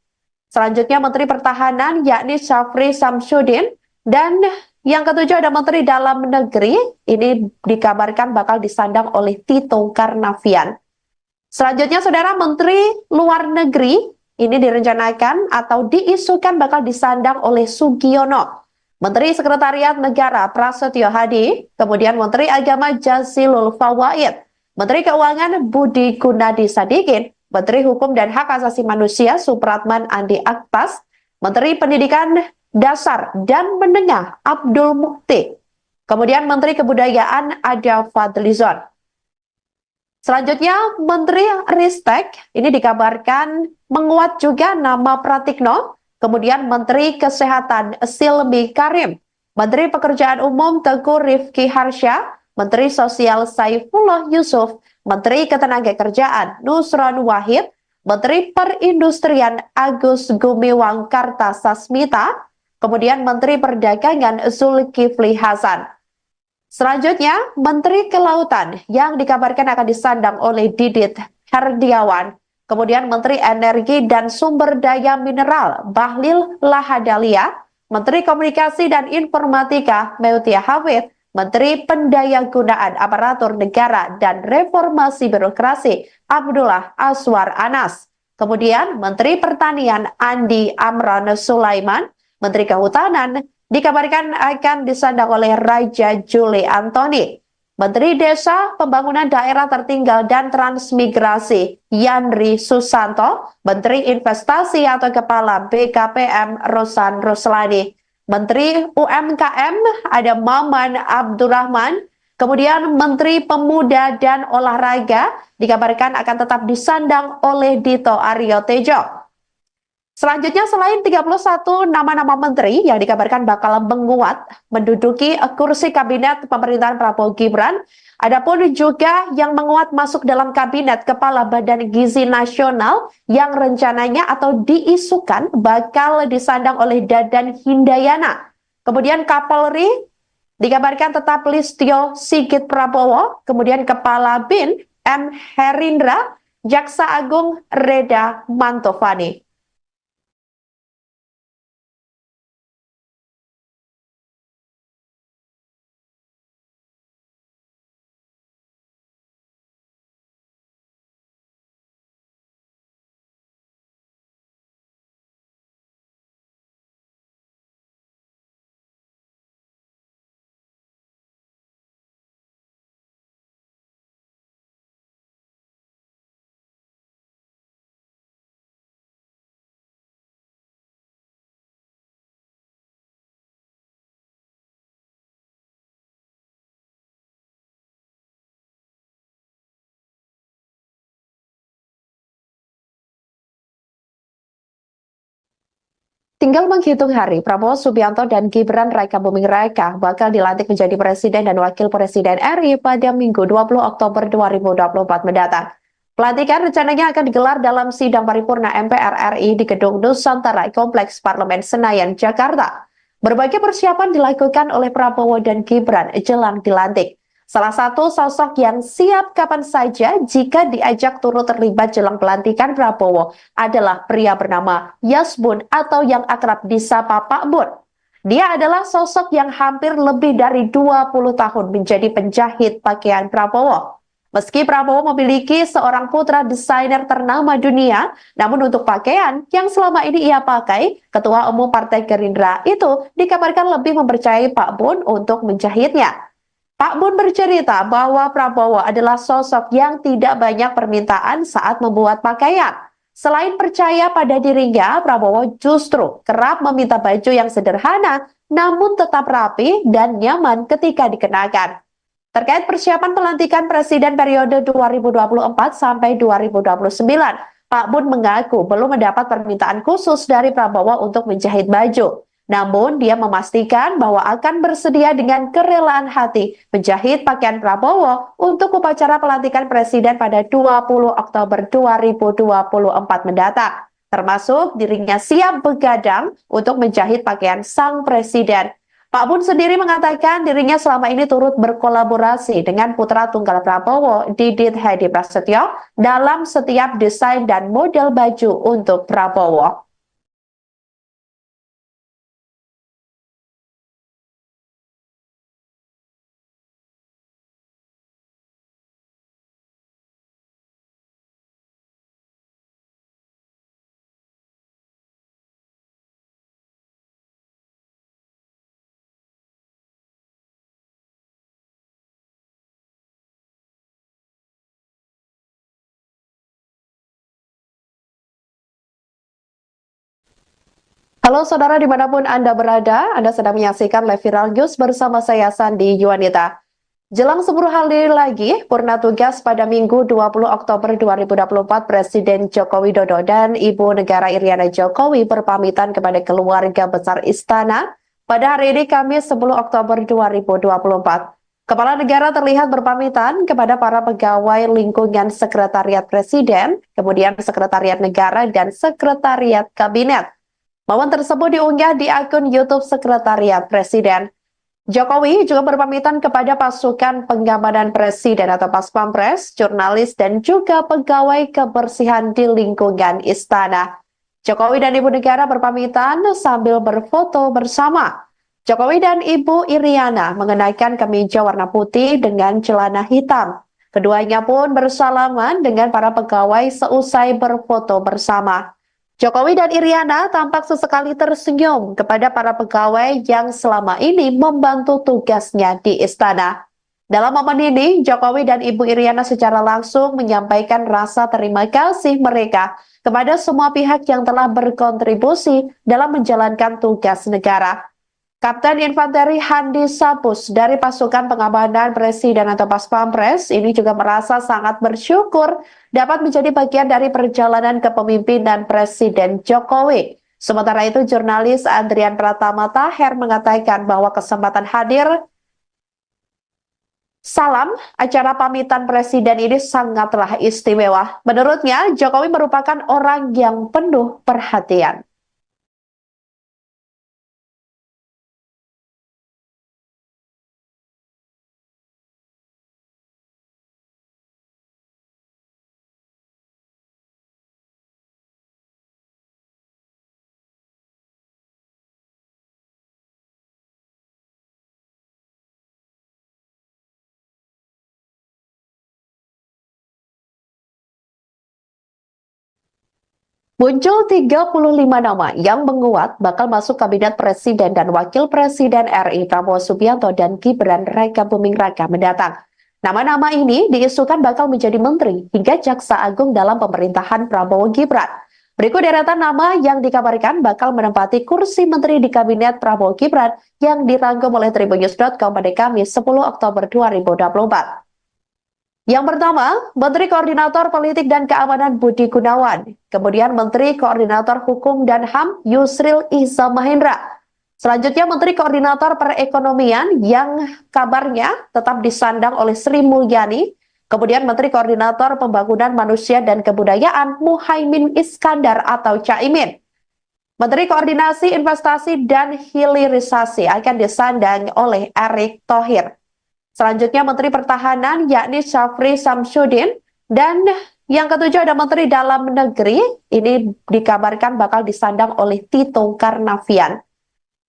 Selanjutnya Menteri Pertahanan yakni Syafri Samsudin, dan yang ketujuh ada Menteri Dalam Negeri, ini dikabarkan bakal disandang oleh Tito Karnavian. Selanjutnya Saudara, Menteri Luar Negeri ini direncanakan atau diisukan bakal disandang oleh Sugiono. Menteri Sekretariat Negara Prasetyo Hadi, kemudian Menteri Agama Jazilul Fawait, Menteri Keuangan Budi Gunadi Sadikin, Menteri Hukum dan Hak Asasi Manusia Supratman Andi Aktas, Menteri Pendidikan Dasar dan Menengah Abdul Mukti, kemudian Menteri Kebudayaan ada Fadlizon. Selanjutnya Menteri Ristek ini dikabarkan menguat juga nama Pratikno, kemudian Menteri Kesehatan Silmi Karim, Menteri Pekerjaan Umum Teguh Rifki Harsha, Menteri Sosial Saifullah Yusuf, Menteri Ketenagakerjaan Nusron Wahid, Menteri Perindustrian Agus Gumiwang Kartasasmita, kemudian Menteri Perdagangan Zulkifli Hasan. Selanjutnya, Menteri Kelautan yang dikabarkan akan disandang oleh Didit Herdiawan, kemudian Menteri Energi dan Sumber Daya Mineral Bahlil Lahadalia, Menteri Komunikasi dan Informatika Meutia Hafid, Menteri Pendayagunaan Aparatur Negara dan Reformasi Birokrasi Abdullah Aswar Anas. Kemudian Menteri Pertanian Andi Amran Sulaiman, Menteri Kehutanan dikabarkan akan disandang oleh Raja Juli Antoni. Menteri Desa, Pembangunan Daerah Tertinggal dan Transmigrasi Yandri Susanto, Menteri Investasi atau Kepala BKPM Rosan Roslani. Menteri UMKM ada Maman Abdurrahman, kemudian Menteri Pemuda dan Olahraga dikabarkan akan tetap disandang oleh Dito Aryo Tejo. Selanjutnya selain 31 nama-nama menteri yang dikabarkan bakal menguat menduduki kursi kabinet pemerintahan Prabowo Gibran, adapun juga yang menguat masuk dalam kabinet Kepala Badan Gizi Nasional yang rencananya atau diisukan bakal disandang oleh Dadan Hindayana. Kemudian Kapolri dikabarkan tetap Listio Sigit Prabowo, kemudian Kepala BIN M. Herindra, Jaksa Agung Reda Mantovani. Tinggal menghitung hari, Prabowo Subianto dan Gibran Raka Buming Raka bakal dilantik menjadi Presiden dan Wakil Presiden RI pada Minggu 20 Oktober 2024 mendatang. Pelantikan rencananya akan digelar dalam sidang paripurna MPR RI di Gedung Nusantara Kompleks Parlemen Senayan, Jakarta. Berbagai persiapan dilakukan oleh Prabowo dan Gibran jelang dilantik. Salah satu sosok yang siap kapan saja jika diajak turut terlibat jelang pelantikan Prabowo adalah pria bernama Yasbun atau yang akrab disapa Pak Bun. Dia adalah sosok yang hampir lebih dari 20 tahun menjadi penjahit pakaian Prabowo. Meski Prabowo memiliki seorang putra desainer ternama dunia, namun untuk pakaian yang selama ini ia pakai, Ketua Umum Partai Gerindra itu dikabarkan lebih mempercayai Pak Bun untuk menjahitnya. Pak Bun bercerita bahwa Prabowo adalah sosok yang tidak banyak permintaan saat membuat pakaian. Selain percaya pada dirinya, Prabowo justru kerap meminta baju yang sederhana namun tetap rapi dan nyaman ketika dikenakan. Terkait persiapan pelantikan Presiden periode 2024 sampai 2029, Pak Bun mengaku belum mendapat permintaan khusus dari Prabowo untuk menjahit baju. Namun, dia memastikan bahwa akan bersedia dengan kerelaan hati menjahit pakaian Prabowo untuk upacara pelantikan Presiden pada 20 Oktober 2024 mendatang. Termasuk dirinya siap begadang untuk menjahit pakaian sang Presiden. Pak Bun sendiri mengatakan dirinya selama ini turut berkolaborasi dengan putra tunggal Prabowo, Didit Hedi Prasetyo, dalam setiap desain dan model baju untuk Prabowo. Halo saudara dimanapun Anda berada, Anda sedang menyaksikan Live Viral News bersama saya Sandi Yuwanita. Jelang 10 hari lagi, purna tugas pada Minggu 20 Oktober 2024, Presiden Joko Widodo dan Ibu Negara Iriana Jokowi berpamitan kepada keluarga besar Istana pada hari ini Kamis 10 Oktober 2024. Kepala negara terlihat berpamitan kepada para pegawai lingkungan Sekretariat Presiden, kemudian Sekretariat Negara dan Sekretariat Kabinet. Momen tersebut diunggah di akun YouTube Sekretariat Presiden. Jokowi juga berpamitan kepada pasukan pengamanan Presiden atau Paspampres, jurnalis, dan juga pegawai kebersihan di lingkungan istana. Jokowi dan Ibu Negara berpamitan sambil berfoto bersama. Jokowi dan Ibu Iriana mengenakan kemeja warna putih dengan celana hitam. Keduanya pun bersalaman dengan para pegawai seusai berfoto bersama. Jokowi dan Iriana tampak sesekali tersenyum kepada para pegawai yang selama ini membantu tugasnya di istana. Dalam momen ini, Jokowi dan Ibu Iriana secara langsung menyampaikan rasa terima kasih mereka kepada semua pihak yang telah berkontribusi dalam menjalankan tugas negara. Kapten Infanteri Handi Sapus dari pasukan pengamanan Presiden atau Paspampres ini juga merasa sangat bersyukur dapat menjadi bagian dari perjalanan kepemimpinan Presiden Jokowi. Sementara itu, jurnalis Andrian Pratama Taher mengatakan bahwa kesempatan hadir salam acara pamitan Presiden ini sangatlah istimewa. Menurutnya, Jokowi merupakan orang yang penuh perhatian. Muncul 35 nama yang menguat bakal masuk Kabinet Presiden dan Wakil Presiden RI Prabowo Subianto dan Gibran Raka Buming Raka mendatang. Nama-nama ini diisukan bakal menjadi menteri hingga jaksa agung dalam pemerintahan Prabowo Gibran. Berikut deretan nama yang dikabarkan bakal menempati kursi menteri di Kabinet Prabowo Gibran yang dirangkum oleh tribunnews.com pada Kamis 10 Oktober 2024. Yang pertama, Menteri Koordinator Politik dan Keamanan Budi Gunawan. Kemudian Menteri Koordinator Hukum dan HAM Yusril Iza Mahendra. Selanjutnya Menteri Koordinator Perekonomian yang kabarnya tetap disandang oleh Sri Mulyani. Kemudian Menteri Koordinator Pembangunan Manusia dan Kebudayaan Muhaimin Iskandar atau Caimin. Menteri Koordinasi Investasi dan Hilirisasi akan disandang oleh Erick Thohir. Selanjutnya Menteri Pertahanan yakni Syafri Samsudin, dan yang ketujuh ada Menteri Dalam Negeri, ini dikabarkan bakal disandang oleh Tito Karnavian.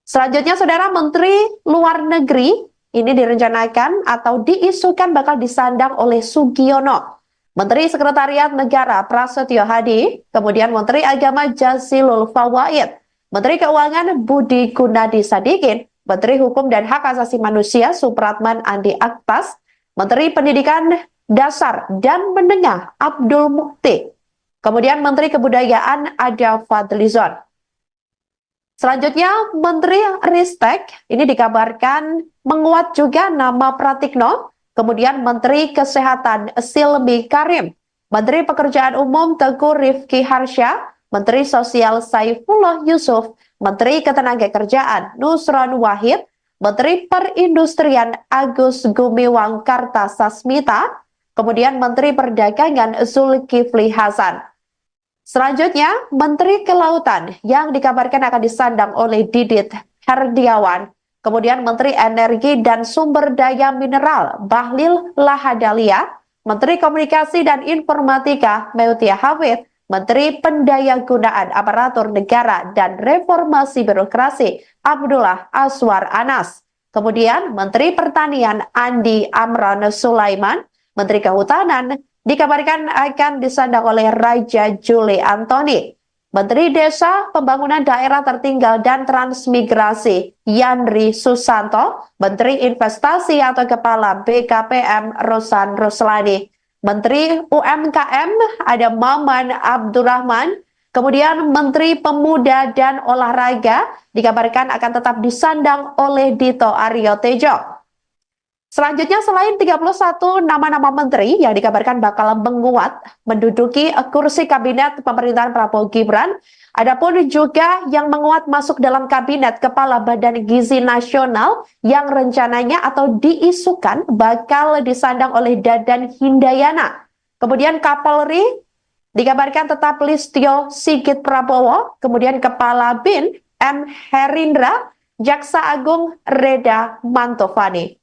Selanjutnya Saudara, Menteri Luar Negeri ini direncanakan atau diisukan bakal disandang oleh Sugiono. Menteri Sekretariat Negara Prasetyo Hadi, kemudian Menteri Agama Jazilul Fawait, Menteri Keuangan Budi Gunadi Sadikin, Menteri Hukum dan Hak Asasi Manusia Supratman Andi Aktas, Menteri Pendidikan Dasar dan Menengah Abdul Mukti, kemudian Menteri Kebudayaan Ada Fadlizon. Selanjutnya, Menteri Ristek ini dikabarkan menguat juga nama Pratikno, kemudian Menteri Kesehatan Silmi Karim, Menteri Pekerjaan Umum Teguh Rifki Harsha, Menteri Sosial Saifullah Yusuf, Menteri Ketenagakerjaan Nusron Wahid, Menteri Perindustrian Agus Gumiwang Kartasasmita, kemudian Menteri Perdagangan Zulkifli Hasan. Selanjutnya, Menteri Kelautan yang dikabarkan akan disandang oleh Didit Herdiawan, kemudian Menteri Energi dan Sumber Daya Mineral Bahlil Lahadalia, Menteri Komunikasi dan Informatika Meutia Hafid, Menteri Pendayagunaan Aparatur Negara dan Reformasi Birokrasi Abdullah Aswar Anas, kemudian Menteri Pertanian Andi Amran Sulaiman, Menteri Kehutanan dikabarkan akan disandang oleh Raja Juli Antoni. Menteri Desa, Pembangunan Daerah Tertinggal dan Transmigrasi Yandri Susanto, Menteri Investasi atau Kepala BKPM Rosan Ruslani, Menteri UMKM ada Maman Abdurrahman, kemudian Menteri Pemuda dan Olahraga dikabarkan akan tetap disandang oleh Dito Aryo Tejo. Selanjutnya, selain 31 nama-nama menteri yang dikabarkan bakal menguat menduduki kursi kabinet pemerintahan Prabowo Gibran, adapun juga yang menguat masuk dalam kabinet Kepala Badan Gizi Nasional yang rencananya atau diisukan bakal disandang oleh Dadan Hindayana. Kemudian Kapolri dikabarkan tetap Listio Sigit Prabowo, kemudian Kepala BIN M. Herindra, Jaksa Agung Reda Mantovani.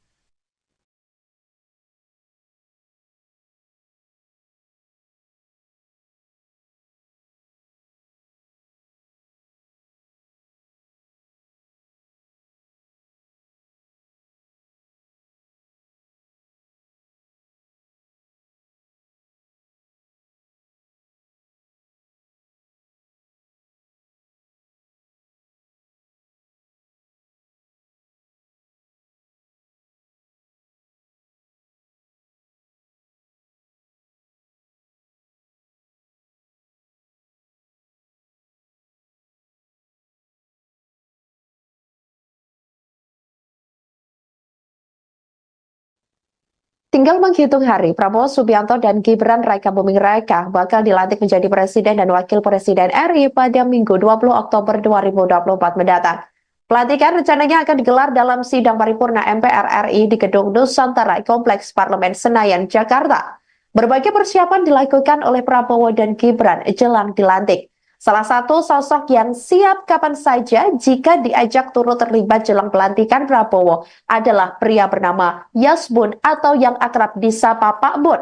Tinggal menghitung hari, Prabowo Subianto dan Gibran Raka Buming Raka bakal dilantik menjadi Presiden dan Wakil Presiden RI pada Minggu 20 Oktober 2024 mendatang. Pelantikan rencananya akan digelar dalam sidang paripurna MPR RI di Gedung Nusantara Kompleks Parlemen Senayan, Jakarta. Berbagai persiapan dilakukan oleh Prabowo dan Gibran jelang dilantik. Salah satu sosok yang siap kapan saja jika diajak turut terlibat jelang pelantikan Prabowo adalah pria bernama Yasbun atau yang akrab disapa Pak Bun.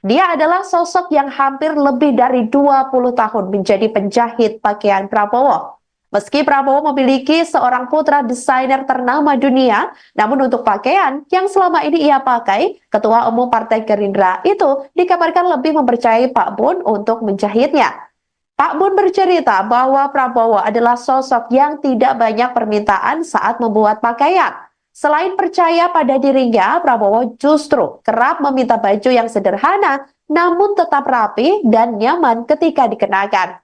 Dia adalah sosok yang hampir lebih dari 20 tahun menjadi penjahit pakaian Prabowo. Meski Prabowo memiliki seorang putra desainer ternama dunia, namun untuk pakaian yang selama ini ia pakai, Ketua Umum Partai Gerindra itu dikabarkan lebih mempercayai Pak Bun untuk menjahitnya. Pak Bun bercerita bahwa Prabowo adalah sosok yang tidak banyak permintaan saat membuat pakaian. Selain percaya pada dirinya, Prabowo justru kerap meminta baju yang sederhana namun tetap rapi dan nyaman ketika dikenakan.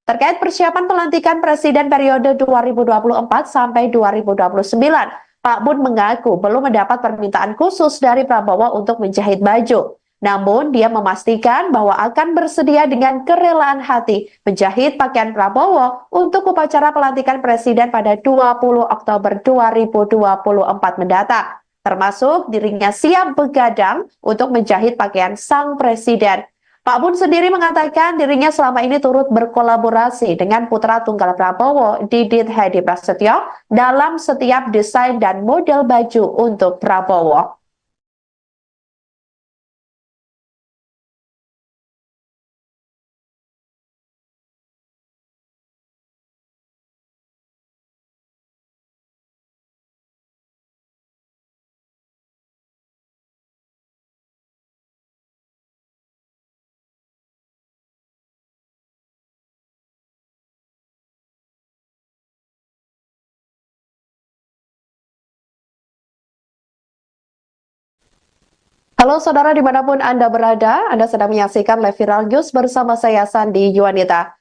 Terkait persiapan pelantikan Presiden periode 2024 sampai 2029, Pak Bun mengaku belum mendapat permintaan khusus dari Prabowo untuk menjahit baju. Namun, dia memastikan bahwa akan bersedia dengan kerelaan hati menjahit pakaian Prabowo untuk upacara pelantikan Presiden pada 20 Oktober 2024 mendatang. Termasuk dirinya siap begadang untuk menjahit pakaian sang Presiden. Pak Bun sendiri mengatakan dirinya selama ini turut berkolaborasi dengan putra tunggal Prabowo, Didit Hedi Prasetyo, dalam setiap desain dan model baju untuk Prabowo. Halo saudara dimanapun Anda berada, Anda sedang menyaksikan live viral news bersama saya Sandi Yuwanita.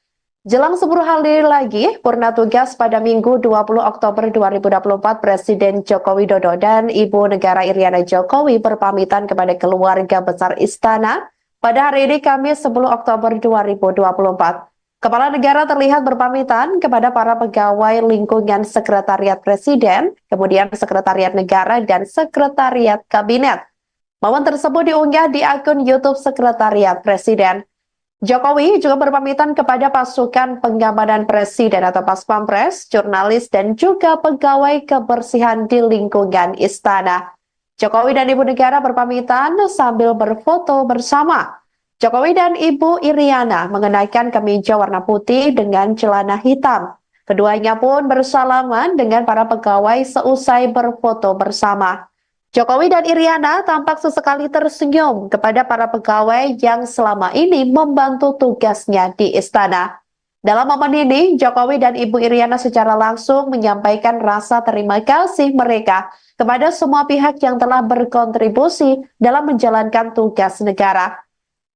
Jelang 10 hari lagi, purna tugas pada Minggu 20 Oktober 2024, Presiden Joko Widodo dan Ibu Negara Iriana Jokowi berpamitan kepada keluarga besar Istana pada hari ini Kamis 10 Oktober 2024. Kepala negara terlihat berpamitan kepada para pegawai lingkungan Sekretariat Presiden, kemudian Sekretariat Negara dan Sekretariat Kabinet. Momen tersebut diunggah di akun YouTube Sekretariat Presiden. Jokowi juga berpamitan kepada pasukan pengamanan Presiden atau Paspampres, jurnalis, dan juga pegawai kebersihan di lingkungan istana. Jokowi dan Ibu Negara berpamitan sambil berfoto bersama. Jokowi dan Ibu Iriana mengenakan kemeja warna putih dengan celana hitam. Keduanya pun bersalaman dengan para pegawai seusai berfoto bersama. Jokowi dan Iriana tampak sesekali tersenyum kepada para pegawai yang selama ini membantu tugasnya di istana. Dalam momen ini, Jokowi dan Ibu Iriana secara langsung menyampaikan rasa terima kasih mereka kepada semua pihak yang telah berkontribusi dalam menjalankan tugas negara.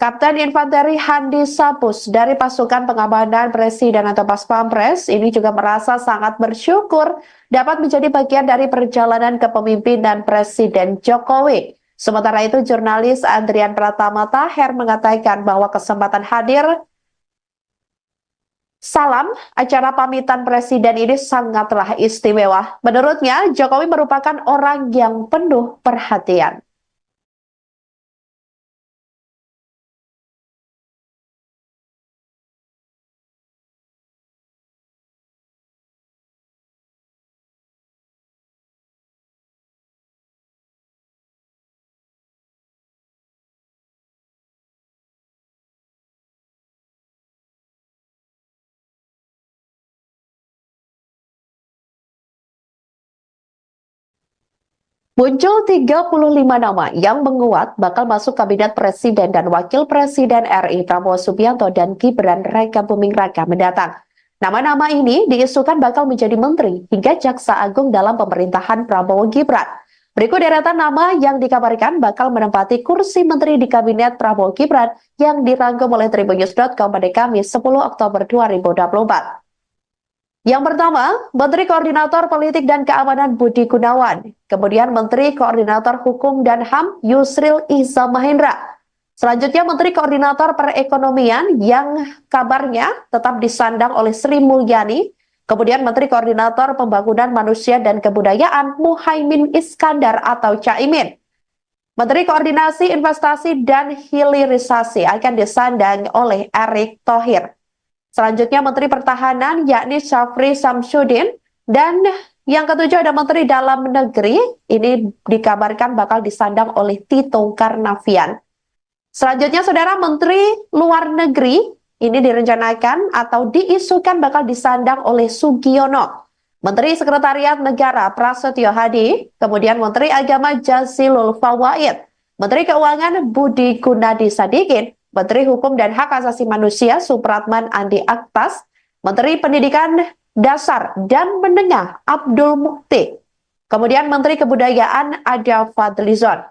Kapten Infanteri Handi Sapus dari pasukan pengamanan Presiden atau Paspampres ini juga merasa sangat bersyukur dapat menjadi bagian dari perjalanan kepemimpinan Presiden Jokowi. Sementara itu, jurnalis Andrian Pratama Taher mengatakan bahwa kesempatan hadir salam acara pamitan Presiden ini sangatlah istimewa. Menurutnya, Jokowi merupakan orang yang penuh perhatian. Muncul 35 nama yang menguat bakal masuk kabinet Presiden dan Wakil Presiden RI Prabowo Subianto dan Gibran Raka Buming Raka mendatang. Nama-nama ini diisukan bakal menjadi menteri hingga jaksa agung dalam pemerintahan Prabowo Gibran. Berikut deretan nama yang dikabarkan bakal menempati kursi menteri di kabinet Prabowo Gibran yang dirangkum oleh tribunnews.com pada Kamis 10 Oktober 2024. Yang pertama, Menteri Koordinator Politik dan Keamanan Budi Gunawan. Kemudian Menteri Koordinator Hukum dan HAM Yusril Iza Mahendra. Selanjutnya Menteri Koordinator Perekonomian yang kabarnya tetap disandang oleh Sri Mulyani. Kemudian Menteri Koordinator Pembangunan Manusia dan Kebudayaan Muhaimin Iskandar atau Caimin. Menteri Koordinasi Investasi dan Hilirisasi akan disandang oleh Erick Thohir. Selanjutnya Menteri Pertahanan yakni Syafri Samsudin, dan yang ketujuh ada Menteri Dalam Negeri, ini dikabarkan bakal disandang oleh Tito Karnavian. Selanjutnya Saudara, Menteri Luar Negeri ini direncanakan atau diisukan bakal disandang oleh Sugiono. Menteri Sekretariat Negara Prasetyo Hadi, kemudian Menteri Agama Jazilul Fawait, Menteri Keuangan Budi Gunadi Sadikin, Menteri Hukum dan Hak Asasi Manusia Supratman Andi Aktas, Menteri Pendidikan Dasar dan Menengah Abdul Mukti, kemudian Menteri Kebudayaan Ada Fadlizon.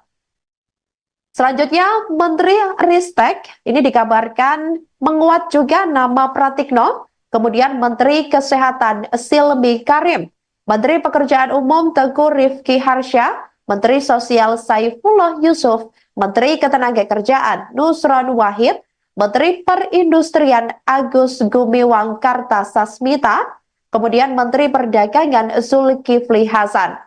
Selanjutnya Menteri Ristek ini dikabarkan menguat juga nama Pratikno, kemudian Menteri Kesehatan Silmi Karim, Menteri Pekerjaan Umum Teguh Rifki Harsha, Menteri Sosial Saifullah Yusuf, Menteri Ketenagakerjaan Nusron Wahid, Menteri Perindustrian Agus Gumiwang Kartasasmita, kemudian Menteri Perdagangan Zulkifli Hasan.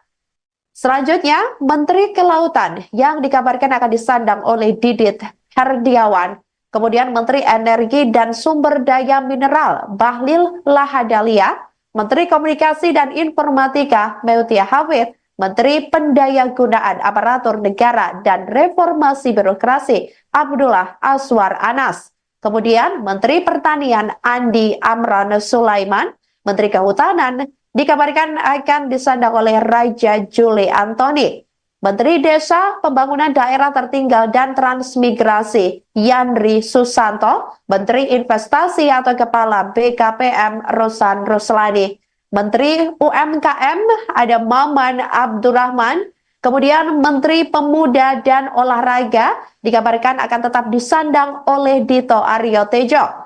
Selanjutnya, Menteri Kelautan yang dikabarkan akan disandang oleh Didit Herdiawan, kemudian Menteri Energi dan Sumber Daya Mineral Bahlil Lahadalia, Menteri Komunikasi dan Informatika Meutia Hafid, Menteri Pendayagunaan Aparatur Negara dan Reformasi Birokrasi Abdullah Aswar Anas. Kemudian Menteri Pertanian Andi Amran Sulaiman, Menteri Kehutanan dikabarkan akan disandang oleh Raja Juli Antoni. Menteri Desa, Pembangunan Daerah Tertinggal dan Transmigrasi Yandri Susanto, Menteri Investasi atau Kepala BKPM Rosan Roslani. Menteri UMKM ada Maman Abdurrahman, Kemudian Menteri Pemuda dan Olahraga dikabarkan akan tetap disandang oleh Dito Aryo Tejo.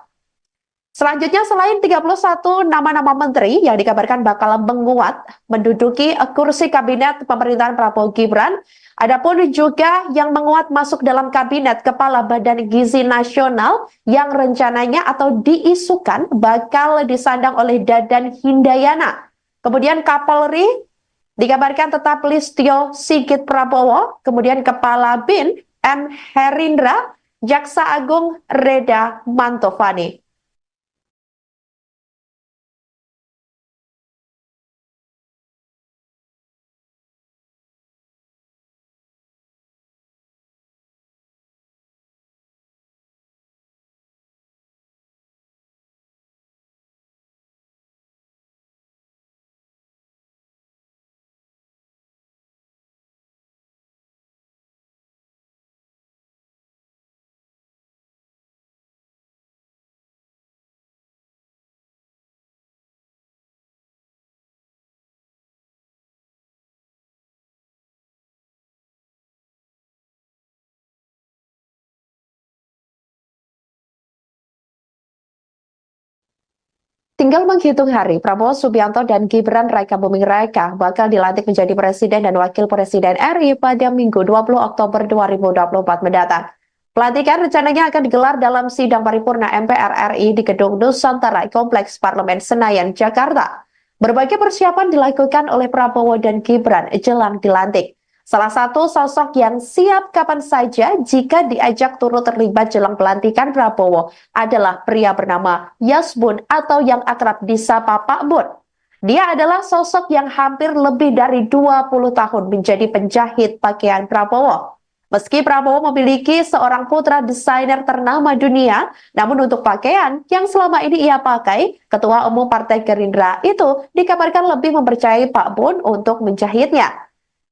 Selanjutnya, selain 31 nama-nama menteri yang dikabarkan bakal menguat menduduki kursi kabinet pemerintahan Prabowo Gibran, adapun juga yang menguat masuk dalam kabinet Kepala Badan Gizi Nasional yang rencananya atau diisukan bakal disandang oleh Dadan Hindayana. Kemudian Kapolri dikabarkan tetap Listio Sigit Prabowo, kemudian Kepala BIN M. Herindra, Jaksa Agung Reda Mantovani. Tinggal menghitung hari, Prabowo Subianto dan Gibran Raka Buming Raka bakal dilantik menjadi Presiden dan Wakil Presiden RI pada Minggu 20 Oktober 2024 mendatang. Pelantikan rencananya akan digelar dalam sidang paripurna MPR RI di Gedung Nusantara Kompleks Parlemen Senayan, Jakarta. Berbagai persiapan dilakukan oleh Prabowo dan Gibran jelang dilantik. Salah satu sosok yang siap kapan saja jika diajak turut terlibat jelang pelantikan Prabowo adalah pria bernama Yasbun atau yang akrab disapa Pak Bun. Dia adalah sosok yang hampir lebih dari 20 tahun menjadi penjahit pakaian Prabowo. Meski Prabowo memiliki seorang putra desainer ternama dunia, namun untuk pakaian yang selama ini ia pakai, Ketua Umum Partai Gerindra itu dikabarkan lebih mempercayai Pak Bun untuk menjahitnya.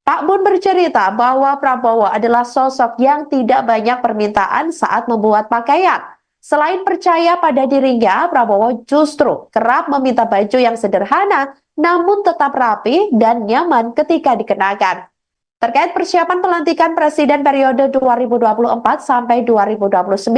Pak Bun bercerita bahwa Prabowo adalah sosok yang tidak banyak permintaan saat membuat pakaian. Selain percaya pada dirinya, Prabowo justru kerap meminta baju yang sederhana namun tetap rapi dan nyaman ketika dikenakan. Terkait persiapan pelantikan Presiden periode 2024 sampai 2029,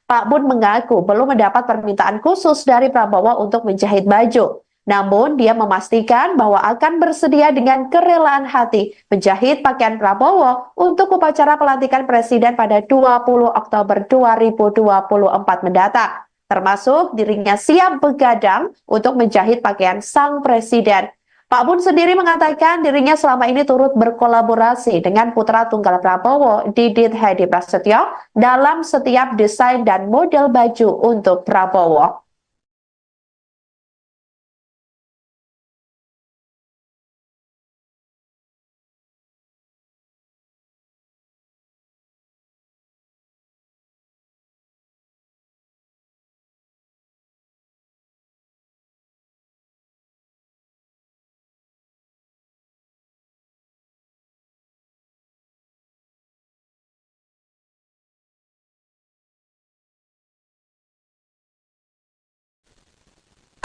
Pak Bun mengaku belum mendapat permintaan khusus dari Prabowo untuk menjahit baju. Namun, dia memastikan bahwa akan bersedia dengan kerelaan hati menjahit pakaian Prabowo untuk upacara pelantikan Presiden pada 20 Oktober 2024 mendatang. Termasuk dirinya siap begadang untuk menjahit pakaian sang Presiden. Pak Bun sendiri mengatakan dirinya selama ini turut berkolaborasi dengan putra tunggal Prabowo, Didit Hedi Prasetyo, dalam setiap desain dan model baju untuk Prabowo.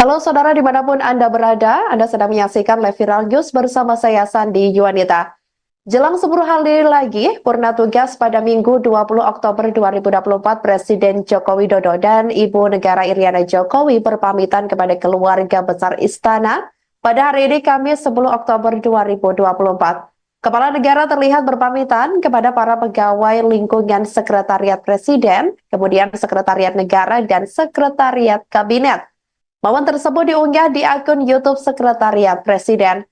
Halo saudara dimanapun Anda berada, Anda sedang menyaksikan live viral news bersama saya Sandi Yuanita. Jelang 10 hari lagi, purna tugas pada Minggu 20 Oktober 2024, Presiden Joko Widodo dan Ibu Negara Iriana Jokowi berpamitan kepada keluarga besar Istana pada hari ini Kamis 10 Oktober 2024. Kepala negara terlihat berpamitan kepada para pegawai lingkungan Sekretariat Presiden, kemudian Sekretariat Negara dan Sekretariat Kabinet. Momen tersebut diunggah di akun YouTube Sekretariat Presiden.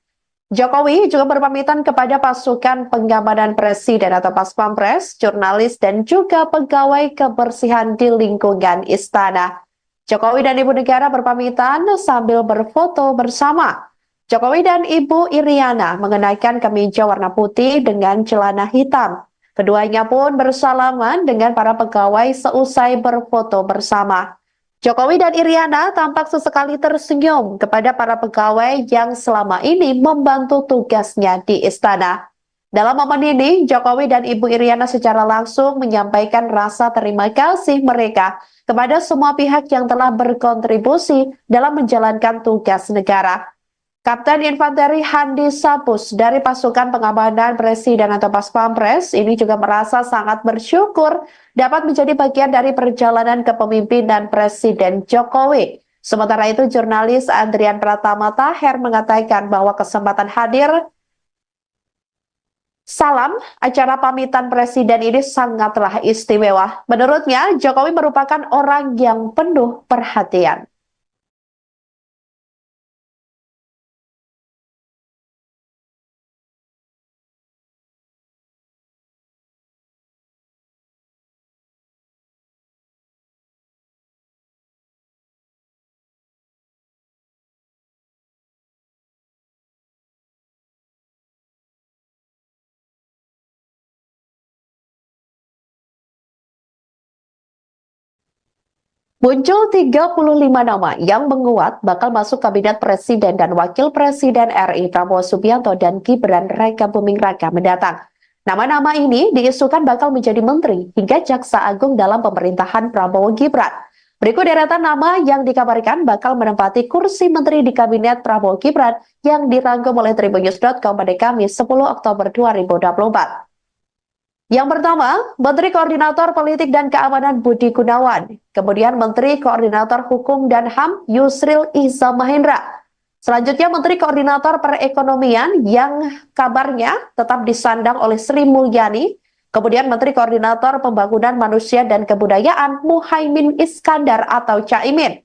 Jokowi juga berpamitan kepada pasukan pengamanan Presiden atau Paspampres, jurnalis, dan juga pegawai kebersihan di lingkungan istana. Jokowi dan Ibu Negara berpamitan sambil berfoto bersama. Jokowi dan Ibu Iriana mengenakan kemeja warna putih dengan celana hitam. Keduanya pun bersalaman dengan para pegawai seusai berfoto bersama. Jokowi dan Iriana tampak sesekali tersenyum kepada para pegawai yang selama ini membantu tugasnya di istana. Dalam momen ini, Jokowi dan Ibu Iriana secara langsung menyampaikan rasa terima kasih mereka kepada semua pihak yang telah berkontribusi dalam menjalankan tugas negara. Kapten Infanteri Handi Sapus dari pasukan pengamanan Presiden atau Pas Pampres ini juga merasa sangat bersyukur dapat menjadi bagian dari perjalanan kepemimpinan Presiden Jokowi. Sementara itu, jurnalis Andrian Pratama Taher mengatakan bahwa kesempatan hadir salam acara pamitan Presiden ini sangatlah istimewa. Menurutnya, Jokowi merupakan orang yang penuh perhatian. Muncul 35 nama yang menguat bakal masuk kabinet Presiden dan Wakil Presiden RI Prabowo Subianto dan Gibran Raka Buming Raka mendatang. Nama-nama ini diisukan bakal menjadi menteri hingga jaksa agung dalam pemerintahan Prabowo Gibran. Berikut deretan nama yang dikabarkan bakal menempati kursi menteri di kabinet Prabowo Gibran yang dirangkum oleh tribunnews.com pada Kamis 10 Oktober 2024. Yang pertama, Menteri Koordinator Politik dan Keamanan Budi Gunawan. Kemudian Menteri Koordinator Hukum dan HAM Yusril Iza Mahendra. Selanjutnya Menteri Koordinator Perekonomian yang kabarnya tetap disandang oleh Sri Mulyani. Kemudian Menteri Koordinator Pembangunan Manusia dan Kebudayaan Muhaimin Iskandar atau Caimin.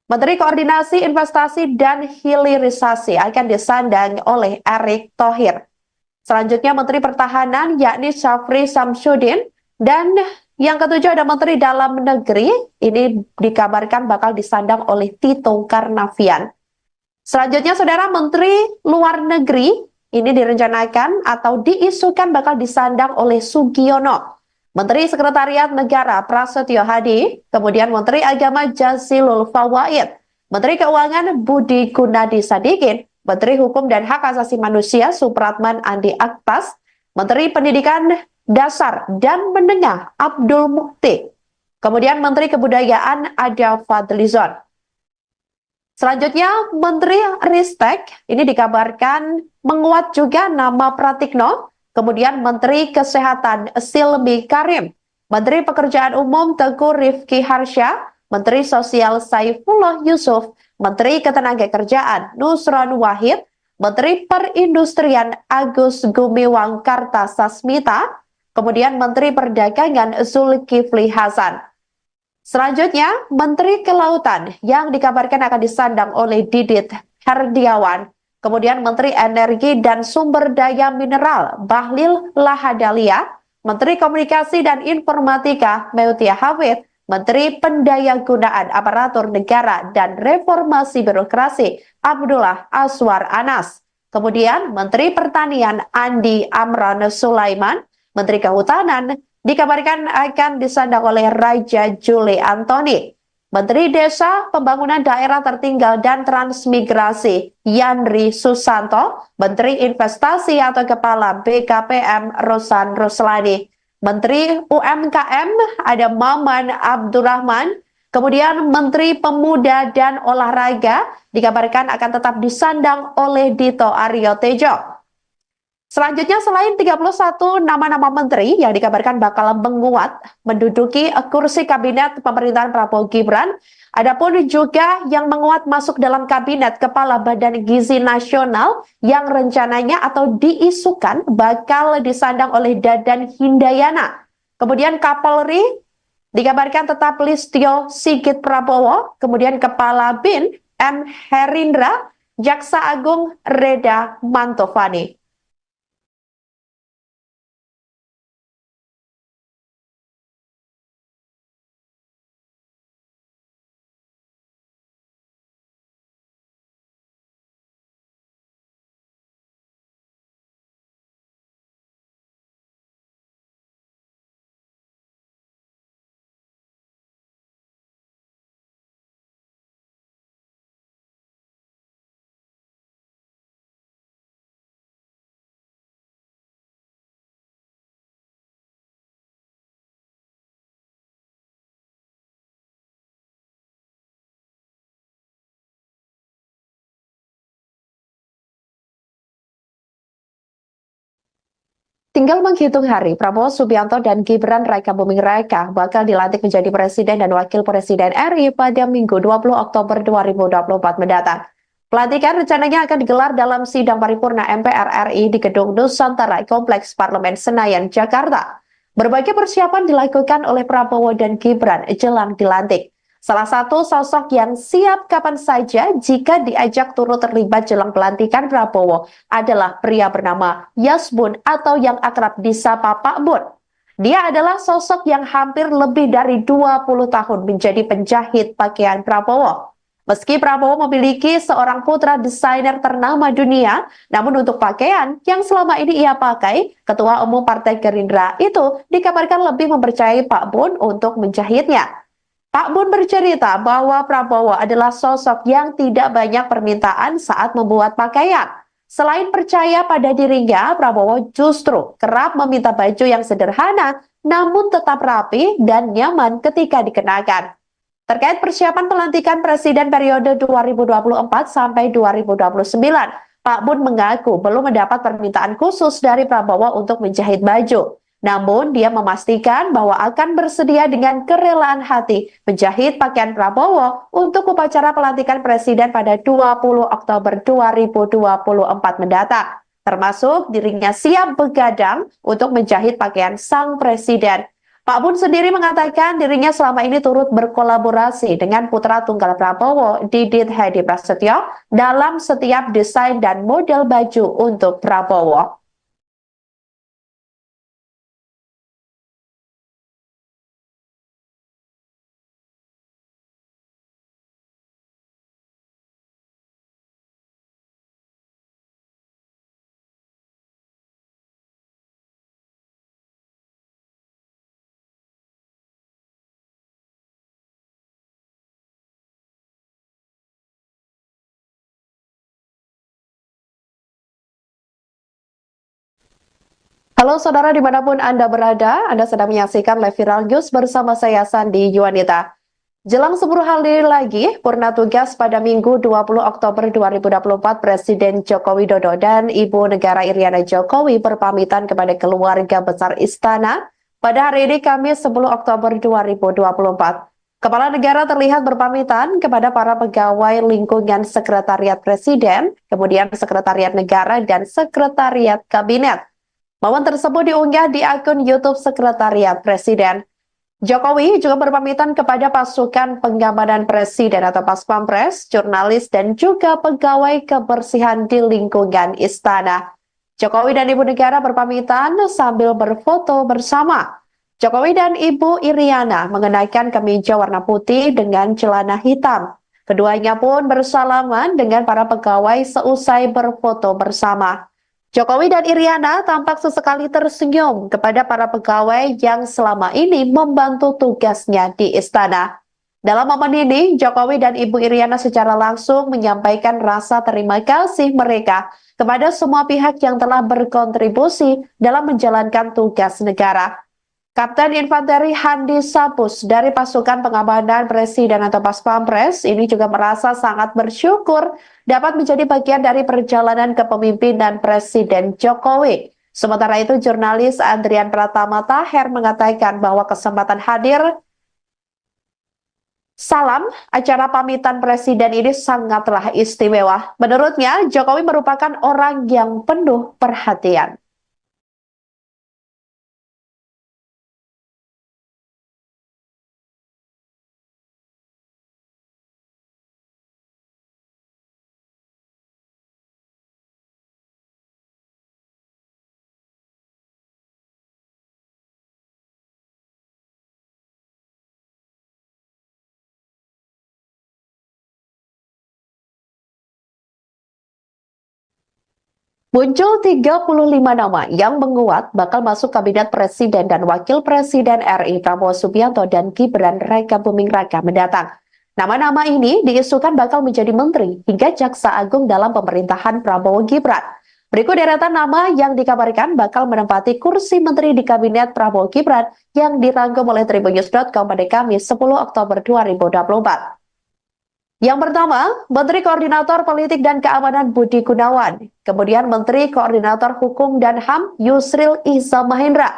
Menteri Koordinasi Investasi dan Hilirisasi akan disandang oleh Erick Thohir. Selanjutnya Menteri Pertahanan yakni Syafri Samsudin, dan yang ketujuh ada Menteri Dalam Negeri, ini dikabarkan bakal disandang oleh Tito Karnavian. Selanjutnya Saudara, Menteri Luar Negeri ini direncanakan atau diisukan bakal disandang oleh Sugiono. Menteri Sekretariat Negara Prasetyo Hadi, kemudian Menteri Agama Jazilul Fawaid, Menteri Keuangan Budi Gunadi Sadikin, Menteri Hukum dan Hak Asasi Manusia Supratman Andi Aktas, Menteri Pendidikan Dasar dan Menengah Abdul Mukti, kemudian Menteri Kebudayaan Ada Fadlizon. Selanjutnya Menteri Ristek ini dikabarkan menguat juga nama Pratikno, kemudian Menteri Kesehatan Silmi Karim, Menteri Pekerjaan Umum Teguh Rifki Harsha, Menteri Sosial Saifullah Yusuf, Menteri Ketenagakerjaan Nusron Wahid, Menteri Perindustrian Agus Gumiwang Kartasasmita, kemudian Menteri Perdagangan Zulkifli Hasan. Selanjutnya, Menteri Kelautan yang dikabarkan akan disandang oleh Didit Herdiawan, kemudian Menteri Energi dan Sumber Daya Mineral Bahlil Lahadalia, Menteri Komunikasi dan Informatika Meutia Hafid, Menteri Pendayagunaan Aparatur Negara dan Reformasi Birokrasi Abdullah Aswar Anas. Kemudian Menteri Pertanian Andi Amran Sulaiman, Menteri Kehutanan dikabarkan akan disandang oleh Raja Juli Antoni. Menteri Desa, Pembangunan Daerah Tertinggal dan Transmigrasi Yandri Susanto, Menteri Investasi atau Kepala BKPM Rosan Ruslani, Menteri UMKM ada Maman Abdurrahman, kemudian Menteri Pemuda dan Olahraga dikabarkan akan tetap disandang oleh Dito Aryo Tejo. Selanjutnya, selain 31 nama-nama menteri yang dikabarkan bakal menguat menduduki kursi kabinet pemerintahan Prabowo Gibran, adapun juga yang menguat masuk dalam kabinet Kepala Badan Gizi Nasional yang rencananya atau diisukan bakal disandang oleh Dadan Hindayana. Kemudian Kapolri dikabarkan tetap Listio Sigit Prabowo, kemudian Kepala BIN M. Herindra, Jaksa Agung Reda Mantovani. Tinggal menghitung hari, Prabowo Subianto dan Gibran Rakabuming Raka bakal dilantik menjadi Presiden dan Wakil Presiden RI pada Minggu 20 Oktober 2024 mendatang. Pelantikan rencananya akan digelar dalam sidang paripurna MPR RI di Gedung Nusantara Kompleks Parlemen Senayan, Jakarta. Berbagai persiapan dilakukan oleh Prabowo dan Gibran jelang dilantik. Salah satu sosok yang siap kapan saja jika diajak turut terlibat jelang pelantikan Prabowo adalah pria bernama Yasbun atau yang akrab disapa Pak Bun. Dia adalah sosok yang hampir lebih dari 20 tahun menjadi penjahit pakaian Prabowo. Meski Prabowo memiliki seorang putra desainer ternama dunia, namun untuk pakaian yang selama ini ia pakai, Ketua Umum Partai Gerindra itu dikabarkan lebih mempercayai Pak Bun untuk menjahitnya. Pak Bun bercerita bahwa Prabowo adalah sosok yang tidak banyak permintaan saat membuat pakaian. Selain percaya pada dirinya, Prabowo justru kerap meminta baju yang sederhana namun tetap rapi dan nyaman ketika dikenakan. Terkait persiapan pelantikan Presiden periode 2024 sampai 2029, Pak Bun mengaku belum mendapat permintaan khusus dari Prabowo untuk menjahit baju. Namun, dia memastikan bahwa akan bersedia dengan kerelaan hati menjahit pakaian Prabowo untuk upacara pelantikan Presiden pada 20 Oktober 2024 mendatang. Termasuk dirinya siap begadang untuk menjahit pakaian sang Presiden. Pak Bun sendiri mengatakan dirinya selama ini turut berkolaborasi dengan putra tunggal Prabowo, Didit Hedi Prasetyo, dalam setiap desain dan model baju untuk Prabowo. Halo saudara dimanapun Anda berada, Anda sedang menyaksikan live viral news bersama saya Sandi Yuwanita. Jelang 10 hari lagi, purna tugas pada Minggu 20 Oktober 2024, Presiden Joko Widodo dan Ibu Negara Iriana Jokowi berpamitan kepada keluarga besar Istana pada hari ini Kamis 10 Oktober 2024. Kepala negara terlihat berpamitan kepada para pegawai lingkungan Sekretariat Presiden, kemudian Sekretariat Negara dan Sekretariat Kabinet. Momen tersebut diunggah di akun YouTube Sekretariat Presiden. Jokowi juga berpamitan kepada pasukan pengamanan Presiden atau Paspampres, jurnalis, dan juga pegawai kebersihan di lingkungan istana. Jokowi dan Ibu Negara berpamitan sambil berfoto bersama. Jokowi dan Ibu Iriana mengenakan kemeja warna putih dengan celana hitam. Keduanya pun bersalaman dengan para pegawai seusai berfoto bersama. Jokowi dan Iriana tampak sesekali tersenyum kepada para pegawai yang selama ini membantu tugasnya di istana. Dalam momen ini, Jokowi dan Ibu Iriana secara langsung menyampaikan rasa terima kasih mereka kepada semua pihak yang telah berkontribusi dalam menjalankan tugas negara. Kapten Infanteri Handi Sapus dari pasukan pengamanan Presiden atau Paspampres ini juga merasa sangat bersyukur dapat menjadi bagian dari perjalanan kepemimpinan Presiden Jokowi. Sementara itu, jurnalis Andrian Pratama Taher mengatakan bahwa kesempatan hadir salam acara pamitan Presiden ini sangatlah istimewa. Menurutnya, Jokowi merupakan orang yang penuh perhatian. Muncul 35 nama yang menguat bakal masuk kabinet Presiden dan Wakil Presiden RI Prabowo Subianto dan Gibran Rakabuming Raka mendatang. Nama-nama ini diisukan bakal menjadi menteri hingga jaksa agung dalam pemerintahan Prabowo Gibran. Berikut deretan nama yang dikabarkan bakal menempati kursi menteri di kabinet Prabowo Gibran yang dirangkum oleh Tribunnews.com pada Kamis 10 Oktober 2024. Yang pertama, Menteri Koordinator Politik dan Keamanan Budi Gunawan. Kemudian Menteri Koordinator Hukum dan HAM Yusril Iza Mahendra.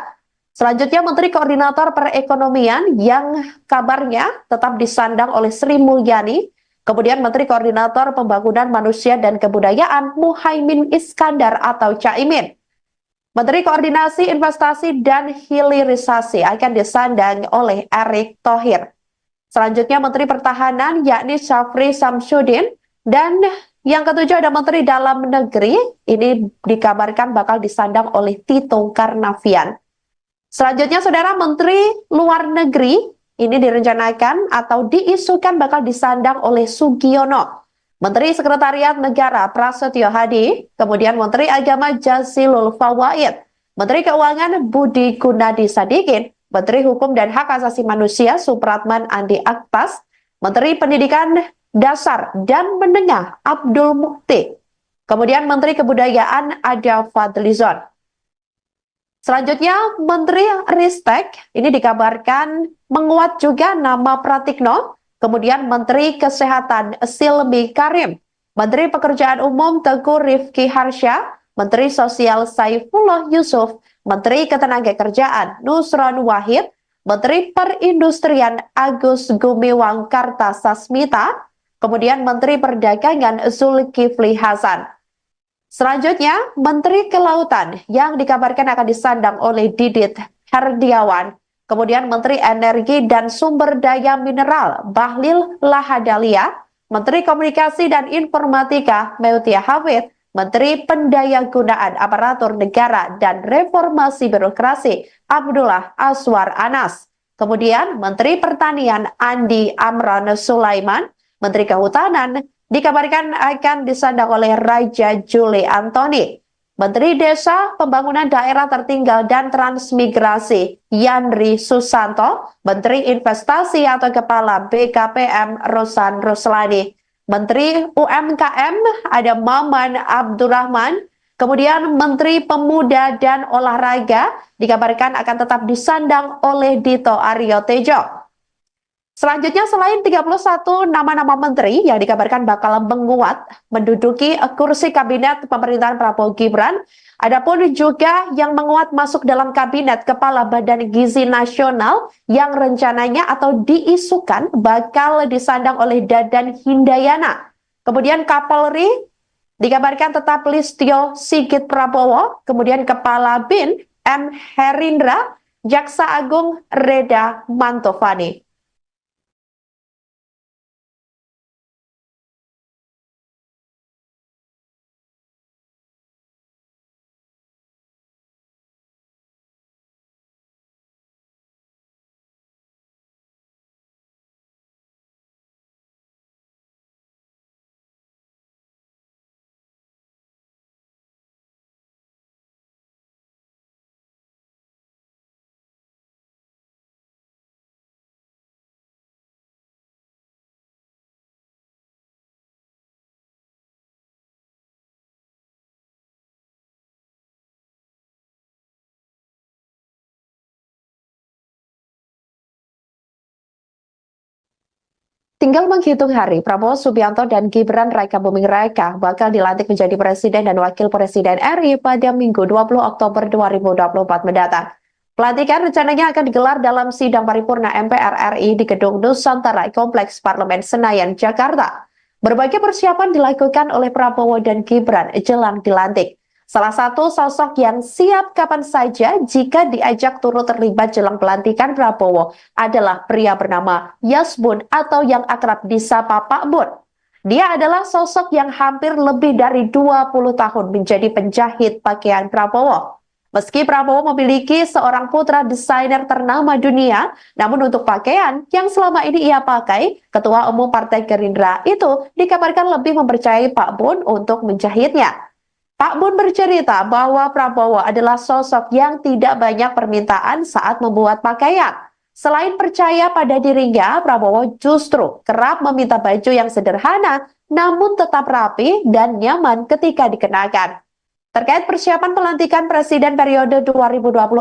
Selanjutnya Menteri Koordinator Perekonomian yang kabarnya tetap disandang oleh Sri Mulyani. Kemudian Menteri Koordinator Pembangunan Manusia dan Kebudayaan Muhaimin Iskandar atau Caimin. Menteri Koordinasi Investasi dan Hilirisasi akan disandang oleh Erick Thohir. Selanjutnya Menteri Pertahanan yakni Syafri Samsudin, dan yang ketujuh ada Menteri Dalam Negeri, ini dikabarkan bakal disandang oleh Tito Karnavian. Selanjutnya Saudara, Menteri Luar Negeri ini direncanakan atau diisukan bakal disandang oleh Sugiono. Menteri Sekretariat Negara Prasetyo Hadi, kemudian Menteri Agama Jazilul Fawait, Menteri Keuangan Budi Gunadi Sadikin, Menteri Hukum dan Hak Asasi Manusia Supratman Andi Aktas, Menteri Pendidikan Dasar dan Menengah Abdul Mukti, kemudian Menteri Kebudayaan Ada Fadlizon. Selanjutnya Menteri Ristek ini dikabarkan menguat juga nama Pratikno, kemudian Menteri Kesehatan Silmi Karim, Menteri Pekerjaan Umum Teguh Rifki Harsha, Menteri Sosial Saifullah Yusuf, Menteri Ketenagakerjaan Nusron Wahid, Menteri Perindustrian Agus Gumiwang Kartasasmita, kemudian Menteri Perdagangan Zulkifli Hasan. Selanjutnya, Menteri Kelautan yang dikabarkan akan disandang oleh Didit Herdiawan, kemudian Menteri Energi dan Sumber Daya Mineral Bahlil Lahadalia, Menteri Komunikasi dan Informatika Meutia Hafid, Menteri Pendayagunaan Aparatur Negara dan Reformasi Birokrasi Abdullah Aswar Anas. Kemudian Menteri Pertanian Andi Amran Sulaiman, Menteri Kehutanan dikabarkan akan disandang oleh Raja Juli Antoni. Menteri Desa, Pembangunan Daerah Tertinggal dan Transmigrasi Yandri Susanto, Menteri Investasi atau Kepala BKPM Rosan Ruslani. Menteri UMKM ada Maman Abdurrahman, kemudian Menteri Pemuda dan Olahraga dikabarkan akan tetap disandang oleh Dito Aryo Tejo. Selanjutnya selain 31 nama-nama menteri yang dikabarkan bakal menguat menduduki kursi kabinet pemerintahan Prabowo Gibran, adapun juga yang menguat masuk dalam kabinet Kepala Badan Gizi Nasional yang rencananya atau diisukan bakal disandang oleh Dadan Hindayana. Kemudian Kapolri dikabarkan tetap Listio Sigit Prabowo, kemudian Kepala BIN M. Herindra, Jaksa Agung Reda Mantovani. Tinggal menghitung hari, Prabowo Subianto dan Gibran Raka Buming Raka bakal dilantik menjadi Presiden dan Wakil Presiden RI pada Minggu 20 Oktober 2024 mendatang. Pelantikan rencananya akan digelar dalam sidang paripurna MPR RI di Gedung Nusantara Kompleks Parlemen Senayan, Jakarta. Berbagai persiapan dilakukan oleh Prabowo dan Gibran jelang dilantik. Salah satu sosok yang siap kapan saja jika diajak turut terlibat jelang pelantikan Prabowo adalah pria bernama Yasbun atau yang akrab disapa Pak Bun. Dia adalah sosok yang hampir lebih dari 20 tahun menjadi penjahit pakaian Prabowo. Meski Prabowo memiliki seorang putra desainer ternama dunia, namun untuk pakaian yang selama ini ia pakai, Ketua Umum Partai Gerindra itu dikabarkan lebih mempercayai Pak Bun untuk menjahitnya. Pak Bun bercerita bahwa Prabowo adalah sosok yang tidak banyak permintaan saat membuat pakaian. Selain percaya pada dirinya, Prabowo justru kerap meminta baju yang sederhana namun tetap rapi dan nyaman ketika dikenakan. Terkait persiapan pelantikan Presiden periode 2024